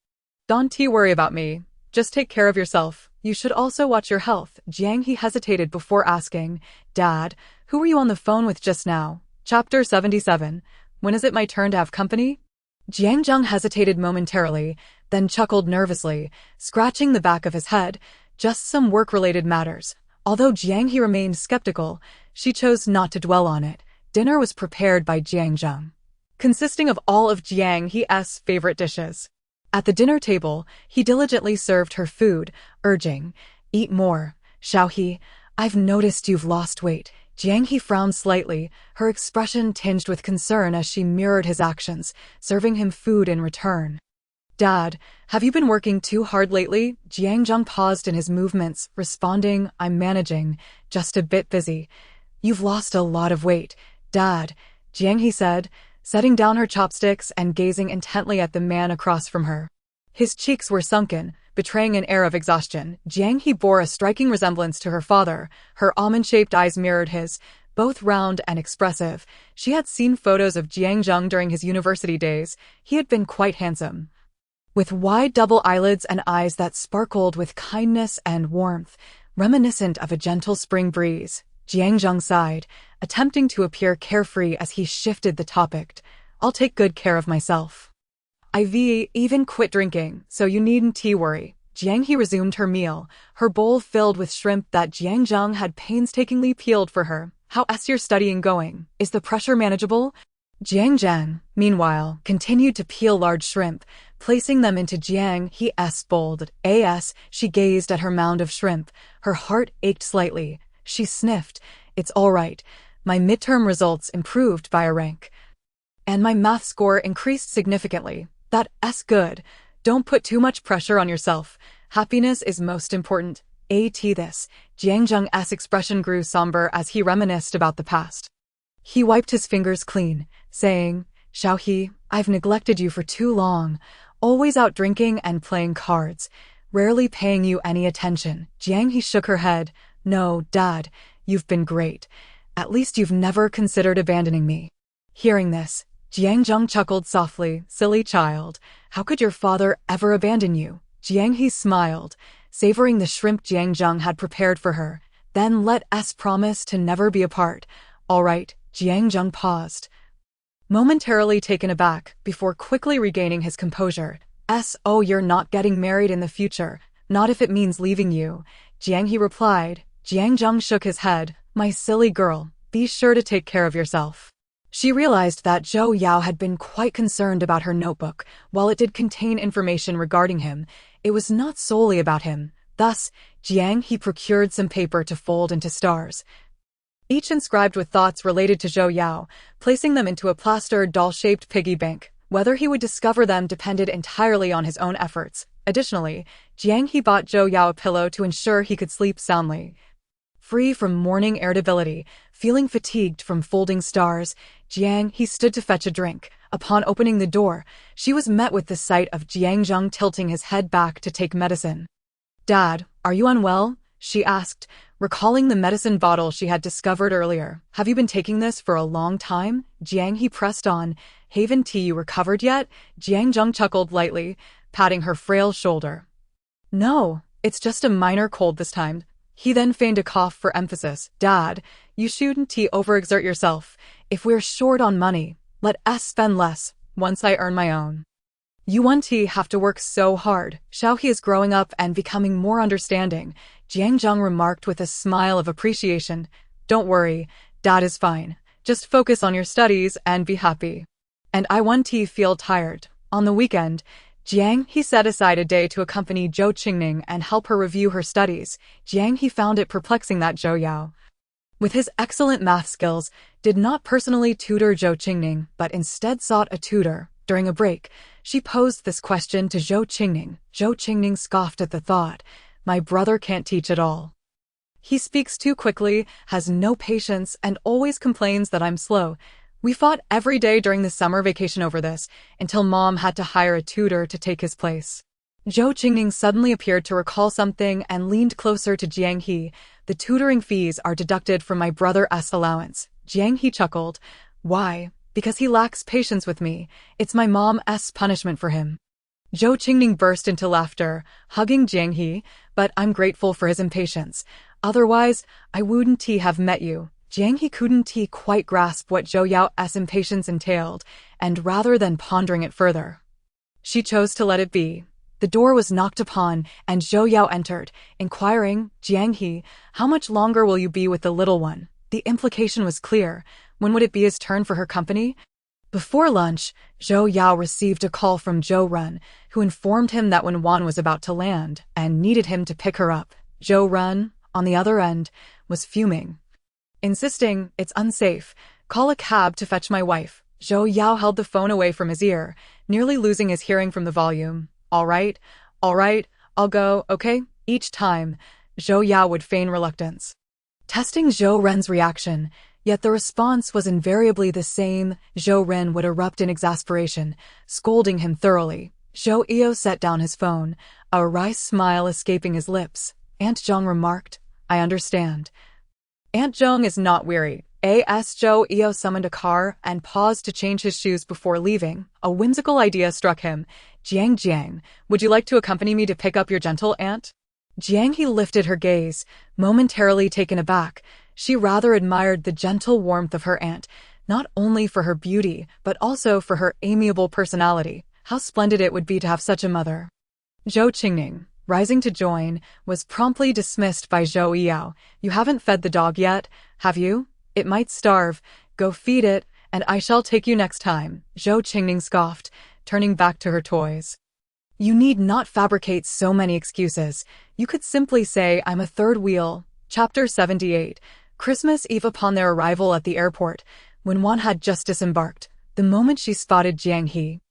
"Don't worry about me. Just take care of yourself. You should also watch your health." Jiang He hesitated before asking, "Dad, who were you on the phone with just now?" Chapter 77. When is it my turn to have company? Jiang hesitated momentarily, then chuckled nervously, scratching the back of his head. Just some work-related matters. Although Jiang He remained skeptical, she chose not to dwell on it. Dinner was prepared by Jiang, consisting of all of Jiang He's favorite dishes. At the dinner table, he diligently served her food, urging, "Eat more, Xiao He. I've noticed you've lost weight." Jiang He frowned slightly, her expression tinged with concern as she mirrored his actions, serving him food in return. "Dad, have you been working too hard lately?" Jiang paused in his movements, responding, "I'm managing, just a bit busy." "You've lost a lot of weight, Dad," Jiang He said, setting down her chopsticks and gazing intently at the man across from her. His cheeks were sunken, betraying an air of exhaustion. Jiang He bore a striking resemblance to her father. Her almond-shaped eyes mirrored his, both round and expressive. She had seen photos of Jiang during his university days. He had been quite handsome, with wide double eyelids and eyes that sparkled with kindness and warmth, reminiscent of a gentle spring breeze. Jiang sighed, attempting to appear carefree as he shifted the topic. "I'll take good care of myself. I've even quit drinking, so you needn't worry." Jiang He resumed her meal, her bowl filled with shrimp that Jiang had painstakingly peeled for her. "How's your studying going? Is the pressure manageable?" Jiang, meanwhile, continued to peel large shrimp, placing them into Jiang He's bowl. She gazed at her mound of shrimp. Her heart ached slightly. She sniffed. "It's all right. My midterm results improved by a rank, and my math score increased significantly. That's good. Don't put too much pressure on yourself. Happiness is most important." This. Jiang's expression grew somber as he reminisced about the past. He wiped his fingers clean, saying, "Xiao He, I've neglected you for too long, always out drinking and playing cards, rarely paying you any attention." Jiang He shook her head. "No, Dad, you've been great. At least you've never considered abandoning me." Hearing this, Jiang chuckled softly. "Silly child, how could your father ever abandon you?" Jiang He smiled, savoring the shrimp Jiang had prepared for her. "Then let's promise to never be apart." "All right." Jiang paused, momentarily taken aback, before quickly regaining his composure. "Oh, you're not getting married in the future, not if it means leaving you," Jiang He replied. Jiang shook his head. "My silly girl, be sure to take care of yourself." She realized that Zhou Yao had been quite concerned about her notebook. While it did contain information regarding him, it was not solely about him. Thus, Jiang He procured some paper to fold into stars, each inscribed with thoughts related to Zhou Yao, placing them into a plaster doll-shaped piggy bank. Whether he would discover them depended entirely on his own efforts. Additionally, Jiang He bought Zhou Yao a pillow to ensure he could sleep soundly. Free from morning irritability, feeling fatigued from folding stars, Jiang He stood to fetch a drink. Upon opening the door, she was met with the sight of Jiang tilting his head back to take medicine. "Dad, are you unwell?" she asked, recalling the medicine bottle she had discovered earlier. "Have you been taking this for a long time?" Jiang He pressed on. "Haven't you recovered yet?" Jiang chuckled lightly, patting her frail shoulder. "No, it's just a minor cold this time." He then feigned a cough for emphasis. "Dad, you shouldn't overexert yourself. If we're short on money, let us spend less once I earn my own. You won't have to work so hard." Xiao He is growing up and becoming more understanding, Jiang remarked with a smile of appreciation. "Don't worry, Dad is fine. Just focus on your studies and be happy. And I won't feel tired." On the weekend, Jiang He set aside a day to accompany Zhou Qingning and help her review her studies. Jiang He found it perplexing that Zhou Yao, with his excellent math skills, did not personally tutor Zhou Qingning, but instead sought a tutor. During a break, she posed this question to Zhou Qingning. Zhou Qingning scoffed at the thought. "My brother can't teach at all. He speaks too quickly, has no patience, and always complains that I'm slow. We fought every day during the summer vacation over this, until Mom had to hire a tutor to take his place." Zhou Qingning suddenly appeared to recall something and leaned closer to Jiang He. "The tutoring fees are deducted from my brother's allowance." Jiang He chuckled. "Why?" "Because he lacks patience with me. It's my mom's punishment for him." Zhou Qingning burst into laughter, hugging Jiang He. "But I'm grateful for his impatience. Otherwise, I wouldn't have met you." Jiang He couldn't quite grasp what Zhou Yao's impatience entailed, and rather than pondering it further, she chose to let it be. The door was knocked upon, and Zhou Yao entered, inquiring, "Jiang He, how much longer will you be with the little one?" The implication was clear. When would it be his turn for her company? Before lunch, Zhou Yao received a call from Zhou Run, who informed him that Wan was about to land and needed him to pick her up. Zhou Run, on the other end, was fuming, insisting, "It's unsafe. Call a cab to fetch my wife." Zhou Yao held the phone away from his ear, nearly losing his hearing from the volume. All right, I'll go, okay?" Each time, Zhou Yao would feign reluctance, testing Zhou Ren's reaction, yet the response was invariably the same. Zhou Ren would erupt in exasperation, scolding him thoroughly. Zhou Yao set down his phone, a wry smile escaping his lips. Aunt Zhong remarked, "I understand." Aunt Zhong is not weary. Zhou Yao summoned a car and paused to change his shoes before leaving. A whimsical idea struck him. Jiang, would you like to accompany me to pick up your gentle aunt?" Jiang He lifted her gaze, momentarily taken aback. She rather admired the gentle warmth of her aunt, not only for her beauty, but also for her amiable personality. How splendid it would be to have such a mother. Zhou Qingning, rising to join, was promptly dismissed by Zhou Yao. "You haven't fed the dog yet, have you? It might starve. Go feed it, and I shall take you next time." Zhou Qingning scoffed, turning back to her toys. "You need not fabricate so many excuses. You could simply say I'm a third wheel." Chapter 78. Christmas Eve. Upon their arrival at the airport, when Wan had just disembarked, the moment she spotted Jiang He,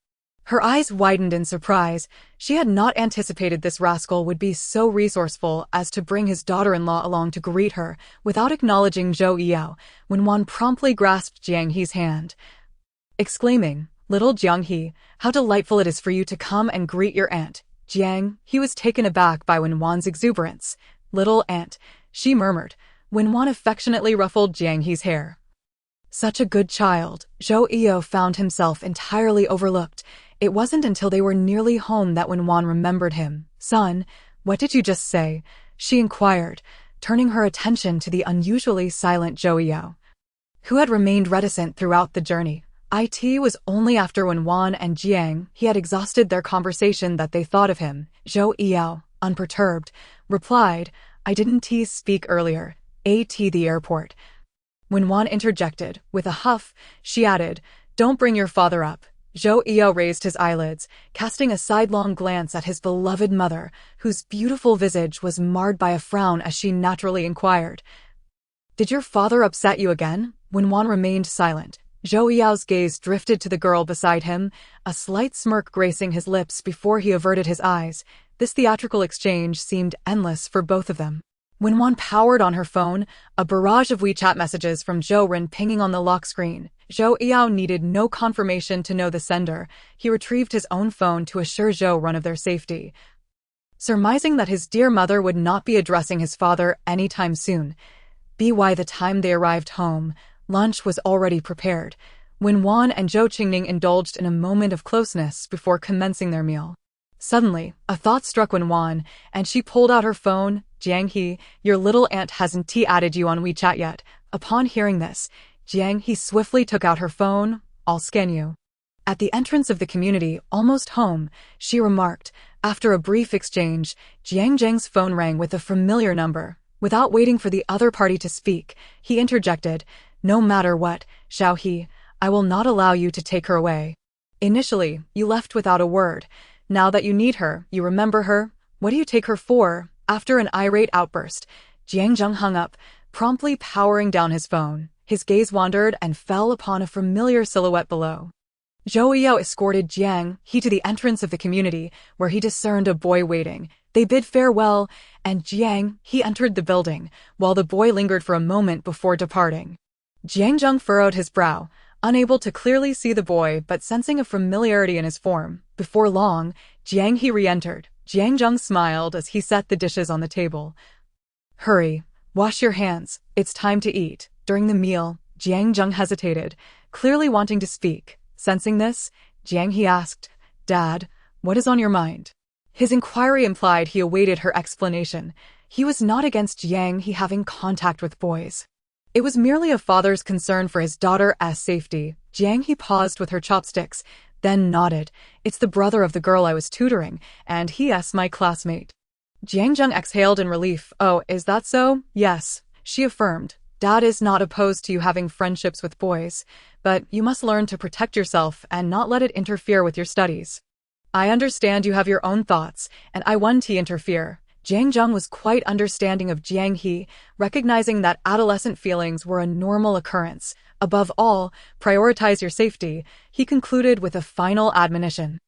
her eyes widened in surprise. She had not anticipated this rascal would be so resourceful as to bring his daughter-in-law along to greet her without acknowledging Zhou Yao, when Wan promptly grasped Jiang He's hand, exclaiming, "Little Jiang He, how delightful it is for you to come and greet your aunt." Jiang He was taken aback by Wan's exuberance. "Little aunt," she murmured, when Wan affectionately ruffled Jiang He's hair. Such a good child. Zhou Yao found himself entirely overlooked. It wasn't until they were nearly home that Wan remembered him. "Son, what did you just say?" she inquired, turning her attention to the unusually silent Zhou Yao, who had remained reticent throughout the journey. It was only after Wan and Jiang He had exhausted their conversation that they thought of him. Zhou Yao, unperturbed, replied, "I didn't speak earlier at the airport." When Wan interjected, with a huff, she added, "Don't bring your father up." Zhou Yao raised his eyelids, casting a sidelong glance at his beloved mother, whose beautiful visage was marred by a frown as she naturally inquired, "Did your father upset you again?" When Wan remained silent, Zhou Yao's gaze drifted to the girl beside him, a slight smirk gracing his lips before he averted his eyes. This theatrical exchange seemed endless for both of them. When Wan powered on her phone, a barrage of WeChat messages from Zhou ran pinging on the lock screen. Zhou Yao needed no confirmation to know the sender. He retrieved his own phone to assure Zhou Run of their safety. Surmising that his dear mother would not be addressing his father anytime soon, by the time they arrived home, lunch was already prepared, when Wan and Zhou Qingning indulged in a moment of closeness before commencing their meal. Suddenly, a thought struck Wan, and she pulled out her phone. Jiang He, your little aunt hasn't added you on WeChat yet. Upon hearing this, Jiang He swiftly took out her phone. I'll scan you. At the entrance of the community, almost home, she remarked. After a brief exchange, Jiang's phone rang with a familiar number. Without waiting for the other party to speak, he interjected, no matter what, Xiao He, I will not allow you to take her away. Initially, you left without a word. Now that you need her, you remember her. What do you take her for? After an irate outburst, Jiang hung up, promptly powering down his phone. His gaze wandered and fell upon a familiar silhouette below. Zhou Yao escorted Jiang He to the entrance of the community, where he discerned a boy waiting. They bid farewell, and Jiang He entered the building, while the boy lingered for a moment before departing. Jiang furrowed his brow, unable to clearly see the boy but sensing a familiarity in his form. Before long, Jiang He re-entered. Jiang smiled as he set the dishes on the table. Hurry, wash your hands, it's time to eat. During the meal, Jiang hesitated, clearly wanting to speak. Sensing this, Jiang He asked, Dad, what is on your mind? His inquiry implied he awaited her explanation. He was not against Jiang He having contact with boys. It was merely a father's concern for his daughter's safety. Jiang He paused with her chopsticks, then nodded. It's the brother of the girl I was tutoring, and he's my classmate. Jiang exhaled in relief. Oh, is that so? Yes, she affirmed. Dad is not opposed to you having friendships with boys, but you must learn to protect yourself and not let it interfere with your studies. I understand you have your own thoughts, and I want to interfere. Jiang was quite understanding of Jiang He, recognizing that adolescent feelings were a normal occurrence. Above all, prioritize your safety, he concluded with a final admonition.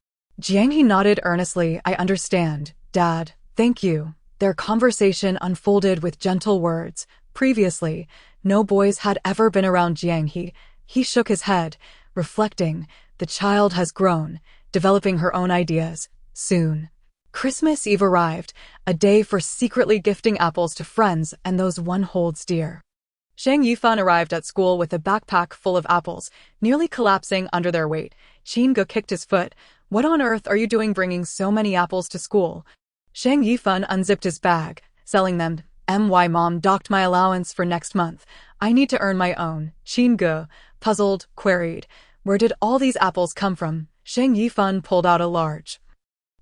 Jiang He nodded earnestly. I understand, Dad. Thank you. Their conversation unfolded with gentle words. Previously, no boys had ever been around Jiang He. He shook his head, reflecting, the child has grown, developing her own ideas. Soon. Christmas Eve arrived, a day for secretly gifting apples to friends and those one holds dear. Shang Yifan arrived at school with a backpack full of apples, nearly collapsing under their weight. Qin Ge kicked his foot. What on earth are you doing bringing so many apples to school? Shang Yifan unzipped his bag, selling them. My mom docked my allowance for next month. I need to earn my own. Qin Ge, puzzled, queried. Where did all these apples come from? Shang Yifan pulled out a large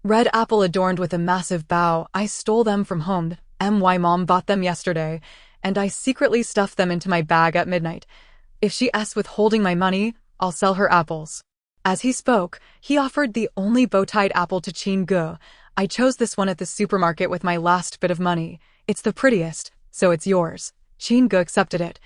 red apple adorned with a massive bow. I stole them from home. My mom bought them yesterday, and I secretly stuffed them into my bag at midnight. If she's withholding my money, I'll sell her apples. As he spoke, he offered the only bow-tied apple to Qin Ge. I chose this one at the supermarket with my last bit of money. It's the prettiest, so it's yours. Qin Ge accepted it,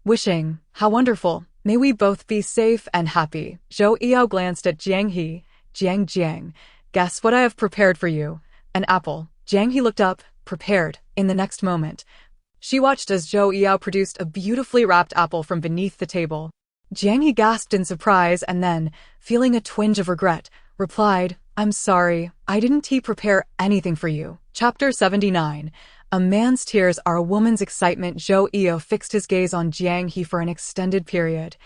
wishing, how wonderful. May we both be safe and happy. Zhou Yao glanced at Jiang He. Jiang, guess what I have prepared for you? An apple. Jiang He looked up, prepared. In the next moment, she watched as Zhou Yao produced a beautifully wrapped apple from beneath the table. Jiang He gasped in surprise and then, feeling a twinge of regret, replied, I'm sorry, I didn't prepare anything for you. Chapter 79. A man's tears are a woman's excitement. Zhou Yao fixed his gaze on Jiang He for an extended period,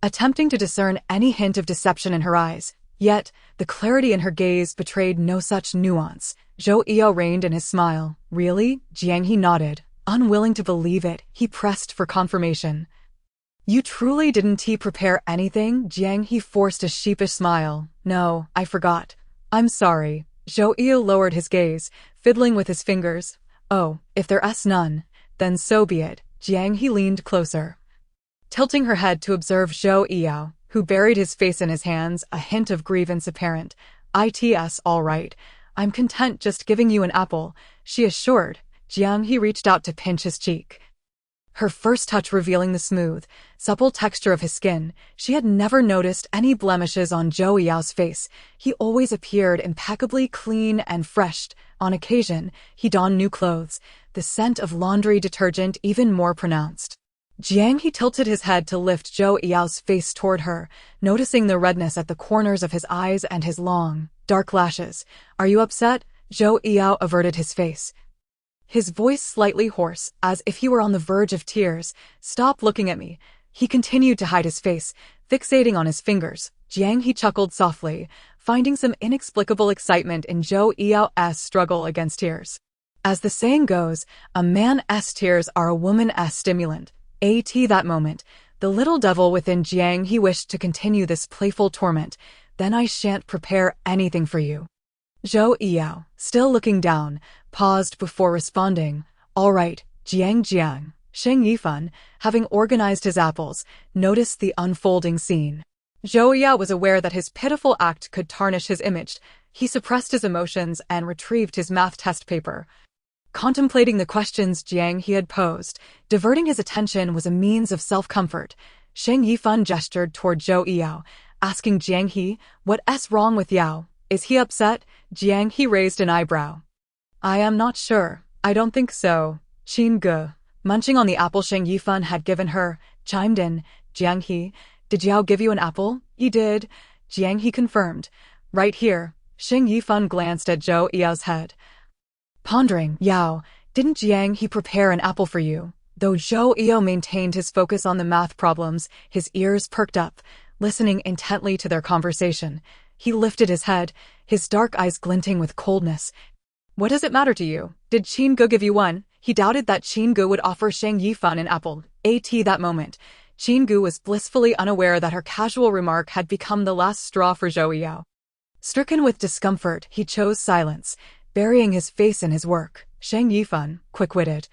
attempting to discern any hint of deception in her eyes. Yet, the clarity in her gaze betrayed no such nuance. Zhou Yao reined in his smile. Really? Jiang He nodded. Unwilling to believe it, he pressed for confirmation. You truly didn't prepare anything? Jiang He forced a sheepish smile. No, I forgot. I'm sorry. Zhou Yao lowered his gaze, fiddling with his fingers. Oh, if there's none, then so be it. Jiang He leaned closer, tilting her head to observe Zhou Yao, who buried his face in his hands, a hint of grievance apparent. It's all right. I'm content just giving you an apple, she assured. Jiang He reached out to pinch his cheek, her first touch revealing the smooth, supple texture of his skin. She had never noticed any blemishes on Zhou Yao's face. He always appeared impeccably clean and fresh. On occasion, he donned new clothes, the scent of laundry detergent even more pronounced. Jiang He tilted his head to lift Zhou Yao's face toward her, noticing the redness at the corners of his eyes and his long, dark lashes. "Are you upset?" Zhou Yao averted his face, his voice slightly hoarse, as if he were on the verge of tears. "Stop looking at me." He continued to hide his face, fixating on his fingers. Jiang He chuckled softly, finding some inexplicable excitement in Zhou Yao's struggle against tears. As the saying goes, a man's tears are a woman's stimulant. At that moment, the little devil within Jiang He wished to continue this playful torment. "Then I shan't prepare anything for you." Zhou Yao, still looking down, paused before responding. "All right, Jiang." Sheng Yifan, having organized his apples, noticed the unfolding scene. Zhou Yao was aware that his pitiful act could tarnish his image. He suppressed his emotions and retrieved his math test paper. Contemplating the questions Jiang He had posed, diverting his attention was a means of self-comfort. Sheng Yifan gestured toward Zhou Yao, asking Jiang He, "What's wrong with Yao? Is he upset?" Jiang He raised an eyebrow. "I am not sure. I don't think so." Qin Ge, munching on the apple Sheng Yifan had given her, chimed in. "Jiang He, did Yao give you an apple?" "He did," Jiang He confirmed. "Right here." Sheng Yifan glanced at Zhou Yao's head, pondering. "Yao, didn't Jiang He prepare an apple for you?" Though Zhou Yao maintained his focus on the math problems, his ears perked up, listening intently to their conversation. He lifted his head, his dark eyes glinting with coldness. "What does it matter to you? Did Qin Ge give you one?" He doubted that Qin Ge would offer Sheng Yifan an apple. At that moment, Qin Ge was blissfully unaware that her casual remark had become the last straw for Zhou Yao. Stricken with discomfort, he chose silence, burying his face in his work. Sheng Yifan, quick-witted,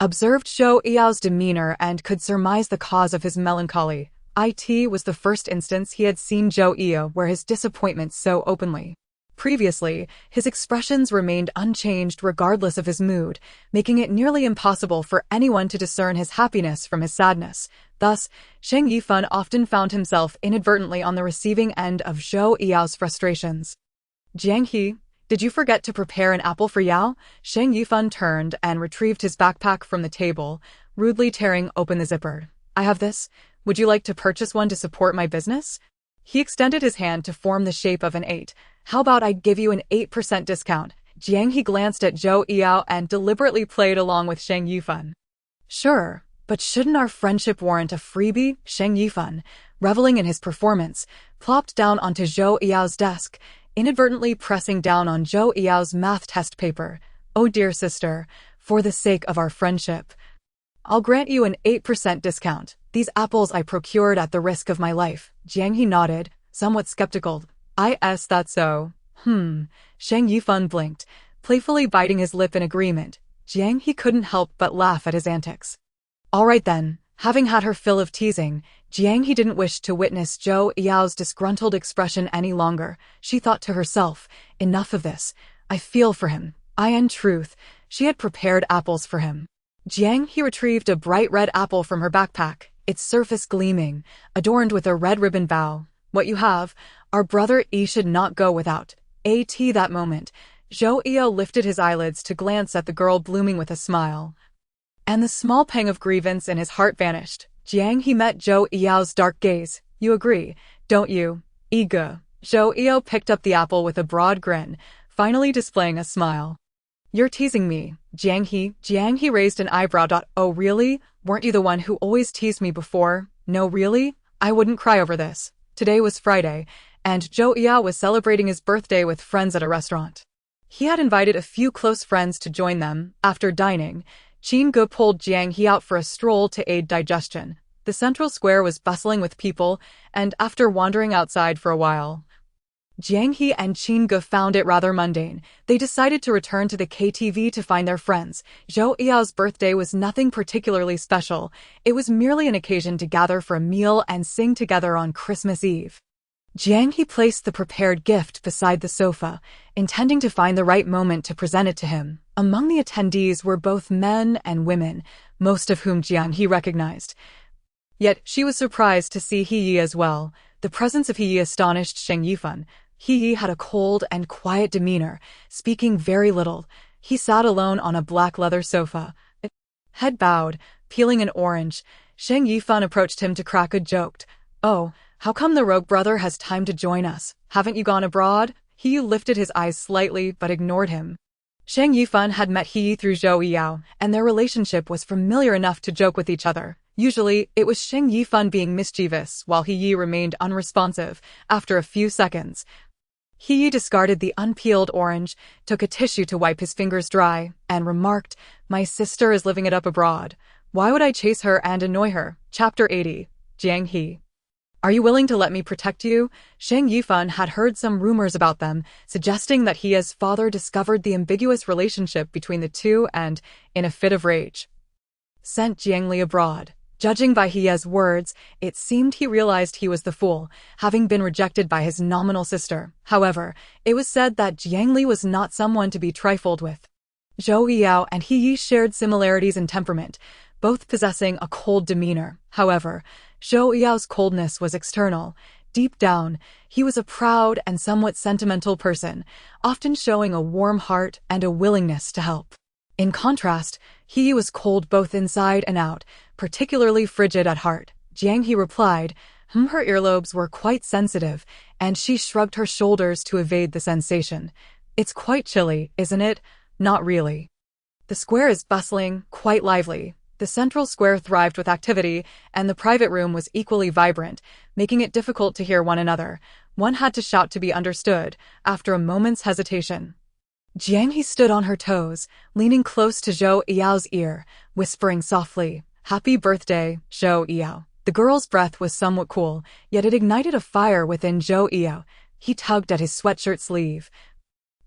observed Zhou Yao's demeanor and could surmise the cause of his melancholy. It was the first instance he had seen Zhou Yao wear his disappointment so openly. Previously, his expressions remained unchanged regardless of his mood, making it nearly impossible for anyone to discern his happiness from his sadness. Thus, Sheng Yifan often found himself inadvertently on the receiving end of Zhou Yao's frustrations. "Jiang He, did you forget to prepare an apple for Yao?" Sheng Yifan turned and retrieved his backpack from the table, rudely tearing open the zipper. "I have this. Would you like to purchase one to support my business?" He extended his hand to form the shape of an 8. "How about I give you an 8% discount?" Jiang He glanced at Zhou Yao and deliberately played along with Sheng Yifan. "Sure, but shouldn't our friendship warrant a freebie?" Sheng Yifan, reveling in his performance, plopped down onto Zhou Yao's desk, inadvertently pressing down on Zhou Yao's math test paper. "Oh dear sister, for the sake of our friendship, I'll grant you an 8% discount. These apples I procured at the risk of my life." Jiang He nodded, somewhat skeptical. "Is that so?" Sheng Yifan blinked, playfully biting his lip in agreement. Jiang He couldn't help but laugh at his antics. All right then. Having had her fill of teasing, Jiang He didn't wish to witness Zhou Yao's disgruntled expression any longer. She thought to herself, enough of this. I feel for him. In truth, she had prepared apples for him. Jiang He retrieved a bright red apple from her backpack, its surface gleaming, adorned with a red ribbon bow. "What you have, our brother Yi should not go without." At that moment, Zhou Yao lifted his eyelids to glance at the girl blooming with a smile, and the small pang of grievance in his heart vanished. Jiang He met Zhou Yao's dark gaze. "You agree, don't you, Yi-ge?" Zhou Yao picked up the apple with a broad grin, finally displaying a smile. "You're teasing me, Jiang He." Jiang He raised an eyebrow. "Oh really? Weren't you the one who always teased me before?" "No really? I wouldn't cry over this." Today was Friday, and Zhou Yao was celebrating his birthday with friends at a restaurant. He had invited a few close friends to join them. After dining, Qin Ge pulled Jiang He out for a stroll to aid digestion. The central square was bustling with people, and after wandering outside for a while, Jiang He and Qin Ge found it rather mundane. They decided to return to the KTV to find their friends. Zhou Yao's birthday was nothing particularly special. It was merely an occasion to gather for a meal and sing together on Christmas Eve. Jiang He placed the prepared gift beside the sofa, intending to find the right moment to present it to him. Among the attendees were both men and women, most of whom Jiang He recognized. Yet she was surprised to see He Yi as well. The presence of He Yi astonished Sheng Yifan. He Yi had a cold and quiet demeanor, speaking very little. He sat alone on a black leather sofa, head bowed, peeling an orange. Jiang Yifan approached him to crack a joke. "Oh, how come the rogue brother has time to join us? Haven't you gone abroad?" He lifted his eyes slightly but ignored him. Jiang Yifan had met He through Zhou Yao, and their relationship was familiar enough to joke with each other. Usually, it was Jiang Yifan being mischievous while He remained unresponsive. After a few seconds, He discarded the unpeeled orange, took a tissue to wipe his fingers dry, and remarked, "My sister is living it up abroad. Why would I chase her and annoy her?" Chapter 80. Jiang He. "Are you willing to let me protect you?" Jiang Yifan had heard some rumors about them, suggesting that He's father discovered the ambiguous relationship between the two and, in a fit of rage, sent Jiang Li abroad. Judging by He's words, it seemed he realized he was the fool, having been rejected by his nominal sister. However, it was said that Jiang Li was not someone to be trifled with. Zhou Yao and He shared similarities in temperament, both possessing a cold demeanor. However, Zhou Yao's coldness was external. Deep down, he was a proud and somewhat sentimental person, often showing a warm heart and a willingness to help. In contrast, He was cold both inside and out, particularly frigid at heart. Jiang He replied, her earlobes were quite sensitive, and she shrugged her shoulders to evade the sensation. "It's quite chilly, isn't it?" "Not really. The square is bustling, quite lively." The central square thrived with activity, and the private room was equally vibrant, making it difficult to hear one another. One had to shout to be understood. After a moment's hesitation, Jiang He stood on her toes, leaning close to Zhou Yao's ear, whispering softly, "Happy birthday, Zhou Yao." The girl's breath was somewhat cool, yet it ignited a fire within Zhou Yao. He tugged at his sweatshirt sleeve,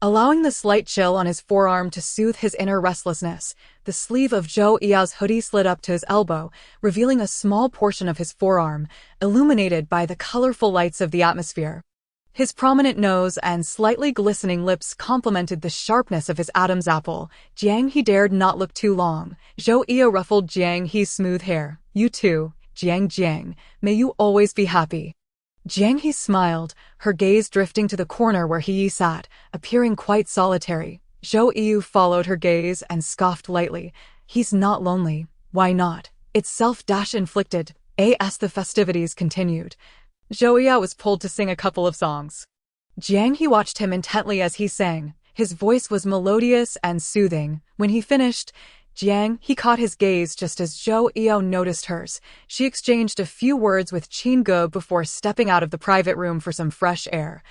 allowing the slight chill on his forearm to soothe his inner restlessness. The sleeve of Zhou Yao's hoodie slid up to his elbow, revealing a small portion of his forearm, illuminated by the colorful lights of the atmosphere. His prominent nose and slightly glistening lips complemented the sharpness of his Adam's apple. Jiang He dared not look too long. Zhou Yao ruffled Jiang He's smooth hair. "You too, Jiang. May you always be happy." Jiang He smiled, her gaze drifting to the corner where He sat, appearing quite solitary. Zhou Yao followed her gaze and scoffed lightly. "He's not lonely. Why not? It's self-inflicted." As the festivities continued, Zhou Yao was pulled to sing a couple of songs. Jiang He watched him intently as he sang. His voice was melodious and soothing. When he finished, Jiang He caught his gaze just as Zhou Yao noticed hers. She exchanged a few words with Qin Ge before stepping out of the private room for some fresh air.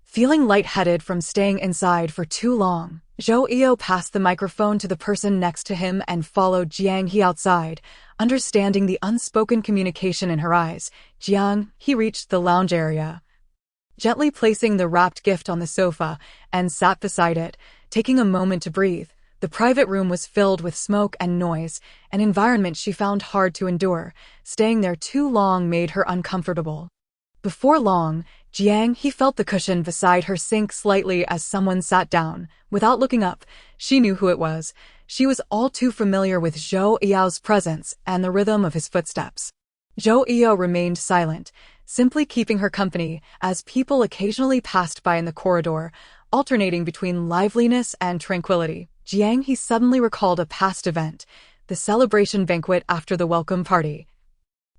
Feeling lightheaded from staying inside for too long, Zhou Yao passed the microphone to the person next to him and followed Jiang He outside, understanding the unspoken communication in her eyes. Jiang He reached the lounge area, gently placing the wrapped gift on the sofa, and sat beside it, taking a moment to breathe. The private room was filled with smoke and noise, an environment she found hard to endure. Staying there too long made her uncomfortable. Before long, Jiang He felt the cushion beside her sink slightly as someone sat down. Without looking up, she knew who it was. She was all too familiar with Zhou Yao's presence and the rhythm of his footsteps. Zhou Yao remained silent, simply keeping her company as people occasionally passed by in the corridor, alternating between liveliness and tranquility. Jiang He suddenly recalled a past event, the celebration banquet after the welcome party.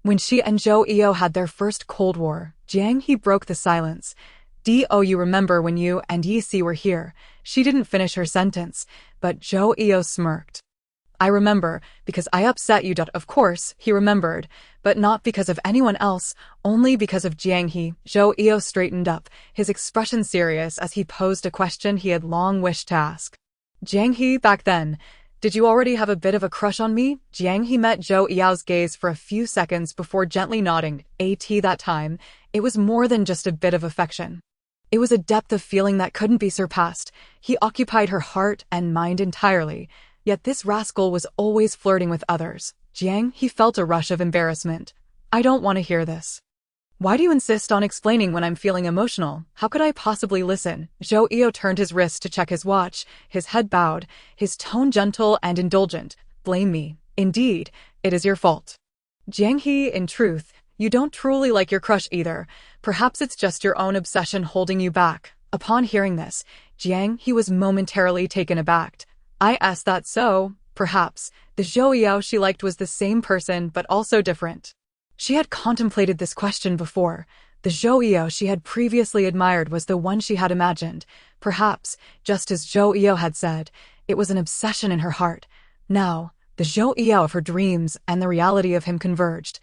When she and Zhou Yao had their first Cold War, Jiang He broke the silence. "Do you remember when you and Yi were here?" She didn't finish her sentence, but Zhou Yao smirked. "I remember, because I upset you." Of course, he remembered, but not because of anyone else, only because of Jiang He. Zhou Yao straightened up, his expression serious as he posed a question he had long wished to ask. "Jiang He, back then, did you already have a bit of a crush on me?" Jiang He met Zhou Yao's gaze for a few seconds before gently nodding. That time, it was more than just a bit of affection. It was a depth of feeling that couldn't be surpassed. He occupied her heart and mind entirely, yet this rascal was always flirting with others. Jiang He felt a rush of embarrassment. "I don't want to hear this. Why do you insist on explaining when I'm feeling emotional? How could I possibly listen?" Zhou Yao turned his wrist to check his watch, his head bowed, his tone gentle and indulgent. "Blame me. Indeed, it is your fault. Jiang He, in truth, you don't truly like your crush either. Perhaps it's just your own obsession holding you back." Upon hearing this, Jiang He was momentarily taken aback. I asked that so, perhaps, the Zhou Yao she liked was the same person but also different. She had contemplated this question before. The Zhou Yao she had previously admired was the one she had imagined. Perhaps, just as Zhou Yao had said, it was an obsession in her heart. Now, the Zhou Yao of her dreams and the reality of him converged,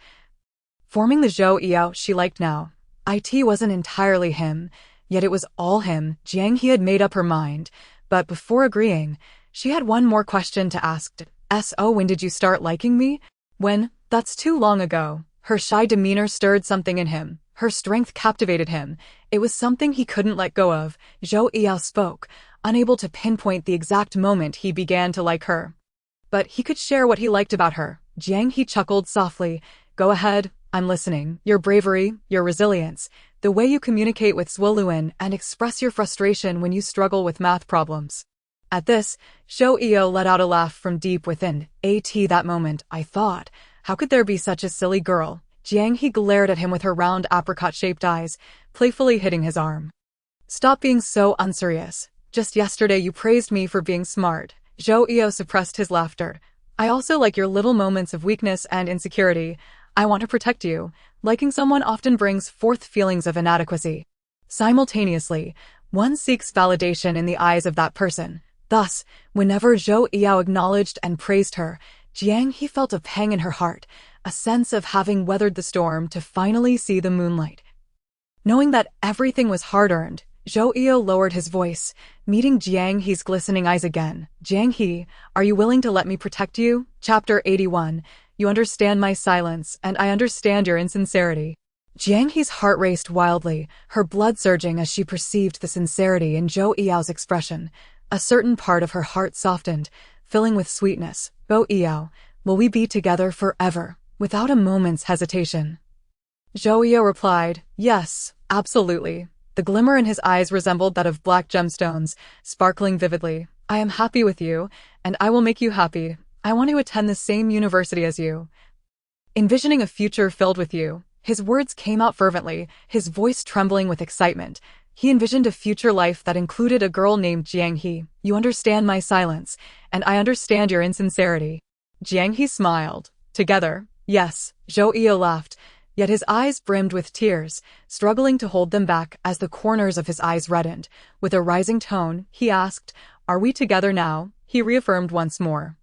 forming the Zhou Yao she liked now. It wasn't entirely him, yet it was all him. Jiang He had made up her mind, but before agreeing, she had one more question to ask. So when did you start liking me? When? That's too long ago. Her shy demeanor stirred something in him. Her strength captivated him. It was something he couldn't let go of. Zhou Yao spoke, unable to pinpoint the exact moment he began to like her. But he could share what he liked about her. Jiang He chuckled softly. Go ahead, I'm listening. Your bravery, your resilience, the way you communicate with whirlwind and express your frustration when you struggle with math problems. At this, Zhou Yao let out a laugh from deep within. That moment, I thought, how could there be such a silly girl? Jiang He glared at him with her round apricot-shaped eyes, playfully hitting his arm. Stop being so unserious. Just yesterday you praised me for being smart. Zhou Yao suppressed his laughter. I also like your little moments of weakness and insecurity. I want to protect you. Liking someone often brings forth feelings of inadequacy. Simultaneously, one seeks validation in the eyes of that person. Thus, whenever Zhou Yao acknowledged and praised her, Jiang He felt a pang in her heart, a sense of having weathered the storm to finally see the moonlight. Knowing that everything was hard-earned, Zhou Yao lowered his voice, meeting Jiang He's glistening eyes again. Jiang He, are you willing to let me protect you? Chapter 81. You understand my silence, and I understand your insincerity. Jiang He's heart raced wildly, her blood surging as she perceived the sincerity in Zhou Yao's expression. A certain part of her heart softened, filling with sweetness. Zhou Yao, will we be together forever? Without a moment's hesitation. Zhou Yao replied, yes, absolutely. The glimmer in his eyes resembled that of black gemstones, sparkling vividly. I am happy with you, and I will make you happy. I want to attend the same university as you. Envisioning a future filled with you, his words came out fervently, his voice trembling with excitement. He envisioned a future life that included a girl named Jiang He. You understand my silence, and I understand your insincerity. Jiang He smiled. Together, yes, Zhou Yao laughed, yet his eyes brimmed with tears, struggling to hold them back as the corners of his eyes reddened. With a rising tone, he asked, are we together now? He reaffirmed once more.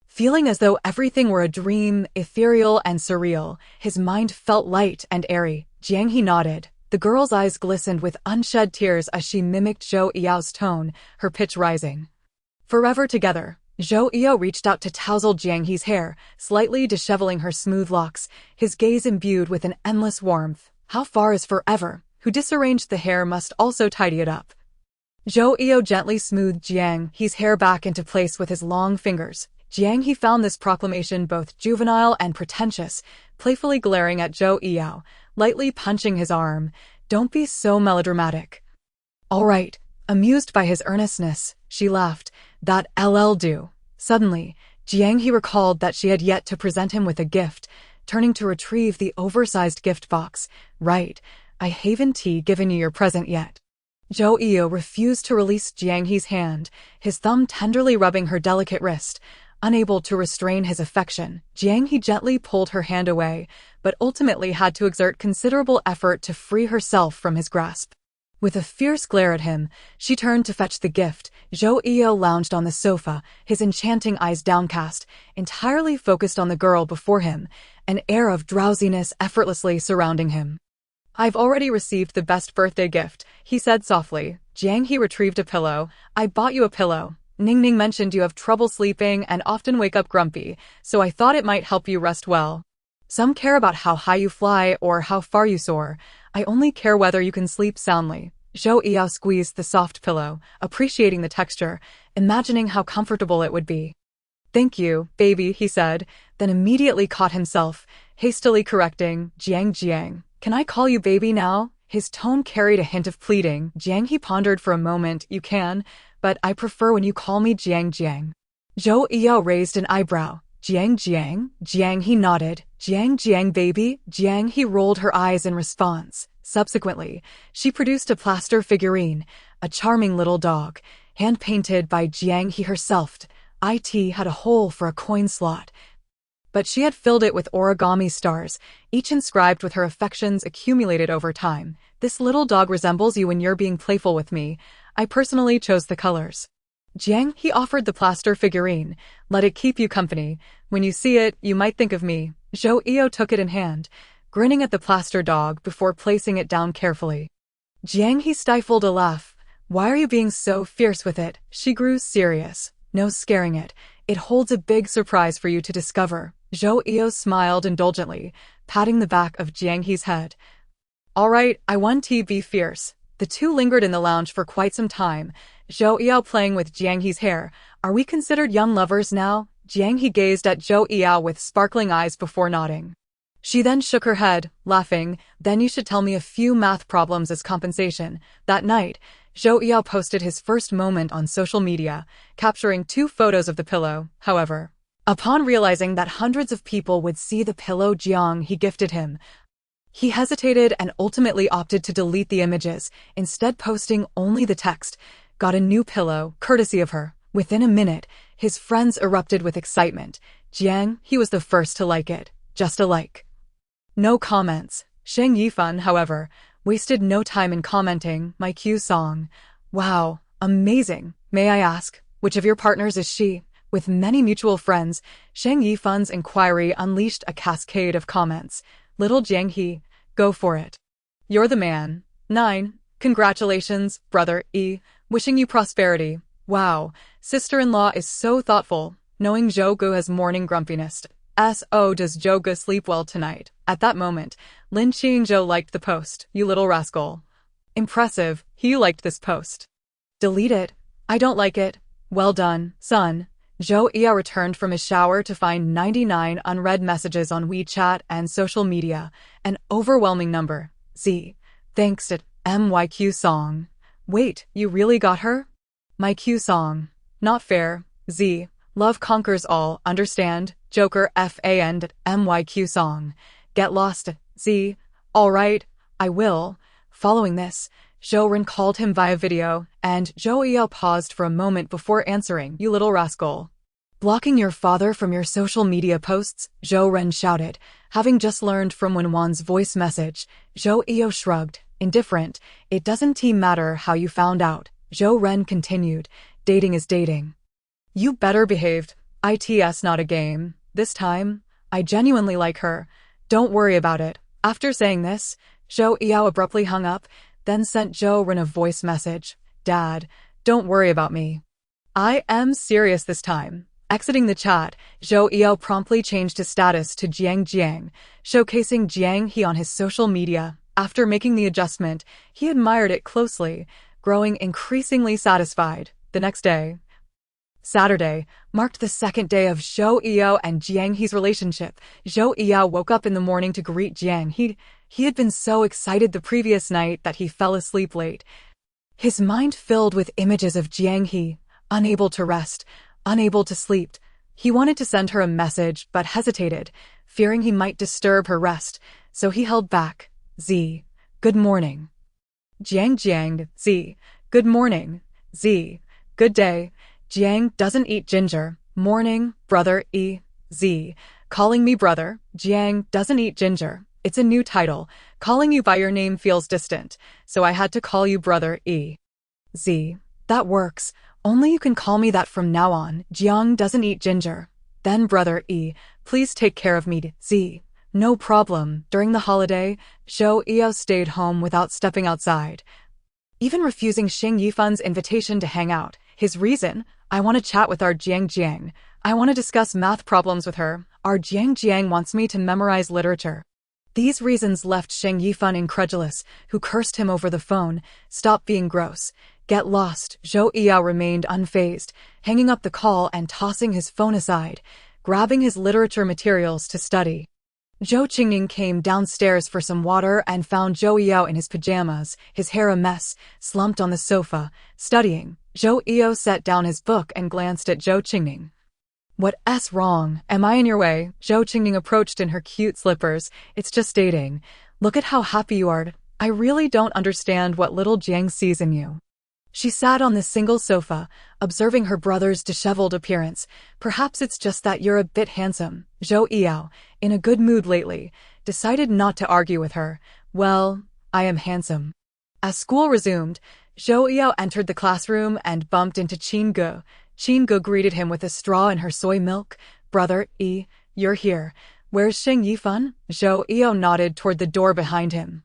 Feeling as though everything were a dream, ethereal and surreal, his mind felt light and airy. Jiang He nodded. The girl's eyes glistened with unshed tears as she mimicked Zhou Yao's tone, her pitch rising. Forever together. Zhou Yao reached out to touzle Jiang He's hair, slightly disheveling her smooth locks, his gaze imbued with an endless warmth. How far is forever? Who disarranged the hair must also tidy it up. Zhou Yao gently smoothed Jiang He's hair back into place with his long fingers. Jiang He found this proclamation both juvenile and pretentious, playfully glaring at Zhou Yao, lightly punching his arm. Don't be so melodramatic. All right. Amused by his earnestness, she laughed. That'll do. Suddenly, Jiang He recalled that she had yet to present him with a gift, turning to retrieve the oversized gift box. Right, I haven't given you your present yet. Zhou Yao refused to release Jiang He's hand, his thumb tenderly rubbing her delicate wrist. Unable to restrain his affection, Jiang He gently pulled her hand away, but ultimately had to exert considerable effort to free herself from his grasp. With a fierce glare at him, she turned to fetch the gift. Zhou Yao lounged on the sofa, his enchanting eyes downcast, entirely focused on the girl before him, an air of drowsiness effortlessly surrounding him. I've already received the best birthday gift, he said softly. Jiang He retrieved a pillow. I bought you a pillow. Ning Ning mentioned you have trouble sleeping and often wake up grumpy, so I thought it might help you rest well. Some care about how high you fly or how far you soar. I only care whether you can sleep soundly. Zhou Yao squeezed the soft pillow, appreciating the texture, imagining how comfortable it would be. Thank you, baby, he said, then immediately caught himself, hastily correcting, Jiang. Can I call you baby now? His tone carried a hint of pleading. Jiang He pondered for a moment. You can, but I prefer when you call me Jiang. Zhou Yao raised an eyebrow. Jiang He nodded. Jiang baby. Jiang He rolled her eyes in response. Subsequently, she produced a plaster figurine, a charming little dog. hand-painted by Jiang He herself. It had a hole for a coin slot, but she had filled it with origami stars, each inscribed with her affections accumulated over time. This little dog resembles you when you're being playful with me. I personally chose the colors. Jiang He offered the plaster figurine. Let it keep you company. When you see it, you might think of me. Zhou Yao took it in hand, grinning at the plaster dog before placing it down carefully. Jiang He stifled a laugh. Why are you being so fierce with it? She grew serious. No scaring it. It holds a big surprise for you to discover. Zhou Yao smiled indulgently, patting the back of Jiang He's head. All right, I want to be fierce. The two lingered in the lounge for quite some time, Zhou Yao playing with Jiang He's hair. Are we considered young lovers now? Jiang He gazed at Zhou Yao with sparkling eyes before nodding. She then shook her head, laughing. Then you should tell me a few math problems as compensation. That night, Zhou Yao posted his first moment on social media, capturing 2 photos of the pillow. However, upon realizing that hundreds of people would see the pillow Jiang He gifted him, he hesitated and ultimately opted to delete the images, instead posting only the text. Got a new pillow, courtesy of her. Within a minute, his friends erupted with excitement. Jiang He was the first to like it. Just a like. No comments. Sheng Yifan, however, wasted no time in commenting, my Q song. Wow, amazing. May I ask, which of your partners is she? With many mutual friends, Sheng Yifan's inquiry unleashed a cascade of comments. Little Jiang He, go for it. You're the man. 9. Congratulations, brother E. Wishing you prosperity. Wow, sister-in-law is so thoughtful, knowing Zhou Gu has morning grumpiness. S.O. Does Zhou Gu sleep well tonight? At that moment, Lin Qingzhou liked the post. You little rascal. Impressive, he liked this post. Delete it. I don't like it. Well done, son. Zhou Yao returned from his shower to find 99 unread messages on WeChat and social media, an overwhelming number. Z. Thanks to MYQ song. Wait, you really got her? My Q song. Not fair. Z. Love conquers all, understand? Joker FAN MYQ song. Get lost. Z. Alright, I will. Following this, Zhou Ren called him via video, and Zhou Yao paused for a moment before answering. You little rascal. Blocking your father from your social media posts? Zhou Ren shouted, having just learned from Wenwan's voice message. Zhou Yao shrugged, indifferent. It doesn't matter how you found out. Zhou Ren continued, dating is dating. You better behaved. It's not a game. This time, I genuinely like her. Don't worry about it. After saying this, Zhou Yao abruptly hung up, then sent Zhou Ren a voice message. Dad, don't worry about me. I am serious this time. Exiting the chat, Zhou Yao promptly changed his status to Jiang, showcasing Jiang He on his social media. After making the adjustment, he admired it closely, growing increasingly satisfied. The next day, Saturday, marked the second day of Zhou Yao and Jiang He's relationship. Zhou Yao woke up in the morning to greet Jiang He. He had been so excited the previous night that he fell asleep late. His mind filled with images of Jiang He, unable to rest, unable to sleep. He wanted to send her a message but hesitated, fearing he might disturb her rest, so he held back. Z. Good morning. Jiang. Z. Good morning. Z. Good day. Jiang doesn't eat ginger. Morning, brother E. Z. Calling me brother. Jiang doesn't eat ginger. It's a new title. Calling you by your name feels distant, so I had to call you brother E. Z. That works. Only you can call me that from now on. Jiang doesn't eat ginger. Then brother E, please take care of me. Z. No problem. During the holiday, Zhou Yao stayed home without stepping outside, even refusing Sheng Yifan's invitation to hang out. His reason? I want to chat with our Jiang. I want to discuss math problems with her. Our Jiang wants me to memorize literature. These reasons left Sheng Yifan incredulous, who cursed him over the phone. Stop being gross. Get lost. Zhou Yao remained unfazed, hanging up the call and tossing his phone aside, grabbing his literature materials to study. Zhou Qingning came downstairs for some water and found Zhou Yao in his pajamas, his hair a mess, slumped on the sofa, studying. Zhou Yao set down his book and glanced at Zhou Qingning. What's wrong? Am I in your way? Zhou Qingning approached in her cute slippers. It's just dating. Look at how happy you are. I really don't understand what little Jiang sees in you. She sat on the single sofa, observing her brother's disheveled appearance. Perhaps it's just that you're a bit handsome. Zhou Yao, in a good mood lately, decided not to argue with her. Well, I am handsome. As school resumed, Zhou Yao entered the classroom and bumped into Qin Ge. Qin Ge greeted him with a straw in her soy milk. Brother, you're here. Where's Sheng Yifan? Zhou Yao nodded toward the door behind him.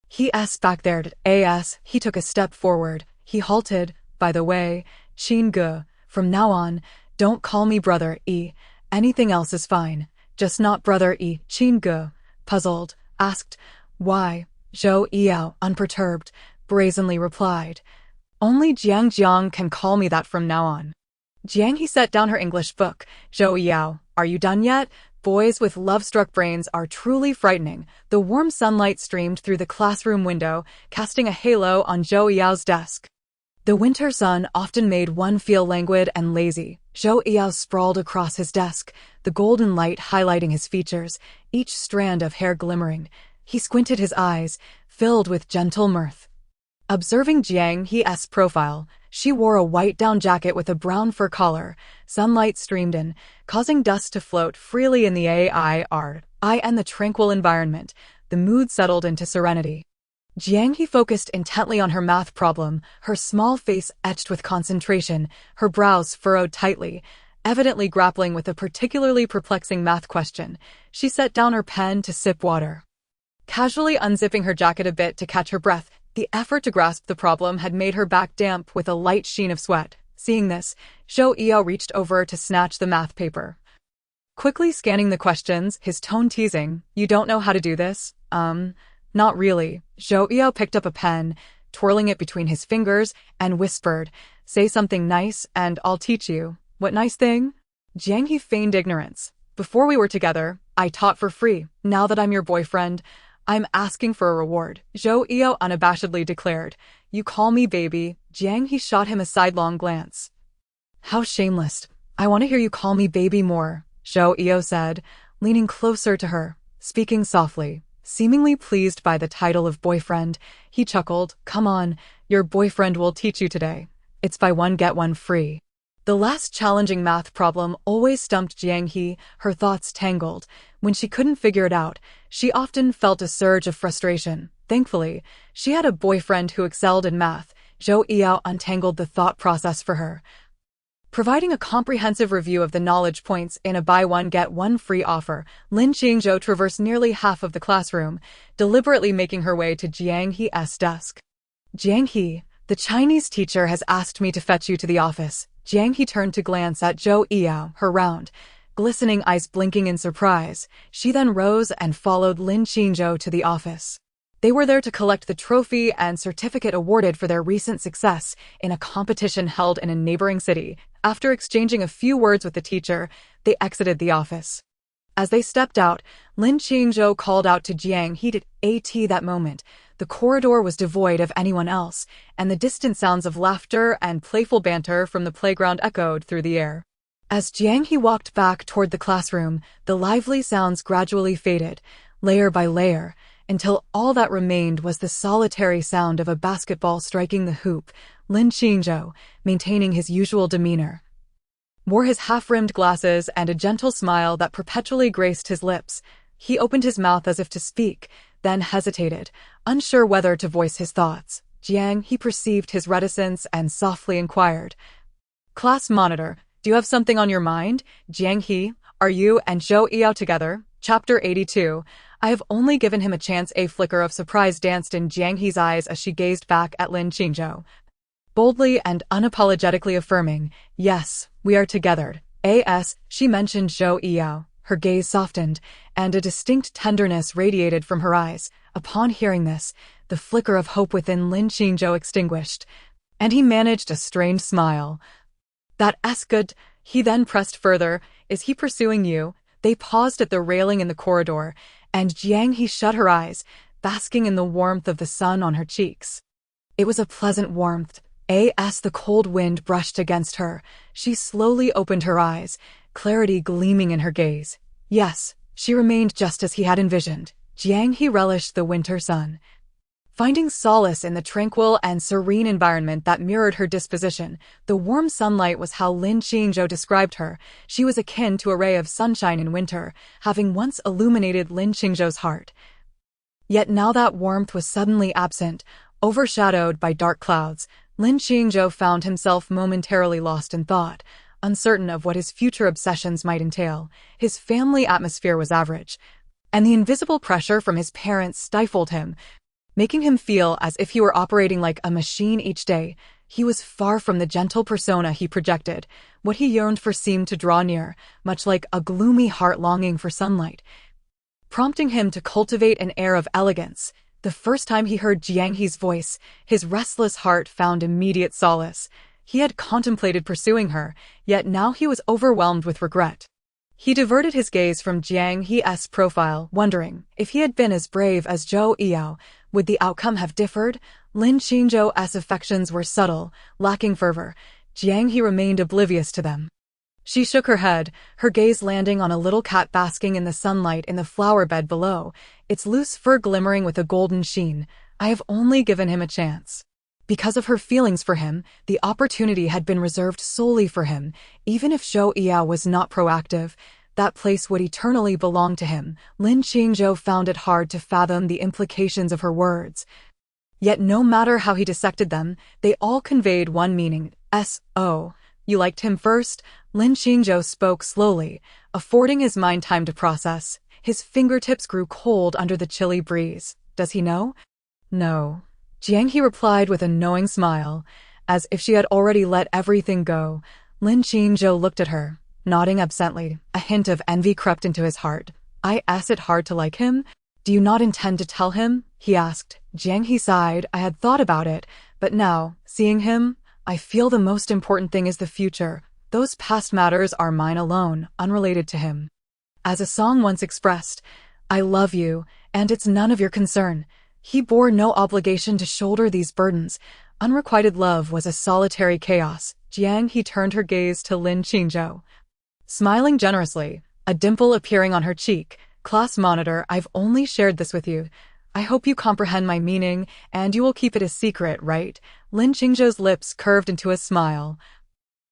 He's back there. He took a step forward. He halted. By the way, Qin Ge, from now on, don't call me Brother Anything else is fine. Just not Brother Qin Ge, puzzled, asked, why? Zhou Yao, unperturbed, brazenly replied, only Jiang can call me that from now on. Jiang He set down her English book. Zhou Yao, are you done yet? Boys with love-struck brains are truly frightening. The warm sunlight streamed through the classroom window, casting a halo on Zhou Yao's desk. The winter sun often made one feel languid and lazy. Zhou Yao sprawled across his desk, the golden light highlighting his features, each strand of hair glimmering. He squinted his eyes, filled with gentle mirth. Observing Jiang He's profile, she wore a white down jacket with a brown fur collar. Sunlight streamed in, causing dust to float freely in the air and the tranquil environment. The mood settled into serenity. Jiang He focused intently on her math problem, her small face etched with concentration, her brows furrowed tightly, evidently grappling with a particularly perplexing math question. She set down her pen to sip water. Casually unzipping her jacket a bit to catch her breath, the effort to grasp the problem had made her back damp with a light sheen of sweat. Seeing this, Zhou Yao reached over to snatch the math paper. Quickly scanning the questions, his tone teasing, you don't know how to do this? Not really. Zhou Yao picked up a pen, twirling it between his fingers, and whispered, say something nice and I'll teach you. What nice thing? Jiang He feigned ignorance. Before we were together, I taught for free. Now that I'm your boyfriend, I'm asking for a reward. Zhou Yao unabashedly declared. You call me baby. Jiang He shot him a sidelong glance. How shameless. I want to hear you call me baby more, Zhou Yao said, leaning closer to her, speaking softly. Seemingly pleased by the title of boyfriend, he chuckled, come on, your boyfriend will teach you today. It's buy one get one free. The last challenging math problem always stumped Jiang He, her thoughts tangled. When she couldn't figure it out, she often felt a surge of frustration. Thankfully, she had a boyfriend who excelled in math. Zhou Yao untangled the thought process for her, providing a comprehensive review of the knowledge points in a buy one get one free offer. Lin Qingzhou traversed nearly half of the classroom, deliberately making her way to Jiang He's desk. Jiang He, the Chinese teacher has asked me to fetch you to the office. Jiang He turned to glance at Zhou Yao, her round, glistening eyes blinking in surprise. She then rose and followed Lin Qingzhou to the office. They were there to collect the trophy and certificate awarded for their recent success in a competition held in a neighboring city. After exchanging a few words with the teacher, they exited the office. As they stepped out, Lin Qingzhou called out to Jiang He at that moment. The corridor was devoid of anyone else, and the distant sounds of laughter and playful banter from the playground echoed through the air. As Jiang He walked back toward the classroom, the lively sounds gradually faded, layer by layer, until all that remained was the solitary sound of a basketball striking the hoop. Lin Qingzhou, maintaining his usual demeanor, wore his half-rimmed glasses and a gentle smile that perpetually graced his lips. He opened his mouth as if to speak, then hesitated, unsure whether to voice his thoughts. Jiang He perceived his reticence and softly inquired, class monitor, do you have something on your mind? Jiang He, are you and Zhou Yao together? Chapter 82. I have only given him a chance. A flicker of surprise danced in Jiang He's eyes as she gazed back at Lin Qingzhou, boldly and unapologetically affirming, yes, we are together. She mentioned Zhou Yao. Her gaze softened, and a distinct tenderness radiated from her eyes. Upon hearing this, the flicker of hope within Lin Qingzhou extinguished, and he managed a strained smile. That's good. He then pressed further, is he pursuing you? They paused at the railing in the corridor, and Jiang He shut her eyes, basking in the warmth of the sun on her cheeks. It was a pleasant warmth. As the cold wind brushed against her, she slowly opened her eyes, clarity gleaming in her gaze. Yes, she remained just as he had envisioned. Jiang He relished the winter sun, Finding solace in the tranquil and serene environment that mirrored her disposition, the warm sunlight was how Lin Qingzhou described her. She was akin to a ray of sunshine in winter, having once illuminated Lin Qingzhou's heart. Yet now that warmth was suddenly absent, overshadowed by dark clouds. Lin Qingzhou found himself momentarily lost in thought, uncertain of what his future obsessions might entail. His family atmosphere was average, and the invisible pressure from his parents stifled him, making him feel as if he were operating like a machine each day. He was far from the gentle persona he projected. What he yearned for seemed to draw near, much like a gloomy heart longing for sunlight, prompting him to cultivate an air of elegance. The first time he heard Jiang He's voice, his restless heart found immediate solace. He had contemplated pursuing her, yet now he was overwhelmed with regret. He diverted his gaze from Jiang He's profile, wondering, if he had been as brave as Zhou Yao, would the outcome have differed? Lin Qingzhou's affections were subtle, lacking fervor. Jiang He remained oblivious to them. She shook her head, her gaze landing on a little cat basking in the sunlight in the flower bed below, its loose fur glimmering with a golden sheen. I have only given him a chance. Because of her feelings for him, the opportunity had been reserved solely for him. Even if Zhou Yao was not proactive, that place would eternally belong to him. Lin Qingzhou found it hard to fathom the implications of her words. Yet no matter how he dissected them, they all conveyed one meaning. S.O. You liked him first? Lin Qingzhou spoke slowly, affording his mind time to process. His fingertips grew cold under the chilly breeze. Does he know? No. Jiang He replied with a knowing smile, as if she had already let everything go. Lin Qingzhou looked at her, nodding absently. A hint of envy crept into his heart. I asked it hard to like him? Do you not intend to tell him? He asked. Jiang He sighed. I had thought about it, but now, seeing him, I feel the most important thing is the future. Those past matters are mine alone, unrelated to him. As a song once expressed, I love you, and it's none of your concern. He bore no obligation to shoulder these burdens. Unrequited love was a solitary chaos. Jiang He turned her gaze to Lin Qingzhou, smiling generously, a dimple appearing on her cheek. Class monitor, I've only shared this with you. I hope you comprehend my meaning, and you will keep it a secret, right? Lin Qingzhou's lips curved into a smile.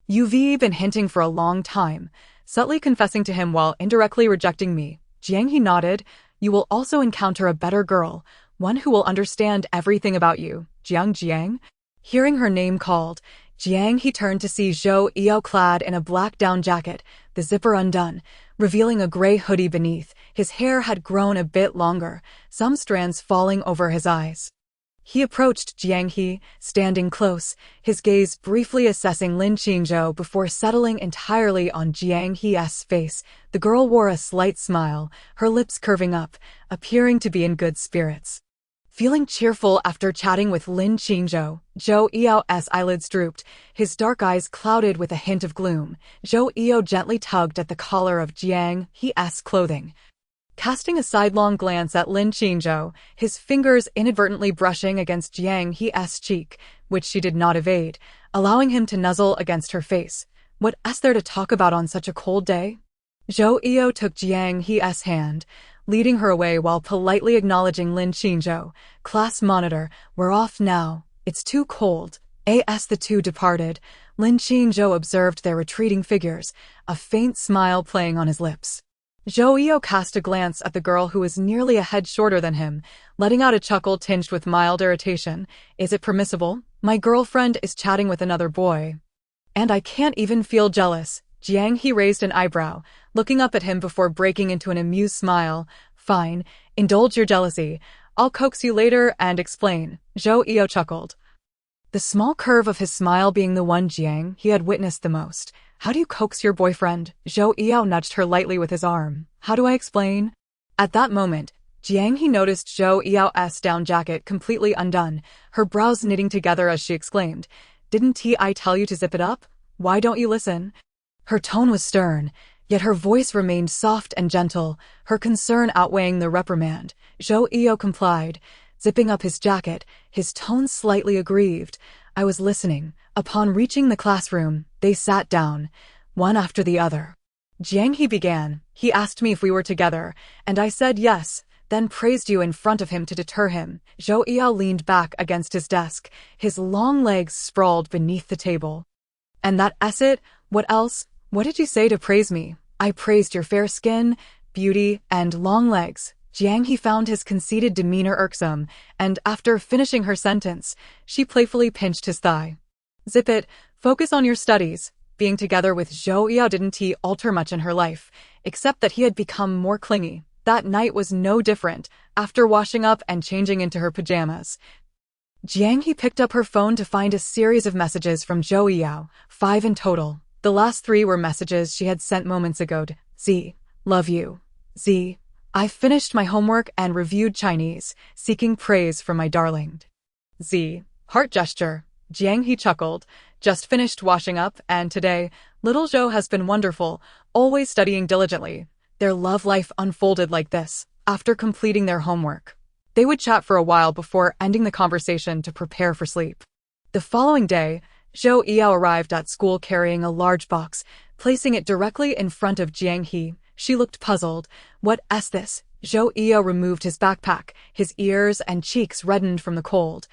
You've been hinting for a long time, subtly confessing to him while indirectly rejecting me. Jiang He nodded. You will also encounter a better girl, one who will understand everything about you. Jiang. Hearing her name called, Jiang He turned to see Zhou Yao clad in a black down jacket, the zipper undone, revealing a gray hoodie beneath. His hair had grown a bit longer, some strands falling over his eyes. He approached Jiang He, standing close, his gaze briefly assessing Lin Qingzhou before settling entirely on Jiang He's face. The girl wore a slight smile, her lips curving up, appearing to be in good spirits. Feeling cheerful after chatting with Lin Qingzhou, Zhou Yao's eyelids drooped, his dark eyes clouded with a hint of gloom. Zhou Yao gently tugged at the collar of Jiang He's clothing, casting a sidelong glance at Lin Qingzhou, his fingers inadvertently brushing against Jiang He's cheek, which she did not evade, allowing him to nuzzle against her face. What is there to talk about on such a cold day? Zhou Yao took Jiang He's hand, leading her away while politely acknowledging Lin Qingzhou. Class monitor, we're off now. It's too cold. As the two departed, Lin Qingzhou observed their retreating figures, a faint smile playing on his lips. Zhou Yao cast a glance at the girl who was nearly a head shorter than him, letting out a chuckle tinged with mild irritation. Is it permissible? My girlfriend is chatting with another boy. And I can't even feel jealous. Jiang He raised an eyebrow, looking up at him before breaking into an amused smile. Fine, indulge your jealousy. I'll coax you later and explain. Zhou Yao chuckled, the small curve of his smile being the one Jiang He had witnessed the most. How do you coax your boyfriend? Zhou Yao nudged her lightly with his arm. How do I explain? At that moment, Jiang He noticed Zhou Yao's down jacket completely undone, her brows knitting together as she exclaimed, Didn't I tell you to zip it up? Why don't you listen? Her tone was stern, yet her voice remained soft and gentle, her concern outweighing the reprimand. Zhou Yao complied, zipping up his jacket, his tone slightly aggrieved. I was listening. Upon reaching the classroom, they sat down, one after the other. Jiang He began. He asked me if we were together, and I said yes. then praised you in front of him to deter him. Zhou Yao leaned back against his desk, his long legs sprawled beneath the table. And that's it? What else? What did you say to praise me? I praised your fair skin, beauty, and long legs. Jiang He found his conceited demeanor irksome, and after finishing her sentence, she playfully pinched his thigh. Zip it, focus on your studies. Being together with Zhou Yao didn't alter much in her life, except that he had become more clingy. That night was no different, after washing up and changing into her pajamas. Jiang He picked up her phone to find a series of messages from Zhou Yao, 5 in total. The last 3 were messages she had sent moments ago. Z. Love you. Z. I finished my homework and reviewed Chinese, seeking praise from my darling. Z. Heart gesture. Jiang He chuckled. Just finished washing up, and today, little Zhou has been wonderful, always studying diligently. Their love life unfolded like this, after completing their homework. They would chat for a while before ending the conversation to prepare for sleep. The following day, Zhou Yao arrived at school carrying a large box, placing it directly in front of Jiang He. She looked puzzled. What's this? Zhou Yao removed his backpack, his ears and cheeks reddened from the cold.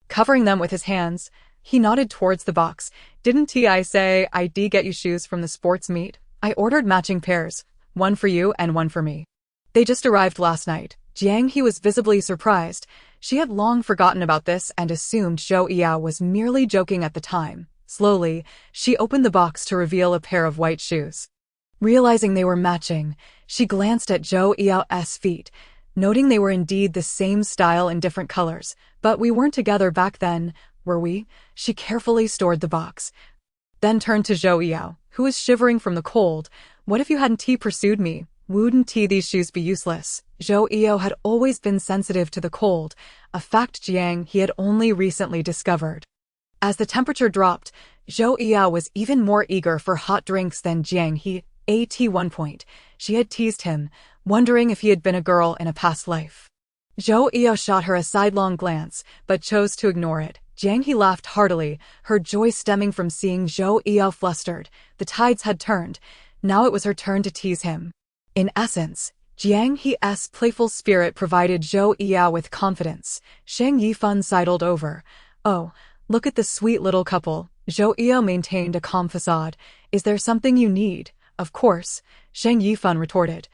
Covering them with his hands, he nodded towards the box. Didn't I say I'd get you shoes from the sports meet? I ordered matching pairs, one for you and one for me. They just arrived last night. Jiang He was visibly surprised. She had long forgotten about this and assumed Zhou Yao was merely joking at the time. Slowly, she opened the box to reveal a pair of white shoes. Realizing they were matching, she glanced at Zhou Yao's feet, noting they were indeed the same style in different colors. But we weren't together back then, were we? She carefully stored the box. Then turned to Zhou Yao, who was shivering from the cold. What if you hadn't pursued me? Wouldn't these shoes be useless? Zhou Yao had always been sensitive to the cold, a fact Jiang He had only recently discovered. As the temperature dropped, Zhou Yao was even more eager for hot drinks than Jiang He. At one point, she had teased him, wondering if he had been a girl in a past life. Zhou Yao shot her a sidelong glance, but chose to ignore it. Jiang He laughed heartily, her joy stemming from seeing Zhou Yao flustered. The tides had turned. Now it was her turn to tease him. In essence, Jiang He's playful spirit provided Zhou Yao with confidence. Shang Yifan sidled over. Oh, look at the sweet little couple. Zhou Yao maintained a calm facade. Is there something you need? Of course, Shang Yifan retorted.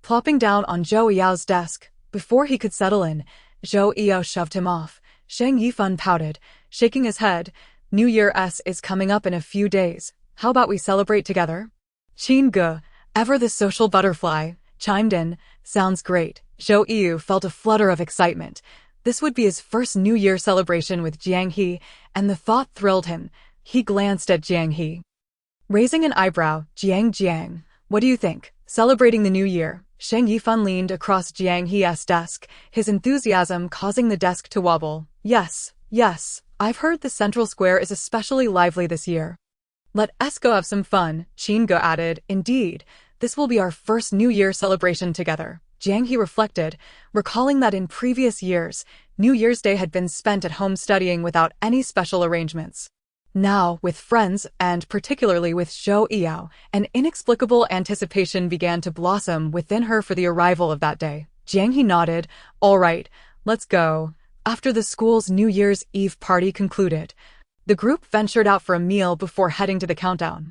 Plopping down on Zhou Yao's desk, before he could settle in, Zhou Yao shoved him off. Shang Yifan pouted, shaking his head. New Year's is coming up in a few days. How about we celebrate together? Qin Ge, ever the social butterfly, chimed in. Sounds great. Zhou Yao felt a flutter of excitement. This would be his first New Year celebration with Jiang He, and the thought thrilled him. He glanced at Jiang He. Raising an eyebrow, Jiang, what do you think? Celebrating the new year. Shang Yifan leaned across Jiang He's desk, his enthusiasm causing the desk to wobble. Yes, I've heard the central square is especially lively this year. Let's go have some fun, Qin Ge added. Indeed, this will be our first New Year celebration together. Jiang He reflected, recalling that in previous years, New Year's Day had been spent at home studying without any special arrangements. Now, with friends, and particularly with Zhou Yao, an inexplicable anticipation began to blossom within her for the arrival of that day. Jiang He nodded. All right, let's go. After the school's New Year's Eve party concluded, the group ventured out for a meal before heading to the countdown.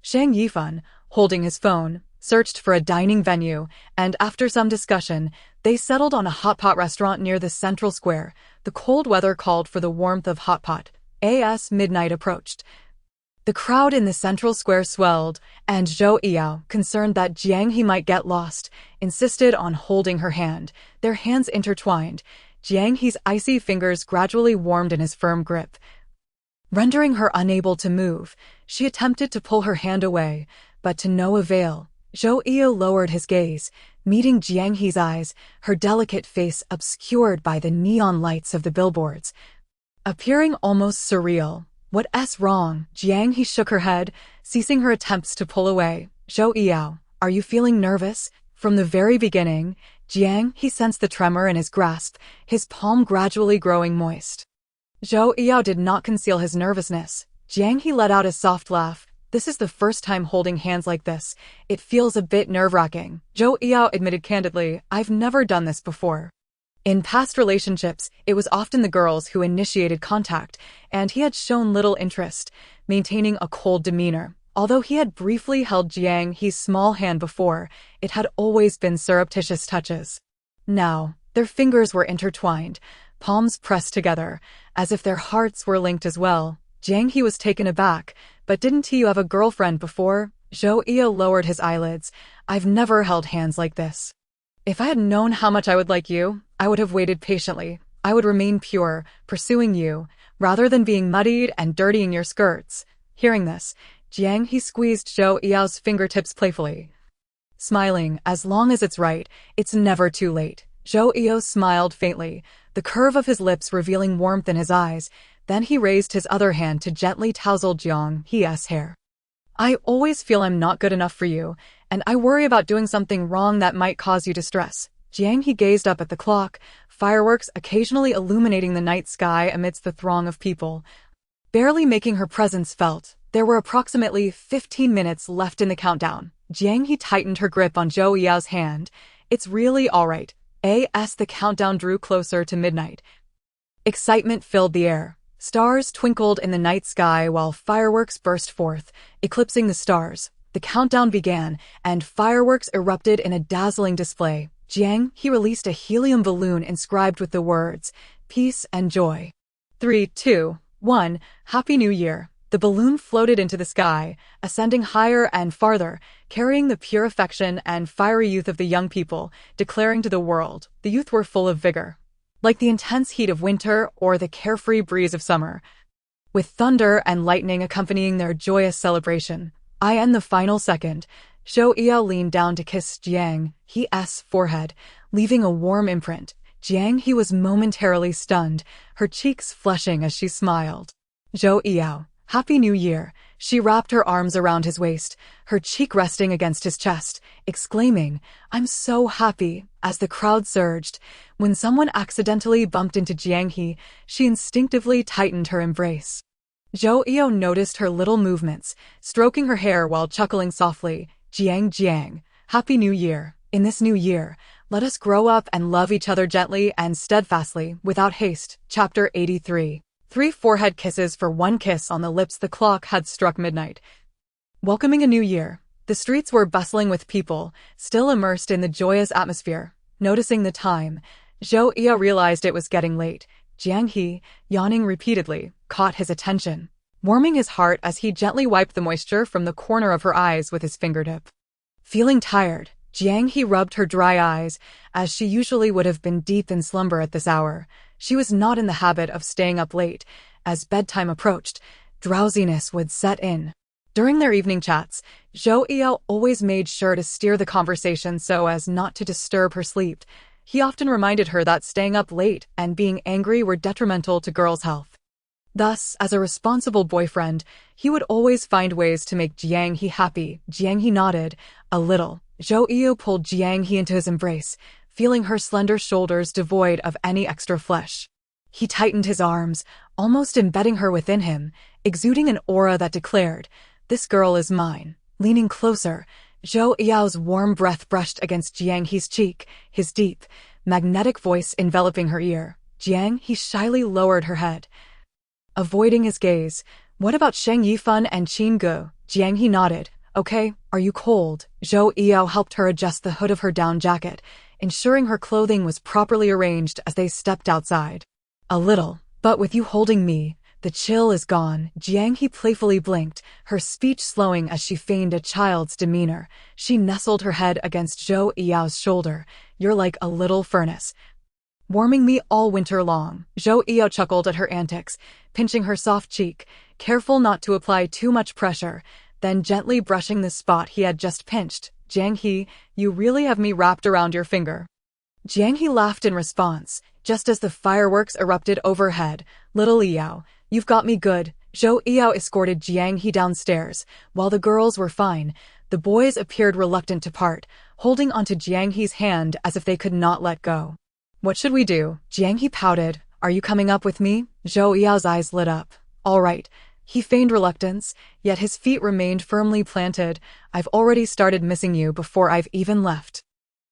Shang Yifan, holding his phone, searched for a dining venue, and after some discussion, they settled on a hot pot restaurant near the central square. The cold weather called for the warmth of hot pot. As midnight approached, the crowd in the central square swelled, and Zhou Yao, concerned that Jiang He might get lost, insisted on holding her hand. Their hands intertwined. Jiang He's icy fingers gradually warmed in his firm grip. Rendering her unable to move, she attempted to pull her hand away, but to no avail. Zhou Yao lowered his gaze, meeting Jiang He's eyes, her delicate face obscured by the neon lights of the billboards. Appearing almost surreal. What's wrong? Jiang He shook her head, ceasing her attempts to pull away. Zhou Yao, are you feeling nervous? From the very beginning, Jiang He sensed the tremor in his grasp, his palm gradually growing moist. Zhou Yao did not conceal his nervousness. Jiang He let out a soft laugh. This is the first time holding hands like this. It feels a bit nerve-wracking. Zhou Yao admitted candidly, I've never done this before. In past relationships, it was often the girls who initiated contact, and he had shown little interest, maintaining a cold demeanor. Although he had briefly held Jiang He's small hand before, it had always been surreptitious touches. Now, their fingers were intertwined, palms pressed together, as if their hearts were linked as well. Jiang He was taken aback. But didn't you have a girlfriend before? Zhou Yao lowered his eyelids. I've never held hands like this. If I had known how much I would like you, I would have waited patiently. I would remain pure, pursuing you, rather than being muddied and dirtying your skirts. Hearing this, Jiang He squeezed Zhou Yao's fingertips playfully. Smiling, as long as it's right, it's never too late. Zhou Yao smiled faintly, the curve of his lips revealing warmth in his eyes. Then he raised his other hand to gently touzle Jiang He's hair. I always feel I'm not good enough for you, and I worry about doing something wrong that might cause you distress. Jiang He gazed up at the clock, fireworks occasionally illuminating the night sky amidst the throng of people. Barely making her presence felt, there were approximately 15 minutes left in the countdown. Jiang He tightened her grip on Zhou Yao's hand. It's really all right. As the countdown drew closer to midnight. Excitement filled the air. Stars twinkled in the night sky while fireworks burst forth, eclipsing the stars. The countdown began, and fireworks erupted in a dazzling display. Jiang He released a helium balloon inscribed with the words, peace and joy. 3, 2, 1, Happy New Year. The balloon floated into the sky, ascending higher and farther, carrying the pure affection and fiery youth of the young people, declaring to the world, the youth were full of vigor. Like the intense heat of winter or the carefree breeze of summer, with thunder and lightning accompanying their joyous celebration. In the final second, Zhou Yao leaned down to kiss Jiang He's forehead, leaving a warm imprint. Jiang He was momentarily stunned, her cheeks flushing as she smiled. Zhou Yao, Happy New Year. She wrapped her arms around his waist, her cheek resting against his chest, exclaiming, I'm so happy. As the crowd surged, when someone accidentally bumped into Jiang He, she instinctively tightened her embrace. Zhou Yao noticed her little movements, stroking her hair while chuckling softly. Jiang, Happy New Year. In this new year, let us grow up and love each other gently and steadfastly, without haste. Chapter 83. 3 forehead kisses for 1 kiss on the lips. The clock had struck midnight. Welcoming a new year, the streets were bustling with people, still immersed in the joyous atmosphere. Noticing the time, Zhou Yao realized it was getting late. Jiang He, yawning repeatedly, caught his attention, warming his heart as he gently wiped the moisture from the corner of her eyes with his fingertip. Feeling tired, Jiang He rubbed her dry eyes, as she usually would have been deep in slumber at this hour. She was not in the habit of staying up late. As bedtime approached, drowsiness would set in. During their evening chats, Zhou Yao always made sure to steer the conversation so as not to disturb her sleep. He often reminded her that staying up late and being angry were detrimental to girls' health. Thus, as a responsible boyfriend, he would always find ways to make Jiang He happy. Jiang He nodded, a little. Zhou Yao pulled Jiang He into his embrace, feeling her slender shoulders devoid of any extra flesh. He tightened his arms, almost embedding her within him, exuding an aura that declared, this girl is mine. Leaning closer, Zhou Yao's warm breath brushed against Jiang He's cheek, his deep, magnetic voice enveloping her ear. Jiang He shyly lowered her head, avoiding his gaze. What about Sheng Yifan and Qin Ge? Jiang He nodded. Okay, are you cold? Zhou Yao helped her adjust the hood of her down jacket, ensuring her clothing was properly arranged as they stepped outside. A little, but with you holding me, the chill is gone. Jiang He playfully blinked, her speech slowing as she feigned a child's demeanor. She nestled her head against Zhou Yao's shoulder. You're like a little furnace, warming me all winter long. Zhou Yao chuckled at her antics, pinching her soft cheek, careful not to apply too much pressure, then gently brushing the spot he had just pinched. Jiang He, you really have me wrapped around your finger. Jiang He laughed in response, just as the fireworks erupted overhead. Little Yao, you've got me good. Zhou Yao escorted Jiang He downstairs. While the girls were fine, the boys appeared reluctant to part, holding onto Jiang He's hand as if they could not let go. What should we do? Jiang He pouted. Are you coming up with me? Zhou Yao's eyes lit up. All right. He feigned reluctance, yet his feet remained firmly planted. I've already started missing you before I've even left.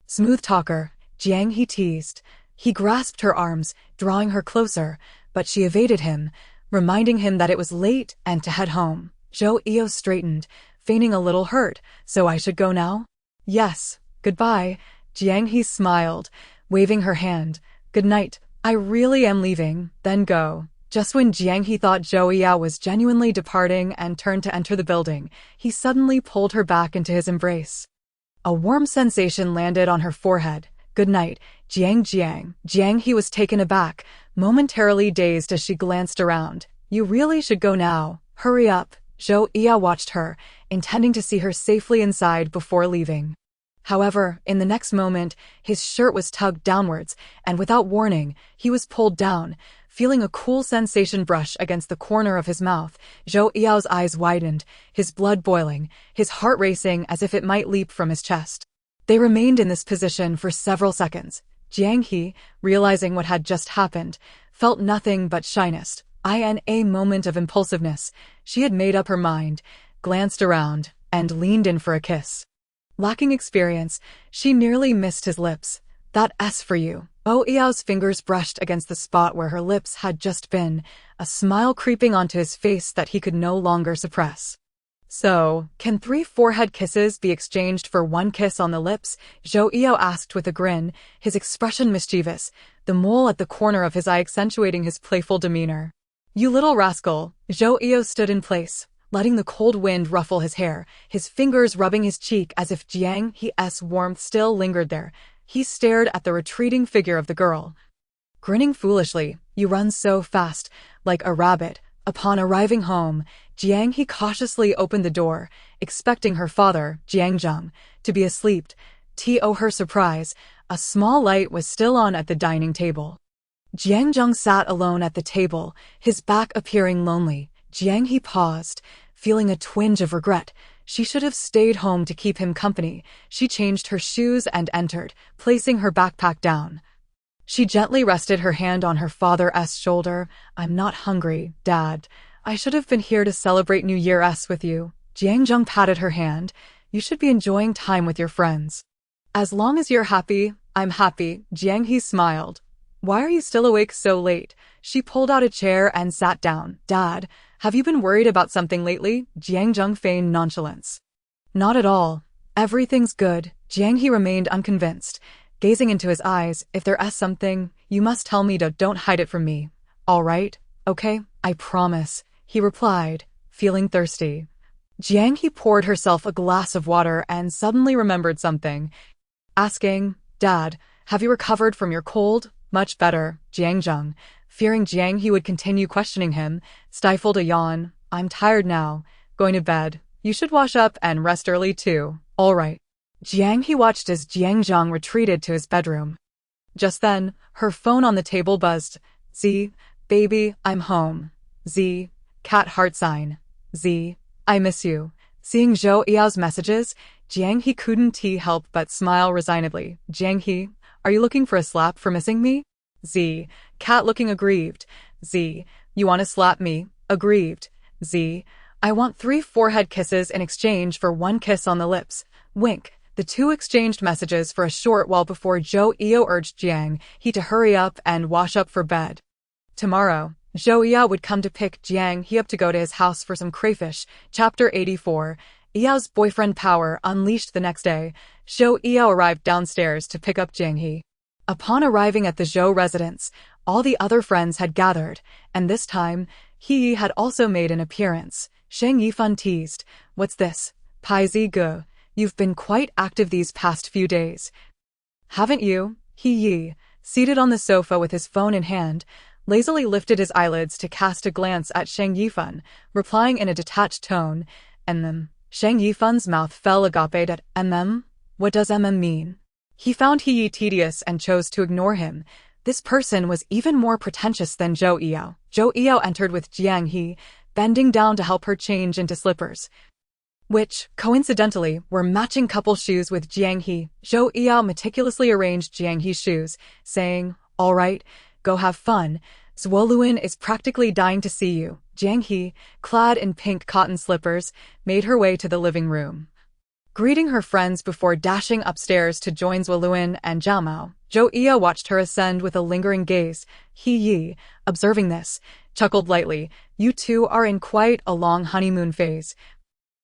Smooth talker, Jiang He teased. He grasped her arms, drawing her closer, but she evaded him, reminding him that it was late and to head home. Zhou Eo straightened, feigning a little hurt. So I should go now? Yes. Goodbye. Jiang He smiled, waving her hand. Good night. I really am leaving, then go. Just when Jiang He thought Zhou Eo was genuinely departing and turned to enter the building, he suddenly pulled her back into his embrace. A warm sensation landed on her forehead. Good night, Jiang. Jiang He was taken aback, momentarily dazed as she glanced around. You really should go now. Hurry up. Zhou Eo watched her, intending to see her safely inside before leaving. However, in the next moment, his shirt was tugged downwards, and without warning, he was pulled down. Feeling a cool sensation brush against the corner of his mouth, Zhou Eo's eyes widened, his blood boiling, his heart racing as if it might leap from his chest. They remained in this position for several seconds. Jiang He, realizing what had just happened, felt nothing but shyness. In a moment of impulsiveness, she had made up her mind, glanced around, and leaned in for a kiss. Lacking experience, she nearly missed his lips. That S for you. Zhou Eo's fingers brushed against the spot where her lips had just been, a smile creeping onto his face that he could no longer suppress. So, can 3 forehead kisses be exchanged for 1 kiss on the lips? Zhou Eo asked with a grin, his expression mischievous, the mole at the corner of his eye accentuating his playful demeanor. You little rascal. Zhou Eo stood in place, letting the cold wind ruffle his hair, his fingers rubbing his cheek as if Jiang He's warmth still lingered there. He stared at the retreating figure of the girl. Grinning foolishly, you run so fast, like a rabbit. Upon arriving home, Jiang He cautiously opened the door, expecting her father, Jiang, to be asleep. To her surprise, a small light was still on at the dining table. Jiang sat alone at the table, his back appearing lonely. Jiang He paused, feeling a twinge of regret. She should have stayed home to keep him company. She changed her shoes and entered, placing her backpack down. She gently rested her hand on her father's shoulder. I'm not hungry, Dad. I should have been here to celebrate New Year's with you. Jiang patted her hand. You should be enjoying time with your friends. As long as you're happy, I'm happy. Jiang He smiled. Why are you still awake so late? She pulled out a chair and sat down. Dad, have you been worried about something lately? Jiang feigned nonchalance. Not at all. Everything's good. Jiang He remained unconvinced, gazing into his eyes. If there's something, you must tell me. Don't hide it from me. All right? Okay, I promise, he replied, feeling thirsty. Jiang He poured herself a glass of water and suddenly remembered something, asking, Dad, have you recovered from your cold? Much better, Jiang, fearing Jiang He would continue questioning him, stifled a yawn. I'm tired now. Going to bed. You should wash up and rest early too. All right. Jiang He watched as Jiang retreated to his bedroom. Just then, her phone on the table buzzed. Z, baby, I'm home. Z, cat heart sign. Z, I miss you. Seeing Zhou Eo's messages, Jiang He couldn't help but smile resignedly. Jiang He, are you looking for a slap for missing me? Z, cat looking aggrieved. Z, you want to slap me? Aggrieved. Z, I want 3 forehead kisses in exchange for 1 kiss on the lips. Wink. The two exchanged messages for a short while before Zhou Eo urged Jiang He to hurry up and wash up for bed. Tomorrow, Zhou Eo would come to pick Jiang He up to go to his house for some crayfish. Chapter 84. Eo's boyfriend power unleashed the next day. Zhou Eo arrived downstairs to pick up Jiang He. Upon arriving at the Zhou residence, all the other friends had gathered, and this time, He had also made an appearance. Shang Yifan teased, What's this? Pai Zi Ge, you've been quite active these past few days. Haven't you? He Yi, seated on the sofa with his phone in hand, lazily lifted his eyelids to cast a glance at Shang Yifan, replying in a detached tone, Shang Yifan's mouth fell agape at What does mean? He found He Yi tedious and chose to ignore him. This person was even more pretentious than Zhou Eo. Zhou Eo entered with Jiang He, bending down to help her change into slippers, which, coincidentally, were matching couple shoes with Jiang He. Zhou Eo meticulously arranged Jiang He's shoes, saying, All right, go have fun. Zwoluin is practically dying to see you. Jiang He, clad in pink cotton slippers, made her way to the living room. Greeting her friends before dashing upstairs to join Whirlwind and Jiao, Zhou Yi watched her ascend with a lingering gaze. He Yi, observing this, chuckled lightly. You two are in quite a long honeymoon phase,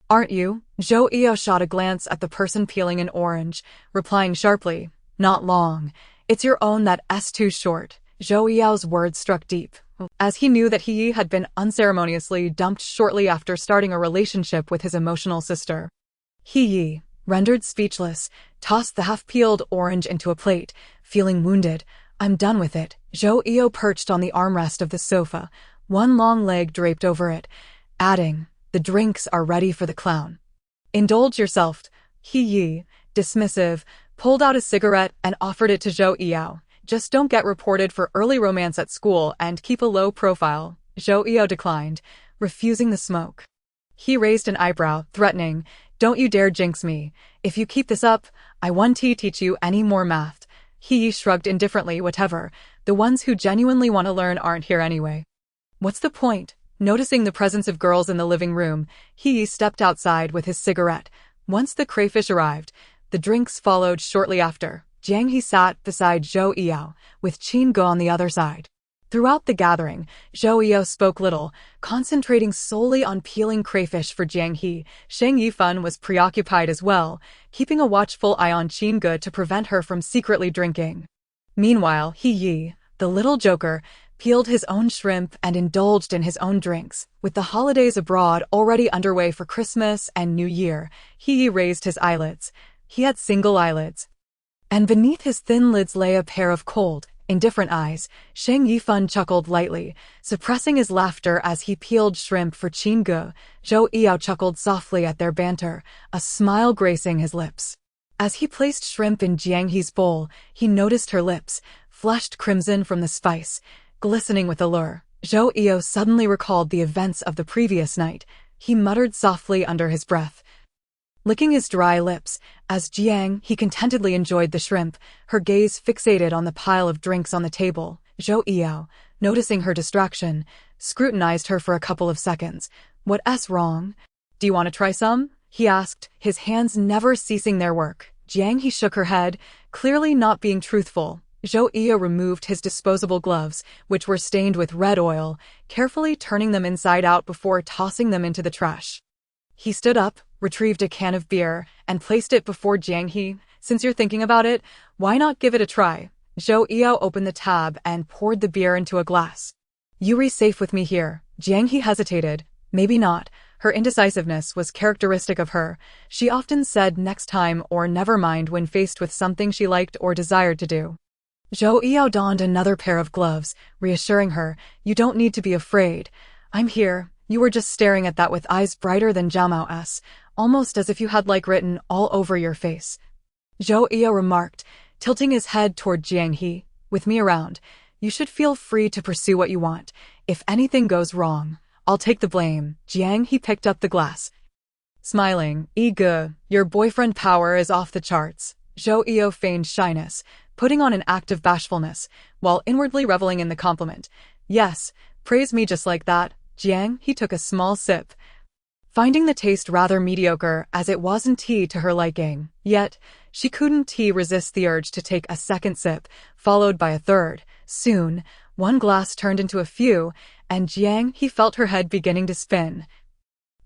aren't you? Zhou Yi shot a glance at the person peeling an orange, replying sharply, not long. It's your own that's too short. Zhou Yi's words struck deep, as he knew that He had been unceremoniously dumped shortly after starting a relationship with his emotional sister. He Yi, rendered speechless, tossed the half-peeled orange into a plate, feeling wounded. I'm done with it. Zhou Yi perched on the armrest of the sofa, one long leg draped over it, adding, the drinks are ready for the clown. Indulge yourself. He Yi, dismissive, pulled out a cigarette and offered it to Zhou Yi. Just don't get reported for early romance at school and keep a low profile. Zhou Yi declined, refusing the smoke. He raised an eyebrow, threatening, don't you dare jinx me. If you keep this up, I won't teach you any more math. He shrugged indifferently. Whatever, the ones who genuinely want to learn aren't here anyway. What's the point? Noticing the presence of girls in the living room, he stepped outside with his cigarette. Once the crayfish arrived, the drinks followed shortly after. Jiang He sat beside Zhou Yi, with Qin Ge on the other side. Throughout the gathering, Zhou Yi spoke little, concentrating solely on peeling crayfish for Jiang He. Sheng Yifan was preoccupied as well, keeping a watchful eye on Qin Ge to prevent her from secretly drinking. Meanwhile, He Yi, the little joker, peeled his own shrimp and indulged in his own drinks. With the holidays abroad already underway for Christmas and New Year, He Yi raised his eyelids. He had single eyelids, and beneath his thin lids lay a pair of cold, indifferent eyes. Sheng Yifan chuckled lightly, suppressing his laughter as he peeled shrimp for Qin Ge. Zhou Yi chuckled softly at their banter, a smile gracing his lips. As he placed shrimp in Jiang He's bowl, he noticed her lips, flushed crimson from the spice, glistening with allure. Zhou Yi suddenly recalled the events of the previous night. He muttered softly under his breath, licking his dry lips, as Jiang He contentedly enjoyed the shrimp, her gaze fixated on the pile of drinks on the table. Zhou Yi, noticing her distraction, scrutinized her for a couple of seconds. What's wrong? Do you want to try some? He asked, his hands never ceasing their work. Jiang He shook her head, clearly not being truthful. Zhou Yi removed his disposable gloves, which were stained with red oil, carefully turning them inside out before tossing them into the trash. He stood up, retrieved a can of beer, and placed it before Jiang He. Since you're thinking about it, why not give it a try? Zhou Yi opened the tab and poured the beer into a glass. You're safe with me here. Jiang He hesitated. Maybe not. Her indecisiveness was characteristic of her. She often said next time or never mind when faced with something she liked or desired to do. Zhou Yi donned another pair of gloves, reassuring her, you don't need to be afraid. I'm here. You were just staring at that with eyes brighter than Jiao's, almost as if you had like written all over your face. Zhou Yi remarked, tilting his head toward Jiang He. With me around, you should feel free to pursue what you want. If anything goes wrong, I'll take the blame. Jiang He picked up the glass, smiling. Ge, your boyfriend power is off the charts. Zhou Yi feigned shyness, putting on an act of bashfulness, while inwardly reveling in the compliment. Yes, praise me just like that. Jiang He took a small sip, finding the taste rather mediocre as it wasn't tea to her liking. Yet, she couldn't resist the urge to take a second sip, followed by a third. Soon, one glass turned into a few, and Jiang He felt her head beginning to spin,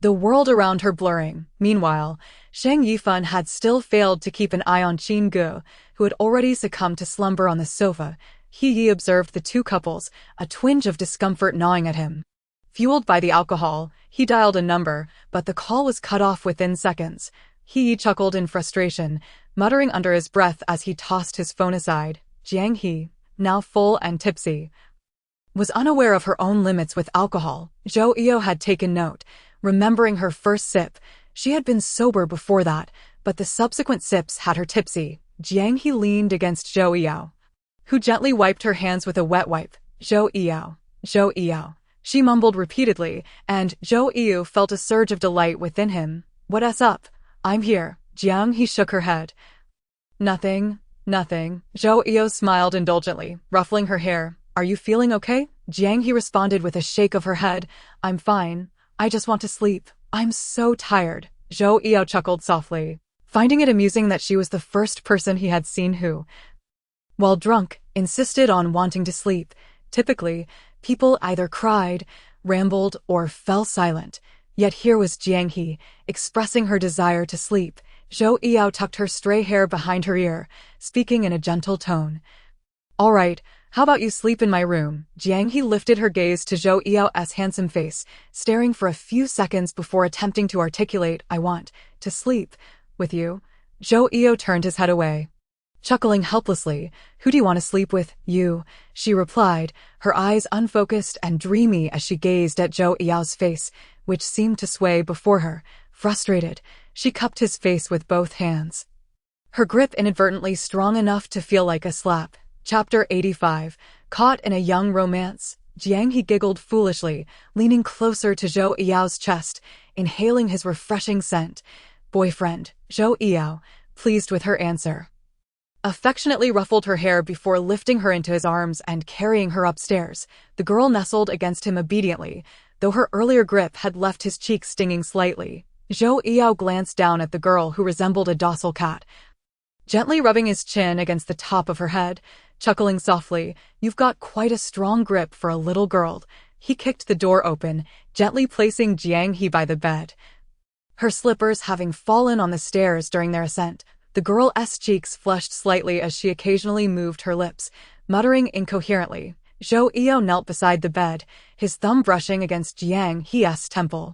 the world around her blurring. Meanwhile, Sheng Yifan had still failed to keep an eye on Qin Ge, who had already succumbed to slumber on the sofa. He observed the two couples, a twinge of discomfort gnawing at him. Fueled by the alcohol, he dialed a number, but the call was cut off within seconds. He chuckled in frustration, muttering under his breath as he tossed his phone aside. Jiang He, now full and tipsy, was unaware of her own limits with alcohol. Zhou Yi had taken note, remembering her first sip. She had been sober before that, but the subsequent sips had her tipsy. Jiang He leaned against Zhou Yi, who gently wiped her hands with a wet wipe. Zhou Yi, Zhou Yi. She mumbled repeatedly, and Zhou Yi felt a surge of delight within him. What's up? I'm here. Jiang He shook her head. Nothing. Zhou Yi smiled indulgently, ruffling her hair. Are you feeling okay? Jiang He responded with a shake of her head. I'm fine. I just want to sleep. I'm so tired. Zhou Yao chuckled softly, finding it amusing that she was the first person he had seen who, while drunk, insisted on wanting to sleep. Typically, people either cried, rambled, or fell silent. Yet here was Jiang He, expressing her desire to sleep. Zhou Yao tucked her stray hair behind her ear, speaking in a gentle tone. All right, how about you sleep in my room? Jiang He lifted her gaze to Zhou Yao's handsome face, staring for a few seconds before attempting to articulate, I want to sleep with you. Zhou Yao turned his head away, chuckling helplessly. Who do you want to sleep with? You, she replied, her eyes unfocused and dreamy as she gazed at Zhou Yao's face, which seemed to sway before her. Frustrated, she cupped his face with both hands, her grip inadvertently strong enough to feel like a slap. Chapter 85. Caught in a young romance. Jiang He giggled foolishly, leaning closer to Zhou Yao's chest, inhaling his refreshing scent. Boyfriend, Zhou Yao, pleased with her answer, affectionately ruffled her hair before lifting her into his arms and carrying her upstairs. The girl nestled against him obediently, though her earlier grip had left his cheeks stinging slightly. Zhou Yao glanced down at the girl who resembled a docile cat, gently rubbing his chin against the top of her head, chuckling softly. You've got quite a strong grip for a little girl. He kicked the door open, gently placing Jiang He by the bed, her slippers having fallen on the stairs during their ascent. The girl's cheeks flushed slightly as she occasionally moved her lips, muttering incoherently. Zhou Yao knelt beside the bed, his thumb brushing against Jiang He's temple.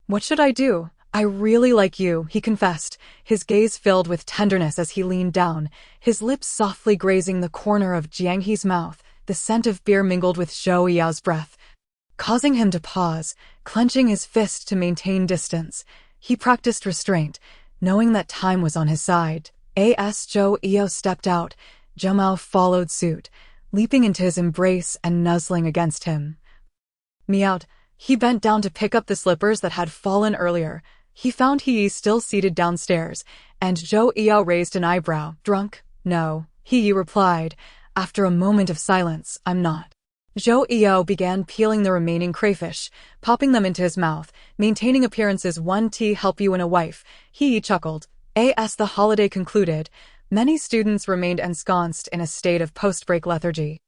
What should I do? I really like you, he confessed, his gaze filled with tenderness as he leaned down, his lips softly grazing the corner of Jiang He's mouth. The scent of beer mingled with Zhou Yao's breath, causing him to pause, clenching his fist to maintain distance. He practiced restraint, knowing that time was on his side. As Zhou Yao stepped out, Zhou followed suit, leaping into his embrace and nuzzling against him. Meowed. He bent down to pick up the slippers that had fallen earlier. He found He still seated downstairs, and Zhou Yao raised an eyebrow. Drunk? No, He replied, after a moment of silence. I'm not. Zhou Yao began peeling the remaining crayfish, popping them into his mouth, maintaining appearances. One tea help you in a wife, He chuckled. As the holiday concluded, many students remained ensconced in a state of post-break lethargy.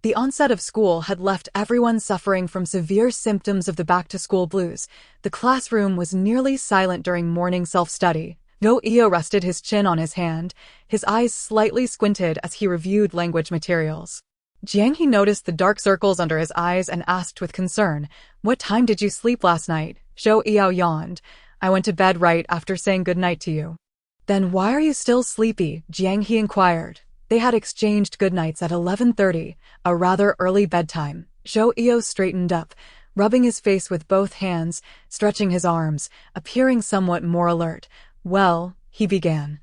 The onset of school had left everyone suffering from severe symptoms of the back-to-school blues. The classroom was nearly silent during morning self-study. Zhou Yao rested his chin on his hand, his eyes slightly squinted as he reviewed language materials. Jiang He noticed the dark circles under his eyes and asked with concern, What time did you sleep last night? Zhou Yao yawned. I went to bed right after saying goodnight to you. Then why are you still sleepy? Jiang He inquired. They had exchanged goodnights at 11:30, a rather early bedtime. Zhou Yao straightened up, rubbing his face with both hands, stretching his arms, appearing somewhat more alert. Well, he began,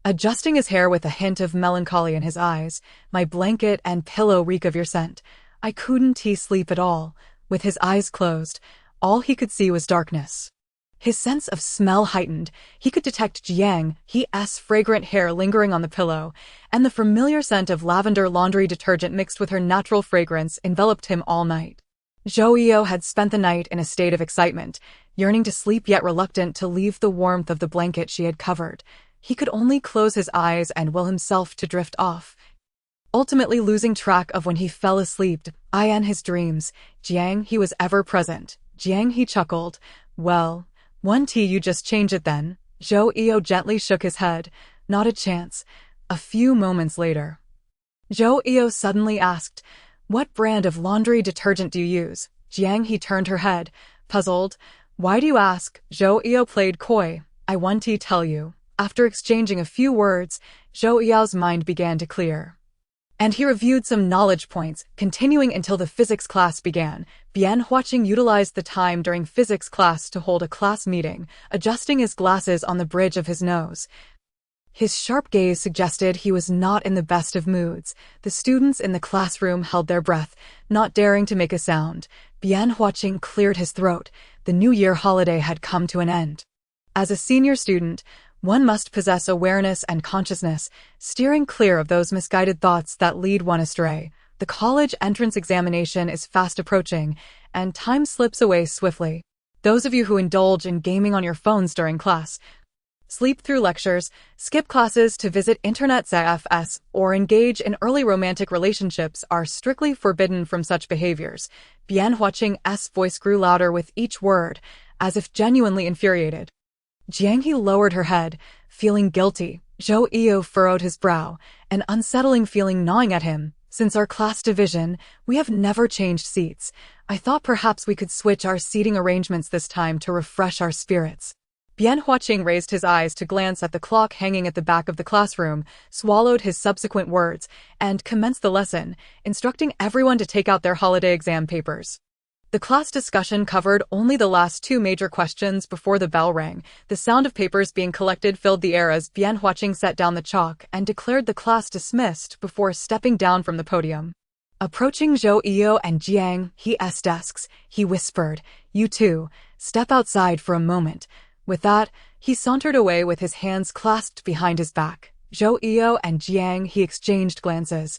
adjusting his hair with a hint of melancholy in his eyes. My blanket and pillow reek of your scent. I couldn't sleep at all. With his eyes closed, all he could see was darkness. His sense of smell heightened. He could detect Jiang He's fragrant hair lingering on the pillow, and the familiar scent of lavender laundry detergent mixed with her natural fragrance enveloped him all night. Zhou Yao had spent the night in a state of excitement, yearning to sleep yet reluctant to leave the warmth of the blanket she had covered. He could only close his eyes and will himself to drift off, ultimately losing track of when he fell asleep. In his dreams, Jiang He was ever present. Jiang He chuckled. Well, one tea you just change it then. Zhou Yao gently shook his head. Not a chance. A few moments later, Zhou Yao suddenly asked, What brand of laundry detergent do you use? Jiang He turned her head, puzzled. Why do you ask? Zhou Yao played coy. I want to tell you. After exchanging a few words, Zhou Yao's mind began to clear, and he reviewed some knowledge points, continuing until the physics class began. Bian utilized the time during physics class to hold a class meeting, adjusting his glasses on the bridge of his nose. His sharp gaze suggested he was not in the best of moods. The students in the classroom held their breath, not daring to make a sound. Bian cleared his throat. The New Year holiday had come to an end. As a senior student, one must possess awareness and consciousness, steering clear of those misguided thoughts that lead one astray. The college entrance examination is fast approaching, and time slips away swiftly. Those of you who indulge in gaming on your phones during class, sleep through lectures, skip classes to visit internet cafes, or engage in early romantic relationships are strictly forbidden from such behaviors. Bianhuaqing's voice grew louder with each word, as if genuinely infuriated. Jiang He lowered her head, feeling guilty. Zhou Eo furrowed his brow, an unsettling feeling gnawing at him. Since our class division, we have never changed seats. I thought perhaps we could switch our seating arrangements this time to refresh our spirits. Bianhuaqing raised his eyes to glance at the clock hanging at the back of the classroom, swallowed his subsequent words, and commenced the lesson, instructing everyone to take out their holiday exam papers. The class discussion covered only the last two major questions before the bell rang. The sound of papers being collected filled the air as Bianhuaqing set down the chalk and declared the class dismissed before stepping down from the podium. Approaching Zhou Eo and Jiang He's desks, he whispered, "You two, step outside for a moment." With that, he sauntered away with his hands clasped behind his back. Zhou Eo and Jiang He exchanged glances,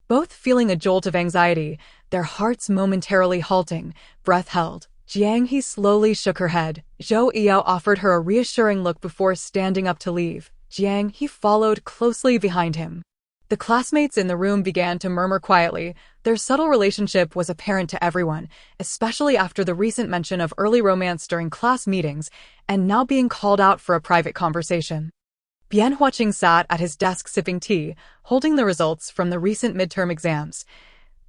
both feeling a jolt of anxiety, their hearts momentarily halting, breath held. Jiang He slowly shook her head. Zhou Eo offered her a reassuring look before standing up to leave. Jiang He followed closely behind him. The classmates in the room began to murmur quietly. Their subtle relationship was apparent to everyone, especially after the recent mention of early romance during class meetings and now being called out for a private conversation. Bianhuaqing sat at his desk sipping tea, holding the results from the recent midterm exams.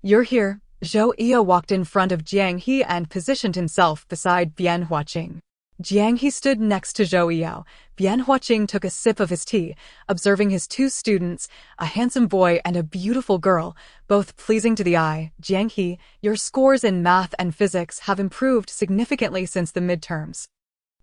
"You're here." Zhou Eo walked in front of Jiang He and positioned himself beside Bianhuaqing. Jiang He stood next to Zhou Eo. Bianhuaqing took a sip of his tea, observing his two students, a handsome boy and a beautiful girl, both pleasing to the eye. "Jiang He, your scores in math and physics have improved significantly since the midterms."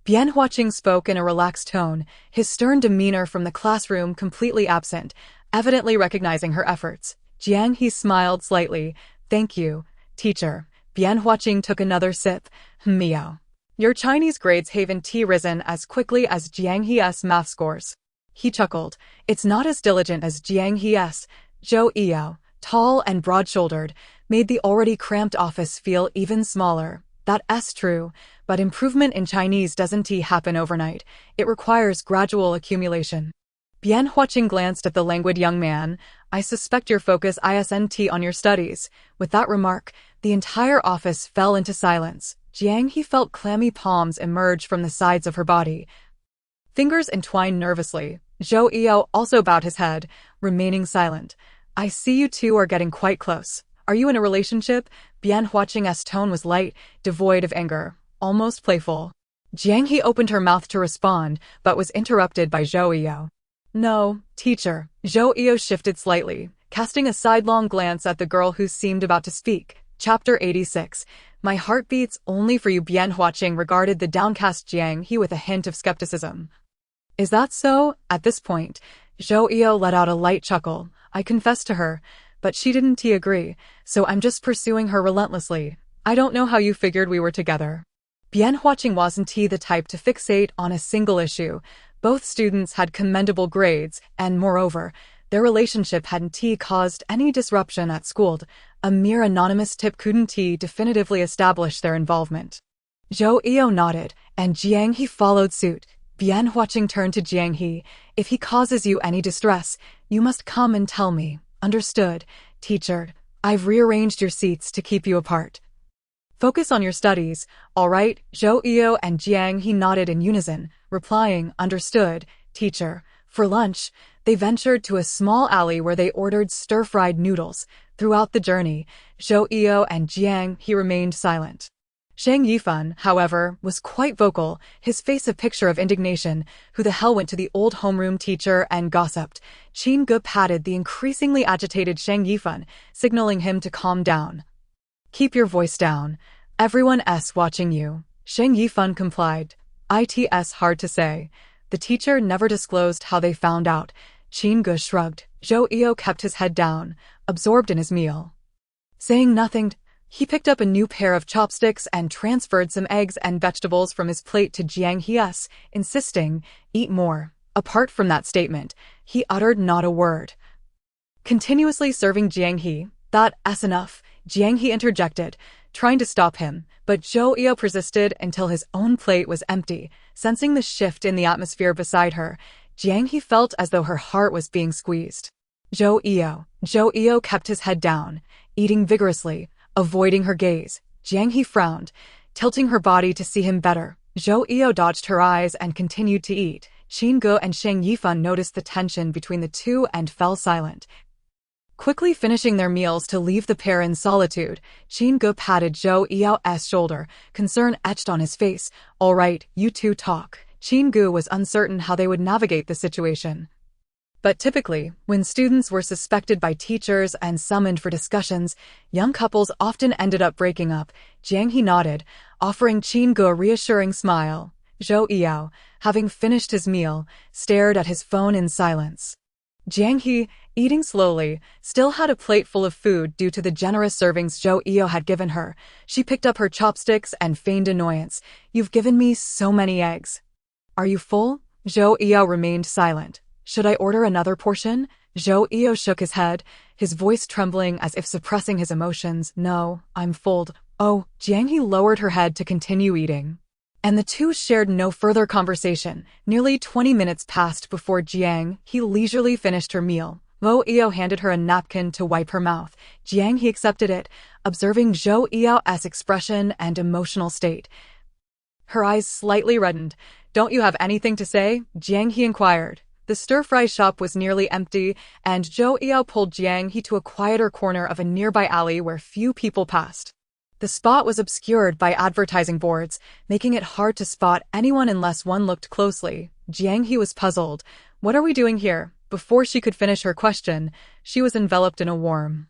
Bianhuaqing spoke in a relaxed tone, his stern demeanor from the classroom completely absent, evidently recognizing her efforts. Jiang He smiled slightly. "Thank you, teacher." Bianhuaqing took another sip. "Miao. Your Chinese grades haven't risen as quickly as Jiang He's math scores." He chuckled. "It's not as diligent as Jiang He's." Zhou Eo, tall and broad-shouldered, made the already cramped office feel even smaller. "That's true, but improvement in Chinese doesn't happen overnight. It requires gradual accumulation." Bianhuaqing glanced at the languid young man. "I suspect your focus isn't on your studies." With that remark, the entire office fell into silence. Jiang He felt clammy palms emerge from the sides of her body. Fingers entwined nervously. Zhou Eo also bowed his head, remaining silent. "I see you two are getting quite close. Are you in a relationship?" Bianhuaqing's tone was light, devoid of anger, almost playful. Jiang He opened her mouth to respond, but was interrupted by Zhou Eo. "No, teacher." Zhou Eo shifted slightly, casting a sidelong glance at the girl who seemed about to speak. Chapter 86. "My heart beats only for you." Bianhuaqing regarded the downcast Jiang He with a hint of skepticism. "Is that so?" At this point, Zhou Eo let out a light chuckle. "I confessed to her, but she didn't agree, so I'm just pursuing her relentlessly. I don't know how you figured we were together." Bianhuaqing wasn't the type to fixate on a single issue. Both students had commendable grades, and moreover, their relationship hadn't caused any disruption at school. A mere anonymous tip couldn't definitively establish their involvement. Zhou Eo nodded, and Jiang He followed suit. Bianhuaqing turned to Jiang He. "If he causes you any distress, you must come and tell me." "Understood, teacher. I've rearranged your seats to keep you apart." "Focus on your studies." "All right." Zhou Eo and Jiang He nodded in unison, replying, "Understood, teacher." For lunch, they ventured to a small alley where they ordered stir-fried noodles. Throughout the journey, Zhou Eo and Jiang He remained silent. Shang Yifan, however, was quite vocal, his face a picture of indignation. Who the hell went to the old homeroom teacher and gossiped? Qin Ge patted the increasingly agitated Shang Yifan, signaling him to calm down. "Keep your voice down. Everyone's watching you." Shang Yifan complied. "It's hard to say. The teacher never disclosed how they found out." Qin Ge shrugged. Zhou Eo kept his head down, absorbed in his meal. Saying nothing, he picked up a new pair of chopsticks and transferred some eggs and vegetables from his plate to Jiang He's, insisting, "Eat more." Apart from that statement, he uttered not a word. Continuously serving Jiang He, That's enough, Jiang He interjected, trying to stop him, but Zhou Eo persisted until his own plate was empty. Sensing the shift in the atmosphere beside her, Jiang He felt as though her heart was being squeezed. Zhou Eo kept his head down, eating vigorously, avoiding her gaze. Jiang He frowned, tilting her body to see him better. Zhou Eo dodged her eyes and continued to eat. Qin Ge and Shang Yifan noticed the tension between the two and fell silent. Quickly finishing their meals to leave the pair in solitude, Qin Ge patted Zhou Eo's shoulder, concern etched on his face. "All right, you two talk." Qin Ge was uncertain how they would navigate the situation. But typically, when students were suspected by teachers and summoned for discussions, young couples often ended up breaking up. Jiang He nodded, offering Qin Ge a reassuring smile. Zhou Eo, having finished his meal, stared at his phone in silence. Jiang He, eating slowly, still had a plate full of food due to the generous servings Zhou Eo had given her. She picked up her chopsticks and feigned annoyance. "You've given me so many eggs." "Are you full?" Zhou Eo remained silent. "Should I order another portion?" Zhou Eo shook his head, his voice trembling as if suppressing his emotions. "No, I'm full." "Oh." Jiang He lowered her head to continue eating. And the two shared no further conversation. Nearly 20 minutes passed before Jiang He leisurely finished her meal. Zhou Eo handed her a napkin to wipe her mouth. Jiang He accepted it, observing Zhou Eo's expression and emotional state. Her eyes slightly reddened. "Don't you have anything to say?" Jiang He inquired. The stir-fry shop was nearly empty, and Zhou Eo pulled Jiang He to a quieter corner of a nearby alley where few people passed. The spot was obscured by advertising boards, making it hard to spot anyone unless one looked closely. Jiang He was puzzled. "What are we doing here?" Before she could finish her question, she was enveloped in a warm,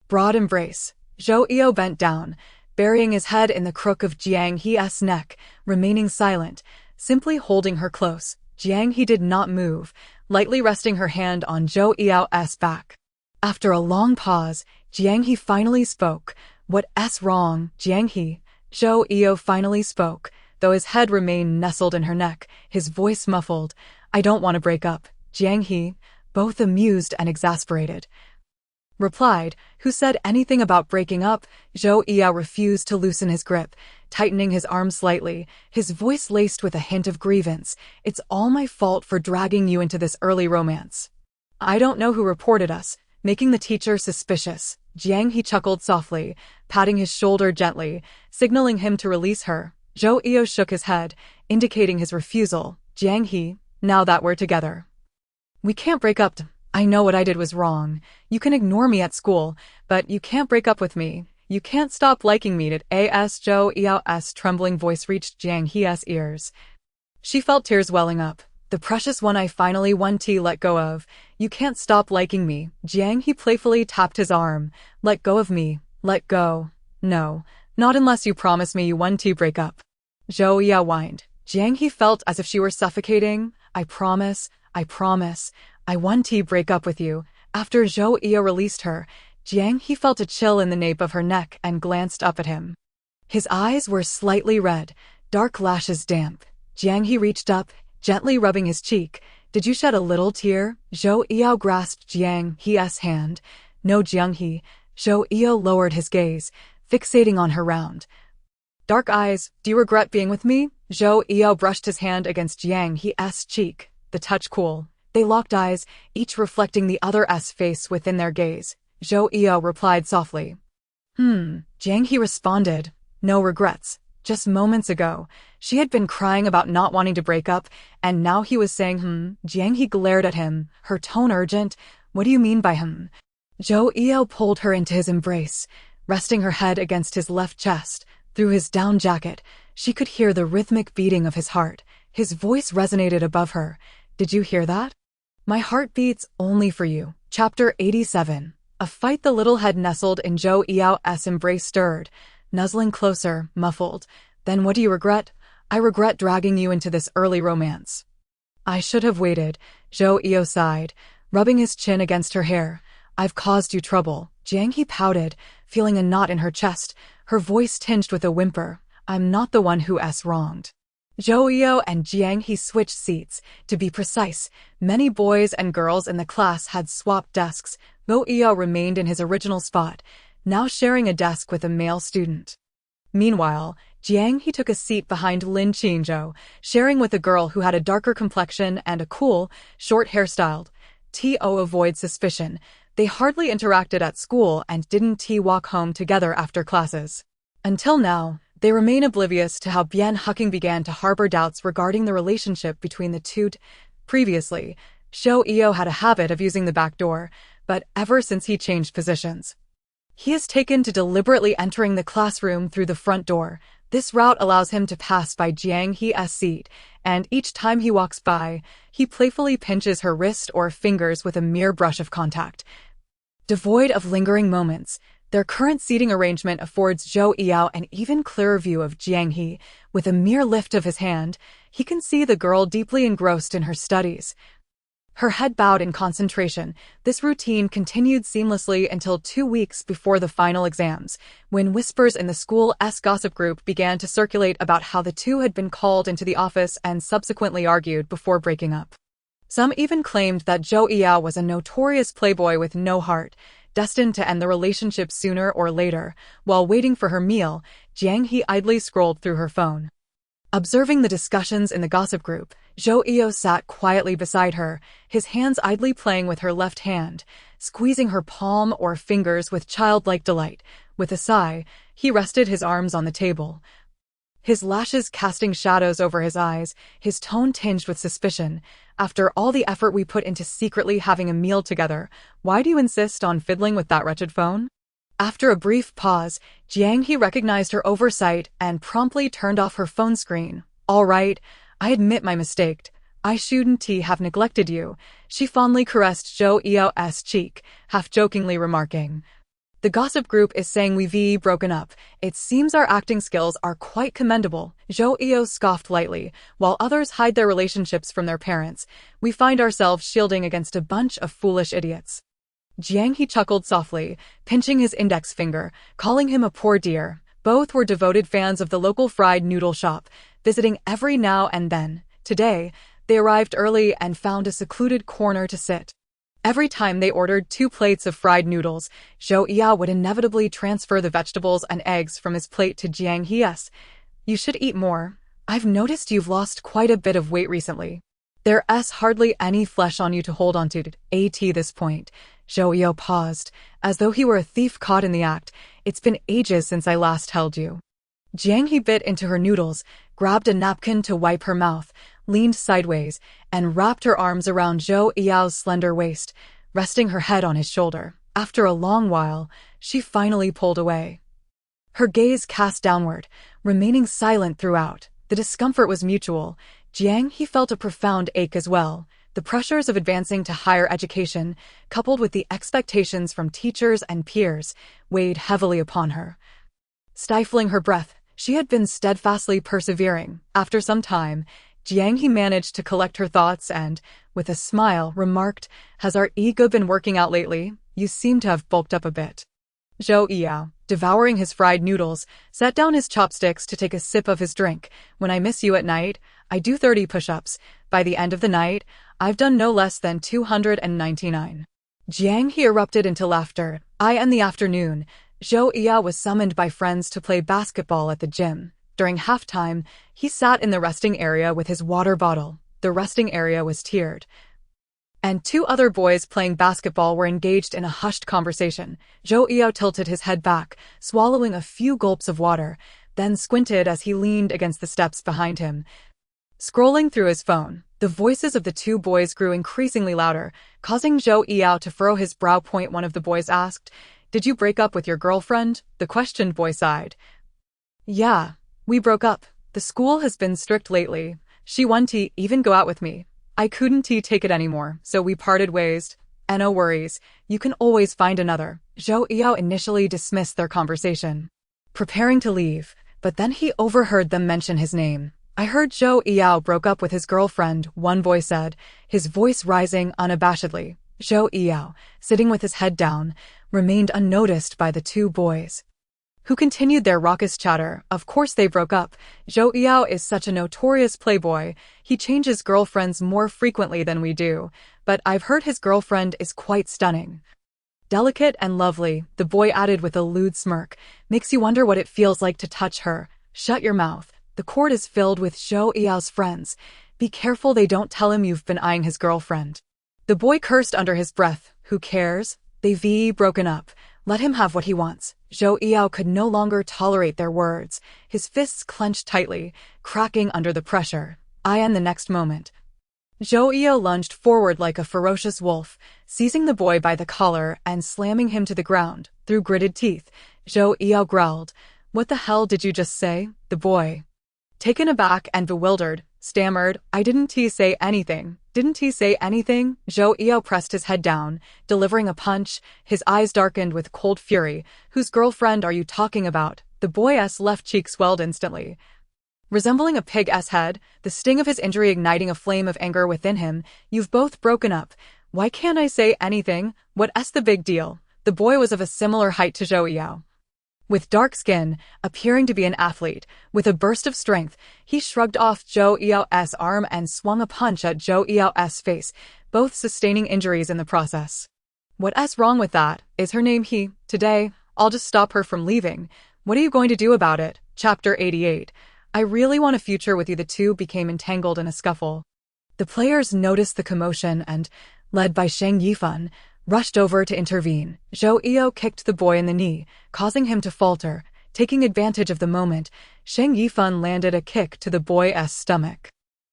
broad embrace. Zhou Eo bent down, burying his head in the crook of Jiang He's neck, remaining silent, simply holding her close. Jiang He did not move, lightly resting her hand on Zhou Eo's back. After a long pause, Jiang He finally spoke. "What's wrong, Jiang He?" Zhou Eo finally spoke, though his head remained nestled in her neck, his voice muffled. "I don't want to break up." Jiang He, both amused and exasperated, replied. "Who said anything about breaking up?" Zhou Eo refused to loosen his grip, tightening his arm slightly, his voice laced with a hint of grievance. "It's all my fault for dragging you into this early romance. I don't know who reported us, making the teacher suspicious." Jiang He chuckled softly, patting his shoulder gently, signaling him to release her. Zhou Eo shook his head, indicating his refusal. "Jiang He, now that we're together, we can't break up. I know what I did was wrong. You can ignore me at school, but you can't break up with me. You can't stop liking me." Zhou Eo's trembling voice reached Jiang He's ears. She felt tears welling up. "The precious one I finally let go of. You can't stop liking me." Jiang He playfully tapped his arm. "Let go of me. Let go." "No, not unless you promise me you won't break up." Zhou Eo whined. Jiang He felt as if she were suffocating. I promise, I won't break up with you." After Zhou Eo released her, Jiang He felt a chill in the nape of her neck and glanced up at him. His eyes were slightly red, dark lashes damp. Jiang He reached up, gently rubbing his cheek. "Did you shed a little tear?" Zhou Eo grasped Jiang He's hand. "No, Jiang He." Zhou Eo lowered his gaze, fixating on her round, dark eyes. "Do you regret being with me?" Zhou Eo brushed his hand against Jiang He's cheek, the touch cool. They locked eyes, each reflecting the other's face within their gaze. Zhou Eo replied softly. Jiang He responded. "No regrets. Just moments ago, she had been crying about not wanting to break up, and now he was saying Jiang He glared at him, her tone urgent. "What do you mean by Zhou Eo pulled her into his embrace, resting her head against his left chest. Through his down jacket, she could hear the rhythmic beating of his heart. His voice resonated above her. "Did you hear that? My heart beats only for you." Chapter 87. A fight. The little head nestled in Zhou Eo's embrace stirred, nuzzling closer, muffled. "Then what do you regret?" "I regret dragging you into this early romance." "I should have waited," Zhou Eo sighed, rubbing his chin against her hair. "I've caused you trouble." Jiang He pouted, feeling a knot in her chest, her voice tinged with a whimper. "I'm not the one who's wronged." Zhou Eo and Jiang He switched seats. To be precise, many boys and girls in the class had swapped desks, Zhou Yao remained in his original spot, now sharing a desk with a male student. Meanwhile, Jiang He took a seat behind Lin Qingzhou, sharing with a girl who had a darker complexion and a cool, short hairstyle. To avoid suspicion, they hardly interacted at school and didn't walk home together after classes. Until now, they remain oblivious to how Bian Hucking began to harbor doubts regarding the relationship between the two. Previously, Zhou Yao had a habit of using the back door, but ever since he changed positions, he has taken to deliberately entering the classroom through the front door. This route allows him to pass by Jiang He's seat, and each time he walks by, he playfully pinches her wrist or fingers with a mere brush of contact. Devoid of lingering moments, their current seating arrangement affords Zhou Yao an even clearer view of Jiang He. With a mere lift of his hand, he can see the girl deeply engrossed in her studies. Her head bowed in concentration. This routine continued seamlessly until 2 weeks before the final exams, when whispers in the school's gossip group began to circulate about how the two had been called into the office and subsequently argued before breaking up. Some even claimed that Zhou Yao was a notorious playboy with no heart, destined to end the relationship sooner or later. While waiting for her meal, Jiang He idly scrolled through her phone. Observing the discussions in the gossip group, Zhou Yao sat quietly beside her, his hands idly playing with her left hand, squeezing her palm or fingers with childlike delight. With a sigh, he rested his arms on the table, his lashes casting shadows over his eyes, his tone tinged with suspicion. After all the effort we put into secretly having a meal together, why do you insist on fiddling with that wretched phone? After a brief pause, Jiang He recognized her oversight and promptly turned off her phone screen. All right, I admit my mistake. I shouldn't have neglected you. She fondly caressed Zhou Yao's cheek, half-jokingly remarking, "The gossip group is saying we've broken up. It seems our acting skills are quite commendable." Zhou Yao scoffed lightly. While others hide their relationships from their parents, we find ourselves shielding against a bunch of foolish idiots. Jiang He chuckled softly, pinching his index finger, calling him a poor dear. Both were devoted fans of the local fried noodle shop, visiting every now and then. Today, they arrived early and found a secluded corner to sit. Every time they ordered 2 plates of fried noodles, Zhou Yao would inevitably transfer the vegetables and eggs from his plate to Jiang He's. "You should eat more. I've noticed you've lost quite a bit of weight recently. There's hardly any flesh on you to hold onto." At this point, Zhou Yao paused, as though he were a thief caught in the act. "It's been ages since I last held you." Jiang He bit into her noodles, grabbed a napkin to wipe her mouth, leaned sideways, and wrapped her arms around Zhou Yao's slender waist, resting her head on his shoulder. After a long while, she finally pulled away. Her gaze cast downward, remaining silent throughout. The discomfort was mutual. Jiang He felt a profound ache as well. The pressures of advancing to higher education, coupled with the expectations from teachers and peers, weighed heavily upon her. Stifling her breath, she had been steadfastly persevering. After some time, Jiang He managed to collect her thoughts and, with a smile, remarked, "Has our ego been working out lately? You seem to have bulked up a bit." Zhou Yao, devouring his fried noodles, set down his chopsticks to take a sip of his drink. "When I miss you at night, I do 30 push-ups. By the end of the night, I've done no less than 299. Jiang He erupted into laughter. In the afternoon, Zhou Yao was summoned by friends to play basketball at the gym. During halftime, he sat in the resting area with his water bottle. The resting area was tiered, and 2 other boys playing basketball were engaged in a hushed conversation. Zhou Yao tilted his head back, swallowing a few gulps of water, then squinted as he leaned against the steps behind him. Scrolling through his phone, the voices of the 2 boys grew increasingly louder, causing Zhou Yao to furrow his brow. One of the boys asked, "Did you break up with your girlfriend?" The questioned boy sighed. "Yeah, we broke up. The school has been strict lately. She wanted to even go out with me. I couldn't take it anymore, so we parted ways. And no worries, you can always find another." Zhou Yao initially dismissed their conversation, preparing to leave, but then he overheard them mention his name. "I heard Zhou Yao broke up with his girlfriend," one boy said, his voice rising unabashedly. Zhou Yao, sitting with his head down, remained unnoticed by the 2 boys, who continued their raucous chatter. "Of course they broke up. Zhou Yao is such a notorious playboy. He changes girlfriends more frequently than we do, but I've heard his girlfriend is quite stunning." Delicate and lovely, the boy added with a lewd smirk. Makes you wonder what it feels like to touch her. Shut your mouth. The court is filled with Zhou Yao's friends. Be careful they don't tell him you've been eyeing his girlfriend. The boy cursed under his breath. Who cares? They've broken up. Let him have what he wants. Zhou Yao could no longer tolerate their words. His fists clenched tightly, cracking under the pressure. And the next moment, Zhou Yao lunged forward like a ferocious wolf, seizing the boy by the collar and slamming him to the ground. Through gritted teeth, Zhou Yao growled, "What the hell did you just say?" The boy, taken aback and bewildered, stammered, "I didn't say anything. Didn't he say anything?" Zhou Yao pressed his head down, delivering a punch, his eyes darkened with cold fury. "Whose girlfriend are you talking about?" The boy's left cheek swelled instantly, resembling a pig's head, the sting of his injury igniting a flame of anger within him. "You've both broken up. Why can't I say anything? What's the big deal?" The boy was of a similar height to Zhou Yao, with dark skin, appearing to be an athlete. With a burst of strength, he shrugged off Zhou Yao's arm and swung a punch at Zhou Yao's face, both sustaining injuries in the process. "What's wrong with that? Is her name He? Today, I'll just stop her from leaving. What are you going to do about it?" Chapter 88. I really want a future with you. The two became entangled in a scuffle. The players noticed the commotion and, led by Shang Yifan, rushed over to intervene. Zhou Yao kicked the boy in the knee, causing him to falter. Taking advantage of the moment, Shang Yifan landed a kick to the boy's stomach.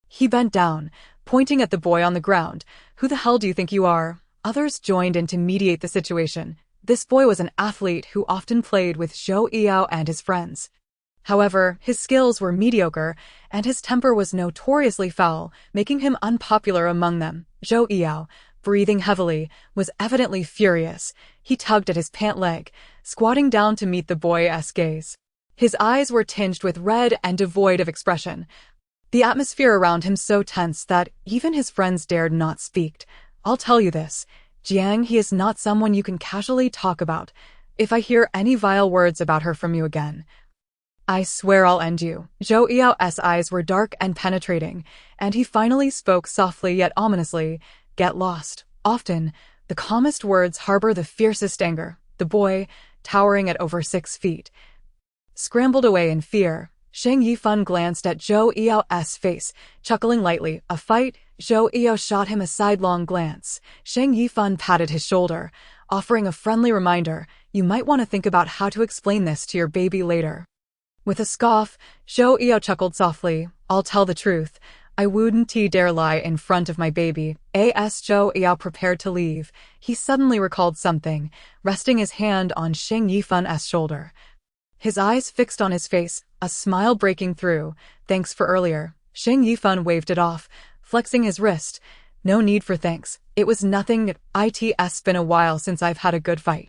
He bent down, pointing at the boy on the ground. "Who the hell do you think you are?" Others joined in to mediate the situation. This boy was an athlete who often played with Zhou Yao and his friends. However, his skills were mediocre, and his temper was notoriously foul, making him unpopular among them. Zhou Yao, breathing heavily, was evidently furious. He tugged at his pant leg, squatting down to meet the boy's gaze. His eyes were tinged with red and devoid of expression, the atmosphere around him so tense that even his friends dared not speak. "I'll tell you this, Jiang He is not someone you can casually talk about. If I hear any vile words about her from you again, I swear I'll end you." Zhou Yao's eyes were dark and penetrating, and he finally spoke softly yet ominously. "Get lost." Often, the calmest words harbor the fiercest anger. The boy, towering at over 6 feet, scrambled away in fear. Shang Yifan glanced at Zhou Yao's face, chuckling lightly. "A fight?" Zhou Yao shot him a sidelong glance. Shang Yifan patted his shoulder, offering a friendly reminder, "You might want to think about how to explain this to your baby later." With a scoff, Zhou Yao chuckled softly. "I'll tell the truth. I wouldn't dare lie in front of my baby." As Zhou Yao prepared to leave, he suddenly recalled something, resting his hand on Shang Yifan's shoulder. His eyes fixed on his face, a smile breaking through. "Thanks for earlier." Shang Yifan waved it off, flexing his wrist. "No need for thanks. It was nothing. It's been a while since I've had a good fight.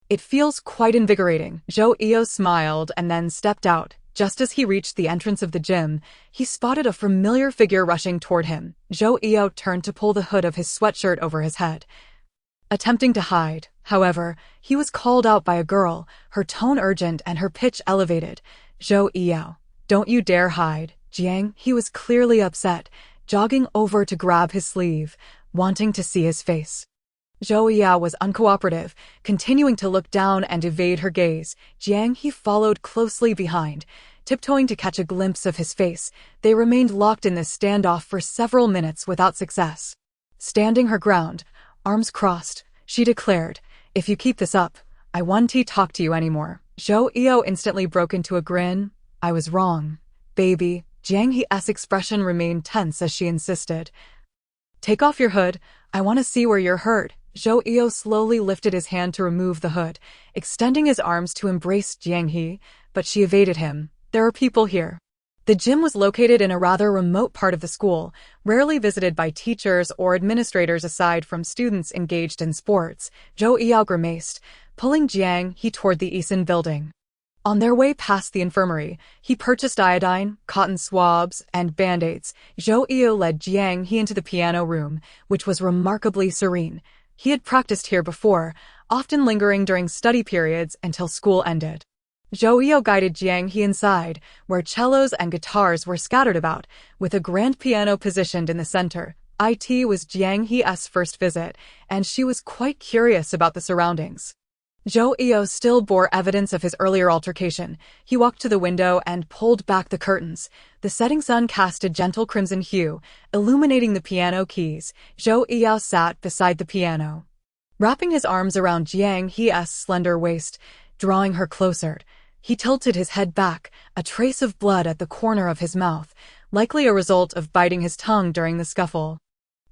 It feels quite invigorating." Zhou Yao smiled and then stepped out. Just as he reached the entrance of the gym, he spotted a familiar figure rushing toward him. Zhou Yao turned to pull the hood of his sweatshirt over his head, attempting to hide. However, he was called out by a girl, her tone urgent and her pitch elevated. "Zhou Yao, don't you dare hide." Jiang He was clearly upset, jogging over to grab his sleeve, wanting to see his face. Zhou Yao was uncooperative, continuing to look down and evade her gaze. Jiang He followed closely behind, tiptoeing to catch a glimpse of his face. They remained locked in this standoff for several minutes without success. Standing her ground, arms crossed, she declared, "If you keep this up, I won't talk to you anymore." Zhou Yao instantly broke into a grin. "I was wrong, baby." Jiang He's expression remained tense as she insisted, "Take off your hood. I want to see where you're hurt." Zhou Yao slowly lifted his hand to remove the hood, extending his arms to embrace Jiang He, but she evaded him. "There are people here." The gym was located in a rather remote part of the school, rarely visited by teachers or administrators aside from students engaged in sports. Zhou Yao grimaced, pulling Jiang He toward the Eason building. On their way past the infirmary, he purchased iodine, cotton swabs, and band-aids. Zhou Yao led Jiang He into the piano room, which was remarkably serene. He had practiced here before, often lingering during study periods until school ended. Zhou Yao guided Jiang He inside, where cellos and guitars were scattered about, with a grand piano positioned in the center. It was Jiang He's first visit, and she was quite curious about the surroundings. Zhou Eo still bore evidence of his earlier altercation. He walked to the window and pulled back the curtains. The setting sun cast a gentle crimson hue, illuminating the piano keys. Zhou Eo sat beside the piano, wrapping his arms around Jiang He's slender waist, drawing her closer. He tilted his head back, a trace of blood at the corner of his mouth, likely a result of biting his tongue during the scuffle.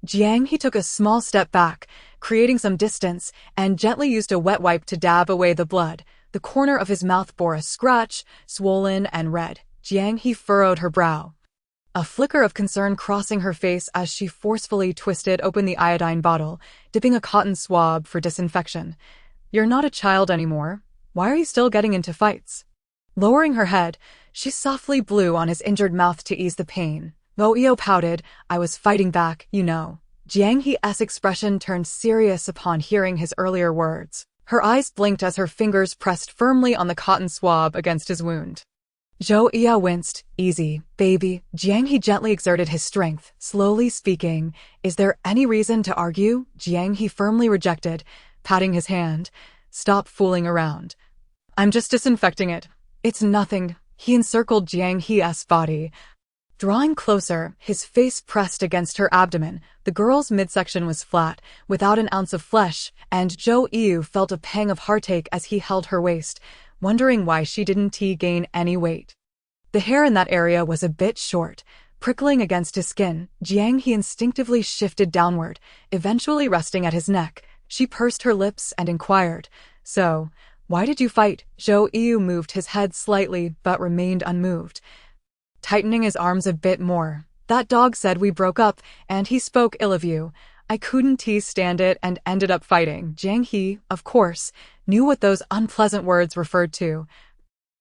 Jiang He took a small step back, creating some distance, and gently used a wet wipe to dab away the blood. The corner of his mouth bore a scratch, swollen and red. Jiang He furrowed her brow, a flicker of concern crossing her face as she forcefully twisted open the iodine bottle, dipping a cotton swab for disinfection. "You're not a child anymore. Why are you still getting into fights?" Lowering her head, she softly blew on his injured mouth to ease the pain. Zhou Eo pouted. "I was fighting back, you know." Jiang He's expression turned serious upon hearing his earlier words. Her eyes blinked as her fingers pressed firmly on the cotton swab against his wound. Zhou Eo winced. "Easy, baby." Jiang He gently exerted his strength, slowly speaking. "Is there any reason to argue?" Jiang He firmly rejected, patting his hand. "Stop fooling around. I'm just disinfecting it. It's nothing." He encircled Jiang He's body, drawing closer, his face pressed against her abdomen. The girl's midsection was flat, without an ounce of flesh, and Zhou Eo felt a pang of heartache as he held her waist, wondering why she didn't gain any weight. The hair in that area was a bit short, prickling against his skin. Jiang He instinctively shifted downward, eventually resting at his neck. She pursed her lips and inquired, "So, why did you fight?" Zhou Eo moved his head slightly but remained unmoved, tightening his arms a bit more. "That dog said we broke up, and he spoke ill of you. I couldn't stand it and ended up fighting." Jiang He, of course, knew what those unpleasant words referred to,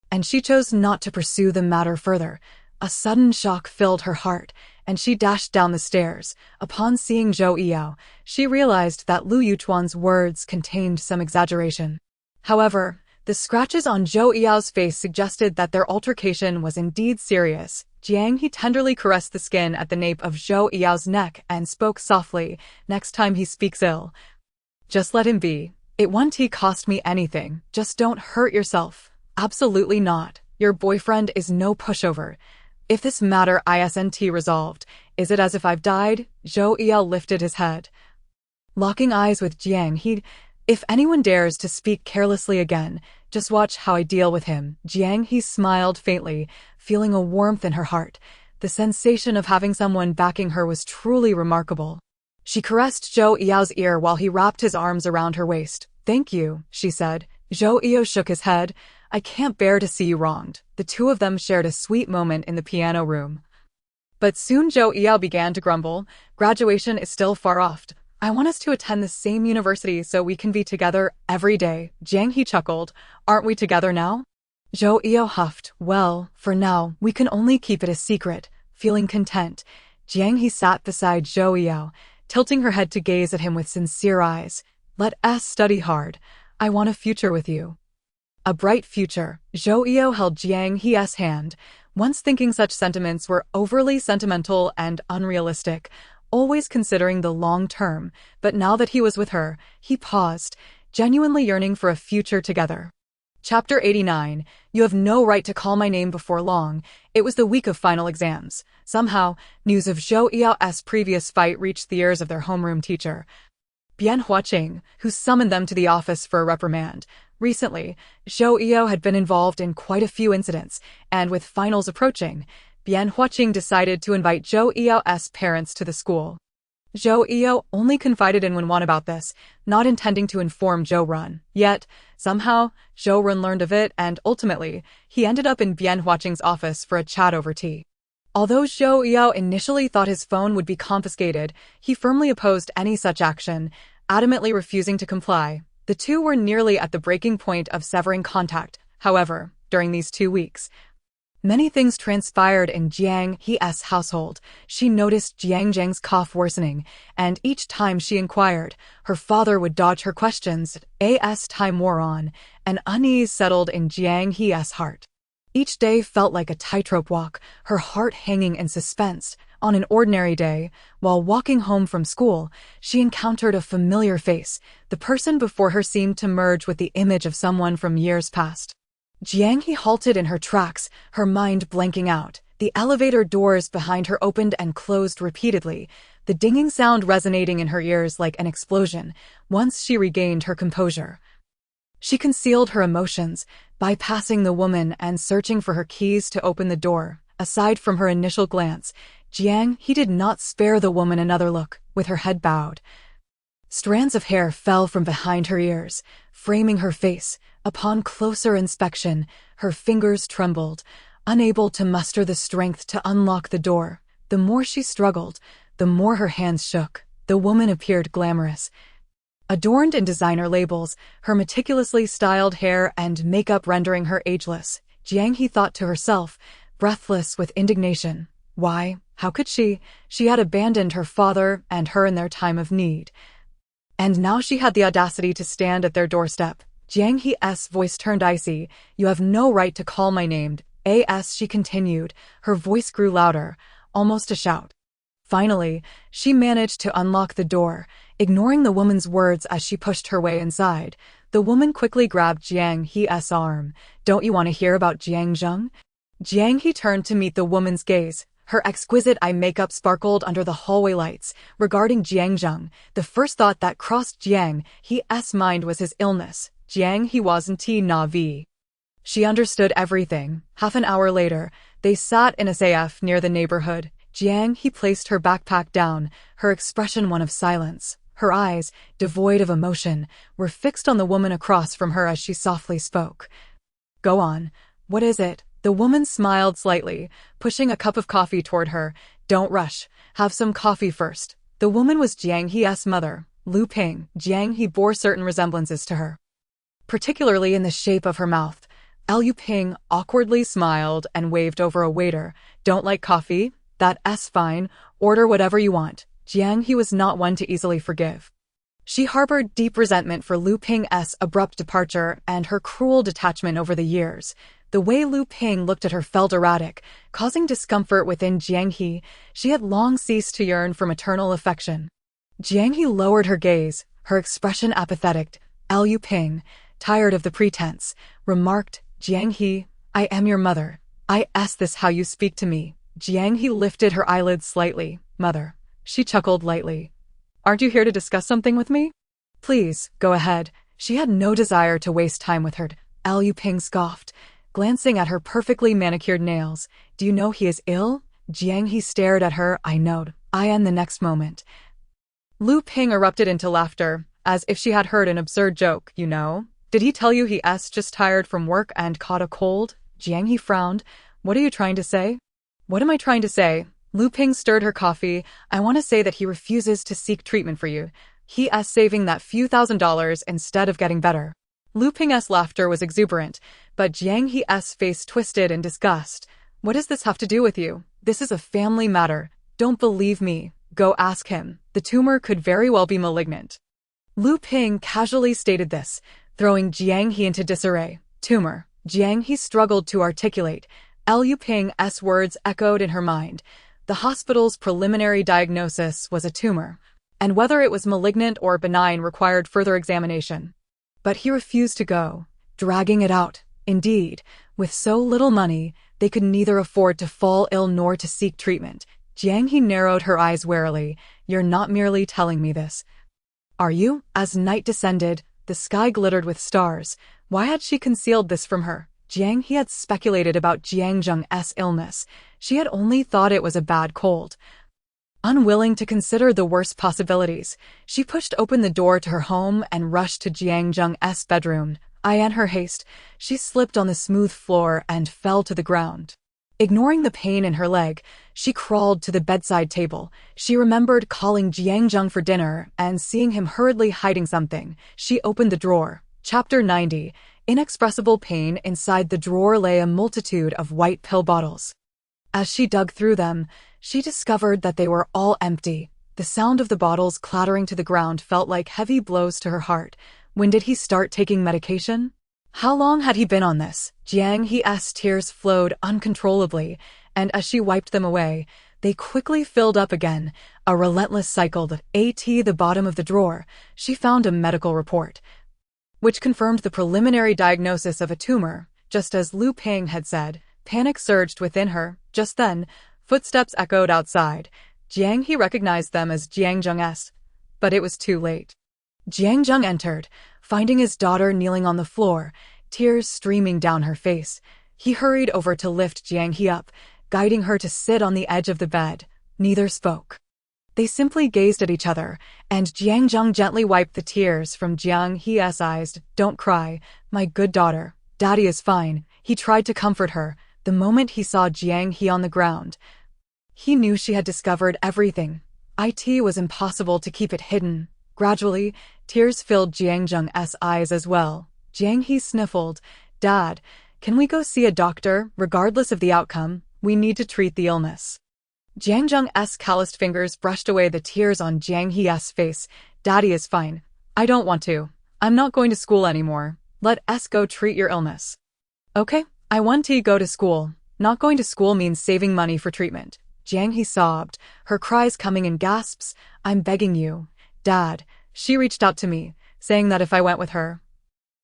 and she chose not to pursue the matter further. A sudden shock filled her heart, and she dashed down the stairs. Upon seeing Zhou Eo, she realized that Lu Yuchuan's words contained some exaggeration. However, the scratches on Zhou Eo's face suggested that their altercation was indeed serious. Jiang He tenderly caressed the skin at the nape of Zhou Eo's neck and spoke softly. "Next time he speaks ill, just let him be. It won't cost me anything. Just don't hurt yourself." "Absolutely not. Your boyfriend is no pushover. If this matter isn't resolved, is it as if I've died?" Zhou Eo lifted his head, locking eyes with Jiang He. "If anyone dares to speak carelessly again, just watch how I deal with him." Jiang He smiled faintly, feeling a warmth in her heart. The sensation of having someone backing her was truly remarkable. She caressed Zhou Eo's ear while he wrapped his arms around her waist. "Thank you," she said. Zhou Eo shook his head. "I can't bear to see you wronged." The two of them shared a sweet moment in the piano room. But soon Zhou Eo began to grumble. "Graduation is still far off. I want us to attend the same university so we can be together every day." Jiang He chuckled. "Aren't we together now?" Zhou Eo huffed. "Well, for now, we can only keep it a secret." Feeling content, Jiang He sat beside Zhou Eo, tilting her head to gaze at him with sincere eyes. "Let us study hard. I want a future with you." A bright future. Zhou Eo held Jiang He's hand, once thinking such sentiments were overly sentimental and unrealistic, always considering the long term, but now that he was with her, he paused, genuinely yearning for a future together. Chapter 89. You have no right to call my name before long. It was the week of final exams. Somehow, news of Zhou Eo's previous fight reached the ears of their homeroom teacher, Bian Huaqing, who summoned them to the office for a reprimand. Recently, Zhou Eo had been involved in quite a few incidents, and with finals approaching, Bian Huaqing decided to invite Zhou Eo's parents to the school. Zhou Eo only confided in Wenwan about this, not intending to inform Zhou Run. Yet, somehow, Zhou Run learned of it and ultimately, he ended up in Bian Huaqing's office for a chat over tea. Although Zhou Eo initially thought his phone would be confiscated, he firmly opposed any such action, adamantly refusing to comply. The two were nearly at the breaking point of severing contact. However, during these 2 weeks, many things transpired in Jiang He's household. She noticed Jiang Zhang's cough worsening, and each time she inquired, her father would dodge her questions. As time wore on, an unease settled in Jiang He's heart. Each day felt like a tightrope walk, her heart hanging in suspense. On an ordinary day, while walking home from school, she encountered a familiar face. The person before her seemed to merge with the image of someone from years past. Jiang He halted in her tracks, her mind blanking out. The elevator doors behind her opened and closed repeatedly, the dinging sound resonating in her ears like an explosion. Once she regained her composure, she concealed her emotions, bypassing the woman and searching for her keys to open the door. Aside from her initial glance, Jiang He did not spare the woman another look. With her head bowed, strands of hair fell from behind her ears, framing her face. Upon closer inspection, her fingers trembled, unable to muster the strength to unlock the door. The more she struggled, the more her hands shook. The woman appeared glamorous, adorned in designer labels, her meticulously styled hair and makeup rendering her ageless. Jiang He thought to herself, breathless with indignation. Why? How could she? She had abandoned her father and her in their time of need. And now she had the audacity to stand at their doorstep. Jiang He's voice turned icy. You have no right to call my name. As she continued, her voice grew louder, almost a shout. Finally, she managed to unlock the door, ignoring the woman's words as she pushed her way inside. The woman quickly grabbed Jiang He's arm. Don't you want to hear about Jiang Zheng? Jiang He turned to meet the woman's gaze. Her exquisite eye makeup sparkled under the hallway lights. Regarding Jiang Zheng, the first thought that crossed Jiang He's mind was his illness. Jiang He wasn't naive. She understood everything. Half an hour later, they sat in a SAF near the neighborhood. Jiang He placed her backpack down, her expression one of silence. Her eyes, devoid of emotion, were fixed on the woman across from her as she softly spoke. Go on. What is it? The woman smiled slightly, pushing a cup of coffee toward her. Don't rush. Have some coffee first. The woman was Jiang He's mother, Lu Ping. Jiang He bore certain resemblances to her, particularly in the shape of her mouth. Lu Ping awkwardly smiled and waved over a waiter. Don't like coffee? That's fine. Order whatever you want. Jiang He was not one to easily forgive. She harbored deep resentment for Lu Ping's abrupt departure and her cruel detachment over the years. The way Lu Ping looked at her felt erratic, causing discomfort within Jiang He. She had long ceased to yearn for maternal affection. Jiang He lowered her gaze, her expression apathetic. Lu Ping, tired of the pretense, remarked, Jiang He, I am your mother. Is this how you speak to me? Jiang He lifted her eyelids slightly. Mother. She chuckled lightly. Aren't you here to discuss something with me? Please, go ahead. She had no desire to waste time with her. Lu Ping scoffed, glancing at her perfectly manicured nails. Do you know he is ill? Jiang He stared at her. I knowed. In the next moment, Lu Ping erupted into laughter, as if she had heard an absurd joke. You know? Did he tell you he's just tired from work and caught a cold? Jiang He frowned. What are you trying to say? What am I trying to say? Lu Ping stirred her coffee. I want to say that he refuses to seek treatment for you. He is saving that few $1,000s instead of getting better. Lu Ping's laughter was exuberant, but Jiang He's face twisted in disgust. What does this have to do with you? This is a family matter. Don't believe me. Go ask him. The tumor could very well be malignant. Lu Ping casually stated this, throwing Jiang He into disarray. Tumor. Jiang He struggled to articulate. Lu Ping's words echoed in her mind. The hospital's preliminary diagnosis was a tumor, and whether it was malignant or benign required further examination. But he refused to go, dragging it out. Indeed, with so little money, they could neither afford to fall ill nor to seek treatment. Jiang He narrowed her eyes warily. You're not merely telling me this, are you? As night descended, the sky glittered with stars. Why had she concealed this from her? Jiang He had speculated about Jiang Zheng's illness. She had only thought it was a bad cold. Unwilling to consider the worst possibilities, she pushed open the door to her home and rushed to Jiang Zheng's bedroom. In her haste, she slipped on the smooth floor and fell to the ground. Ignoring the pain in her leg, she crawled to the bedside table. She remembered calling Jiang Zheng for dinner and seeing him hurriedly hiding something. She opened the drawer. Chapter 90. Inexpressible pain. Inside the drawer lay a multitude of white pill bottles. As she dug through them, she discovered that they were all empty. The sound of the bottles clattering to the ground felt like heavy blows to her heart. When did he start taking medication? How long had he been on this? Jiang He's tears flowed uncontrollably, and as she wiped them away, they quickly filled up again, a relentless cycle. At the bottom of the drawer, she found a medical report, which confirmed the preliminary diagnosis of a tumor, just as Lu Ping had said. Panic surged within her. Just then, footsteps echoed outside. Jiang He recognized them as Jiang Zheng's, but it was too late. Jiang Zheng entered, finding his daughter kneeling on the floor, tears streaming down her face. He hurried over to lift Jiang He up, guiding her to sit on the edge of the bed. Neither spoke. They simply gazed at each other, and Jiang Zheng gently wiped the tears from Jiang He's eyes. Don't cry, my good daughter. Daddy is fine. He tried to comfort her. The moment he saw Jiang He on the ground, he knew she had discovered everything. It was impossible to keep it hidden. Gradually, tears filled Jiang Zheng's eyes as well. Jiang He sniffled. Dad, can we go see a doctor? Regardless of the outcome, we need to treat the illness. Jiang Zheng's calloused fingers brushed away the tears on Jiang He's face. Daddy is fine. I don't want to. I'm not going to school anymore. Let us go treat your illness. Okay, I want to go to school. Not going to school means saving money for treatment. Jiang He sobbed, her cries coming in gasps. I'm begging you. Dad, she reached out to me, saying that if I went with her,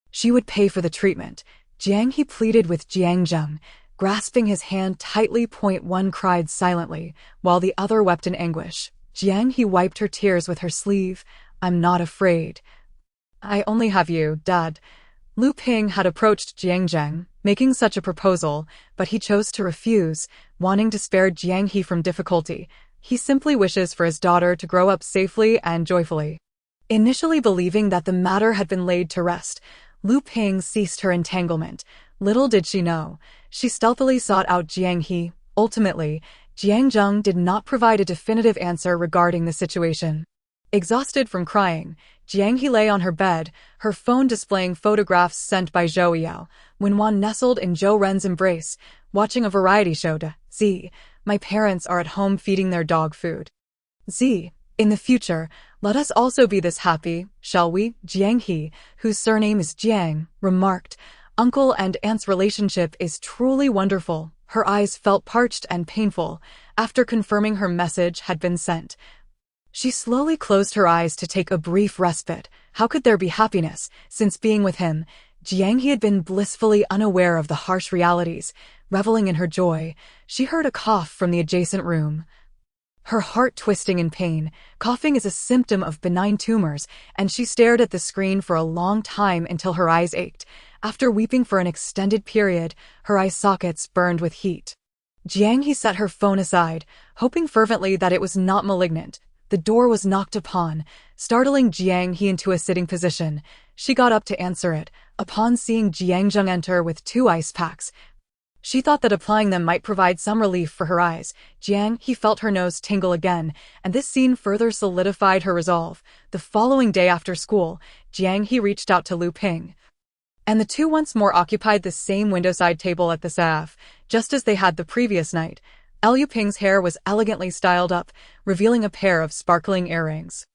she would pay for the treatment. Jiang He pleaded with Jiang Zheng, grasping his hand tightly. One cried silently, while the other wept in anguish. Jiang He wiped her tears with her sleeve. I'm not afraid. I only have you, Dad. Lu Ping had approached Jiang Zheng, making such a proposal, but he chose to refuse, wanting to spare Jiang He from difficulty. He simply wishes for his daughter to grow up safely and joyfully. Initially believing that the matter had been laid to rest, Lu Ping ceased her entanglement. Little did she know, she stealthily sought out Jiang He. Ultimately, Jiang Zheng did not provide a definitive answer regarding the situation. Exhausted from crying, Jiang He lay on her bed, her phone displaying photographs sent by Zhou Yao. When Wan nestled in Zhou Ren's embrace, watching a variety show. Z, my parents are at home feeding their dog food. Z, in the future, let us also be this happy, shall we? Jiang He, whose surname is Jiang, remarked, Uncle and aunt's relationship is truly wonderful. Her eyes felt parched and painful. After confirming her message had been sent, she slowly closed her eyes to take a brief respite. How could there be happiness? Since being with him, Jiang He had been blissfully unaware of the harsh realities. Reveling in her joy, she heard a cough from the adjacent room. Her heart twisting in pain. Coughing is a symptom of benign tumors, and she stared at the screen for a long time until her eyes ached. After weeping for an extended period, her eye sockets burned with heat. Jiang He set her phone aside, hoping fervently that it was not malignant. The door was knocked upon, startling Jiang He into a sitting position. She got up to answer it. Upon seeing Jiang Zheng enter with 2 ice packs, she thought that applying them might provide some relief for her eyes. Jiang He felt her nose tingle again, and this scene further solidified her resolve. The following day after school, Jiang He reached out to Lu Ping, and the two once more occupied the same windowside table at the SAF, just as they had the previous night. Lu Ping's hair was elegantly styled up, revealing a pair of sparkling earrings.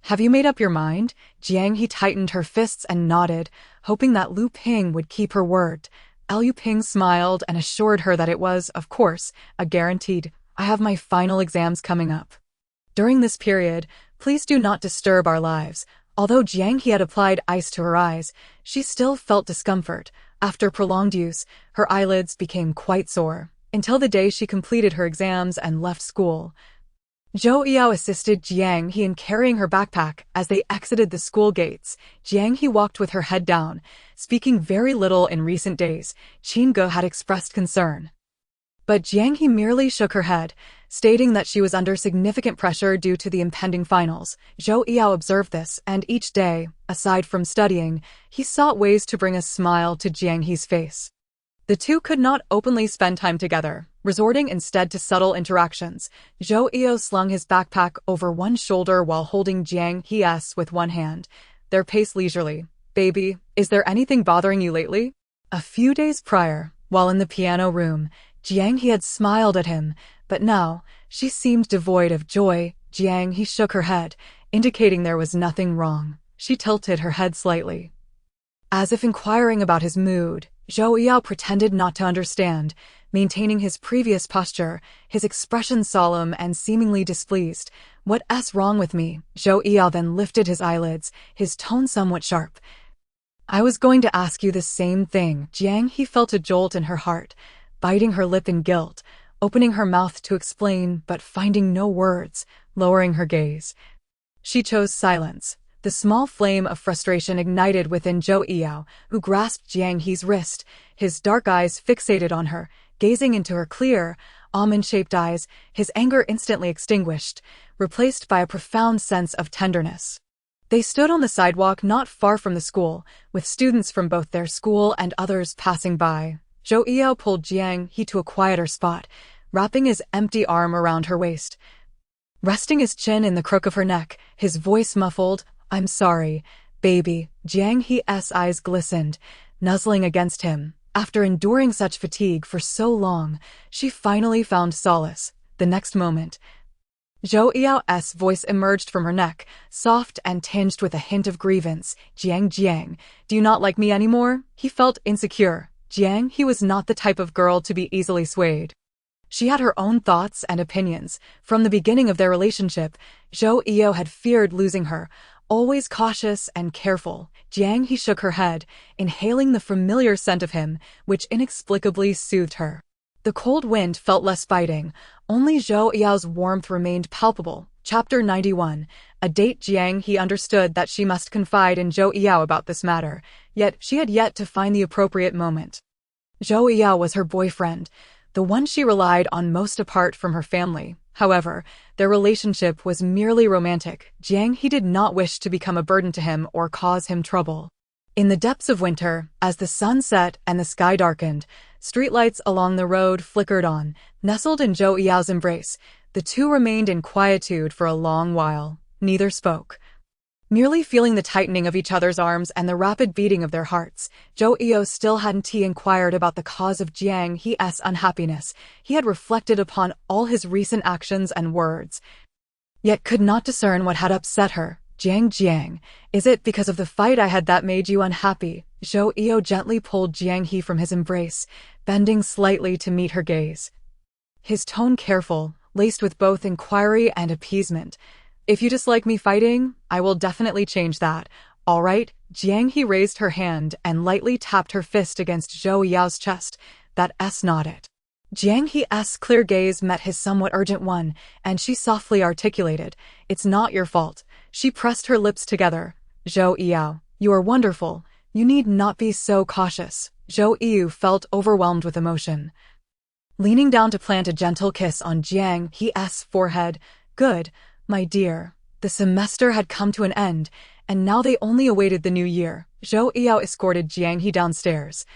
Have you made up your mind? Jiang He tightened her fists and nodded, hoping that Lu Ping would keep her word. Lu Ping smiled and assured her that it was, of course, a guaranteed. I have my final exams coming up. During this period, please do not disturb our lives. Although Jiang He had applied ice to her eyes, she still felt discomfort. After prolonged use, her eyelids became quite sore, until the day she completed her exams and left school. Zhou Yao assisted Jiang He in carrying her backpack as they exited the school gates. Jiang He walked with her head down, speaking very little in recent days. Qin Ge had expressed concern, but Jiang He merely shook her head, stating that she was under significant pressure due to the impending finals. Zhou Yao observed this, and each day, aside from studying, he sought ways to bring a smile to Jiang He's face. The two could not openly spend time together, resorting instead to subtle interactions. Zhou Yao slung his backpack over one shoulder while holding Jiang He's with one hand, their pace leisurely. Baby, is there anything bothering you lately? A few days prior, while in the piano room, Jiang He had smiled at him, but now, she seemed devoid of joy. Jiang He shook her head, indicating there was nothing wrong. She tilted her head slightly. As if inquiring about his mood, Zhou Yao pretended not to understand, maintaining his previous posture, his expression solemn and seemingly displeased. "What's wrong with me?" Zhou Yao then lifted his eyelids, his tone somewhat sharp. "I was going to ask you the same thing." Jiang He felt a jolt in her heart, biting her lip in guilt, opening her mouth to explain but finding no words, lowering her gaze. She chose silence. The small flame of frustration ignited within Zhou Yao, who grasped Jiang He's wrist, his dark eyes fixated on her, gazing into her clear, almond-shaped eyes, his anger instantly extinguished, replaced by a profound sense of tenderness. They stood on the sidewalk not far from the school, with students from both their school and others passing by. Zhou Yao pulled Jiang He to a quieter spot, wrapping his empty arm around her waist. Resting his chin in the crook of her neck, his voice muffled, "I'm sorry, baby." Jiang He's eyes glistened, nuzzling against him. After enduring such fatigue for so long, she finally found solace. The next moment, Zhou Yao's voice emerged from her neck, soft and tinged with a hint of grievance. Jiang, do you not like me anymore?" He felt insecure. Jiang He was not the type of girl to be easily swayed. She had her own thoughts and opinions. From the beginning of their relationship, Zhou Yao had feared losing her, always cautious and careful. Jiang He shook her head, inhaling the familiar scent of him, which inexplicably soothed her. The cold wind felt less biting, only Zhou Yao's warmth remained palpable. Chapter 91. A date. Jiang He understood that she must confide in Zhou Yao about this matter, yet she had yet to find the appropriate moment. Zhou Yao was her boyfriend, the one she relied on most apart from her family. However, their relationship was merely romantic. Jiang He did not wish to become a burden to him or cause him trouble. In the depths of winter, as the sun set and the sky darkened, streetlights along the road flickered on. Nestled in Zhou Yao's embrace, the two remained in quietude for a long while. Neither spoke, merely feeling the tightening of each other's arms and the rapid beating of their hearts. Zhou Yao still hadn't inquired about the cause of Jiang He's unhappiness. He had reflected upon all his recent actions and words, yet could not discern what had upset her. Jiang, is it because of the fight I had that made you unhappy?" Zhou Yao gently pulled Jiang He from his embrace, bending slightly to meet her gaze. His tone careful, laced with both inquiry and appeasement. "If you dislike me fighting, I will definitely change that. All right?" Jiang He raised her hand and lightly tapped her fist against Zhou Yao's chest. "That's not it." Jiang He's clear gaze met his somewhat urgent one, and she softly articulated, "It's not your fault." She pressed her lips together. "Zhou Yao, you are wonderful. You need not be so cautious." Zhou Yao felt overwhelmed with emotion, leaning down to plant a gentle kiss on Jiang He's forehead. "Good, my dear." The semester had come to an end, and now they only awaited the new year. Zhou Yao escorted Jiang He downstairs.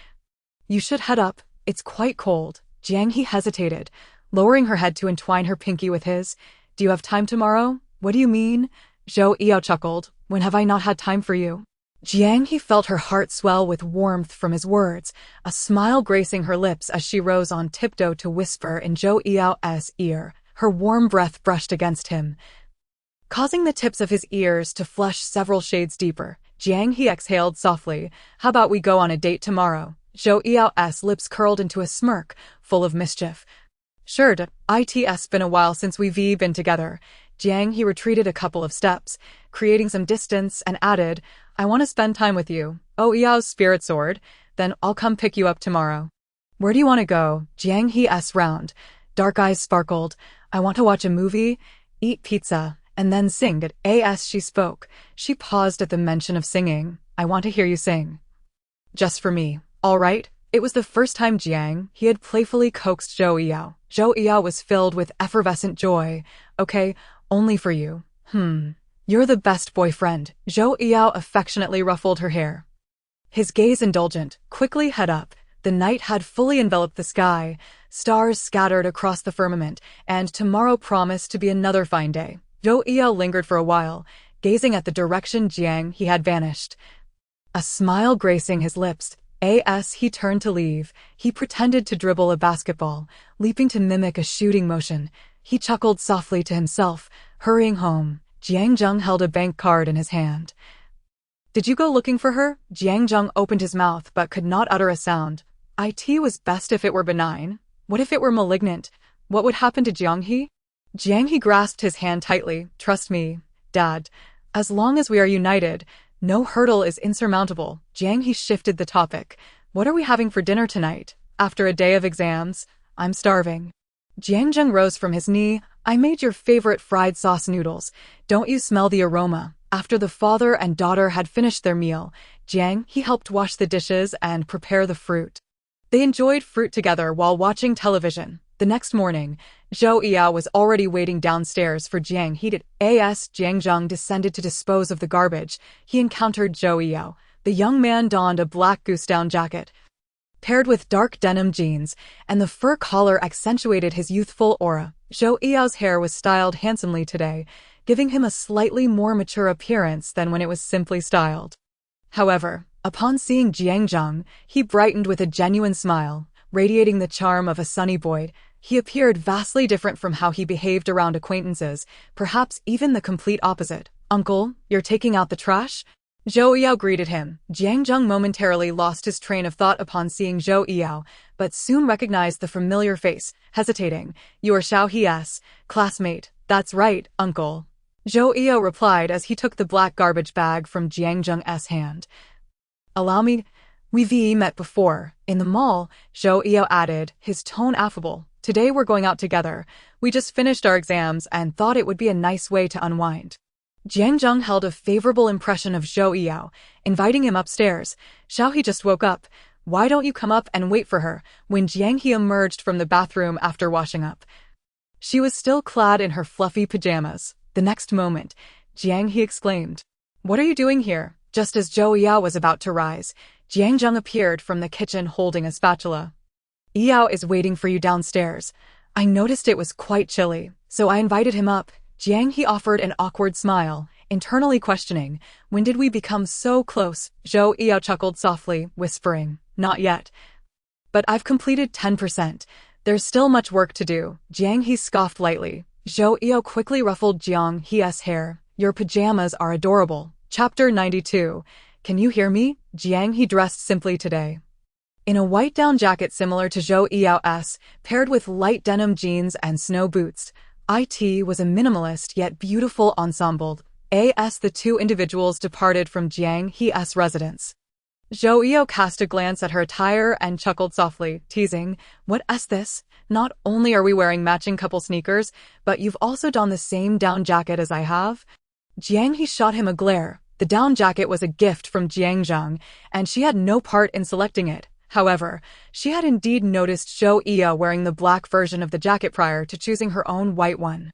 "You should head up. It's quite cold." Jiang He hesitated, lowering her head to entwine her pinky with his. "Do you have time tomorrow?" "What do you mean?" Zhou Yao chuckled. "When have I not had time for you?" Jiang He felt her heart swell with warmth from his words, a smile gracing her lips as she rose on tiptoe to whisper in Zhou Yao's ear. Her warm breath brushed against him, causing the tips of his ears to flush several shades deeper. Jiang He exhaled softly. "How about we go on a date tomorrow?" Zhou Yao's lips curled into a smirk, full of mischief. "Sure, it's been a while since we've been together." Jiang He retreated a couple of steps, creating some distance, and added, "I want to spend time with you." "Oh, Yao's spirit soared. Then I'll come pick you up tomorrow." "Where do you want to go?" Jiang He's round, dark eyes sparkled. "I want to watch a movie, eat pizza, and then sing." As she spoke, she paused at the mention of singing. "I want to hear you sing. Just for me, all right?" It was the first time Jiang He had playfully coaxed Zhou Yao. Zhou Yao was filled with effervescent joy. "Okay, only for you." You're the best boyfriend." Zhou Yao affectionately ruffled her hair, his gaze indulgent. "Quickly head up." The night had fully enveloped the sky, stars scattered across the firmament, and tomorrow promised to be another fine day. Zhou Yao lingered for a while, gazing at the direction Jiang He had vanished, a smile gracing his lips. As he turned to leave, he pretended to dribble a basketball, leaping to mimic a shooting motion. He chuckled softly to himself, hurrying home. Jiang Zheng held a bank card in his hand, Did you go looking for her? Jiang Zheng opened his mouth but could not utter a sound. It was best if it were benign. What if it were malignant? What would happen to Jiang He? Jiang He grasped his hand tightly. Trust me, Dad. As long as we are united, no hurdle is insurmountable. Jiang He shifted the topic. What are we having for dinner tonight? After a day of exams, I'm starving. Jiang Zheng rose from his knee. I made your favorite fried sauce noodles. Don't you smell the aroma? After the father and daughter had finished their meal, Jiang He helped wash the dishes and prepare the fruit. They enjoyed fruit together while watching television. The next morning, Zhou Yao was already waiting downstairs for Jiang He. As Jiang Zheng descended to dispose of the garbage, he encountered Zhou Yao. The young man donned a black goose-down jacket, paired with dark denim jeans, and the fur collar accentuated his youthful aura. Zhou Yao's hair was styled handsomely today, giving him a slightly more mature appearance than when it was simply styled. However, upon seeing Jiang Zheng, he brightened with a genuine smile, radiating the charm of a sunny boy. He appeared vastly different from how he behaved around acquaintances, perhaps even the complete opposite. Uncle, you're taking out the trash? Zhou Yao greeted him. Jiang Zheng momentarily lost his train of thought upon seeing Zhou Yao, but soon recognized the familiar face, hesitating. You are Xiao He's classmate. That's right, uncle. Zhou Yao replied as he took the black garbage bag from Jiang Zheng's hand. Allow me. We've met before. In the mall, Zhou Yao added, his tone affable. Today we're going out together. We just finished our exams and thought it would be a nice way to unwind. Jiang Zheng held a favorable impression of Zhou Yao, inviting him upstairs. Xiao He just woke up. Why don't you come up and wait for her? When Jiang He emerged from the bathroom after washing up, she was still clad in her fluffy pajamas. The next moment, Jiang He exclaimed, What are you doing here? Just as Zhou Yao was about to rise, Jiang Zheng appeared from the kitchen holding a spatula. Yao is waiting for you downstairs. I noticed it was quite chilly, so I invited him up. Jiang He offered an awkward smile, internally questioning, when did we become so close? Zhou Yao chuckled softly, whispering, Not yet. But I've completed 10%. There's still much work to do. Jiang He scoffed lightly. Zhou Yao quickly ruffled Jiang He's hair. Your pajamas are adorable. Chapter 92. Can you hear me? Jiang He dressed simply today, in a white down jacket similar to Zhou Yao's, paired with light denim jeans and snow boots. It was a minimalist yet beautiful ensemble. As the two individuals departed from Jiang He's residence, Zhou Yao cast a glance at her attire and chuckled softly, teasing, What's this? Not only are we wearing matching couple sneakers, but you've also donned the same down jacket as I have? Jiang He shot him a glare. The down jacket was a gift from Jiang Zheng, and she had no part in selecting it. However, she had indeed noticed Zhou Yao wearing the black version of the jacket prior to choosing her own white one.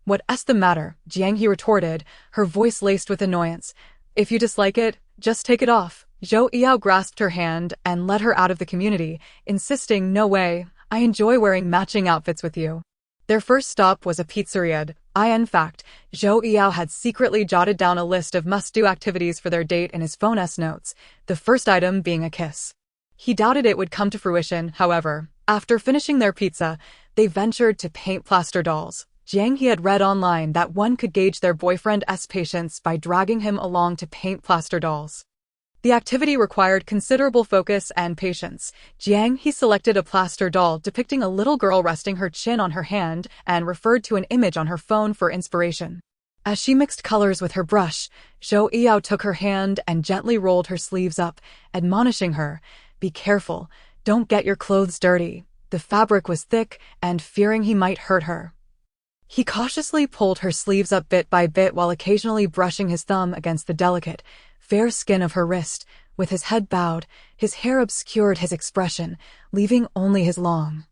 What's the matter? Jiang He retorted, her voice laced with annoyance. If you dislike it, just take it off. Zhou Yao grasped her hand and led her out of the community, insisting, No way, I enjoy wearing matching outfits with you. Their first stop was a pizzeria. In fact, Zhou Yao had secretly jotted down a list of must-do activities for their date in his phone's notes, the first item being a kiss. He doubted it would come to fruition, however. After finishing their pizza, they ventured to paint plaster dolls. Jiang He had read online that one could gauge their boyfriend's patience by dragging him along to paint plaster dolls. The activity required considerable focus and patience. Jiang He selected a plaster doll depicting a little girl resting her chin on her hand and referred to an image on her phone for inspiration. As she mixed colors with her brush, Zhou Yao took her hand and gently rolled her sleeves up, admonishing her, Be careful, don't get your clothes dirty. The fabric was thick, and fearing he might hurt her, he cautiously pulled her sleeves up bit by bit while occasionally brushing his thumb against the delicate, fair skin of her wrist. With his head bowed, his hair obscured his expression, leaving only his long,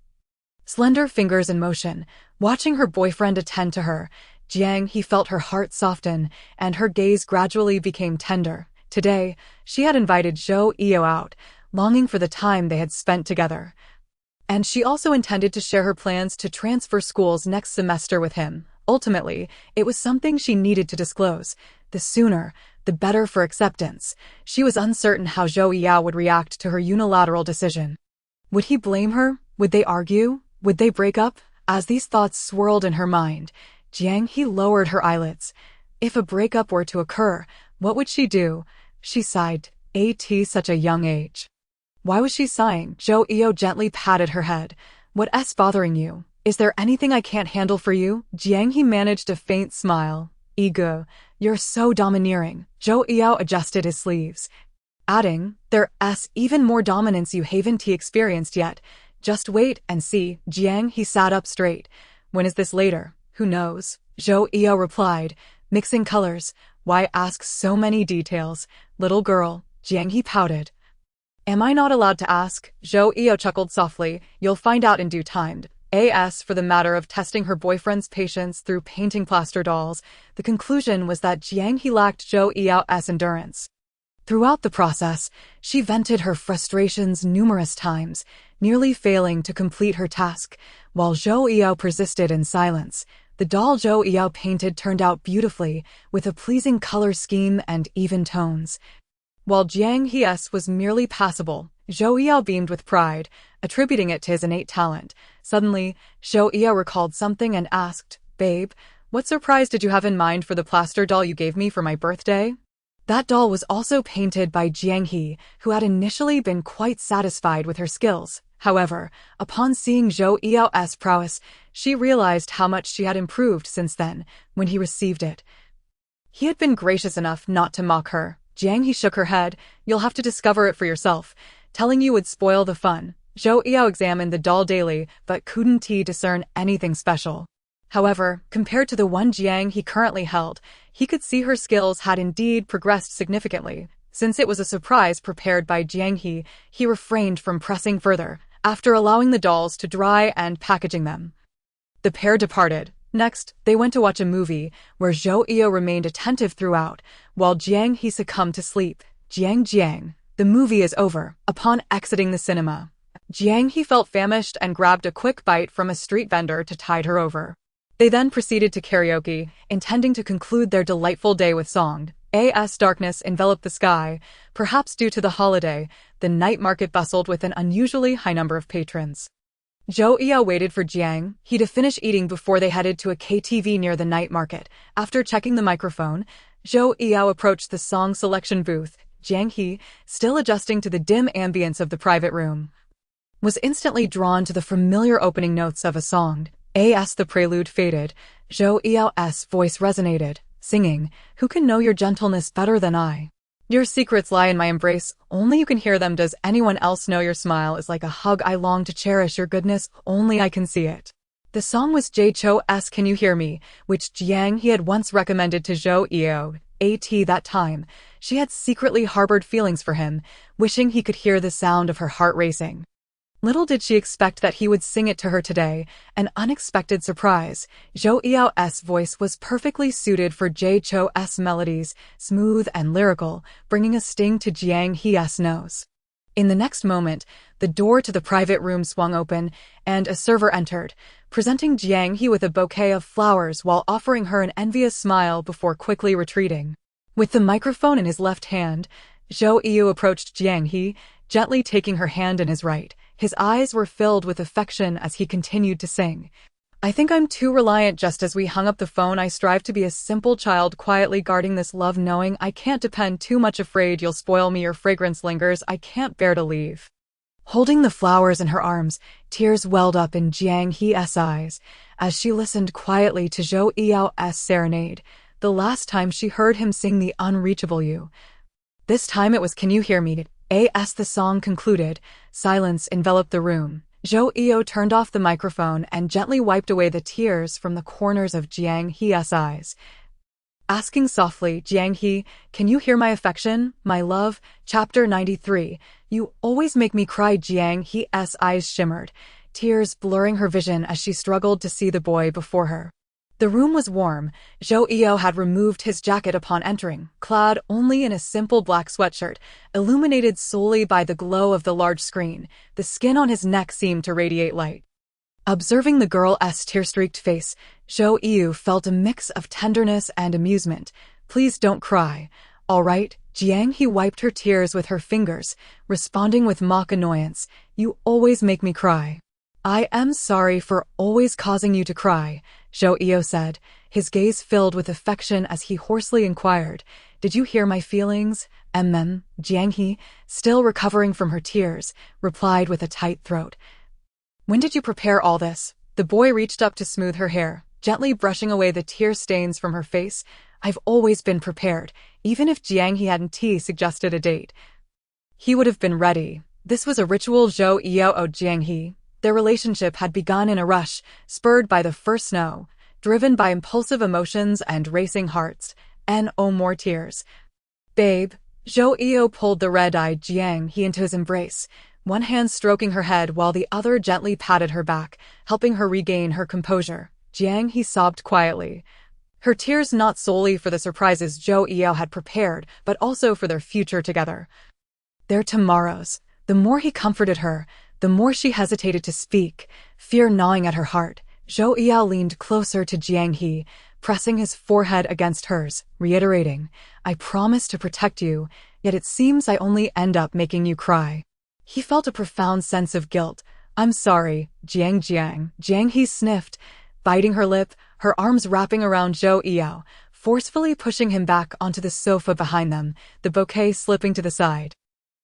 slender fingers in motion. Watching her boyfriend attend to her, Jiang He felt her heart soften, and her gaze gradually became tender. Today, she had invited Zhou Yao out, longing for the time they had spent together. And she also intended to share her plans to transfer schools next semester with him. Ultimately, it was something she needed to disclose. The sooner, the better for acceptance. She was uncertain how Zhou Yao would react to her unilateral decision. Would he blame her? Would they argue? Would they break up? As these thoughts swirled in her mind, Jiang He lowered her eyelids. If a breakup were to occur, what would she do? She sighed. At such a young age. Why was she sighing? Zhou Eo gently patted her head. What's bothering you? Is there anything I can't handle for you? Jiang He managed a faint smile. Ego, you're so domineering. Zhou Eo adjusted his sleeves, adding, there's even more dominance you haven't experienced yet. Just wait and see. Jiang He sat up straight. When is this later? Who knows? Zhou Eo replied, mixing colors. Why ask so many details? Little girl. Jiang He pouted. Am I not allowed to ask? Zhou Eo chuckled softly. You'll find out in due time. As for the matter of testing her boyfriend's patience through painting plaster dolls, the conclusion was that Jiang He lacked Zhou Eo's endurance. Throughout the process, she vented her frustrations numerous times, nearly failing to complete her task. While Zhou Eo persisted in silence, the doll Zhou Eo painted turned out beautifully, with a pleasing color scheme and even tones. While Jiang He's was merely passable, Zhou Eo beamed with pride, attributing it to his innate talent. Suddenly, Zhou Eo recalled something and asked, Babe, what surprise did you have in mind for the plaster doll you gave me for my birthday? That doll was also painted by Jiang He, who had initially been quite satisfied with her skills. However, upon seeing Zhou Eo's prowess, she realized how much she had improved since then, when he received it. He had been gracious enough not to mock her. Jiang He shook her head. You'll have to discover it for yourself. Telling you would spoil the fun. Zhou Eo examined the doll daily, but couldn't discern anything special. However, compared to the one Jiang He currently held, he could see her skills had indeed progressed significantly. Since it was a surprise prepared by Jiang He, he refrained from pressing further, after allowing the dolls to dry and packaging them. The pair departed. Next, they went to watch a movie, where Zhou Eo remained attentive throughout, while Jiang He succumbed to sleep. Jiang, the movie is over. Upon exiting the cinema, Jiang He felt famished and grabbed a quick bite from a street vendor to tide her over. They then proceeded to karaoke, intending to conclude their delightful day with song. As darkness enveloped the sky, perhaps due to the holiday, the night market bustled with an unusually high number of patrons. Zhou Eo waited for Jiang He to finish eating before they headed to a KTV near the night market. After checking the microphone, Zhou Eo approached the song selection booth. Jiang He, still adjusting to the dim ambience of the private room, was instantly drawn to the familiar opening notes of a song. As the prelude faded, Zhou Eo's voice resonated, singing, Who can know your gentleness better than I? Your secrets lie in my embrace, only you can hear them. Does anyone else know your smile is like a hug I long to cherish? Your goodness, only I can see it. The song was Jay Cho's Can You Hear Me, which Jiang He had once recommended to Zhou Eo. At that time, she had secretly harbored feelings for him, wishing he could hear the sound of her heart racing. Little did she expect that he would sing it to her today, an unexpected surprise. Zhou Eo's voice was perfectly suited for Jay Cho's melodies, smooth and lyrical, bringing a sting to Jiang He's nose. In the next moment, the door to the private room swung open, and a server entered, presenting Jiang He with a bouquet of flowers while offering her an envious smile before quickly retreating. With the microphone in his left hand, Zhou Eo approached Jiang He, gently taking her hand in his right. His eyes were filled with affection as he continued to sing. I think I'm too reliant. Just as we hung up the phone, I strive to be a simple child, quietly guarding this love, knowing I can't depend too much, afraid you'll spoil me. Your fragrance lingers, I can't bear to leave. Holding the flowers in her arms, tears welled up in Jiang He's eyes as she listened quietly to Zhou Eo's serenade, the last time she heard him sing the unreachable you. This time it was Can You Hear Me? As the song concluded, silence enveloped the room. Zhou Eo turned off the microphone and gently wiped away the tears from the corners of Jiang He's eyes. Asking softly, Jiang He, can you hear my affection, my love? Chapter 93. You always make me cry. Jiang He's eyes shimmered, tears blurring her vision as she struggled to see the boy before her. The room was warm. Zhou Eo had removed his jacket upon entering, clad only in a simple black sweatshirt, illuminated solely by the glow of the large screen. The skin on his neck seemed to radiate light. Observing the girl's tear-streaked face, Zhou Eo felt a mix of tenderness and amusement. Please don't cry. All right? Jiang He wiped her tears with her fingers, responding with mock annoyance. You always make me cry. I am sorry for always causing you to cry, Zhou Eo said, his gaze filled with affection as he hoarsely inquired, Did you hear my feelings? Jiang He, still recovering from her tears, replied with a tight throat. When did you prepare all this? The boy reached up to smooth her hair, gently brushing away the tear stains from her face. I've always been prepared, even if Jiang He hadn't suggested a date. He would have been ready. This was a ritual Zhou Yao owed Jiang He. Their relationship had begun in a rush, spurred by the first snow, driven by impulsive emotions and racing hearts. No more tears. Babe. Zhou Yao pulled the red-eyed Jiang He into his embrace, one hand stroking her head while the other gently patted her back, helping her regain her composure. Jiang He sobbed quietly. Her tears not solely for the surprises Zhou Yao had prepared, but also for their future together. Their tomorrows. The more he comforted her, the more she hesitated to speak, fear gnawing at her heart. Zhou Yao leaned closer to Jiang He, pressing his forehead against hers, reiterating, I promise to protect you, yet it seems I only end up making you cry. He felt a profound sense of guilt. I'm sorry, Jiang He sniffed, biting her lip, her arms wrapping around Zhou Yao, forcefully pushing him back onto the sofa behind them, the bouquet slipping to the side.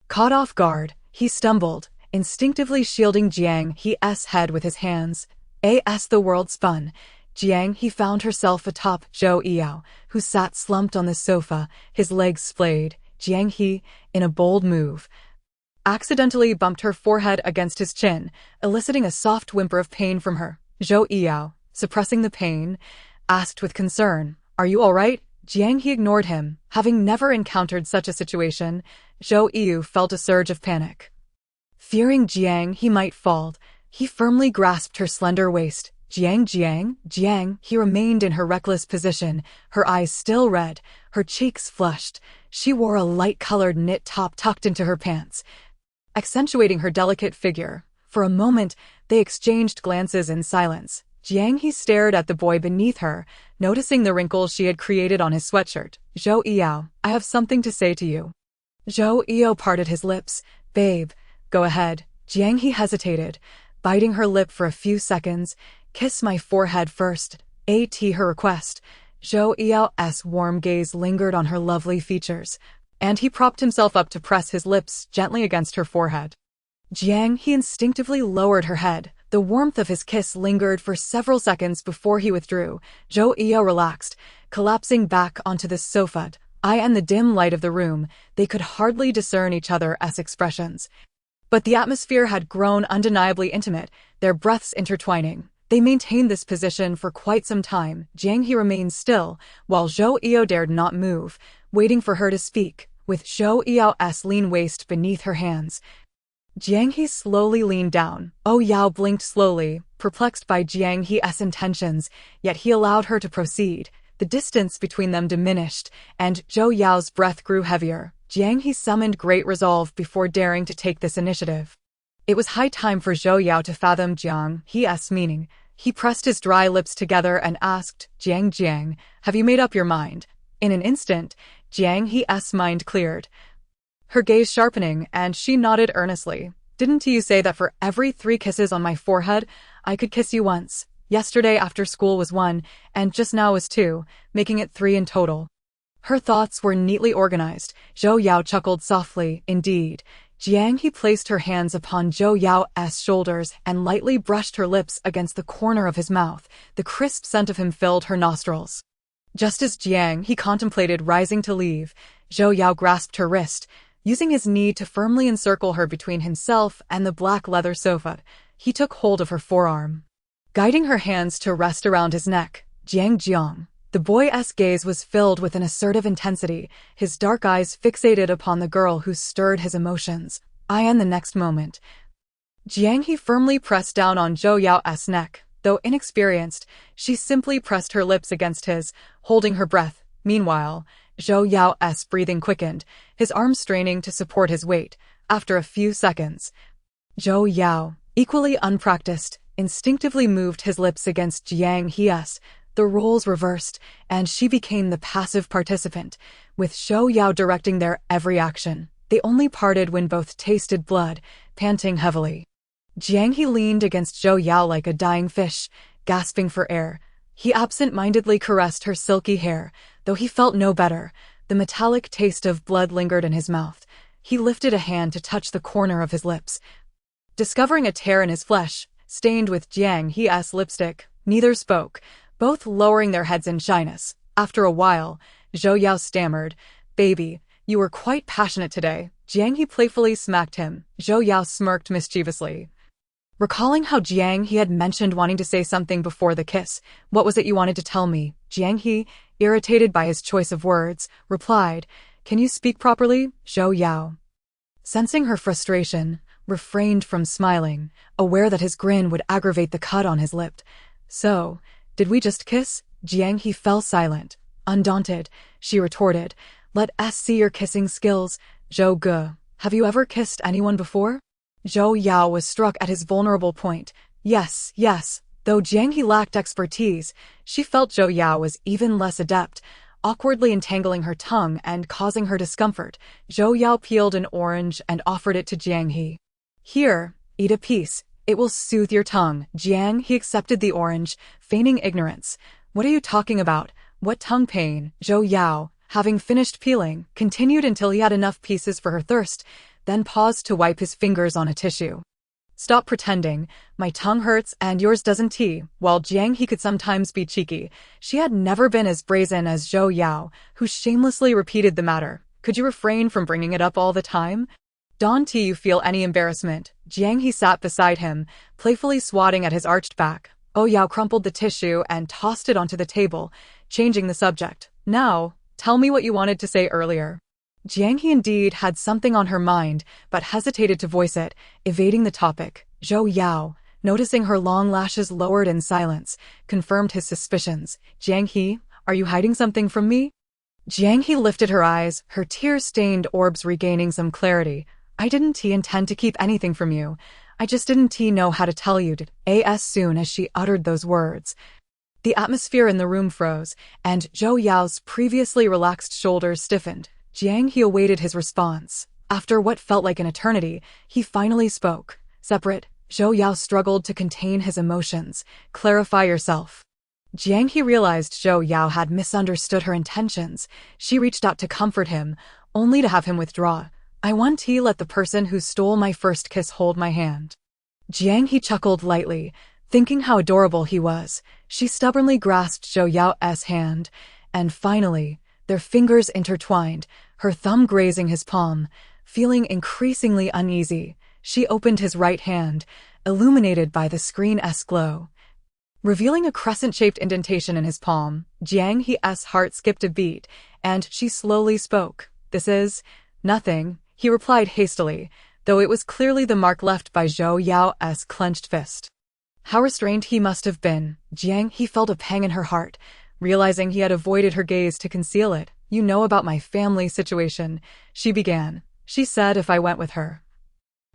Caught off guard, he stumbled, instinctively shielding Jiang He's head with his hands. As the world spun, Jiang He found herself atop Zhou Yao, who sat slumped on the sofa, his legs splayed. Jiang He, in a bold move, accidentally bumped her forehead against his chin, eliciting a soft whimper of pain from her. Zhou Yao, suppressing the pain, asked with concern, Are you all right? Jiang He ignored him, having never encountered such a situation. Zhou Yao felt a surge of panic. Fearing Jiang He might fall, he firmly grasped her slender waist. Jiang He remained in her reckless position, her eyes still red, her cheeks flushed. She wore a light-colored knit top tucked into her pants, accentuating her delicate figure. For a moment, they exchanged glances in silence. Jiang He stared at the boy beneath her, noticing the wrinkles she had created on his sweatshirt. Zhou Yao, I have something to say to you. Zhou Yao parted his lips. Babe, go ahead. Jiang He hesitated, biting her lip for a few seconds. Kiss my forehead first. Her request. Zhou Yao's warm gaze lingered on her lovely features, and he propped himself up to press his lips gently against her forehead. Jiang He instinctively lowered her head. The warmth of his kiss lingered for several seconds before he withdrew. Zhou Yao relaxed, collapsing back onto the sofa. In the dim light of the room, they could hardly discern each other's expressions. But the atmosphere had grown undeniably intimate, their breaths intertwining. They maintained this position for quite some time. Jiang He remained still, while Zhou Yao dared not move, waiting for her to speak, with Zhou Yao's lean waist beneath her hands. Jiang He slowly leaned down. Yao blinked slowly, perplexed by Jiang He's intentions, yet he allowed her to proceed. The distance between them diminished, and Zhou Yao's breath grew heavier. Jiang He summoned great resolve before daring to take this initiative. It was high time for Zhou Yao to fathom Jiang He's meaning. He pressed his dry lips together and asked, Jiang, have you made up your mind? In an instant, Jiang He's mind cleared, her gaze sharpening, and she nodded earnestly. Didn't you say that for every 3 kisses on my forehead, I could kiss you once? Yesterday after school was 1, and just now was 2, making it 3 in total. Her thoughts were neatly organized. Zhou Yao chuckled softly. Indeed. Jiang He placed her hands upon Zhou Yao's shoulders and lightly brushed her lips against the corner of his mouth. The crisp scent of him filled her nostrils. Just as Jiang He contemplated rising to leave, Zhou Yao grasped her wrist, using his knee to firmly encircle her between himself and the black leather sofa. He took hold of her forearm, guiding her hands to rest around his neck. Jiang. The boy's gaze was filled with an assertive intensity, his dark eyes fixated upon the girl who stirred his emotions. In the next moment, Jiang He firmly pressed down on Zhou Yao's neck. Though inexperienced, she simply pressed her lips against his, holding her breath. Meanwhile, Zhou Yao's breathing quickened, his arms straining to support his weight. After a few seconds, Zhou Yao, equally unpracticed, instinctively moved his lips against Jiang He's. The roles reversed, and she became the passive participant, with Zhou Yao directing their every action. They only parted when both tasted blood, panting heavily. Jiang He leaned against Zhou Yao like a dying fish, gasping for air. He absent-mindedly caressed her silky hair, though he felt no better. The metallic taste of blood lingered in his mouth. He lifted a hand to touch the corner of his lips. Discovering a tear in his flesh, stained with Jiang He's lipstick, neither spoke, both lowering their heads in shyness. After a while, Zhou Yao stammered, "Baby, you were quite passionate today." Jiang He playfully smacked him. Zhou Yao smirked mischievously. Recalling how Jiang He had mentioned wanting to say something before the kiss, "What was it you wanted to tell me?" Jiang He, irritated by his choice of words, replied, "Can you speak properly?" Zhou Yao, sensing her frustration, refrained from smiling, aware that his grin would aggravate the cut on his lip. "So, did we just kiss?" Jiang He fell silent. Undaunted, she retorted, "Let us see your kissing skills." "Zhou Ge, have you ever kissed anyone before?" Zhou Yao was struck at his vulnerable point. Yes. Though Jiang He lacked expertise, she felt Zhou Yao was even less adept, awkwardly entangling her tongue and causing her discomfort. Zhou Yao peeled an orange and offered it to Jiang He. "Here, eat a piece. It will soothe your tongue." Jiang He accepted the orange, feigning ignorance. "What are you talking about? What tongue pain?" Zhou Yao, having finished peeling, continued until he had enough pieces for her thirst, then paused to wipe his fingers on a tissue. "Stop pretending. My tongue hurts and yours doesn't too." While Jiang He could sometimes be cheeky, she had never been as brazen as Zhou Yao, who shamelessly repeated the matter. "Could you refrain from bringing it up all the time? Don't you feel any embarrassment?" Jiang He sat beside him, playfully swatting at his arched back. Zhou Yao crumpled the tissue and tossed it onto the table, changing the subject. "Now, tell me what you wanted to say earlier." Jiang He indeed had something on her mind, but hesitated to voice it, evading the topic. Zhou Yao, noticing her long lashes lowered in silence, confirmed his suspicions. "Jiang He, are you hiding something from me?" Jiang He lifted her eyes, her tear-stained orbs regaining some clarity. "I didn't intend to keep anything from you. I just didn't know how to tell you." As soon as she uttered those words, the atmosphere in the room froze, and Zhou Yao's previously relaxed shoulders stiffened. Jiang He awaited his response. After what felt like an eternity, he finally spoke. "Separate." Zhou Yao struggled to contain his emotions. "Clarify yourself." Jiang He realized Zhou Yao had misunderstood her intentions. She reached out to comfort him, only to have him withdraw. "I want to let the person who stole my first kiss hold my hand." Jiang He chuckled lightly, thinking how adorable he was. She stubbornly grasped Zhou Yao's hand, and finally, their fingers intertwined, her thumb grazing his palm. Feeling increasingly uneasy, she opened his right hand, illuminated by the screen's glow, revealing a crescent-shaped indentation in his palm. Jiang He's heart skipped a beat, and she slowly spoke. "This is nothing," he replied hastily, though it was clearly the mark left by Zhou Yao's clenched fist. How restrained he must have been. Jiang He felt a pang in her heart, realizing he had avoided her gaze to conceal it. "You know about my family situation," she began. She said if I went with her,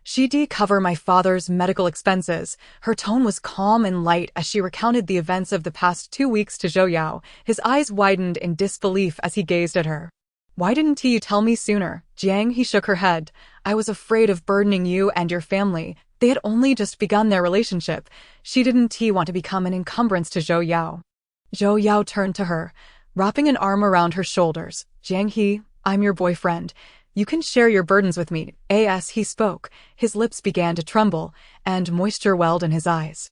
she'd cover my father's medical expenses. Her tone was calm and light as she recounted the events of the past 2 weeks to Zhou Yao. His eyes widened in disbelief as he gazed at her. "Why didn't you tell me sooner?" Jiang He shook her head. "I was afraid of burdening you and your family." They had only just begun their relationship. She didn't want to become an encumbrance to Zhou Yao. Zhou Yao turned to her, wrapping an arm around her shoulders. "Jiang He, I'm your boyfriend. You can share your burdens with me." As he spoke, his lips began to tremble, and moisture welled in his eyes.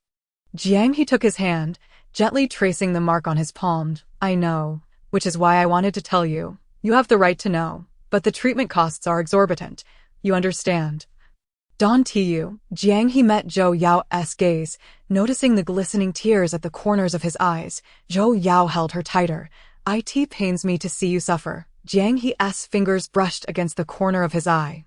Jiang He took his hand, gently tracing the mark on his palm. "I know, which is why I wanted to tell you. You have the right to know, but the treatment costs are exorbitant. You understand?" "Don't you?" Jiang He met Zhou Yao's gaze, noticing the glistening tears at the corners of his eyes. Zhou Yao held her tighter. "It pains me to see you suffer." Jiang He's fingers brushed against the corner of his eye,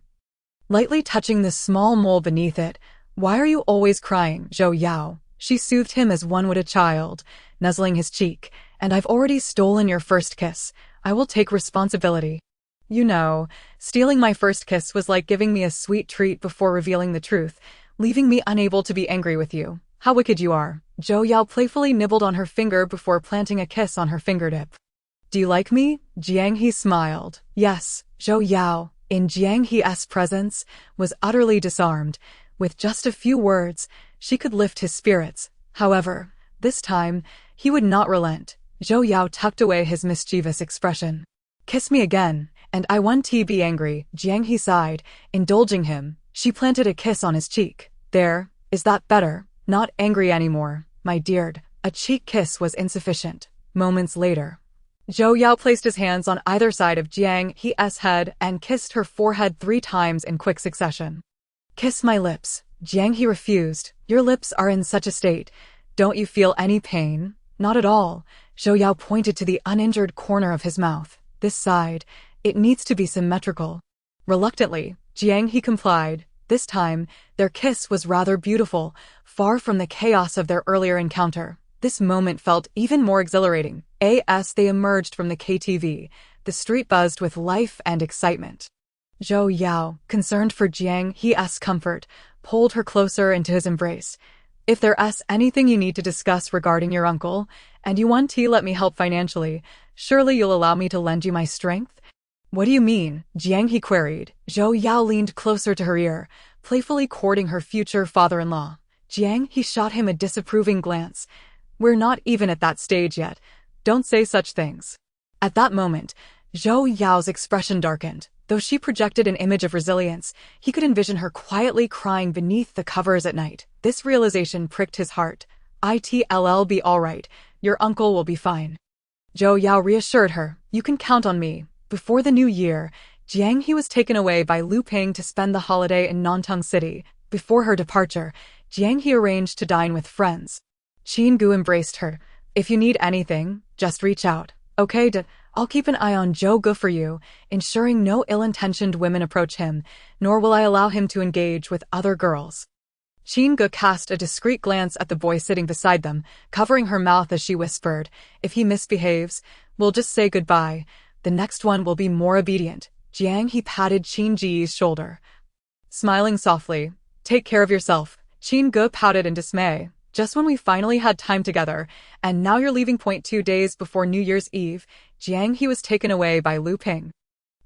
lightly touching the small mole beneath it. "Why are you always crying, Zhou Yao?" She soothed him as one would a child, nuzzling his cheek. "And I've already stolen your first kiss. I will take responsibility. You know, stealing my first kiss was like giving me a sweet treat before revealing the truth, leaving me unable to be angry with you. How wicked you are." Zhou Yao playfully nibbled on her finger before planting a kiss on her fingertip. "Do you like me?" Jiang He smiled. Yes. Zhou Yao, in Jiang He's presence, was utterly disarmed. With just a few words, she could lift his spirits. However, this time, he would not relent. Zhou Yao tucked away his mischievous expression. Kiss me again, and I won't be angry, Jiang He sighed, indulging him. She planted a kiss on his cheek. There, is that better? Not angry anymore, my dear. A cheek kiss was insufficient. Moments later, Zhou Yao placed his hands on either side of Jiang He's head and kissed her forehead 3 times in quick succession. Kiss my lips. Jiang He refused. Your lips are in such a state. Don't you feel any pain? Not at all. Zhou Yao pointed to the uninjured corner of his mouth. This side. It needs to be symmetrical. Reluctantly, Jiang He complied. This time, their kiss was rather beautiful, far from the chaos of their earlier encounter. This moment felt even more exhilarating. As they emerged from the KTV, the street buzzed with life and excitement. Zhou Yao, concerned for Jiang He's comfort, pulled her closer into his embrace. If there's anything you need to discuss regarding your uncle, and you want to let me help financially, surely you'll allow me to lend you my strength? What do you mean? Jiang He queried. Zhou Yao leaned closer to her ear, playfully courting her future father-in-law. Jiang He shot him a disapproving glance. We're not even at that stage yet. Don't say such things. At that moment, Zhou Yao's expression darkened. Though she projected an image of resilience, he could envision her quietly crying beneath the covers at night. This realization pricked his heart. It'll be all right. Your uncle will be fine. Zhou Yao reassured her. You can count on me. Before the new year, Jiang He was taken away by Lu Ping to spend the holiday in Nantong City. Before her departure, Jiang He arranged to dine with friends. Qin Gu embraced her. If you need anything, just reach out. Okay, I'll keep an eye on Zhou Gu for you, ensuring no ill-intentioned women approach him, nor will I allow him to engage with other girls. Qin Gu cast a discreet glance at the boy sitting beside them, covering her mouth as she whispered, if he misbehaves, we'll just say goodbye. The next one will be more obedient. Jiang He patted Qin Ji's shoulder. Smiling softly, take care of yourself. Qin Gu pouted in dismay. Just when we finally had time together, and now you're leaving 2 days before New Year's Eve, Jiang He was taken away by Lu Ping.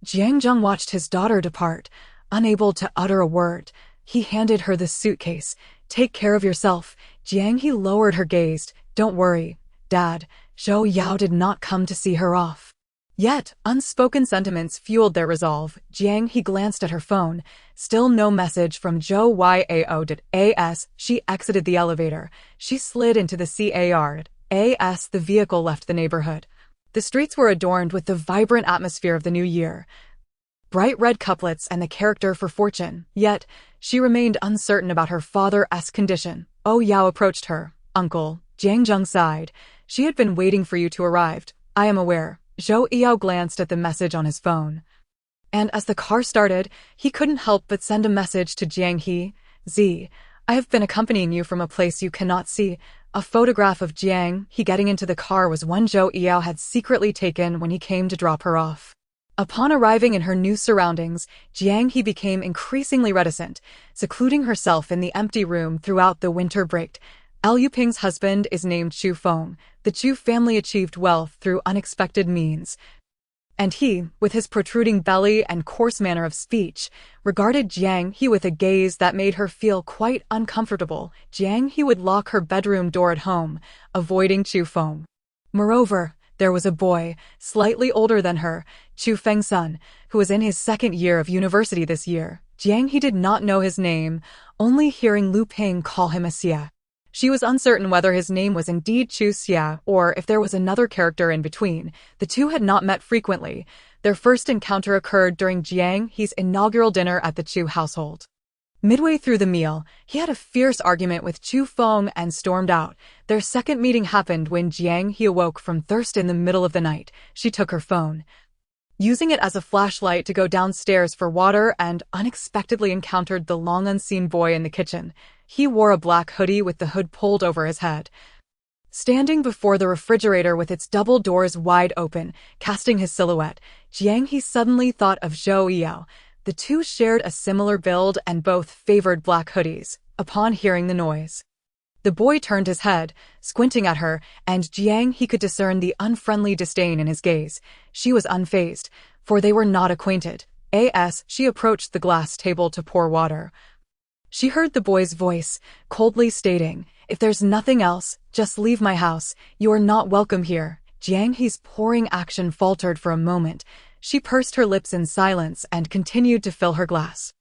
Jiang Zheng watched his daughter depart, unable to utter a word. He handed her the suitcase. Take care of yourself. Jiang He lowered her gaze. Don't worry, Dad. Zhou Yao did not come to see her off. Yet, unspoken sentiments fueled their resolve. Jiang He glanced at her phone. Still no message from Zhou Yao. As she exited the elevator, she slid into the car. As the vehicle left the neighborhood. The streets were adorned with the vibrant atmosphere of the new year. Bright red couplets and the character for fortune. Yet, she remained uncertain about her father's condition. Yao approached her. Uncle, Jiang Zheng sighed. She had been waiting for you to arrive. I am aware. Zhou Yao glanced at the message on his phone. And as the car started, he couldn't help but send a message to Jiang He. I have been accompanying you from a place you cannot see. A photograph of Jiang He getting into the car was one Zhou Yao had secretly taken when he came to drop her off. Upon arriving in her new surroundings, Jiang He became increasingly reticent, secluding herself in the empty room throughout the winter break. Liu Ping's husband is named Chu Feng. The Chu family achieved wealth through unexpected means. And he, with his protruding belly and coarse manner of speech, regarded Jiang He with a gaze that made her feel quite uncomfortable. Jiang He would lock her bedroom door at home, avoiding Chu Feng. Moreover, there was a boy, slightly older than her, Chu Feng's son, who was in his 2nd year of university this year. Jiang He did not know his name, only hearing Lu Ping call him a Xia. She was uncertain whether his name was indeed Chu Xia or if there was another character in between. The two had not met frequently. Their first encounter occurred during Jiang He's inaugural dinner at the Chu household. Midway through the meal, he had a fierce argument with Chu Feng and stormed out. Their second meeting happened when Jiang He awoke from thirst in the middle of the night. She took her phone, using it as a flashlight to go downstairs for water, and unexpectedly encountered the long-unseen boy in the kitchen. He wore a black hoodie with the hood pulled over his head. Standing before the refrigerator with its double doors wide open, casting his silhouette, Jiang He suddenly thought of Zhou Yao. The two shared a similar build and both favored black hoodies. Upon hearing the noise, the boy turned his head, squinting at her, and Jiang He could discern the unfriendly disdain in his gaze. She was unfazed, for they were not acquainted. As she approached the glass table to pour water, she heard the boy's voice, coldly stating, "If there's nothing else, just leave my house. You are not welcome here." Jiang He's pouring action faltered for a moment. She pursed her lips in silence and continued to fill her glass.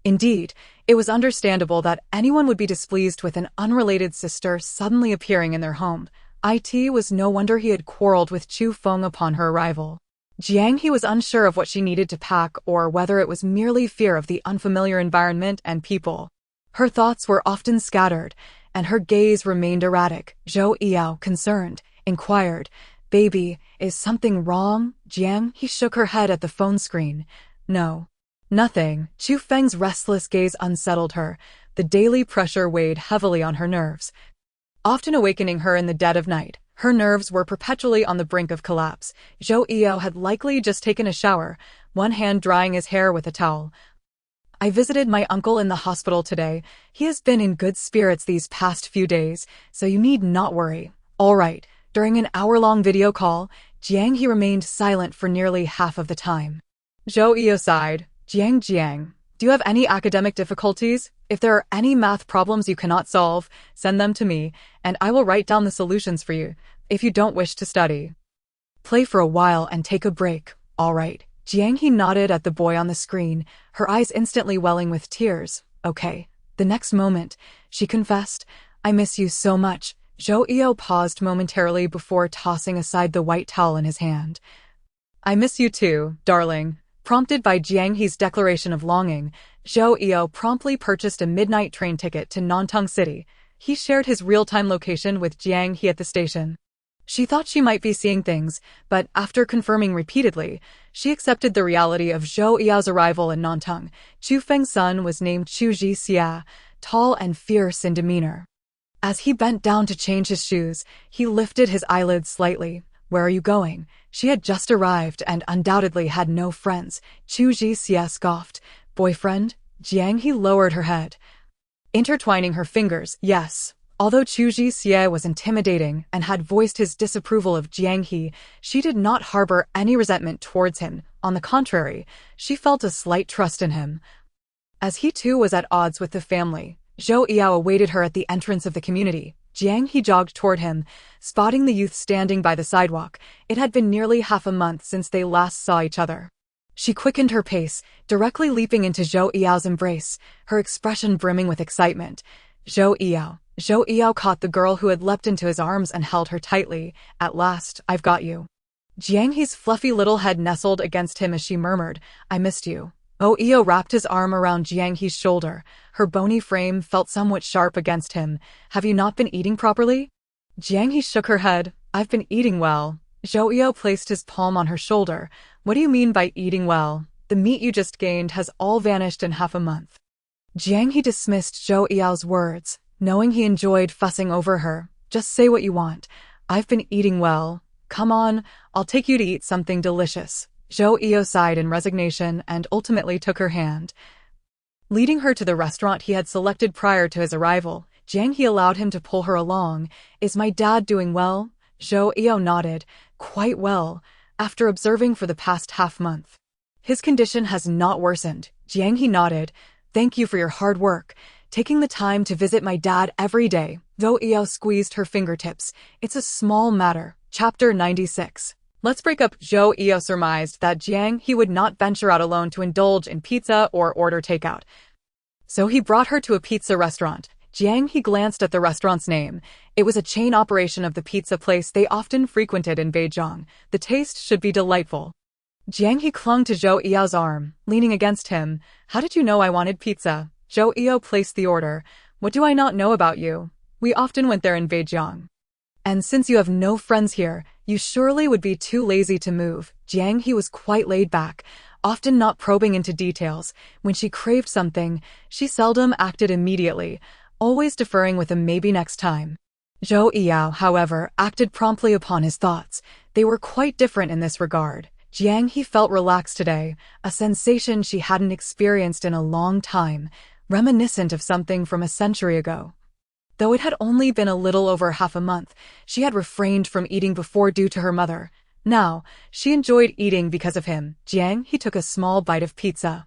Indeed, it was understandable that anyone would be displeased with an unrelated sister suddenly appearing in their home. It was no wonder he had quarreled with Chu Feng upon her arrival. Jiang He was unsure of what she needed to pack or whether it was merely fear of the unfamiliar environment and people. Her thoughts were often scattered, and her gaze remained erratic. Zhou Yao, concerned, inquired, "Baby, is something wrong?" Jiang He shook her head at the phone screen. "No. Nothing." Chu Feng's restless gaze unsettled her. The daily pressure weighed heavily on her nerves, often awakening her in the dead of night. Her nerves were perpetually on the brink of collapse. Zhou Yao had likely just taken a shower, one hand drying his hair with a towel. "I visited my uncle in the hospital today. He has been in good spirits these past few days, so you need not worry." "All right." During an hour-long video call, Jiang He remained silent for nearly half of the time. Zhou Yao sighed. Jiang, do you have any academic difficulties? If there are any math problems you cannot solve, send them to me, and I will write down the solutions for you. If you don't wish to study, play for a while and take a break." "All right." Jiang He nodded at the boy on the screen, her eyes instantly welling with tears. "Okay." The next moment, she confessed, "I miss you so much." Zhou Yao paused momentarily before tossing aside the white towel in his hand. "I miss you too, darling." Prompted by Jiang He's declaration of longing, Zhou Yao promptly purchased a midnight train ticket to Nantong City. He shared his real-time location with Jiang He at the station. She thought she might be seeing things, but after confirming repeatedly, she accepted the reality of Zhou Yao's arrival in Nantong. Chu Feng's son was named Chu Jixia, tall and fierce in demeanor. As he bent down to change his shoes, he lifted his eyelids slightly. "Where are you going?" She had just arrived and undoubtedly had no friends. Chu Jixia scoffed. "Boyfriend?" Jiang He lowered her head, intertwining her fingers. "Yes." Although Chu Jixia was intimidating and had voiced his disapproval of Jiang He, she did not harbor any resentment towards him. On the contrary, she felt a slight trust in him. As he too was at odds with the family, Zhou Yao awaited her at the entrance of the community. Jiang He jogged toward him, spotting the youth standing by the sidewalk. It had been nearly half a month since they last saw each other. She quickened her pace, directly leaping into Zhou Yao's embrace, her expression brimming with excitement. "Zhou Yao." Zhou Yao caught the girl who had leapt into his arms and held her tightly. "At last, I've got you." Jiang He's fluffy little head nestled against him as she murmured, "I missed you." Zhou Yao wrapped his arm around Jiang He's shoulder. Her bony frame felt somewhat sharp against him. "Have you not been eating properly?" Jiang He shook her head. "I've been eating well." Zhou Yao placed his palm on her shoulder. "What do you mean by eating well? The meat you just gained has all vanished in half a month." Jiang He dismissed Zhou Yao's words, knowing he enjoyed fussing over her. "Just say what you want." "I've been eating well. Come on, I'll take you to eat something delicious." Zhou Yao sighed in resignation and ultimately took her hand, leading her to the restaurant he had selected prior to his arrival. Jiang He allowed him to pull her along. "Is my dad doing well?" Zhou Yao nodded. "Quite well, after observing for the past half-month. His condition has not worsened." Jiang He nodded. "Thank you for your hard work, taking the time to visit my dad every day." Zhou Yao squeezed her fingertips. "It's a small matter." Chapter 96. Let's break up. Zhou Yao surmised that Jiang He would not venture out alone to indulge in pizza or order takeout, so he brought her to a pizza restaurant. Jiang He glanced at the restaurant's name. It was a chain operation of the pizza place they often frequented in Beijing. The taste should be delightful. Jiang He clung to Zhou Yao's arm, leaning against him. "How did you know I wanted pizza?" Zhou Yao placed the order. "What do I not know about you? We often went there in Beijing. And since you have no friends here, you surely would be too lazy to move." Jiang He was quite laid back, often not probing into details. When she craved something, she seldom acted immediately, always deferring with a maybe next time. Zhou Yao, however, acted promptly upon his thoughts. They were quite different in this regard. Jiang He felt relaxed today, a sensation she hadn't experienced in a long time, reminiscent of something from a century ago. Though it had only been a little over half a month, she had refrained from eating before due to her mother. Now, she enjoyed eating because of him. Jiang He took a small bite of pizza,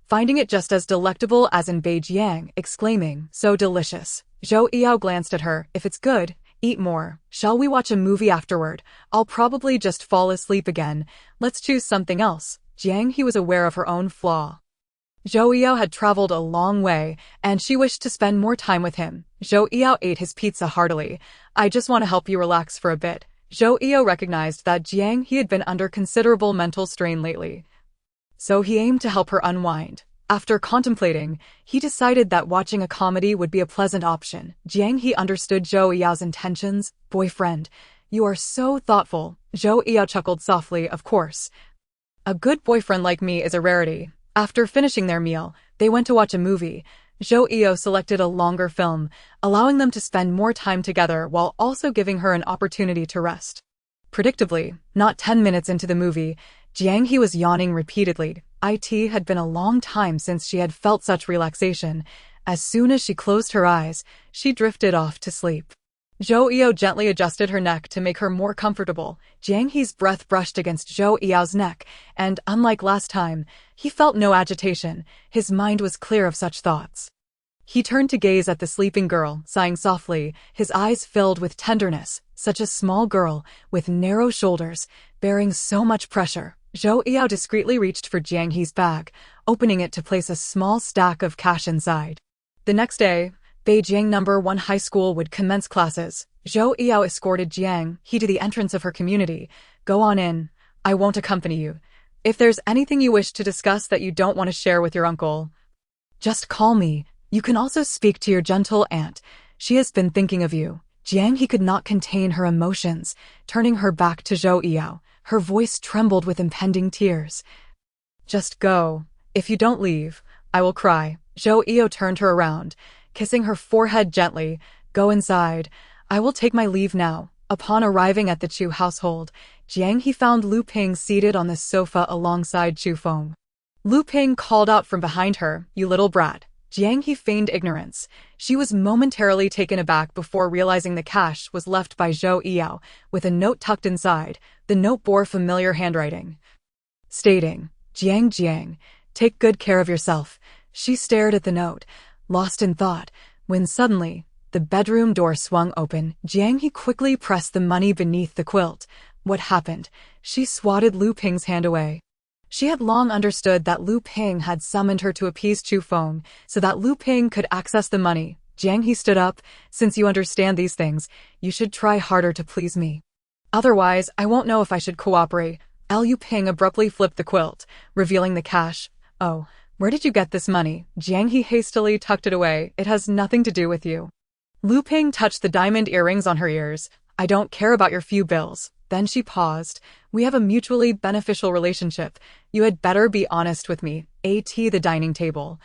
finding it just as delectable as in Beijing, exclaiming, "So delicious." Zhou Yao glanced at her. "If it's good, Eat more. Shall we watch a movie afterward? I'll probably just fall asleep again. Let's choose something else. Jiang He was aware of her own flaw. Zhou Yao had traveled a long way, and she wished to spend more time with him. Zhou Yao ate his pizza heartily. I just want to help you relax for a bit. Zhou Yao recognized that Jiang He had been under considerable mental strain lately, so he aimed to help her unwind. After contemplating, he decided that watching a comedy would be a pleasant option. Jiang He understood Zhou Yao's intentions. Boyfriend, you are so thoughtful. Zhou Yao chuckled softly, of course. A good boyfriend like me is a rarity. After finishing their meal, they went to watch a movie. Zhou Yao selected a longer film, allowing them to spend more time together while also giving her an opportunity to rest. Predictably, not 10 minutes into the movie, Jiang He was yawning repeatedly. It had been a long time since she had felt such relaxation. As soon as she closed her eyes, she drifted off to sleep. Zhou Yao gently adjusted her neck to make her more comfortable. Jiang He's breath brushed against Zhou Yao's neck, and unlike last time, he felt no agitation. His mind was clear of such thoughts. He turned to gaze at the sleeping girl, sighing softly, his eyes filled with tenderness. Such a small girl, with narrow shoulders, bearing so much pressure. Zhou Yao discreetly reached for Jiang He's bag, opening it to place a small stack of cash inside. The next day, Beijing No. 1 High School would commence classes. Zhou Yao escorted Jiang He to the entrance of her community. Go on in. I won't accompany you. If there's anything you wish to discuss that you don't want to share with your uncle, just call me. You can also speak to your gentle aunt. She has been thinking of you. Jiang He could not contain her emotions, turning her back to Zhou Yao. Her voice trembled with impending tears. Just go. If you don't leave, I will cry. Zhou Yao turned her around, kissing her forehead gently. Go inside. I will take my leave now. Upon arriving at the Chu household, Jiang He found Lu Ping seated on the sofa alongside Chu Feng. Lu Ping called out from behind her, "You little brat." Jiang He feigned ignorance. She was momentarily taken aback before realizing the cash was left by Zhou Yao, with a note tucked inside. The note bore familiar handwriting, stating, Jiang, take good care of yourself." She stared at the note, lost in thought, when suddenly, the bedroom door swung open. Jiang He quickly pressed the money beneath the quilt. What happened? She swatted Lu Ping's hand away. She had long understood that Lu Ping had summoned her to appease Chu Feng, so that Lu Ping could access the money. Jiang He stood up. Since you understand these things, you should try harder to please me. Otherwise, I won't know if I should cooperate. Lu Ping abruptly flipped the quilt, revealing the cash. Oh, where did you get this money? Jiang He hastily tucked it away. It has nothing to do with you. Lu Ping touched the diamond earrings on her ears. I don't care about your few bills. Then she paused. We have a mutually beneficial relationship. You had better be honest with me. The dining table.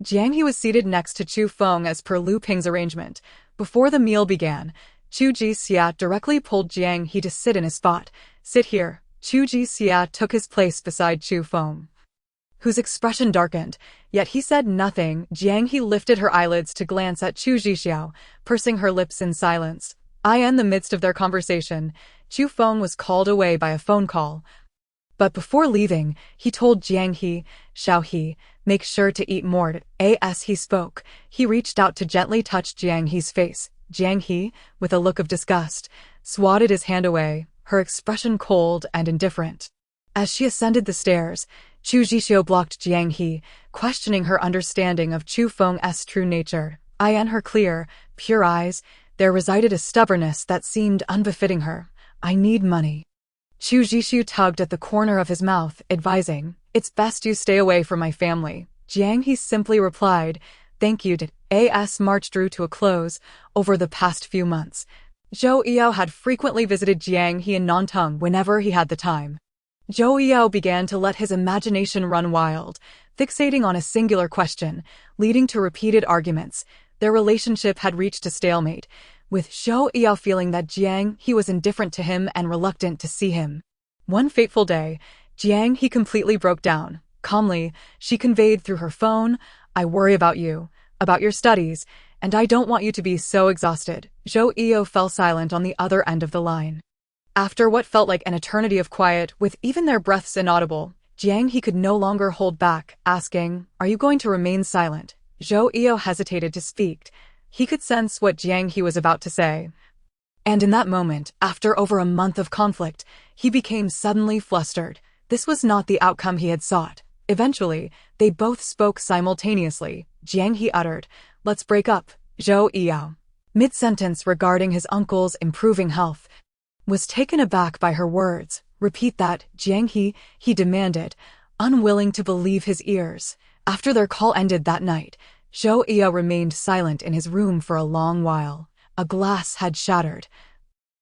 Jiang He was seated next to Chu Feng as per Lu Ping's arrangement. Before the meal began, Chu Jixia directly pulled Jiang He to sit in his spot. Sit here. Chu Jixia took his place beside Chu Feng, whose expression darkened, yet he said nothing. Jiang He lifted her eyelids to glance at Chu Jixia, pursing her lips in silence. In the midst of their conversation, Chu Feng was called away by a phone call. But before leaving, he told Jiang He, Xiao He, make sure to eat more. As he spoke, he reached out to gently touch Jiang He's face. Jiang He, with a look of disgust, swatted his hand away, her expression cold and indifferent. As she ascended the stairs, Chu Jixia blocked Jiang He, questioning her understanding of Chu Feng's true nature. In her clear, pure eyes, there resided a stubbornness that seemed unbefitting her. I need money. Chu Jixia tugged at the corner of his mouth, advising, it's best you stay away from my family. Jiang He simply replied, thank you. As March drew to a close, over the past few months, Zhou Yao had frequently visited Jiang He in Nantong whenever he had the time. Zhou Yao began to let his imagination run wild, fixating on a singular question, leading to repeated arguments. Their relationship had reached a stalemate, with Zhou Yao feeling that Jiang He was indifferent to him and reluctant to see him. One fateful day, Jiang He completely broke down. Calmly, she conveyed through her phone, I worry about you, about your studies, and I don't want you to be so exhausted. Zhou Yao fell silent on the other end of the line. After what felt like an eternity of quiet, with even their breaths inaudible, Jiang He could no longer hold back, asking, are you going to remain silent? Zhou Yao hesitated to speak. He could sense what Jiang He was about to say. And in that moment, after over a month of conflict, he became suddenly flustered. This was not the outcome he had sought. Eventually, they both spoke simultaneously. Jiang He uttered, "Let's break up, Zhou Yao." Mid-sentence regarding his uncle's improving health, was taken aback by her words. "Repeat that, Jiang He," he demanded, unwilling to believe his ears. After their call ended that night, Zhou Yao remained silent in his room for a long while. A glass had shattered,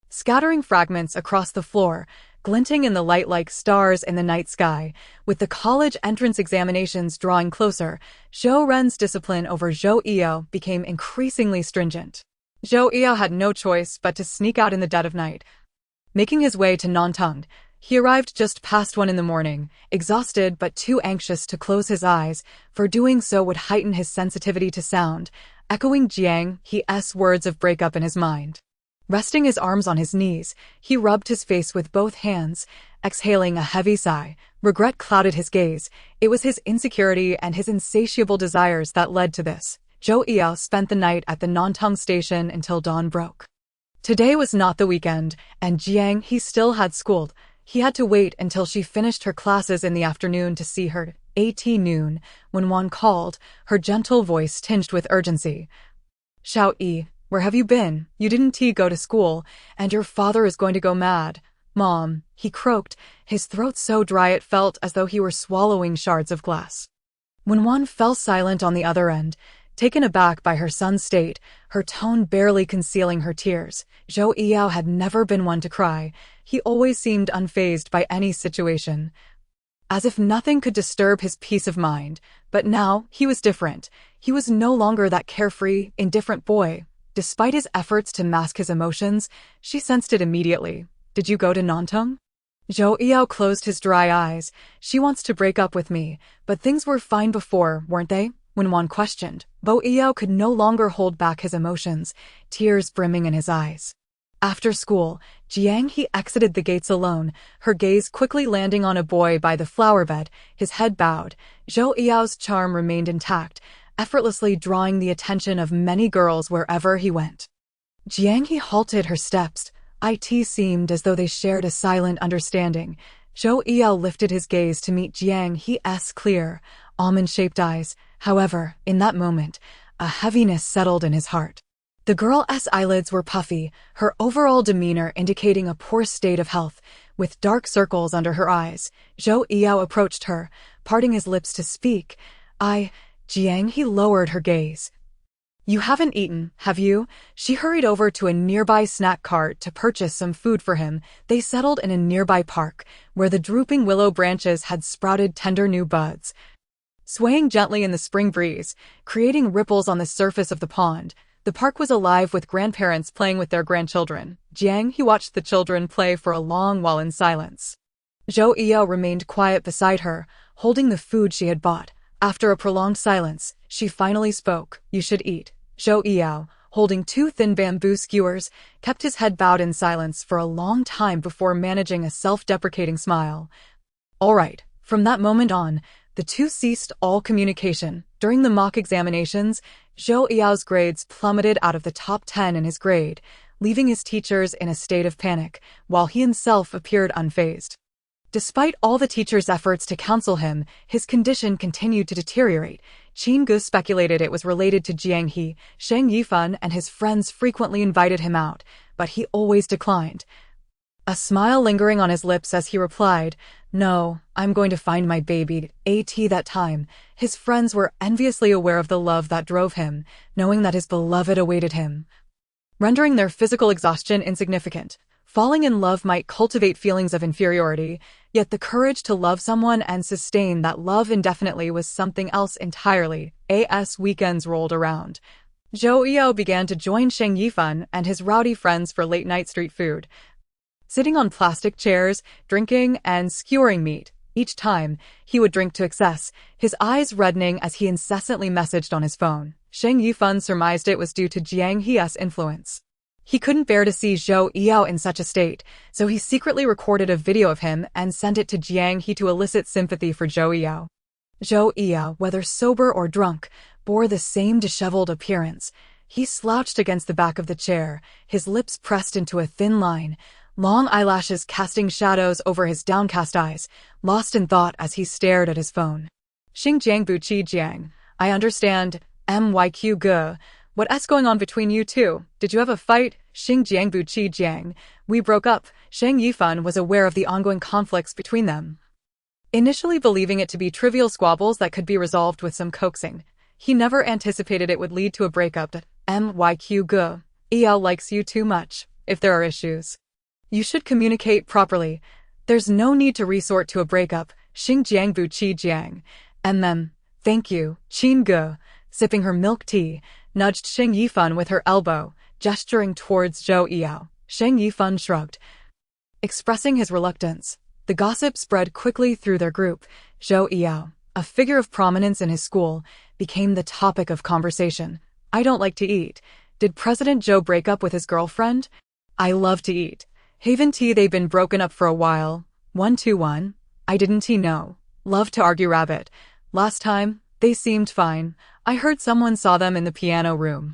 scattering fragments across the floor, glinting in the light like stars in the night sky. With the college entrance examinations drawing closer, Zhou Ren's discipline over Zhou Yao became increasingly stringent. Zhou Yao had no choice but to sneak out in the dead of night. Making his way to Nantong, he arrived just past 1 in the morning, exhausted but too anxious to close his eyes, for doing so would heighten his sensitivity to sound, echoing Jiang He's words of breakup in his mind. Resting his arms on his knees, he rubbed his face with both hands, exhaling a heavy sigh. Regret clouded his gaze. It was his insecurity and his insatiable desires that led to this. Zhou Yao spent the night at the Nantong station until dawn broke. Today was not the weekend, and Jiang He still had school. He had to wait until she finished her classes in the afternoon to see her. At noon, when Wan called, her gentle voice tinged with urgency. "Xiao Yi, where have you been? You didn't go to school, and your father is going to go mad." "Mom," he croaked, his throat so dry it felt as though he were swallowing shards of glass. When Wan fell silent on the other end, taken aback by her son's state, her tone barely concealing her tears. Zhou Yao had never been one to cry. He always seemed unfazed by any situation, as if nothing could disturb his peace of mind. But now, he was different. He was no longer that carefree, indifferent boy. Despite his efforts to mask his emotions, she sensed it immediately. "Did you go to Nantong?" Zhou Yao closed his dry eyes. "She wants to break up with me, but things were fine before, weren't they?" When Wan questioned, Zhou Yao could no longer hold back his emotions, tears brimming in his eyes. After school, Jiang He exited the gates alone, her gaze quickly landing on a boy by the flower bed, his head bowed. Zhou Yao's charm remained intact, effortlessly drawing the attention of many girls wherever he went. Jiang He halted her steps. It seemed as though they shared a silent understanding. Zhou Yao lifted his gaze to meet Jiang He's clear, almond-shaped eyes. However, in that moment, a heaviness settled in his heart. The girl's eyelids were puffy, her overall demeanor indicating a poor state of health, with dark circles under her eyes. Zhou Yao approached her, parting his lips to speak. Jiang He lowered her gaze. "You haven't eaten, have you?" She hurried over to a nearby snack cart to purchase some food for him. They settled in a nearby park, where the drooping willow branches had sprouted tender new buds, swaying gently in the spring breeze, creating ripples on the surface of the pond. The park was alive with grandparents playing with their grandchildren. Jiang He watched the children play for a long while in silence. Zhou Yao remained quiet beside her, holding the food she had bought. After a prolonged silence, she finally spoke. "You should eat." Zhou Yao, holding 2 thin bamboo skewers, kept his head bowed in silence for a long time before managing a self-deprecating smile. "All right." From that moment on, the two ceased all communication. During the mock examinations, Zhou Yao's grades plummeted out of the top 10 in his grade, leaving his teachers in a state of panic, while he himself appeared unfazed. Despite all the teachers' efforts to counsel him, his condition continued to deteriorate. Qin Gu speculated it was related to Jiang He. Sheng Yifan and his friends frequently invited him out, but he always declined, a smile lingering on his lips as he replied, "No, I'm going to find my baby." At that time, his friends were enviously aware of the love that drove him, knowing that his beloved awaited him, rendering their physical exhaustion insignificant. Falling in love might cultivate feelings of inferiority, yet the courage to love someone and sustain that love indefinitely was something else entirely. As weekends rolled around, Zhou Yao began to join Sheng Yifan and his rowdy friends for late-night street food, sitting on plastic chairs, drinking and skewering meat. Each time, he would drink to excess, his eyes reddening as he incessantly messaged on his phone. Sheng Yifan surmised it was due to Jiang He's influence. He couldn't bear to see Zhou Yao in such a state, so he secretly recorded a video of him and sent it to Jiang He to elicit sympathy for Zhou Yao. Zhou Yao, whether sober or drunk, bore the same disheveled appearance. He slouched against the back of the chair, his lips pressed into a thin line, long eyelashes casting shadows over his downcast eyes, lost in thought as he stared at his phone. Xinjiang Buqi Jiang, I understand, myq ge. What's going on between you two? Did you have a fight? Xinjiang Buqi Jiang. We broke up. Shang Yifan was aware of the ongoing conflicts between them. Initially believing it to be trivial squabbles that could be resolved with some coaxing, he never anticipated it would lead to a breakup. myq ge. Yao likes you too much. If there are issues, you should communicate properly. There's no need to resort to a breakup. Xinjiang Buqi Jiang. Thank you. Qin ge, sipping her milk tea, nudged Shang Yifan with her elbow, gesturing towards Zhou Yao. Shang Yifan shrugged, expressing his reluctance. The gossip spread quickly through their group. Zhou Yao, a figure of prominence in his school, became the topic of conversation. I don't like to eat. Did President Zhou break up with his girlfriend? I love to eat. Haven't they've been broken up for a while? 121. I didn't know. Love to argue rabbit. Last time, they seemed fine. I heard someone saw them in the piano room.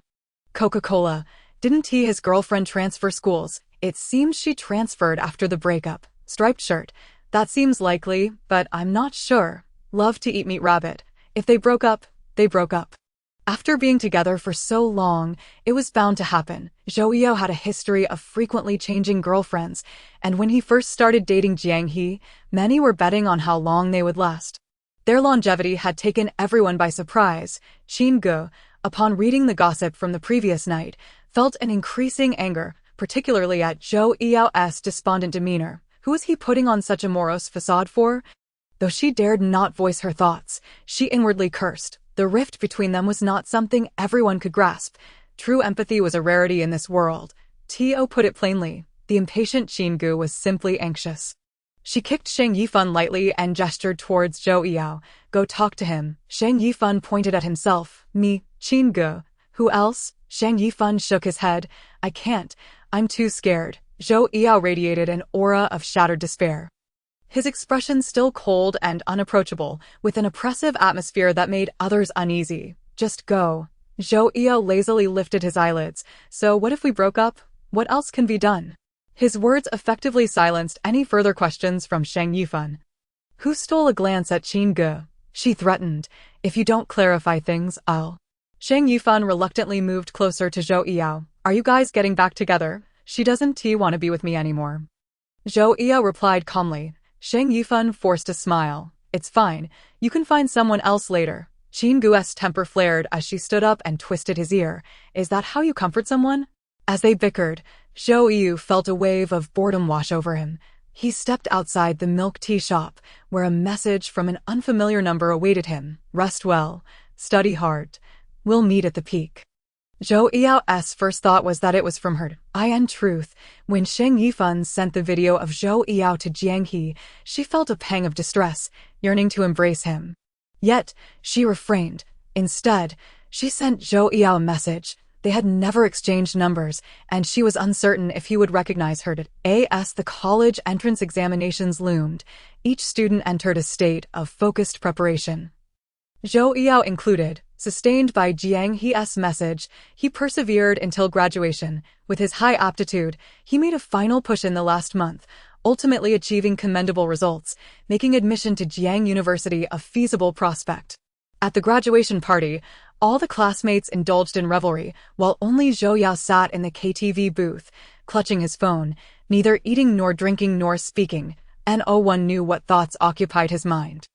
Coca-Cola. Didn't his girlfriend transfer schools? It seems she transferred after the breakup. Striped shirt. That seems likely, but I'm not sure. Love to eat meat rabbit. If they broke up, they broke up. After being together for so long, it was bound to happen. Zhou Yao had a history of frequently changing girlfriends, and when he first started dating Jiang He, many were betting on how long they would last. Their longevity had taken everyone by surprise. Qin Ge, upon reading the gossip from the previous night, felt an increasing anger, particularly at Zhou Yao's despondent demeanor. Who was he putting on such a morose facade for? Though she dared not voice her thoughts, she inwardly cursed. The rift between them was not something everyone could grasp. True empathy was a rarity in this world. Tio put it plainly. The impatient Qin was simply anxious. She kicked Shang Yifan lightly and gestured towards Zhou Yao. Go talk to him. Shang Yifan pointed at himself. Me, Qin. Who else? Shang Yifan shook his head. I can't. I'm too scared. Zhou Yao radiated an aura of shattered despair. His expression still cold and unapproachable, with an oppressive atmosphere that made others uneasy. Just go. Zhou Yao lazily lifted his eyelids. So what if we broke up? What else can be done? His words effectively silenced any further questions from Shang Yifan, who stole a glance at Qin Ge. She threatened, if you don't clarify things, I'll. Shang Yifan reluctantly moved closer to Zhou Yao. Are you guys getting back together? She doesn't want to be with me anymore. Zhou Yao replied calmly. Shang Yifan forced a smile. It's fine. You can find someone else later. Qin Ge's temper flared as she stood up and twisted his ear. Is that how you comfort someone? As they bickered, Zhou Yu felt a wave of boredom wash over him. He stepped outside the milk tea shop, where a message from an unfamiliar number awaited him. Rest well. Study hard. We'll meet at the peak. Zhou Yao's first thought was that it was from her. In truth, when Shang Yifan sent the video of Zhou Yao to Jiang He, she felt a pang of distress, yearning to embrace him. Yet, she refrained. Instead, she sent Zhou Yao a message. They had never exchanged numbers, and she was uncertain if he would recognize her. As the college entrance examinations loomed, each student entered a state of focused preparation. Zhou Yao included. Sustained by Jiang He's message, he persevered until graduation. With his high aptitude, he made a final push in the last month, ultimately achieving commendable results, making admission to Jiang University a feasible prospect. At the graduation party, all the classmates indulged in revelry, while only Zhou Yao sat in the KTV booth, clutching his phone, neither eating nor drinking nor speaking. No one knew what thoughts occupied his mind.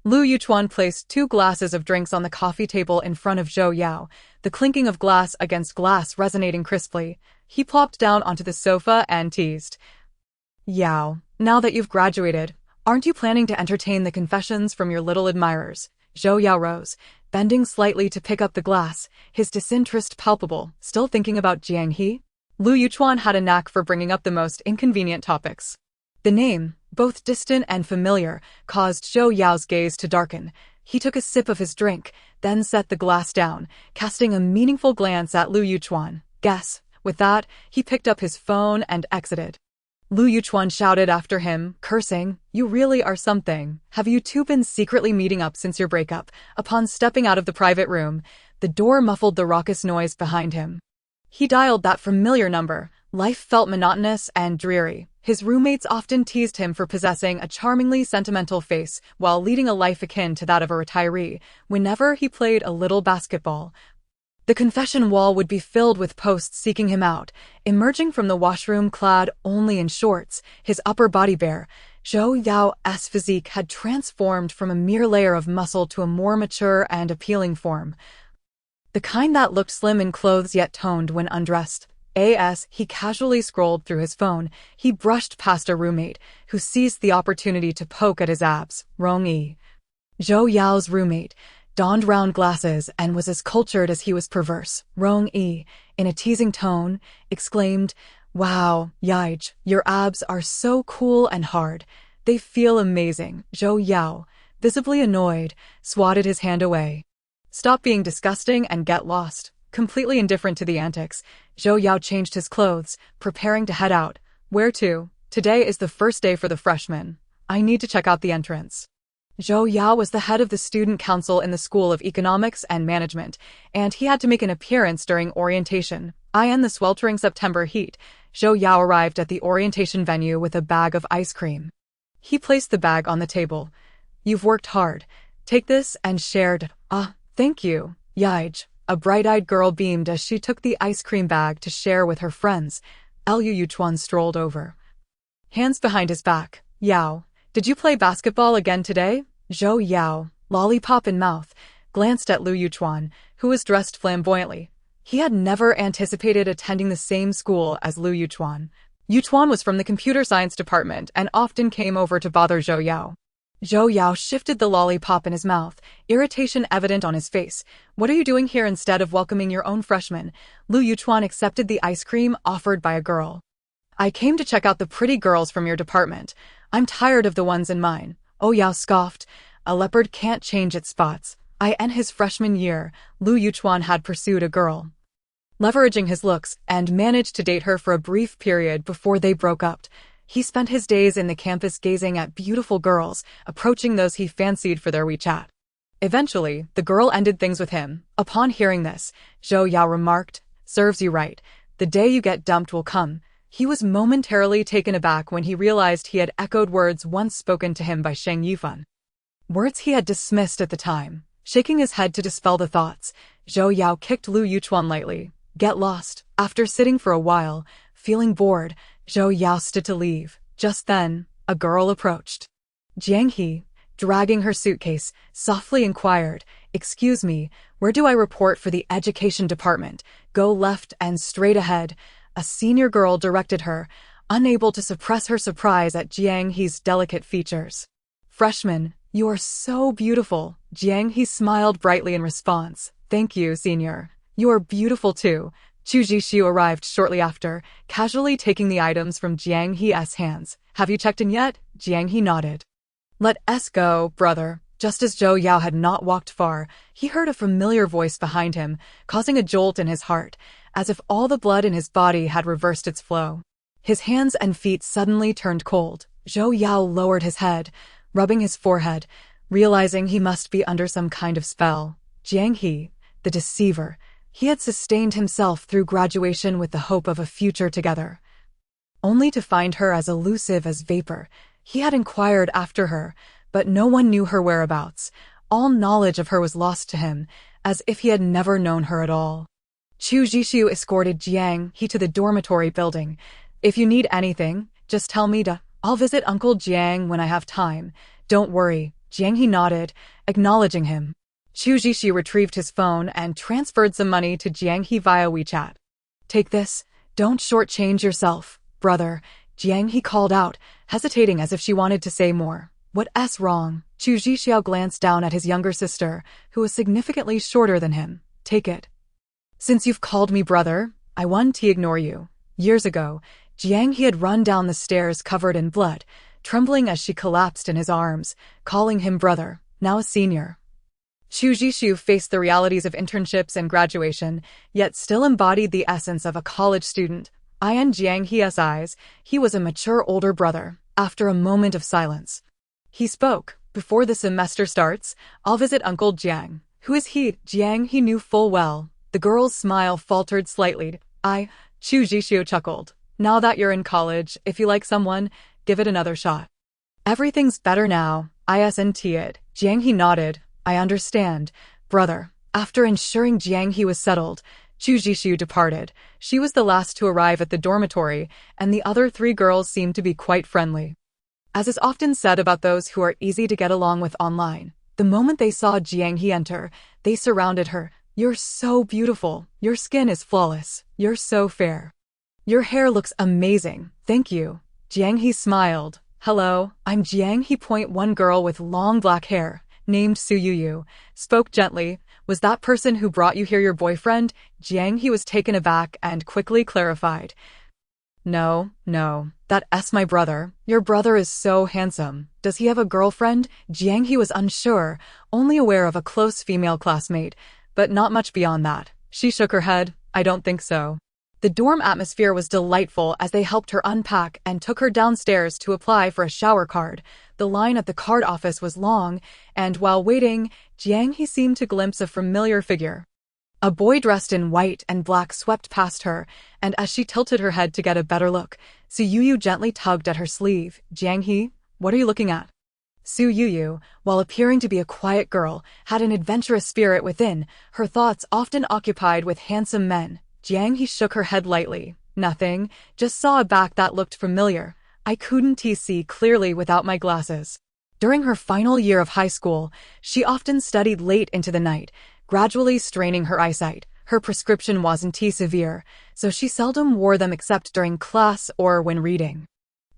Lu Yuchuan placed 2 glasses of drinks on the coffee table in front of Zhou Yao, the clinking of glass against glass resonating crisply. He plopped down onto the sofa and teased. Yao, now that you've graduated, aren't you planning to entertain the confessions from your little admirers? Zhou Yao rose, bending slightly to pick up the glass, his disinterest palpable. Still thinking about Jiang He? Lu Yuchuan had a knack for bringing up the most inconvenient topics. The name, both distant and familiar, caused Zhou Yao's gaze to darken. He took a sip of his drink, then set the glass down, casting a meaningful glance at Lu Yuchuan. Guess. With that, he picked up his phone and exited. Lu Yuchuan shouted after him, cursing, You really are something. Have you two been secretly meeting up since your breakup? Upon stepping out of the private room, The door muffled the raucous noise behind him. He dialed that familiar number. Life felt monotonous and dreary. His roommates often teased him for possessing a charmingly sentimental face while leading a life akin to that of a retiree whenever he played a little basketball. The confession wall would be filled with posts seeking him out. Emerging from the washroom clad only in shorts, his upper body bare, Zhou Yao's physique had transformed from a mere layer of muscle to a more mature and appealing form. The kind that looked slim in clothes yet toned when undressed. As he casually scrolled through his phone, he brushed past a roommate who seized the opportunity to poke at his abs. Rong Yi. Zhou Yao's roommate donned round glasses and was as cultured as he was perverse. Rong Yi, in a teasing tone, exclaimed, "Wow, Yaij, your abs are so cool and hard. They feel amazing." Zhou Yao, visibly annoyed, swatted his hand away. "Stop being disgusting and get lost." Completely indifferent to the antics, Zhou Yao changed his clothes, preparing to head out. "Where to? Today is the first day for the freshmen. I need to check out the entrance." Zhou Yao was the head of the student council in the School of Economics and Management, and he had to make an appearance during orientation. In the sweltering September heat, Zhou Yao arrived at the orientation venue with a bag of ice cream. He placed the bag on the table. "You've worked hard. Take this," and shared. "Ah, thank you, Yaij." A bright-eyed girl beamed as she took the ice cream bag to share with her friends. Liu Yuchuan strolled over. Hands behind his back. "Yao, did you play basketball again today?" Zhou Yao, lollipop in mouth, glanced at Liu Yuchuan, who was dressed flamboyantly. He had never anticipated attending the same school as Liu Yuchuan. Yuchuan was from the computer science department and often came over to bother Zhou Yao. Zhou Yao shifted the lollipop in his mouth, irritation evident on his face. "What are you doing here instead of welcoming your own freshman?" Liu Yuchuan accepted the ice cream offered by a girl. "I came to check out the pretty girls from your department. I'm tired of the ones in mine." Oh Yao scoffed. "A leopard can't change its spots." In his freshman year, Liu Yuchuan had pursued a girl, leveraging his looks, and managed to date her for a brief period before they broke up. He spent his days in the campus gazing at beautiful girls, approaching those he fancied for their WeChat. Eventually, the girl ended things with him. Upon hearing this, Zhou Yao remarked, "Serves you right. The day you get dumped will come." He was momentarily taken aback when he realized he had echoed words once spoken to him by Sheng Yifan. Words he had dismissed at the time. Shaking his head to dispel the thoughts, Zhou Yao kicked Liu Yuchuan lightly. "Get lost." After sitting for a while, feeling bored, Zhou Yao stood to leave. Just then, a girl approached. Jiang He, dragging her suitcase, softly inquired, "Excuse me, where do I report for the education department?" "Go left and straight ahead." A senior girl directed her, unable to suppress her surprise at Jiang He's delicate features. "Freshman, you are so beautiful." Jiang He smiled brightly in response. "Thank you, senior. You are beautiful too." Chu Jishu arrived shortly after, casually taking the items from Jiang He's hands. "Have you checked in yet?" Jiang He nodded. "Let us go, brother." Just as Zhou Yao had not walked far, he heard a familiar voice behind him, causing a jolt in his heart, as if all the blood in his body had reversed its flow. His hands and feet suddenly turned cold. Zhou Yao lowered his head, rubbing his forehead, realizing he must be under some kind of spell. Jiang He, the deceiver. He had sustained himself through graduation with the hope of a future together, only to find her as elusive as vapor. He had inquired after her, but no one knew her whereabouts. All knowledge of her was lost to him, as if he had never known her at all. Chu Jishu escorted Jiang He to the dormitory building. "If you need anything, just tell me to. I'll visit Uncle Jiang when I have time. Don't worry." Jiang He nodded, acknowledging him. Chu Jishu retrieved his phone and transferred some money to Jiang He via WeChat. "Take this. Don't shortchange yourself, brother." Jiang He called out, hesitating as if she wanted to say more. "What's wrong?" Chu Jishu glanced down at his younger sister, who was significantly shorter than him. "Take it. Since you've called me brother, I want to ignore you." Years ago, Jiang He had run down the stairs covered in blood, trembling as she collapsed in his arms, calling him brother, now a senior. Chu Jishu faced the realities of internships and graduation, yet still embodied the essence of a college student. In Jiang He's eyes, he was a mature older brother. After a moment of silence, he spoke, "Before the semester starts, I'll visit Uncle Jiang. Who is he? Jiang He knew full well. The girl's smile faltered slightly. Chu Jishu chuckled. Now that you're in college, if you like someone, give it another shot. Everything's better now, isn't it? Jiang He nodded. I understand, brother. After ensuring Jiang He was settled, Chu Jishu departed. She was the last to arrive at the dormitory, and the other three girls seemed to be quite friendly. As is often said about those who are easy to get along with online, the moment they saw Jiang He enter, they surrounded her. You're so beautiful. Your skin is flawless. You're so fair. Your hair looks amazing. Thank you. Jiang He smiled. Hello, I'm Jiang He. One girl with long black hair, named Su Yuyu, spoke gently. Was that person who brought you here your boyfriend? Jiang He was taken aback and quickly clarified. No, that's my brother. Your brother is so handsome. Does he have a girlfriend? Jiang He was unsure, only aware of a close female classmate, but not much beyond that. She shook her head. I don't think so. The dorm atmosphere was delightful as they helped her unpack and took her downstairs to apply for a shower card. The line at the card office was long, and while waiting, Jiang He seemed to glimpse a familiar figure. A boy dressed in white and black swept past her, and as she tilted her head to get a better look, Su Yuyu gently tugged at her sleeve. Jiang He, what are you looking at? Su Yuyu, while appearing to be a quiet girl, had an adventurous spirit within, her thoughts often occupied with handsome men. Jiang He shook her head lightly. Nothing, just saw a back that looked familiar. I couldn't see clearly without my glasses. During her final year of high school, she often studied late into the night, gradually straining her eyesight. Her prescription wasn't severe, so she seldom wore them except during class or when reading.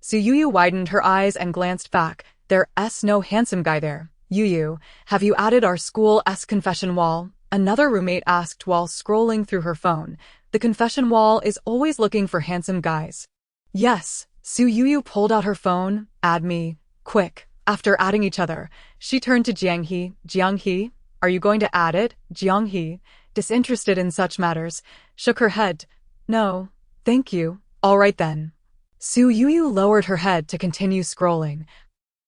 Su Yuyu widened her eyes and glanced back. There's no handsome guy there. Yuyu, have you added our school's confession wall? Another roommate asked while scrolling through her phone. The confession wall is always looking for handsome guys. Yes. Su Yuyu pulled out her phone. Add me. Quick. After adding each other, she turned to Jiang He. Jiang He, are you going to add it? Jiang He, disinterested in such matters, shook her head. No, thank you. All right then. Su Yuyu lowered her head to continue scrolling,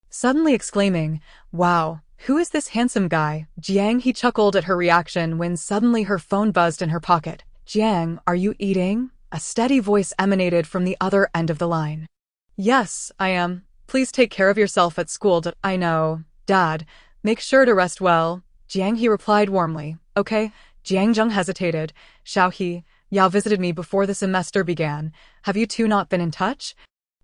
suddenly exclaiming, wow, who is this handsome guy? Jiang He chuckled at her reaction when suddenly her phone buzzed in her pocket. Jiang, are you eating? A steady voice emanated from the other end of the line. Yes, I am. Please take care of yourself at school. I know, Dad. Make sure to rest well. Jiang He replied warmly. Okay. Jiang Zheng hesitated. Xiao He, Yao visited me before the semester began. Have you two not been in touch?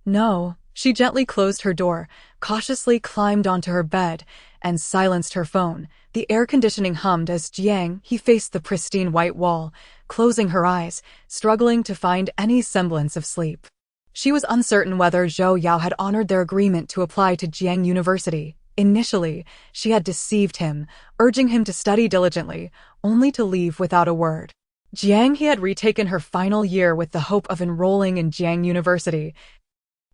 No. She gently closed her door, cautiously climbed onto her bed, and silenced her phone. The air conditioning hummed as Jiang He faced the pristine white wall, closing her eyes, struggling to find any semblance of sleep. She was uncertain whether Zhou Yao had honored their agreement to apply to Jiang University. Initially, she had deceived him, urging him to study diligently, only to leave without a word. Jiang He had retaken her final year with the hope of enrolling in Jiang University,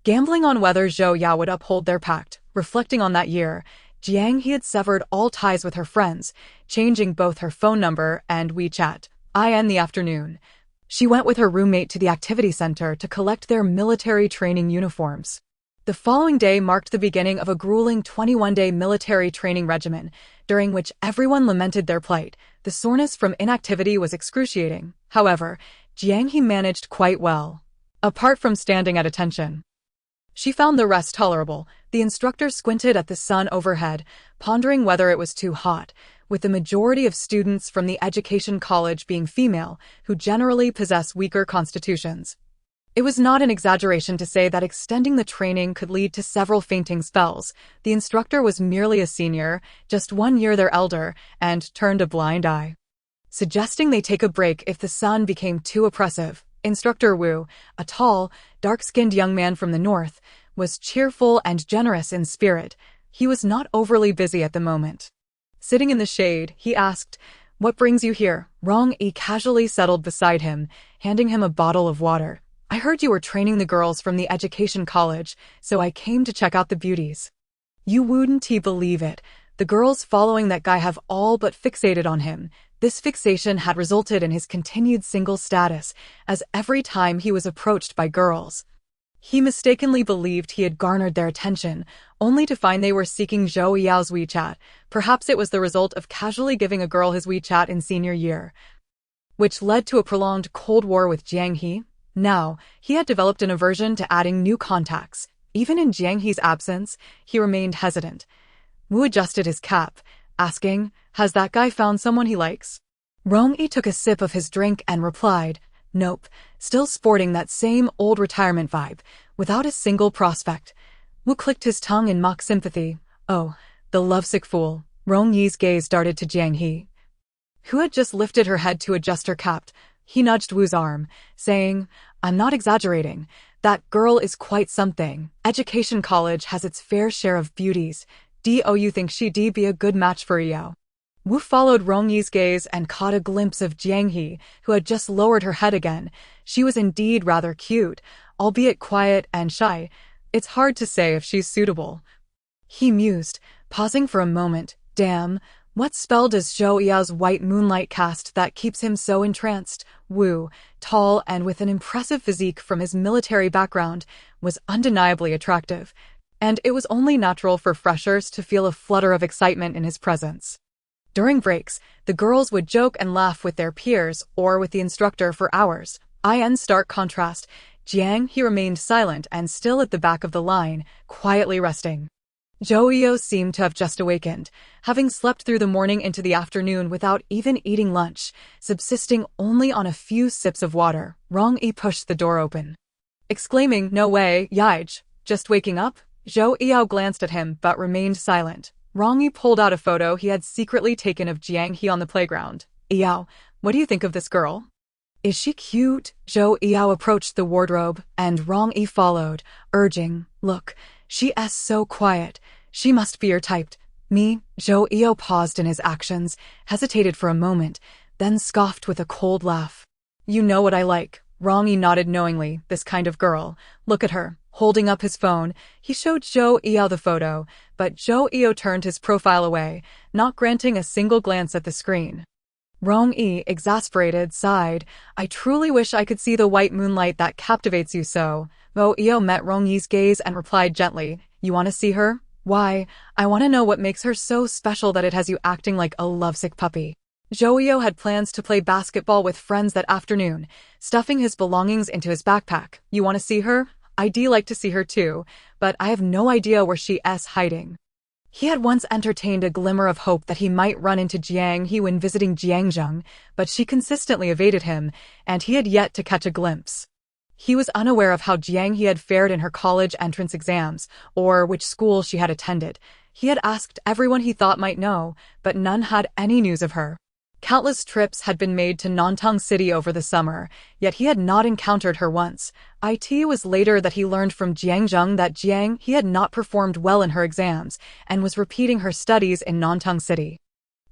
gambling on whether Zhou Yao would uphold their pact. Reflecting on that year, Jiang He had severed all ties with her friends, changing both her phone number and WeChat. In the afternoon, she went with her roommate to the activity center to collect their military training uniforms. The following day marked the beginning of a grueling 21-day military training regimen, during which everyone lamented their plight. The soreness from inactivity was excruciating. However, Jiang He managed quite well. Apart from standing at attention, she found the rest tolerable. The instructor squinted at the sun overhead, pondering whether it was too hot, with the majority of students from the education college being female, who generally possess weaker constitutions. It was not an exaggeration to say that extending the training could lead to several fainting spells. The instructor was merely a senior, just 1 year their elder, and turned a blind eye, suggesting they take a break if the sun became too oppressive. Instructor Wu, a tall, dark-skinned young man from the north, was cheerful and generous in spirit. He was not overly busy at the moment. Sitting in the shade, he asked, "What brings you here?" Rong Yi casually settled beside him, handing him a bottle of water. "I heard you were training the girls from the education college, so I came to check out the beauties." You wouldn't believe it. The girls following that guy have all but fixated on him. This fixation had resulted in his continued single status, as every time he was approached by girls, He mistakenly believed he had garnered their attention, only to find they were seeking Zhou Yao's WeChat. Perhaps it was the result of casually giving a girl his WeChat in senior year, which led to a prolonged Cold War with Jiang He. Now, he had developed an aversion to adding new contacts. Even in Jiang He's absence, he remained hesitant. Wu adjusted his cap, asking, "Has that guy found someone he likes?" Rong-yi took a sip of his drink and replied, "Nope," still sporting that same old retirement vibe, without a single prospect. Wu clicked his tongue in mock sympathy. "Oh, the lovesick fool." Rong-yi's gaze darted to Jiang He, who had just lifted her head to adjust her cap. He nudged Wu's arm, saying, "I'm not exaggerating. That girl is quite something. Education college has its fair share of beauties. Do you think she'd be a good match for Yao?" Wu followed Rong-yi's gaze and caught a glimpse of Jiang He, who had just lowered her head again. She was indeed rather cute, albeit quiet and shy. It's hard to say if she's suitable. He mused, pausing for a moment. Damn, what spell does Zhou Yao's white moonlight cast that keeps him so entranced? Wu, tall and with an impressive physique from his military background, was undeniably attractive, and it was only natural for freshers to feel a flutter of excitement in his presence. During breaks, the girls would joke and laugh with their peers or with the instructor for hours. In stark contrast, Jiang He remained silent and still at the back of the line, quietly resting. Zhou Yao seemed to have just awakened, having slept through the morning into the afternoon without even eating lunch, subsisting only on a few sips of water. Rong-yi pushed the door open, exclaiming, "No way, Yaij, just waking up?" Zhou Yao glanced at him but remained silent. Rong-yi pulled out a photo he had secretly taken of Jiang He on the playground. "Yao, what do you think of this girl? Is she cute?" Zhou Yao approached the wardrobe, and Rong-yi followed, urging, "Look, she's so quiet. She must be your type." "Me?" Zhou Yao paused in his actions, hesitated for a moment, then scoffed with a cold laugh. "You know what I like." Rong-yi nodded knowingly. "This kind of girl. Look at her." Holding up his phone, he showed Zhou Yao the photo, but Zhou Yao turned his profile away, not granting a single glance at the screen. Rong-yi, exasperated, sighed, "I truly wish I could see the white moonlight that captivates you so." Zhou Yao met Rong-yi's gaze and replied gently, "You want to see her? Why, I want to know what makes her so special that it has you acting like a lovesick puppy." Zhou Yao had plans to play basketball with friends that afternoon, stuffing his belongings into his backpack. "You want to see her? I'd like to see her too, but I have no idea where she's hiding." He had once entertained a glimmer of hope that he might run into Jiang He when visiting Jiangzheng, but she consistently evaded him, and he had yet to catch a glimpse. He was unaware of how Jiang He had fared in her college entrance exams, or which school she had attended. He had asked everyone he thought might know, but none had any news of her. Countless trips had been made to Nantong City over the summer, yet he had not encountered her once. It was later that he learned from Jiangzheng that Jiang He had not performed well in her exams and was repeating her studies in Nantong City.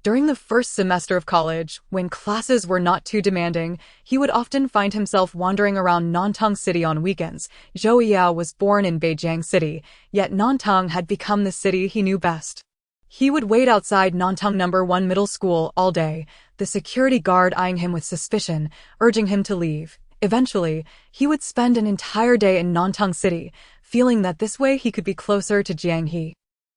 During the first semester of college, when classes were not too demanding, he would often find himself wandering around Nantong City on weekends. Zhou Yao was born in Beijing City, yet Nantong had become the city he knew best. He would wait outside Nantong No. 1 middle school all day, the security guard eyeing him with suspicion, urging him to leave. Eventually, he would spend an entire day in Nantong City, feeling that this way he could be closer to Jiang He.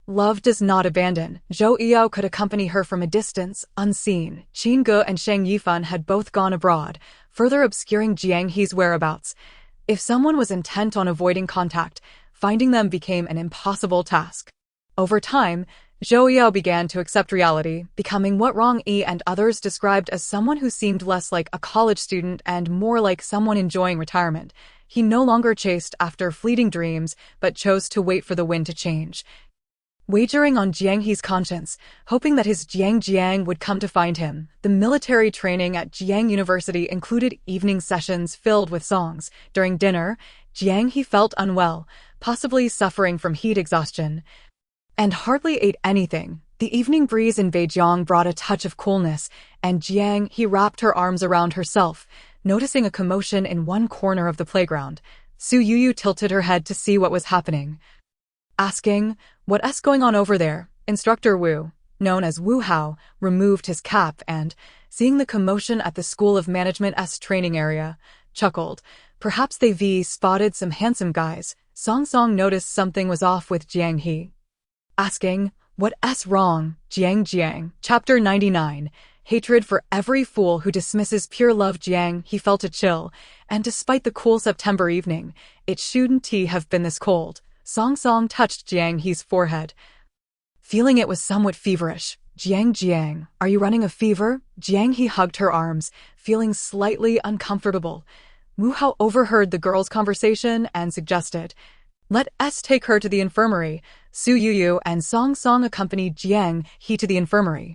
Love does not abandon. Zhou Yao could accompany her from a distance, unseen. Qin Ge and Sheng Yifan had both gone abroad, further obscuring Jiang He's whereabouts. If someone was intent on avoiding contact, finding them became an impossible task. Over time, Zhou Yao began to accept reality, becoming what Rong-yi and others described as someone who seemed less like a college student and more like someone enjoying retirement. He no longer chased after fleeting dreams, but chose to wait for the wind to change, wagering on Jiang He's conscience, hoping that his Jiang would come to find him. The military training at Jiang University included evening sessions filled with songs. During dinner, Jiang He felt unwell, possibly suffering from heat exhaustion, and hardly ate anything. The evening breeze in Beijing brought a touch of coolness, and Jiang He wrapped her arms around herself, noticing a commotion in one corner of the playground. Su Yuyu tilted her head to see what was happening, asking, "What's going on over there?" Instructor Wu, known as Wu Hao, removed his cap and, seeing the commotion at the School of Management's training area, chuckled. Perhaps they've spotted some handsome guys. Song Song noticed something was off with Jiang He, asking, "What's wrong, Jiang?" Chapter 99. Hatred for every fool who dismisses pure love. Jiang He felt a chill, and despite the cool September evening, it shouldn't have been this cold. Song Song touched Jiang He's forehead, feeling it was somewhat feverish. Jiang, are you running a fever?" Jiang He hugged her arms, feeling slightly uncomfortable. Wu Hao overheard the girls' conversation and suggested, "Let's take her to the infirmary." Su Yuyu and Song Song accompanied Jiang He to the infirmary.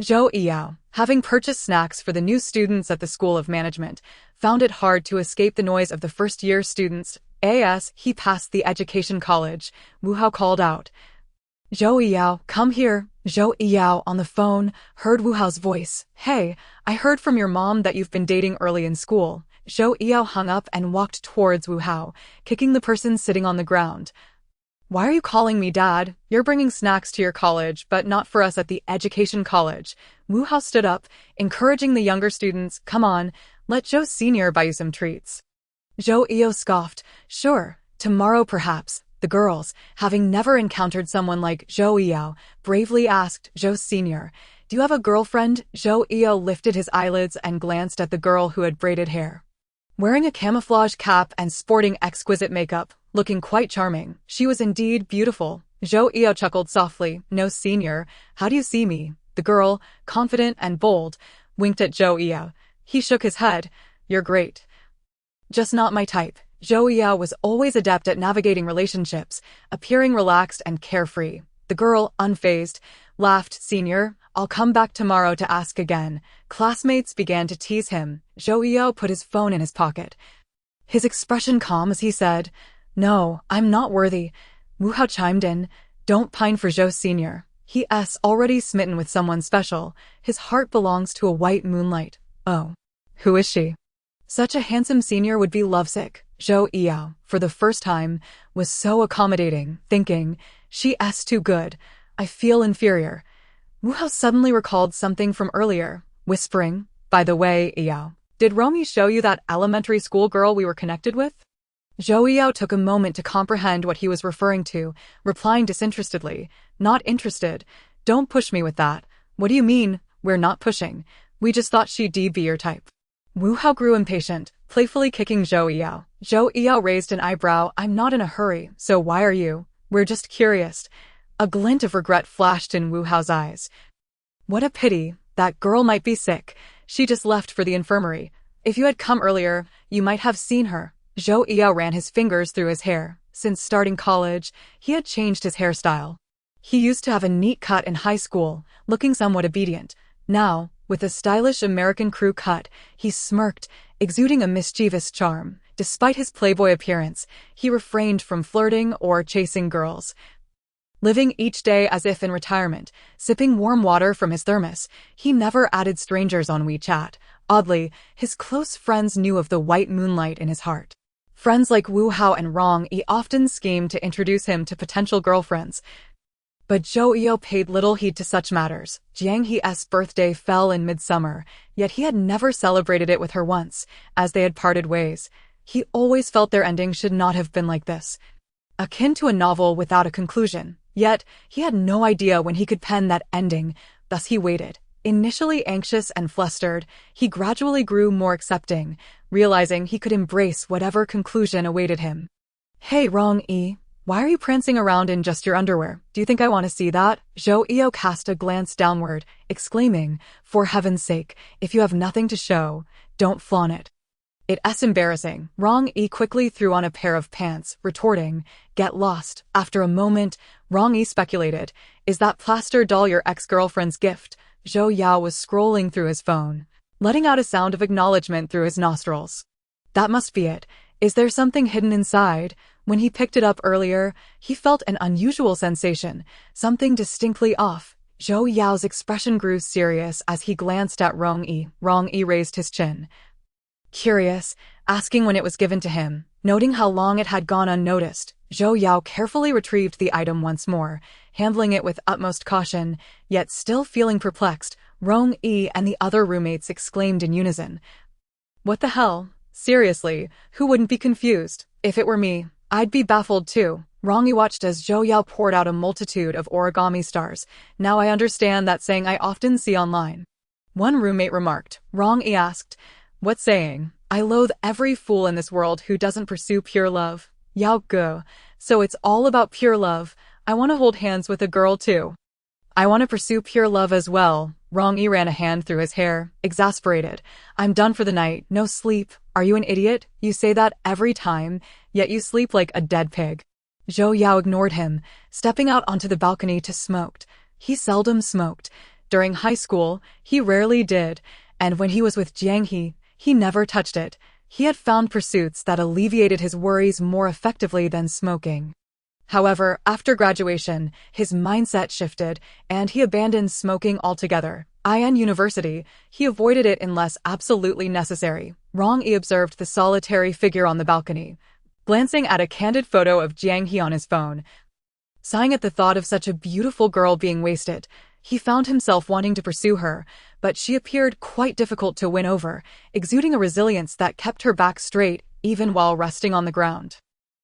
Zhou Yao, having purchased snacks for the new students at the School of Management, found it hard to escape the noise of the first-year students. As he passed the education college, Wu Hao called out, "Zhou Yao, come here." Zhou Yao on the phone heard Wu Hao's voice. "Hey, I heard from your mom that you've been dating early in school." Zhou Yao hung up and walked towards Wu Hao, kicking the person sitting on the ground. "Why are you calling me dad? You're bringing snacks to your college, but not for us at the education college." Wu Hao stood up, encouraging the younger students, "Come on, let Zhou Senior buy you some treats." Zhou Yao scoffed, "Sure, tomorrow perhaps." The girls, having never encountered someone like Zhou Yao, bravely asked, "Zhou Senior, do you have a girlfriend?" Zhou Yao lifted his eyelids and glanced at the girl who had braided hair. Wearing a camouflage cap and sporting exquisite makeup, looking quite charming, she was indeed beautiful. Zhou Yao chuckled softly, "No, Senior, how do you see me?" The girl, confident and bold, winked at Zhou Yao. He shook his head, "You're great. Just not my type." Zhou Yao was always adept at navigating relationships, appearing relaxed and carefree. The girl, unfazed, laughed, "Senior, I'll come back tomorrow to ask again." Classmates began to tease him. Zhou Yao put his phone in his pocket, his expression calm as he said, "No, I'm not worthy." Wu Hao chimed in, "Don't pine for Zhou Senior. He's already smitten with someone special. His heart belongs to a white moonlight." "Oh, who is she?" "Such a handsome senior would be lovesick." Zhou Yao, for the first time, was so accommodating, thinking, "She's too good. I feel inferior." Wu Hao suddenly recalled something from earlier, whispering, "By the way, Yao, did Romy show you that elementary school girl we were connected with?" Zhou Yao took a moment to comprehend what he was referring to, replying disinterestedly, "Not interested. Don't push me with that." "What do you mean, we're not pushing? We just thought she'd be your type." Wu Hao grew impatient, playfully kicking Zhou Yao. Zhou Yao raised an eyebrow. "I'm not in a hurry, so why are you?" "We're just curious." A glint of regret flashed in Wu Hao's eyes. "What a pity, that girl might be sick. She just left for the infirmary. If you had come earlier, you might have seen her." Zhou Yao ran his fingers through his hair. Since starting college, he had changed his hairstyle. He used to have a neat cut in high school, looking somewhat obedient. Now, with a stylish American crew cut, he smirked, exuding a mischievous charm. Despite his playboy appearance, he refrained from flirting or chasing girls. Living each day as if in retirement, sipping warm water from his thermos, he never added strangers on WeChat. Oddly, his close friends knew of the white moonlight in his heart. Friends like Wu Hao and Rong Yi often schemed to introduce him to potential girlfriends. But Zhou Yao paid little heed to such matters. Jiang He's birthday fell in midsummer, yet he had never celebrated it with her once, as they had parted ways. He always felt their ending should not have been like this, akin to a novel without a conclusion. Yet, he had no idea when he could pen that ending, thus he waited. Initially anxious and flustered, he gradually grew more accepting, realizing he could embrace whatever conclusion awaited him. "Hey Rong Yi, why are you prancing around in just your underwear? Do you think I want to see that?" Zhou Yao cast a glance downward, exclaiming, "For heaven's sake, if you have nothing to show, don't flaunt it." "It's embarrassing." Rong Yi quickly threw on a pair of pants, retorting, "Get lost." After a moment, Rong Yi speculated, "Is that plaster doll your ex-girlfriend's gift?" Zhou Yao was scrolling through his phone, letting out a sound of acknowledgement through his nostrils. "That must be it. Is there something hidden inside?" When he picked it up earlier, he felt an unusual sensation, something distinctly off. Zhou Yao's expression grew serious as he glanced at Rong Yi. Rong Yi raised his chin, curious, asking when it was given to him. Noting how long it had gone unnoticed, Zhou Yao carefully retrieved the item once more, handling it with utmost caution, yet still feeling perplexed. Rong Yi and the other roommates exclaimed in unison, "What the hell? Seriously, who wouldn't be confused? If it were me, I'd be baffled too. Rong Yi watched as Zhou Yao poured out a multitude of origami stars. Now I understand that saying I often see online. One roommate remarked. Rong Yi asked, "What saying?" "I loathe every fool in this world who doesn't pursue pure love." Yao Ge. So it's all about pure love. I want to hold hands with a girl too. I want to pursue pure love as well. Rong Yi ran a hand through his hair, exasperated. I'm done for the night. No sleep. Are you an idiot? You say that every time, yet you sleep like a dead pig. Zhou Yao ignored him, stepping out onto the balcony to smoke. He seldom smoked. During high school, he rarely did, and when he was with Jiang he never touched it. He had found pursuits that alleviated his worries more effectively than smoking. However, after graduation, his mindset shifted, and he abandoned smoking altogether. In university, he avoided it unless absolutely necessary. Rong Yi observed the solitary figure on the balcony, glancing at a candid photo of Jiang He on his phone. Sighing at the thought of such a beautiful girl being wasted, he found himself wanting to pursue her, but she appeared quite difficult to win over, exuding a resilience that kept her back straight even while resting on the ground.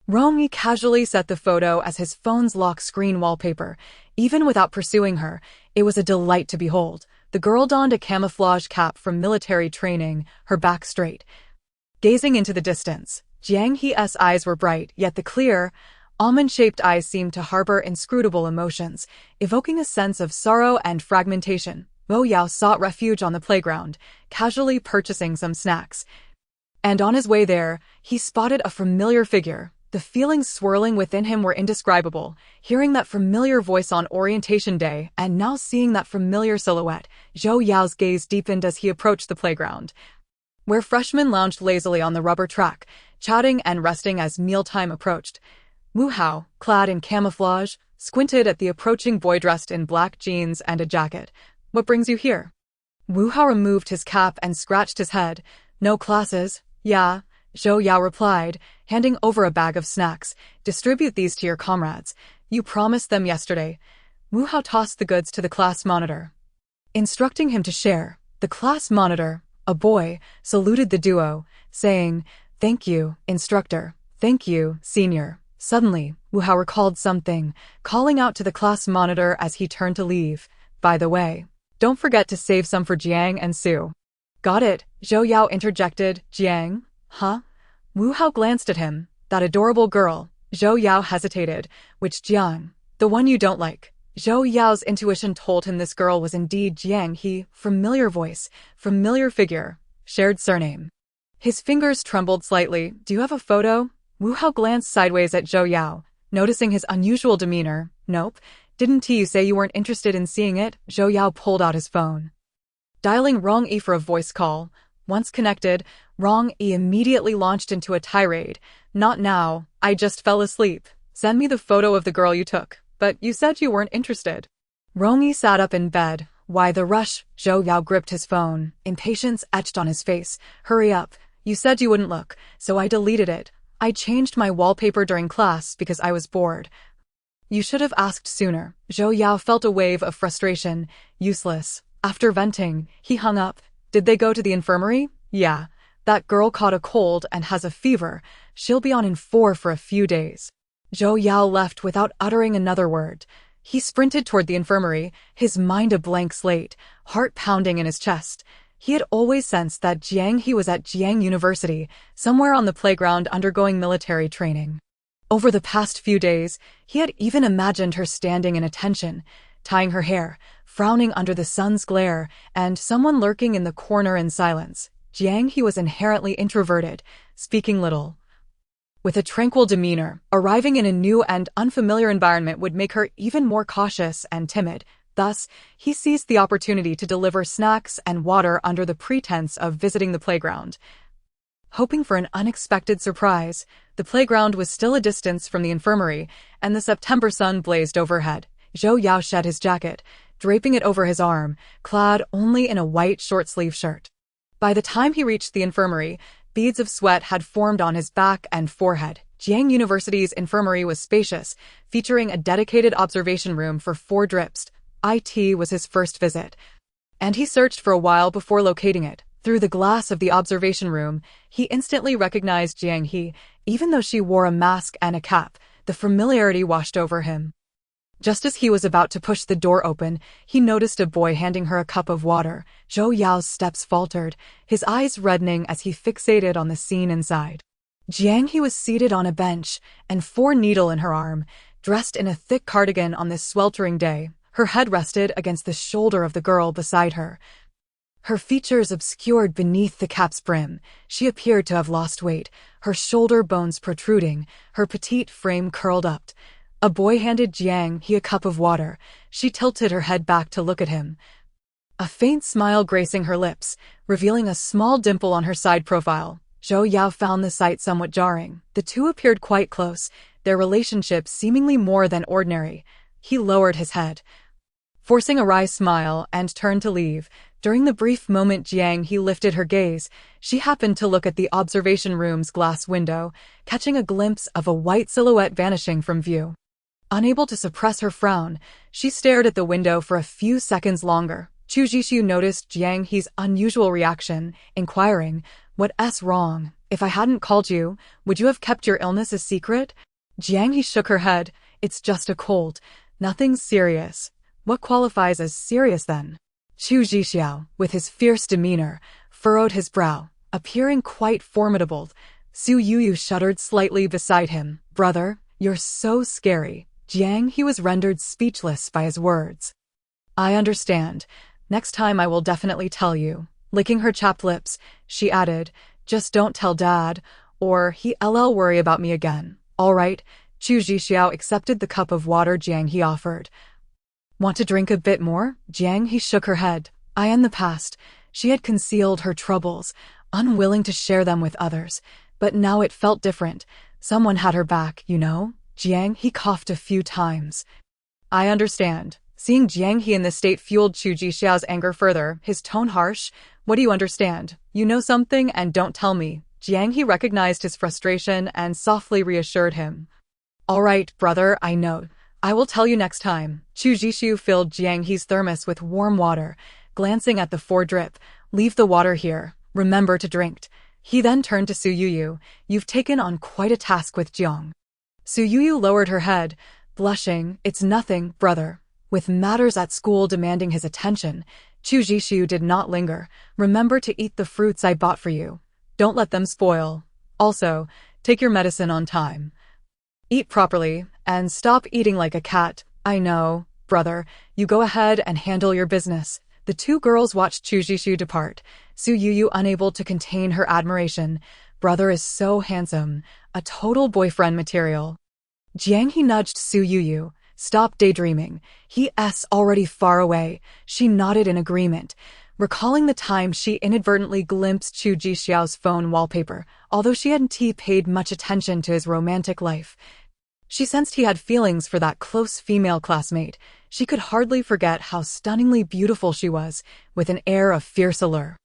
Rong Yi casually set the photo as his phone's lock screen wallpaper. Even without pursuing her, it was a delight to behold. The girl donned a camouflage cap from military training, her back straight. Gazing into the distance, Jiang He's eyes were bright, yet the clear, almond-shaped eyes seemed to harbor inscrutable emotions, evoking a sense of sorrow and fragmentation. Zhou Yao sought refuge on the playground, casually purchasing some snacks. And on his way there, he spotted a familiar figure. The feelings swirling within him were indescribable. Hearing that familiar voice on orientation day and now seeing that familiar silhouette, Zhou Yao's gaze deepened as he approached the playground, where freshmen lounged lazily on the rubber track, chatting and resting as mealtime approached. Wu Hao, clad in camouflage, squinted at the approaching boy dressed in black jeans and a jacket. "What brings you here?" Wu Hao removed his cap and scratched his head. "No classes." "Yeah," Zhou Yao replied, handing over a bag of snacks. "Distribute these to your comrades. You promised them yesterday." Wu Hao tossed the goods to the class monitor, instructing him to share. The class monitor, a boy, saluted the duo, saying, "Thank you, instructor. Thank you, senior." Suddenly, Wu Hao recalled something, calling out to the class monitor as he turned to leave. "By the way, don't forget to save some for Jiang and Su." "Got it," Zhou Yao interjected. "Jiang? Huh?" Wu Hao glanced at him. "That adorable girl." Zhou Yao hesitated. "Which Jiang? The one you don't like?" Zhou Yao's intuition told him this girl was indeed Jiang He. Familiar voice, familiar figure, shared surname. His fingers trembled slightly. "Do you have a photo?" Wu Hao glanced sideways at Zhou Yao, noticing his unusual demeanor. "Nope. Didn't you say you weren't interested in seeing it?" Zhou Yao pulled out his phone, dialing Rong Yi for a voice call. Once connected, Rong Yi immediately launched into a tirade. "Not now. I just fell asleep. Send me the photo of the girl you took. But you said you weren't interested." Rong Yi sat up in bed. "Why the rush?" Zhou Yao gripped his phone, impatience etched on his face. "Hurry up. You said you wouldn't look, so I deleted it. I changed my wallpaper during class because I was bored." "You should have asked sooner." Zhou Yao felt a wave of frustration. Useless. After venting, he hung up. "Did they go to the infirmary?" "Yeah. That girl caught a cold and has a fever. She'll be on in 4 for a few days." Zhou Yao left without uttering another word. He sprinted toward the infirmary, his mind a blank slate, heart pounding in his chest. He had always sensed that Jiang He was at Jiang University, somewhere on the playground undergoing military training. Over the past few days, he had even imagined her standing in attention, tying her hair, frowning under the sun's glare, and someone lurking in the corner in silence. Jiang He was inherently introverted, speaking little. With a tranquil demeanor, arriving in a new and unfamiliar environment would make her even more cautious and timid. Thus, he seized the opportunity to deliver snacks and water under the pretense of visiting the playground. Hoping for an unexpected surprise, the playground was still a distance from the infirmary, and the September sun blazed overhead. Zhou Yao shed his jacket, draping it over his arm, clad only in a white short-sleeve shirt. By the time he reached the infirmary, beads of sweat had formed on his back and forehead. Jiang University's infirmary was spacious, featuring a dedicated observation room for 4 drips. It was his first visit, and he searched for a while before locating it. Through the glass of the observation room, he instantly recognized Jiang He. Even though she wore a mask and a cap, the familiarity washed over him. Just as he was about to push the door open, he noticed a boy handing her a cup of water. Zhou Yao's steps faltered, his eyes reddening as he fixated on the scene inside. Jiang He was seated on a bench, and needle in her arm, dressed in a thick cardigan on this sweltering day. Her head rested against the shoulder of the girl beside her. Her features obscured beneath the cap's brim. She appeared to have lost weight, her shoulder bones protruding, her petite frame curled up. A boy handed Jiang He a cup of water. She tilted her head back to look at him, a faint smile gracing her lips, revealing a small dimple on her side profile. Zhou Yao found the sight somewhat jarring. The two appeared quite close, their relationship seemingly more than ordinary. He lowered his head, forcing a wry smile, and turned to leave. During the brief moment Jiang He lifted her gaze, she happened to look at the observation room's glass window, catching a glimpse of a white silhouette vanishing from view. Unable to suppress her frown, she stared at the window for a few seconds longer. Chu Jishu noticed Jiang He's unusual reaction, inquiring, "What's wrong? If I hadn't called you, would you have kept your illness a secret?" Jiang He shook her head. "It's just a cold. Nothing serious." "What qualifies as serious then?" Chu Jishu, with his fierce demeanor, furrowed his brow, appearing quite formidable. Su Yuyu shuddered slightly beside him. "Brother, you're so scary." Jiang He was rendered speechless by his words. "I understand. Next time I will definitely tell you." Licking her chapped lips, she added, "Just don't tell Dad, or he'll worry about me again." "All right." Chu Jishu accepted the cup of water Jiang He offered. "Want to drink a bit more?" Jiang He shook her head. In the past, she had concealed her troubles, unwilling to share them with others, but now it felt different. Someone had her back, you know? Jiang He coughed a few times. "I understand." Seeing Jiang He in this state fueled Chu Jishu's anger further, his tone harsh. "What do you understand? You know something and don't tell me." Jiang He recognized his frustration and softly reassured him. "All right, brother, I know. I will tell you next time." Chu Jishu filled Jiang He's thermos with warm water, glancing at the drip. "Leave the water here. Remember to drink." He then turned to Su Yuyu. "You've taken on quite a task with Jiang." Su Yuyu lowered her head, blushing. "It's nothing, brother." With matters at school demanding his attention, Chu Jishu did not linger. "Remember to eat the fruits I bought for you. Don't let them spoil. Also, take your medicine on time. Eat properly, and stop eating like a cat." "I know, brother. You go ahead and handle your business." The two girls watched Chu Jishu depart, Su Yuyu unable to contain her admiration. "Brother is so handsome, a total boyfriend material." Jiang He nudged Su Yuyu. "Stop daydreaming. He's already far away." She nodded in agreement, recalling the time she inadvertently glimpsed Chu Jishu's phone wallpaper. Although she hadn't paid much attention to his romantic life, she sensed he had feelings for that close female classmate. She could hardly forget how stunningly beautiful she was, with an air of fierce allure.